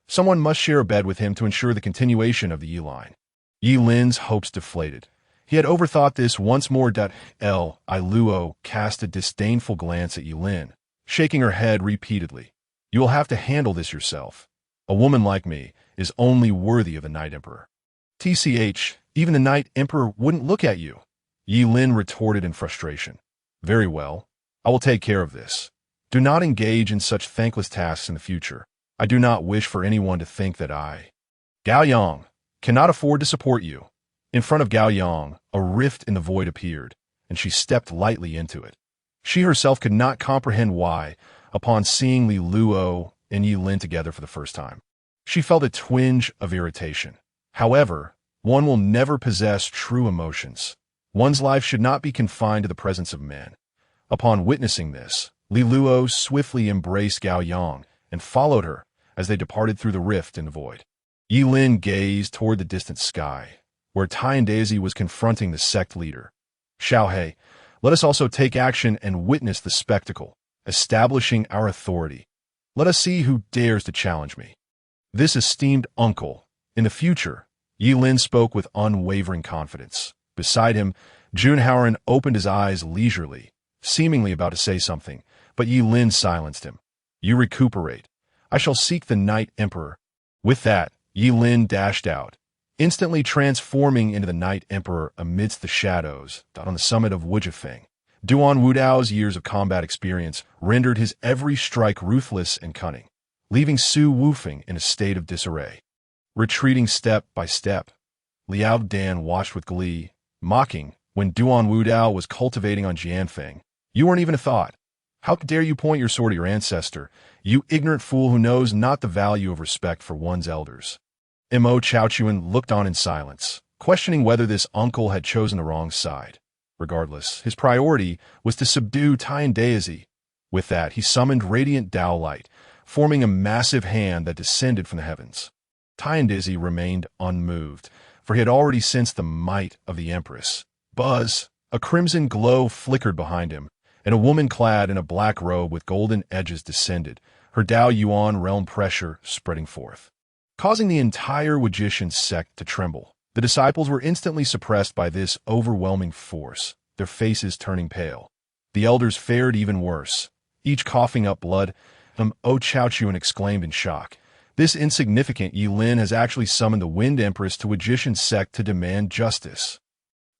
Someone must share a bed with him to ensure the continuation of the Yi line. Ye Lin's hopes deflated. He had overthought this once more. Li Luo cast a disdainful glance at Ye Lin, shaking her head repeatedly. You will have to handle this yourself. A woman like me, is only worthy of the Night Emperor. TCH, even the Night Emperor wouldn't look at you. Ye Lin retorted in frustration. Very well. I will take care of this. Do not engage in such thankless tasks in the future. I do not wish for anyone to think that I, Gao Yang, cannot afford to support you. In front of Gao Yang, a rift in the void appeared, and she stepped lightly into it. She herself could not comprehend why, upon seeing Li Luo and Ye Lin together for the first time. She felt a twinge of irritation. However, one will never possess true emotions. One's life should not be confined to the presence of men. Upon witnessing this, Li Luo swiftly embraced Gao Yang and followed her as they departed through the rift in the void. Ye Lin gazed toward the distant sky, where Daisy was confronting the sect leader. Xiaohei, let us also take action and witness the spectacle, establishing our authority. Let us see who dares to challenge me. This esteemed uncle. In the future, Ye Lin spoke with unwavering confidence. Beside him, Junhauerin opened his eyes leisurely, seemingly about to say something, but Ye Lin silenced him. You recuperate. I shall seek the Night Emperor. With that, Ye Lin dashed out, instantly transforming into the Night Emperor amidst the shadows on the summit of Wujifeng. Duan Wudao's years of combat experience rendered his every strike ruthless and cunning, leaving Su Wufeng in a state of disarray. Retreating step by step, Liao Dan watched with glee, mocking when Duan Wudao was cultivating on Jianfeng. You weren't even a thought. How dare you point your sword at your ancestor, you ignorant fool who knows not the value of respect for one's elders. Mo Chaochuan looked on in silence, questioning whether this uncle had chosen the wrong side. Regardless, his priority was to subdue Daisy. With that, he summoned radiant Dao light, forming a massive hand that descended from the heavens. Daisy remained unmoved, for he had already sensed the might of the empress. Buzz! A crimson glow flickered behind him, and a woman clad in a black robe with golden edges descended, her Dao Yuan realm pressure spreading forth, causing the entire Wujishan sect to tremble. The disciples were instantly suppressed by this overwhelming force, their faces turning pale. The elders fared even worse, each coughing up blood. O Chaochuan exclaimed in shock. This insignificant Ye Lin has actually summoned the Wind Empress to Wujishan sect to demand justice.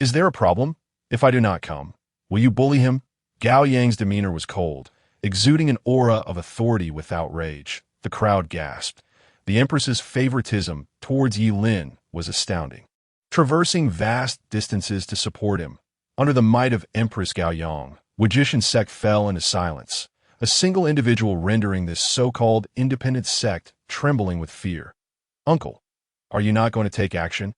Is there a problem? If I do not come, will you bully him? Gao Yang's demeanor was cold, exuding an aura of authority without rage. The crowd gasped. The Empress's favoritism towards Ye Lin was astounding. Traversing vast distances to support him, under the might of Empress Gao Yang, Wujishan sect fell into silence, a single individual rendering this so-called independent sect trembling with fear. Uncle, are you not going to take action?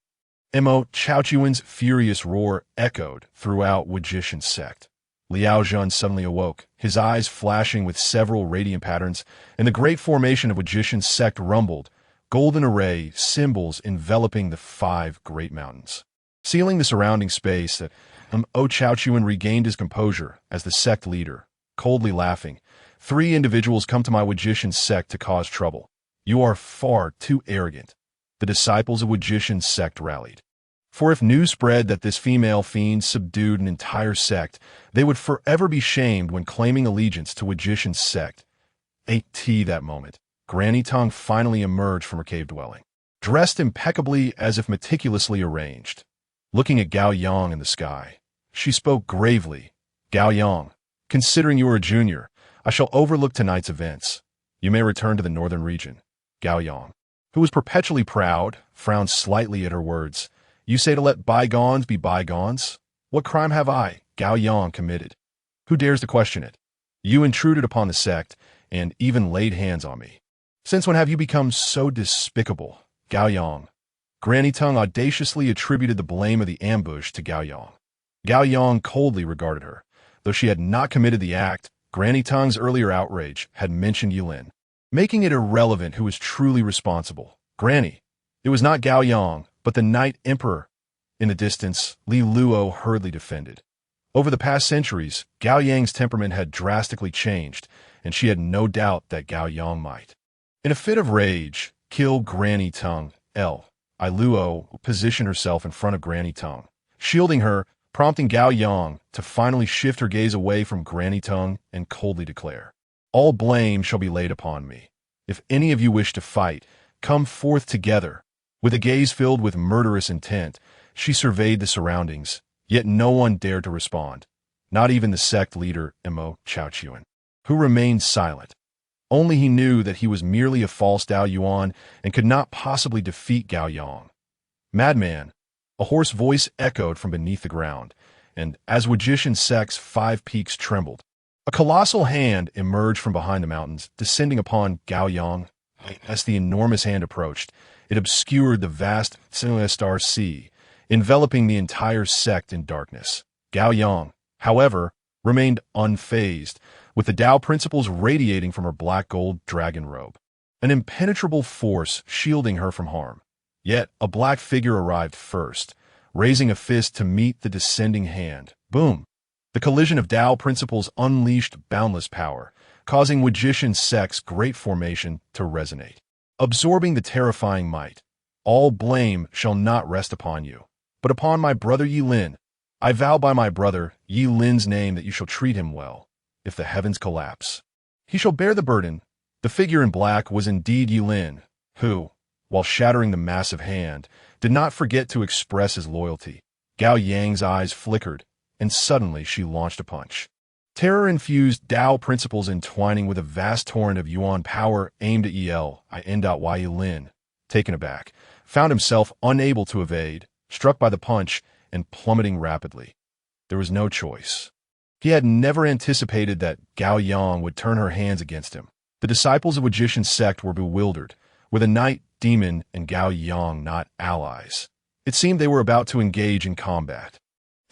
Mo Chaochuan's furious roar echoed throughout Wujishan sect. Liao Zhan suddenly awoke, his eyes flashing with several radiant patterns, and the great formation of Wujishan sect rumbled, golden array symbols enveloping the 5 great mountains. Sealing the surrounding space, O Chaochuan regained his composure as the sect leader, coldly laughing. 3 individuals come to my Wujishan sect to cause trouble. You are far too arrogant. The disciples of Wujishan sect rallied. For if news spread that this female fiend subdued an entire sect, they would forever be shamed when claiming allegiance to Wujishan sect. That moment, Granny Tongue finally emerged from her cave dwelling, dressed impeccably as if meticulously arranged. Looking at Gao Yang in the sky, she spoke gravely. Gao Yang, considering you are a junior, I shall overlook tonight's events. You may return to the northern region. Gao Yang, who was perpetually proud, frowned slightly at her words. You say to let bygones be bygones? What crime have I, Gao Yang, committed? Who dares to question it? You intruded upon the sect, and even laid hands on me. Since when have you become so despicable, Gao Yang? Granny Tongue audaciously attributed the blame of the ambush to Gao Yang. Gao Yang coldly regarded her. Though she had not committed the act, Granny Tongue's earlier outrage had mentioned Ye Lin, making it irrelevant who was truly responsible. Granny, it was not Gao Yang, but the Night Emperor. In the distance, Li Luo hurriedly defended. Over the past centuries, Gao Yang's temperament had drastically changed, and she had no doubt that Gao Yang might, in a fit of rage, kill Granny Tongue. Li Luo positioned herself in front of Granny Tongue, shielding her, prompting Gao Yang to finally shift her gaze away from Granny Tongue and coldly declare, all blame shall be laid upon me. If any of you wish to fight, come forth together. With a gaze filled with murderous intent, she surveyed the surroundings, yet no one dared to respond. Not even the sect leader, Mo Chaochuan, who remained silent. Only he knew that he was merely a false Dao Yuan and could not possibly defeat Gao Yang. Madman! A hoarse voice echoed from beneath the ground, and as Magician Sect's 5 peaks trembled, a colossal hand emerged from behind the mountains, descending upon Gao Yang. As the enormous hand approached, it obscured the vast celestial sea, enveloping the entire sect in darkness. Gao Yang, however, remained unfazed, with the Tao principles radiating from her black gold dragon robe, an impenetrable force shielding her from harm. Yet a black figure arrived first, raising a fist to meet the descending hand. Boom! The collision of Tao principles unleashed boundless power, causing Magician Sect's great formation to resonate, absorbing the terrifying might. All blame shall not rest upon you, but upon my brother Ye Lin. I vow by my brother Ye Lin's name that you shall treat him well. If the heavens collapse, he shall bear the burden. The figure in black was indeed Ye Lin, who, while shattering the massive hand, did not forget to express his loyalty. Gao Yang's eyes flickered, and suddenly she launched a punch. Terror-infused Dao principles entwining with a vast torrent of Yuan power aimed at Ye Lin, taken aback, found himself unable to evade, struck by the punch, and plummeting rapidly. There was no choice. He had never anticipated that Gao Yang would turn her hands against him. The disciples of Magician Sect were bewildered, with a night demon and Gao Yang not allies. It seemed they were about to engage in combat.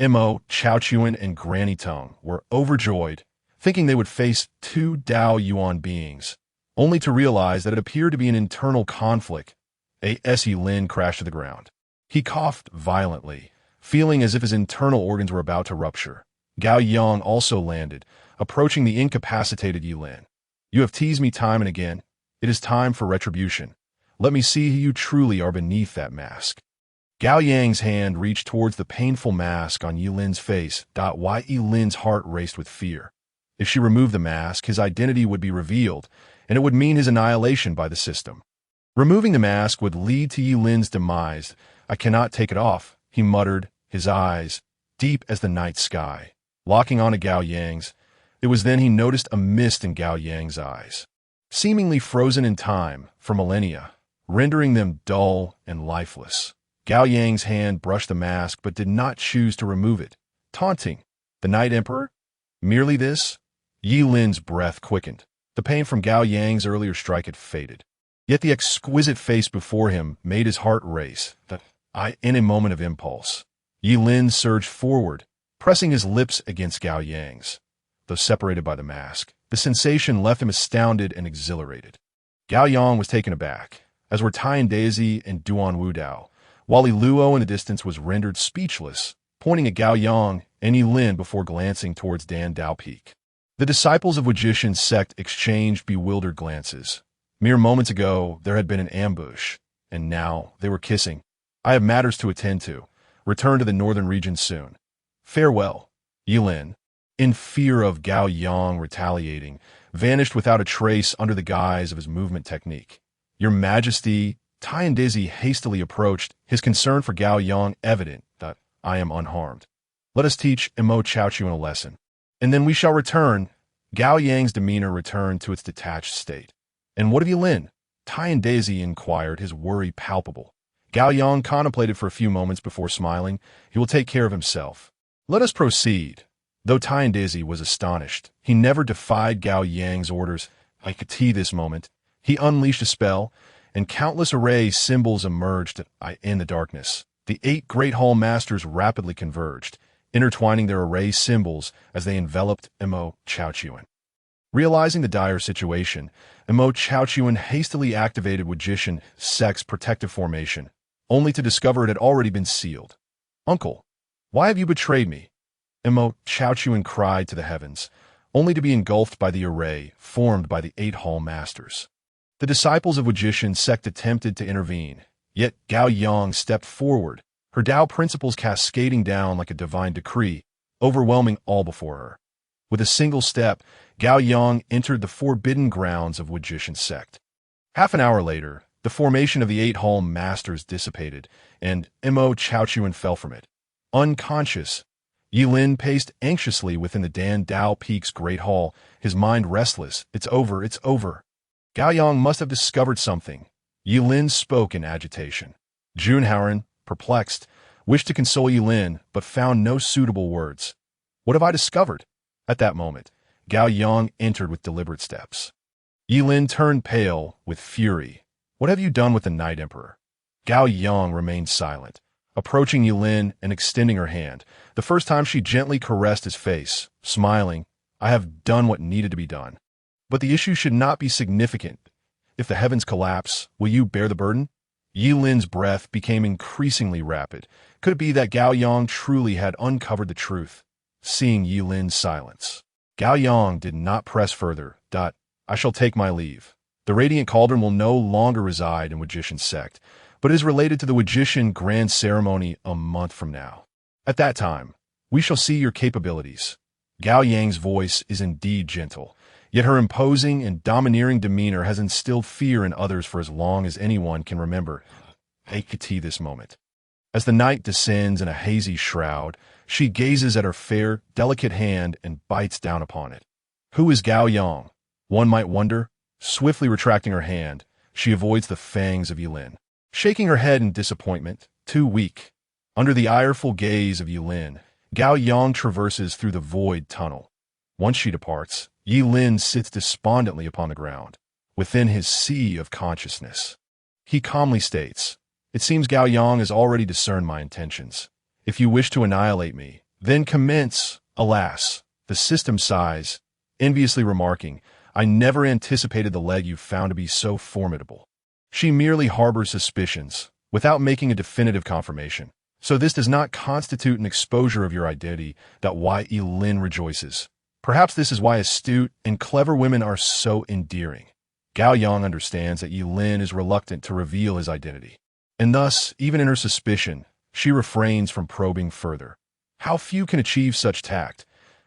Mo Chaochuan and Granny Tongue were overjoyed, thinking they would face 2 Dao Yuan beings, only to realize that it appeared to be an internal conflict. Ye Lin crashed to the ground. He coughed violently, feeling as if his internal organs were about to rupture. Gao Yang also landed, approaching the incapacitated Ye Lin. You have teased me time and again. It is time for retribution. Let me see who you truly are beneath that mask. Gao Yang's hand reached towards the painful mask on Ye Lin's face. Ye Lin's heart raced with fear. If she removed the mask, his identity would be revealed, and it would mean his annihilation by the system. Removing the mask would lead to Ye Lin's demise. I cannot take it off, he muttered, his eyes, deep as the night sky, locking onto Gao Yang's. It was then he noticed a mist in Gao Yang's eyes, seemingly frozen in time for millennia, rendering them dull and lifeless. Gao Yang's hand brushed the mask but did not choose to remove it, taunting, "The Night Emperor? Merely this?" Ye Lin's breath quickened. The pain from Gao Yang's earlier strike had faded. Yet the exquisite face before him made his heart race. In a moment of impulse, Ye Lin surged forward, pressing his lips against Gao Yang's. Though separated by the mask, the sensation left him astounded and exhilarated. Gao Yang was taken aback, as were Tian Daisy and Duan Wudao, while Li Luo in the distance was rendered speechless, pointing at Gao Yang and Ye Lin before glancing towards Dan Dao Peak. The disciples of Magician Sect exchanged bewildered glances. Mere moments ago, there had been an ambush, and now they were kissing. I have matters to attend to. Return to the northern region soon. Farewell. Ye Lin, in fear of Gao Yang retaliating, vanished without a trace under the guise of his movement technique. Your Majesty, Tian Daisy hastily approached, his concern for Gao Yang evident. I am unharmed. Let us teach Mo Chaochuan a lesson, and then we shall return. Gao Yang's demeanor returned to its detached state. And what of Ye Lin? Tian Daisy inquired, his worry palpable. Gao Yang contemplated for a few moments before smiling. He will take care of himself. Let us proceed. Though Tian Daisy was astonished, he never defied Gao Yang's orders. I could see this moment. He unleashed a spell, and countless array symbols emerged in the darkness. The 8 Great Hall Masters rapidly converged, intertwining their array symbols as they enveloped Mo Chaochuan. Realizing the dire situation, Mo Chaochuan hastily activated Magician Sect's protective formation, only to discover it had already been sealed. Uncle, why have you betrayed me? Mo Chaochuan cried to the heavens, only to be engulfed by the array formed by the 8 Hall Masters. The disciples of Magician Sect attempted to intervene, yet Gao Yang stepped forward, her Tao principles cascading down like a divine decree, overwhelming all before her. With a single step, Gao Yang entered the forbidden grounds of Magician Sect. Half an hour later, the formation of the 8 Hall Masters dissipated, and Mo Chaochuan fell from it. Unconscious, Ye Lin paced anxiously within the Dan Dao Peak's great hall, his mind restless. It's over, it's over. Gao Yang must have discovered something. Ye Lin spoke in agitation. Junhauer, perplexed, wished to console Ye Lin, but found no suitable words. What have I discovered? At that moment, Gao Yang entered with deliberate steps. Ye Lin turned pale with fury. What have you done with the Night Emperor? Gao Yang remained silent, approaching Ye Lin and extending her hand. The first time she gently caressed his face, smiling. I have done what needed to be done. But the issue should not be significant. If the heavens collapse, will you bear the burden? Ye Lin's breath became increasingly rapid. Could it be that Gao Yang truly had uncovered the truth? Seeing Ye Lin's silence, Gao Yang did not press further. I shall take my leave. The Radiant Cauldron will no longer reside in Magician Sect, but is related to the Magician Grand Ceremony a month from now. At that time, we shall see your capabilities. Gao Yang's voice is indeed gentle, yet her imposing and domineering demeanor has instilled fear in others for as long as anyone can remember. Akati this moment. As the night descends in a hazy shroud, she gazes at her fair, delicate hand and bites down upon it. Who is Gao Yang? One might wonder. Swiftly retracting her hand, she avoids the fangs of Ye Lin. Shaking her head in disappointment, too weak. Under the ireful gaze of Ye Lin, Gao Yang traverses through the void tunnel. Once she departs, Ye Lin sits despondently upon the ground, within his sea of consciousness. He calmly states, It seems Gao Yang has already discerned my intentions. If you wish to annihilate me, then commence. Alas, the system sighs, enviously remarking, I never anticipated the leg you found to be so formidable. She merely harbors suspicions, without making a definitive confirmation. So this does not constitute an exposure of your identity. Why Ye Lin rejoices. Perhaps this is why astute and clever women are so endearing. Gao Yang understands that Ye Lin is reluctant to reveal his identity. And thus, even in her suspicion, she refrains from probing further. How few can achieve such tact.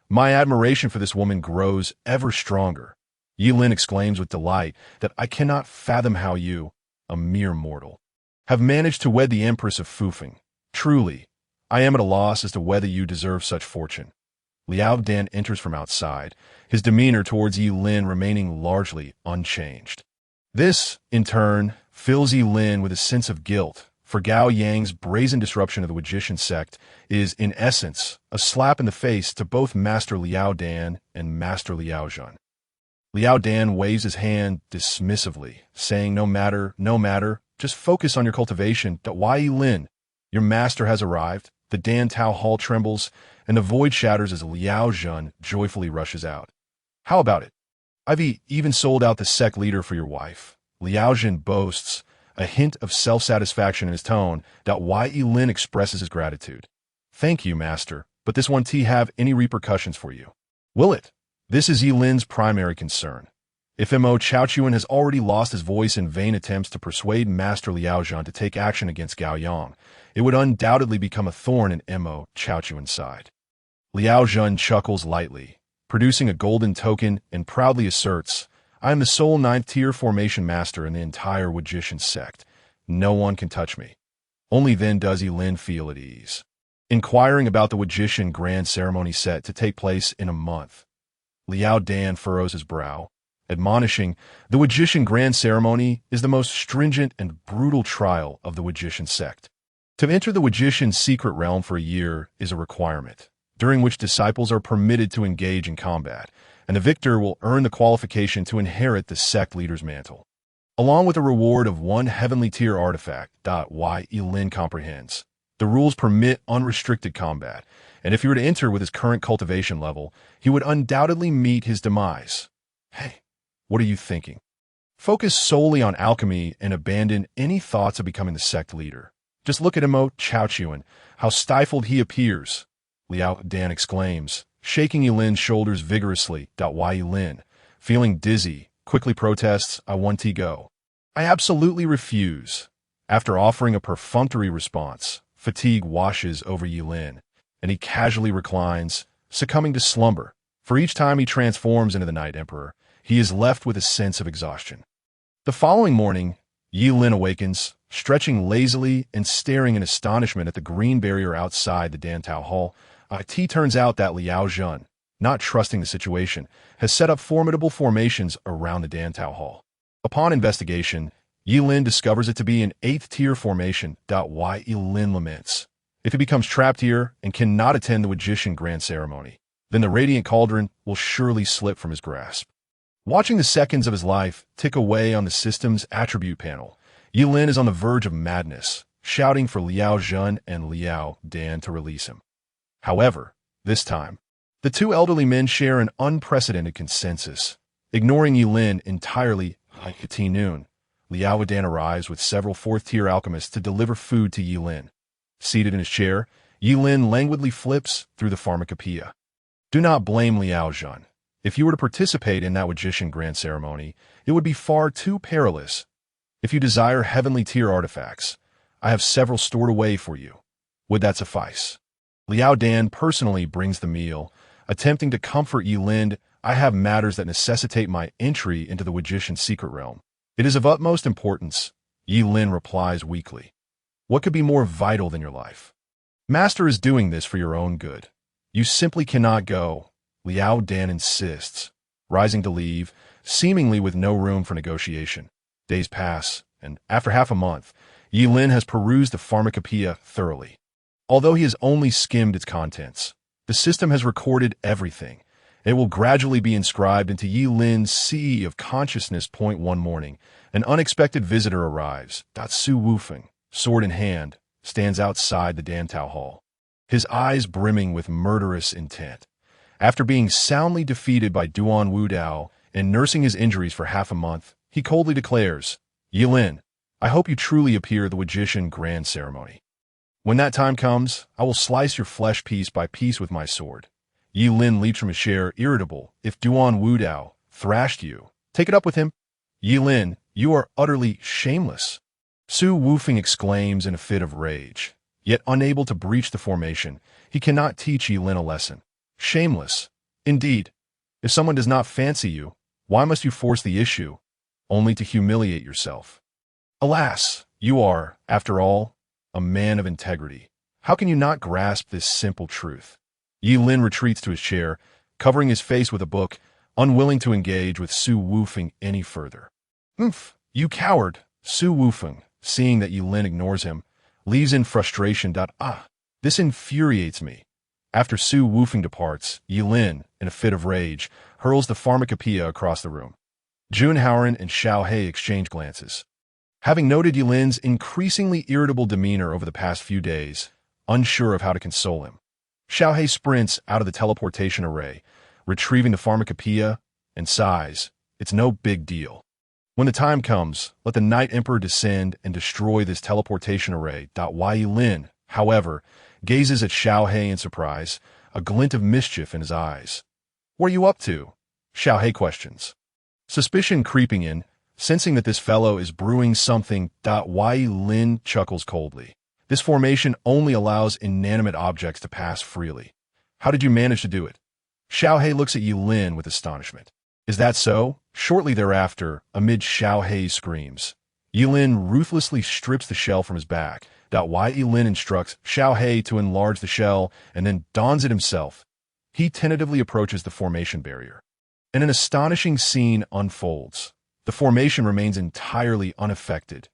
My admiration for this woman grows ever stronger. Ye Lin exclaims with delight that I cannot fathom how you, a mere mortal, have managed to wed the Empress of Fufeng. Truly, I am at a loss as to whether you deserve such fortune. Liao Dan enters from outside, his demeanor towards Ye Lin remaining largely unchanged. This, in turn, fills Ye Lin with a sense of guilt, for Gao Yang's brazen disruption of the Magician Sect is, in essence, a slap in the face to both Master Liao Dan and Master Liao Zhan. Liao Dan waves his hand dismissively, saying, No matter, just focus on your cultivation. Why Ye Lin? Your master has arrived, the Dan Tao Hall trembles, and the void shatters as Liao Zhan joyfully rushes out. How about it? I've even sold out the sect leader for your wife. Liao Zhan boasts, a hint of self-satisfaction in his tone. Why Ye Lin expresses his gratitude. Thank you, master, but this won't have any repercussions for you. Will it? This is Ye Lin's primary concern. If Mo Chaochuan has already lost his voice in vain attempts to persuade Master Liao Zhan to take action against Gao Yang, it would undoubtedly become a thorn in Mo Chaochuan's side. Liao Zhan chuckles lightly, producing a golden token, and proudly asserts, I am the sole 9th-tier formation master in the entire Magician Sect. No one can touch me. Only then does Ye Lin feel at ease. Inquiring about the Magician Grand Ceremony set to take place in a month, Liao Dan furrows his brow, admonishing, the Magician Grand Ceremony is the most stringent and brutal trial of the Magician Sect. To enter the Magician's secret realm for a year is a requirement, during which disciples are permitted to engage in combat, and the victor will earn the qualification to inherit the sect leader's mantle, along with a reward of 1 heavenly tier artifact. Why Ye Lin comprehends. The rules permit unrestricted combat, and if he were to enter with his current cultivation level, he would undoubtedly meet his demise. Hey, what are you thinking? Focus solely on alchemy and abandon any thoughts of becoming the sect leader. Just look at Mo Chaochuan, how stifled he appears. Liao Dan exclaims, shaking Ye Lin's shoulders vigorously. Why Ye Lin, feeling dizzy, quickly protests, I want to go. I absolutely refuse. After offering a perfunctory response, fatigue washes over Ye Lin, and he casually reclines, succumbing to slumber. For each time he transforms into the Night Emperor, he is left with a sense of exhaustion. The following morning, Ye Lin awakens, stretching lazily and staring in astonishment at the green barrier outside the Dantao Hall. It turns out that Liao Zhen, not trusting the situation, has set up formidable formations around the Dantao Hall. Upon investigation, Ye Lin discovers it to be an 8th-tier formation. Ye Lin laments. If he becomes trapped here and cannot attend the Magician Grand Ceremony, then the Radiant Cauldron will surely slip from his grasp. Watching the seconds of his life tick away on the system's attribute panel, Ye Lin is on the verge of madness, shouting for Liao Zhen and Liao Dan to release him. However, this time, the two elderly men share an unprecedented consensus. Ignoring Ye Lin entirely, at noon, Liao Dan arrives with several 4th-tier alchemists to deliver food to Ye Lin. Seated in his chair, Ye Lin languidly flips through the pharmacopoeia. Do not blame Liao Zhen. If you were to participate in that Magician Grand Ceremony, it would be far too perilous. If you desire heavenly tier artifacts, I have several stored away for you. Would that suffice? Liao Dan personally brings the meal, attempting to comfort Ye Lin. I have matters that necessitate my entry into the Magician's secret realm. It is of utmost importance, Ye Lin replies weakly. What could be more vital than your life? Master is doing this for your own good. You simply cannot go, Liao Dan insists, rising to leave, seemingly with no room for negotiation. Days pass, and after half a month, Ye Lin has perused the pharmacopoeia thoroughly. Although he has only skimmed its contents, the system has recorded everything. It will gradually be inscribed into Ye Lin's Sea of Consciousness. One morning, an unexpected visitor arrives. Su Wufeng, sword in hand, stands outside the Dantao Hall, his eyes brimming with murderous intent. After being soundly defeated by Duan Wudao and nursing his injuries for half a month, he coldly declares, Ye Lin, I hope you truly appear at the Magician Grand Ceremony. When that time comes, I will slice your flesh piece by piece with my sword. Ye Lin leaps from his chair, irritable. If Duan Wudao thrashed you, take it up with him. Ye Lin, you are utterly shameless. Su Wufeng exclaims in a fit of rage. Yet unable to breach the formation, he cannot teach Ye Lin a lesson. Shameless. Indeed. If someone does not fancy you, why must you force the issue, only to humiliate yourself? Alas, you are, after all, a man of integrity. How can you not grasp this simple truth? Ye Lin retreats to his chair, covering his face with a book, unwilling to engage with Su Wufeng any further. Oomph, you coward! Su Wufeng, seeing that Ye Lin ignores him, leaves in frustration. This infuriates me. After Su Wufeng departs, Ye Lin, in a fit of rage, hurls the pharmacopoeia across the room. Jun Haoran and Xiao He exchange glances. Having noted Ye Lin's increasingly irritable demeanor over the past few days, unsure of how to console him, Xiao He sprints out of the teleportation array, retrieving the pharmacopoeia, and sighs, it's no big deal. When the time comes, let the Night Emperor descend and destroy this teleportation array. Ye Lin, however, gazes at Xiao He in surprise, a glint of mischief in his eyes. What are you up to? Xiao He questions. Suspicion creeping in, sensing that this fellow is brewing something. Ye Lin chuckles coldly. This formation only allows inanimate objects to pass freely. How did you manage to do it? Xiao He looks at Ye Lin with astonishment. Is that so? Shortly thereafter, amid Xiao He's screams, Ye Lin ruthlessly strips the shell from his back. Ye Lin instructs Xiao He to enlarge the shell and then dons it himself. He tentatively approaches the formation barrier, and an astonishing scene unfolds. The formation remains entirely unaffected.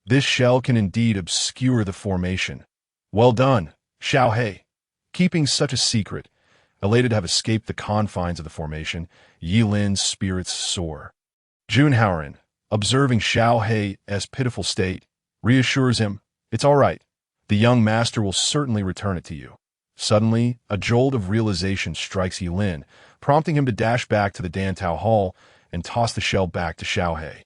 This shell can indeed obscure the formation. Well done, Xiao He. Keeping such a secret, elated to have escaped the confines of the formation, Ye Lin's spirits soar. Jun Haoran, observing Xiao He's pitiful state, reassures him, it's all right. The young master will certainly return it to you. Suddenly, a jolt of realization strikes Ye Lin, prompting him to dash back to the Dantao Hall and toss the shell back to Xiao He.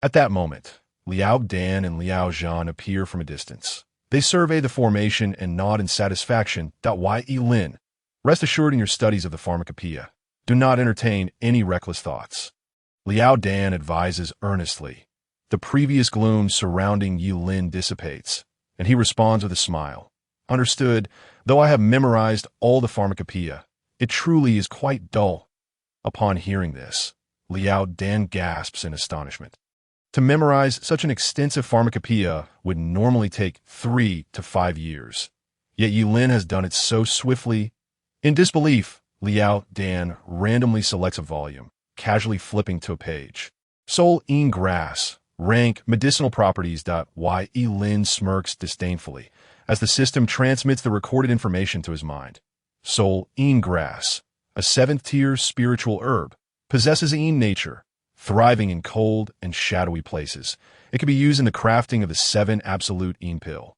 At that moment, Liao Dan and Liao Zhen appear from a distance. They survey the formation and nod in satisfaction. Ye Lin, rest assured in your studies of the pharmacopoeia. Do not entertain any reckless thoughts. Liao Dan advises earnestly. The previous gloom surrounding Ye Lin dissipates, and he responds with a smile. Understood, though I have memorized all the pharmacopoeia, it truly is quite dull. Upon hearing this, Liao Dan gasps in astonishment. To memorize such an extensive pharmacopoeia would normally take 3 to 5 years. Yet Ye Lin has done it so swiftly. In disbelief, Liao Dan randomly selects a volume, casually flipping to a page. Sol in grass, rank medicinal properties. Ye Lin smirks disdainfully as the system transmits the recorded information to his mind. Sol in grass, a 7th-tier spiritual herb, possesses in nature, thriving in cold and shadowy places. It can be used in the crafting of the 7 absolute in pill.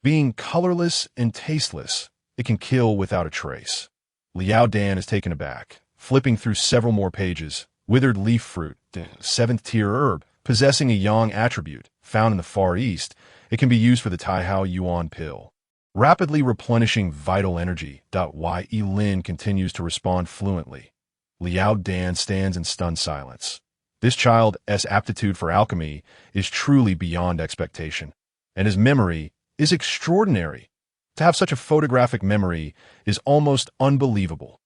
Being colorless and tasteless, it can kill without a trace. Liao Dan is taken aback, flipping through several more pages. Withered leaf fruit, 7th-tier herb, possessing a yang attribute, found in the Far East, it can be used for the Taihao Yuan pill. Rapidly replenishing vital energy. Ye Lin continues to respond fluently. Liao Dan stands in stunned silence. This child's aptitude for alchemy is truly beyond expectation, and his memory is extraordinary. To have such a photographic memory is almost unbelievable.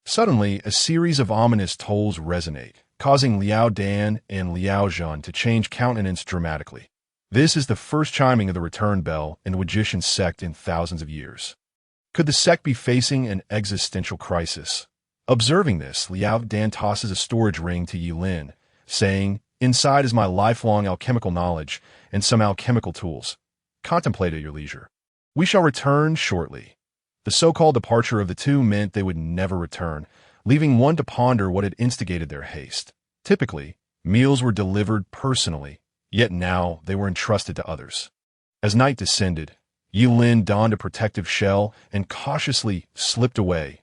Suddenly, a series of ominous tolls resonate, causing Liao Dan and Liao Zhan to change countenance dramatically. This is the first chiming of the return bell in the Magician sect in thousands of years. Could the sect be facing an existential crisis? Observing this, Liao Dan tosses a storage ring to Ye Lin, saying, "Inside is my lifelong alchemical knowledge and some alchemical tools. Contemplate at your leisure. We shall return shortly." The so-called departure of the two meant they would never return, leaving one to ponder what had instigated their haste. Typically, meals were delivered personally, yet now they were entrusted to others. As night descended, Ye Lin donned a protective shell and cautiously slipped away,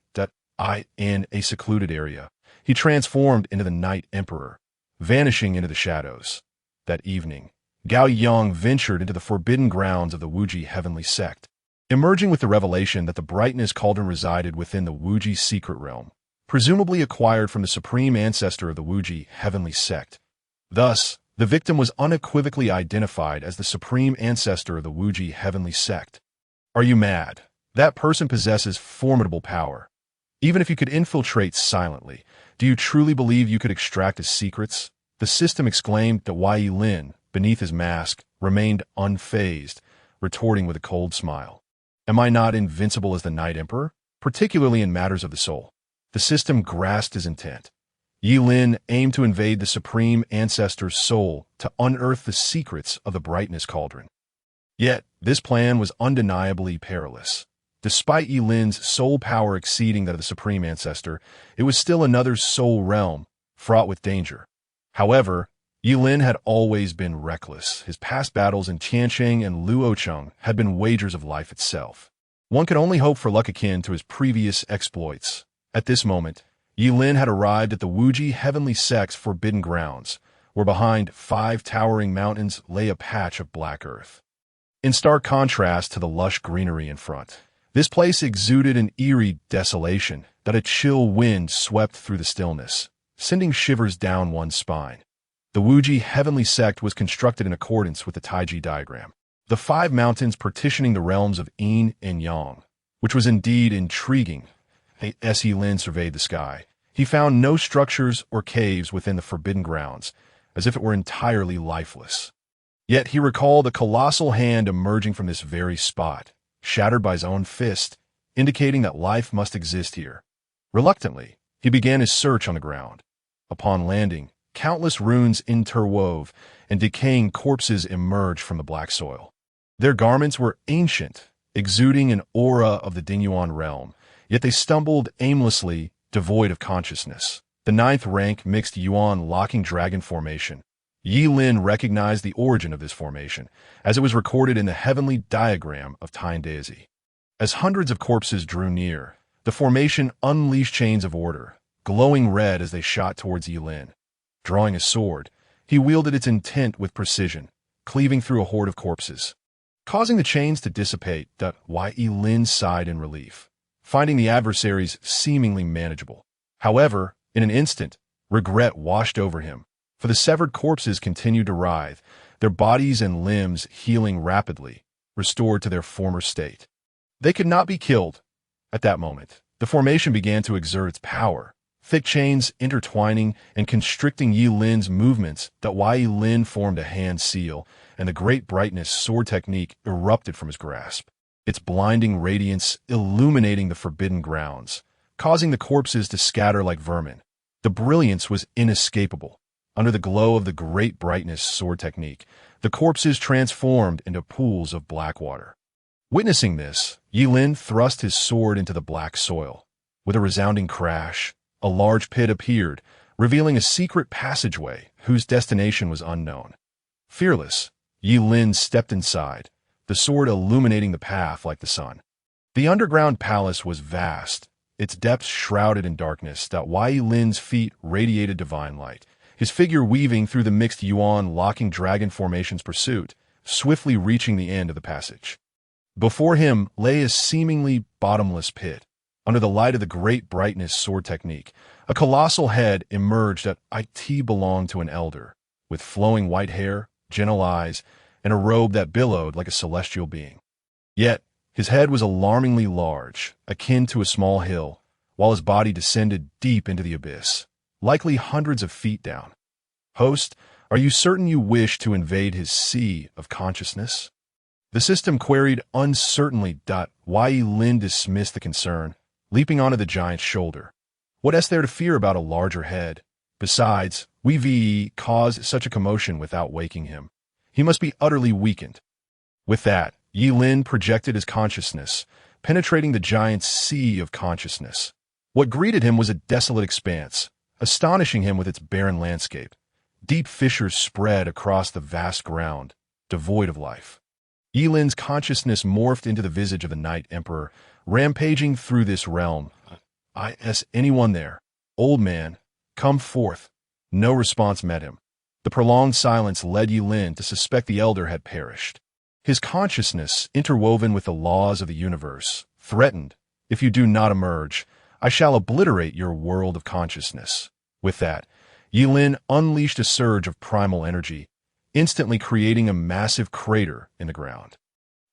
in a secluded area. He transformed into the Night Emperor, vanishing into the shadows. That evening, Gao Yang ventured into the forbidden grounds of the Wuji heavenly sect, emerging with the revelation that the brightness cauldron resided within the Wuji secret realm, presumably acquired from the supreme ancestor of the Wuji heavenly sect. Thus, the victim was unequivocally identified as the supreme ancestor of the Wuji heavenly sect. Are you mad? That person possesses formidable power. Even if you could infiltrate silently, do you truly believe you could extract his secrets? The system exclaimed that Ye Lin, beneath his mask, remained unfazed, retorting with a cold smile. Am I not invincible as the Night Emperor, particularly in matters of the soul? The system grasped his intent. Ye Lin aimed to invade the supreme ancestor's soul to unearth the secrets of the brightness cauldron. Yet, this plan was undeniably perilous. Despite Ye Lin's soul power exceeding that of the supreme ancestor, it was still another soul realm, fraught with danger. However, Ye Lin had always been reckless. His past battles in Tiansheng and Luocheng had been wagers of life itself. One could only hope for luck akin to his previous exploits. At this moment, Ye Lin had arrived at the Wuji heavenly sect's forbidden grounds, where behind 5 towering mountains lay a patch of black earth. In stark contrast to the lush greenery in front, this place exuded an eerie desolation that a chill wind swept through the stillness, sending shivers down one's spine. The Wuji heavenly sect was constructed in accordance with the Taiji diagram, the 5 mountains partitioning the realms of Yin and Yang, which was indeed intriguing. As Ye Lin surveyed the sky, he found no structures or caves within the forbidden grounds, as if it were entirely lifeless. Yet he recalled a colossal hand emerging from this very spot, shattered by his own fist, indicating that life must exist here. Reluctantly, he began his search on the ground. Upon landing, countless runes interwove, and decaying corpses emerged from the black soil. Their garments were ancient, exuding an aura of the Dinyuan realm, yet they stumbled aimlessly, devoid of consciousness. The 9th rank mixed Yuan locking dragon formation. Ye Lin recognized the origin of this formation, as it was recorded in the heavenly diagram of Time Daisy. As hundreds of corpses drew near, the formation unleashed chains of order, glowing red as they shot towards Ye Lin. Drawing a sword, he wielded its intent with precision, cleaving through a horde of corpses. Causing the chains to dissipate, Ye Lin sighed in relief, finding the adversaries seemingly manageable. However, in an instant, regret washed over him, for the severed corpses continued to writhe, their bodies and limbs healing rapidly, restored to their former state. They could not be killed. At that moment, the formation began to exert its power, thick chains intertwining and constricting Ye Lin's movements that Ye Lin formed a hand seal, and the great brightness sword technique erupted from his grasp, its blinding radiance illuminating the forbidden grounds, causing the corpses to scatter like vermin. The brilliance was inescapable. Under the glow of the great brightness sword technique, the corpses transformed into pools of black water. Witnessing this, Ye Lin thrust his sword into the black soil. With a resounding crash, a large pit appeared, revealing a secret passageway whose destination was unknown. Fearless, Ye Lin stepped inside, the sword illuminating the path like the sun. The underground palace was vast, its depths shrouded in darkness that Ye Lin's feet radiated divine light, his figure weaving through the mixed yuan-locking dragon formation's pursuit, swiftly reaching the end of the passage. Before him lay a seemingly bottomless pit. Under the light of the great brightness sword technique, a colossal head emerged that it belonged to an elder, with flowing white hair, gentle eyes, and a robe that billowed like a celestial being. Yet, his head was alarmingly large, akin to a small hill, while his body descended deep into the abyss, likely hundreds of feet down. Host, are you certain you wish to invade his sea of consciousness? The system queried uncertainly. Ye Lin dismissed the concern, leaping onto the giant's shoulder. What is there to fear about a larger head? Besides, we caused such a commotion without waking him. He must be utterly weakened. With that, Ye Lin projected his consciousness, penetrating the giant's sea of consciousness. What greeted him was a desolate expanse, astonishing him with its barren landscape. Deep fissures spread across the vast ground, devoid of life. Ye Lin's consciousness morphed into the visage of the Night Emperor, rampaging through this realm. Is anyone there? Old man, come forth. No response met him. The prolonged silence led Ye Lin to suspect the elder had perished. His consciousness, interwoven with the laws of the universe, threatened, if you do not emerge, I shall obliterate your world of consciousness. With that, Ye Lin unleashed a surge of primal energy, instantly creating a massive crater in the ground.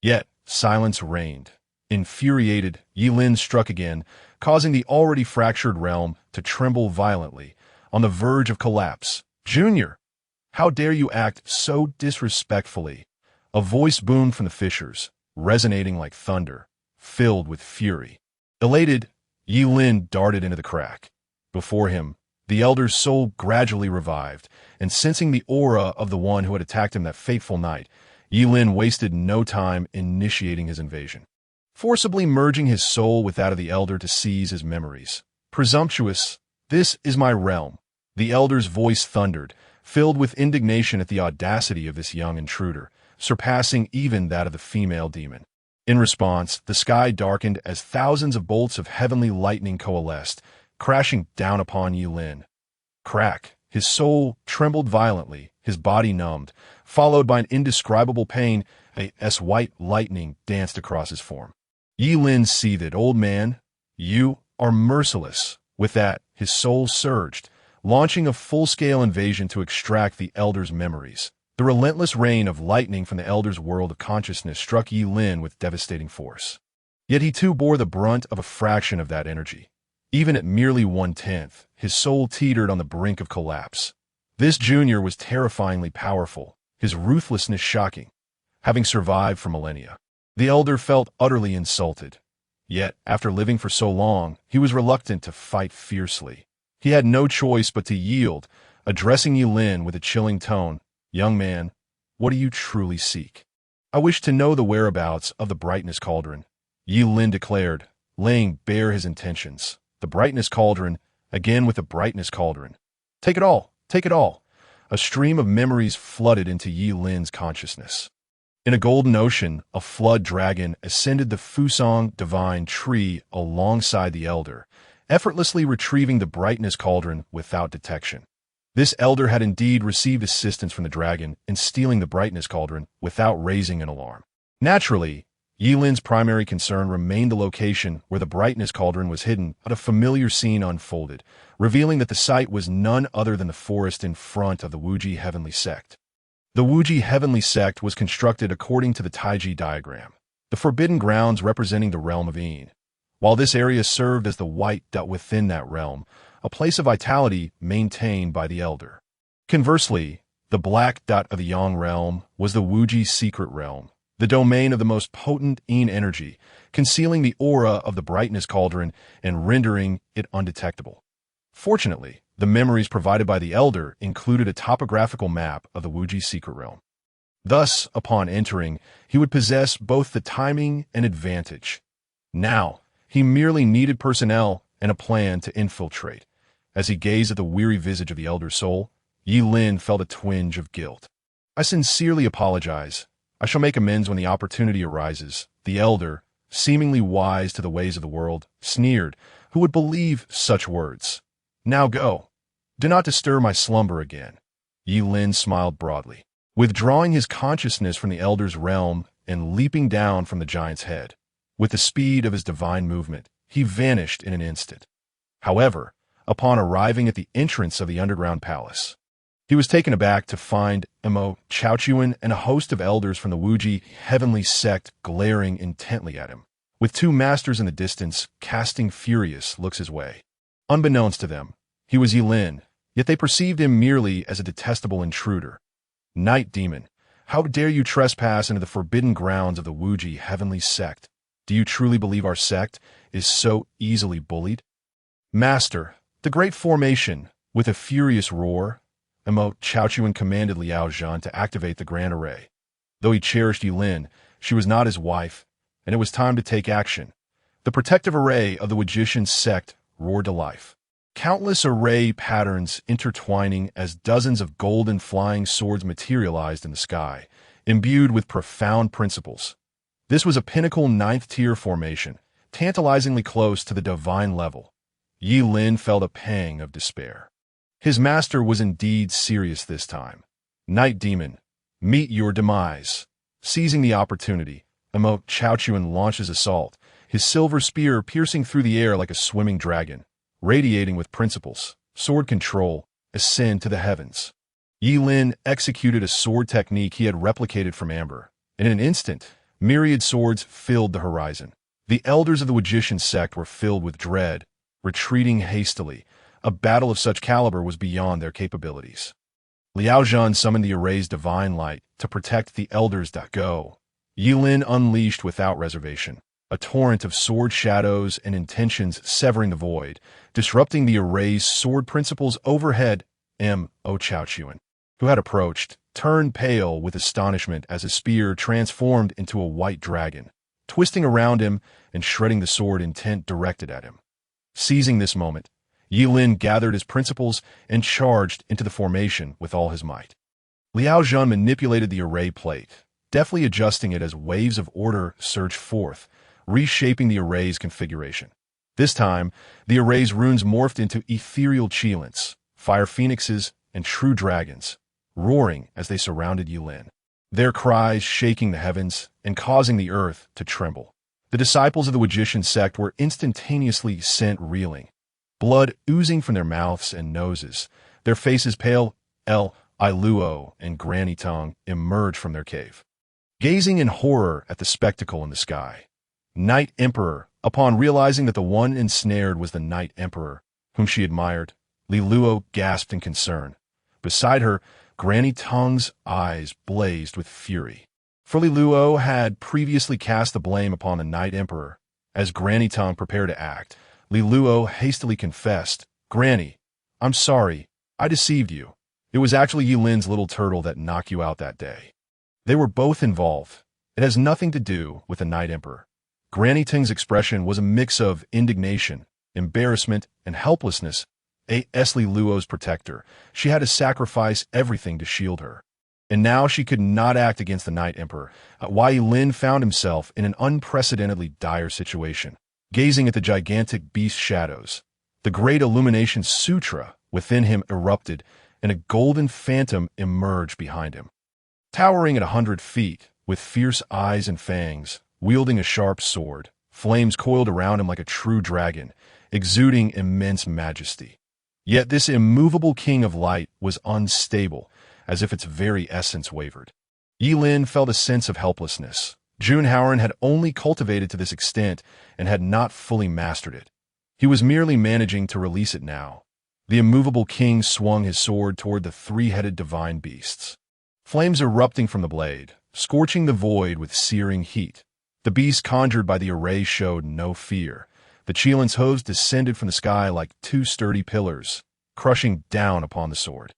Yet, silence reigned. Infuriated, Ye Lin struck again, causing the already fractured realm to tremble violently, on the verge of collapse. Junior, how dare you act so disrespectfully? A voice boomed from the fissures, resonating like thunder, filled with fury. Elated, Ye Lin darted into the crack. Before him, the elder's soul gradually revived, and sensing the aura of the one who had attacked him that fateful night, Ye Lin wasted no time initiating his invasion, forcibly merging his soul with that of the elder to seize his memories. Presumptuous, this is my realm. The elder's voice thundered, filled with indignation at the audacity of this young intruder, surpassing even that of the female demon. In response, the sky darkened as thousands of bolts of heavenly lightning coalesced, crashing down upon Ye Lin. Crack, his soul trembled violently, his body numbed, followed by an indescribable pain. As white lightning danced across his form. Ye Lin seethed. Old man, you are merciless. With that, his soul surged, launching a full-scale invasion to extract the elder's memories. The relentless rain of lightning from the elder's world of consciousness struck Ye Lin with devastating force. Yet he too bore the brunt of a fraction of that energy. Even at merely 1/10, his soul teetered on the brink of collapse. This junior was terrifyingly powerful, his ruthlessness shocking, having survived for millennia. The elder felt utterly insulted. Yet, after living for so long, he was reluctant to fight fiercely. He had no choice but to yield, addressing Ye Lin with a chilling tone. Young man, what do you truly seek? I wish to know the whereabouts of the brightness cauldron, Ye Lin declared, laying bare his intentions. The brightness cauldron, again with the brightness cauldron. Take it all, take it all. A stream of memories flooded into Ye Lin's consciousness. In a golden ocean, a flood dragon ascended the Fusang divine tree alongside the elder, effortlessly retrieving the brightness cauldron without detection. This elder had indeed received assistance from the dragon in stealing the brightness cauldron without raising an alarm. Naturally, Ye Lin's primary concern remained the location where the brightness cauldron was hidden, but a familiar scene unfolded, revealing that the site was none other than the forest in front of the Wuji Heavenly Sect. The Wuji Heavenly Sect was constructed according to the Taiji diagram, the forbidden grounds representing the realm of Yin. While this area served as the white dot within that realm, a place of vitality maintained by the elder. Conversely, the black dot of the Yang realm was the Wuji's secret realm, the domain of the most potent Yin energy, concealing the aura of the brightness cauldron and rendering it undetectable. Fortunately, the memories provided by the elder included a topographical map of the Wuji's secret realm. Thus, upon entering, he would possess both the timing and advantage. Now, he merely needed personnel and a plan to infiltrate. As he gazed at the weary visage of the elder's soul, Ye Lin felt a twinge of guilt. "I sincerely apologize. I shall make amends when the opportunity arises." The elder, seemingly wise to the ways of the world, sneered. Who would believe such words? "Now go. Do not disturb my slumber again." Ye Lin smiled broadly, withdrawing his consciousness from the elder's realm and leaping down from the giant's head. With the speed of his divine movement, he vanished in an instant. However, upon arriving at the entrance of the underground palace, he was taken aback to find Mo Chaochuan and a host of elders from the Wuji heavenly sect glaring intently at him, with two masters in the distance casting furious looks his way. Unbeknownst to them, he was Ye Lin, yet they perceived him merely as a detestable intruder. "Night demon, how dare you trespass into the forbidden grounds of the Wuji heavenly sect? Do you truly believe our sect is so easily bullied?" "Master, the great formation," with a furious roar, Mo Chaochuan commanded Liao Zhan to activate the grand array. Though he cherished Ye Lin, she was not his wife, and it was time to take action. The protective array of the Wujishan sect roared to life. Countless array patterns intertwining as dozens of golden flying swords materialized in the sky, imbued with profound principles. This was a pinnacle ninth-tier formation, tantalizingly close to the divine level. Ye Lin felt a pang of despair. His master was indeed serious this time. "Night demon, meet your demise." Seizing the opportunity, Mo Chaochuan launched his assault, his silver spear piercing through the air like a swimming dragon, radiating with principles, sword control, ascend to the heavens. Ye Lin executed a sword technique he had replicated from Amber. In an instant, myriad swords filled the horizon. The elders of the Wujishan sect were filled with dread, retreating hastily. A battle of such caliber was beyond their capabilities. Liao Zhan summoned the array's divine light to protect the elders. Go. Ye Lin unleashed without reservation, a torrent of sword shadows and intentions severing the void, disrupting the array's sword principles overhead. Mo Chaochuan, who had approached, turned pale with astonishment as his spear transformed into a white dragon, twisting around him and shredding the sword intent directed at him. Seizing this moment, Ye Lin gathered his principles and charged into the formation with all his might. Liao Zhan manipulated the array plate, deftly adjusting it as waves of order surged forth, reshaping the array's configuration. This time, the array's runes morphed into ethereal Qilins, fire phoenixes, and true dragons, roaring as they surrounded Ye Lin, their cries shaking the heavens and causing the earth to tremble. The disciples of the Wujishan sect were instantaneously sent reeling, blood oozing from their mouths and noses, their faces pale. Luo and Granny Tongue emerged from their cave, gazing in horror at the spectacle in the sky. Night Emperor, upon realizing that the one ensnared was the Night Emperor, whom she admired, Luo gasped in concern. Beside her, Granny Tongue's eyes blazed with fury. For Luo had previously cast the blame upon the Night Emperor. As Granny Tongue prepared to act, Luo hastily confessed, "Granny, I'm sorry. I deceived you. It was actually Ye Lin's little turtle that knocked you out that day." They were both involved. It has nothing to do with the Night Emperor. Granny Ting's expression was a mix of indignation, embarrassment, and helplessness. Esli Luo's protector, she had to sacrifice everything to shield her. And now she could not act against the Night Emperor. Why Ye Lin found himself in an unprecedentedly dire situation. Gazing at the gigantic beast shadows, the great illumination sutra within him erupted, and a golden phantom emerged behind him. Towering at 100 feet, with fierce eyes and fangs, wielding a sharp sword, flames coiled around him like a true dragon, exuding immense majesty. Yet this immovable king of light was unstable, as if its very essence wavered. Ye Lin felt a sense of helplessness. Junhauer had only cultivated to this extent and had not fully mastered it. He was merely managing to release it now. The immovable king swung his sword toward the three-headed divine beasts. Flames erupting from the blade, scorching the void with searing heat. The beasts conjured by the array showed no fear. The Qilin hooves descended from the sky like two sturdy pillars, crushing down upon the sword.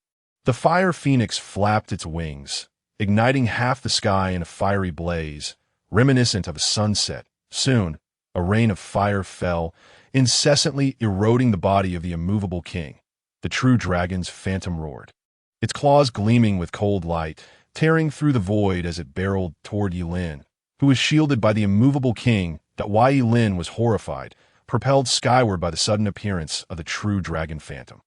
The fire phoenix flapped its wings, igniting half the sky in a fiery blaze, reminiscent of a sunset. Soon, a rain of fire fell, incessantly eroding the body of the immovable king. The true dragon's phantom roared, its claws gleaming with cold light, tearing through the void as it barreled toward Ye Lin, who was shielded by the immovable king. That Ye Lin was horrified, propelled skyward by the sudden appearance of the true dragon phantom.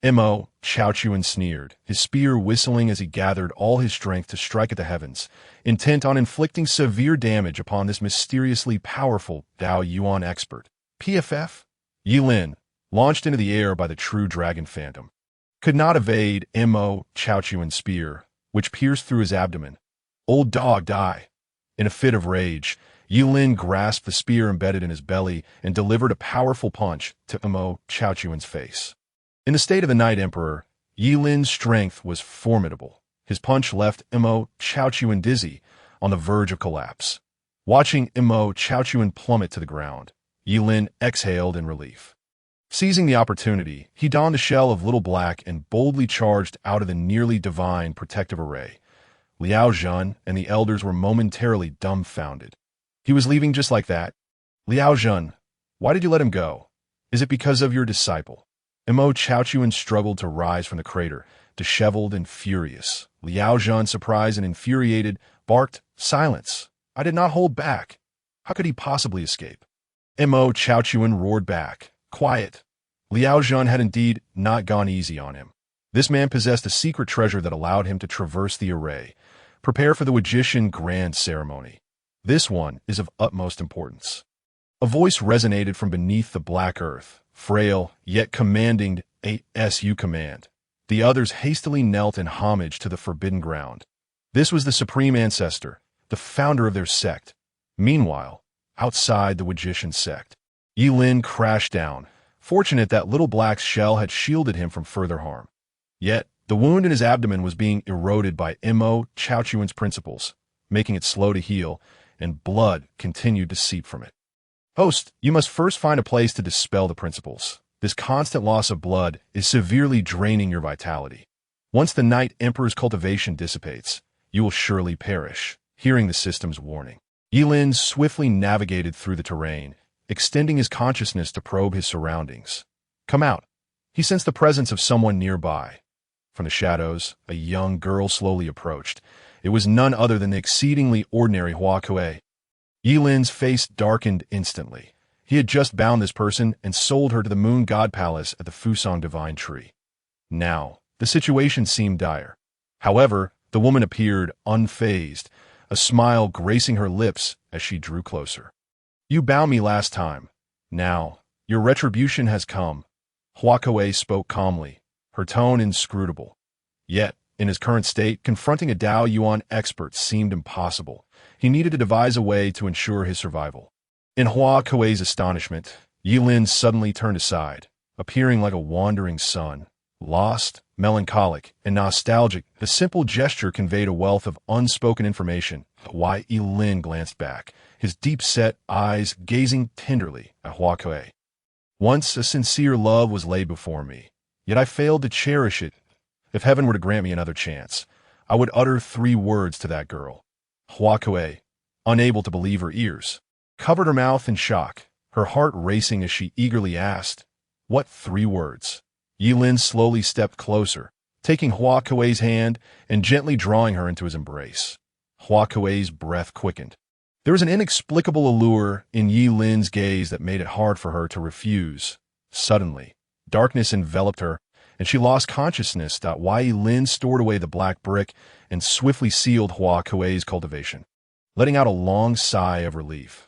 Xiaodalu sneered, his spear whistling as he gathered all his strength to strike at the heavens, intent on inflicting severe damage upon this mysteriously powerful Dao Yuan expert. PFF? Ye Lin, launched into the air by the true dragon phantom, could not evade Xiaodalu's spear, which pierced through his abdomen. Old dog, die! In a fit of rage, Ye Lin grasped the spear embedded in his belly and delivered a powerful punch to Xiaodalu's face. In the state of the Night Emperor, Ye Lin's strength was formidable. His punch left Xiaodalu dizzy, on the verge of collapse. Watching Xiaodalu plummet to the ground, Ye Lin exhaled in relief. Seizing the opportunity, he donned the shell of Little Black and boldly charged out of the nearly divine protective array. Liao Zhan and the elders were momentarily dumbfounded. He was leaving just like that? Liao Zhan, why did you let him go? Is it because of your disciple? Xiaodalu struggled to rise from the crater, disheveled and furious. Liao Zhan, surprised and infuriated, barked, "Silence! I did not hold back. How could he possibly escape?" Xiaodalu roared back, "Quiet!" Liao Zhan had indeed not gone easy on him. This man possessed a secret treasure that allowed him to traverse the array, prepare for the Wajishan grand ceremony. This one is of utmost importance. A voice resonated from beneath the black earth, frail, yet commanding. "ASU command." The others hastily knelt in homage to the forbidden ground. This was the supreme ancestor, the founder of their sect. Meanwhile, outside the Wajishan sect, Ye Lin crashed down, fortunate that Little Black's shell had shielded him from further harm. Yet, the wound in his abdomen was being eroded by Xiaodalu's principles, making it slow to heal, and blood continued to seep from it. "Host, you must first find a place to dispel the principles. This constant loss of blood is severely draining your vitality. Once the Night Emperor's cultivation dissipates, you will surely perish." Hearing the system's warning, Ye Lin swiftly navigated through the terrain, extending his consciousness to probe his surroundings. "Come out." He sensed the presence of someone nearby. From the shadows, a young girl slowly approached. It was none other than the exceedingly ordinary Hua Kuei. Ye Lin's face darkened instantly. He had just bound this person and sold her to the Moon God Palace at the Fusang Divine Tree. Now, the situation seemed dire. However, the woman appeared unfazed, a smile gracing her lips as she drew closer. "You bound me last time. Now, your retribution has come." Hua Kuei spoke calmly, her tone inscrutable. Yet, in his current state, confronting a Dao Yuan expert seemed impossible. He needed to devise a way to ensure his survival. In Hua Kuei's astonishment, Ye Lin suddenly turned aside, appearing like a wandering sun. Lost, melancholic, and nostalgic, the simple gesture conveyed a wealth of unspoken information. Ye Lin glanced back, his deep-set eyes gazing tenderly at Hua Kuei. "Once a sincere love was laid before me, yet I failed to cherish it. If heaven were to grant me another chance, I would utter 3 words to that girl." Hua Kuei, unable to believe her ears, covered her mouth in shock, her heart racing as she eagerly asked, "What 3 words?" Ye Lin slowly stepped closer, taking Hua Kuei's hand and gently drawing her into his embrace. Hua Kuei's breath quickened. There was an inexplicable allure in Ye Lin's gaze that made it hard for her to refuse. Suddenly, darkness enveloped her, and she lost consciousness. Ye Lin stored away the black brick and swiftly sealed Hua Kuei's cultivation, letting out a long sigh of relief.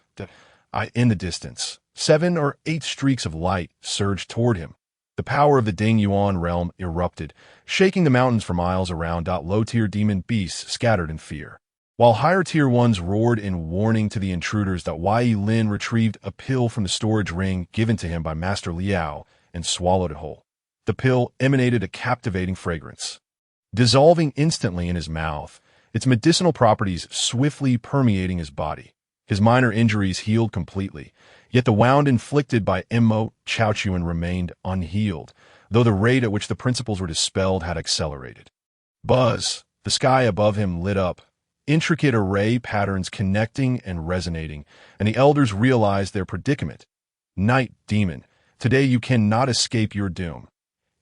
In the distance, 7 or 8 streaks of light surged toward him. The power of the Ding Yuan realm erupted, shaking the mountains for miles around. Low-tier demon beasts scattered in fear, while higher-tier ones roared in warning to the intruders. Ye Lin retrieved a pill from the storage ring given to him by Master Liao and swallowed it whole. the pill emanated a captivating fragrance. Dissolving instantly in his mouth, its medicinal properties swiftly permeating his body. His minor injuries healed completely, yet the wound inflicted by Mo Chaochuan remained unhealed, though the rate at which the principles were dispelled had accelerated. Buzz! The sky above him lit up, intricate array patterns connecting and resonating, and the elders realized their predicament. Night Demon, today you cannot escape your doom.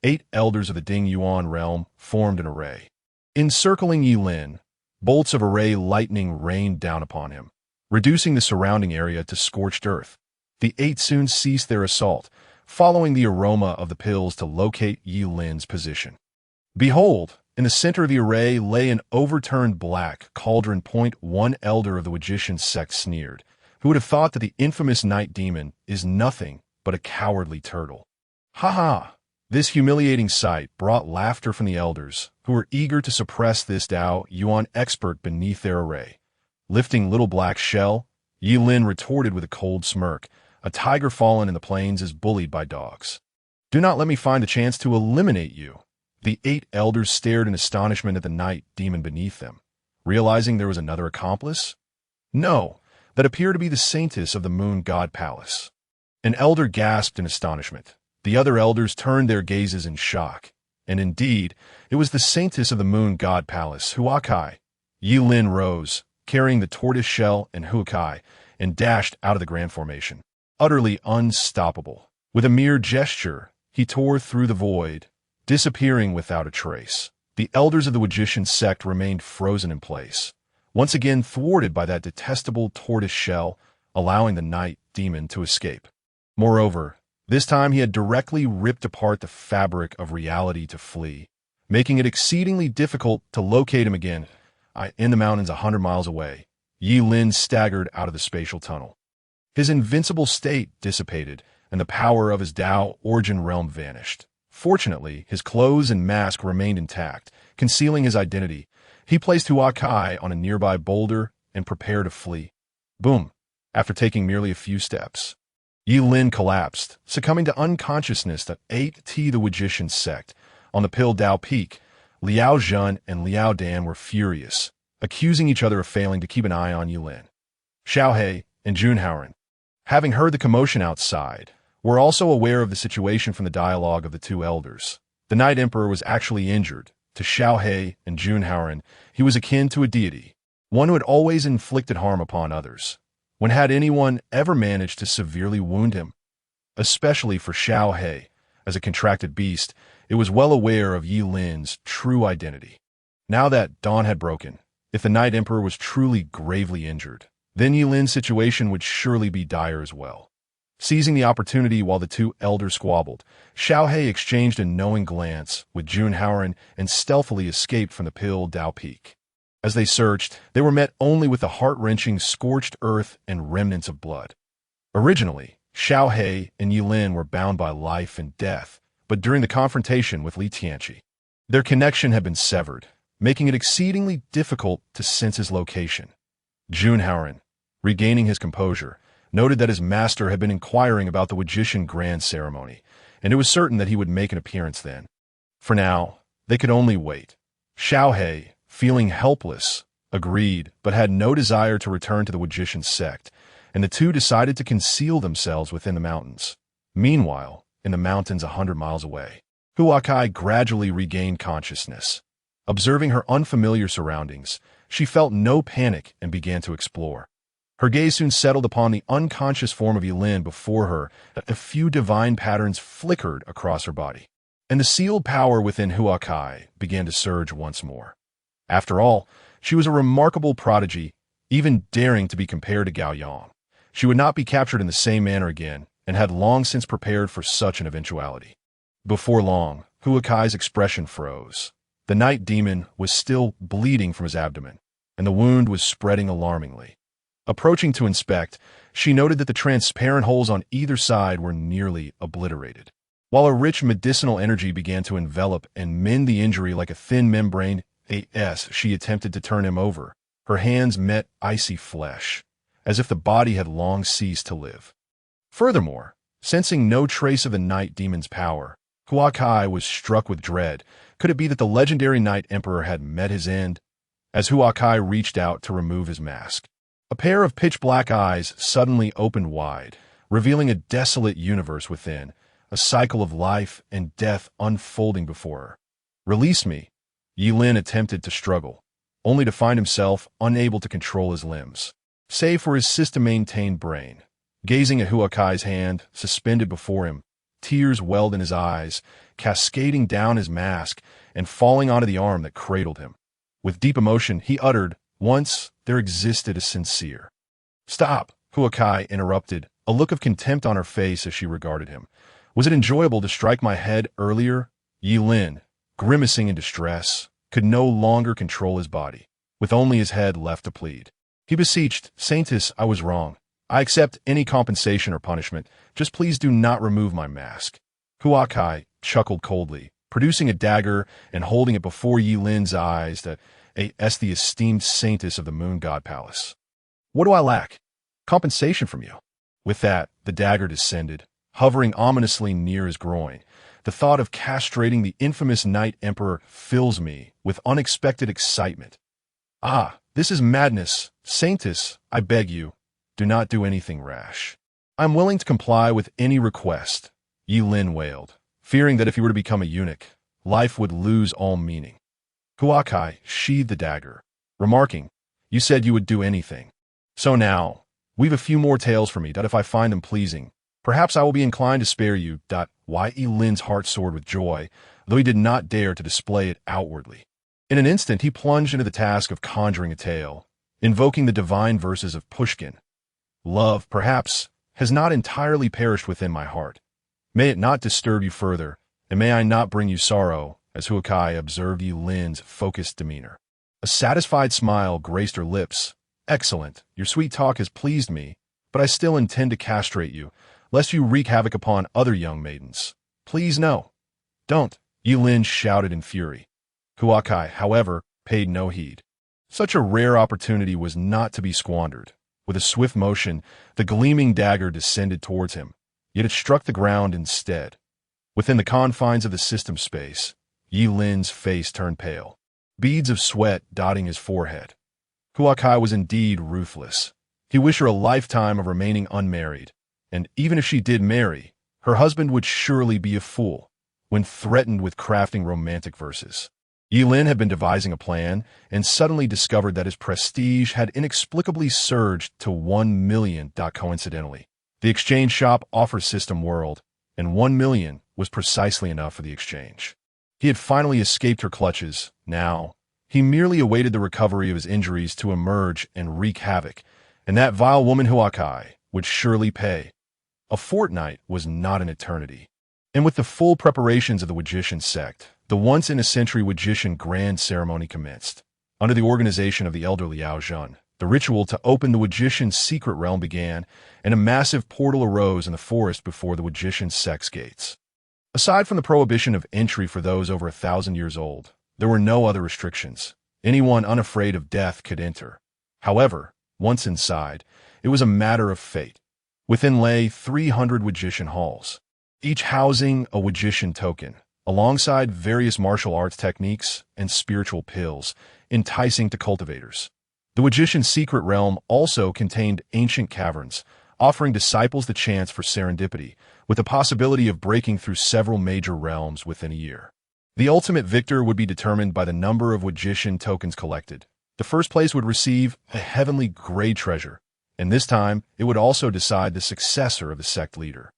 8 elders of the Ding Yuan realm formed an array. Encircling Ye Lin, bolts of array lightning rained down upon him, reducing the surrounding area to scorched earth. The 8 soon ceased their assault, following the aroma of the pills to locate Ye Lin's position. Behold, in the center of the array lay an overturned black cauldron. One elder of the Magician sect sneered. Who would have thought that the infamous night demon is nothing but a cowardly turtle? Ha ha! This humiliating sight brought laughter from the elders, who were eager to suppress this Dao Yuan expert beneath their array. Lifting little black shell, Ye Lin retorted with a cold smirk. A tiger fallen in the plains is bullied by dogs. Do not let me find a chance to eliminate you. The 8 elders stared in astonishment at the night demon beneath them, realizing there was another accomplice. No, that appeared to be the saintess of the Moon God Palace. An elder gasped in astonishment. The other elders turned their gazes in shock. And indeed, it was the saintess of the Moon God Palace, Huakai. Ye Lin rose, carrying the tortoise shell and Huakai, and dashed out of the grand formation. Utterly unstoppable. With a mere gesture, he tore through the void, disappearing without a trace. The elders of the Magician sect remained frozen in place, once again thwarted by that detestable tortoise shell, allowing the night demon to escape. Moreover, this time he had directly ripped apart the fabric of reality to flee, making it exceedingly difficult to locate him again. In the mountains 100 miles away, Ye Lin staggered out of the spatial tunnel. His invincible state dissipated, and the power of his Dao origin realm vanished. Fortunately, his clothes and mask remained intact, concealing his identity. He placed Huakai on a nearby boulder and prepared to flee. Boom! After taking merely a few steps, Ye Lin collapsed, succumbing to unconsciousness at 8T the Magician sect. On the Pill Dao Peak, Liao Zhen and Liao Dan were furious, accusing each other of failing to keep an eye on Ye Lin. Xiao He and Junhaoren, having heard the commotion outside, were also aware of the situation from the dialogue of the 2 elders. The Night Emperor was actually injured. To Xiao He and Junhaoren, he was akin to a deity, one who had always inflicted harm upon others. When had anyone ever managed to severely wound him? Especially for Xiao He, as a contracted beast, it was well aware of Ye Lin's true identity. Now that dawn had broken, if the Night Emperor was truly gravely injured, then Ye Lin's situation would surely be dire as well. Seizing the opportunity while the 2 elders squabbled, Xiao He exchanged a knowing glance with Junhaoren and stealthily escaped from the Pill Dao Peak. As they searched, they were met only with the heart-wrenching scorched earth and remnants of blood. Originally, Xiao He and Ye Lin were bound by life and death, but during the confrontation with Li Tianqi, their connection had been severed, making it exceedingly difficult to sense his location. Junhaoren, regaining his composure, noted that his master had been inquiring about the Magician Grand Ceremony, and it was certain that he would make an appearance then. For now, they could only wait. Xiao He, feeling helpless, agreed, but had no desire to return to the Magician sect, and the 2 decided to conceal themselves within the mountains. Meanwhile, in the mountains 100 miles away, Huakai gradually regained consciousness. Observing her unfamiliar surroundings, she felt no panic and began to explore. Her gaze soon settled upon the unconscious form of Ye Lin before her. A few divine patterns flickered across her body, and the sealed power within Huakai began to surge once more. After all, she was a remarkable prodigy, even daring to be compared to Gao Yang. She would not be captured in the same manner again, and had long since prepared for such an eventuality. Before long, Huakai's expression froze. The night demon was still bleeding from his abdomen, and the wound was spreading alarmingly. Approaching to inspect, she noted that the transparent holes on either side were nearly obliterated. While a rich medicinal energy began to envelop and mend the injury like a thin membrane, she attempted to turn him over. Her hands met icy flesh, as if the body had long ceased to live. Furthermore, sensing no trace of the night demon's power, Huakai was struck with dread. Could it be that the legendary Night Emperor had met his end? As Huakai reached out to remove his mask, a pair of pitch-black eyes suddenly opened wide, revealing a desolate universe within, a cycle of life and death unfolding before her. "Release me," Ye Lin attempted to struggle, only to find himself unable to control his limbs, save for his system-maintained brain. Gazing at Huakai's hand, suspended before him, tears welled in his eyes, cascading down his mask and falling onto the arm that cradled him. With deep emotion, he uttered, "Once there existed a sincere—" "Stop," Huakai interrupted, a look of contempt on her face as she regarded him. "Was it enjoyable to strike my head earlier?" Ye Lin, grimacing in distress, could no longer control his body, with only his head left to plead. He beseeched, "Saintess, I was wrong. I accept any compensation or punishment. Just please do not remove my mask." Huakai chuckled coldly, producing a dagger and holding it before Ye Lin's eyes as the esteemed saintess of the Moon God Palace. "What do I lack? Compensation from you." With that, the dagger descended, hovering ominously near his groin. "The thought of castrating the infamous Night Emperor fills me with unexpected excitement." "Ah, this is madness. Saintess, I beg you, do not do anything rash." "I am willing to comply with any request," Ye Lin wailed, fearing that if he were to become a eunuch, life would lose all meaning. Huakai sheathed the dagger, remarking, "You said you would do anything. So now, we've a few more tales for me, if I find them pleasing. Perhaps I will be inclined to spare you." Ye Lin's heart soared with joy, though he did not dare to display it outwardly. In an instant, he plunged into the task of conjuring a tale, invoking the divine verses of Pushkin. "Love, perhaps, has not entirely perished within my heart. May it not disturb you further, and may I not bring you sorrow," as Huakai observed Ye Lin's focused demeanor. A satisfied smile graced her lips. "Excellent. Your sweet talk has pleased me, but I still intend to castrate you, lest you wreak havoc upon other young maidens." "Please no. Don't," Ye Lin shouted in fury. Huakai, however, paid no heed. Such a rare opportunity was not to be squandered. With a swift motion, the gleaming dagger descended towards him, yet it struck the ground instead. Within the confines of the system space, Ye Lin's face turned pale, beads of sweat dotting his forehead. Huakai was indeed ruthless. He wished her a lifetime of remaining unmarried, and even if she did marry, her husband would surely be a fool when threatened with crafting romantic verses. Ye Lin had been devising a plan and suddenly discovered that his prestige had inexplicably surged to 1 million. Coincidentally, the exchange shop offered System World, and 1 million was precisely enough for the exchange. He had finally escaped her clutches. Now, he merely awaited the recovery of his injuries to emerge and wreak havoc, and that vile woman Huakai would surely pay. A fortnight was not an eternity. And with the full preparations of the Wujishan sect, the once-in-a-century Wujishan grand ceremony commenced. Under the organization of the elder Liao Zhun, the ritual to open the Wujishan secret realm began, and a massive portal arose in the forest before the Wujishan sect's gates. Aside from the prohibition of entry for those over 1,000 years old, there were no other restrictions. Anyone unafraid of death could enter. However, once inside, it was a matter of fate. Within lay 300 Wujishan halls, each housing a Wujishan token, alongside various martial arts techniques and spiritual pills, enticing to cultivators. The Wujishan secret realm also contained ancient caverns, offering disciples the chance for serendipity, with the possibility of breaking through several major realms within a year. The ultimate victor would be determined by the number of Wujishan tokens collected. The first place would receive a heavenly grade treasure, and this time it would also decide the successor of the sect leader.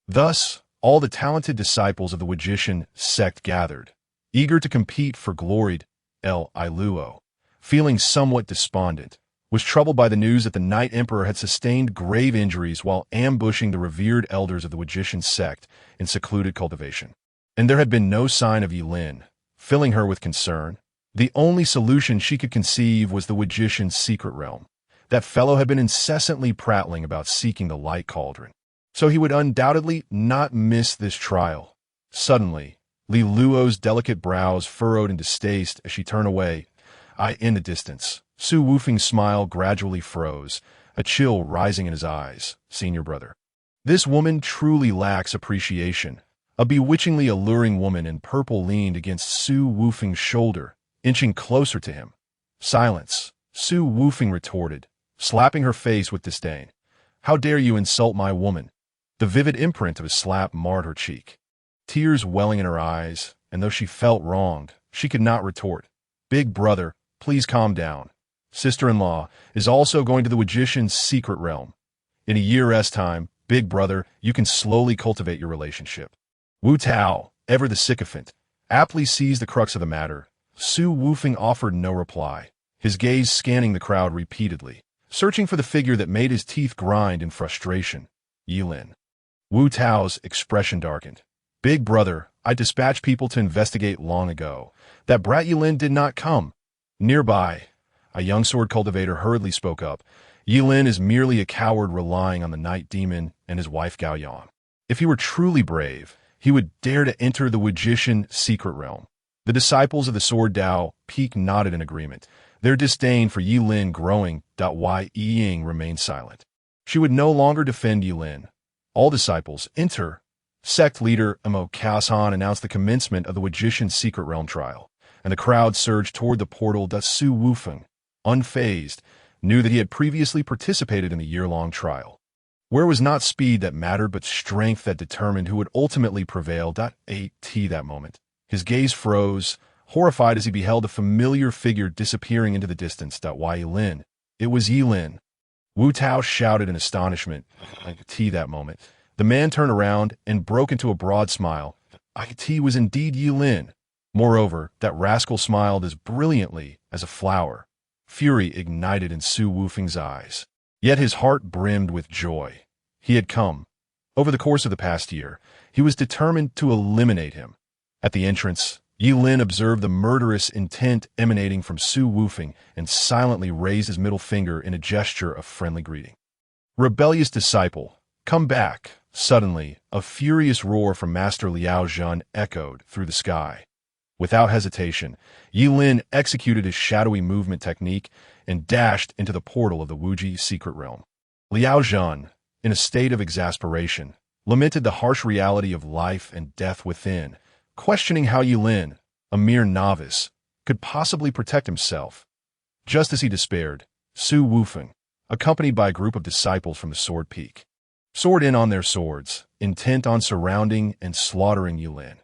Thus, all the talented disciples of the Wujishan sect gathered, eager to compete for gloried. Iluo, feeling somewhat despondent, was troubled by the news that the Night Emperor had sustained grave injuries while ambushing the revered elders of the Wujishan sect in secluded cultivation. And there had been no sign of Ye Lin, filling her with concern. The only solution she could conceive was the Wujishan secret realm. That fellow had been incessantly prattling about seeking the light cauldron, so he would undoubtedly not miss this trial. Suddenly, Li Luo's delicate brows furrowed in distaste as she turned away. In the distance, Su Wufeng's smile gradually froze, a chill rising in his eyes. "Senior brother, this woman truly lacks appreciation. A bewitchingly alluring woman in purple leaned against Su Wufeng's shoulder, inching closer to him. Silence, Su Wufeng retorted, slapping her face with disdain. How dare you insult my woman? The vivid imprint of his slap marred her cheek. Tears welling in her eyes, and though she felt wronged, she could not retort. Big brother, please calm down. Sister-in-law is also going to the magician's secret realm. In a year's time, big brother, you can slowly cultivate your relationship. Wu Tao, ever the sycophant, aptly seized the crux of the matter. Su Wufeng offered no reply, his gaze scanning the crowd repeatedly, searching for the figure that made his teeth grind in frustration. Ye Lin. Wu Tao's expression darkened. Big brother, I dispatched people to investigate long ago. That brat Ye Lin did not come. Nearby, a young sword cultivator hurriedly spoke up. Ye Lin is merely a coward relying on the night demon and his wife Gao Yang. If he were truly brave, he would dare to enter the magician's secret realm. The disciples of the sword Dao Peak nodded in agreement, their disdain for Ye Lin growing. Wai Ying remained silent. She would no longer defend Ye Lin. All disciples, enter. Sect leader Mo Kaosan announced the commencement of the magician's secret realm trial, and the crowd surged toward the portal. Su Wufeng, unfazed, knew that he had previously participated in the year-long trial, where it was not speed that mattered but strength that determined who would ultimately prevail. That moment, his gaze froze, horrified as he beheld a familiar figure disappearing into the distance. Ye Lin. It was Ye Lin. Wu Tao shouted in astonishment. That moment, the man turned around and broke into a broad smile. Was indeed Ye Lin. Moreover, that rascal smiled as brilliantly as a flower. Fury ignited in Su Wufeng's eyes. Yet his heart brimmed with joy. He had come. Over the course of the past year, he was determined to eliminate him. At the entrance, Ye Lin observed the murderous intent emanating from Su Wufeng and silently raised his middle finger in a gesture of friendly greeting. Rebellious disciple, come back. Suddenly, a furious roar from Master Liao Zhan echoed through the sky. Without hesitation, Ye Lin executed his shadowy movement technique and dashed into the portal of the Wuji secret realm. Liao Zhan, in a state of exasperation, lamented the harsh reality of life and death within, questioning how Ye Lin, a mere novice, could possibly protect himself. Just as he despaired, Su Wufeng, accompanied by a group of disciples from the Sword Peak, soared in on their swords, intent on surrounding and slaughtering Ye Lin.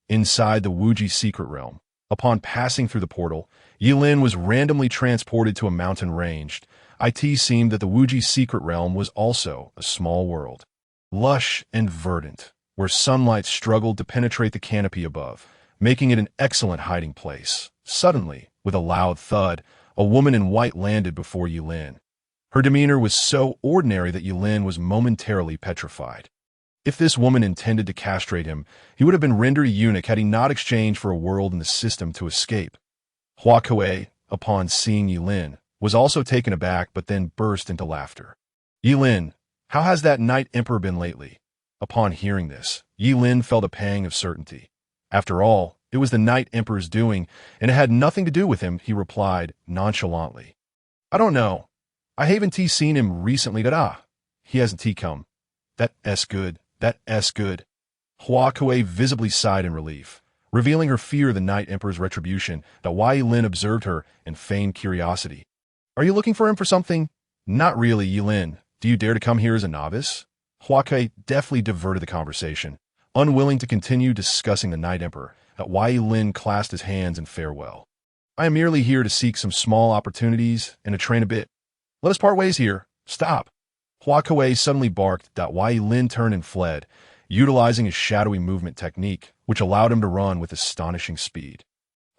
Inside the Wuji secret realm, upon passing through the portal, Ye Lin was randomly transported to a mountain range. It seemed that the Wuji secret realm was also a small world, lush and verdant, where sunlight struggled to penetrate the canopy above, making it an excellent hiding place. Suddenly, with a loud thud, a woman in white landed before Ye Lin. Her demeanor was so ordinary that Ye Lin was momentarily petrified. If this woman intended to castrate him, he would have been rendered a eunuch had he not exchanged for a world in the system to escape. Hua Kuei, upon seeing Ye Lin, was also taken aback but then burst into laughter. Ye Lin, how has that Night Emperor been lately? Upon hearing this, Ye Lin felt a pang of certainty. After all, it was the Night Emperor's doing, and it had nothing to do with him, he replied nonchalantly. I don't know. I haven't seen him recently. He hasn't come. That's good. That's good. Hua Kuei visibly sighed in relief, revealing her fear of the Night Emperor's retribution. Ye Lin observed her and feigned curiosity. Are you looking for him for something? Not really, Ye Lin. Do you dare to come here as a novice? Hua Kuei deftly diverted the conversation, unwilling to continue discussing the Night Emperor. Ye Lin clasped his hands in farewell. I am merely here to seek some small opportunities and to train a bit. Let us part ways here. Stop. Hua Kuei suddenly barked. Ye Lin turned and fled, utilizing his shadowy movement technique, which allowed him to run with astonishing speed.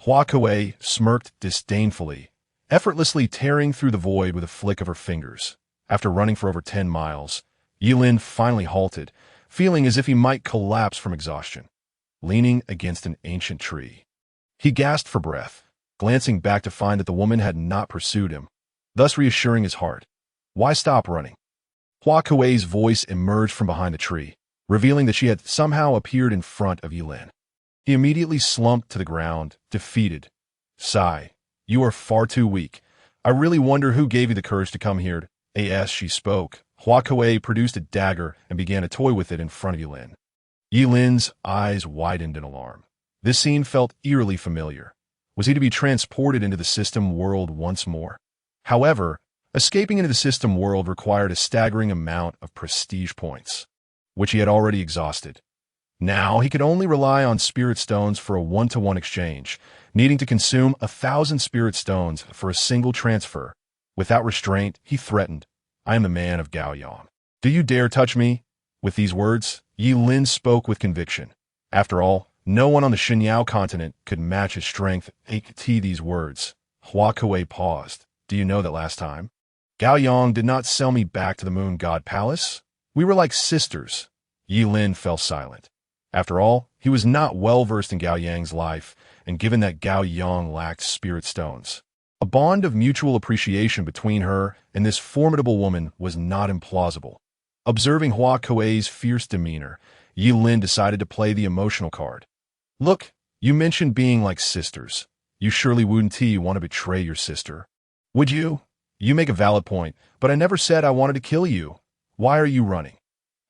Hua Kuei smirked disdainfully, effortlessly tearing through the void with a flick of her fingers. After running for over 10 miles, Ye Lin finally halted, feeling as if he might collapse from exhaustion, leaning against an ancient tree. He gasped for breath, glancing back to find that the woman had not pursued him, thus reassuring his heart. Why stop running? Hua Kuei's voice emerged from behind the tree, revealing that she had somehow appeared in front of Ye Lin. He immediately slumped to the ground, defeated. Sigh, you are far too weak. I really wonder who gave you the courage to come here. As she spoke, Hua Kuei produced a dagger and began to toy with it in front of Ye Lin. Ye Lin's eyes widened in alarm. This scene felt eerily familiar. Was he to be transported into the system world once more? However, escaping into the system world required a staggering amount of prestige points, which he had already exhausted. Now he could only rely on spirit stones for a one-to-one exchange, needing to consume 1,000 spirit stones for a single transfer. Without restraint, he threatened, "I am the man of Gaoyang. Do you dare touch me?" With these words, Ye Lin spoke with conviction. After all, no one on the Xinyao continent could match his strength. These words. Hua Kuei paused. "Do you know that last time? Gaoyang did not sell me back to the Moon God Palace. We were like sisters." Ye Lin fell silent. After all, he was not well versed in Gaoyang's life, and given that Gaoyang lacked spirit stones, a bond of mutual appreciation between her and this formidable woman was not implausible. Observing Hua Kuei's fierce demeanor, Ye Lin decided to play the emotional card. "Look, you mentioned being like sisters. You surely wouldn't want to betray your sister, would you? You make a valid point, but I never said I wanted to kill you. Why are you running?"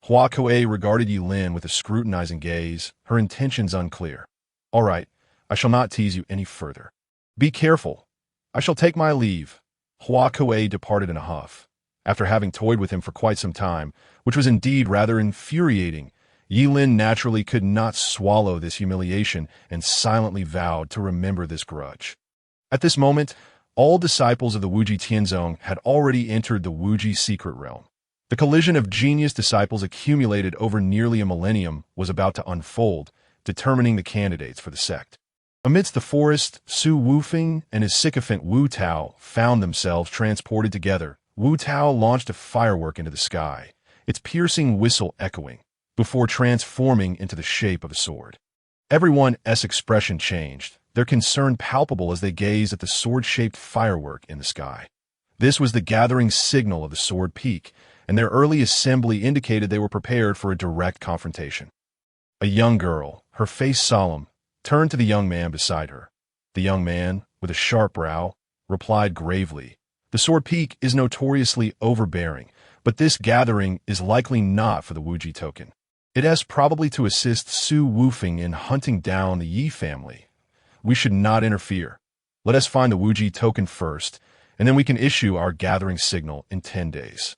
Hua Kuei regarded Ye Lin with a scrutinizing gaze, her intentions unclear. "All right, I shall not tease you any further. Be careful. I shall take my leave." Hua Kuei departed in a huff. After having toyed with him for quite some time, which was indeed rather infuriating, Ye Lin naturally could not swallow this humiliation and silently vowed to remember this grudge. At this moment, all disciples of the Wuji Tianzong had already entered the Wuji secret realm. The collision of genius disciples accumulated over nearly a millennium was about to unfold, determining the candidates for the sect. Amidst the forest, Su Wufeng and his sycophant Wu Tao found themselves transported together. Wu Tao launched a firework into the sky, its piercing whistle echoing, before transforming into the shape of a sword. Everyone's expression changed, their concern palpable as they gazed at the sword-shaped firework in the sky. This was the gathering signal of the sword peak, and their early assembly indicated they were prepared for a direct confrontation. A young girl, her face solemn, turned to the young man beside her. The young man, with a sharp brow, replied gravely, "The sword peak is notoriously overbearing, but this gathering is likely not for the Wuji token. It has probably to assist Su Wufeng in hunting down the Yi family. We should not interfere. Let us find the Wuji token first, and then we can issue our gathering signal in 10 days.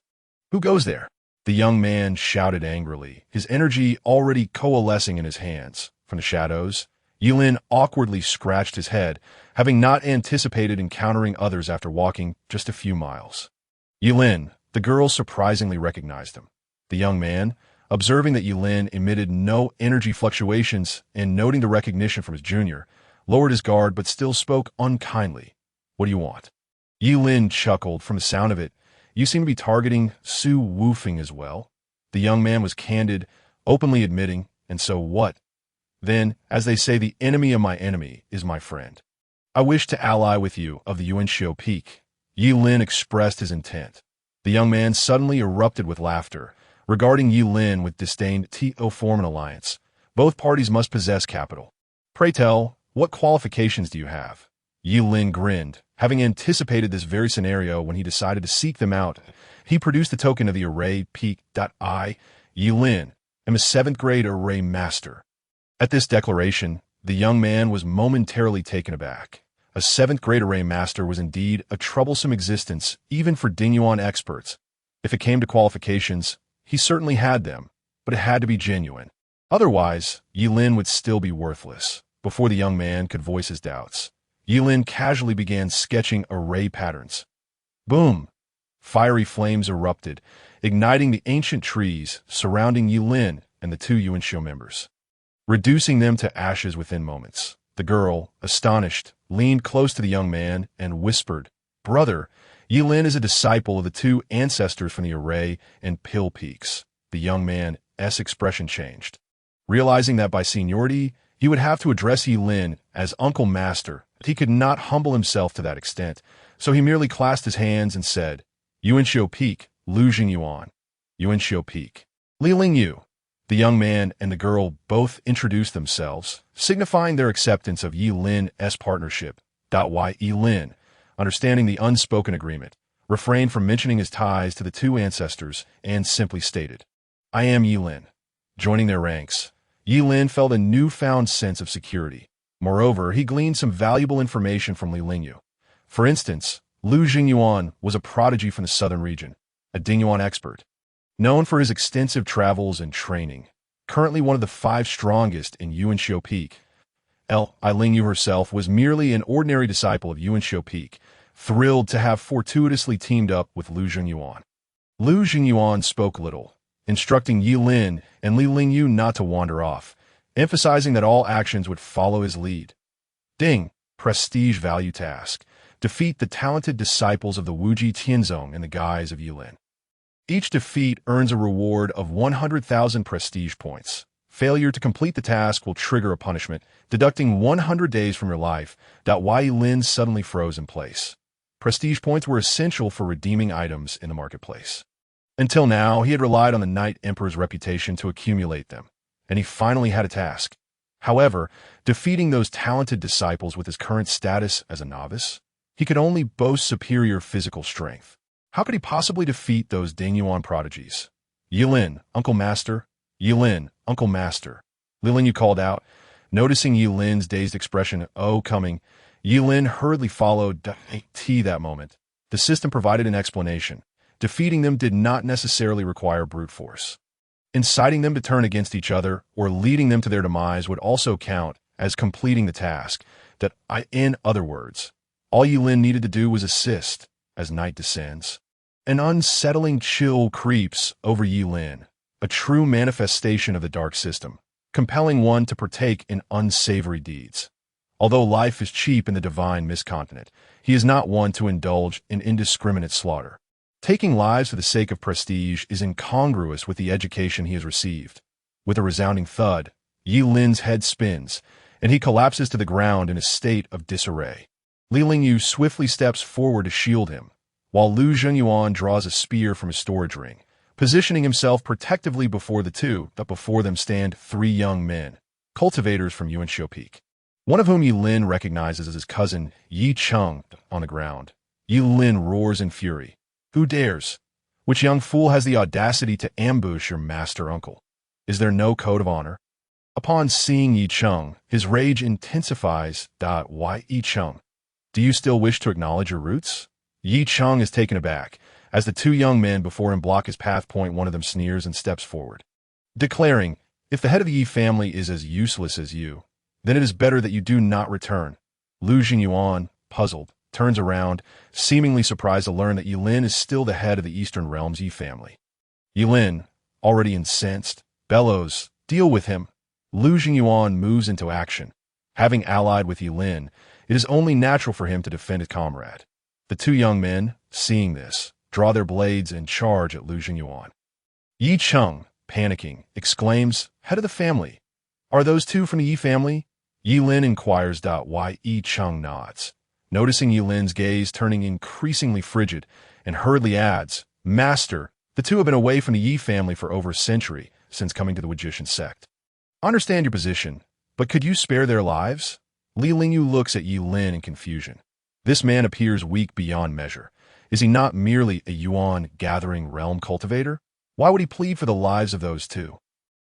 Who goes there?" The young man shouted angrily, his energy already coalescing in his hands. From the shadows, Ye Lin awkwardly scratched his head, having not anticipated encountering others after walking just a few miles. Ye Lin, the girl surprisingly recognized him. The young man, observing that Ye Lin emitted no energy fluctuations and noting the recognition from his junior, lowered his guard but still spoke unkindly. "What do you want?" Ye Lin chuckled. From the sound of it, "You seem to be targeting Su Wufeng as well." The young man was candid, openly admitting, "And so what? Then, as they say, the enemy of my enemy is my friend. I wish to ally with you of the Yuanxiu Peak." Ye Lin expressed his intent. The young man suddenly erupted with laughter, regarding Ye Lin with disdain. "To form an alliance, both parties must possess capital. Pray tell, what qualifications do you have?" Ye Lin grinned, having anticipated this very scenario when he decided to seek them out. He produced the token of the array peak. "I, Ye Lin, am a 7th grade array master." At this declaration, the young man was momentarily taken aback. A 7th grade array master was indeed a troublesome existence, even for Dingyuan experts. If it came to qualifications, he certainly had them, but it had to be genuine. Otherwise, Ye Lin would still be worthless. Before the young man could voice his doubts, Ye Lin casually began sketching array patterns. Boom! Fiery flames erupted, igniting the ancient trees surrounding Ye Lin and the 2 Yuanxiu members, reducing them to ashes within moments. The girl, astonished, leaned close to the young man and whispered, "Brother, Ye Lin is a disciple of the 2 ancestors from the array and pill peaks." The young man's expression changed. Realizing that by seniority, he would have to address Ye Lin as Uncle Master, he could not humble himself to that extent, so he merely clasped his hands and said, "Yuanxiu Peak, Lu Jingyuan. Yuanxiu Peak. Li Ling Yu." The young man and the girl both introduced themselves, signifying their acceptance of Ye Lin's partnership. Ye Lin, understanding the unspoken agreement, refrained from mentioning his ties to the 2 ancestors and simply stated, "I am Ye Lin." Joining their ranks, Ye Lin felt a newfound sense of security. Moreover, he gleaned some valuable information from Li Lingyu. For instance, Lu Jingyuan was a prodigy from the southern region, a Dingyuan expert, known for his extensive travels and training, currently one of the 5 strongest in Yuanxiu Peak. Li Lingyu herself was merely an ordinary disciple of Yuanxiu Peak, thrilled to have fortuitously teamed up with Lu Jingyuan. Lu Jingyuan spoke little, instructing Ye Lin and Li Lingyu not to wander off, emphasizing that all actions would follow his lead. Ding, prestige value task. Defeat the talented disciples of the Wuji Tianzong in the guise of Ye Lin. Each defeat earns a reward of 100,000 prestige points. Failure to complete the task will trigger a punishment, deducting 100 days from your life. Ye Lin suddenly froze in place. Prestige points were essential for redeeming items in the marketplace. Until now, he had relied on the Knight Emperor's reputation to accumulate them, and he finally had a task. However, defeating those talented disciples with his current status as a novice, he could only boast superior physical strength. How could he possibly defeat those Dingyuan prodigies? Ye Lin, Uncle Master. Ye Lin, Uncle Master. Li Lingyu called out. Noticing Ye Lin's dazed expression, coming, Ye Lin hurriedly followed that moment. The system provided an explanation. Defeating them did not necessarily require brute force. Inciting them to turn against each other or leading them to their demise would also count as completing the task. In other words, all Ye Lin needed to do was assist as night descends. An unsettling chill creeps over Ye Lin, a true manifestation of the dark system, compelling one to partake in unsavory deeds. Although life is cheap in the divine miscontinent, he is not one to indulge in indiscriminate slaughter. Taking lives for the sake of prestige is incongruous with the education he has received. With a resounding thud, Ye Lin's head spins, and he collapses to the ground in a state of disarray. Li Lingyu swiftly steps forward to shield him, while Lu Jingyuan draws a spear from his storage ring, positioning himself protectively before the two. Before them stand 3 young men, cultivators from Yuanxiu Peak, one of whom Ye Lin recognizes as his cousin Yi Cheng. On the ground, Ye Lin roars in fury. Who dares? Which young fool has the audacity to ambush your master uncle? Is there no code of honor? Upon seeing Yi Cheng, his rage intensifies. Yi Cheng, do you still wish to acknowledge your roots? Yi Cheng is taken aback, as the 2 young men before him block his path. One of them sneers and steps forward, declaring, if the head of the Yi family is as useless as you, then it is better that you do not return. Lu Jingyuan, puzzled, turns around, seemingly surprised to learn that Ye Lin is still the head of the Eastern Realm's Yi family. Ye Lin, already incensed, bellows, deal with him. Lu Jingyuan moves into action. Having allied with Ye Lin, it is only natural for him to defend his comrade. The 2 young men, seeing this, draw their blades and charge at Lu Jingyuan. Yi Cheng, panicking, exclaims, head of the family. Are those 2 from the Yi family? Ye Lin inquires. Yi Cheng nods, noticing Ye Lin's gaze turning increasingly frigid, and hurriedly adds, Master, the 2 have been away from the Yi family for over a century since coming to the Wujishan sect. Understand your position, but could you spare their lives? Li Lingyu looks at Ye Lin in confusion. This man appears weak beyond measure. Is he not merely a Yuan gathering realm cultivator? Why would he plead for the lives of those 2?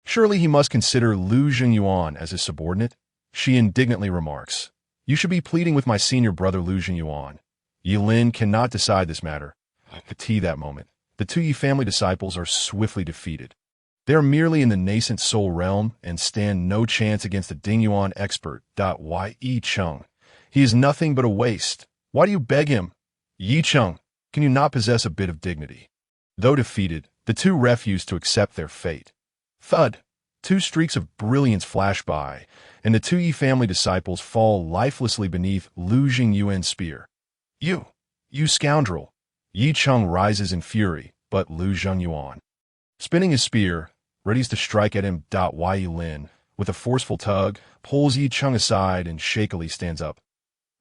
Surely he must consider Lu Jingyuan as his subordinate? She indignantly remarks, you should be pleading with my senior brother Lu Jingyuan. Ye Lin cannot decide this matter. At that moment, the 2 Yi family disciples are swiftly defeated. They are merely in the nascent soul realm and stand no chance against the Dingyuan expert. Yi Cheng, he is nothing but a waste. Why do you beg him? Yi Cheng, can you not possess a bit of dignity? Though defeated, the 2 refuse to accept their fate. Thud! 2 streaks of brilliance flash by, and the 2 Yi family disciples fall lifelessly beneath Lu Jingyuan's spear. You scoundrel! Yi Cheng rises in fury, but Lu Jingyuan, spinning his spear, readies to strike at him. Yi Lin, with a forceful tug, pulls Yi Cheng aside and shakily stands up.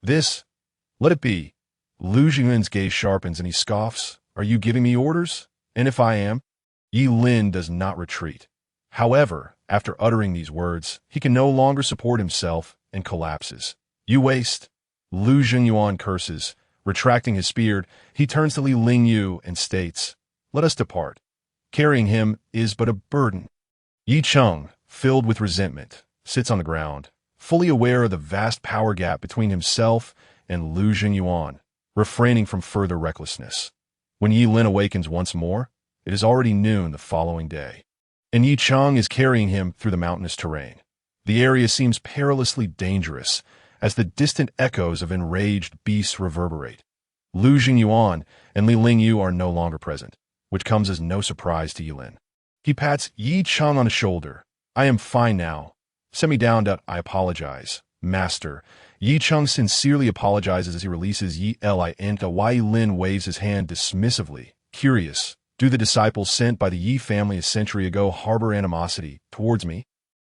Let it be. Lu Jingyuan's gaze sharpens and he scoffs. Are you giving me orders? And if I am? Ye Lin does not retreat. However, after uttering these words, he can no longer support himself and collapses. You waste. Lu Jingyuan curses. Retracting his spear, he turns to Li Lingyu and states, let us depart. Carrying him is but a burden. Yi Cheng, filled with resentment, sits on the ground, fully aware of the vast power gap between himself and Lu Jingyuan, refraining from further recklessness. When Ye Lin awakens once more, it is already noon the following day, and Yi Cheng is carrying him through the mountainous terrain. The area seems perilously dangerous as the distant echoes of enraged beasts reverberate. Lu Jingyuan and Li Lingyu are no longer present, which comes as no surprise to Ye Lin. He pats Yi Cheng on the shoulder. "I am fine now. Set me down. I apologize, master." Yi Cheng sincerely apologizes as he releases Ye Lin. Ye Lin waves his hand dismissively, curious. Do the disciples sent by the Yi family a century ago harbor animosity towards me?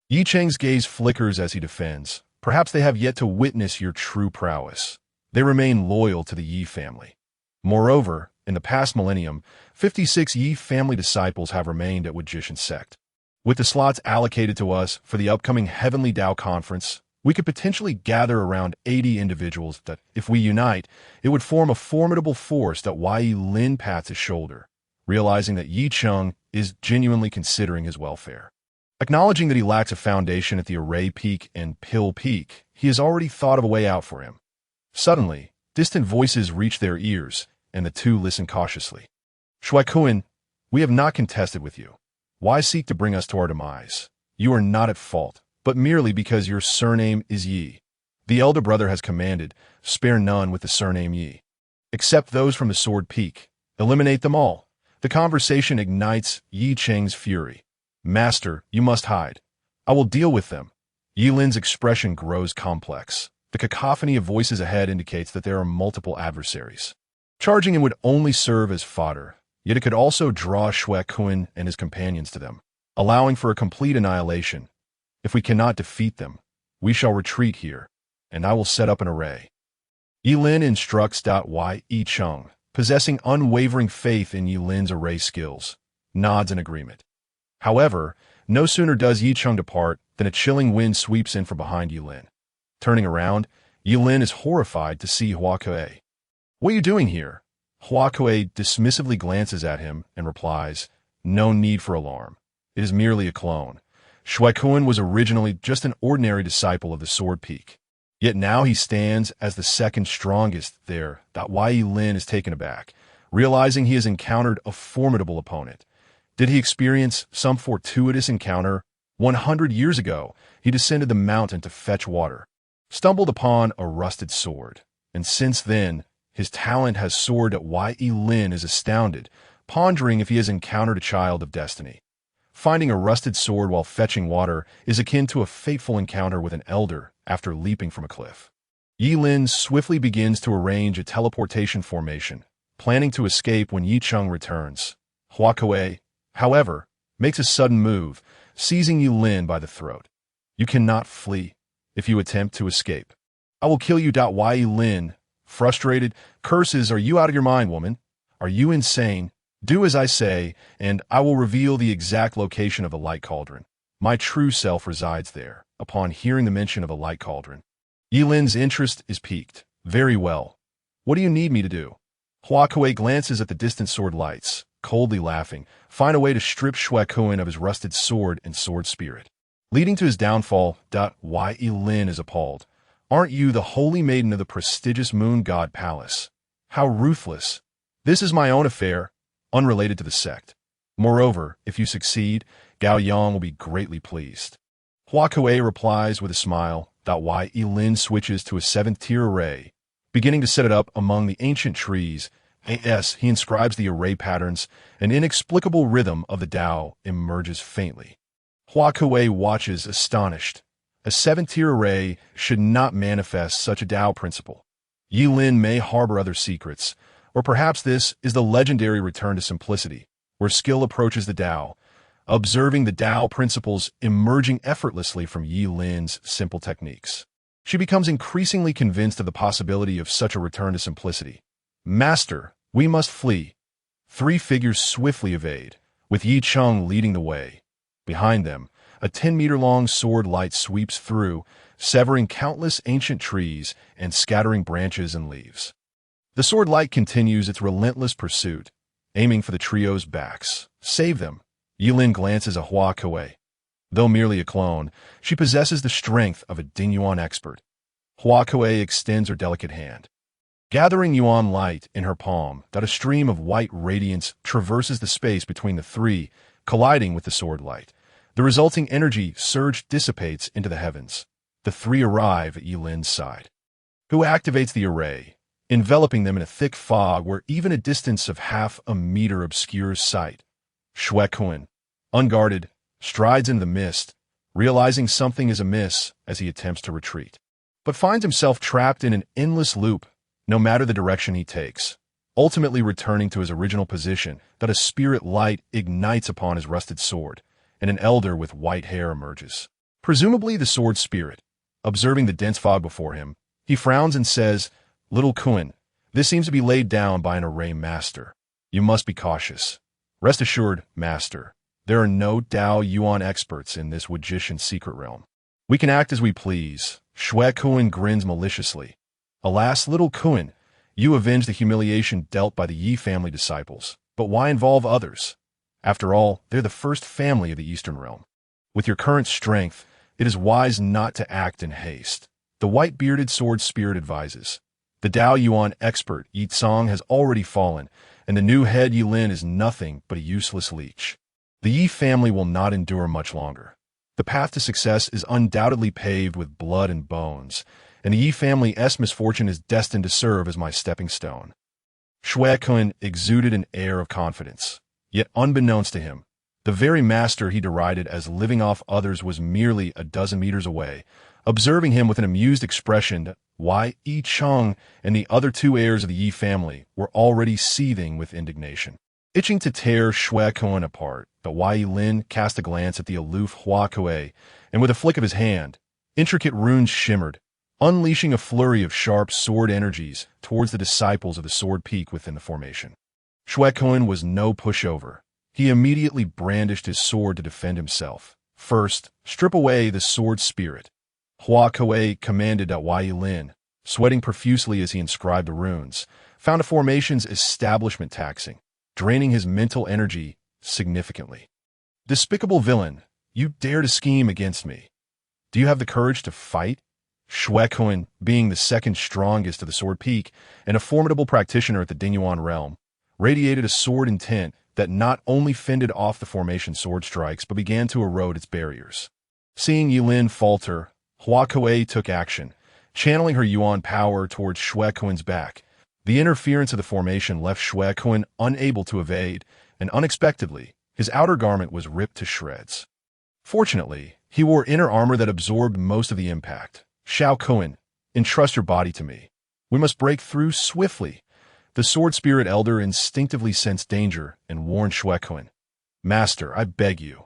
Yi Cheng's gaze flickers as he defends. Perhaps they have yet to witness your true prowess. They remain loyal to the Yi family. Moreover, in the past millennium, 56 Yi family disciples have remained at Wajishan sect. With the slots allocated to us for the upcoming Heavenly Tao Conference, we could potentially gather around 80 individuals that, if we unite, it would form a formidable force. Ye Lin pats his shoulder, realizing that Yi Cheng is genuinely considering his welfare. Acknowledging that he lacks a foundation at the Array Peak and Pill Peak, he has already thought of a way out for him. Suddenly, distant voices reach their ears, and the two listen cautiously. "Shuai-kun, we have not contested with you. Why seek to bring us to our demise? You are not at fault, but merely because your surname is Yi. The elder brother has commanded, spare none with the surname Yi. Except those from the Sword Peak. Eliminate them all." The conversation ignites Yi Cheng's fury. "Master, you must hide. I will deal with them." Ye Lin's expression grows complex. The cacophony of voices ahead indicates that there are multiple adversaries. Charging him would only serve as fodder, yet it could also draw Shuai-kun and his companions to them, allowing for a complete annihilation. If we cannot defeat them, we shall retreat here, and I will set up an array. Ye Lin instructs Yi Cheng, possessing unwavering faith in Ye Lin's array skills, nods in agreement. However, no sooner does Yi Cheng depart than a chilling wind sweeps in from behind Ye Lin. Turning around, Ye Lin is horrified to see Hua Kuei. "What are you doing here?" Hua Kuei dismissively glances at him and replies, "No need for alarm. It is merely a clone. Shuai-kun was originally just an ordinary disciple of the Sword Peak. Yet now he stands as the second strongest there." Ye Lin is taken aback, realizing he has encountered a formidable opponent. Did he experience some fortuitous encounter? 100 years ago, he descended the mountain to fetch water, stumbled upon a rusted sword, and since then, his talent has soared. Ye Lin is astounded, pondering if he has encountered a child of destiny. Finding a rusted sword while fetching water is akin to a fateful encounter with an elder after leaping from a cliff. Ye Lin swiftly begins to arrange a teleportation formation, planning to escape when Yi Cheng returns. Hua Kuei, however, makes a sudden move, seizing Ye Lin by the throat. "You cannot flee. If you attempt to escape, I will kill you." Ye Lin, frustrated, curses, "Are you out of your mind, woman? Are you insane? Do as I say, and I will reveal the exact location of the light cauldron. My true self resides there." Upon hearing the mention of a light cauldron, Ye Lin's interest is piqued. "Very well. What do you need me to do?" Hua Kuei glances at the distant sword lights, coldly laughing, find a way to strip Shuai-kun of his rusted sword and sword spirit, leading to his downfall. Ye Lin is appalled. "Aren't you the holy maiden of the prestigious Moon God Palace? How ruthless. This is my own affair, unrelated to the sect. Moreover, if you succeed, Gao Yang will be greatly pleased." Hua Kuei replies with a smile. Ye Lin switches to a 7th-tier array, beginning to set it up among the ancient trees. He inscribes the array patterns. An inexplicable rhythm of the Tao emerges faintly. Hua Kuei watches, astonished. A 7th-tier array should not manifest such a Tao principle. Ye Lin may harbor other secrets, or perhaps this is the legendary return to simplicity, where skill approaches the Tao, observing the Tao principles emerging effortlessly from Ye Lin's simple techniques. She becomes increasingly convinced of the possibility of such a return to simplicity. "Master, we must flee." 3 figures swiftly evade, with Yi Cheng leading the way. Behind them, a 10-meter-long sword light sweeps through, severing countless ancient trees and scattering branches and leaves. The sword light continues its relentless pursuit, aiming for the trio's backs. "Save them." Ye Lin glances at Hua Kuei. Though merely a clone, she possesses the strength of a Dingyuan expert. Hua Kuei extends her delicate hand. Gathering Yuan light in her palm, that a stream of white radiance traverses the space between the three, colliding with the sword light. The resulting energy surge dissipates into the heavens. The three arrive at Ye Lin's side, who activates the array, enveloping them in a thick fog where even a distance of half a meter obscures sight. Xue Kun, unguarded, strides into the mist, realizing something is amiss as he attempts to retreat, but finds himself trapped in an endless loop, no matter the direction he takes, ultimately returning to his original position that a spirit light ignites upon his rusted sword, and an elder with white hair emerges. Presumably the sword spirit. Observing the dense fog before him, he frowns and says, "Little Kun, this seems to be laid down by an array master. You must be cautious. Rest assured, master, there are no Dao Yuan experts in this Wajishan secret realm. We can act as we please." Xue Kun grins maliciously. "Alas, little Kun, you avenge the humiliation dealt by the Yi family disciples, but why involve others? After all, they're the first family of the Eastern realm. With your current strength, it is wise not to act in haste." The white-bearded sword spirit advises. The Dao Yuan expert, Yi Tsang, has already fallen, and the new head Ye Lin is nothing but a useless leech. The Yi family will not endure much longer. The path to success is undoubtedly paved with blood and bones, and the Yi family's misfortune is destined to serve as my stepping stone. Xue Kun exuded an air of confidence, yet unbeknownst to him, the very master he derided as living off others was merely a dozen meters away, observing him with an amused expression. Why, Yi Cheng and the other two heirs of the Yi family were already seething with indignation, itching to tear Xue Kun apart. But Ye Lin cast a glance at the aloof Hua Kuei, and with a flick of his hand, intricate runes shimmered, unleashing a flurry of sharp sword energies towards the disciples of the sword peak within the formation. Xue Kun was no pushover. He immediately brandished his sword to defend himself. First, strip away the sword spirit. Hua Kuei commanded that Ye Lin, sweating profusely as he inscribed the runes, found a formation's establishment taxing, draining his mental energy significantly. "Despicable villain, you dare to scheme against me. Do you have the courage to fight?" Xue Kun, being the second strongest of the sword peak and a formidable practitioner at the Dingyuan realm, radiated a sword intent that not only fended off the formation sword strikes but began to erode its barriers. Seeing Ye Lin falter, Hua Kuei took action, channeling her Yuan power towards Xue Kun's back. The interference of the formation left Xue Kun unable to evade, and unexpectedly, his outer garment was ripped to shreds. Fortunately, he wore inner armor that absorbed most of the impact. "Xiao Kun, entrust your body to me. We must break through swiftly." The sword spirit elder instinctively sensed danger and warned Xue Kun. "Master, I beg you."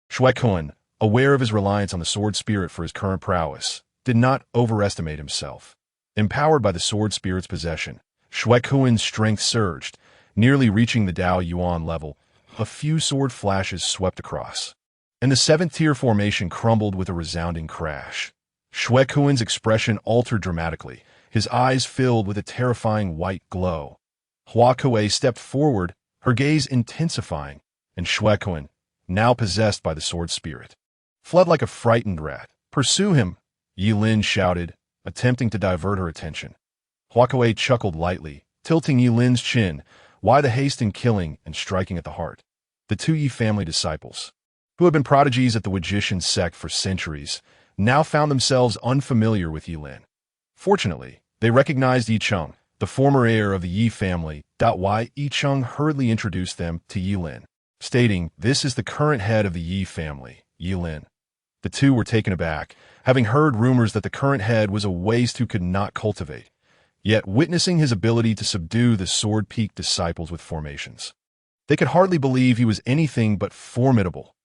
Xue Kun, aware of his reliance on the sword spirit for his current prowess, did not overestimate himself. Empowered by the sword spirit's possession, Xue Kun's strength surged, nearly reaching the Dao Yuan level. A few sword flashes swept across, and the seventh-tier formation crumbled with a resounding crash. Xue Kun's expression altered dramatically, his eyes filled with a terrifying white glow. Hua Kuei stepped forward, her gaze intensifying, and Xue Kun, now possessed by the sword spirit, fled like a frightened rat. "Pursue him!" Ye Lin shouted, attempting to divert her attention. Hua Kuei chuckled lightly, tilting Ye Lin's chin. Why the haste in killing and striking at the heart? The two Yi family disciples, who had been prodigies at the Wajishan sect for centuries, now found themselves unfamiliar with Ye Lin. Fortunately, they recognized Yi Cheng, the former heir of the Yi family. Yi Cheng hurriedly introduced them to Ye Lin, stating, "This is the current head of the Yi family, Ye Lin." The two were taken aback, having heard rumors that the current head was a waste who could not cultivate, yet witnessing his ability to subdue the sword peak disciples with formations, they could hardly believe he was anything but formidable.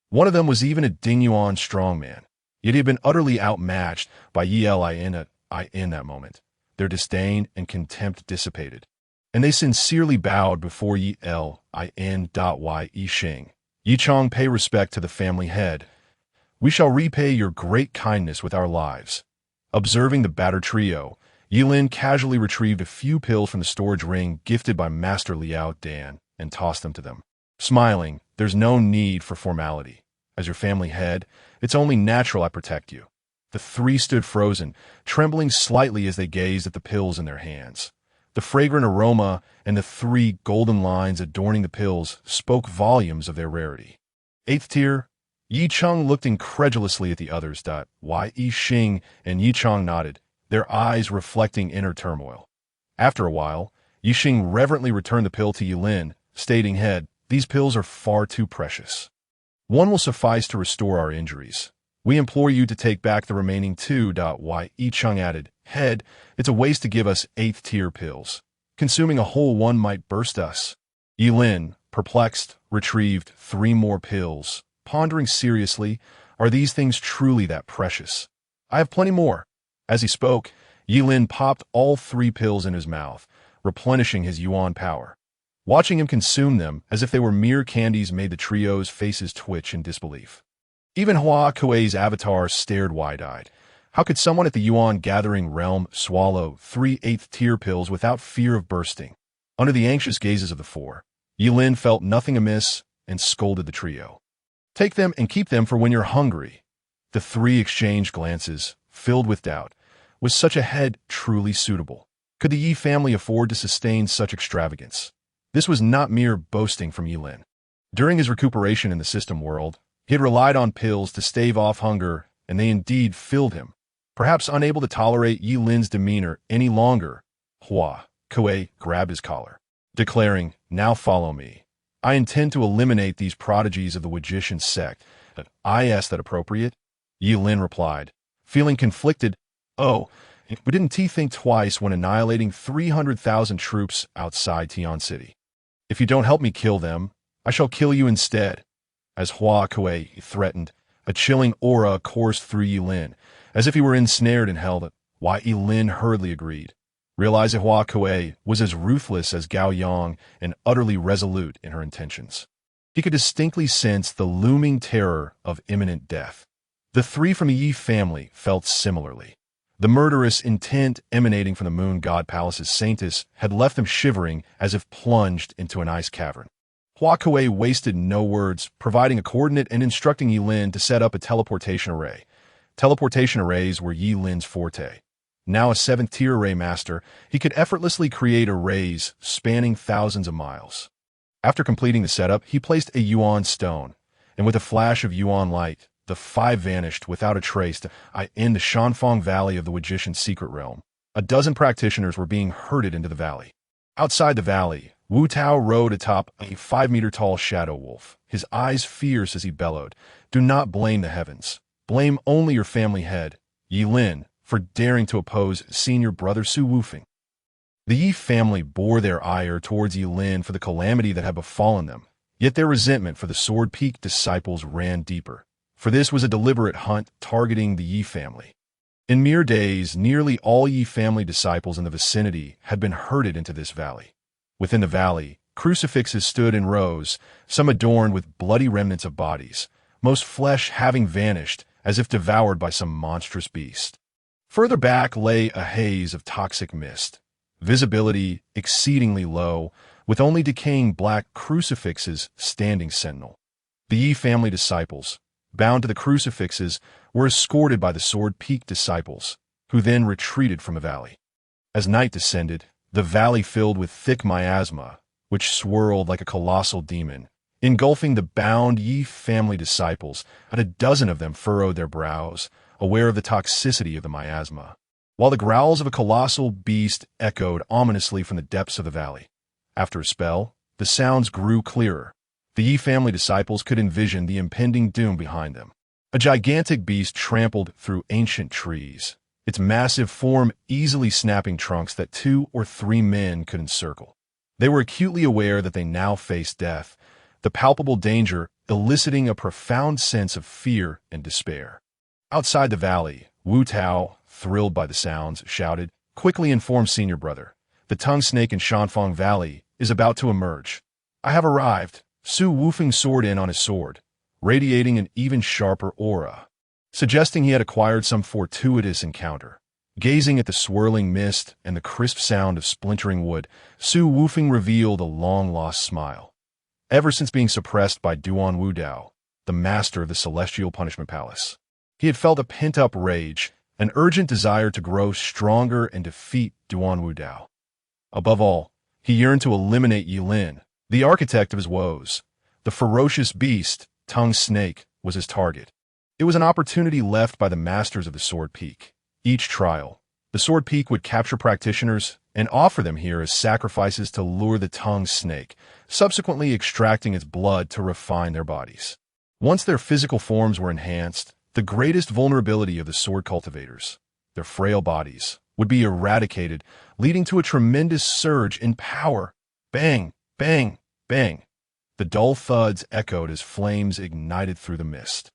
One of them was even a Dingyuan strongman, yet he had been utterly outmatched by Ye Lin in that moment. Their disdain and contempt dissipated, and they sincerely bowed before Ye Lin. Yi Xing. "Yi Cheng, pay respect to the family head. We shall repay your great kindness with our lives." Observing the battered trio, Ye Lin casually retrieved a few pills from the storage ring gifted by Master Liao Dan and tossed them to them. Smiling, "There's no need for formality. As your family head, it's only natural I protect you." The three stood frozen, trembling slightly as they gazed at the pills in their hands. The fragrant aroma and the three golden lines adorning the pills spoke volumes of their rarity. Eighth tier, Yi Cheng looked incredulously at the others. Yi Xing and Yi Cheng nodded, their eyes reflecting inner turmoil. After a while, Yi Xing reverently returned the pill to Ye Lin, stating, "Head, these pills are far too precious. One will suffice to restore our injuries. We implore you to take back the remaining two." Yi Cheng added, "Head, it's a waste to give us 8th tier pills. Consuming a whole one might burst us." Ye Lin, perplexed, retrieved 3 more pills, pondering seriously, "Are these things truly that precious? I have plenty more." As he spoke, Ye Lin popped all 3 pills in his mouth, replenishing his yuan power. Watching him consume them as if they were mere candies made the trio's faces twitch in disbelief. Even Hua Kuei's avatar stared wide-eyed. How could someone at the yuan-gathering realm swallow 3 8th-tier pills without fear of bursting? Under the anxious gazes of the 4, Ye Lin felt nothing amiss and scolded the trio. "Take them and keep them for when you're hungry." The 3 exchanged glances, filled with doubt. Was such a head truly suitable? Could the Yi family afford to sustain such extravagance? This was not mere boasting from Ye Lin. During his recuperation in the system world, he had relied on pills to stave off hunger, and they indeed filled him. Perhaps unable to tolerate Ye Lin's demeanor any longer, Hua Kuei grabbed his collar, declaring, "Now follow me. I intend to eliminate these prodigies of the Wujishan sect." "I asked that appropriate?" Ye Lin replied, feeling conflicted. "Oh, but didn't T think twice when annihilating 300,000 troops outside Tian City? If you don't help me kill them, I shall kill you instead." As Hua Kuei threatened, a chilling aura coursed through Ye Lin, as if he were ensnared in hell. Ye Lin hurriedly agreed, realizing Hua Kuei was as ruthless as Gao Yang and utterly resolute in her intentions. He could distinctly sense the looming terror of imminent death. The 3 from the Yi family felt similarly. The murderous intent emanating from the Moon God Palace's Saintess had left them shivering as if plunged into an ice cavern. Hua Kuei wasted no words, providing a coordinate and instructing Ye Lin to set up a teleportation array. Teleportation arrays were Ye Lin's forte. Now a 7th-tier array master, he could effortlessly create arrays spanning thousands of miles. After completing the setup, he placed a yuan stone, and with a flash of yuan light, the 5 vanished without a trace. In the Shanfang Valley of the Wujishan secret realm, a dozen practitioners were being herded into the valley. Outside the valley, Wu Tao rode atop a 5-meter-tall shadow wolf, his eyes fierce as he bellowed, "Do not blame the heavens. Blame only your family head, Ye Lin, for daring to oppose senior brother Su Wufeng." The Yi family bore their ire towards Ye Lin for the calamity that had befallen them, yet their resentment for the Sword Peak disciples ran deeper, for this was a deliberate hunt targeting the Yi family. In mere days, nearly all Yi family disciples in the vicinity had been herded into this valley. Within the valley, crucifixes stood in rows, some adorned with bloody remnants of bodies, most flesh having vanished as if devoured by some monstrous beast. Further back lay a haze of toxic mist, visibility exceedingly low, with only decaying black crucifixes standing sentinel. The Yi family disciples, bound to the crucifixes, were escorted by the Sword Peak disciples, who then retreated from the valley. As night descended, the valley filled with thick miasma, which swirled like a colossal demon, engulfing the bound Yi family disciples, and a dozen of them furrowed their brows, aware of the toxicity of the miasma, while the growls of a colossal beast echoed ominously from the depths of the valley. After a spell, the sounds grew clearer. The Yi family disciples could envision the impending doom behind them. A gigantic beast trampled through ancient trees, its massive form easily snapping trunks that 2 or 3 men could encircle. They were acutely aware that they now faced death, the palpable danger eliciting a profound sense of fear and despair. Outside the valley, Wu Tao, thrilled by the sounds, shouted, "Quickly inform senior brother. The tongue snake in Shanfang Valley is about to emerge. I have arrived." Su Wufeng soared in on his sword, radiating an even sharper aura, suggesting he had acquired some fortuitous encounter. Gazing at the swirling mist and the crisp sound of splintering wood, Su Wufeng revealed a long-lost smile. Ever since being suppressed by Duan Wudao, the master of the celestial punishment palace. He had felt a pent-up rage, an urgent desire to grow stronger and defeat Duan Wu Dao. Above all, he yearned to eliminate Ye Lin, the architect of his woes. The ferocious beast, tongue snake, was his target. It was an opportunity left by the masters of the Sword Peak. Each trial, the Sword Peak would capture practitioners and offer them here as sacrifices to lure the tongue snake, subsequently extracting its blood to refine their bodies. Once their physical forms were enhanced, the greatest vulnerability of the sword cultivators, their frail bodies, would be eradicated, leading to a tremendous surge in power. Bang, bang, bang. The dull thuds echoed as flames ignited through the mist.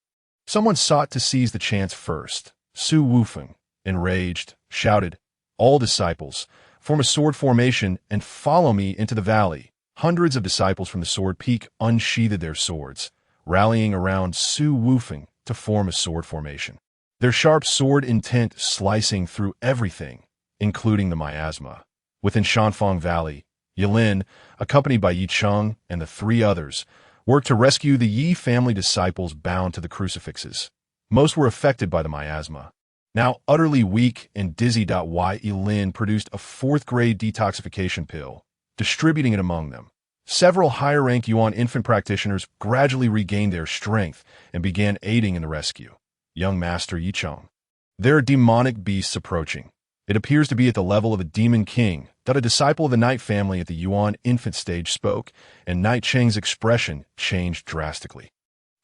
Someone sought to seize the chance first. Su Wufeng, enraged, shouted, "All disciples, form a sword formation and follow me into the valley." Hundreds of disciples from the Sword Peak unsheathed their swords, rallying around Su Wufeng to form a sword formation. Their sharp sword intent slicing through everything, including the miasma. Within Shanfang Valley, Ye Lin, accompanied by Yi Cheng and the three others, worked to rescue the Yi family disciples bound to the crucifixes. Most were affected by the miasma. Now utterly weak and dizzy. Ye Lin produced a fourth-grade detoxification pill, distributing it among them. Several higher-ranked Yuan infant practitioners gradually regained their strength and began aiding in the rescue. Young Master Yi Cheng. There are demonic beasts approaching. It appears to be at the level of a demon king. A disciple of the Knight family at the Yuan infant stage spoke, and Knight Cheng's expression changed drastically.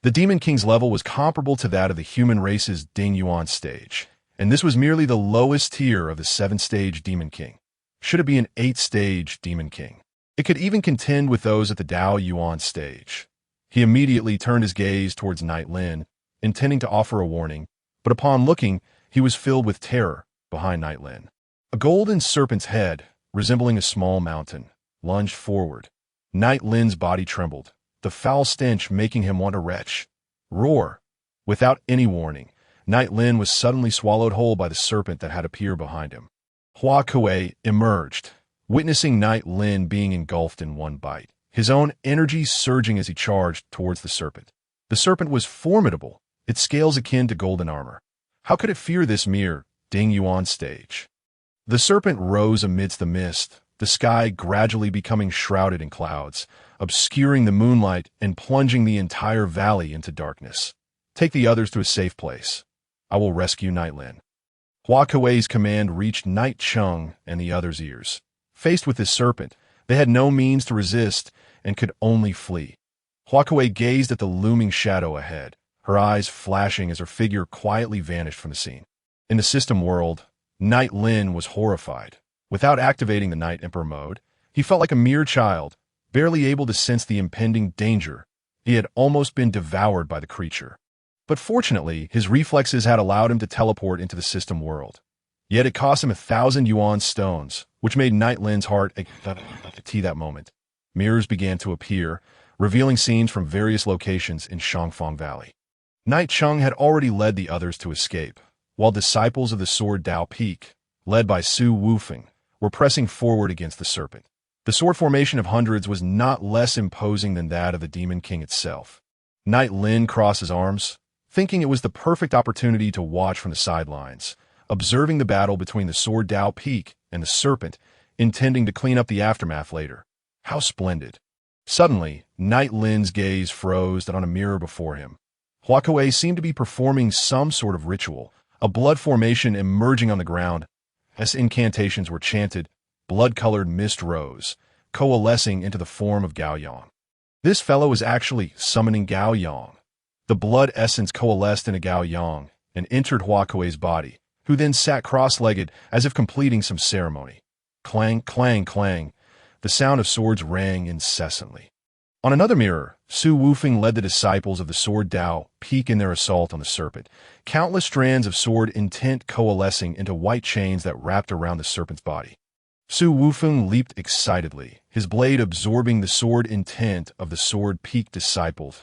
The demon king's level was comparable to that of the human race's Ding Yuan stage, and this was merely the lowest tier of the 7-stage demon king. Should it be an 8-stage demon king? It could even contend with those at the Dao Yuan stage. He immediately turned his gaze towards Knight Lin, intending to offer a warning, but upon looking, he was filled with terror behind Knight Lin. A golden serpent's head, resembling a small mountain, lunged forward. Knight Lin's body trembled, the foul stench making him want to retch. Roar! Without any warning, Knight Lin was suddenly swallowed whole by the serpent that had appeared behind him. Hua Kuei emerged, witnessing Knight Lin being engulfed in one bite, his own energy surging as he charged towards the serpent. The serpent was formidable, its scales akin to golden armor. How could it fear this mere Ding Yuan stage? The serpent rose amidst the mist, the sky gradually becoming shrouded in clouds, obscuring the moonlight and plunging the entire valley into darkness. Take the others to a safe place. I will rescue Knight Lin. Hua Kuei's command reached Knight Cheng and the others' ears. Faced with this serpent, they had no means to resist and could only flee. Hua Kuei gazed at the looming shadow ahead, her eyes flashing as her figure quietly vanished from the scene. In the system world, Knight Lin was horrified. Without activating the Knight Emperor mode, he felt like a mere child, barely able to sense the impending danger. He had almost been devoured by the creature. But fortunately, his reflexes had allowed him to teleport into the system world. Yet it cost him 1,000 yuan stones, which made Knight Lin's heart ache that moment. Mirrors began to appear, revealing scenes from various locations in Shangfang Valley. Knight Cheng had already led the others to escape, while disciples of the Sword Dao Peak, led by Su Wufeng, were pressing forward against the serpent. The sword formation of hundreds was not less imposing than that of the Demon King itself. Knight Lin crossed his arms, thinking it was the perfect opportunity to watch from the sidelines, observing the battle between the Sword Dao Peak and the serpent, intending to clean up the aftermath later. How splendid. Suddenly, Knight Lin's gaze froze on a mirror before him. Hua Kuei seemed to be performing some sort of ritual, a blood formation emerging on the ground. As incantations were chanted, blood-colored mist rose, coalescing into the form of Gao Yang. This fellow was actually summoning Gao Yang. The blood essence coalesced into Gao Yang and entered Hua Kuei's body, who then sat cross-legged as if completing some ceremony. Clang, clang, clang. The sound of swords rang incessantly. On another mirror, Su Wufeng led the disciples of the Sword Dao Peak in their assault on the serpent, countless strands of sword intent coalescing into white chains that wrapped around the serpent's body. Su Wufeng leaped excitedly, his blade absorbing the sword intent of the Sword Peak disciples.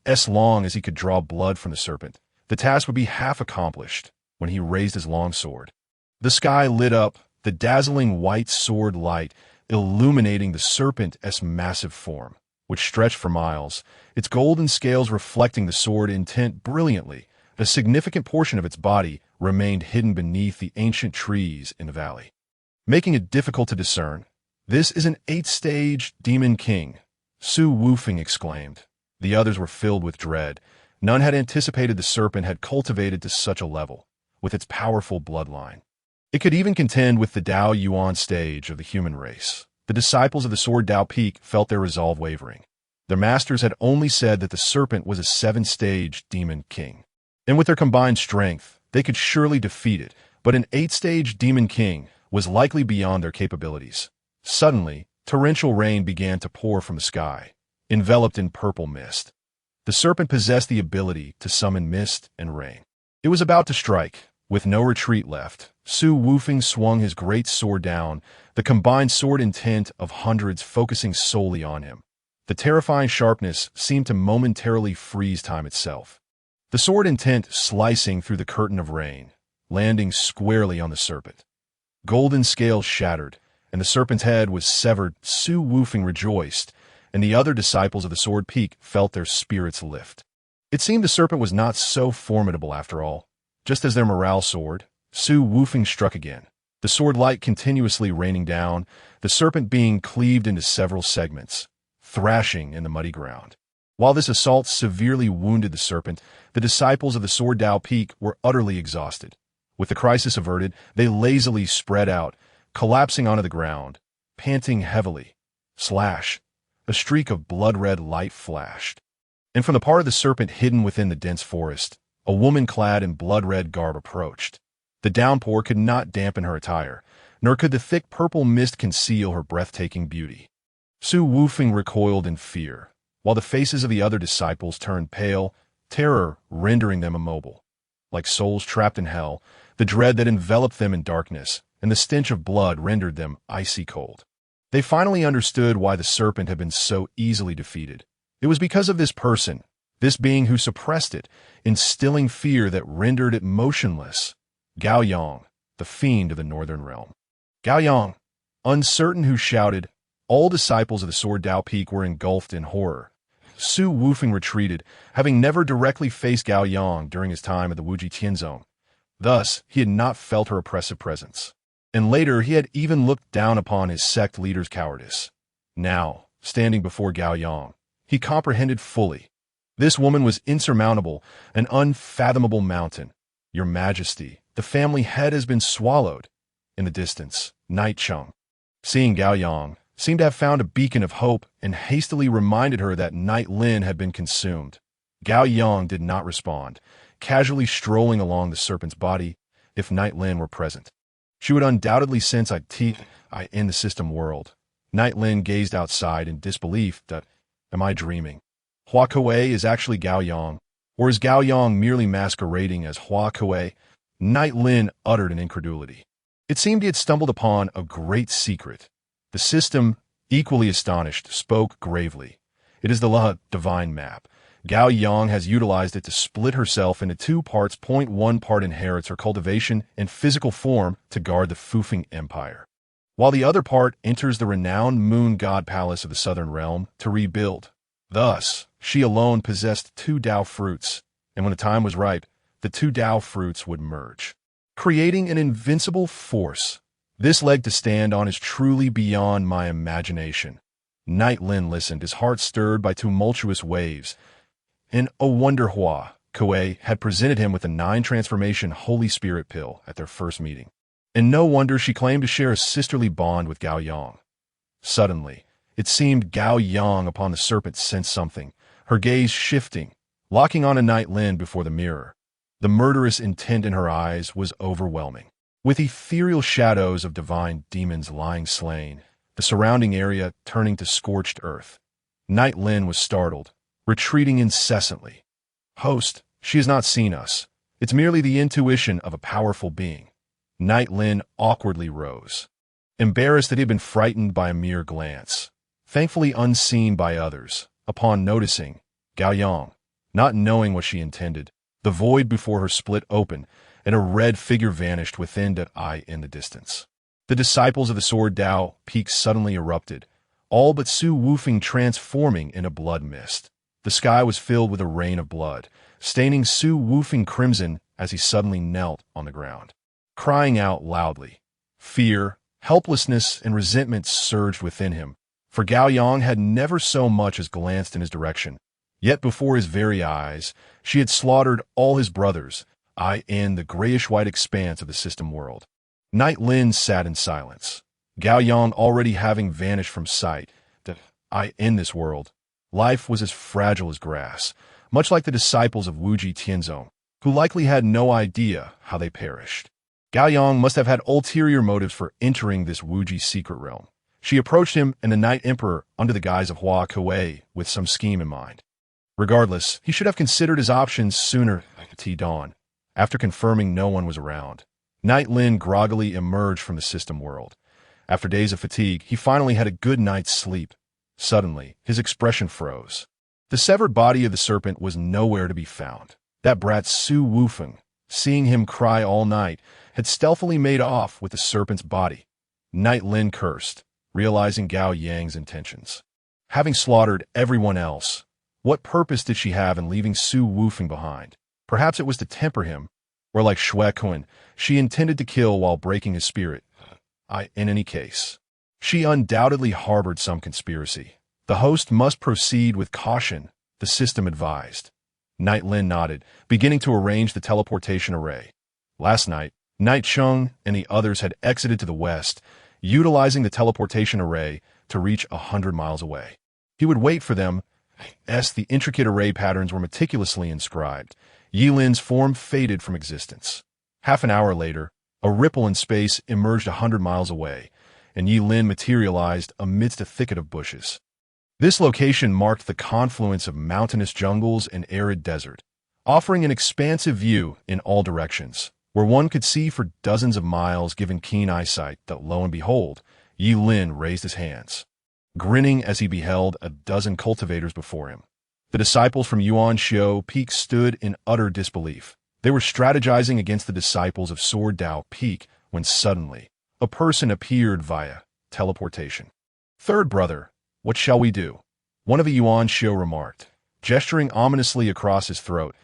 As long as he could draw blood from the serpent, the task would be half accomplished when he raised his long sword. The sky lit up, the dazzling white sword light illuminating the serpent's massive form. which stretched for miles, its golden scales reflecting the sword intent brilliantly. A significant portion of its body remained hidden beneath the ancient trees in the valley, making it difficult to discern. "This is an 8th-stage demon king," Su Wufeng exclaimed. The others were filled with dread. None had anticipated the serpent had cultivated to such a level, with its powerful bloodline. It could even contend with the Dao Yuan stage of the human race. The disciples of the Sword Dao Peak felt their resolve wavering. Their masters had only said that the serpent was a 7th-stage demon king, and with their combined strength, they could surely defeat it, but an 8th-stage demon king was likely beyond their capabilities. Suddenly, torrential rain began to pour from the sky, enveloped in purple mist. The serpent possessed the ability to summon mist and rain. It was about to strike. With no retreat left, Su Wufeng swung his great sword down, the combined sword intent of hundreds focusing solely on him. The terrifying sharpness seemed to momentarily freeze time itself. The sword intent slicing through the curtain of rain, landing squarely on the serpent. Golden scales shattered, and the serpent's head was severed. Su Wufeng rejoiced, and the other disciples of the Sword Peak felt their spirits lift. It seemed the serpent was not so formidable after all. Just as their morale soared, Su Wufeng struck again, the sword light continuously raining down, the serpent being cleaved into several segments, thrashing in the muddy ground. While this assault severely wounded the serpent, the disciples of the Sword Dao Peak were utterly exhausted. With the crisis averted, they lazily spread out, collapsing onto the ground, panting heavily. Slash! A streak of blood-red light flashed. And from the part of the serpent hidden within the dense forest, a woman clad in blood-red garb approached. The downpour could not dampen her attire, nor could the thick purple mist conceal her breathtaking beauty. Su Wufeng recoiled in fear, while the faces of the other disciples turned pale, terror rendering them immobile. Like souls trapped in hell, the dread that enveloped them in darkness, and the stench of blood rendered them icy cold. They finally understood why the serpent had been so easily defeated. It was because of this person, this being who suppressed it, instilling fear that rendered it motionless. Gao Yang, the fiend of the northern realm. Gao Yang, uncertain who shouted. All disciples of the Sword Dao Peak were engulfed in horror. Su Wufeng retreated, having never directly faced Gao Yang during his time at the Wuji Tianzong. Thus, he had not felt her oppressive presence. And later, he had even looked down upon his sect leader's cowardice. Now, standing before Gao Yang, he comprehended fully. This woman was insurmountable, an unfathomable mountain. Your Majesty, the family head has been swallowed. In the distance, Night Chung, seeing Gao Yang, seemed to have found a beacon of hope and hastily reminded her that Night Lin had been consumed. Gao Yang did not respond, casually strolling along the serpent's body. If Night Lin were present, she would undoubtedly sense I in the system world. Night Lin gazed outside in disbelief. Am I dreaming? Hua Kuei is actually Gao Yang, or is Gao Yang merely masquerading as Hua Kuei? Night Lin uttered in incredulity. It seemed he had stumbled upon a great secret. The system, equally astonished, spoke gravely. It is the divine map. Gao Yang has utilized it to split herself into 2 parts. 1 part inherits her cultivation and physical form to guard the Fufeng Empire, while the other part enters the renowned Moon God Palace of the Southern Realm to rebuild. Thus, she alone possessed 2 Dao fruits, and when the time was ripe, the 2 Dao fruits would merge, creating an invincible force. This leg to stand on is truly beyond my imagination. Night Lin listened, his heart stirred by tumultuous waves. And oh wonder Hua Kuei had presented him with the 9-transformation Holy Spirit pill at their first meeting. And no wonder she claimed to share a sisterly bond with Gao Yang. Suddenly, it seemed Gao Yang upon the serpent sensed something, her gaze shifting, locking on a Night Lin before the mirror. The murderous intent in her eyes was overwhelming. With ethereal shadows of divine demons lying slain, the surrounding area turning to scorched earth. Night Lin was startled, retreating incessantly. Host, she has not seen us. It's merely the intuition of a powerful being. Night Lin awkwardly rose, embarrassed that he had been frightened by a mere glance, thankfully unseen by others. Upon noticing Gao Yang, not knowing what she intended, the void before her split open, and a red figure vanished within that eye in the distance. The disciples of the Sword Dao Peak suddenly erupted, all but Su Wufeng transforming into blood mist. The sky was filled with a rain of blood, staining Su Wufeng crimson as he suddenly knelt on the ground, crying out loudly. Fear, helplessness, and resentment surged within him, for Gao Yang had never so much as glanced in his direction. Yet before his very eyes, she had slaughtered all his brothers, in the grayish-white expanse of the system world. Ye Lin sat in silence, Gao Yang already having vanished from sight. In this world, life was as fragile as grass, much like the disciples of Wuji Tianzong, who likely had no idea how they perished. Gao Yang must have had ulterior motives for entering this Wuji secret realm. She approached him and the Night Emperor under the guise of Hua Kuei with some scheme in mind. Regardless, he should have considered his options sooner till dawn. After confirming no one was around, Ye Lin groggily emerged from the system world. After days of fatigue, he finally had a good night's sleep. Suddenly, his expression froze. The severed body of the serpent was nowhere to be found. That brat Su Wufeng, seeing him cry all night, had stealthily made off with the serpent's body. Ye Lin cursed, realizing Gao Yang's intentions. Having slaughtered everyone else, what purpose did she have in leaving Su Wufeng behind? Perhaps it was to temper him, or like Shui Kun, she intended to kill while breaking his spirit. In any case, she undoubtedly harbored some conspiracy. The host must proceed with caution, the system advised. Ye Lin nodded, beginning to arrange the teleportation array. Last night, Night Sheng and the others had exited to the west, utilizing the teleportation array to reach 100 miles away. He would wait for them, as the intricate array patterns were meticulously inscribed. Ye Lin's form faded from existence. Half an hour later, a ripple in space emerged 100 miles away, and Ye Lin materialized amidst a thicket of bushes. This location marked the confluence of mountainous jungles and arid desert, offering an expansive view in all directions, where one could see for dozens of miles given keen eyesight that, lo and behold, Ye Lin raised his hands, grinning as he beheld a dozen cultivators before him. The disciples from Yuan Xiao Peak stood in utter disbelief. They were strategizing against the disciples of Sword Dao Peak when suddenly a person appeared via teleportation. "Third brother, what shall we do?" one of the Yuan Xiao remarked, gesturing ominously across his throat.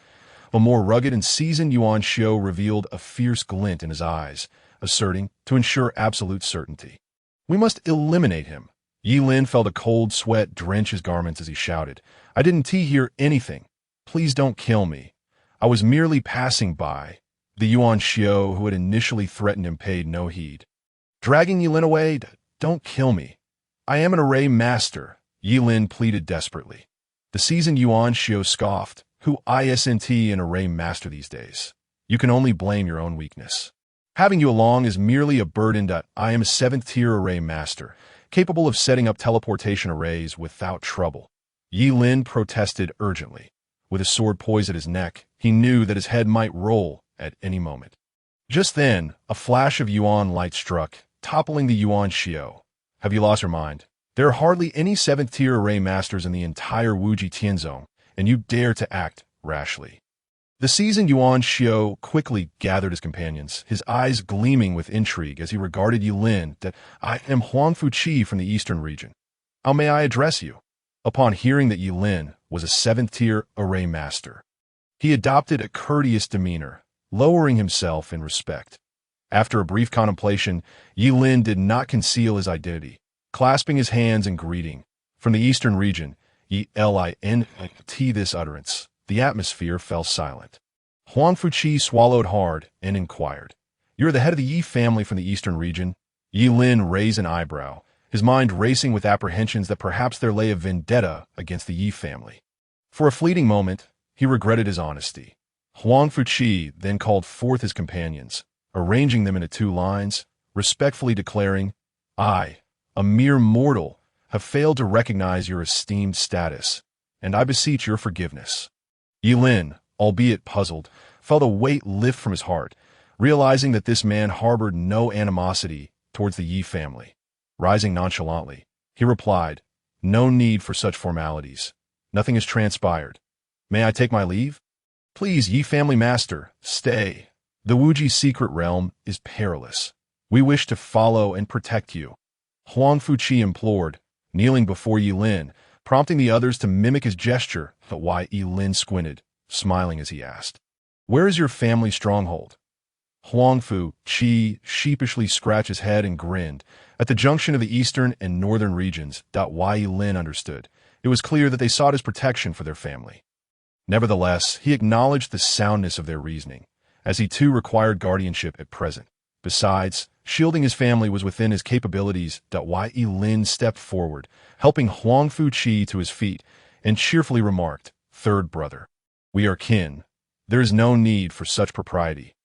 A more rugged and seasoned Yuan Xiao revealed a fierce glint in his eyes, asserting, to ensure absolute certainty, "We must eliminate him." Ye Lin felt a cold sweat drench his garments as he shouted, "I didn't hear anything. Please don't kill me. I was merely passing by." The Yuan Xiao who had initially threatened him paid no heed. "Dragging Ye Lin away? Don't kill me. I am an array master," Ye Lin pleaded desperately. The seasoned Yuan Xiao scoffed, "Who isn't an array master these days? You can only blame your own weakness. Having you along is merely a burden. I am a 7th-tier array master, capable of setting up teleportation arrays without trouble." Ye Lin protested urgently. With his sword poised at his neck, he knew that his head might roll at any moment. Just then, a flash of Yuan light struck, toppling the Yuan Xiao. "Have you lost your mind? There are hardly any 7th-tier array masters in the entire Wuji Tianzong, and you dare to act rashly." The seasoned Yuan Xiao quickly gathered his companions, his eyes gleaming with intrigue as he regarded Ye Lin. "I am Huang Fuqi from the eastern region. How may I address you?" Upon hearing that Ye Lin was a 7th-tier array master, he adopted a courteous demeanor, lowering himself in respect. After a brief contemplation, Ye Lin did not conceal his identity, clasping his hands in greeting. "From the eastern region, Ye Lin." This utterance, the atmosphere fell silent. Huang Fuqi swallowed hard and inquired, "You are the head of the Yi family from the eastern region?" Ye Lin raised an eyebrow, his mind racing with apprehensions that perhaps there lay a vendetta against the Yi family. For a fleeting moment, he regretted his honesty. Huang Fuqi then called forth his companions, arranging them into 2 lines, respectfully declaring, "I, a mere mortal, have failed to recognize your esteemed status, and I beseech your forgiveness." Ye Lin, albeit puzzled, felt a weight lift from his heart, realizing that this man harbored no animosity towards the Yi family. Rising nonchalantly, he replied, "No need for such formalities. Nothing has transpired. May I take my leave?" "Please, Yi family master, stay. The Wuji secret realm is perilous. We wish to follow and protect you," Huang Fuqi implored, kneeling before Ye Lin, prompting the others to mimic his gesture. But why? Ye Lin squinted, smiling as he asked, "Where is your family stronghold?" Huangfu Qi sheepishly scratched his head and grinned. At the junction of the eastern and northern regions. Ye Lin understood. It was clear that they sought his protection for their family. Nevertheless, he acknowledged the soundness of their reasoning, as he too required guardianship at present. Besides, shielding his family was within his capabilities. Ye Lin stepped forward, helping Huangfu Qi to his feet, and cheerfully remarked, "Third brother, we are kin. There is no need for such propriety."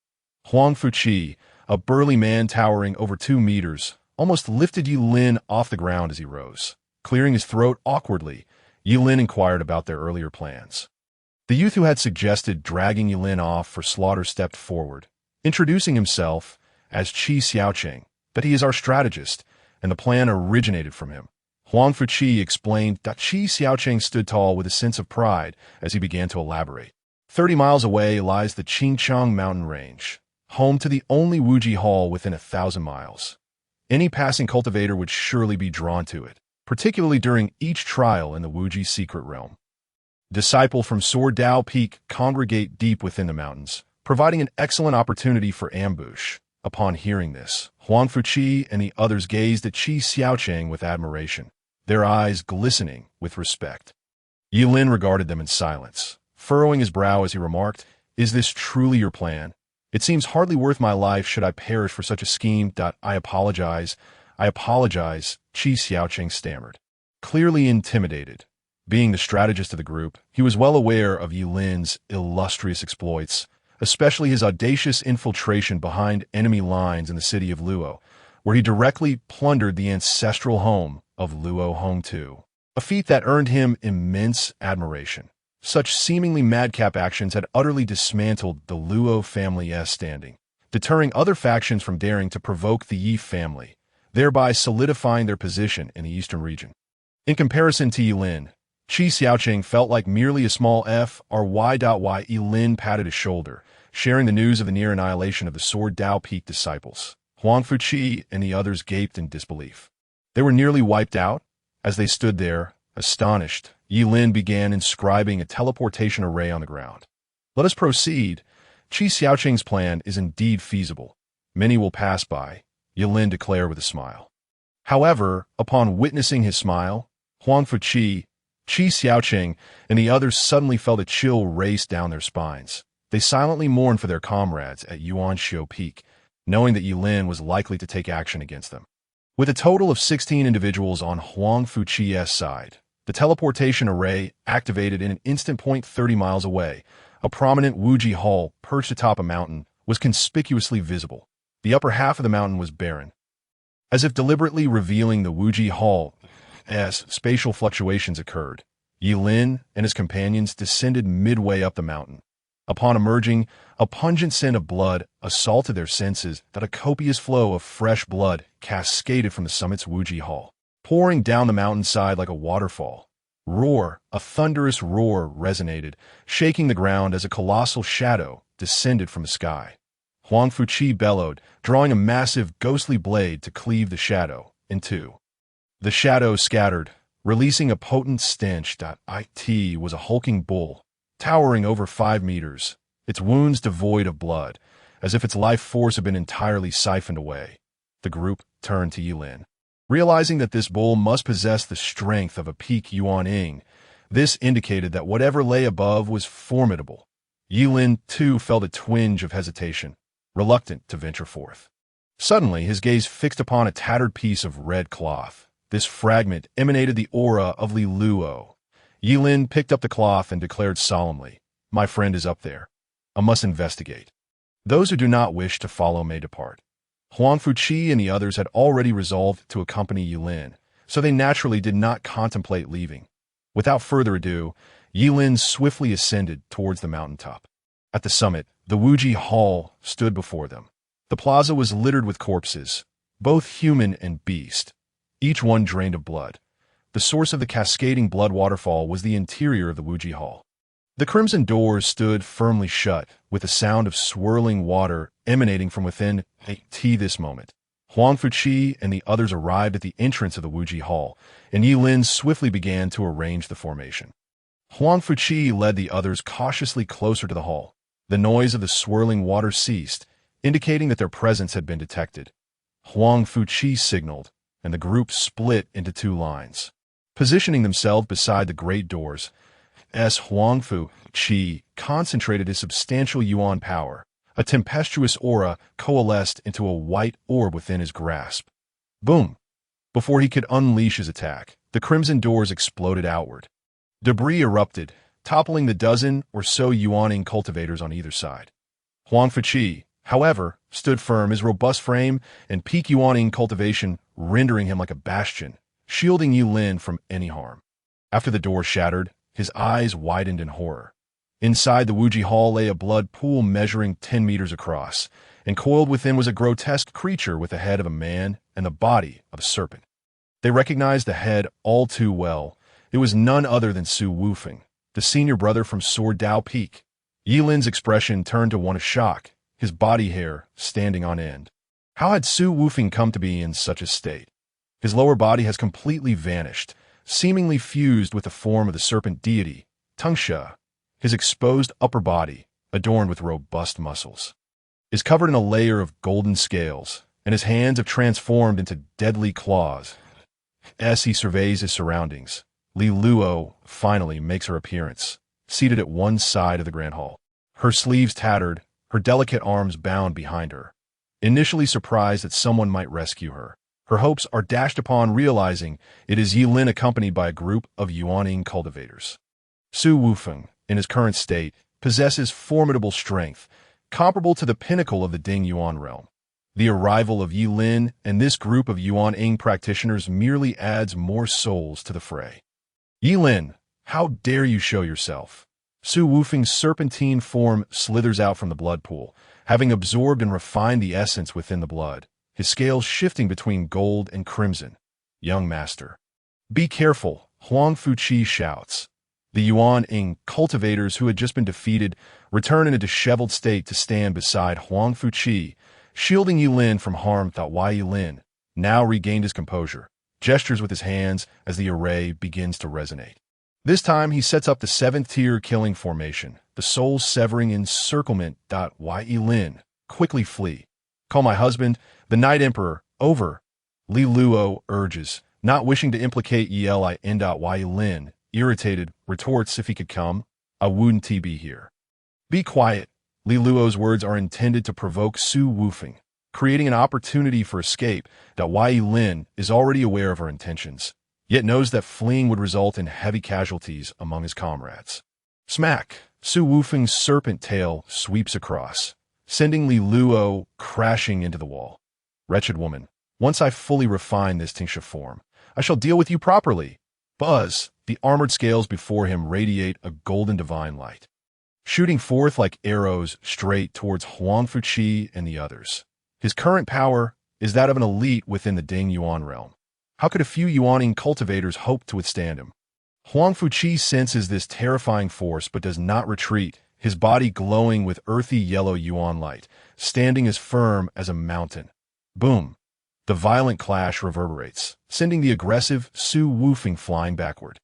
Huangfu Qi, a burly man towering over 2 meters, almost lifted Ye Lin off the ground as he rose. Clearing his throat awkwardly, Ye Lin inquired about their earlier plans. The youth who had suggested dragging Ye Lin off for slaughter stepped forward, introducing himself as Qi Xiaocheng, that he is our strategist, and the plan originated from him. Huangfu Qi explained that Qi Xiaocheng stood tall with a sense of pride as he began to elaborate. 30 miles away lies the Qingchang mountain range, home to the only Wuji Hall within 1,000 miles. Any passing cultivator would surely be drawn to it, particularly during each trial in the Wuji secret realm. Disciple from Sword Dao Peak congregate deep within the mountains, providing an excellent opportunity for ambush. Upon hearing this, Huangfu Qi and the others gazed at Qi Xiaocheng with admiration, their eyes glistening with respect. Ye Lin regarded them in silence, furrowing his brow as he remarked, "Is this truly your plan? It seems hardly worth my life should I perish for such a scheme. I apologize, Qi Xiaocheng stammered, clearly intimidated. Being the strategist of the group, he was well aware of Ye Lin's illustrious exploits, especially his audacious infiltration behind enemy lines in the city of Luo, where he directly plundered the ancestral home of Luo Hongtu, a feat that earned him immense admiration. Such seemingly madcap actions had utterly dismantled the Luo family's standing, deterring other factions from daring to provoke the Yi family, thereby solidifying their position in the eastern region. In comparison to Ye Lin, Qi Xiaocheng felt like merely a small F.R.Y. Ye Lin patted his shoulder, sharing the news of the near annihilation of the Sword Dao Peak disciples. Huangfu Qi and the others gaped in disbelief. They were nearly wiped out. As they stood there, astonished, Ye Lin began inscribing a teleportation array on the ground. "Let us proceed. Qi Xiaocheng's plan is indeed feasible. Many will pass by," Ye Lin declared with a smile. However, upon witnessing his smile, Huangfu Qi, Qi Xiaocheng, and the others suddenly felt a chill race down their spines. They silently mourned for their comrades at Yuanxiu Peak, knowing that Ye Lin was likely to take action against them. With a total of 16 individuals on Huangfu Qi's side, the teleportation array activated in an instant. 30 miles away, a prominent Wuji Hall perched atop a mountain was conspicuously visible. The upper half of the mountain was barren, as if deliberately revealing the Wuji Hall. As spatial fluctuations occurred, Ye Lin and his companions descended midway up the mountain. Upon emerging, a pungent scent of blood assaulted their senses. That a copious flow of fresh blood cascaded from the summit's Wuji Hall, pouring down the mountainside like a waterfall. Roar, a thunderous roar resonated, shaking the ground as a colossal shadow descended from the sky. Huangfu Qi bellowed, drawing a massive, ghostly blade to cleave the shadow in two. The shadow scattered, releasing a potent stench. It was a hulking bull, towering over 5 meters, its wounds devoid of blood, as if its life force had been entirely siphoned away. The group turned to Ye Lin. Realizing that this bull must possess the strength of a peak Yuanying, this indicated that whatever lay above was formidable. Ye Lin, too, felt a twinge of hesitation, reluctant to venture forth. Suddenly, his gaze fixed upon a tattered piece of red cloth. This fragment emanated the aura of Li Luo. Ye Lin picked up the cloth and declared solemnly, "My friend is up there. I must investigate. Those who do not wish to follow may depart." Huangfu Qi and the others had already resolved to accompany Ye Lin, so they naturally did not contemplate leaving. Without further ado, Ye Lin swiftly ascended towards the mountaintop. At the summit, the Wuji Hall stood before them. The plaza was littered with corpses, both human and beast, each one drained of blood. The source of the cascading blood waterfall was the interior of the Wuji Hall. The crimson doors stood firmly shut, with a sound of swirling water emanating from within. This moment, Huang Fuqi and the others arrived at the entrance of the Wuji Hall, and Ye Lin swiftly began to arrange the formation. Huang Fuqi led the others cautiously closer to the hall. The noise of the swirling water ceased, indicating that their presence had been detected. Huang Fuqi signaled, and the group split into two lines. Positioning themselves beside the great doors, Huang Fuqi concentrated his substantial yuan power. A tempestuous aura coalesced into a white orb within his grasp. Boom! Before he could unleash his attack, the crimson doors exploded outward. Debris erupted, toppling the dozen or so yuaning cultivators on either side. Huang Fuqi, however, stood firm, his robust frame and peak yuaning cultivation rendering him like a bastion, shielding Ye Lin from any harm. After the door shattered, his eyes widened in horror. Inside the Wuji Hall lay a blood pool measuring 10 meters across, and coiled within was a grotesque creature with the head of a man and the body of a serpent. They recognized the head all too well. It was none other than Su Wufeng, the senior brother from Sword Dao Peak. Ye Lin's expression turned to one of shock, his body hair standing on end. How had Su Wufeng come to be in such a state? His lower body has completely vanished, seemingly fused with the form of the serpent deity, Tungsha. His exposed upper body, adorned with robust muscles, is covered in a layer of golden scales, and his hands have transformed into deadly claws. As he surveys his surroundings, Li Luo finally makes her appearance, seated at one side of the grand hall. Her sleeves tattered, her delicate arms bound behind her. Initially surprised that someone might rescue her, her hopes are dashed upon realizing it is Ye Lin accompanied by a group of yuaning cultivators. Su Wufeng, in his current state, possesses formidable strength, comparable to the pinnacle of the Ding Yuan realm. The arrival of Ye Lin and this group of Yuan-ing practitioners merely adds more souls to the fray. Ye Lin, how dare you show yourself? Su Wufeng's serpentine form slithers out from the blood pool, having absorbed and refined the essence within the blood, his scales shifting between gold and crimson. Young master. Be careful, Huang Fuqi shouts. The Yuan-ing cultivators who had just been defeated return in a disheveled state to stand beside Huang Fuqi, shielding Ye Lin from harm. Ye Lin now regained his composure, gestures with his hands as the array begins to resonate. This time he sets up the 7th-tier killing formation, the soul-severing encirclement. Ye Lin, quickly flee. Call my husband, the Night Emperor, over. Li Luo urges, not wishing to implicate Ye Lin. Ye Lin, irritated, retorts if he could come. I wouldn't be here. Be quiet. Li Luo's words are intended to provoke Su Wufeng, creating an opportunity for escape. Ye Lin is already aware of her intentions, yet knows that fleeing would result in heavy casualties among his comrades. Smack! Su Wufeng's serpent tail sweeps across, sending Li Luo crashing into the wall. Wretched woman, once I fully refine this Tingsha form, I shall deal with you properly. Buzz! The armored scales before him radiate a golden divine light, shooting forth like arrows straight towards Huang Fuqi and the others. His current power is that of an elite within the Ding Yuan realm. How could a few yuaning cultivators hope to withstand him? Huang Fuqi senses this terrifying force but does not retreat, his body glowing with earthy yellow yuan light, standing as firm as a mountain. Boom! The violent clash reverberates, sending the aggressive Su Wufeng flying backward.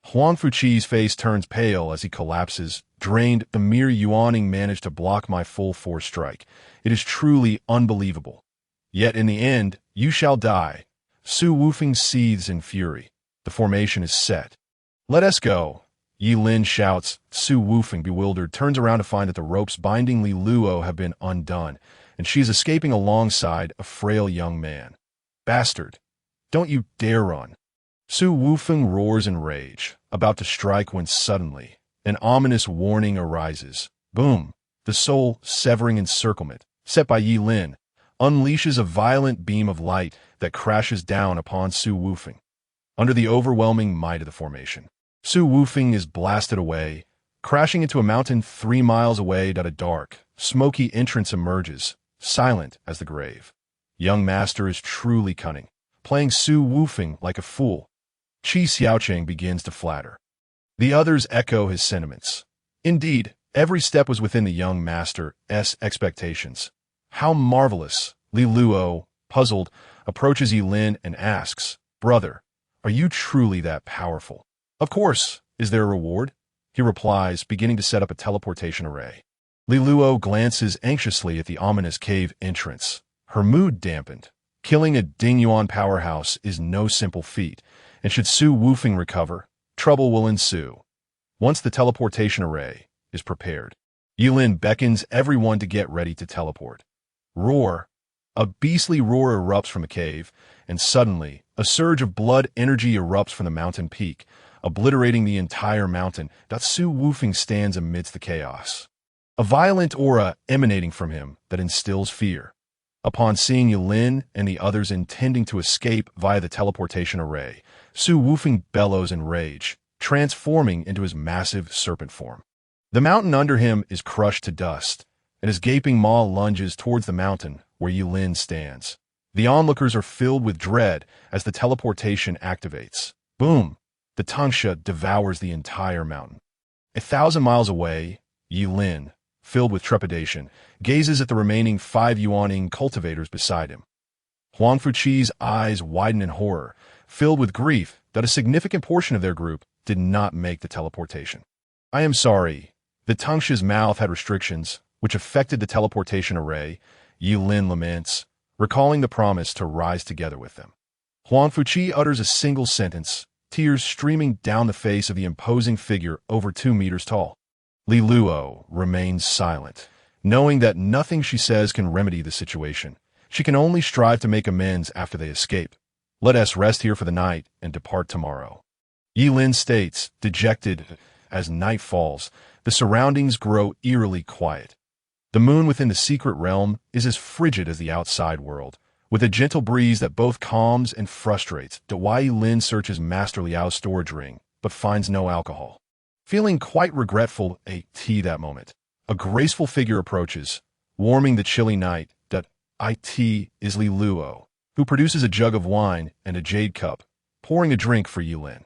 Huang Fuqi's face turns pale as he collapses, drained. The mere yuaning managed to block my full force strike. It is truly unbelievable. Yet in the end, you shall die. Su Wufeng seethes in fury. The formation is set. Let us go. Ye Lin shouts. Su Wufeng, bewildered, turns around to find that the ropes binding Li Luo have been undone, and she is escaping alongside a frail young man. Bastard! Don't you dare run. Su Wufeng roars in rage, about to strike when suddenly, an ominous warning arises. Boom! The soul-severing encirclement, set by Ye Lin, unleashes a violent beam of light that crashes down upon Su Wufeng. Under the overwhelming might of the formation, Su Wufeng is blasted away, crashing into a mountain 3 miles away. A dark, smoky entrance emerges, silent as the grave. Young master is truly cunning, playing Su Wufeng like a fool. Qi Xiaocheng begins to flatter. The others echo his sentiments. Indeed, every step was within the young master's expectations. How marvelous! Li Luo, puzzled, approaches Ye Lin and asks, "Brother, are you truly that powerful?" "Of course. Is there a reward?" he replies, beginning to set up a teleportation array. Li Luo glances anxiously at the ominous cave entrance. Her mood dampened. Killing a Dingyuan powerhouse is no simple feat, and should Su Wufeng recover, trouble will ensue. Once the teleportation array is prepared, Ye Lin beckons everyone to get ready to teleport. Roar! A beastly roar erupts from the cave, and suddenly, a surge of blood energy erupts from the mountain peak, obliterating the entire mountain. Su Wufeng stands amidst the chaos, a violent aura emanating from him that instills fear. Upon seeing Ye Lin and the others intending to escape via the teleportation array, Su Wufeng bellows in rage, transforming into his massive serpent form. The mountain under him is crushed to dust, and his gaping maw lunges towards the mountain where Ye Lin stands. The onlookers are filled with dread as the teleportation activates. Boom! The Tangsha devours the entire mountain. 1,000 miles away, Ye Lin, filled with trepidation, gazes at the remaining 5 Yuaning cultivators beside him. Huang Fuqi's eyes widen in horror, filled with grief that a significant portion of their group did not make the teleportation. "I am sorry." The Tangsha's mouth had restrictions, which affected the teleportation array, Ye Lin laments, recalling the promise to rise together with them. Huang Fuqi utters a single sentence, tears streaming down the face of the imposing figure over 2 meters tall. Li Luo remains silent, knowing that nothing she says can remedy the situation. She can only strive to make amends after they escape. "Let us rest here for the night and depart tomorrow." Ye Lin states, dejected. As night falls, the surroundings grow eerily quiet. The moon within the secret realm is as frigid as the outside world, with a gentle breeze that both calms and frustrates. Ye Lin searches Master Liao's storage ring, but finds no alcohol. Feeling quite regretful that moment, a graceful figure approaches, warming the chilly night. It is Li Luo, who produces a jug of wine and a jade cup, pouring a drink for Ye Lin.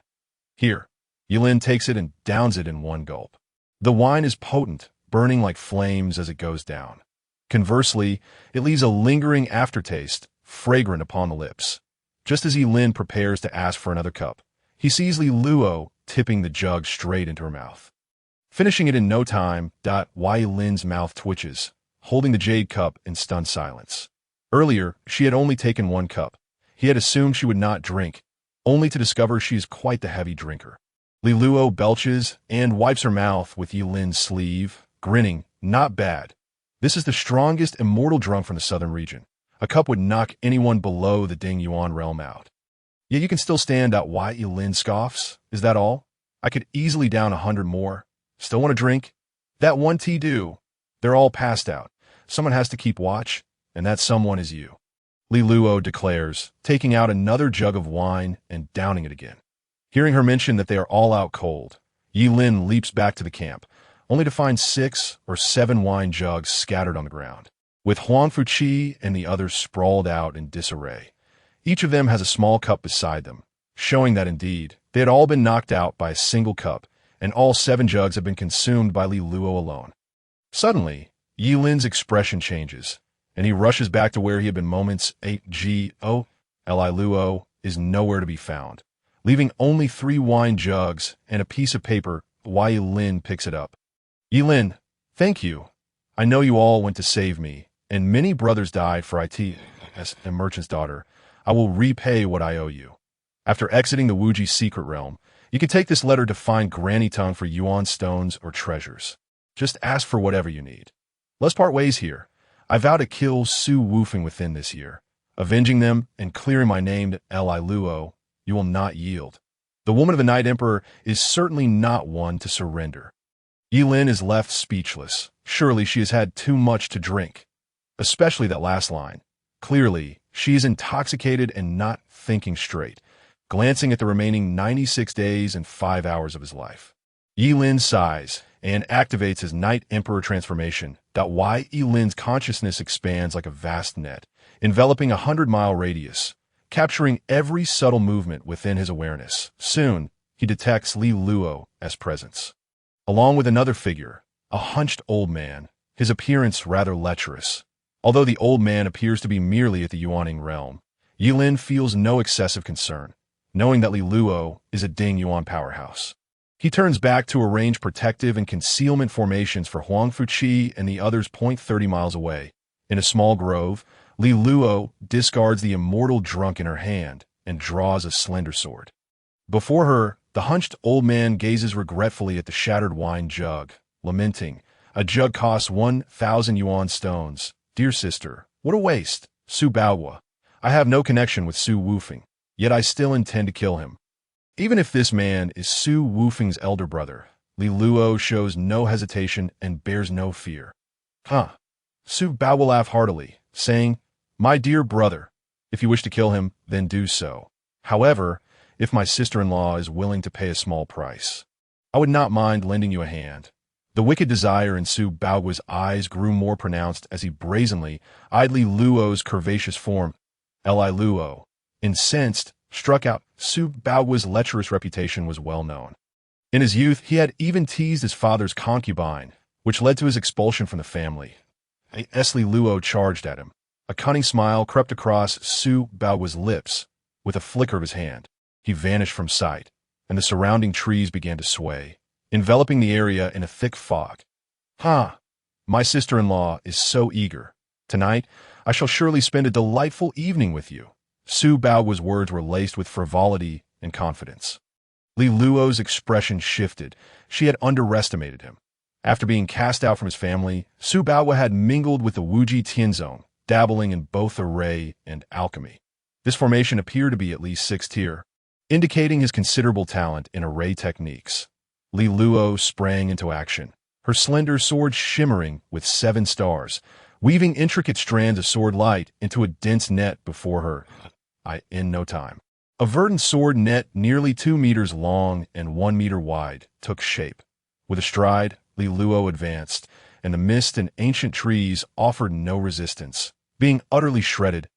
"Here." Ye Lin takes it and downs it in one gulp. The wine is potent, burning like flames as it goes down. Conversely, it leaves a lingering aftertaste, fragrant upon the lips. Just as Ye Lin prepares to ask for another cup, he sees Li Luo tipping the jug straight into her mouth. Finishing it in no time, Ye Lin's mouth twitches, holding the jade cup in stunned silence. Earlier, she had only taken 1 cup. He had assumed she would not drink, only to discover she is quite the heavy drinker. Li Luo belches and wipes her mouth with Ye Lin's sleeve, grinning. "Not bad. This is the strongest immortal drunk from the southern region. A cup would knock anyone below the Dingyuan realm out." "Yet you can still stand out." Ye Lin scoffs. "Is that all? I could easily down 100 more. Still want a drink?" "That one tea do." "They're all passed out. Someone has to keep watch, and that someone is you," Li Luo declares, taking out another jug of wine and downing it again. Hearing her mention that they are all out cold, Ye Lin leaps back to the camp, only to find 6 or 7 wine jugs scattered on the ground, with Huang Fuqi and the others sprawled out in disarray. Each of them has a small cup beside them, showing that indeed they had all been knocked out by a single cup, and all 7 jugs have been consumed by Li Luo alone. Suddenly, Ye Lin's expression changes, and he rushes back to where he had been moments ago. Li Luo is nowhere to be found, leaving only 3 wine jugs and a piece of paper. Ye Lin picks it up. "Ye Lin, thank you. I know you all went to save me, and many brothers died for it as a merchant's daughter. I will repay what I owe you. After exiting the Wuji secret realm, you can take this letter to find Granny Tongue for Yuan stones or treasures. Just ask for whatever you need. Let's part ways here. I vow to kill Su Wufeng within this year. Avenging them and clearing my name to Li Luo, you will not yield. The woman of the Night Emperor is certainly not one to surrender." Ye Lin is left speechless. Surely she has had too much to drink. Especially that last line. Clearly, she is intoxicated and not thinking straight, glancing at the remaining 96 days and 5 hours of his life. Ye Lin sighs and activates his Night Emperor transformation. Ye Lin's consciousness expands like a vast net, enveloping a 100-mile radius, capturing every subtle movement within his awareness. Soon, he detects Li Luo as presence, along with another figure, a hunched old man, his appearance rather lecherous. Although the old man appears to be merely at the Yuaning realm, Ye Lin feels no excessive concern, knowing that Li Luo is a Ding Yuan powerhouse. He turns back to arrange protective and concealment formations for Huang Fuqi and the others 30 miles away. In a small grove, Li Luo discards the immortal drunk in her hand and draws a slender sword. Before her, the hunched old man gazes regretfully at the shattered wine jug, lamenting, "A jug costs 1,000 yuan stones. Dear sister, what a waste. Su Baohua. I have no connection with Su Wufeng, yet I still intend to kill him." Even if this man is Su Wufeng's elder brother, Li Luo shows no hesitation and bears no fear. Su Bao will laugh heartily, saying, "My dear brother, if you wish to kill him, then do so. However, if my sister-in-law is willing to pay a small price, I would not mind lending you a hand." The wicked desire in Su Bao's eyes grew more pronounced as he brazenly eyed Li Luo's curvaceous form. Li Luo, incensed, struck out. Su Bao's lecherous reputation was well known. In his youth, he had even teased his father's concubine, which led to his expulsion from the family. Li Luo charged at him. A cunning smile crept across Su Bao's lips. With a flicker of his hand, he vanished from sight, and the surrounding trees began to sway, enveloping the area in a thick fog. My sister-in-law is so eager. Tonight, I shall surely spend a delightful evening with you. Su Bao's words were laced with frivolity and confidence. Li Luo's expression shifted. She had underestimated him. After being cast out from his family, Su Bao had mingled with the Wuji Tianzong, dabbling in both array and alchemy. This formation appeared to be at least 6th tier, indicating his considerable talent in array techniques. Li Luo sprang into action, her slender sword shimmering with 7 stars, weaving intricate strands of sword light into a dense net before her. In no time, a verdant sword net nearly 2 meters long and 1 meter wide took shape. With a stride, Li Luo advanced, and the mist and ancient trees offered no resistance, being utterly shredded,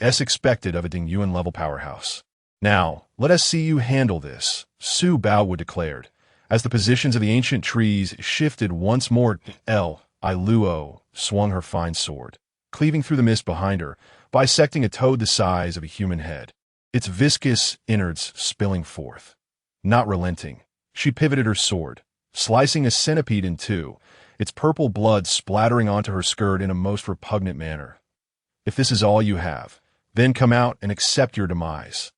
as expected of a Dingyuan-level powerhouse. "Now, let us see you handle this," Su Baowu declared, as the positions of the ancient trees shifted once more. Li Luo swung her fine sword, cleaving through the mist behind her, bisecting a toad the size of a human head, its viscous innards spilling forth. Not relenting, she pivoted her sword, slicing a centipede in 2, its purple blood splattering onto her skirt in a most repugnant manner. "If this is all you have, then come out and accept your demise."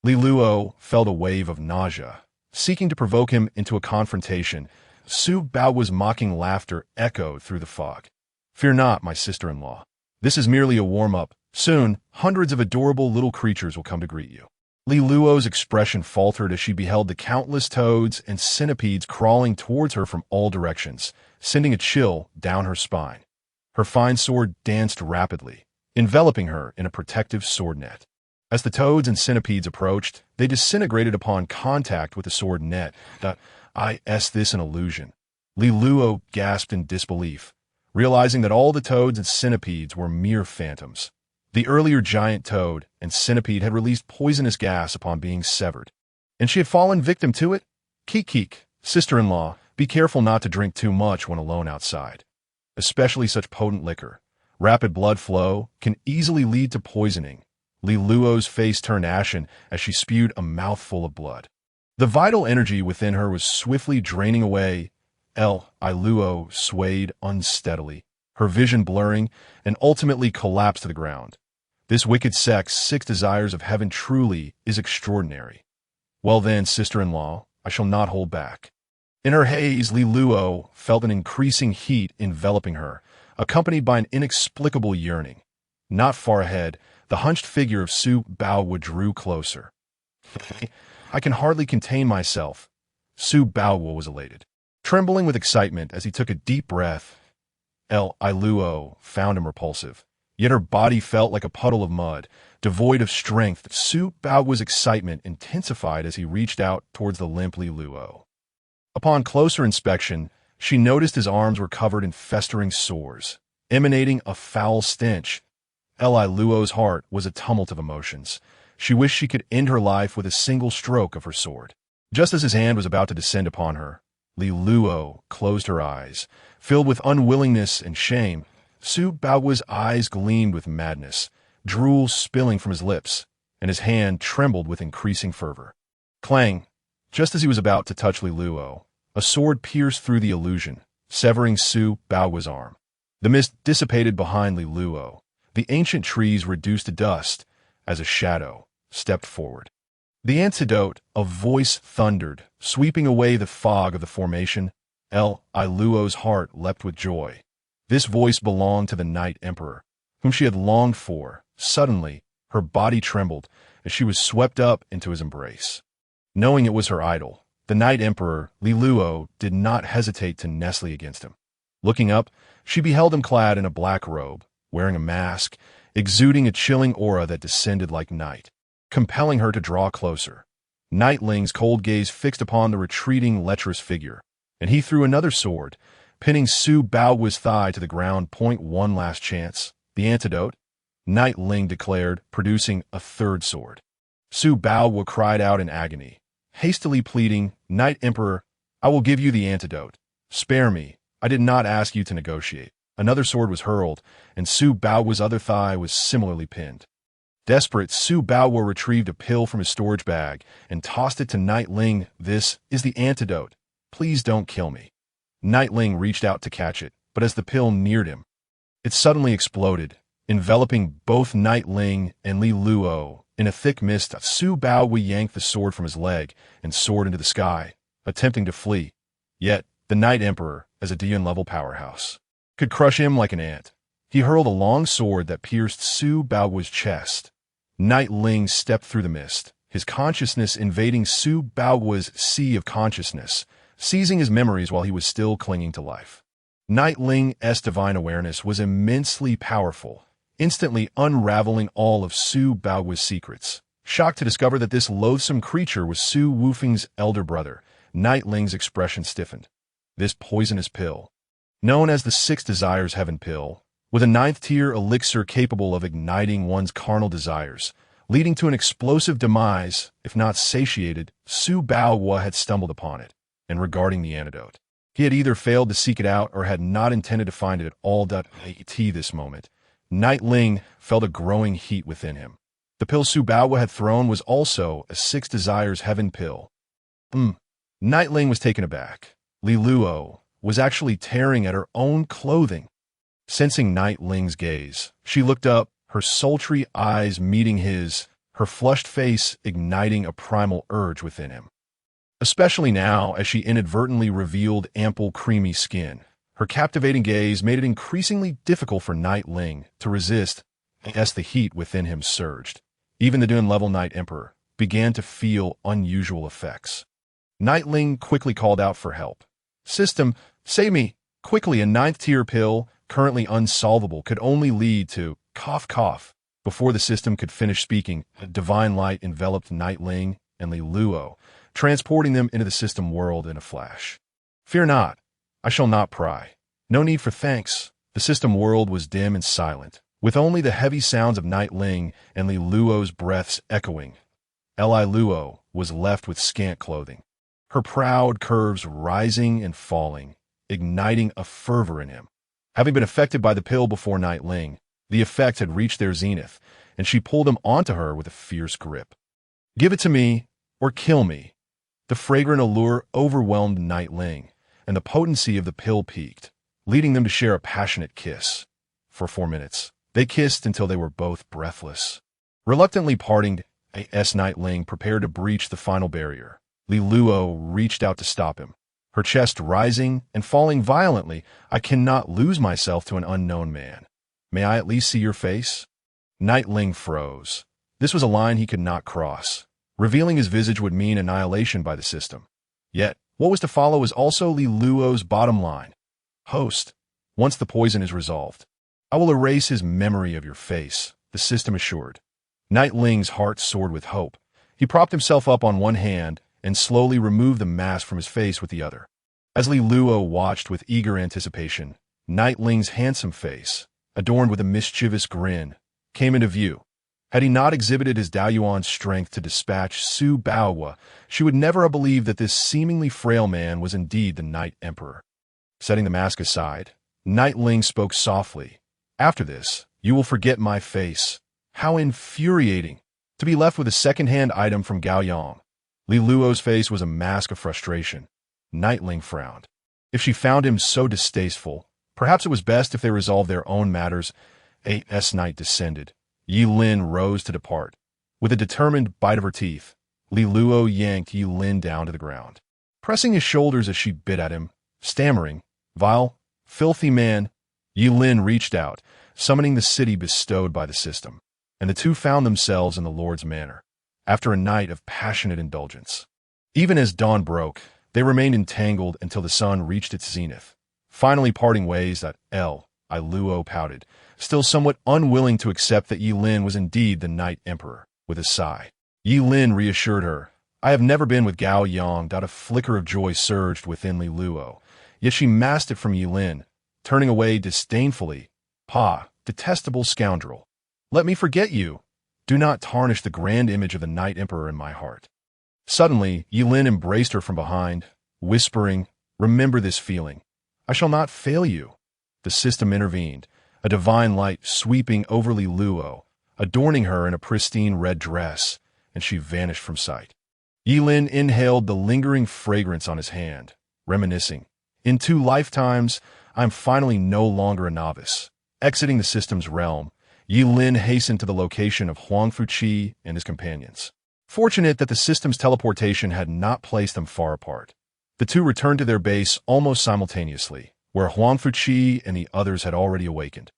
Li Luo felt a wave of nausea, seeking to provoke him into a confrontation. Su Bao's mocking laughter echoed through the fog. "Fear not, my sister-in-law. This is merely a warm-up. Soon, hundreds of adorable little creatures will come to greet you." Li Luo's expression faltered as she beheld the countless toads and centipedes crawling towards her from all directions, sending a chill down her spine. Her fine sword danced rapidly, enveloping her in a protective sword net. As the toads and centipedes approached, they disintegrated upon contact with the sword net. Is this an illusion? Li Luo gasped in disbelief, realizing that all the toads and centipedes were mere phantoms. The earlier giant toad and centipede had released poisonous gas upon being severed, and she had fallen victim to it? Keek, sister-in-law, be careful not to drink too much when alone outside. Especially such potent liquor. Rapid blood flow can easily lead to poisoning. Li Luo's face turned ashen as she spewed a mouthful of blood. The vital energy within her was swiftly draining away. Li Luo swayed unsteadily, her vision blurring, and ultimately collapsed to the ground. This wicked sect's 6 desires of heaven truly is extraordinary. Well then, sister-in-law, I shall not hold back. In her haze, Li Luo felt an increasing heat enveloping her, accompanied by an inexplicable yearning. Not far ahead, the hunched figure of Su Baowu drew closer. "I can hardly contain myself." Su Baowu was elated, trembling with excitement as he took a deep breath. Li Luo found him repulsive, yet her body felt like a puddle of mud, devoid of strength. Su Bao's excitement intensified as he reached out towards the limp Li Luo. Upon closer inspection, she noticed his arms were covered in festering sores, emanating a foul stench. Li Luo's heart was a tumult of emotions. She wished she could end her life with a single stroke of her sword. Just as his hand was about to descend upon her, Li Luo closed her eyes, filled with unwillingness and shame. Su Bao's eyes gleamed with madness, drool spilling from his lips, and his hand trembled with increasing fervor. Clang! Just as he was about to touch Li Luo, a sword pierced through the illusion, severing Su Bao's arm. The mist dissipated behind Li Luo. The ancient trees reduced to dust as a shadow stepped forward. The antidote, a voice thundered, sweeping away the fog of the formation. Li Luo's heart leapt with joy. This voice belonged to the Night Emperor, whom she had longed for. Suddenly, her body trembled as she was swept up into his embrace. Knowing it was her idol, the Night Emperor, Li Luo, did not hesitate to nestle against him. Looking up, she beheld him clad in a black robe, wearing a mask, exuding a chilling aura that descended like night, compelling her to draw closer. Night Ling's cold gaze fixed upon the retreating, lecherous figure, and he threw another sword, pinning Su Bao's thigh to the ground. One last chance. The antidote? Night Ling declared, producing a third sword. Su Bao cried out in agony, hastily pleading, Night Emperor, I will give you the antidote. Spare me. I did not ask you to negotiate. Another sword was hurled, and Su Bao's other thigh was similarly pinned. Desperate, Su Bao retrieved a pill from his storage bag and tossed it to Night Ling. This is the antidote. Please don't kill me. Night Ling reached out to catch it, but as the pill neared him, it suddenly exploded, enveloping both Night Ling and Li Luo. In a thick mist, Su Bao yanked the sword from his leg and soared into the sky, attempting to flee. Yet, the Night Emperor, as a Dian-level powerhouse, could crush him like an ant. He hurled a long sword that pierced Su Bao's chest. Night Ling stepped through the mist, his consciousness invading Su Bao's sea of consciousness, seizing his memories while he was still clinging to life. Night Ling's divine awareness was immensely powerful, instantly unraveling all of Su Bao's secrets. Shocked to discover that this loathsome creature was Su Wufeng's elder brother, Night Ling's expression stiffened. This poisonous pill, known as the Six Desires Heaven Pill, with a 9th-tier elixir capable of igniting one's carnal desires, leading to an explosive demise, if not satiated, Su Bao had stumbled upon it. And regarding the antidote, he had either failed to seek it out or had not intended to find it at all. At this moment, Night Ling felt a growing heat within him. The pill Su Bao had thrown was also a Six Desires Heaven Pill. Night Ling was taken aback. Li Luo was actually tearing at her own clothing. Sensing Night Ling's gaze, she looked up, her sultry eyes meeting his, her flushed face igniting a primal urge within him. Especially now, as she inadvertently revealed ample, creamy skin. Her captivating gaze made it increasingly difficult for Night Ling to resist as the heat within him surged. Even the Dune-level Night Emperor began to feel unusual effects. Night Ling quickly called out for help. System, save me! Quickly, a 9th-tier pill, currently unsolvable, could only lead to cough cough. Before the system could finish speaking, a divine light enveloped Night Ling and Li Luo, transporting them into the system world in a flash. Fear not, I shall not pry. No need for thanks. The system world was dim and silent, with only the heavy sounds of Night Ling and Li Luo's breaths echoing. Li Luo was left with scant clothing, her proud curves rising and falling, igniting a fervor in him. Having been affected by the pill before Night Ling, the effect had reached their zenith, and she pulled him onto her with a fierce grip. Give it to me, or kill me. The fragrant allure overwhelmed Night Ling, and the potency of the pill peaked, leading them to share a passionate kiss. For 4 minutes, they kissed until they were both breathless. Reluctantly parting, Night Ling prepared to breach the final barrier. Li Luo reached out to stop him, her chest rising and falling violently. I cannot lose myself to an unknown man. May I at least see your face? Night Ling froze. This was a line he could not cross. Revealing his visage would mean annihilation by the system. Yet, what was to follow was also Li Luo's bottom line. Host, once the poison is resolved, I will erase his memory of your face, the system assured. Night Ling's heart soared with hope. He propped himself up on one hand and slowly removed the mask from his face with the other. As Li Luo watched with eager anticipation, Night Ling's handsome face, adorned with a mischievous grin, came into view. Had he not exhibited his Daoyuan's strength to dispatch Su Bao, she would never have believed that this seemingly frail man was indeed the Night Emperor. Setting the mask aside, Night Ling spoke softly, After this, you will forget my face. How infuriating to be left with a second-hand item from Gao Yang. Li Luo's face was a mask of frustration. Nightling frowned. If she found him so distasteful, perhaps it was best if they resolved their own matters. Night descended. Ye Lin rose to depart. With a determined bite of her teeth, Li Luo yanked Ye Lin down to the ground, pressing his shoulders as she bit at him, stammering, "Vile, filthy man." Ye Lin reached out, summoning the city bestowed by the system, and the two found themselves in the Lord's manor, after a night of passionate indulgence. Even as dawn broke, they remained entangled until the sun reached its zenith, finally parting ways. Li Luo pouted, still somewhat unwilling to accept that Ye Lin was indeed the Night Emperor. With a sigh, Ye Lin reassured her, "I have never been with Gao Yang." A flicker of joy surged within Li Luo, yet she masked it from Ye Lin, turning away disdainfully. "Pa, detestable scoundrel. Let me forget you. Do not tarnish the grand image of the Night Emperor in my heart." Suddenly, Ye Lin embraced her from behind, whispering, "Remember this feeling. I shall not fail you." The system intervened, a divine light sweeping over Li Luo, adorning her in a pristine red dress, and she vanished from sight. Ye Lin inhaled the lingering fragrance on his hand, reminiscing, "In 2 lifetimes, I am finally no longer a novice." Exiting the system's realm, Ye Lin hastened to the location of Huang Fuqi and his companions. Fortunate that the system's teleportation had not placed them far apart, the two returned to their base almost simultaneously, where Huang Fuqi and the others had already awakened.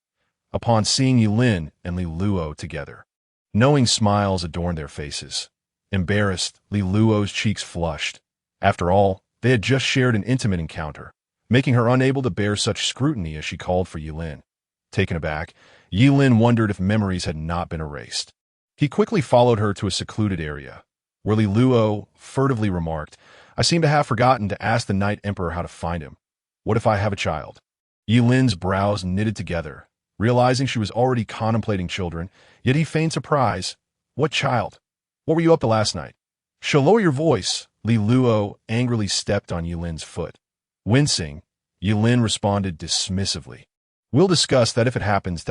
Upon seeing Ye Lin and Li Luo together, knowing smiles adorned their faces. Embarrassed, Li Luo's cheeks flushed. After all, they had just shared an intimate encounter, making her unable to bear such scrutiny as she called for Ye Lin. Taken aback, Ye Lin wondered if memories had not been erased. He quickly followed her to a secluded area, where Li Luo furtively remarked, "I seem to have forgotten to ask the Night Emperor how to find him. What if I have a child?" Ye Lin's brows knitted together, realizing she was already contemplating children, yet he feigned surprise. "What child? What were you up to last night?" "Shall lower your voice." Li Luo angrily stepped on Ye Lin's foot. Wincing, Ye Lin responded dismissively, "We'll discuss that if it happens.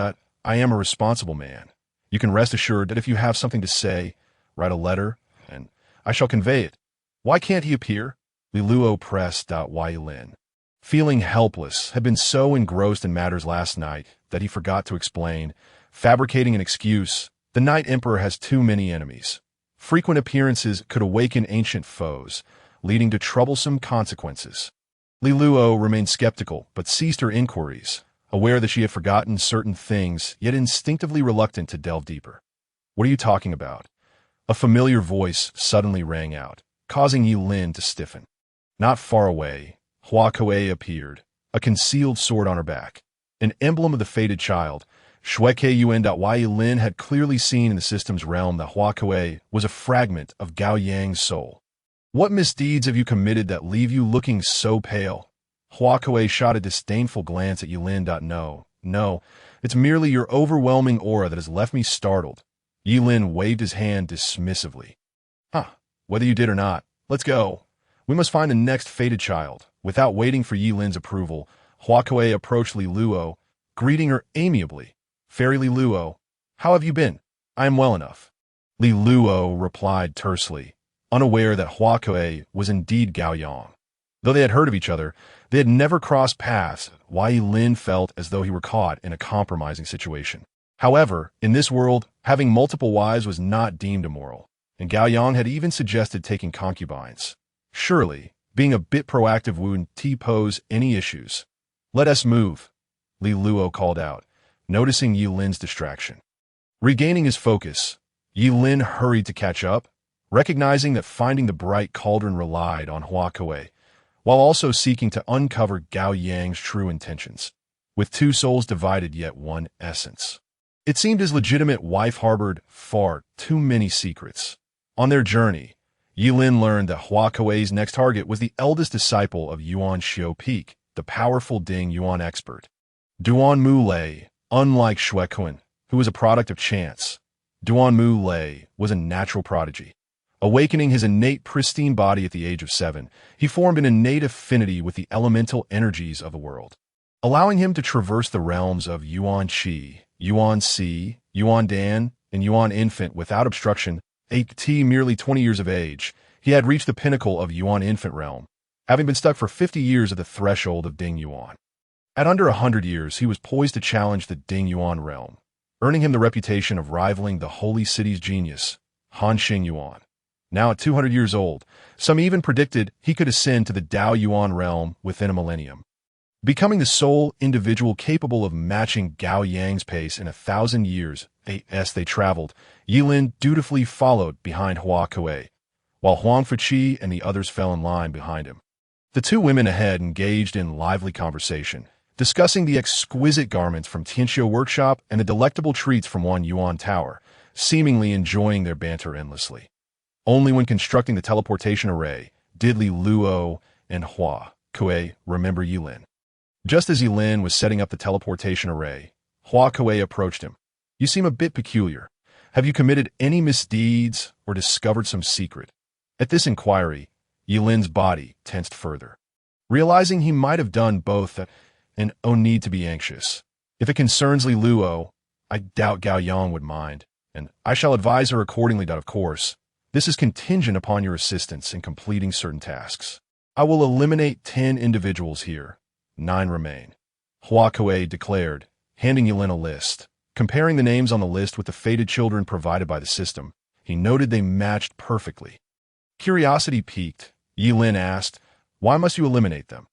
I am a responsible man. You can rest assured that if you have something to say, write a letter, and I shall convey it." "Why can't he appear?" Li Luo pressed. Ye Lin, feeling helpless, had been so engrossed in matters last night that he forgot to explain, fabricating an excuse. "The Night Emperor has too many enemies. Frequent appearances could awaken ancient foes, leading to troublesome consequences." Li Luo remained skeptical, but ceased her inquiries, aware that she had forgotten certain things, yet instinctively reluctant to delve deeper. "What are you talking about?" A familiar voice suddenly rang out, causing Ye Lin to stiffen. Not far away, Hua Kuei appeared, a concealed sword on her back, an emblem of the fated child. Ye Lin had clearly seen in the system's realm that Hua Kuei was a fragment of Gao Yang's soul. "What misdeeds have you committed that leave you looking so pale?" Hua Kuei shot a disdainful glance at Ye Lin. No, it's merely your overwhelming aura that has left me startled." Ye Lin waved his hand dismissively. Whether you did or not, let's go. We must find the next fated child." Without waiting for Ye Lin's approval, Hua Kuei approached Li Luo, greeting her amiably. "Fairy Li Luo, how have you been?" "I am well enough." Li Luo replied tersely, unaware that Hua Kuei was indeed Gao Yang. Though they had heard of each other, they had never crossed paths. Ye Lin felt as though he were caught in a compromising situation. However, in this world, having multiple wives was not deemed immoral, and Gao Yang had even suggested taking concubines. Surely, being a bit proactive wouldn't pose any issues. "Let us move," Li Luo called out, noticing Ye Lin's distraction. Regaining his focus, Ye Lin hurried to catch up, recognizing that finding the bright cauldron relied on Hua Kuei, while also seeking to uncover Gao Yang's true intentions. With two souls divided yet one essence, it seemed his legitimate wife harbored far too many secrets. On their journey, Ye Lin learned that Hua Kuei's next target was the eldest disciple of Yuan Xiao Peak, the powerful Ding Yuan expert. Duan Mu Lei, unlike Xue Kun, who was a product of chance, Duan Mu Lei was a natural prodigy. Awakening his innate pristine body at the age of 7, he formed an innate affinity with the elemental energies of the world. allowing him to traverse the realms of Yuan Qi, Yuan Si, Yuan Dan, and Yuan Infant without obstruction. At merely 20 years of age, he had reached the pinnacle of Yuan Infant realm, having been stuck for 50 years at the threshold of Ding Yuan. At under 100 years, he was poised to challenge the Ding Yuan realm, earning him the reputation of rivaling the Holy City's genius, Han Xing Yuan. Now at 200 years old, some even predicted he could ascend to the Dao Yuan realm within a millennium, becoming the sole individual capable of matching Gao Yang's pace in 1,000 years. As they traveled, Ye Lin dutifully followed behind Hua Kuei, while Huang Fuqi and the others fell in line behind him. The two women ahead engaged in lively conversation, discussing the exquisite garments from Tianxiu Workshop and the delectable treats from Wan Yuan Tower, seemingly enjoying their banter endlessly. Only when constructing the teleportation array did Li Luo and Hua Kuei remember Ye Lin. Just as Ye Lin was setting up the teleportation array, Hua Kuei approached him. "You seem a bit peculiar. Have you committed any misdeeds or discovered some secret?" At this inquiry, Ye Lin's body tensed further, realizing he might have done both and no need to be anxious. "If it concerns Li Luo, I doubt Gao Yang would mind, and I shall advise her accordingly that, of course, this is contingent upon your assistance in completing certain tasks. I will eliminate 10 individuals here. 9 remain," Hua Kuei declared, handing Ye Lin a list. Comparing the names on the list with the fated children provided by the system, he noted they matched perfectly. Curiosity piqued, Ye Lin asked, "Why must you eliminate them?"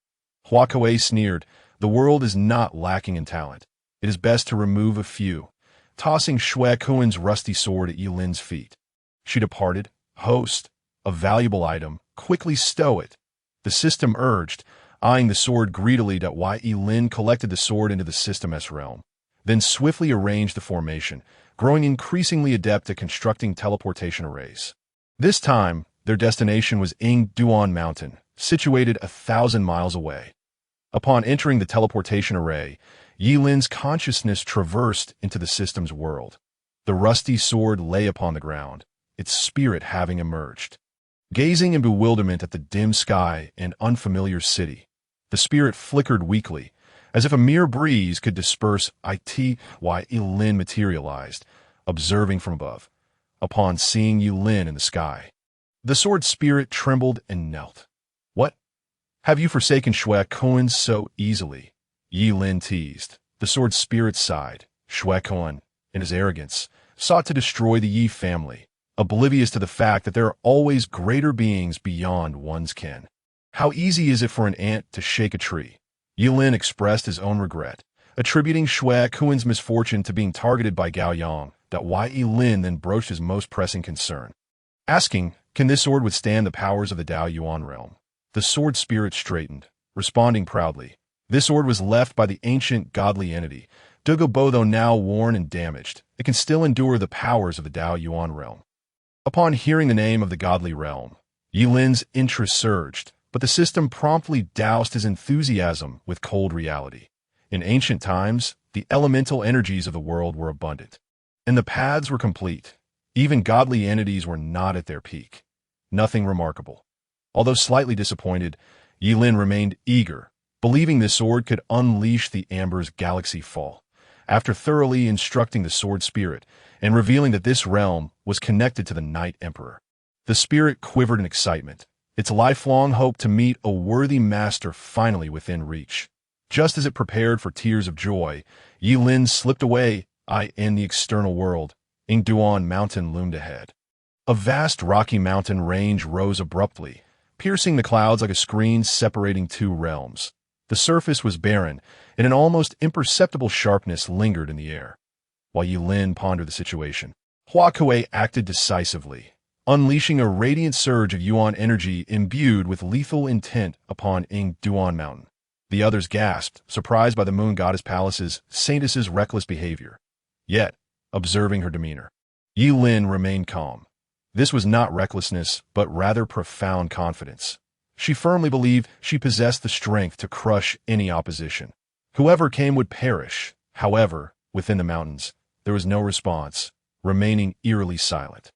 Hua Kuei sneered, "The world is not lacking in talent. It is best to remove a few," tossing Shui Kuan's rusty sword at Ye Lin's feet. She departed. "Host, a valuable item, quickly stow it," the system urged, eyeing the sword greedily. Why Ye Lin collected the sword into the system's realm, then swiftly arranged the formation, growing increasingly adept at constructing teleportation arrays. This time, their destination was Duan Mountain, situated 1,000 miles away. Upon entering the teleportation array, Ye Lin's consciousness traversed into the system's world. The rusty sword lay upon the ground, its spirit having emerged. Gazing in bewilderment at the dim sky and unfamiliar city, the spirit flickered weakly, as if a mere breeze could disperse it. Why Ye Lin materialized, observing from above. Upon seeing Ye Lin in the sky, the sword spirit trembled and knelt. "What? Have you forsaken Shui Kuan so easily?" Ye Lin teased. The sword spirit sighed. Shui Kuan, in his arrogance, sought to destroy the Yi family, oblivious to the fact that there are always greater beings beyond one's kin. "How easy is it for an ant to shake a tree?" Ye Lin expressed his own regret, attributing Shui Kuan's misfortune to being targeted by Gao Yang. Why Ye Lin then broached his most pressing concern, asking, "Can this sword withstand the powers of the Dao Yuan realm?" The sword spirit straightened, responding proudly. "This sword was left by the ancient godly entity, Dugobo. Though now worn and damaged, it can still endure the powers of the Dao Yuan realm." Upon hearing the name of the godly realm, Ye Lin's interest surged, but the system promptly doused his enthusiasm with cold reality. In ancient times, the elemental energies of the world were abundant, and the paths were complete. Even godly entities were not at their peak. Nothing remarkable. Although slightly disappointed, Ye Lin remained eager, believing the sword could unleash the Amber's galaxy fall. After thoroughly instructing the sword spirit and revealing that this realm was connected to the Night Emperor, the spirit quivered in excitement, its lifelong hope to meet a worthy master finally within reach. Just as it prepared for tears of joy, Ye Lin slipped away. In the external world, Duan Mountain loomed ahead. A vast rocky mountain range rose abruptly, piercing the clouds like a screen separating two realms. The surface was barren, and an almost imperceptible sharpness lingered in the air. While Ye Lin pondered the situation, Hua Kuei acted decisively, unleashing a radiant surge of Yuan energy imbued with lethal intent upon Duan Mountain. The others gasped, surprised by the Moon Goddess Palace's saintess's reckless behavior. Yet, observing her demeanor, Ye Lin remained calm. This was not recklessness, but rather profound confidence. She firmly believed she possessed the strength to crush any opposition. Whoever came would perish. However, within the mountains, there was no response, remaining eerily silent.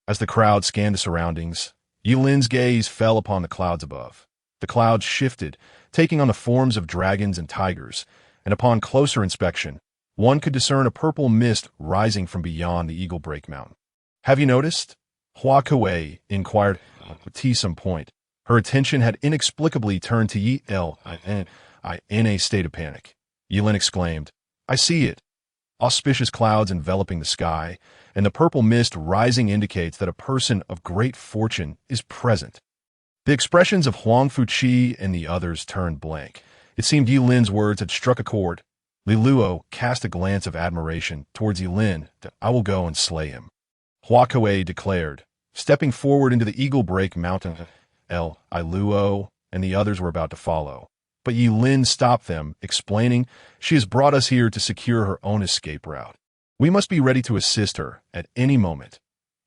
As the crowd scanned the surroundings, Ye Lin's gaze fell upon the clouds above. The clouds shifted, taking on the forms of dragons and tigers, and upon closer inspection, one could discern a purple mist rising from beyond the Eagle Break Mountain. "Have you noticed?" Hua Kuei inquired at some point. Her attention had inexplicably turned to Ye Lin in a state of panic. Ye Lin exclaimed, "I see it." Auspicious clouds enveloping the sky, and the purple mist rising indicates that a person of great fortune is present. The expressions of Huang Fuqi and the others turned blank. It seemed Ye Lin's words had struck a chord. Li Luo cast a glance of admiration towards Ye Lin that I will go and slay him. Hua Kuei declared, stepping forward into the Eagle Break Mountain. Li Luo and the others were about to follow, but Ye Lin stopped them, explaining, "She has brought us here to secure her own escape route. We must be ready to assist her at any moment."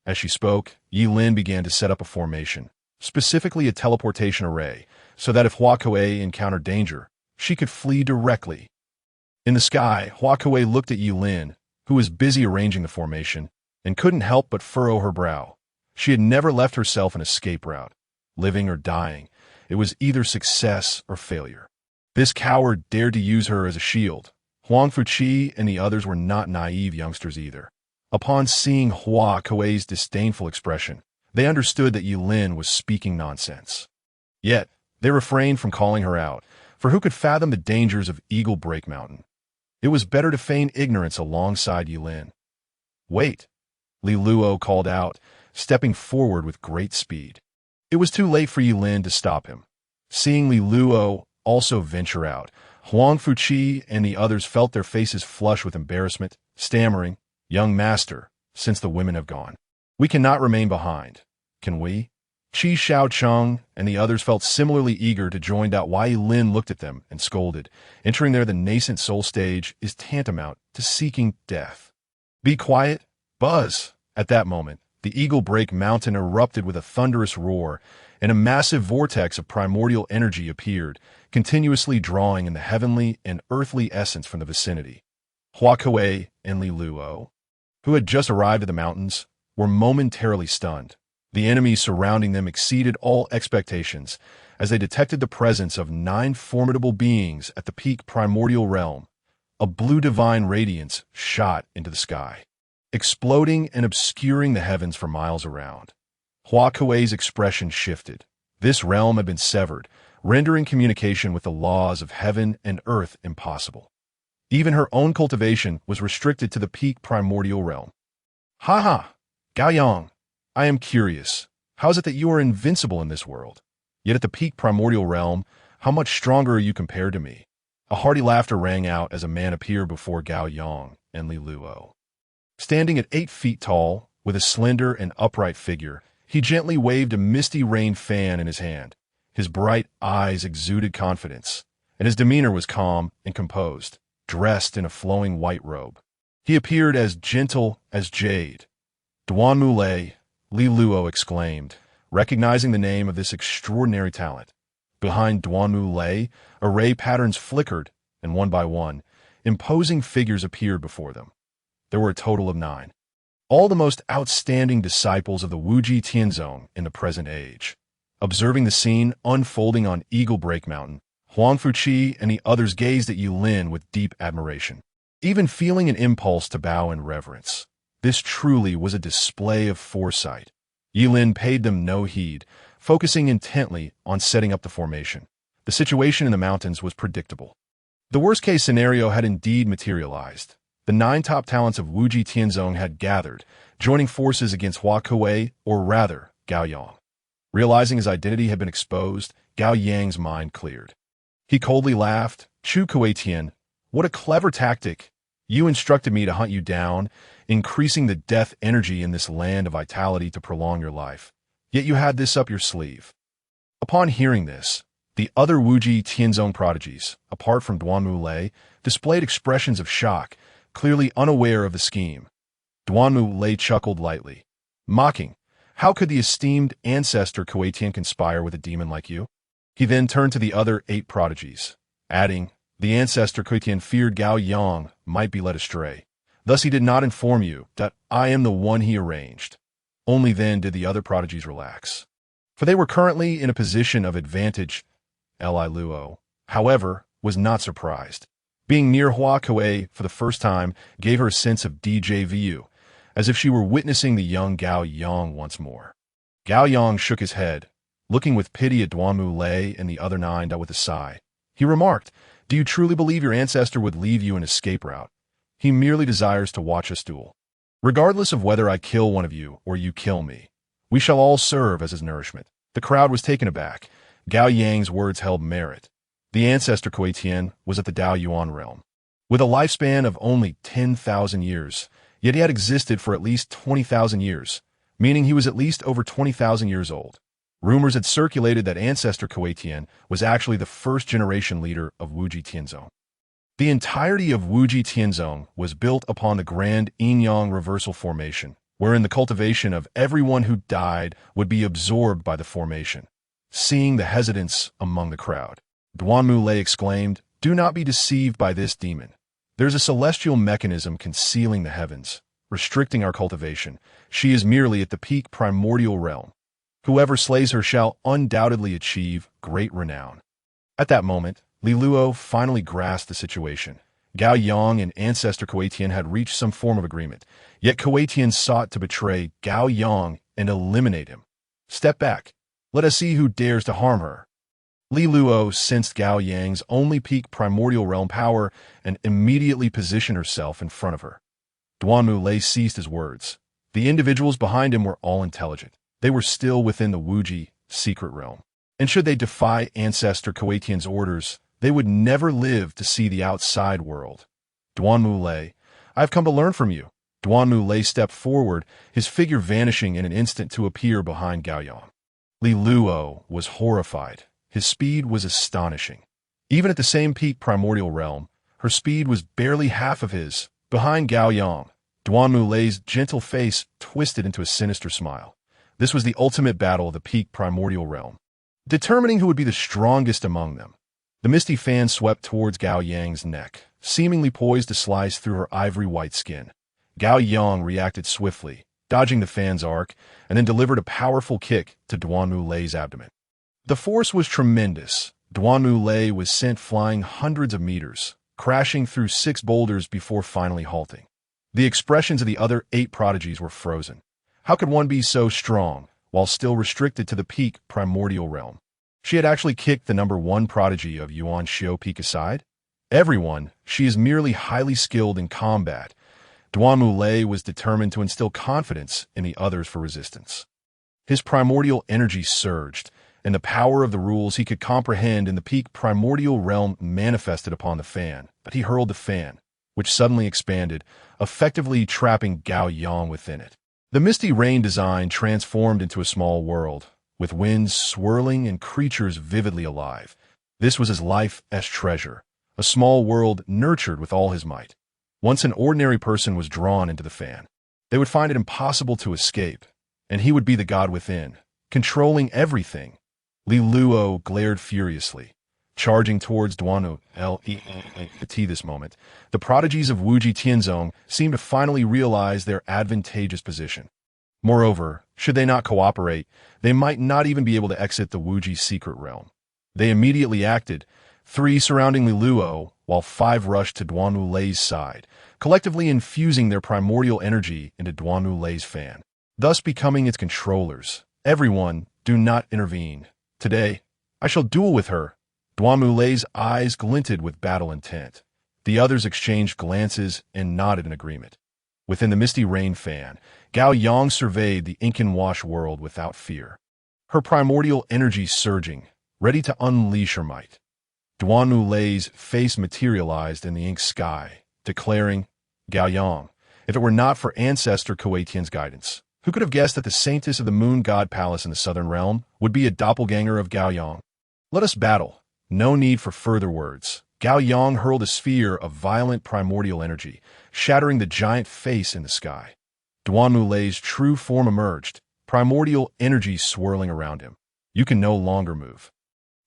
As she spoke, Ye Lin began to set up a formation, specifically a teleportation array, so that if Hua Kuei encountered danger, she could flee directly. In the sky, Hua Kuei looked at Ye Lin, who was busy arranging the formation, and couldn't help but furrow her brow. She had never left herself an escape route. Living or dying, it was either success or failure. This coward dared to use her as a shield. Huang Fuqi and the others were not naive youngsters either. Upon seeing Hua Kuei's disdainful expression, they understood that Ye Lin was speaking nonsense. Yet, they refrained from calling her out, for who could fathom the dangers of Eagle Break Mountain? It was better to feign ignorance alongside Ye Lin. "Wait," Li Luo called out, stepping forward with great speed. It was too late for Ye Lin to stop him. Seeing Li Luo also venture out, Huang Fuqi and the others felt their faces flush with embarrassment, stammering, "Young master, since the women have gone, we cannot remain behind, can we?" Qi Shaocheng and the others felt similarly eager to join out. Ye Lin looked at them and scolded. Entering there the nascent soul stage is tantamount to seeking death. "Be quiet, Buzz!" At that moment, the Eagle Break Mountain erupted with a thunderous roar, and a massive vortex of primordial energy appeared, continuously drawing in the heavenly and earthly essence from the vicinity. Hua Kuei and Li Luo, who had just arrived at the mountains, were momentarily stunned. The enemy surrounding them exceeded all expectations, as they detected the presence of 9 formidable beings at the peak primordial realm. A blue divine radiance shot into the sky, exploding and obscuring the heavens for miles around. Hua Kuei's expression shifted. This realm had been severed, rendering communication with the laws of heaven and earth impossible. Even her own cultivation was restricted to the peak primordial realm. "Ha ha! Gao Yang, I am curious. How is it that you are invincible in this world? Yet at the peak primordial realm, how much stronger are you compared to me?" A hearty laughter rang out as a man appeared before Gao Yang and Li Luo. Standing at 8 feet tall, with a slender and upright figure, he gently waved a misty rain fan in his hand. His bright eyes exuded confidence, and his demeanor was calm and composed, dressed in a flowing white robe. He appeared as gentle as jade. "Duan Mulei," Li Luo exclaimed, recognizing the name of this extraordinary talent. Behind Duan Mulei, array patterns flickered, and one by one, imposing figures appeared before them. There were a total of 9. All the most outstanding disciples of the Wuji Tianzong in the present age. Observing the scene unfolding on Eagle Break Mountain, Huang Fuqi and the others gazed at Ye Lin with deep admiration, even feeling an impulse to bow in reverence. This truly was a display of foresight. Ye Lin paid them no heed, focusing intently on setting up the formation. The situation in the mountains was predictable. The worst-case scenario had indeed materialized. The 9 top talents of Wuji Tianzong had gathered, joining forces against Hua Kuei, or rather, Gao Yang. Realizing his identity had been exposed, Gao Yang's mind cleared. He coldly laughed. "Chu Kuei-tian, what a clever tactic. You instructed me to hunt you down, increasing the death energy in this land of vitality to prolong your life. Yet you had this up your sleeve." Upon hearing this, the other Wuji Tianzong prodigies, apart from Duan Mulei, displayed expressions of shock, clearly unaware of the scheme. Duan Mulei chuckled lightly, mocking, "How could the esteemed ancestor Kuei-tian conspire with a demon like you?" He then turned to the other 8 prodigies, adding, "The ancestor Kuei-tian feared Gao Yang might be led astray. Thus he did not inform you that I am the one he arranged." Only then did the other prodigies relax, for they were currently in a position of advantage Li Luo, however, was not surprised. Being near Hua Kuei for the first time gave her a sense of déjà vu, as if she were witnessing the young Gao Yang once more. Gao Yang shook his head, looking with pity at Duanmu Lei and the other nine with a sigh. He remarked, "Do you truly believe your ancestor would leave you an escape route? He merely desires to watch us duel. Regardless of whether I kill one of you or you kill me, we shall all serve as his nourishment." The crowd was taken aback. Gao Yang's words held merit. The ancestor Kuei Tian was at the Dao Yuan realm. With a lifespan of only 10,000 years, yet he had existed for at least 20,000 years, meaning he was at least over 20,000 years old. Rumors had circulated that ancestor Kuei Tian was actually the first-generation leader of Wuji Tianzong. The entirety of Wuji Tianzong was built upon the grand yin-yang reversal formation, wherein the cultivation of everyone who died would be absorbed by the formation. Seeing the hesitance among the crowd, Duanmu Lei exclaimed, "Do not be deceived by this demon. There's a celestial mechanism concealing the heavens, restricting our cultivation. She is merely at the peak primordial realm. Whoever slays her shall undoubtedly achieve great renown." At that moment, Li Luo finally grasped the situation. Gao Yang and ancestor Kuei Tian had reached some form of agreement, yet Kuei Tian sought to betray Gao Yang and eliminate him. "Step back. Let us see who dares to harm her." Li Luo sensed Gao Yang's only peak primordial realm power and immediately positioned herself in front of her. Duanmu Lei ceased his words. The individuals behind him were all intelligent. They were still within the Wuji secret realm. And should they defy ancestor Kuei Tian's orders, they would never live to see the outside world. "Duanmu Lei, I have come to learn from you." Duanmu Lei stepped forward, his figure vanishing in an instant to appear behind Gao Yang. Li Luo was horrified. His speed was astonishing. Even at the same peak primordial realm, her speed was barely half of his. Behind Gao Yang, Duanmu Lei's gentle face twisted into a sinister smile. This was the ultimate battle of the peak primordial realm, determining who would be the strongest among them. The misty fan swept towards Gao Yang's neck, seemingly poised to slice through her ivory-white skin. Gao Yang reacted swiftly, dodging the fan's arc, and then delivered a powerful kick to Duanmu Lei's abdomen. The force was tremendous. Duanmu Lei was sent flying hundreds of meters, crashing through 6 boulders before finally halting. The expressions of the other 8 prodigies were frozen. How could one be so strong, while still restricted to the peak primordial realm? She had actually kicked the number 1 prodigy of Yuan Xiao Peak aside? Everyone, she is merely highly skilled in combat. Duanmu Lei was determined to instill confidence in the others for resistance. His primordial energy surged, and the power of the rules he could comprehend in the peak primordial realm manifested upon the fan. But he hurled the fan, which suddenly expanded, effectively trapping Gao Yang within it. The misty rain design transformed into a small world, with winds swirling and creatures vividly alive. This was his life as treasure, a small world nurtured with all his might. Once an ordinary person was drawn into the fan, they would find it impossible to escape, and he would be the god within, controlling everything. Li Luo glared furiously, charging towards Duanmu Lei. This moment, the prodigies of Wuji Tianzong seemed to finally realize their advantageous position. Moreover, should they not cooperate, they might not even be able to exit the Wuji secret realm. They immediately acted, 3 surrounding Li Luo, while 5 rushed to Duanmu Lei's side, collectively infusing their primordial energy into Duanmu Lei's fan, thus becoming its controllers. "Everyone, do not intervene. Today, I shall duel with her." Duanmu Lei's eyes glinted with battle intent. The others exchanged glances and nodded in agreement. Within the misty rain fan, Gao Yang surveyed the ink-and-wash world without fear, her primordial energy surging, ready to unleash her might. Duanmu Lei's face materialized in the ink sky, declaring, "Gao Yang, if it were not for ancestor Kuei Tian's guidance, who could have guessed that the saintess of the Moon God Palace in the Southern Realm would be a doppelganger of Gao Yang? Let us battle." No need for further words. Gao Yang hurled a sphere of violent primordial energy, shattering the giant face in the sky. Duanmu Lei's true form emerged, primordial energy swirling around him. "You can no longer move.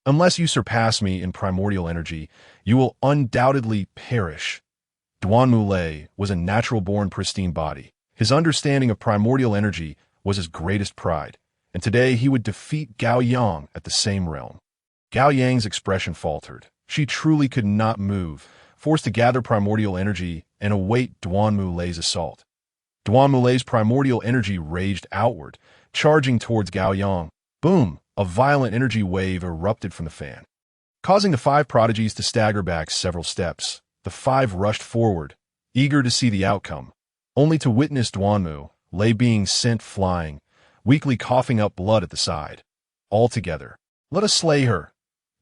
Unless you surpass me in primordial energy, you will undoubtedly perish." Duanmu Lei was a natural-born pristine body. His understanding of primordial energy was his greatest pride, and today he would defeat Gao Yang at the same realm. Gao Yang's expression faltered. She truly could not move, forced to gather primordial energy and await Duanmu Lei's assault. Duanmu Lei's primordial energy raged outward, charging towards Gao Yang. Boom! A violent energy wave erupted from the fan, causing the five prodigies to stagger back several steps. The five rushed forward, eager to see the outcome, only to witness Duanmu Lei being sent flying, weakly coughing up blood at the side. All together, let us slay her!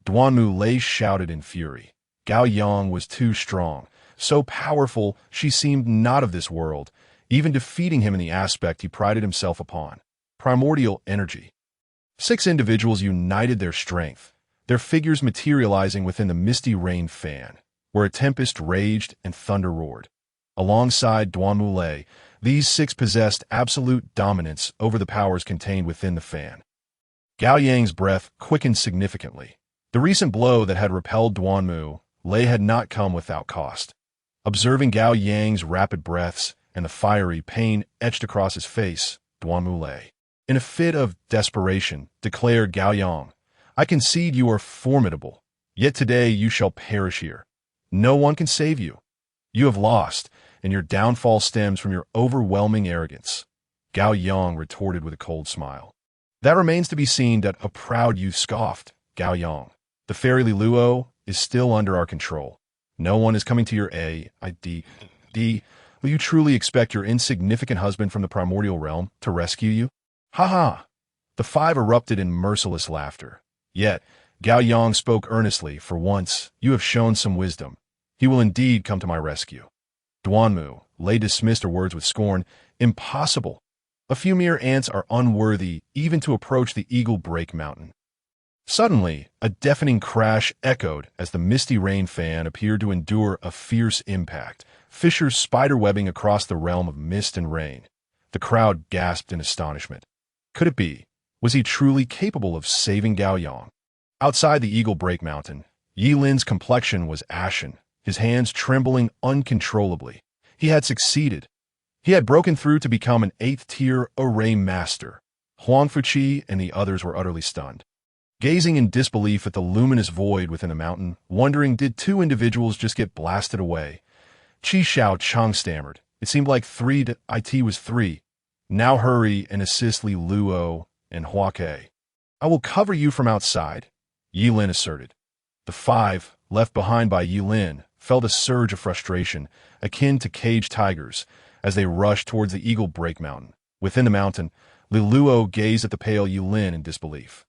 Duanmu Lei shouted in fury. Gao Yang was too strong, so powerful she seemed not of this world, even defeating him in the aspect he prided himself upon: primordial energy. 6 individuals united their strength, their figures materializing within the misty rain fan, where a tempest raged and thunder roared. Alongside Duanmu Lei, these 6 possessed absolute dominance over the powers contained within the fan. Gao Yang's breath quickened significantly. The recent blow that had repelled Duanmu Lei had not come without cost. Observing Gao Yang's rapid breaths and the fiery pain etched across his face, Duanmu Lei, in a fit of desperation, declared, Gao Yang, I concede you are formidable, yet today you shall perish here. No one can save you. You have lost, and your downfall stems from your overwhelming arrogance. Gao Yang retorted with a cold smile. That remains to be seen, that a proud youth scoffed. Gao Yang, the fairy Li Luo is still under our control. No one is coming to your aid. Will you truly expect your insignificant husband from the primordial realm to rescue you? Ha ha! The 5 erupted in merciless laughter. Yet, Gao Yang spoke earnestly. For once, you have shown some wisdom. He will indeed come to my rescue. Duanmu Lei dismissed her words with scorn. Impossible! A few mere ants are unworthy even to approach the Eagle Break Mountain. Suddenly, a deafening crash echoed as the misty rain fan appeared to endure a fierce impact, fissures spiderwebbing across the realm of mist and rain. The crowd gasped in astonishment. Could it be? Was he truly capable of saving Gao Yang? Outside the Eagle Break Mountain, Ye Lin's complexion was ashen, his hands trembling uncontrollably. He had succeeded. He had broken through to become an 8th-tier array master. Huang Fuqi and the others were utterly stunned, gazing in disbelief at the luminous void within the mountain, wondering, did 2 individuals just get blasted away? Qi Xiao Chang stammered. It seemed like it was 3. Now hurry and assist Li Luo and Hua Ke. I will cover you from outside, Ye Lin asserted. The 5, left behind by Ye Lin, felt a surge of frustration, akin to caged tigers, as they rushed towards the Eagle Break Mountain. Within the mountain, Li Luo gazed at the pale Ye Lin in disbelief.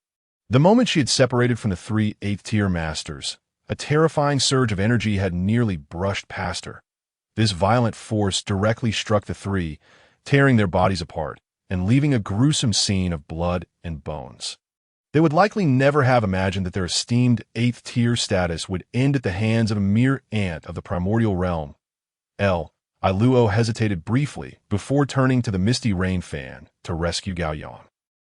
The moment she had separated from the 3 8th-tier masters, a terrifying surge of energy had nearly brushed past her. This violent force directly struck the 3, tearing their bodies apart and leaving a gruesome scene of blood and bones. They would likely never have imagined that their esteemed 8th-tier status would end at the hands of a mere ant of the primordial realm. Luo hesitated briefly before turning to the misty rain fan to rescue Gao Yang.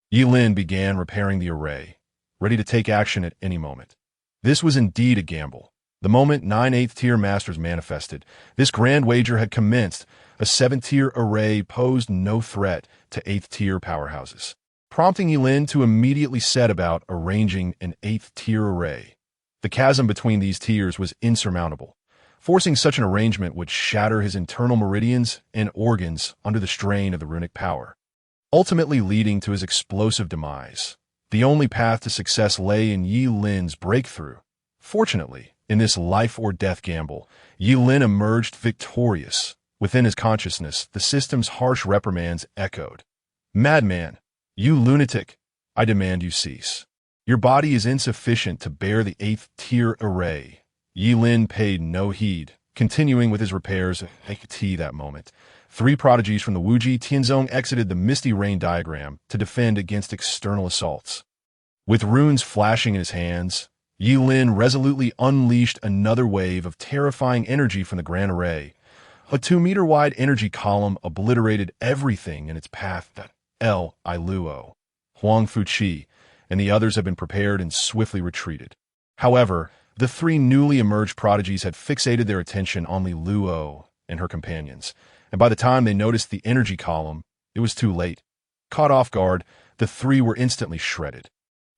Ye Lin began repairing the array, ready to take action at any moment. This was indeed a gamble. The moment 9 8th-tier masters manifested, this grand wager had commenced. A 7th-tier array posed no threat to 8th-tier powerhouses, prompting Ye Lin to immediately set about arranging an 8th-tier array. The chasm between these tiers was insurmountable. Forcing such an arrangement would shatter his internal meridians and organs under the strain of the runic power, ultimately leading to his explosive demise. The only path to success lay in Ye Lin's breakthrough. Fortunately, in this life-or-death gamble, Ye Lin emerged victorious. Within his consciousness, the system's harsh reprimands echoed. Madman! You lunatic! I demand you cease. Your body is insufficient to bear the 8th-tier array. Ye Lin paid no heed, continuing with his repairs that moment. 3 prodigies from the Wuji Tianzong exited the misty rain diagram to defend against external assaults. With runes flashing in his hands, Ye Lin resolutely unleashed another wave of terrifying energy from the grand array. A 2-meter-wide energy column obliterated everything in its path. Luo, Huang Fuqi, and the others had been prepared and swiftly retreated. However, the 3 newly emerged prodigies had fixated their attention on Li Luo and her companions, and by the time they noticed the energy column, it was too late. Caught off guard, the 3 were instantly shredded.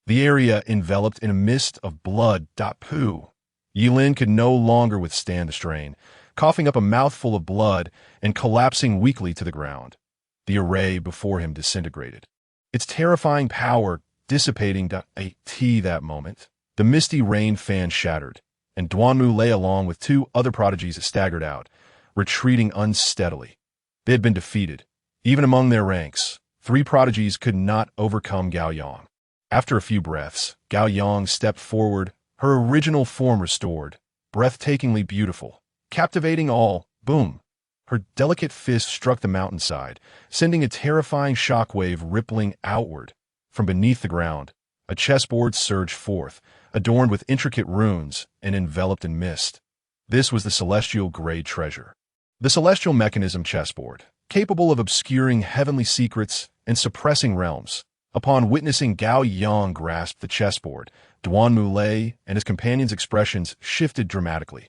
the area enveloped in a mist of blood. Poo. Ye Lin could no longer withstand the strain, coughing up a mouthful of blood and collapsing weakly to the ground. The array before him disintegrated, its terrifying power dissipating. That moment, the misty rain fan shattered, and Duanmu lay along with two other prodigies staggered out, retreating unsteadily. They had been defeated. Even among their ranks, three prodigies could not overcome Gao Yang. After a few breaths, Gao Yang stepped forward, her original form restored, breathtakingly beautiful, captivating all. Boom! Her delicate fist struck the mountainside, sending a terrifying shockwave rippling outward. From beneath the ground, a chessboard surged forth, adorned with intricate runes and enveloped in mist. This was the celestial grade treasure. The celestial mechanism chessboard, capable of obscuring heavenly secrets and suppressing realms. Upon witnessing Gao Yang grasp the chessboard, Duanmu lay and his companion's expressions shifted dramatically.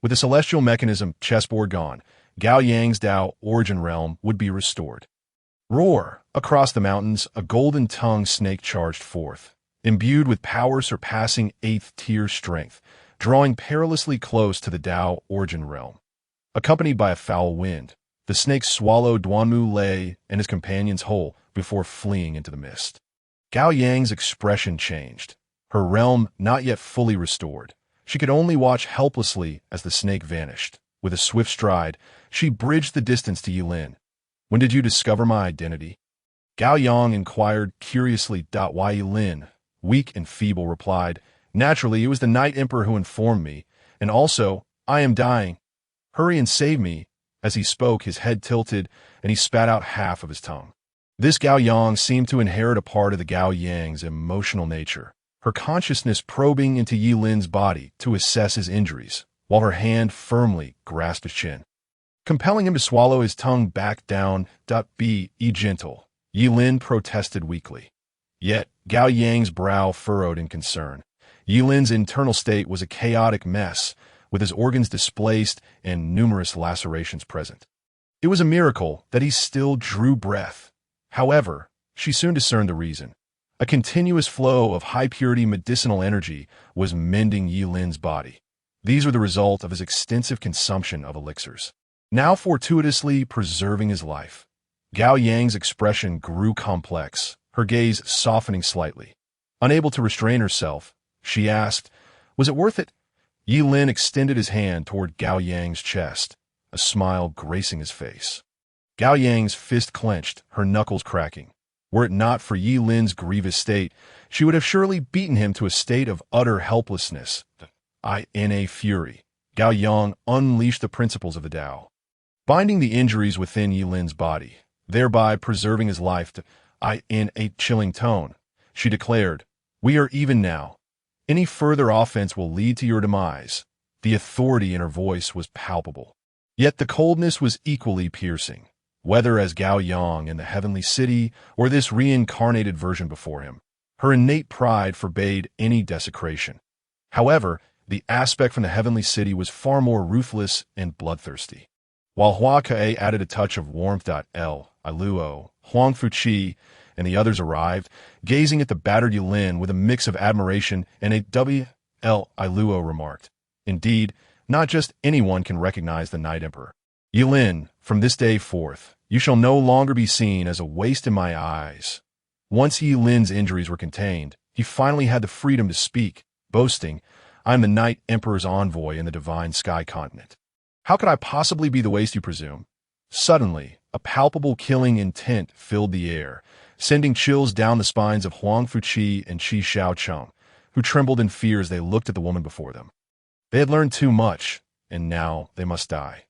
With the celestial mechanism chessboard gone, Gao Yang's Dao origin realm would be restored. Roar! Across the mountains, a golden-tongued snake charged forth, imbued with power surpassing 8th-tier strength, drawing perilously close to the Dao origin realm. Accompanied by a foul wind, the snake swallowed Duanmu Lei and his companions whole before fleeing into the mist. Gao Yang's expression changed, her realm not yet fully restored. She could only watch helplessly as the snake vanished. With a swift stride, she bridged the distance to Ye Lin. "When did you discover my identity?" Gao Yang inquired curiously. Why Ye Lin, weak and feeble, replied, "Naturally, it was the Night Emperor who informed me, and also, I am dying. Hurry and save me." As he spoke, his head tilted, and he spat out half of his tongue. This Gao Yang seemed to inherit a part of the Gao Yang's emotional nature, her consciousness probing into Ye Lin's body to assess his injuries, while her hand firmly grasped his chin, compelling him to swallow his tongue back down. Be gentle, Ye Lin protested weakly. Yet Gao Yang's brow furrowed in concern. Ye Lin's internal state was a chaotic mess, with his organs displaced and numerous lacerations present. It was a miracle that he still drew breath. However, she soon discerned the reason. A continuous flow of high-purity medicinal energy was mending Ye Lin's body. These were the result of his extensive consumption of elixirs, now fortuitously preserving his life. Gao Yang's expression grew complex, her gaze softening slightly. Unable to restrain herself, she asked, "Was it worth it?" Ye Lin extended his hand toward Gao Yang's chest, a smile gracing his face. Gao Yang's fist clenched, her knuckles cracking. Were it not for Ye Lin's grievous state, she would have surely beaten him to a state of utter helplessness. In a fury, Gao Yang unleashed the principles of the Tao, binding the injuries within Ye Lin's body, thereby preserving his life. In a chilling tone, she declared, "We are even now. Any further offense will lead to your demise." The authority in her voice was palpable, yet the coldness was equally piercing. Whether as Gao Yang in the heavenly city or this reincarnated version before him, her innate pride forbade any desecration. However, the aspect from the heavenly city was far more ruthless and bloodthirsty. While Hua Ke added a touch of warmth. Luo, Huang Fuqi, and the others arrived, gazing at the battered Ye Lin with a mix of admiration and a Luo remarked, "Indeed, not just anyone can recognize the Night Emperor. Ye Lin, from this day forth, you shall no longer be seen as a waste in my eyes." Once Ye Lin's injuries were contained, he finally had the freedom to speak, boasting, "I am the Night Emperor's envoy in the divine sky continent. How could I possibly be the waste you presume?" Suddenly, a palpable killing intent filled the air, sending chills down the spines of Huang Fuqi and Qi Shaocheng, who trembled in fear as they looked at the woman before them. They had learned too much, and now they must die.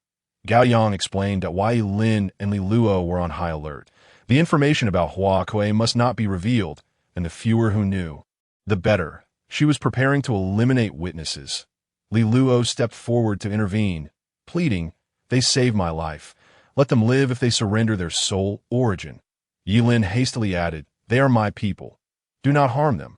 Gao Yang explained that why Ye Lin and Li Luo were on high alert. The information about Hua Kuei must not be revealed, and the fewer who knew, the better. She was preparing to eliminate witnesses. Li Luo stepped forward to intervene, pleading, "They saved my life. Let them live if they surrender their soul origin." Ye Lin hastily added, "They are my people. Do not harm them."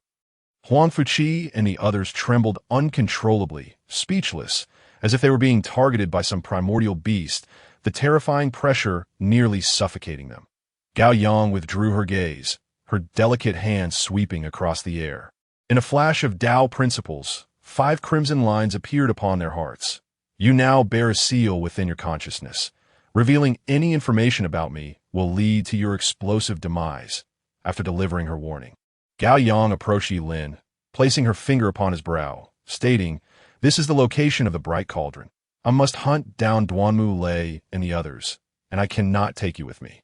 Huang Fuqi and the others trembled uncontrollably, speechless, as if they were being targeted by some primordial beast, the terrifying pressure nearly suffocating them. Gao Yang withdrew her gaze, her delicate hand sweeping across the air. In a flash of Tao principles, 5 crimson lines appeared upon their hearts. You now bear a seal within your consciousness. Revealing any information about me will lead to your explosive demise. After delivering her warning, Gao Yang approached Ye Lin, placing her finger upon his brow, stating, "This is the location of the bright cauldron. I must hunt down Duanmu Lei and the others, and I cannot take you with me."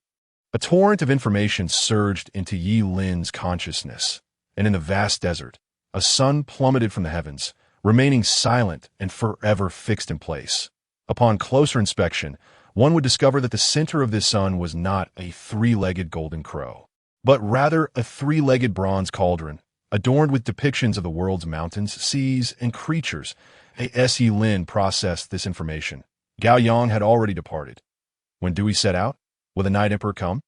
A torrent of information surged into Ye Lin's consciousness, and in the vast desert, a sun plummeted from the heavens, remaining silent and forever fixed in place. Upon closer inspection, one would discover that the center of this sun was not a 3-legged golden crow, but rather a 3-legged bronze cauldron, adorned with depictions of the world's mountains, seas, and creatures. As Ye Lin processed this information, Gao Yang had already departed. When do we set out? Will the Night Emperor come?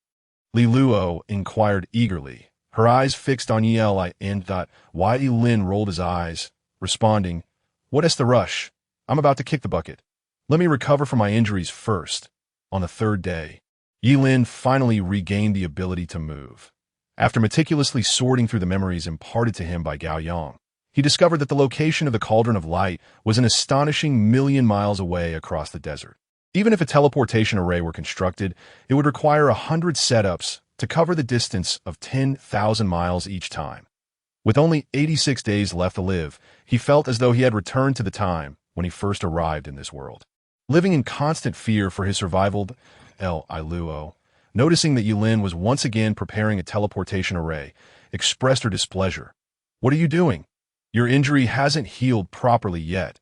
Li Luo inquired eagerly, her eyes fixed on Ye Lin. Ye Lin rolled his eyes, responding, "What is the rush? I'm about to kick the bucket. Let me recover from my injuries first." On the 3rd day, Ye Lin finally regained the ability to move. After meticulously sorting through the memories imparted to him by Gao Yang, he discovered that the location of the Cauldron of Light was an astonishing 1,000,000 miles away across the desert. Even if a teleportation array were constructed, it would require 100 setups to cover the distance of 10,000 miles each time. With only 86 days left to live, he felt as though he had returned to the time when he first arrived in this world. Living in constant fear for his survival, Li Luo, noticing that Ye Lin was once again preparing a teleportation array, expressed her displeasure. "What are you doing? Your injury hasn't healed properly yet."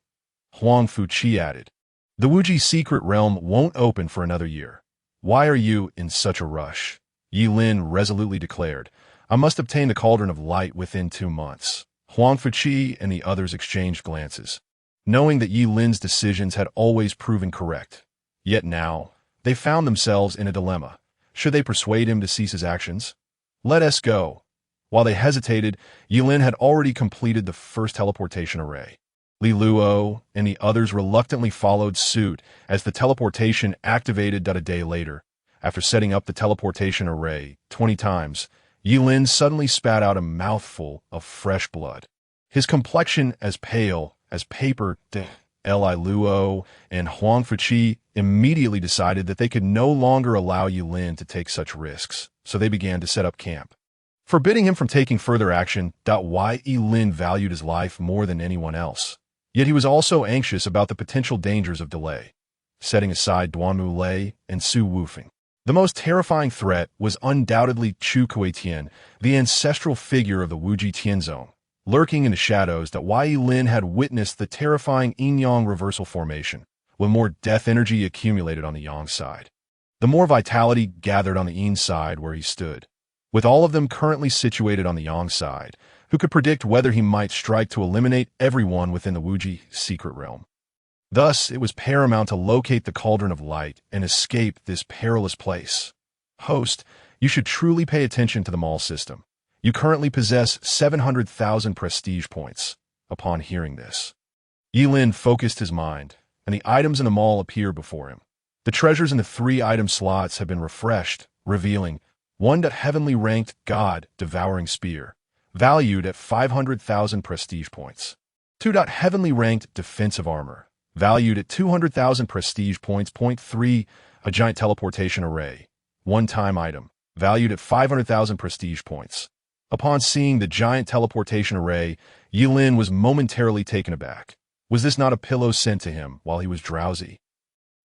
Huang Fuqi added, "The Wuji secret realm won't open for another year. Why are you in such a rush?" Ye Lin resolutely declared, "I must obtain the Cauldron of Light within 2 months." Huang Fuqi and the others exchanged glances, knowing that Ye Lin's decisions had always proven correct. Yet now, they found themselves in a dilemma. Should they persuade him to cease his actions? "Let us go." While they hesitated, Ye Lin had already completed the first teleportation array. Li Luo and the others reluctantly followed suit as the teleportation activated. A day later, after setting up the teleportation array 20 times, Ye Lin suddenly spat out a mouthful of fresh blood. His complexion as pale as paper. Li Luo and Huang Fuqi immediately decided that they could no longer allow Ye Lin to take such risks, so they began to set up camp, forbidding him from taking further action. Ye Lin valued his life more than anyone else, yet he was also anxious about the potential dangers of delay. Setting aside Duanmu Lei and Su Wufeng, the most terrifying threat was undoubtedly Chu Kuetian, the ancestral figure of the Wuji Tianzong. Lurking in the shadows, Ye Lin had witnessed the terrifying yin-yang reversal formation, when more death energy accumulated on the yang side. The more vitality gathered on the yin side where he stood. With all of them currently situated on the yang side, who could predict whether he might strike to eliminate everyone within the Wuji secret realm. Thus, it was paramount to locate the Cauldron of Light and escape this perilous place. Host, you should truly pay attention to the mall system. You currently possess 700,000 prestige points. Upon hearing this, Ye Lin focused his mind, and the items in the mall appeared before him. The treasures in the 3-item slots have been refreshed, revealing 1. Heavenly ranked God Devouring Spear, valued at 500,000 prestige points. 2. Heavenly ranked Defensive Armor, valued at 200,000 prestige points. 3. A giant teleportation array, one-time item, valued at 500,000 prestige points. Upon seeing the giant teleportation array, Ye Lin was momentarily taken aback. Was this not a pillow sent to him while he was drowsy?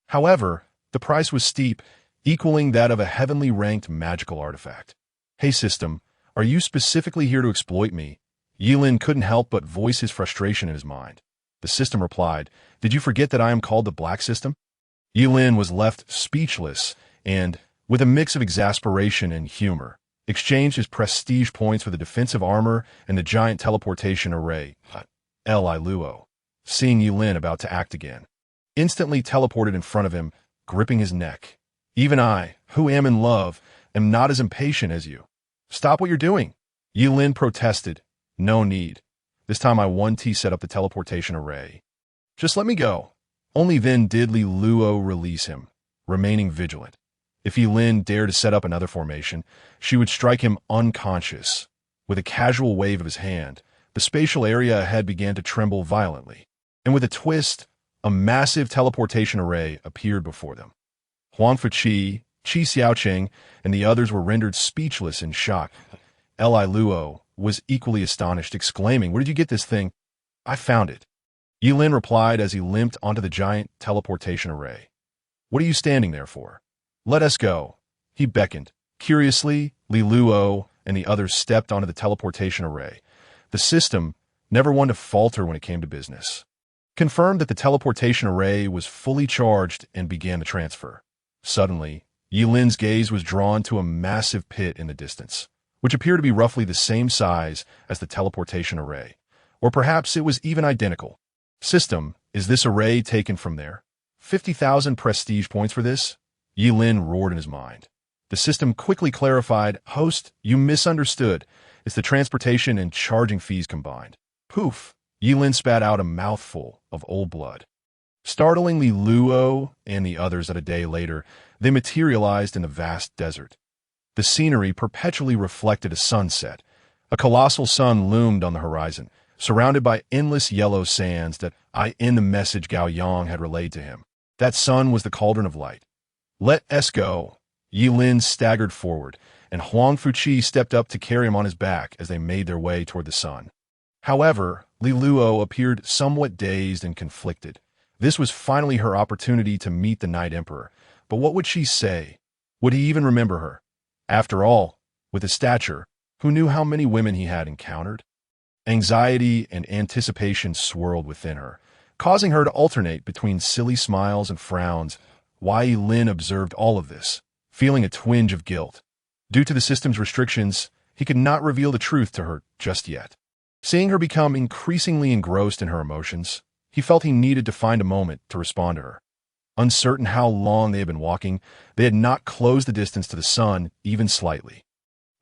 However, the price was steep, equaling that of a heavenly ranked magical artifact. "Hey system, are you specifically here to exploit me?" Ye Lin couldn't help but voice his frustration in his mind. The system replied, "Did you forget that I am called the Black System?" Ye Lin was left speechless and, with a mix of exasperation and humor, exchanged his prestige points for the defensive armor and the giant teleportation array. Li Luo, seeing Ye Lin about to act again, instantly teleported in front of him, gripping his neck. "Even I, who am in love, am not as impatient as you. Stop what you're doing." Ye Lin protested. "No need. This time I 1T set up the teleportation array. Just let me go." Only then did Li Luo release him, remaining vigilant. If Ye Lin dared to set up another formation, she would strike him unconscious. With a casual wave of his hand, the spatial area ahead began to tremble violently. And with a twist, a massive teleportation array appeared before them. Huang Fuqi, Qi Xiaoqing, and the others were rendered speechless in shock. Li Luo was equally astonished, exclaiming, "Where did you get this thing?" "I found it," Ye Lin replied as he limped onto the giant teleportation array. "What are you standing there for? Let us go." He beckoned. Curiously, Li Luo and the others stepped onto the teleportation array. The system, never one to falter when it came to business, confirmed that the teleportation array was fully charged and began the transfer. Suddenly, Ye Lin's gaze was drawn to a massive pit in the distance, which appeared to be roughly the same size as the teleportation array. Or perhaps it was even identical. "System, is this array taken from there? 50,000 prestige points for this?" Ye Lin roared in his mind. The system quickly clarified, "Host, you misunderstood. It's the transportation and charging fees combined." Poof! Ye Lin spat out a mouthful of old blood. Startlingly, Luo and the others that a day later, they materialized in the vast desert. The scenery perpetually reflected a sunset. A colossal sun loomed on the horizon, surrounded by endless yellow sands that in the message Gao Yang had relayed to him. That sun was the cauldron of light. "Let us go." Ye Lin staggered forward, and Huang Fuqi stepped up to carry him on his back as they made their way toward the sun. However, Li Luo appeared somewhat dazed and conflicted. This was finally her opportunity to meet the Night Emperor, but what would she say? Would he even remember her? After all, with his stature, who knew how many women he had encountered? Anxiety and anticipation swirled within her, causing her to alternate between silly smiles and frowns. Ye Lin observed all of this, feeling a twinge of guilt. Due to the system's restrictions, he could not reveal the truth to her just yet. Seeing her become increasingly engrossed in her emotions, he felt he needed to find a moment to respond to her. Uncertain how long they had been walking, they had not closed the distance to the sun even slightly.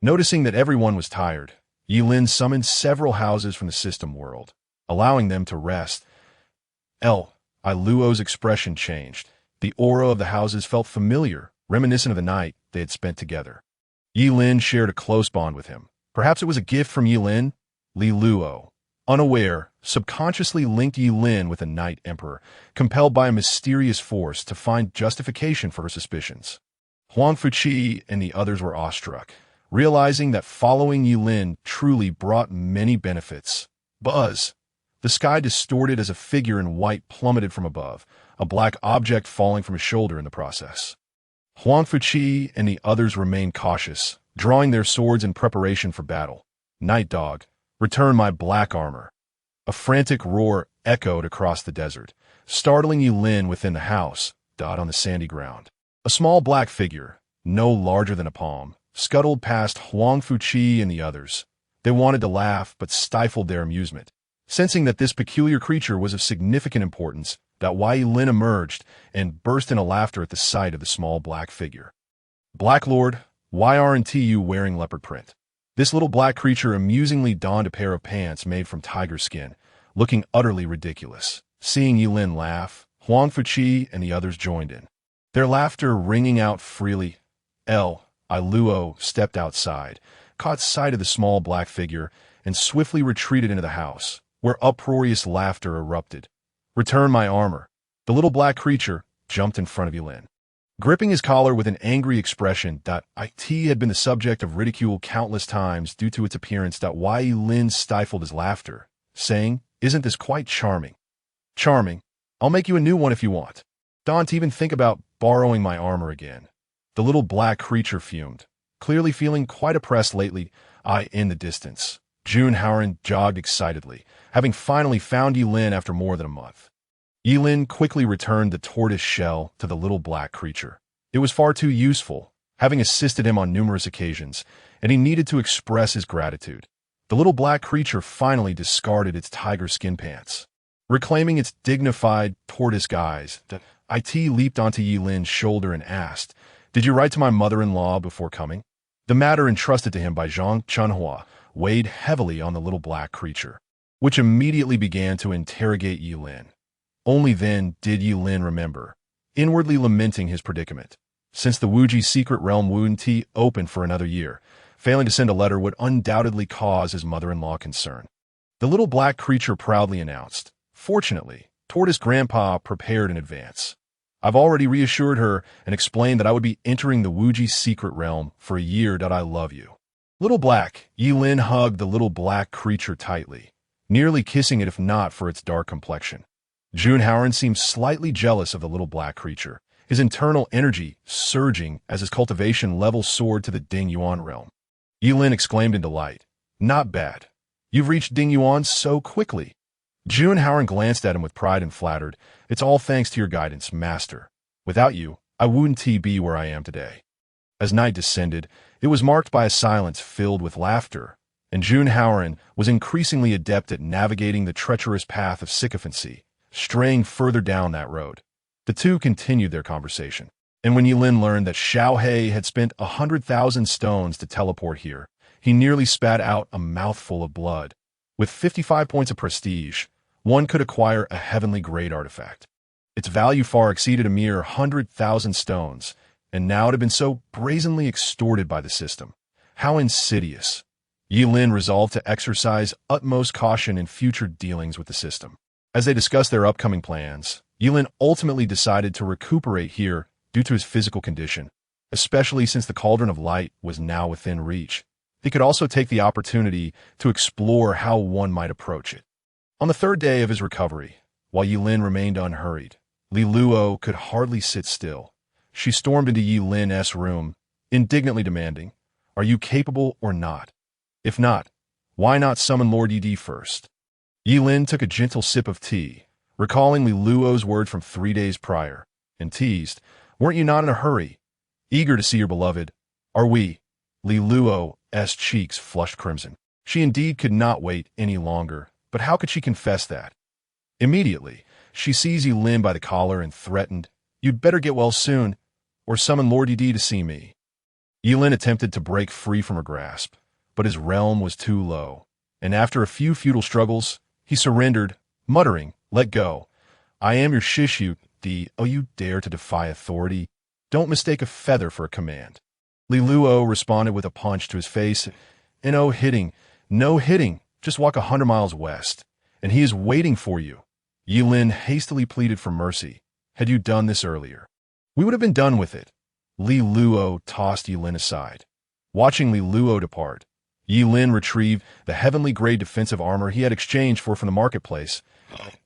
Noticing that everyone was tired, Ye Lin summoned several houses from the system world, allowing them to rest. Li Luo's expression changed. The aura of the houses felt familiar, reminiscent of the night they had spent together. Ye Lin shared a close bond with him. Perhaps it was a gift from Ye Lin? Li Luo, unaware, subconsciously linked Ye Lin with the Night Emperor, compelled by a mysterious force to find justification for her suspicions. Huang Fuqi and the others were awestruck, realizing that following Ye Lin truly brought many benefits. Buzz! The sky distorted as a figure in white plummeted from above, a black object falling from his shoulder in the process. Huang Fuqi and the others remained cautious, drawing their swords in preparation for battle. "Night Dog, return my black armor." A frantic roar echoed across the desert, startling Ye Lin within the house, on the sandy ground. A small black figure, no larger than a palm, scuttled past Huang Fuqi and the others. They wanted to laugh, but stifled their amusement. Sensing that this peculiar creature was of significant importance, Ye Lin emerged and burst into laughter at the sight of the small black figure. "Black Lord, why aren't you wearing leopard print?" This little black creature amusingly donned a pair of pants made from tiger skin, looking utterly ridiculous. Seeing Ye Lin laugh, Huang Fuqi and the others joined in, their laughter ringing out freely. Li Luo stepped outside, caught sight of the small black figure, and swiftly retreated into the house, where uproarious laughter erupted. "Return my armor." The little black creature jumped in front of Ye Lin, gripping his collar with an angry expression. It had been the subject of ridicule countless times due to its appearance. Ye Lin stifled his laughter, saying, "Isn't this quite charming?" "Charming? I'll make you a new one if you want. Don't even think about borrowing my armor again." The little black creature fumed, clearly feeling quite oppressed lately. In the distance, Jun Haoran jogged excitedly, having finally found Ye Lin after more than a month. Ye Lin quickly returned the tortoise shell to the little black creature. It was far too useful, having assisted him on numerous occasions, and he needed to express his gratitude. The little black creature finally discarded its tiger skin pants. Reclaiming its dignified tortoise guise, It leaped onto Ye Lin's shoulder and asked, "Did you write to my mother-in-law before coming?" The matter entrusted to him by Zhang Chunhua weighed heavily on the little black creature, which immediately began to interrogate Ye Lin. Only then did Ye Lin remember, inwardly lamenting his predicament. Since the Wuji's secret realm wouldn't be open for another year, failing to send a letter would undoubtedly cause his mother-in-law concern. The little black creature proudly announced. Fortunately, Tortoise Grandpa prepared in advance. I've already reassured her and explained that I would be entering the Wuji's secret realm for a year. I love you. Little Black, Ye Lin hugged the little black creature tightly, nearly kissing it if not for its dark complexion. Jun Haoran seemed slightly jealous of the little black creature, his internal energy surging as his cultivation level soared to the Ding Yuan realm. Ye Lin exclaimed in delight. Not bad. You've reached Ding Yuan so quickly. Jun Haoran glanced at him with pride and flattered. It's all thanks to your guidance, master. Without you, I wouldn't be where I am today. As night descended, it was marked by a silence filled with laughter, and Jun Haoran was increasingly adept at navigating the treacherous path of sycophancy, straying further down that road. The two continued their conversation, and when Ye Lin learned that Xiao He had spent 100,000 stones to teleport here, he nearly spat out a mouthful of blood. With 55 points of prestige, one could acquire a heavenly grade artifact. Its value far exceeded a mere 100,000 stones, and now it had been so brazenly extorted by the system. How insidious! Ye Lin resolved to exercise utmost caution in future dealings with the system. As they discussed their upcoming plans, Ye Lin ultimately decided to recuperate here due to his physical condition, especially since the Cauldron of Light was now within reach. He could also take the opportunity to explore how one might approach it. On the third day of his recovery, while Ye Lin remained unhurried, Li Luo could hardly sit still. She stormed into Ye Lin's room, indignantly demanding, "Are you capable or not? If not, why not summon Lord Yi first?" Ye Lin took a gentle sip of tea, recalling Li Luo's word from 3 days prior, and teased, "Weren't you not in a hurry? Eager to see your beloved? Are we?" Li Luo's cheeks flushed crimson. She indeed could not wait any longer, but how could she confess that? Immediately, she seized Ye Lin by the collar and threatened, "You'd better get well soon, or summon Lord Yi to see me." Ye Lin attempted to break free from her grasp, but his realm was too low, and after a few futile struggles, he surrendered, muttering, "Let go. I am your Shishu, Oh, you dare to defy authority? Don't mistake a feather for a command." Li Luo responded with a punch to his face, and no hitting, just walk 100 miles west, and he is waiting for you. Ye Lin hastily pleaded for mercy. Had you done this earlier, we would have been done with it. Li Luo tossed Ye Lin aside. Watching Li Luo depart, Ye Lin retrieved the heavenly grade defensive armor he had exchanged for from the marketplace,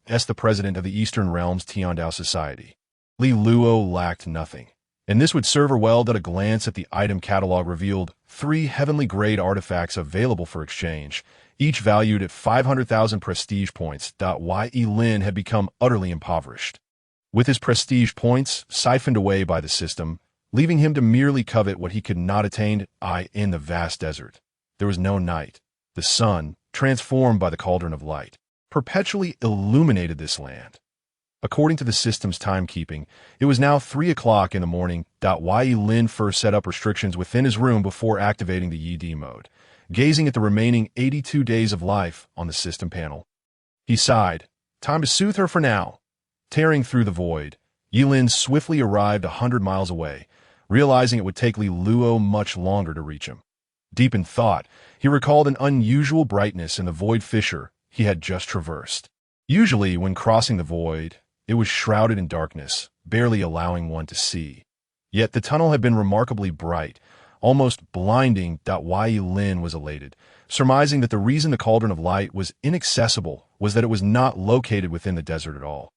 as the president of the Eastern Realms Tiandao Society. Li Luo lacked nothing, and this would serve her well that a glance at the item catalog revealed 3 heavenly grade artifacts available for exchange, each valued at 500,000 prestige points. Ye Lin had become utterly impoverished, with his prestige points siphoned away by the system, leaving him to merely covet what he could not attain in the vast desert. There was no night. The sun, transformed by the Cauldron of Light, perpetually illuminated this land. According to the system's timekeeping, it was now 3 o'clock in the morning. Ye Lin first set up restrictions within his room before activating the Yi mode, gazing at the remaining 82 days of life on the system panel. He sighed. Time to soothe her for now. Tearing through the void, Ye Lin swiftly arrived 100 miles away, realizing it would take Li Luo much longer to reach him. Deep in thought, he recalled an unusual brightness in the void fissure he had just traversed. Usually, when crossing the void, it was shrouded in darkness, barely allowing one to see. Yet the tunnel had been remarkably bright, almost blinding. Ye Lin was elated, surmising that the reason the Cauldron of Light was inaccessible was that it was not located within the desert at all.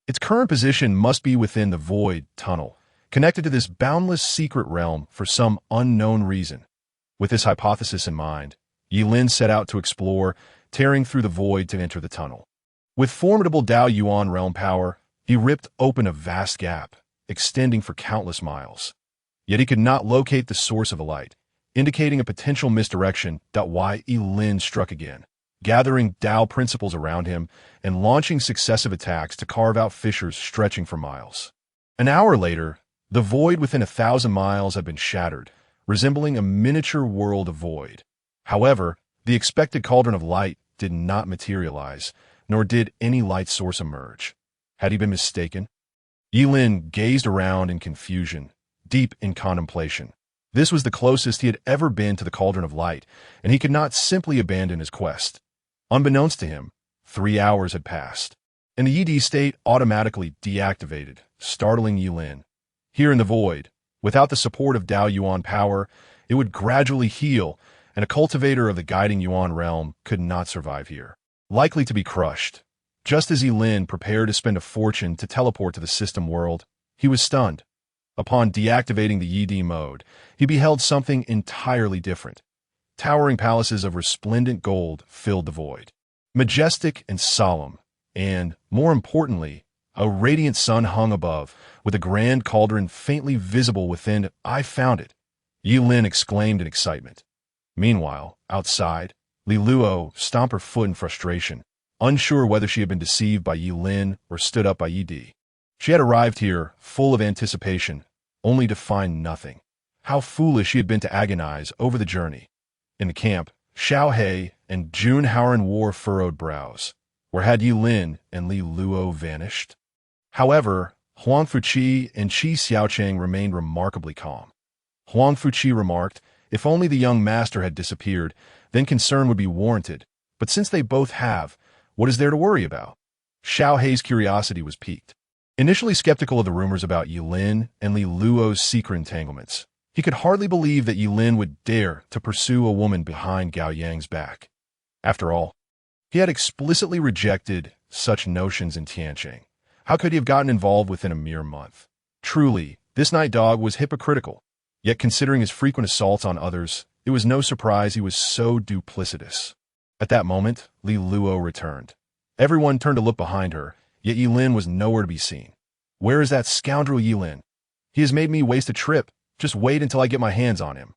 Its current position must be within the void tunnel, connected to this boundless secret realm for some unknown reason. With this hypothesis in mind, Ye Lin set out to explore, tearing through the void to enter the tunnel. With formidable Dao Yuan realm power, he ripped open a vast gap, extending for countless miles. Yet he could not locate the source of the light, indicating a potential misdirection. Ye Lin struck again, gathering Dao principles around him and launching successive attacks to carve out fissures stretching for miles. An hour later, the void within 1,000 miles had been shattered, resembling a miniature world of void. However, the expected Cauldron of Light did not materialize, nor did any light source emerge. Had he been mistaken? Ye Lin gazed around in confusion, deep in contemplation. This was the closest he had ever been to the Cauldron of Light, and he could not simply abandon his quest. Unbeknownst to him, 3 hours had passed, and the Yi state automatically deactivated, startling Ye Lin. Here in the void, without the support of Dao Yuan power, it would gradually heal, and a cultivator of the guiding Yuan realm could not survive here. Likely to be crushed. Just as Ye Lin prepared to spend a fortune to teleport to the system world, he was stunned. Upon deactivating the Yi mode, he beheld something entirely different. Towering palaces of resplendent gold filled the void. Majestic and solemn, and, more importantly, a radiant sun hung above, with a grand cauldron faintly visible within. "I found it," Ye Lin exclaimed in excitement. Meanwhile, outside, Li Luo stomped her foot in frustration, unsure whether she had been deceived by Ye Lin or stood up by Yi. She had arrived here, full of anticipation, only to find nothing. How foolish she had been to agonize over the journey. In the camp, Xiao He and Jun Haoran wore furrowed brows. Where had Ye Lin and Li Luo vanished? However, Huang Fuqi and Qi Xiaocheng remained remarkably calm. Huang Fuqi remarked, if only the young master had disappeared, then concern would be warranted. But since they both have, what is there to worry about? Xiao He's curiosity was piqued. Initially skeptical of the rumors about Ye Lin and Li Luo's secret entanglements, he could hardly believe that Ye Lin would dare to pursue a woman behind Gao Yang's back. After all, he had explicitly rejected such notions in Tianqing. How could he have gotten involved within a mere month? Truly, this night dog was hypocritical. Yet considering his frequent assaults on others, it was no surprise he was so duplicitous. At that moment, Li Luo returned. Everyone turned to look behind her, yet Ye Lin was nowhere to be seen. Where is that scoundrel Ye Lin? He has made me waste a trip. Just wait until I get my hands on him.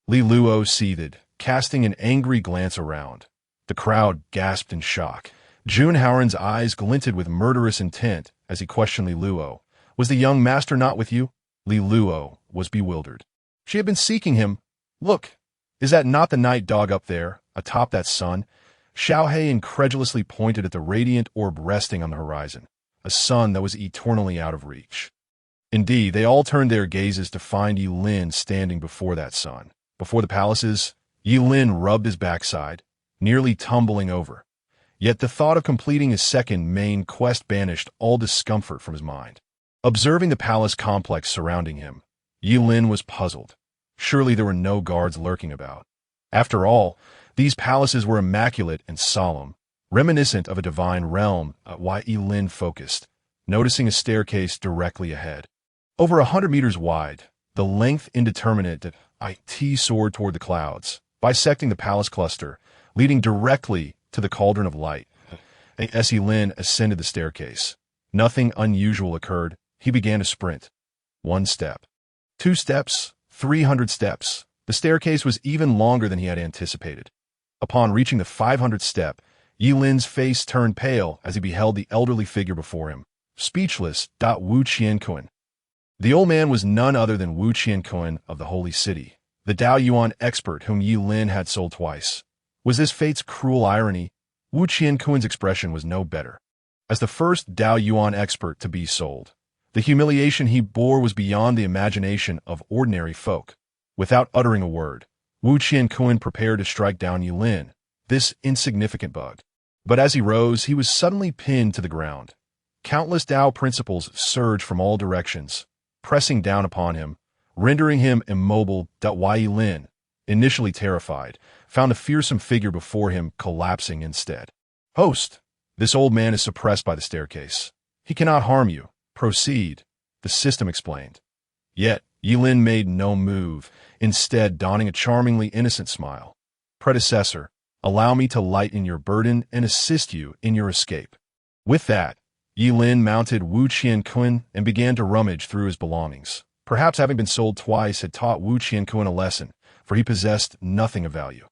Li Luo seethed, casting an angry glance around. The crowd gasped in shock. Jun Haoran's eyes glinted with murderous intent as he questioned Li Luo. Was the young master not with you? Li Luo was bewildered. She had been seeking him. Look, is that not the night dog up there, atop that sun? Xiao He incredulously pointed at the radiant orb resting on the horizon, a sun that was eternally out of reach. Indeed, they all turned their gazes to find Ye Lin standing before that sun. Before the palaces, Ye Lin rubbed his backside, nearly tumbling over. Yet the thought of completing his second main quest banished all discomfort from his mind. Observing the palace complex surrounding him, Ye Lin was puzzled. Surely there were no guards lurking about. After all, these palaces were immaculate and solemn, reminiscent of a divine realm. Why Ye Lin focused, noticing a staircase directly ahead. Over 100 meters wide, the length indeterminate, it soared toward the clouds, bisecting the palace cluster, leading directly to the Cauldron of Light. As Ye Lin ascended the staircase, nothing unusual occurred. He began to sprint. 1 step. 2 steps. 300 steps. The staircase was even longer than he had anticipated. Upon reaching the 500th step, Ye Lin's face turned pale as he beheld the elderly figure before him. Speechless. Wu Qiankun. The old man was none other than Wu Qiankun of the Holy City, the Dao Yuan expert whom Ye Lin had sold twice. Was this fate's cruel irony? Wu Qiankun's expression was no better. As the first Dao Yuan expert to be sold, the humiliation he bore was beyond the imagination of ordinary folk. Without uttering a word, Wu Qiankun prepared to strike down Ye Lin, this insignificant bug. But as he rose, he was suddenly pinned to the ground. Countless Dao principles surged from all directions, pressing down upon him, rendering him immobile. Ye Lin, initially terrified, found a fearsome figure before him collapsing instead. Host, this old man is suppressed by the staircase. He cannot harm you. Proceed, the system explained. Yet, Ye Lin made no move, instead donning a charmingly innocent smile. Predecessor, allow me to lighten your burden and assist you in your escape. With that, Ye Lin mounted Wu Qiankun and began to rummage through his belongings. Perhaps having been sold twice had taught Wu Qiankun a lesson, for he possessed nothing of value.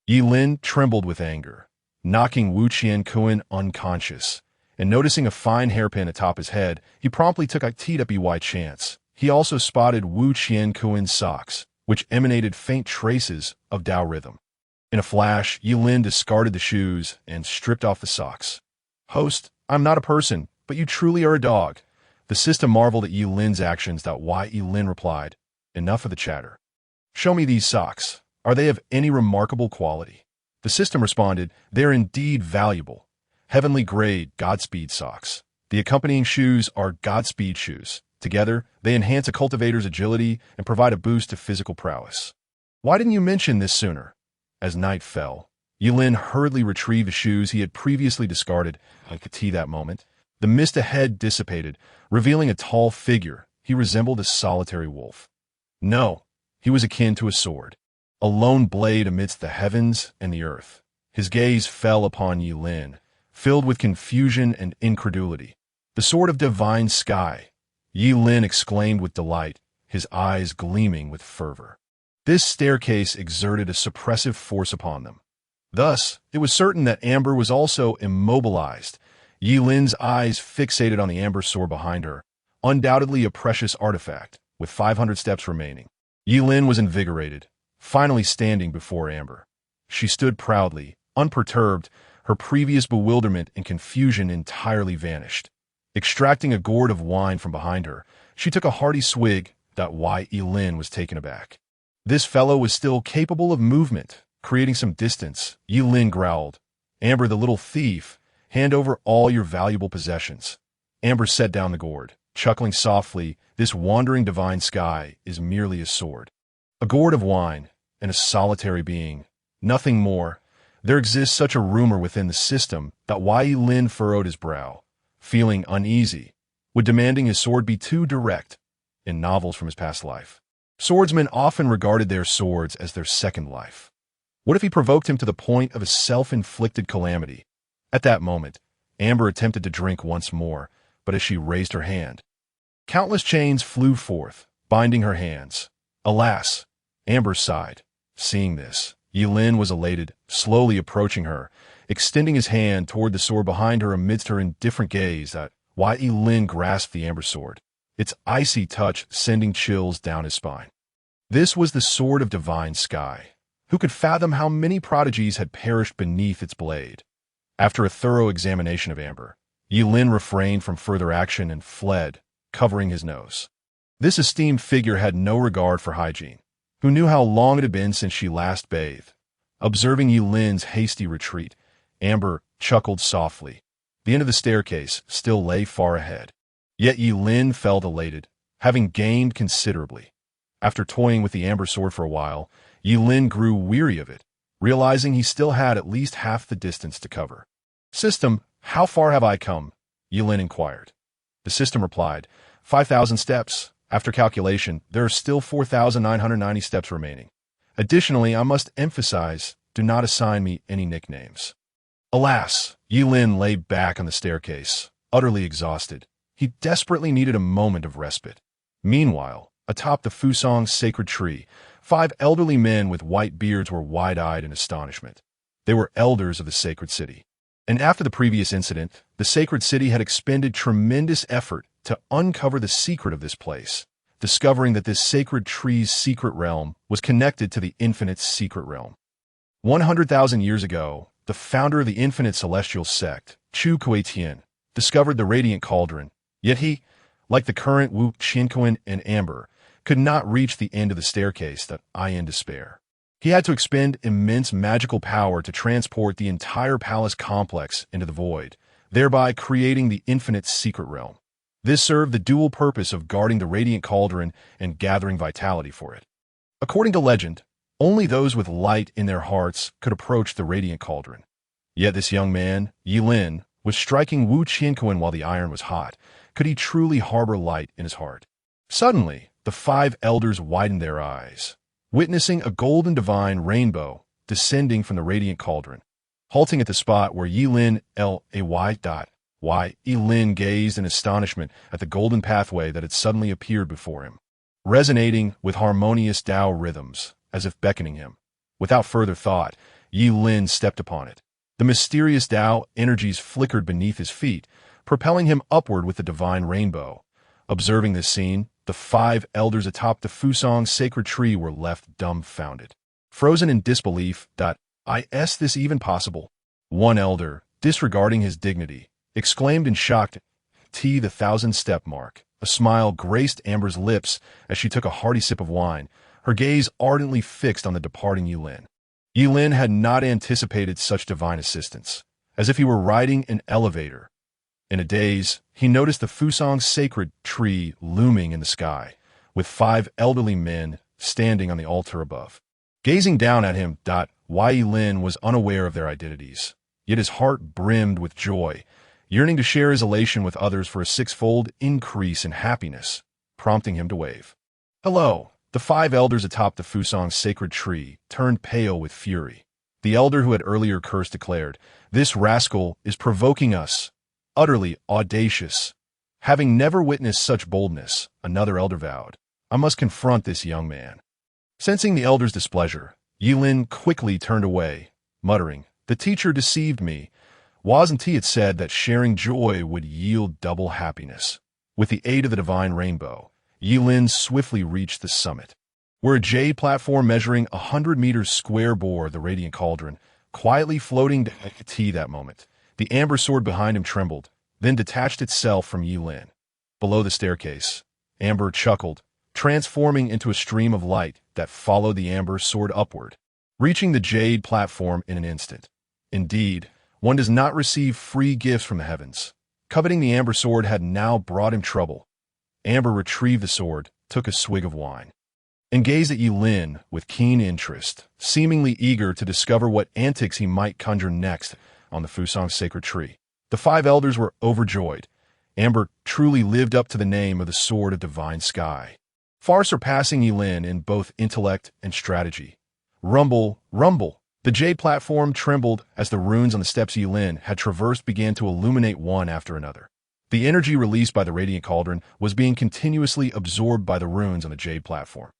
Ye Lin trembled with anger, knocking Wu Qiankun unconscious, and noticing a fine hairpin atop his head, he promptly took a by chance. He also spotted Wu Qiankun's socks, which emanated faint traces of Dao rhythm. In a flash, Ye Lin discarded the shoes and stripped off the socks. Host, I'm not a person, but you truly are a dog. The system marveled at Ye Lin's actions. Ye Lin replied, "Enough of the chatter. Show me these socks. Are they of any remarkable quality?" The system responded, "They're indeed valuable. Heavenly grade Godspeed socks. The accompanying shoes are Godspeed shoes. Together, they enhance a cultivator's agility and provide a boost to physical prowess. Why didn't you mention this sooner?" As night fell, Ye Lin hurriedly retrieved the shoes he had previously discarded. I could see that moment. The mist ahead dissipated, revealing a tall figure. He resembled a solitary wolf. No, he was akin to a sword, a lone blade amidst the heavens and the earth. His gaze fell upon Ye Lin, filled with confusion and incredulity. "The sword of divine sky," Ye Lin exclaimed with delight, his eyes gleaming with fervor. This staircase exerted a suppressive force upon them. Thus, it was certain that Amber was also immobilized. Ye Lin's eyes fixated on the amber sword behind her, undoubtedly a precious artifact, with 500 steps remaining. Ye Lin was invigorated, finally standing before Amber. She stood proudly, unperturbed, her previous bewilderment and confusion entirely vanished. Extracting a gourd of wine from behind her, she took a hearty swig. Ye Lin was taken aback. This fellow was still capable of movement. Creating some distance, Ye Lin growled, "Amber, the little thief, hand over all your valuable possessions." Amber set down the gourd, chuckling softly. "This wandering divine sky is merely a sword. A gourd of wine, and a solitary being. Nothing more. There exists such a rumor within the system." Ye Lin furrowed his brow, feeling uneasy. Would demanding his sword be too direct? In novels from his past life, swordsmen often regarded their swords as their second life. What if he provoked him to the point of a self-inflicted calamity? At that moment, Amber attempted to drink once more, but as she raised her hand, countless chains flew forth, binding her hands. Alas, Amber sighed. Seeing this, Ye Lin was elated, slowly approaching her, extending his hand toward the sword behind her. Amidst her indifferent gaze, Ye Lin grasped the amber sword, its icy touch sending chills down his spine. This was the sword of divine sky. Who could fathom how many prodigies had perished beneath its blade? After a thorough examination of Amber, Ye Lin refrained from further action and fled, covering his nose. This esteemed figure had no regard for hygiene. Who knew how long it had been since she last bathed? Observing Ye Lin's hasty retreat, Amber chuckled softly. The end of the staircase still lay far ahead. Yet Ye Lin felt elated, having gained considerably. After toying with the amber sword for a while, Ye Lin grew weary of it, realizing he still had at least half the distance to cover. "System, how far have I come?" Ye Lin inquired. The system replied, 5,000 steps. After calculation, there are still 4,990 steps remaining. Additionally, I must emphasize, do not assign me any nicknames. Alas, Ye Lin lay back on the staircase, utterly exhausted. He desperately needed a moment of respite. Meanwhile, atop the Fusong's sacred tree, 5 elderly men with white beards were wide-eyed in astonishment. They were elders of the sacred city. And after the previous incident, the sacred city had expended tremendous effort to uncover the secret of this place, discovering that this sacred tree's secret realm was connected to the infinite's secret realm. 100,000 years ago, the founder of the infinite celestial sect, Chu Kuei-Tian, discovered the radiant cauldron, yet he, like the current Wu Qianquan and Amber, could not reach the end of the staircase. In despair, he had to expend immense magical power to transport the entire palace complex into the void, thereby creating the infinite's secret realm. This served the dual purpose of guarding the radiant cauldron and gathering vitality for it. According to legend, only those with light in their hearts could approach the radiant cauldron. Yet this young man, Ye Lin, was striking Wu Qianquan while the iron was hot. Could he truly harbor light in his heart? Suddenly, the 5 elders widened their eyes, witnessing a golden divine rainbow descending from the radiant cauldron. Halting at the spot where Ye Lin Ye Lin gazed in astonishment at the golden pathway that had suddenly appeared before him, resonating with harmonious Tao rhythms, as if beckoning him. Without further thought, Ye Lin stepped upon it. The mysterious Tao energies flickered beneath his feet, propelling him upward with the divine rainbow. Observing this scene, the 5 elders atop the Fusong sacred tree were left dumbfounded, frozen in disbelief. Is this even possible? One elder, disregarding his dignity, exclaimed in shock, the 1,000-step mark. A smile graced Amber's lips as she took a hearty sip of wine, her gaze ardently fixed on the departing Ye Lin. Ye Lin had not anticipated such divine assistance, as if he were riding an elevator. In a daze, he noticed the Fusang's sacred tree looming in the sky, with 5 elderly men standing on the altar above. Gazing down at him, Ye Lin was unaware of their identities, yet his heart brimmed with joy, yearning to share his elation with others for a 6-fold increase in happiness, prompting him to wave. "Hello." The 5 elders atop the Fusang's sacred tree turned pale with fury. The elder who had earlier cursed declared, "This rascal is provoking us. Utterly audacious." Having never witnessed such boldness, another elder vowed, "I must confront this young man." Sensing the elder's displeasure, Ye Lin quickly turned away, muttering, "The teacher deceived me. Wasn't he had said that sharing joy would yield double happiness?" With the aid of the divine rainbow, Ye Lin swiftly reached the summit, where a jade platform measuring 100 meters square bore the radiant cauldron, quietly floating down that moment. The amber sword behind him trembled, then detached itself from Ye Lin. Below the staircase, Amber chuckled, transforming into a stream of light that followed the amber sword upward, reaching the jade platform in an instant. Indeed, one does not receive free gifts from the heavens. Coveting the amber sword had now brought him trouble. Amber retrieved the sword, took a swig of wine, and gazed at Ye Lin with keen interest, seemingly eager to discover what antics he might conjure next on the Fusang's sacred tree. The 5 elders were overjoyed. Amber truly lived up to the name of the Sword of Divine Sky, far surpassing Ye Lin in both intellect and strategy. Rumble, rumble! The jade platform trembled as the runes on the steps Ye Lin had traversed began to illuminate one after another. The energy released by the radiant cauldron was being continuously absorbed by the runes on the jade platform.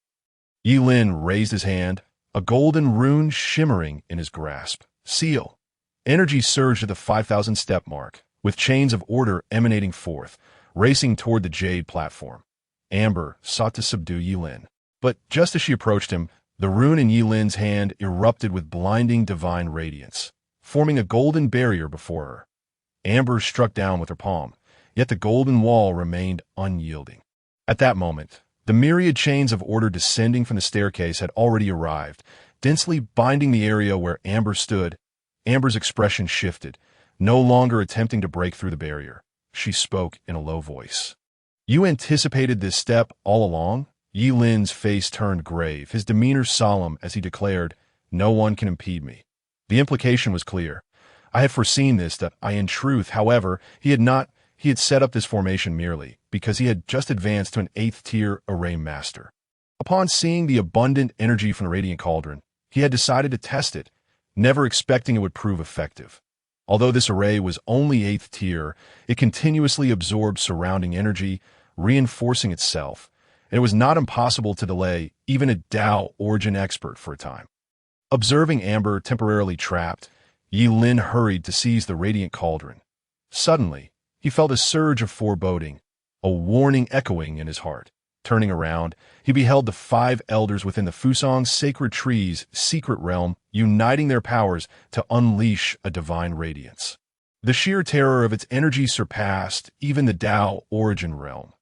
Ye Lin raised his hand, a golden rune shimmering in his grasp. Seal. Energy surged to the 5,000-step mark, with chains of order emanating forth, racing toward the jade platform. Amber sought to subdue Ye Lin, but just as she approached him, the rune in Ye Lin's hand erupted with blinding divine radiance, forming a golden barrier before her. Amber struck down with her palm, yet the golden wall remained unyielding. At that moment, the myriad chains of order descending from the staircase had already arrived, densely binding the area where Amber stood. Amber's expression shifted, no longer attempting to break through the barrier. She spoke in a low voice. "You anticipated this step all along?" Ye Lin's face turned grave, his demeanor solemn as he declared, "No one can impede me." The implication was clear. I had foreseen this, that in truth, however, he had set up this formation merely because he had just advanced to an 8th-tier array master. Upon seeing the abundant energy from the radiant cauldron, he had decided to test it, never expecting it would prove effective. Although this array was only 8th tier, it continuously absorbed surrounding energy, reinforcing itself, and it was not impossible to delay even a Dao origin expert for a time. Observing Amber temporarily trapped, Ye Lin hurried to seize the radiant cauldron. Suddenly, he felt a surge of foreboding, a warning echoing in his heart. Turning around, he beheld the 5 elders within the Fusang's sacred tree's secret realm uniting their powers to unleash a divine radiance. The sheer terror of its energy surpassed even the Dao origin realm.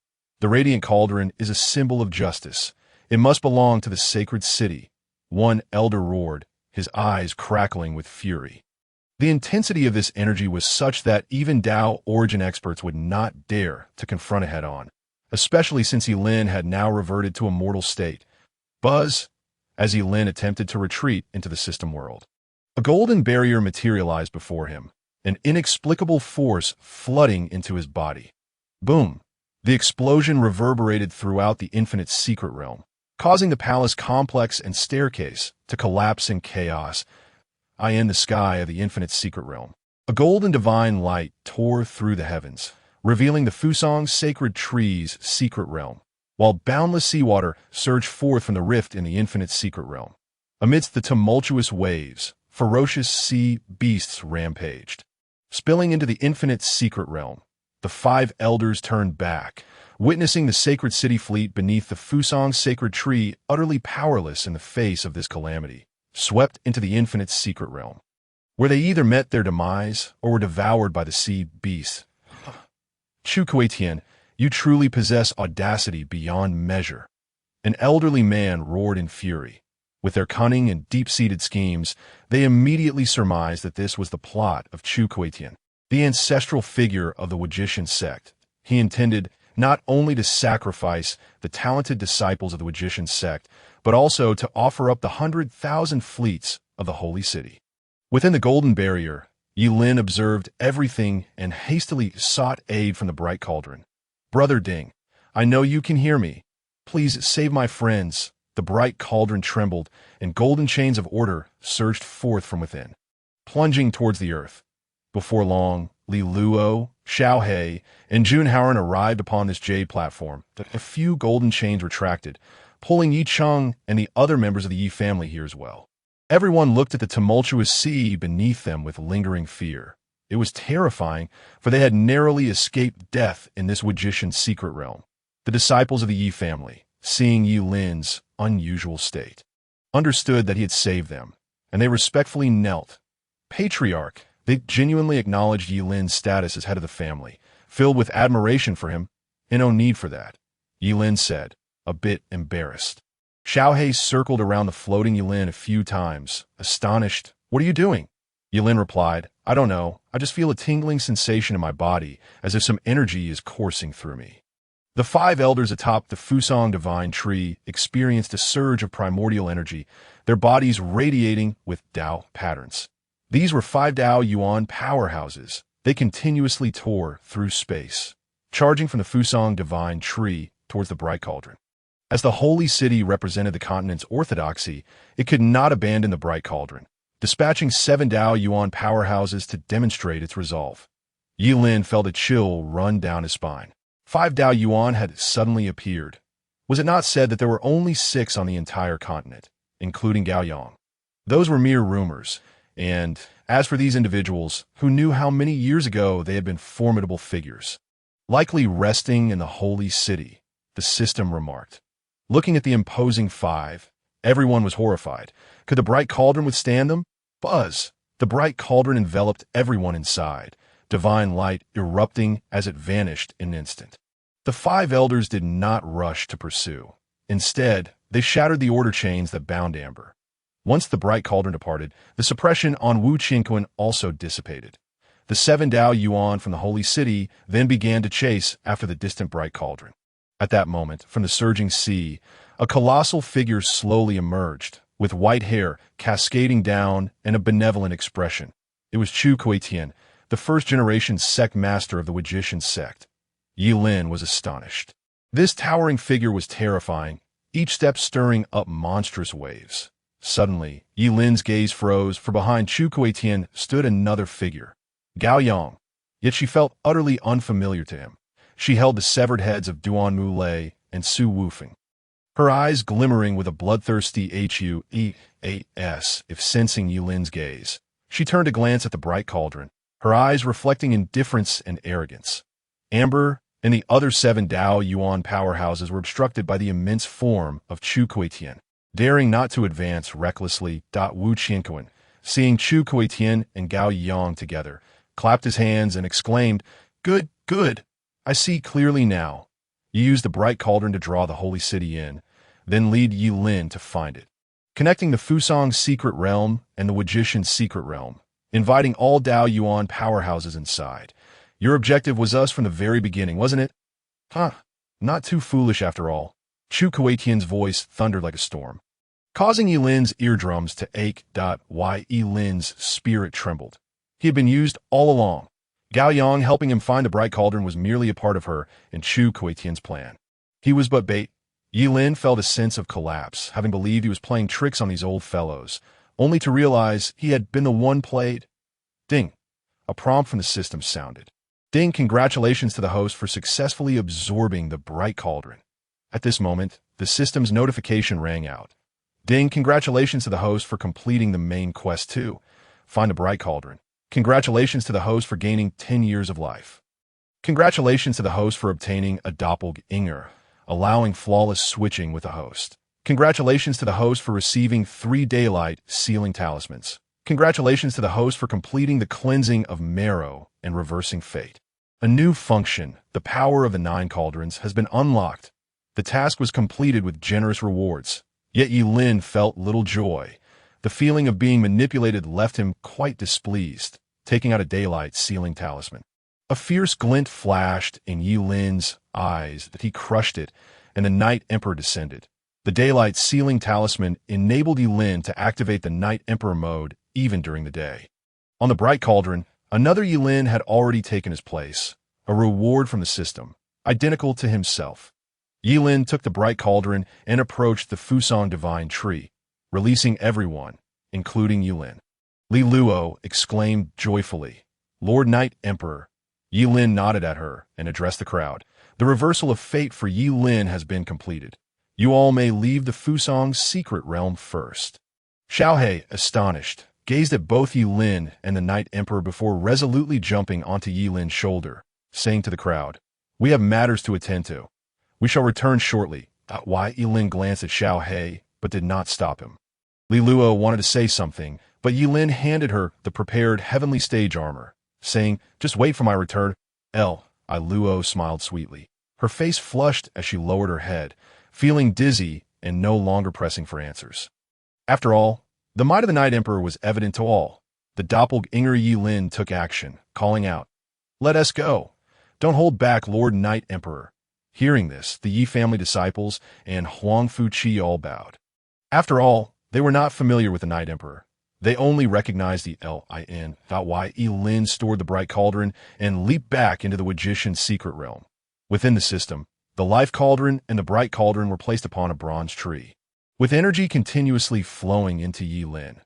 The radiant cauldron is a symbol of justice. It must belong to the sacred city. One elder roared, his eyes crackling with fury. The intensity of this energy was such that even Dao origin experts would not dare to confront it head-on, especially since Ye Lin had now reverted to a mortal state. Buzz, as Ye Lin attempted to retreat into the system world. A golden barrier materialized before him, an inexplicable force flooding into his body. Boom! The explosion reverberated throughout the infinite secret realm, causing the palace complex and staircase to collapse in chaos. In the sky of the infinite secret realm, a golden divine light tore through the heavens, revealing the Fusang's sacred tree's secret realm, while boundless seawater surged forth from the rift in the infinite secret realm. Amidst the tumultuous waves, ferocious sea beasts rampaged. Spilling into the infinite secret realm, the 5 elders turned back, witnessing the sacred city fleet beneath the Fusang's sacred tree utterly powerless in the face of this calamity, swept into the infinite secret realm, where they either met their demise or were devoured by the sea beasts. Chu Kuetian, you truly possess audacity beyond measure." An elderly man roared in fury. With their cunning and deep-seated schemes, they immediately surmised that this was the plot of Chu Kuetian, the ancestral figure of the Wujishan sect. He intended not only to sacrifice the talented disciples of the Wujishan sect, but also to offer up the 100,000 fleets of the holy city. Within the golden barrier, Ye Lin observed everything and hastily sought aid from the bright cauldron. "Brother Ding, I know you can hear me. Please save my friends." The bright cauldron trembled, and golden chains of order surged forth from within, plunging towards the earth. Before long, Li Luo, Xiao He, and Jun Haoran arrived upon this jade platform. A few golden chains retracted, pulling Yi Cheng and the other members of the Yi family here as well. Everyone looked at the tumultuous sea beneath them with lingering fear. It was terrifying, for they had narrowly escaped death in this Wujishan secret realm. The disciples of the Yi family, seeing Ye Lin's unusual state, understood that he had saved them, and they respectfully knelt. Patriarch, they genuinely acknowledged Ye Lin's status as head of the family, filled with admiration for him, and no need for that, Ye Lin said, a bit embarrassed. Xiao He circled around the floating Ye Lin a few times, astonished. "What are you doing?" Ye Lin replied, "I don't know, I just feel a tingling sensation in my body, as if some energy is coursing through me." The 5 elders atop the Fusang divine tree experienced a surge of primordial energy, their bodies radiating with Dao patterns. These were 5 Dao Yuan powerhouses. They continuously tore through space, charging from the Fusang divine tree towards the bright cauldron. As the holy city represented the continent's orthodoxy, it could not abandon the bright cauldron, dispatching 7 Dao Yuan powerhouses to demonstrate its resolve. Ye Lin felt a chill run down his spine. 5 Dao Yuan had suddenly appeared. Was it not said that there were only 6 on the entire continent, including Gaoyang? Those were mere rumors, and as for these individuals, who knew how many years ago they had been formidable figures, likely resting in the holy city, the system remarked. Looking at the imposing 5, everyone was horrified. Could the bright cauldron withstand them? Buzz! The bright cauldron enveloped everyone inside, divine light erupting as it vanished in an instant. The 5 elders did not rush to pursue. Instead, they shattered the order chains that bound Amber. Once the bright cauldron departed, the suppression on Wu Qingquan also dissipated. The 7 Dao Yuan from the holy city then began to chase after the distant bright cauldron. At that moment, from the surging sea, a colossal figure slowly emerged, with white hair cascading down and a benevolent expression. It was Chu Kuetian, the first-generation sect master of the Wujishan sect. Ye Lin was astonished. This towering figure was terrifying, each step stirring up monstrous waves. Suddenly, Ye Lin's gaze froze, for behind Chu Kuetian stood another figure, Gao Yang. Yet she felt utterly unfamiliar to him. She held the severed heads of Duan Mu Lei and Su Wufeng, her eyes glimmering with a bloodthirsty HUEAS if sensing Ye Lin's gaze. She turned to glance at the bright cauldron, her eyes reflecting indifference and arrogance. Amber and the other 7 Dao Yuan powerhouses were obstructed by the immense form of Chu Kuetian. Daring not to advance recklessly, Wu Qingquan, seeing Chu Kuetian and Gao Yang together, clapped his hands and exclaimed, "Good, good! I see clearly now." You use the bright cauldron to draw the holy city in, then lead Ye Lin to find it, connecting the Fusang secret realm and the Wujishan secret realm, inviting all Dao Yuan powerhouses inside. Your objective was us from the very beginning, wasn't it? Huh, not too foolish after all. Chu Kuetian's voice thundered like a storm, causing Ye Lin's eardrums to ache. Ye Lin's spirit trembled. He had been used all along. Gao Yang helping him find the bright cauldron was merely a part of her and Chu Kuetian's plan. He was but bait. Ye Lin felt a sense of collapse, having believed he was playing tricks on these old fellows, only to realize he had been the one played. Ding! A prompt from the system sounded. Ding! Congratulations to the host for successfully absorbing the bright cauldron. At this moment, the system's notification rang out. Ding! Congratulations to the host for completing the main quest too. Find the bright cauldron. Congratulations to the host for gaining 10 years of life. Congratulations to the host for obtaining a doppelganger, allowing flawless switching with the host. Congratulations to the host for receiving 3 daylight sealing talismans. Congratulations to the host for completing the cleansing of marrow and reversing fate. A new function, the power of the 9 cauldrons, has been unlocked. The task was completed with generous rewards. Yet Ye Lin felt little joy. The feeling of being manipulated left him quite displeased, taking out a daylight sealing talisman. A fierce glint flashed in Ye Lin's eyes that he crushed it, and the Night Emperor descended. The daylight sealing talisman enabled Ye Lin to activate the Night Emperor mode even during the day. On the bright cauldron, another Ye Lin had already taken his place, a reward from the system, identical to himself. Ye Lin took the bright cauldron and approached the Fusang divine tree, releasing everyone, including Ye Lin. Li Luo exclaimed joyfully, "Lord Night Emperor." Ye Lin nodded at her and addressed the crowd. "The reversal of fate for Ye Lin has been completed. You all may leave the Fusang's secret realm first." Xiaohe, astonished, gazed at both Ye Lin and the Night Emperor before resolutely jumping onto Ye Lin's shoulder, saying to the crowd, "We have matters to attend to. We shall return shortly." Ye Lin glanced at Xiaohe, but did not stop him. Li Luo wanted to say something, but Ye Lin handed her the prepared heavenly stage armor, saying, "Just wait for my return." Luo smiled sweetly. Her face flushed as she lowered her head, feeling dizzy and no longer pressing for answers. After all, the might of the Night Emperor was evident to all. The doppelganger Ye Lin took action, calling out, "Let us go. Don't hold back, Lord Night Emperor." Hearing this, the Yi family disciples and Huang Fuqi all bowed. After all, they were not familiar with the Night Emperor. They only recognized the Lin. Ye Lin stored the bright cauldron and leaped back into the magician's secret realm. Within the system, the life cauldron and the bright cauldron were placed upon a bronze tree, with energy continuously flowing into Ye Lin.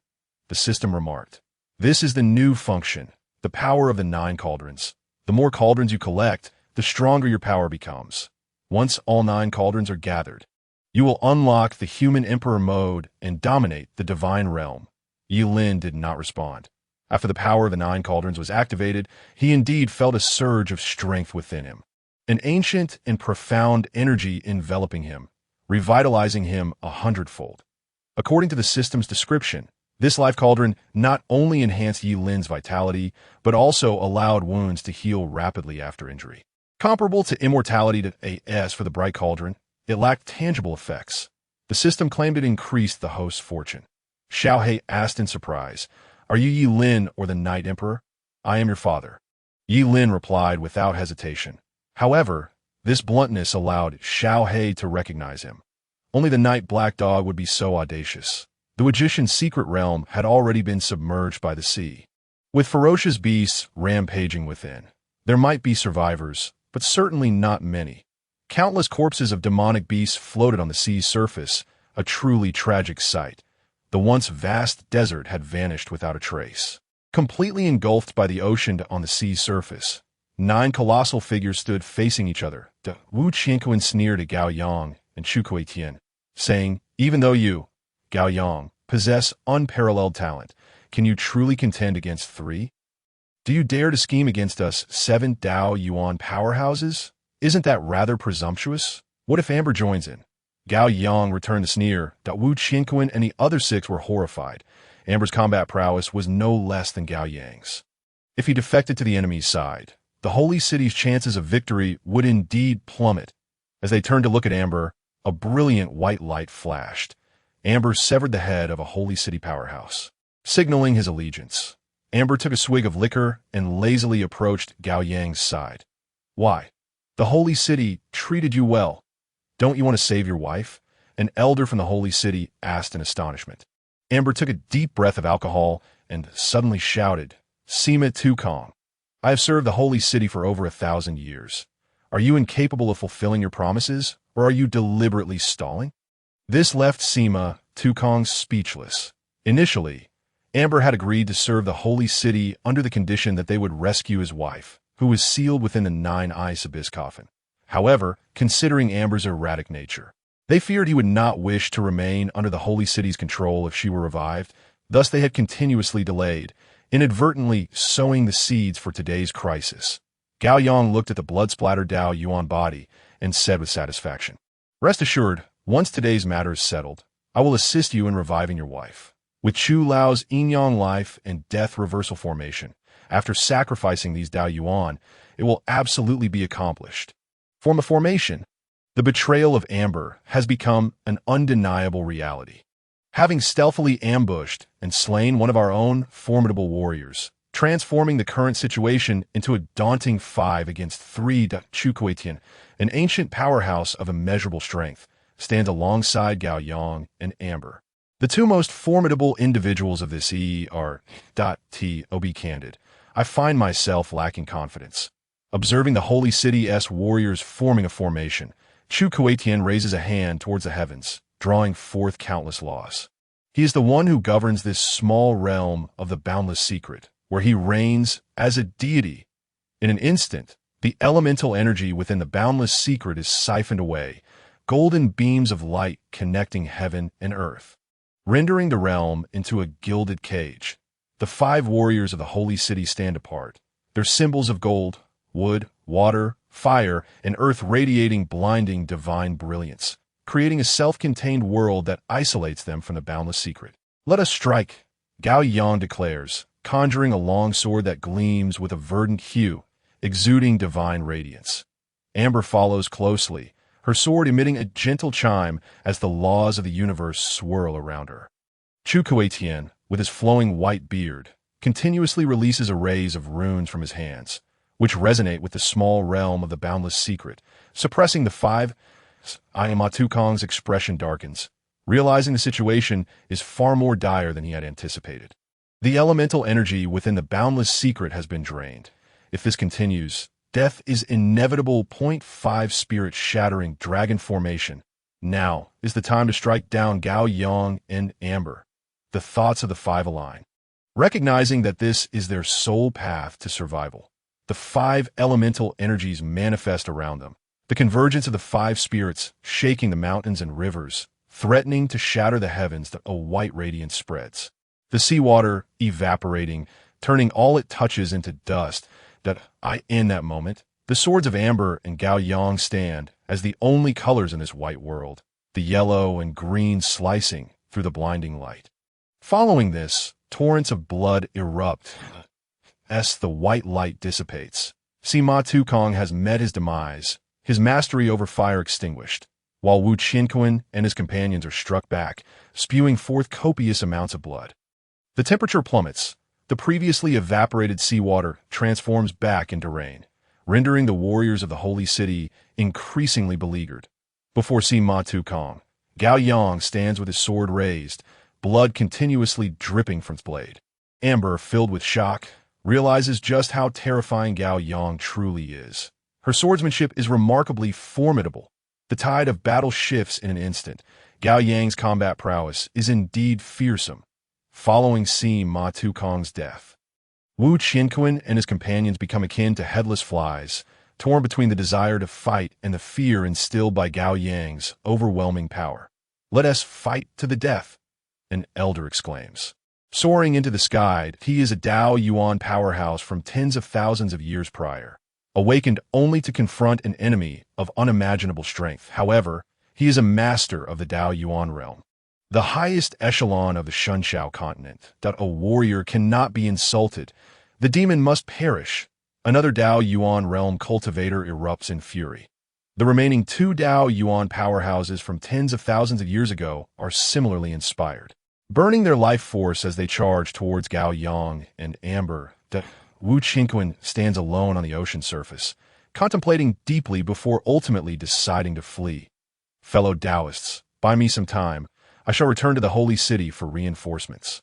The system remarked, "This is the new function, the power of the 9 cauldrons. The more cauldrons you collect, the stronger your power becomes. Once all 9 cauldrons are gathered, you will unlock the human emperor mode and dominate the divine realm." Ye Lin did not respond. After the power of the 9 cauldrons was activated, he indeed felt a surge of strength within him, an ancient and profound energy enveloping him, revitalizing him 100-fold. According to the system's description, this life cauldron not only enhanced Ye Lin's vitality, but also allowed wounds to heal rapidly after injury. Comparable to immortality to AS for the bright cauldron, it lacked tangible effects. The system claimed it increased the host's fortune. Xiaohe asked in surprise, "Are you Ye Lin or the Night Emperor?" "I am your father." Ye Lin replied without hesitation. However, this bluntness allowed Xiaohe to recognize him. Only the Night Black Dog would be so audacious. The magician's secret realm had already been submerged by the sea, with ferocious beasts rampaging within. There might be survivors, but certainly not many. Countless corpses of demonic beasts floated on the sea's surface, a truly tragic sight. The once vast desert had vanished without a trace. Completely engulfed by the ocean on the sea's surface, 9 colossal figures stood facing each other. Wu Qianquan sneered at Gao Yang and Chu Kuitian, saying, "Even though you, Gao Yang, possess unparalleled talent, can you truly contend against 3? Do you dare to scheme against us 7 Dao Yuan powerhouses? Isn't that rather presumptuous? What if Amber joins in?" Gao Yang returned the sneer. Wu Qianquan and the other 6 were horrified. Amber's combat prowess was no less than Gao Yang's. If he defected to the enemy's side, the holy city's chances of victory would indeed plummet. As they turned to look at Amber, a brilliant white light flashed. Amber severed the head of a holy city powerhouse, signaling his allegiance. Amber took a swig of liquor and lazily approached Gao Yang's side. "Why? The holy city treated you well. Don't you want to save your wife?" An elder from the holy city asked in astonishment. Amber took a deep breath of alcohol and suddenly shouted, "Sima Tukong, I have served the holy city for over 1,000 years. Are you incapable of fulfilling your promises, or are you deliberately stalling?" This left Sima Tukong speechless. Initially, Amber had agreed to serve the holy city under the condition that they would rescue his wife, who was sealed within the 9-eye abyss coffin. However, considering Amber's erratic nature, they feared he would not wish to remain under the holy city's control if she were revived. Thus they had continuously delayed, inadvertently sowing the seeds for today's crisis. Gao Yang looked at the blood-splattered Dao Yuan body and said with satisfaction, "Rest assured, once today's matter is settled, I will assist you in reviving your wife." With Chu Lao's yin-yang life and death reversal formation, after sacrificing these Dao Yuan, it will absolutely be accomplished. Form a formation. The betrayal of Amber has become an undeniable reality. Having stealthily ambushed and slain one of our own formidable warriors, transforming the current situation into a daunting 5 against 3, Chukuetian, an ancient powerhouse of immeasurable strength, stands alongside Gao Yang and Amber. The two most formidable individuals of this are, to be candid, I find myself lacking confidence. Observing the Holy City's warriors forming a formation, Chukuetian raises a hand towards the heavens, drawing forth countless laws. He is the one who governs this small realm of the boundless secret, where he reigns as a deity. In an instant, the elemental energy within the boundless secret is siphoned away, golden beams of light connecting heaven and earth, rendering the realm into a gilded cage. The 5 warriors of the holy city stand apart, their symbols of gold, wood, water, fire, and earth radiating blinding divine brilliance, creating a self-contained world that isolates them from the boundless secret. "Let us strike," Gao Yang declares, conjuring a long sword that gleams with a verdant hue, exuding divine radiance. Amber follows closely, her sword emitting a gentle chime as the laws of the universe swirl around her. Chukuetian, with his flowing white beard, continuously releases arrays of runes from his hands, which resonate with the small realm of the boundless secret, suppressing the 5. Matukong's expression darkens, realizing the situation is far more dire than he had anticipated. The elemental energy within the boundless secret has been drained. If this continues, death is inevitable. 5 spirit-shattering dragon formation. Now is the time to strike down Gao Yang and Amber. The thoughts of the 5 align. Recognizing that this is their sole path to survival, the 5 elemental energies manifest around them. The convergence of the 5 spirits shaking the mountains and rivers, threatening to shatter the heavens that a white radiance spreads. The seawater evaporating, turning all it touches into dust. In that moment, the swords of Amber and Gao Yang stand as the only colors in this white world, the yellow and green slicing through the blinding light. Following this, torrents of blood erupt as the white light dissipates. Sima Tukong has met his demise, his mastery over fire extinguished, while Wu Qinquan and his companions are struck back, spewing forth copious amounts of blood. The temperature plummets. The previously evaporated seawater transforms back into rain, rendering the warriors of the holy city increasingly beleaguered. Before Sima Tukong, Gao Yang stands with his sword raised, blood continuously dripping from its blade. Amber, filled with shock, realizes just how terrifying Gao Yang truly is. Her swordsmanship is remarkably formidable. The tide of battle shifts in an instant. Gao Yang's combat prowess is indeed fearsome. Following Sima Tukong's death, Wu Qinquan and his companions become akin to headless flies, torn between the desire to fight and the fear instilled by Gao Yang's overwhelming power. "Let us fight to the death," an elder exclaims. Soaring into the sky, he is a Dao Yuan powerhouse from tens of thousands of years prior, awakened only to confront an enemy of unimaginable strength. However, he is a master of the Dao Yuan realm, the highest echelon of the Shunshao continent. A warrior cannot be insulted. The demon must perish. Another Dao Yuan realm cultivator erupts in fury. The remaining 2 Dao Yuan powerhouses from tens of thousands of years ago are similarly inspired, burning their life force as they charge towards Gao Yang and Amber. Wu Qinquan stands alone on the ocean surface, contemplating deeply before ultimately deciding to flee. "Fellow Taoists, buy me some time. I shall return to the holy city for reinforcements."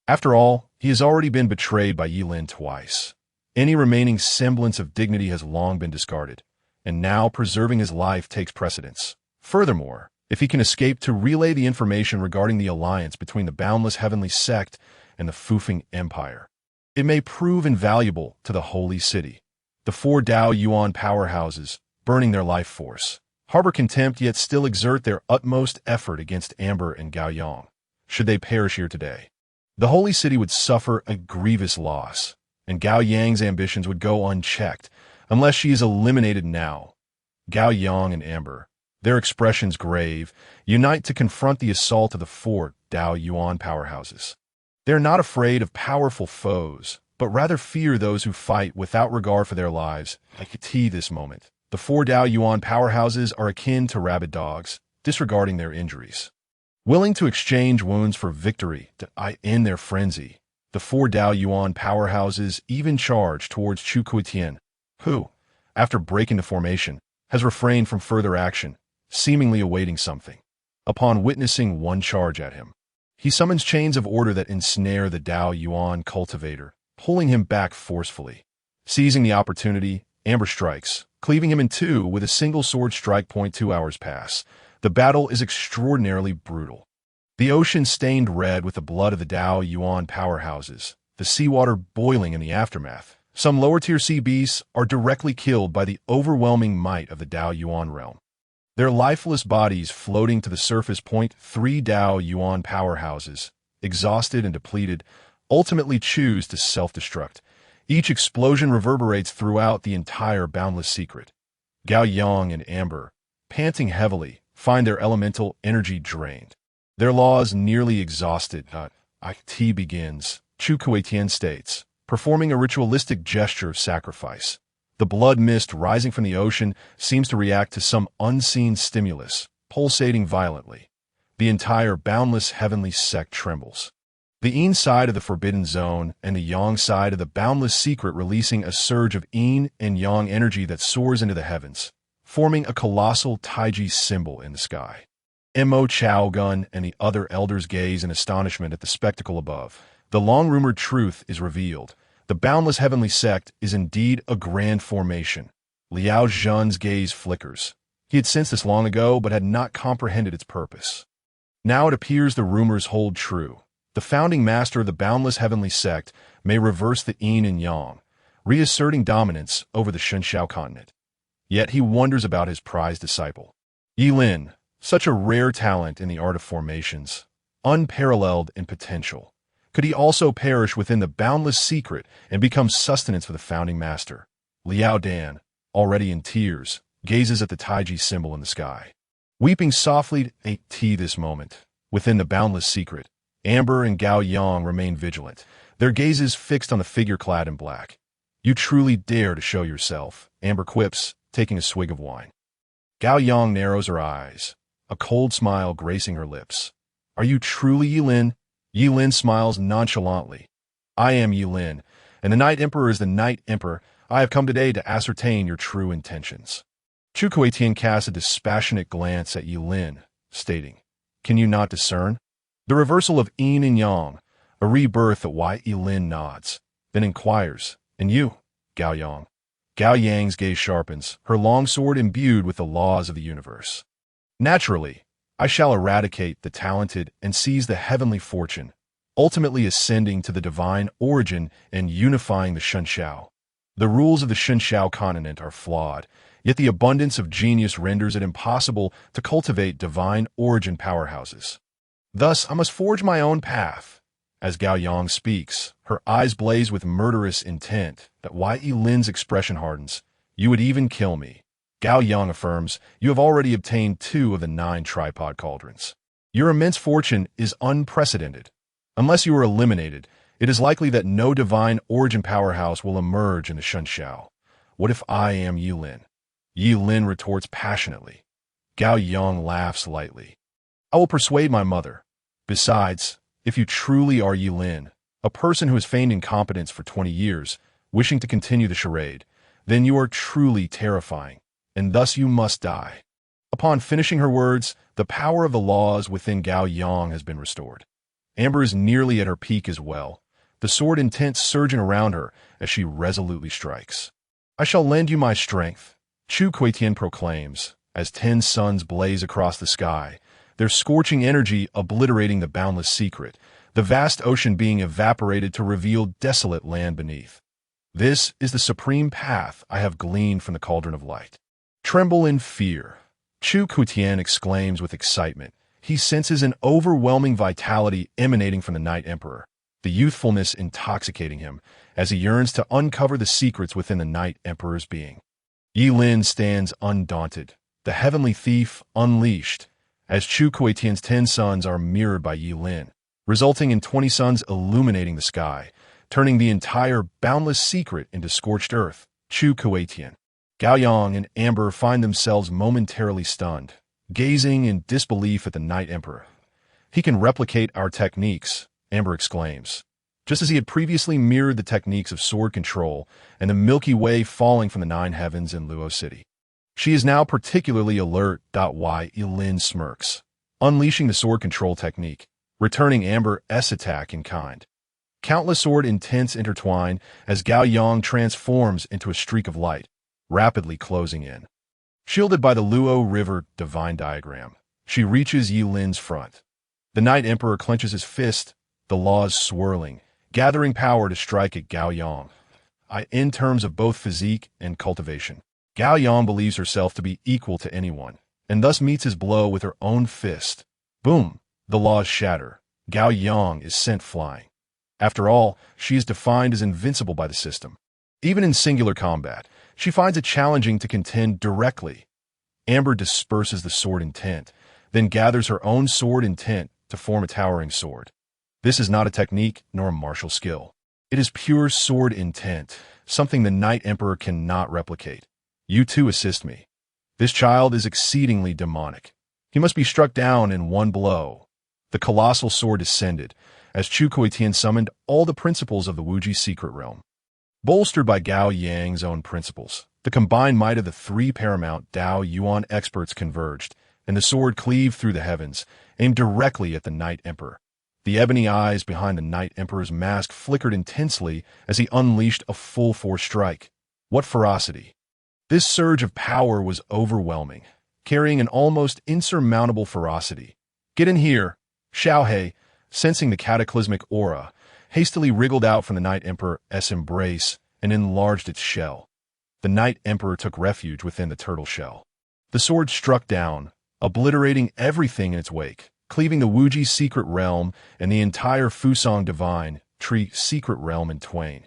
After all, he has already been betrayed by Ye Lin twice. Any remaining semblance of dignity has long been discarded, and now preserving his life takes precedence. Furthermore, if he can escape to relay the information regarding the alliance between the boundless heavenly sect and the Fufeng Empire, it may prove invaluable to the holy city. The 4 Dao Yuan powerhouses, burning their life force, harbor contempt yet still exert their utmost effort against Amber and Gao Yang. Should they perish here today, the holy city would suffer a grievous loss, and Gao Yang's ambitions would go unchecked unless she is eliminated now. Gao Yang and Amber, their expressions grave, unite to confront the assault of the 4 Dao Yuan powerhouses. They are not afraid of powerful foes, but rather fear those who fight without regard for their lives. I could see this moment. The four Dao Yuan powerhouses are akin to rabid dogs, disregarding their injuries. Willing to exchange wounds for victory to end their frenzy, the four Dao Yuan powerhouses even charge towards Chu Kuitian, who, after breaking the formation, has refrained from further action, seemingly awaiting something. Upon witnessing one charge at him, he summons chains of order that ensnare the Dao Yuan cultivator, pulling him back forcefully. Seizing the opportunity, Amber strikes, cleaving him in two with a single sword strike. 2 hours pass. The battle is extraordinarily brutal. The ocean stained red with the blood of the Dao Yuan powerhouses, the seawater boiling in the aftermath. Some lower-tier sea beasts are directly killed by the overwhelming might of the Dao Yuan realm. Their lifeless bodies floating to the surface. 3 Dao Yuan powerhouses, exhausted and depleted, ultimately choose to self-destruct. Each explosion reverberates throughout the entire boundless secret. Gao Yang and Amber, panting heavily, find their elemental energy drained. Their laws nearly exhausted. IT begins. Chu Kuitian states, performing a ritualistic gesture of sacrifice. The blood mist rising from the ocean seems to react to some unseen stimulus, pulsating violently. The entire boundless heavenly sect trembles. The Yin side of the forbidden zone and the Yang side of the boundless secret releasing a surge of Yin and Yang energy that soars into the heavens, forming a colossal Taiji symbol in the sky. Mo Chaogun and the other elders gaze in astonishment at the spectacle above. The long-rumored truth is revealed. The boundless heavenly sect is indeed a grand formation. Liao Zhen's gaze flickers. He had sensed this long ago, but had not comprehended its purpose. Now it appears the rumors hold true. The founding master of the boundless heavenly sect may reverse the Yin and Yang, reasserting dominance over the Shenxiao continent. Yet he wonders about his prized disciple. Ye Lin, such a rare talent in the art of formations, unparalleled in potential. Could he also perish within the boundless secret and become sustenance for the founding master? Liao Dan, already in tears, gazes at the Taiji symbol in the sky. Weeping softly at this moment, within the boundless secret, Amber and Gao Yang remain vigilant, their gazes fixed on the figure clad in black. You truly dare to show yourself, Amber quips, taking a swig of wine. Gao Yang narrows her eyes, a cold smile gracing her lips. Are you truly Ye Lin? Ye Lin smiles nonchalantly. I am Ye Lin, and the Night Emperor is the Night Emperor. I have come today to ascertain your true intentions. Chu Kuitian casts a dispassionate glance at Ye Lin, stating, Can you not discern? The reversal of Yin and Yang, a rebirth at why Ye Lin nods, then inquires, And you, Gao Yang? Gao Yang's gaze sharpens, her long sword imbued with the laws of the universe. Naturally, I shall eradicate the talented and seize the heavenly fortune, ultimately ascending to the divine origin and unifying the Shenxiao. The rules of the Shenxiao continent are flawed, yet the abundance of genius renders it impossible to cultivate divine origin powerhouses. Thus, I must forge my own path. As Gao Yang speaks, her eyes blaze with murderous intent that Ye Lin's expression hardens. You would even kill me. Gao Yang affirms, you have already obtained 2 of the 9 tripod cauldrons. Your immense fortune is unprecedented. Unless you are eliminated, it is likely that no divine origin powerhouse will emerge in the Shenxiao. What if I am Ye Lin? Ye Lin retorts passionately. Gao Yang laughs lightly. I will persuade my mother. Besides, if you truly are Ye Lin, a person who has feigned incompetence for 20 years, wishing to continue the charade, then you are truly terrifying, and thus you must die. Upon finishing her words, the power of the laws within Gao Yang has been restored. Amber is nearly at her peak as well, the sword intent surging around her as she resolutely strikes. I shall lend you my strength, Chu Kuitian proclaims, as 10 suns blaze across the sky, their scorching energy obliterating the boundless secret, the vast ocean being evaporated to reveal desolate land beneath. This is the supreme path I have gleaned from the cauldron of light. Tremble in fear, Chu Kuitian exclaims with excitement. He senses an overwhelming vitality emanating from the Night Emperor, the youthfulness intoxicating him as he yearns to uncover the secrets within the Night Emperor's being. Ye Lin stands undaunted, the heavenly thief unleashed, as Chu Kuitian's 10 suns are mirrored by Ye Lin, resulting in 20 suns illuminating the sky. turning the entire boundless secret into scorched earth. Chu Kuetian, Gao Yang, and Amber find themselves momentarily stunned, gazing in disbelief at the Night Emperor. "He can replicate our techniques," Amber exclaims, just as he had previously mirrored the techniques of sword control and the Milky Way falling from the nine heavens in Luo City. She is now particularly alert. Ye Lin smirks, unleashing the sword control technique, returning Amber's attack in kind. Countless sword intents intertwine as Gao Yang transforms into a streak of light, rapidly closing in. Shielded by the Luo River divine diagram, she reaches Ye Lin's front. The Night Emperor clenches his fist, the laws swirling, gathering power to strike at Gao Yang. In terms of both physique and cultivation, Gao Yang believes herself to be equal to anyone, and thus meets his blow with her own fist. Boom! The laws shatter. Gao Yang is sent flying. After all, she is defined as invincible by the system. Even in singular combat, she finds it challenging to contend directly. Amber disperses the sword intent, then gathers her own sword intent to form a towering sword. This is not a technique nor a martial skill. It is pure sword intent, something the Night Emperor cannot replicate. "You too assist me. This child is exceedingly demonic. He must be struck down in one blow." The colossal sword descended, as Chu Kuetian summoned all the principles of the Wuji secret realm. Bolstered by Gao Yang's own principles, the combined might of the three paramount Dao Yuan experts converged, and the sword cleaved through the heavens, aimed directly at the Night Emperor. The ebony eyes behind the Night Emperor's mask flickered intensely as he unleashed a full-force strike. What ferocity! This surge of power was overwhelming, carrying an almost insurmountable ferocity. "Get in here!" Xiaohe, sensing the cataclysmic aura, hastily wriggled out from the Night Emperor's embrace and enlarged its shell. The Night Emperor took refuge within the turtle shell. The sword struck down, obliterating everything in its wake, cleaving the Wuji secret realm and the entire Fusang divine tree secret realm in twain.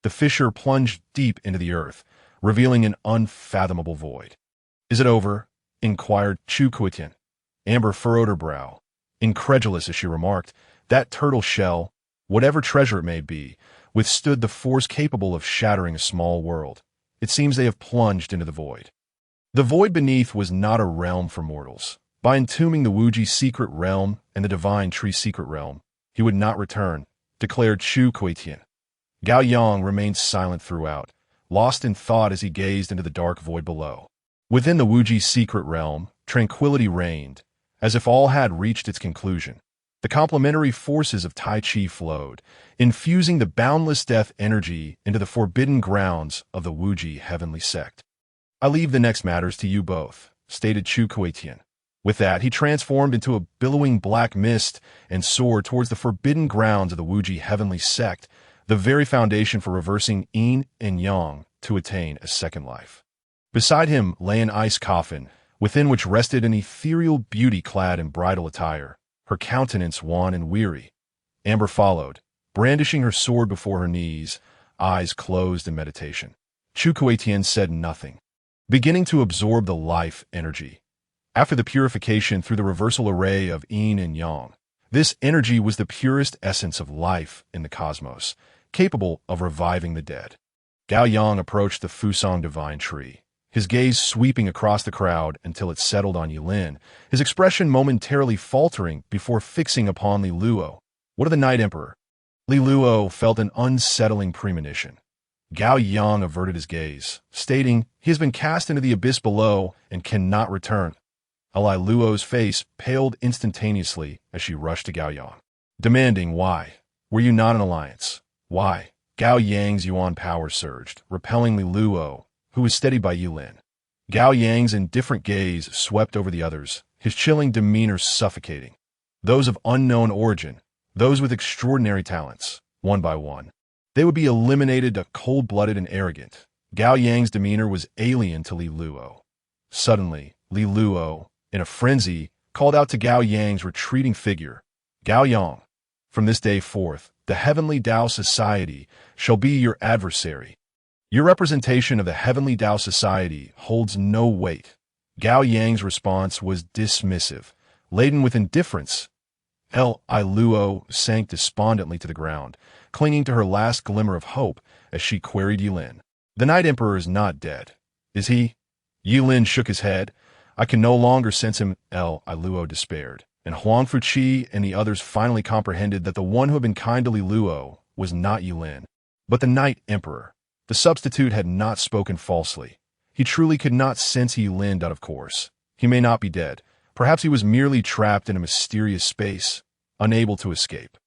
The fissure plunged deep into the earth, revealing an unfathomable void. "Is it over?" inquired Chu Kuetian. Amber furrowed her brow, incredulous as she remarked, "That turtle shell, whatever treasure it may be, withstood the force capable of shattering a small world. It seems they have plunged into the void." The void beneath was not a realm for mortals. By entombing the Wuji secret realm and the divine tree secret realm, he would not return, declared Chu Kuetian. Gao Yang remained silent throughout, lost in thought as he gazed into the dark void below. Within the Wuji secret realm, tranquility reigned, as if all had reached its conclusion. The complementary forces of Tai Chi flowed, infusing the boundless death energy into the forbidden grounds of the Wuji heavenly sect. "I leave the next matters to you both," stated Chu Kuetian. With that, he transformed into a billowing black mist and soared towards the forbidden grounds of the Wuji heavenly sect, the very foundation for reversing yin and yang to attain a second life. Beside him lay an ice coffin, within which rested an ethereal beauty clad in bridal attire, her countenance wan and weary. Amber followed, brandishing her sword before her knees, eyes closed in meditation. Chu Kuetian said nothing, beginning to absorb the life energy. After the purification through the reversal array of yin and yang, this energy was the purest essence of life in the cosmos, capable of reviving the dead. Gao Yang approached the Fusang divine tree, his gaze sweeping across the crowd until it settled on Ye Lin, his expression momentarily faltering before fixing upon Li Luo. "What of the Night Emperor?" Li Luo felt an unsettling premonition. Gao Yang averted his gaze, stating, "He has been cast into the abyss below and cannot return." Li Luo's face paled instantaneously as she rushed to Gao Yang, demanding, "Why? Were you not an alliance? Why?" Gao Yang's Yuan power surged, repelling Li Luo, who was steadied by Ye Lin. Gao Yang's indifferent gaze swept over the others, his chilling demeanor suffocating. Those of unknown origin, those with extraordinary talents, one by one. They would be eliminated, cold-blooded and arrogant. Gao Yang's demeanor was alien to Li Luo. Suddenly, Li Luo, in a frenzy, called out to Gao Yang's retreating figure, "Gao Yang, from this day forth, the heavenly Dao Society shall be your adversary. Your representation of the heavenly Dao Society holds no weight." Gao Yang's response was dismissive, laden with indifference. Luo sank despondently to the ground, clinging to her last glimmer of hope as she queried Ye Lin. The Night Emperor is not dead, is he? Ye Lin shook his head. I can no longer sense him. Luo despaired, and Huang Fuqi and the others finally comprehended that the one who had been kind to Li Luo was not Ye Lin, but the Night Emperor. The substitute had not spoken falsely. He truly could not sense Ye Lin out of course. He may not be dead. Perhaps he was merely trapped in a mysterious space, unable to escape.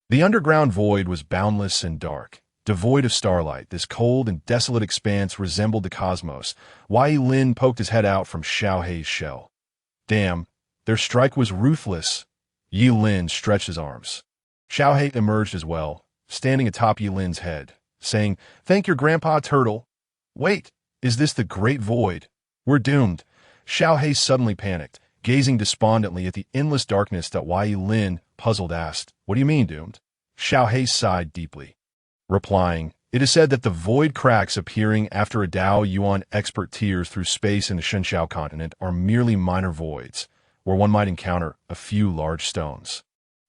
The underground void was boundless and dark, devoid of starlight. This cold and desolate expanse resembled the cosmos. Ye Lin poked his head out from Xiao Hei's shell. Damn, their strike was ruthless. Ye Lin stretched his arms. Xiao Hei emerged as well, standing atop Ye Lin's head, saying, "Thank your grandpa turtle." Wait, is this the great void? We're doomed. Xiao Hei suddenly panicked, gazing despondently at the endless darkness that Ye Lin, puzzled, asked, "What do you mean, doomed?" Xiao Hei sighed deeply, replying, "It is said that the void cracks appearing after a Dao Yuan expert tears through space in the Shenxiao continent are merely minor voids, where one might encounter a few large stones.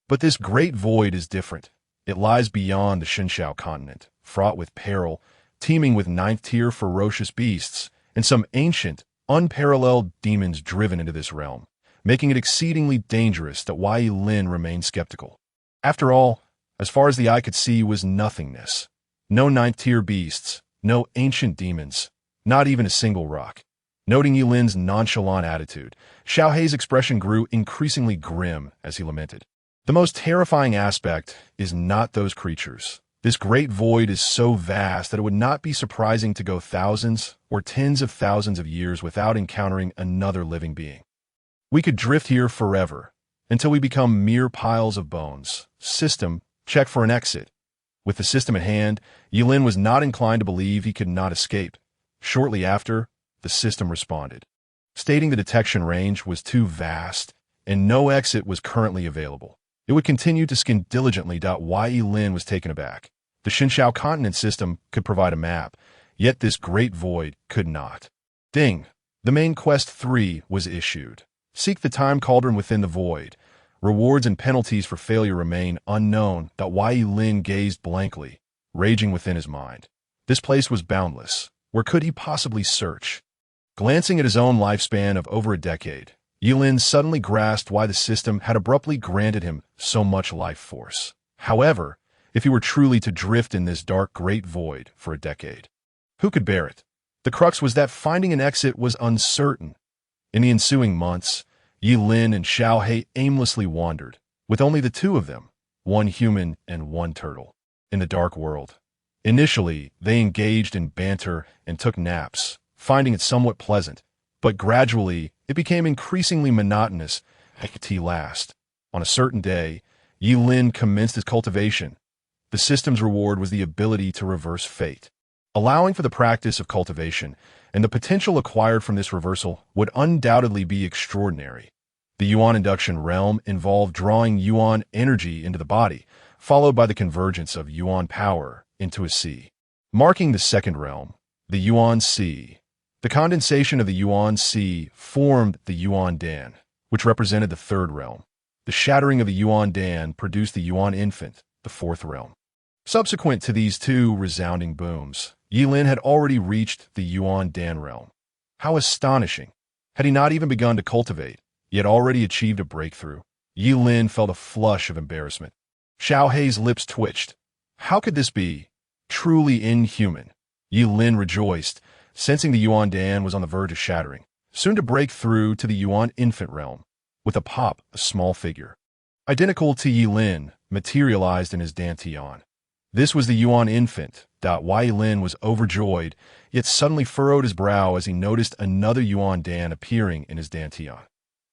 But this great void is different. It lies beyond the Shenxiao continent, fraught with peril, teeming with ninth-tier ferocious beasts, and some ancient, unparalleled demons driven into this realm, making it exceedingly dangerous that Ye Lin remained skeptical. After all, as far as the eye could see was nothingness. No ninth-tier beasts, no ancient demons, not even a single rock. Noting Ye Lin's nonchalant attitude, Xiao Hei's expression grew increasingly grim as he lamented. The most terrifying aspect is not those creatures. This great void is so vast that it would not be surprising to go thousands or tens of thousands of years without encountering another living being. We could drift here forever, until we become mere piles of bones. System, check for an exit. With the system at hand, Ye Lin was not inclined to believe he could not escape. Shortly after, the system responded, stating the detection range was too vast and no exit was currently available. It would continue to scan diligently. Ye Lin was taken aback. The Shenxiao continent system could provide a map, yet this great void could not. Ding! The main quest 3 was issued. Seek the time cauldron within the void. Rewards and penalties for failure remain unknown. Ye Lin gazed blankly, raging within his mind. This place was boundless. Where could he possibly search? Glancing at his own lifespan of over a decade, Ye Lin suddenly grasped why the system had abruptly granted him so much life force. However, if he were truly to drift in this dark great void for a decade, who could bear it? The crux was that finding an exit was uncertain. In the ensuing months, Ye Lin and Xiao Hei aimlessly wandered, with only the two of them, one human and one turtle, in the dark world. Initially, they engaged in banter and took naps, finding it somewhat pleasant, but gradually it became increasingly monotonous at last. On a certain day, Ye Lin commenced his cultivation. The system's reward was the ability to reverse fate. Allowing for the practice of cultivation, and the potential acquired from this reversal would undoubtedly be extraordinary. The Yuan induction realm involved drawing Yuan energy into the body, followed by the convergence of Yuan power into a sea. Marking the second realm, the Yuan Sea. The condensation of the Yuan Sea formed the Yuan Dan, which represented the third realm. The shattering of the Yuan Dan produced the Yuan Infant, the fourth realm. Subsequent to these two resounding booms, Ye Lin had already reached the Yuan Dan realm. How astonishing! Had he not even begun to cultivate, he had already achieved a breakthrough. Ye Lin felt a flush of embarrassment. Xiao Hei's lips twitched. How could this be? Truly inhuman. Ye Lin rejoiced, sensing the Yuan Dan was on the verge of shattering, soon to break through to the Yuan Infant realm. With a pop, a small figure, identical to Ye Lin, materialized in his dantian. This was the Yuan Infant. Ye Lin was overjoyed, yet suddenly furrowed his brow as he noticed another Yuan Dan appearing in his dantian.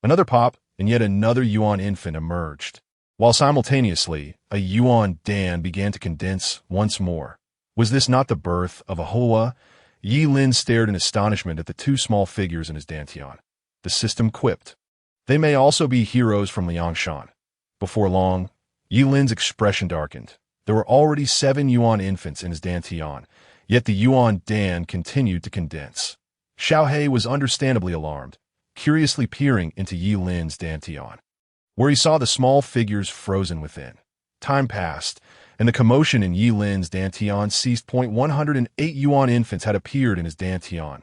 Another pop, and yet another Yuan Infant emerged, while simultaneously a Yuan Dan began to condense once more. Was this not the birth of a Hua? Ye Lin stared in astonishment at the two small figures in his dantian. The system quipped, "They may also be heroes from Liangshan." Before long, Ye Lin's expression darkened. There were already 7 Yuan infants in his dantian, yet the Yuan Dan continued to condense. Xiao Hei was understandably alarmed, curiously peering into Ye Lin's dantian. where he saw the small figures frozen within. Time passed, and the commotion in Ye Lin's dantian ceased. 108 yuan infants had appeared in his dantian.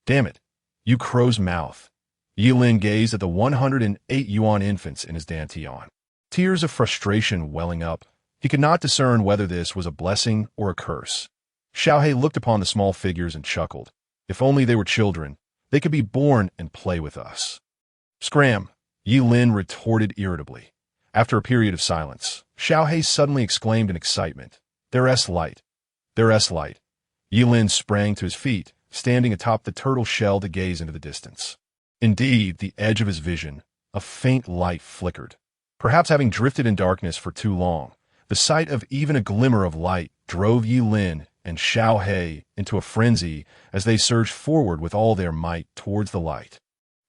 Damn it, you crow's mouth. Ye Lin gazed at the 108 yuan infants in his dantian. Tears of frustration welling up, he could not discern whether this was a blessing or a curse. Xiaohe looked upon the small figures and chuckled. If only they were children, they could be born and play with us. Scram, Ye Lin retorted irritably. After a period of silence, Xiaohe suddenly exclaimed in excitement, "There's light! There's light!" Ye Lin sprang to his feet, standing atop the turtle shell to gaze into the distance. Indeed, the edge of his vision, a faint light flickered. Perhaps having drifted in darkness for too long, the sight of even a glimmer of light drove Ye Lin and Xiaohe into a frenzy as they surged forward with all their might towards the light.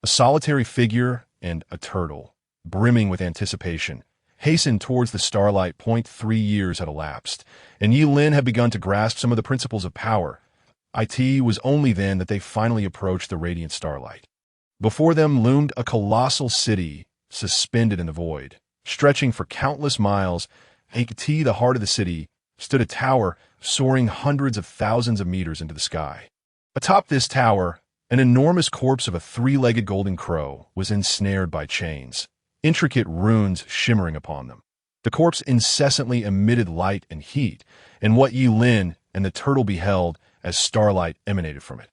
A solitary figure and a turtle, brimming with anticipation, hastened towards the starlight. 3 years had elapsed, and Ye Lin had begun to grasp some of the principles of power. It was only then that they finally approached the radiant starlight. Before them loomed a colossal city, suspended in the void. Stretching for countless miles, the heart of the city, stood a tower soaring hundreds of thousands of meters into the sky. Atop this tower, an enormous corpse of a 3-legged golden crow was ensnared by chains, intricate runes shimmering upon them. The corpse incessantly emitted light and heat, and what Ye Lin and the turtle beheld as starlight emanated from it.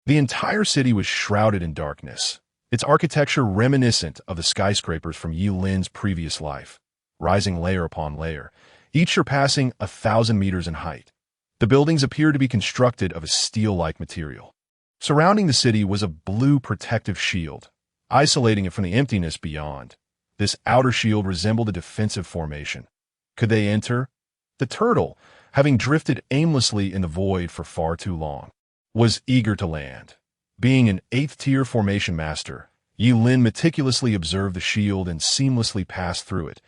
The entire city was shrouded in darkness, its architecture reminiscent of the skyscrapers from Ye Lin's previous life, rising layer upon layer, each surpassing 1,000 meters in height. The buildings appeared to be constructed of a steel-like material. Surrounding the city was a blue protective shield, isolating it from the emptiness beyond. This outer shield resembled a defensive formation. Could they enter? The turtle, having drifted aimlessly in the void for far too long, was eager to land. Being an 8th-tier formation master, Ye Lin meticulously observed the shield and seamlessly passed through it.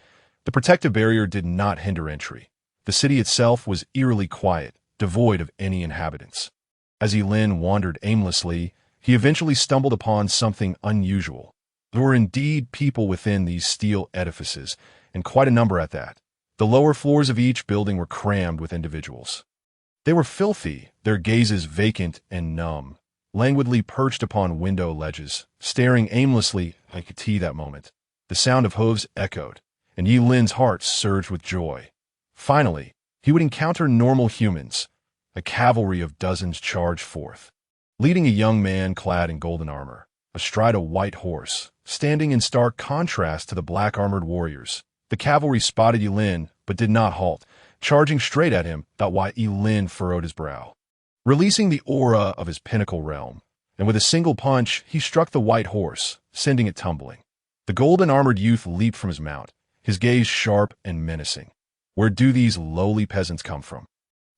The protective barrier did not hinder entry. The city itself was eerily quiet, devoid of any inhabitants. As Ye Lin wandered aimlessly, he eventually stumbled upon something unusual. There were indeed people within these steel edifices, and quite a number at that. The lower floors of each building were crammed with individuals. They were filthy, their gazes vacant and numb, languidly perched upon window ledges, staring aimlessly like that moment. The sound of hooves echoed, and Ye Lin's heart surged with joy. Finally, he would encounter normal humans. A cavalry of dozens charged forth, leading a young man clad in golden armor, astride a white horse, standing in stark contrast to the black-armored warriors. The cavalry spotted Ye Lin, but did not halt, charging straight at him. Why Ye Lin furrowed his brow. Releasing the aura of his pinnacle realm, and with a single punch, he struck the white horse, sending it tumbling. The golden-armored youth leaped from his mount, his gaze sharp and menacing. Where do these lowly peasants come from?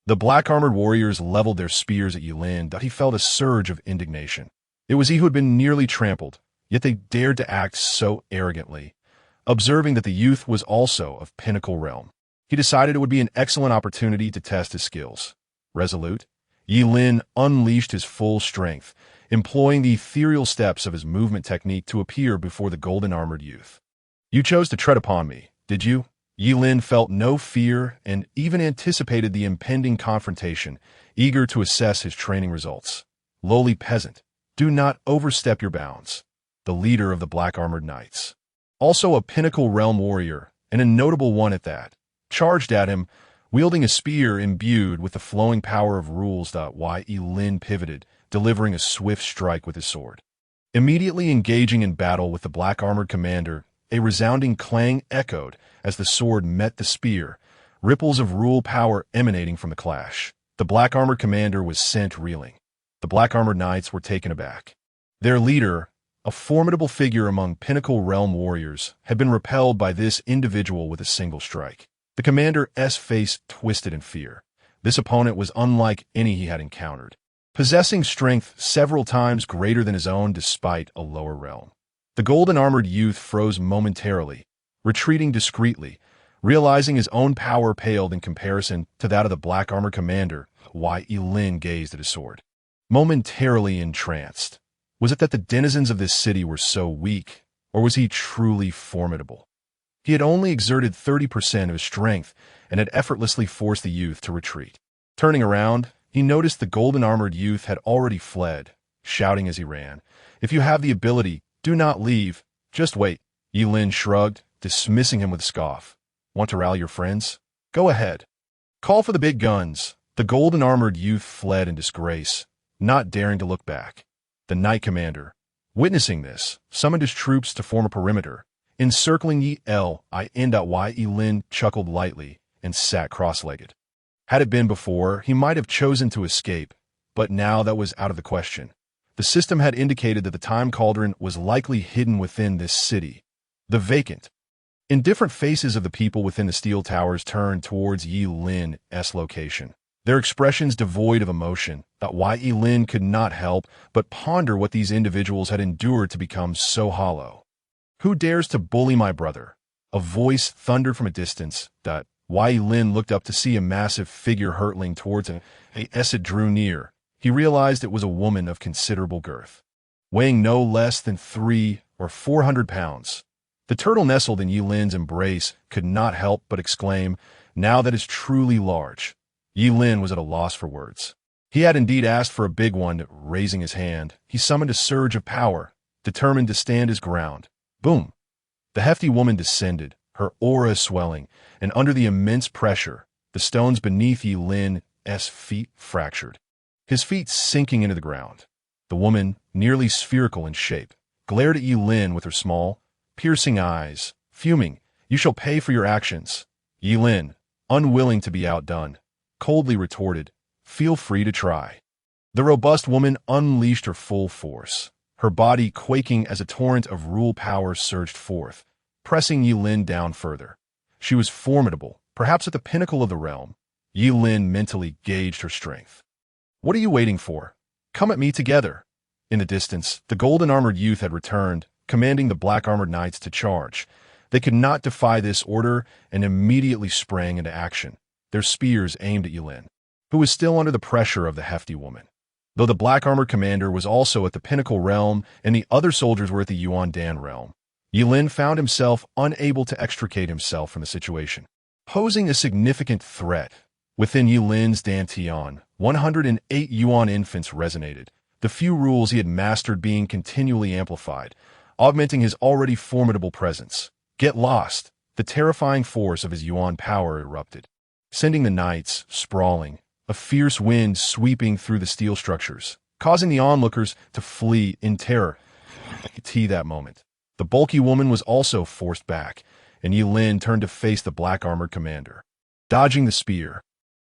The black-armored warriors leveled their spears at Ye Lin. He felt a surge of indignation. It was he who had been nearly trampled, yet they dared to act so arrogantly. Observing that the youth was also of pinnacle realm, he decided it would be an excellent opportunity to test his skills. Resolute, Ye Lin unleashed his full strength, employing the ethereal steps of his movement technique to appear before the golden-armored youth. You chose to tread upon me, did you? Ye Lin felt no fear and even anticipated the impending confrontation, eager to assess his training results. Lowly peasant, do not overstep your bounds. The leader of the black-armored knights, also a pinnacle realm warrior, and a notable one at that, charged at him, wielding a spear imbued with the flowing power of rules. Ye Lin pivoted, delivering a swift strike with his sword. Immediately engaging in battle with the black-armored commander, a resounding clang echoed as the sword met the spear, ripples of rule power emanating from the clash. The black-armored commander was sent reeling. The black-armored knights were taken aback. Their leader, a formidable figure among pinnacle realm warriors, had been repelled by this individual with a single strike. The commander's face twisted in fear. This opponent was unlike any he had encountered, possessing strength several times greater than his own despite a lower realm. The golden-armored youth froze momentarily, retreating discreetly, realizing his own power paled in comparison to that of the black-armored commander. Ye Lin gazed at his sword, momentarily entranced. Was it that the denizens of this city were so weak, or was he truly formidable? He had only exerted 30% of his strength and had effortlessly forced the youth to retreat. Turning around, he noticed the golden-armored youth had already fled, shouting as he ran, "If you have the ability, do not leave. Just wait." Ye Lin shrugged, dismissing him with a scoff. "Want to rally your friends? Go ahead. Call for the big guns." The golden-armored youth fled in disgrace, not daring to look back. The knight commander, witnessing this, summoned his troops to form a perimeter, encircling Ye Lin chuckled lightly and sat cross-legged. Had it been before, he might have chosen to escape, but now that was out of the question. The system had indicated that the time cauldron was likely hidden within this city. The vacant. Indifferent faces of the people within the steel towers turned towards Ye Lin's location, their expressions devoid of emotion. That Ye Lin could not help but ponder what these individuals had endured to become so hollow. "Who dares to bully my brother?" A voice thundered from a distance. Ye Lin looked up to see a massive figure hurtling towards him. As it drew near, he realized it was a woman of considerable girth, weighing no less than 300 or 400 pounds. The turtle nestled in Ye Lin's embrace could not help but exclaim, "Now that is truly large." Ye Lin was at a loss for words. He had indeed asked for a big one. Raising his hand, he summoned a surge of power, determined to stand his ground. Boom! The hefty woman descended, her aura swelling, and under the immense pressure, the stones beneath Ye Lin's feet fractured, his feet sinking into the ground. The woman, nearly spherical in shape, glared at Ye Lin with her small, piercing eyes, fuming. "You shall pay for your actions." Ye Lin, unwilling to be outdone, coldly retorted, "Feel free to try." The robust woman unleashed her full force, her body quaking as a torrent of rule power surged forth, pressing Ye Lin down further. She was formidable, perhaps at the pinnacle of the realm. Ye Lin mentally gauged her strength. "What are you waiting for? Come at me together." In the distance, the golden-armored youth had returned, commanding the black-armored knights to charge. They could not defy this order and immediately sprang into action, their spears aimed at Ye Lin, who was still under the pressure of the hefty woman. Though the black-armored commander was also at the pinnacle realm and the other soldiers were at the Yuan Dan realm, Ye Lin found himself unable to extricate himself from the situation, posing a significant threat. Within Ye Lin's dantian, 108 Yuan infants resonated, the few rules he had mastered being continually amplified, augmenting his already formidable presence. "Get lost!" The terrifying force of his Yuan power erupted, sending the knights sprawling, a fierce wind sweeping through the steel structures, causing the onlookers to flee in terror. That moment, the bulky woman was also forced back, and Ye Lin turned to face the black-armored commander. Dodging the spear,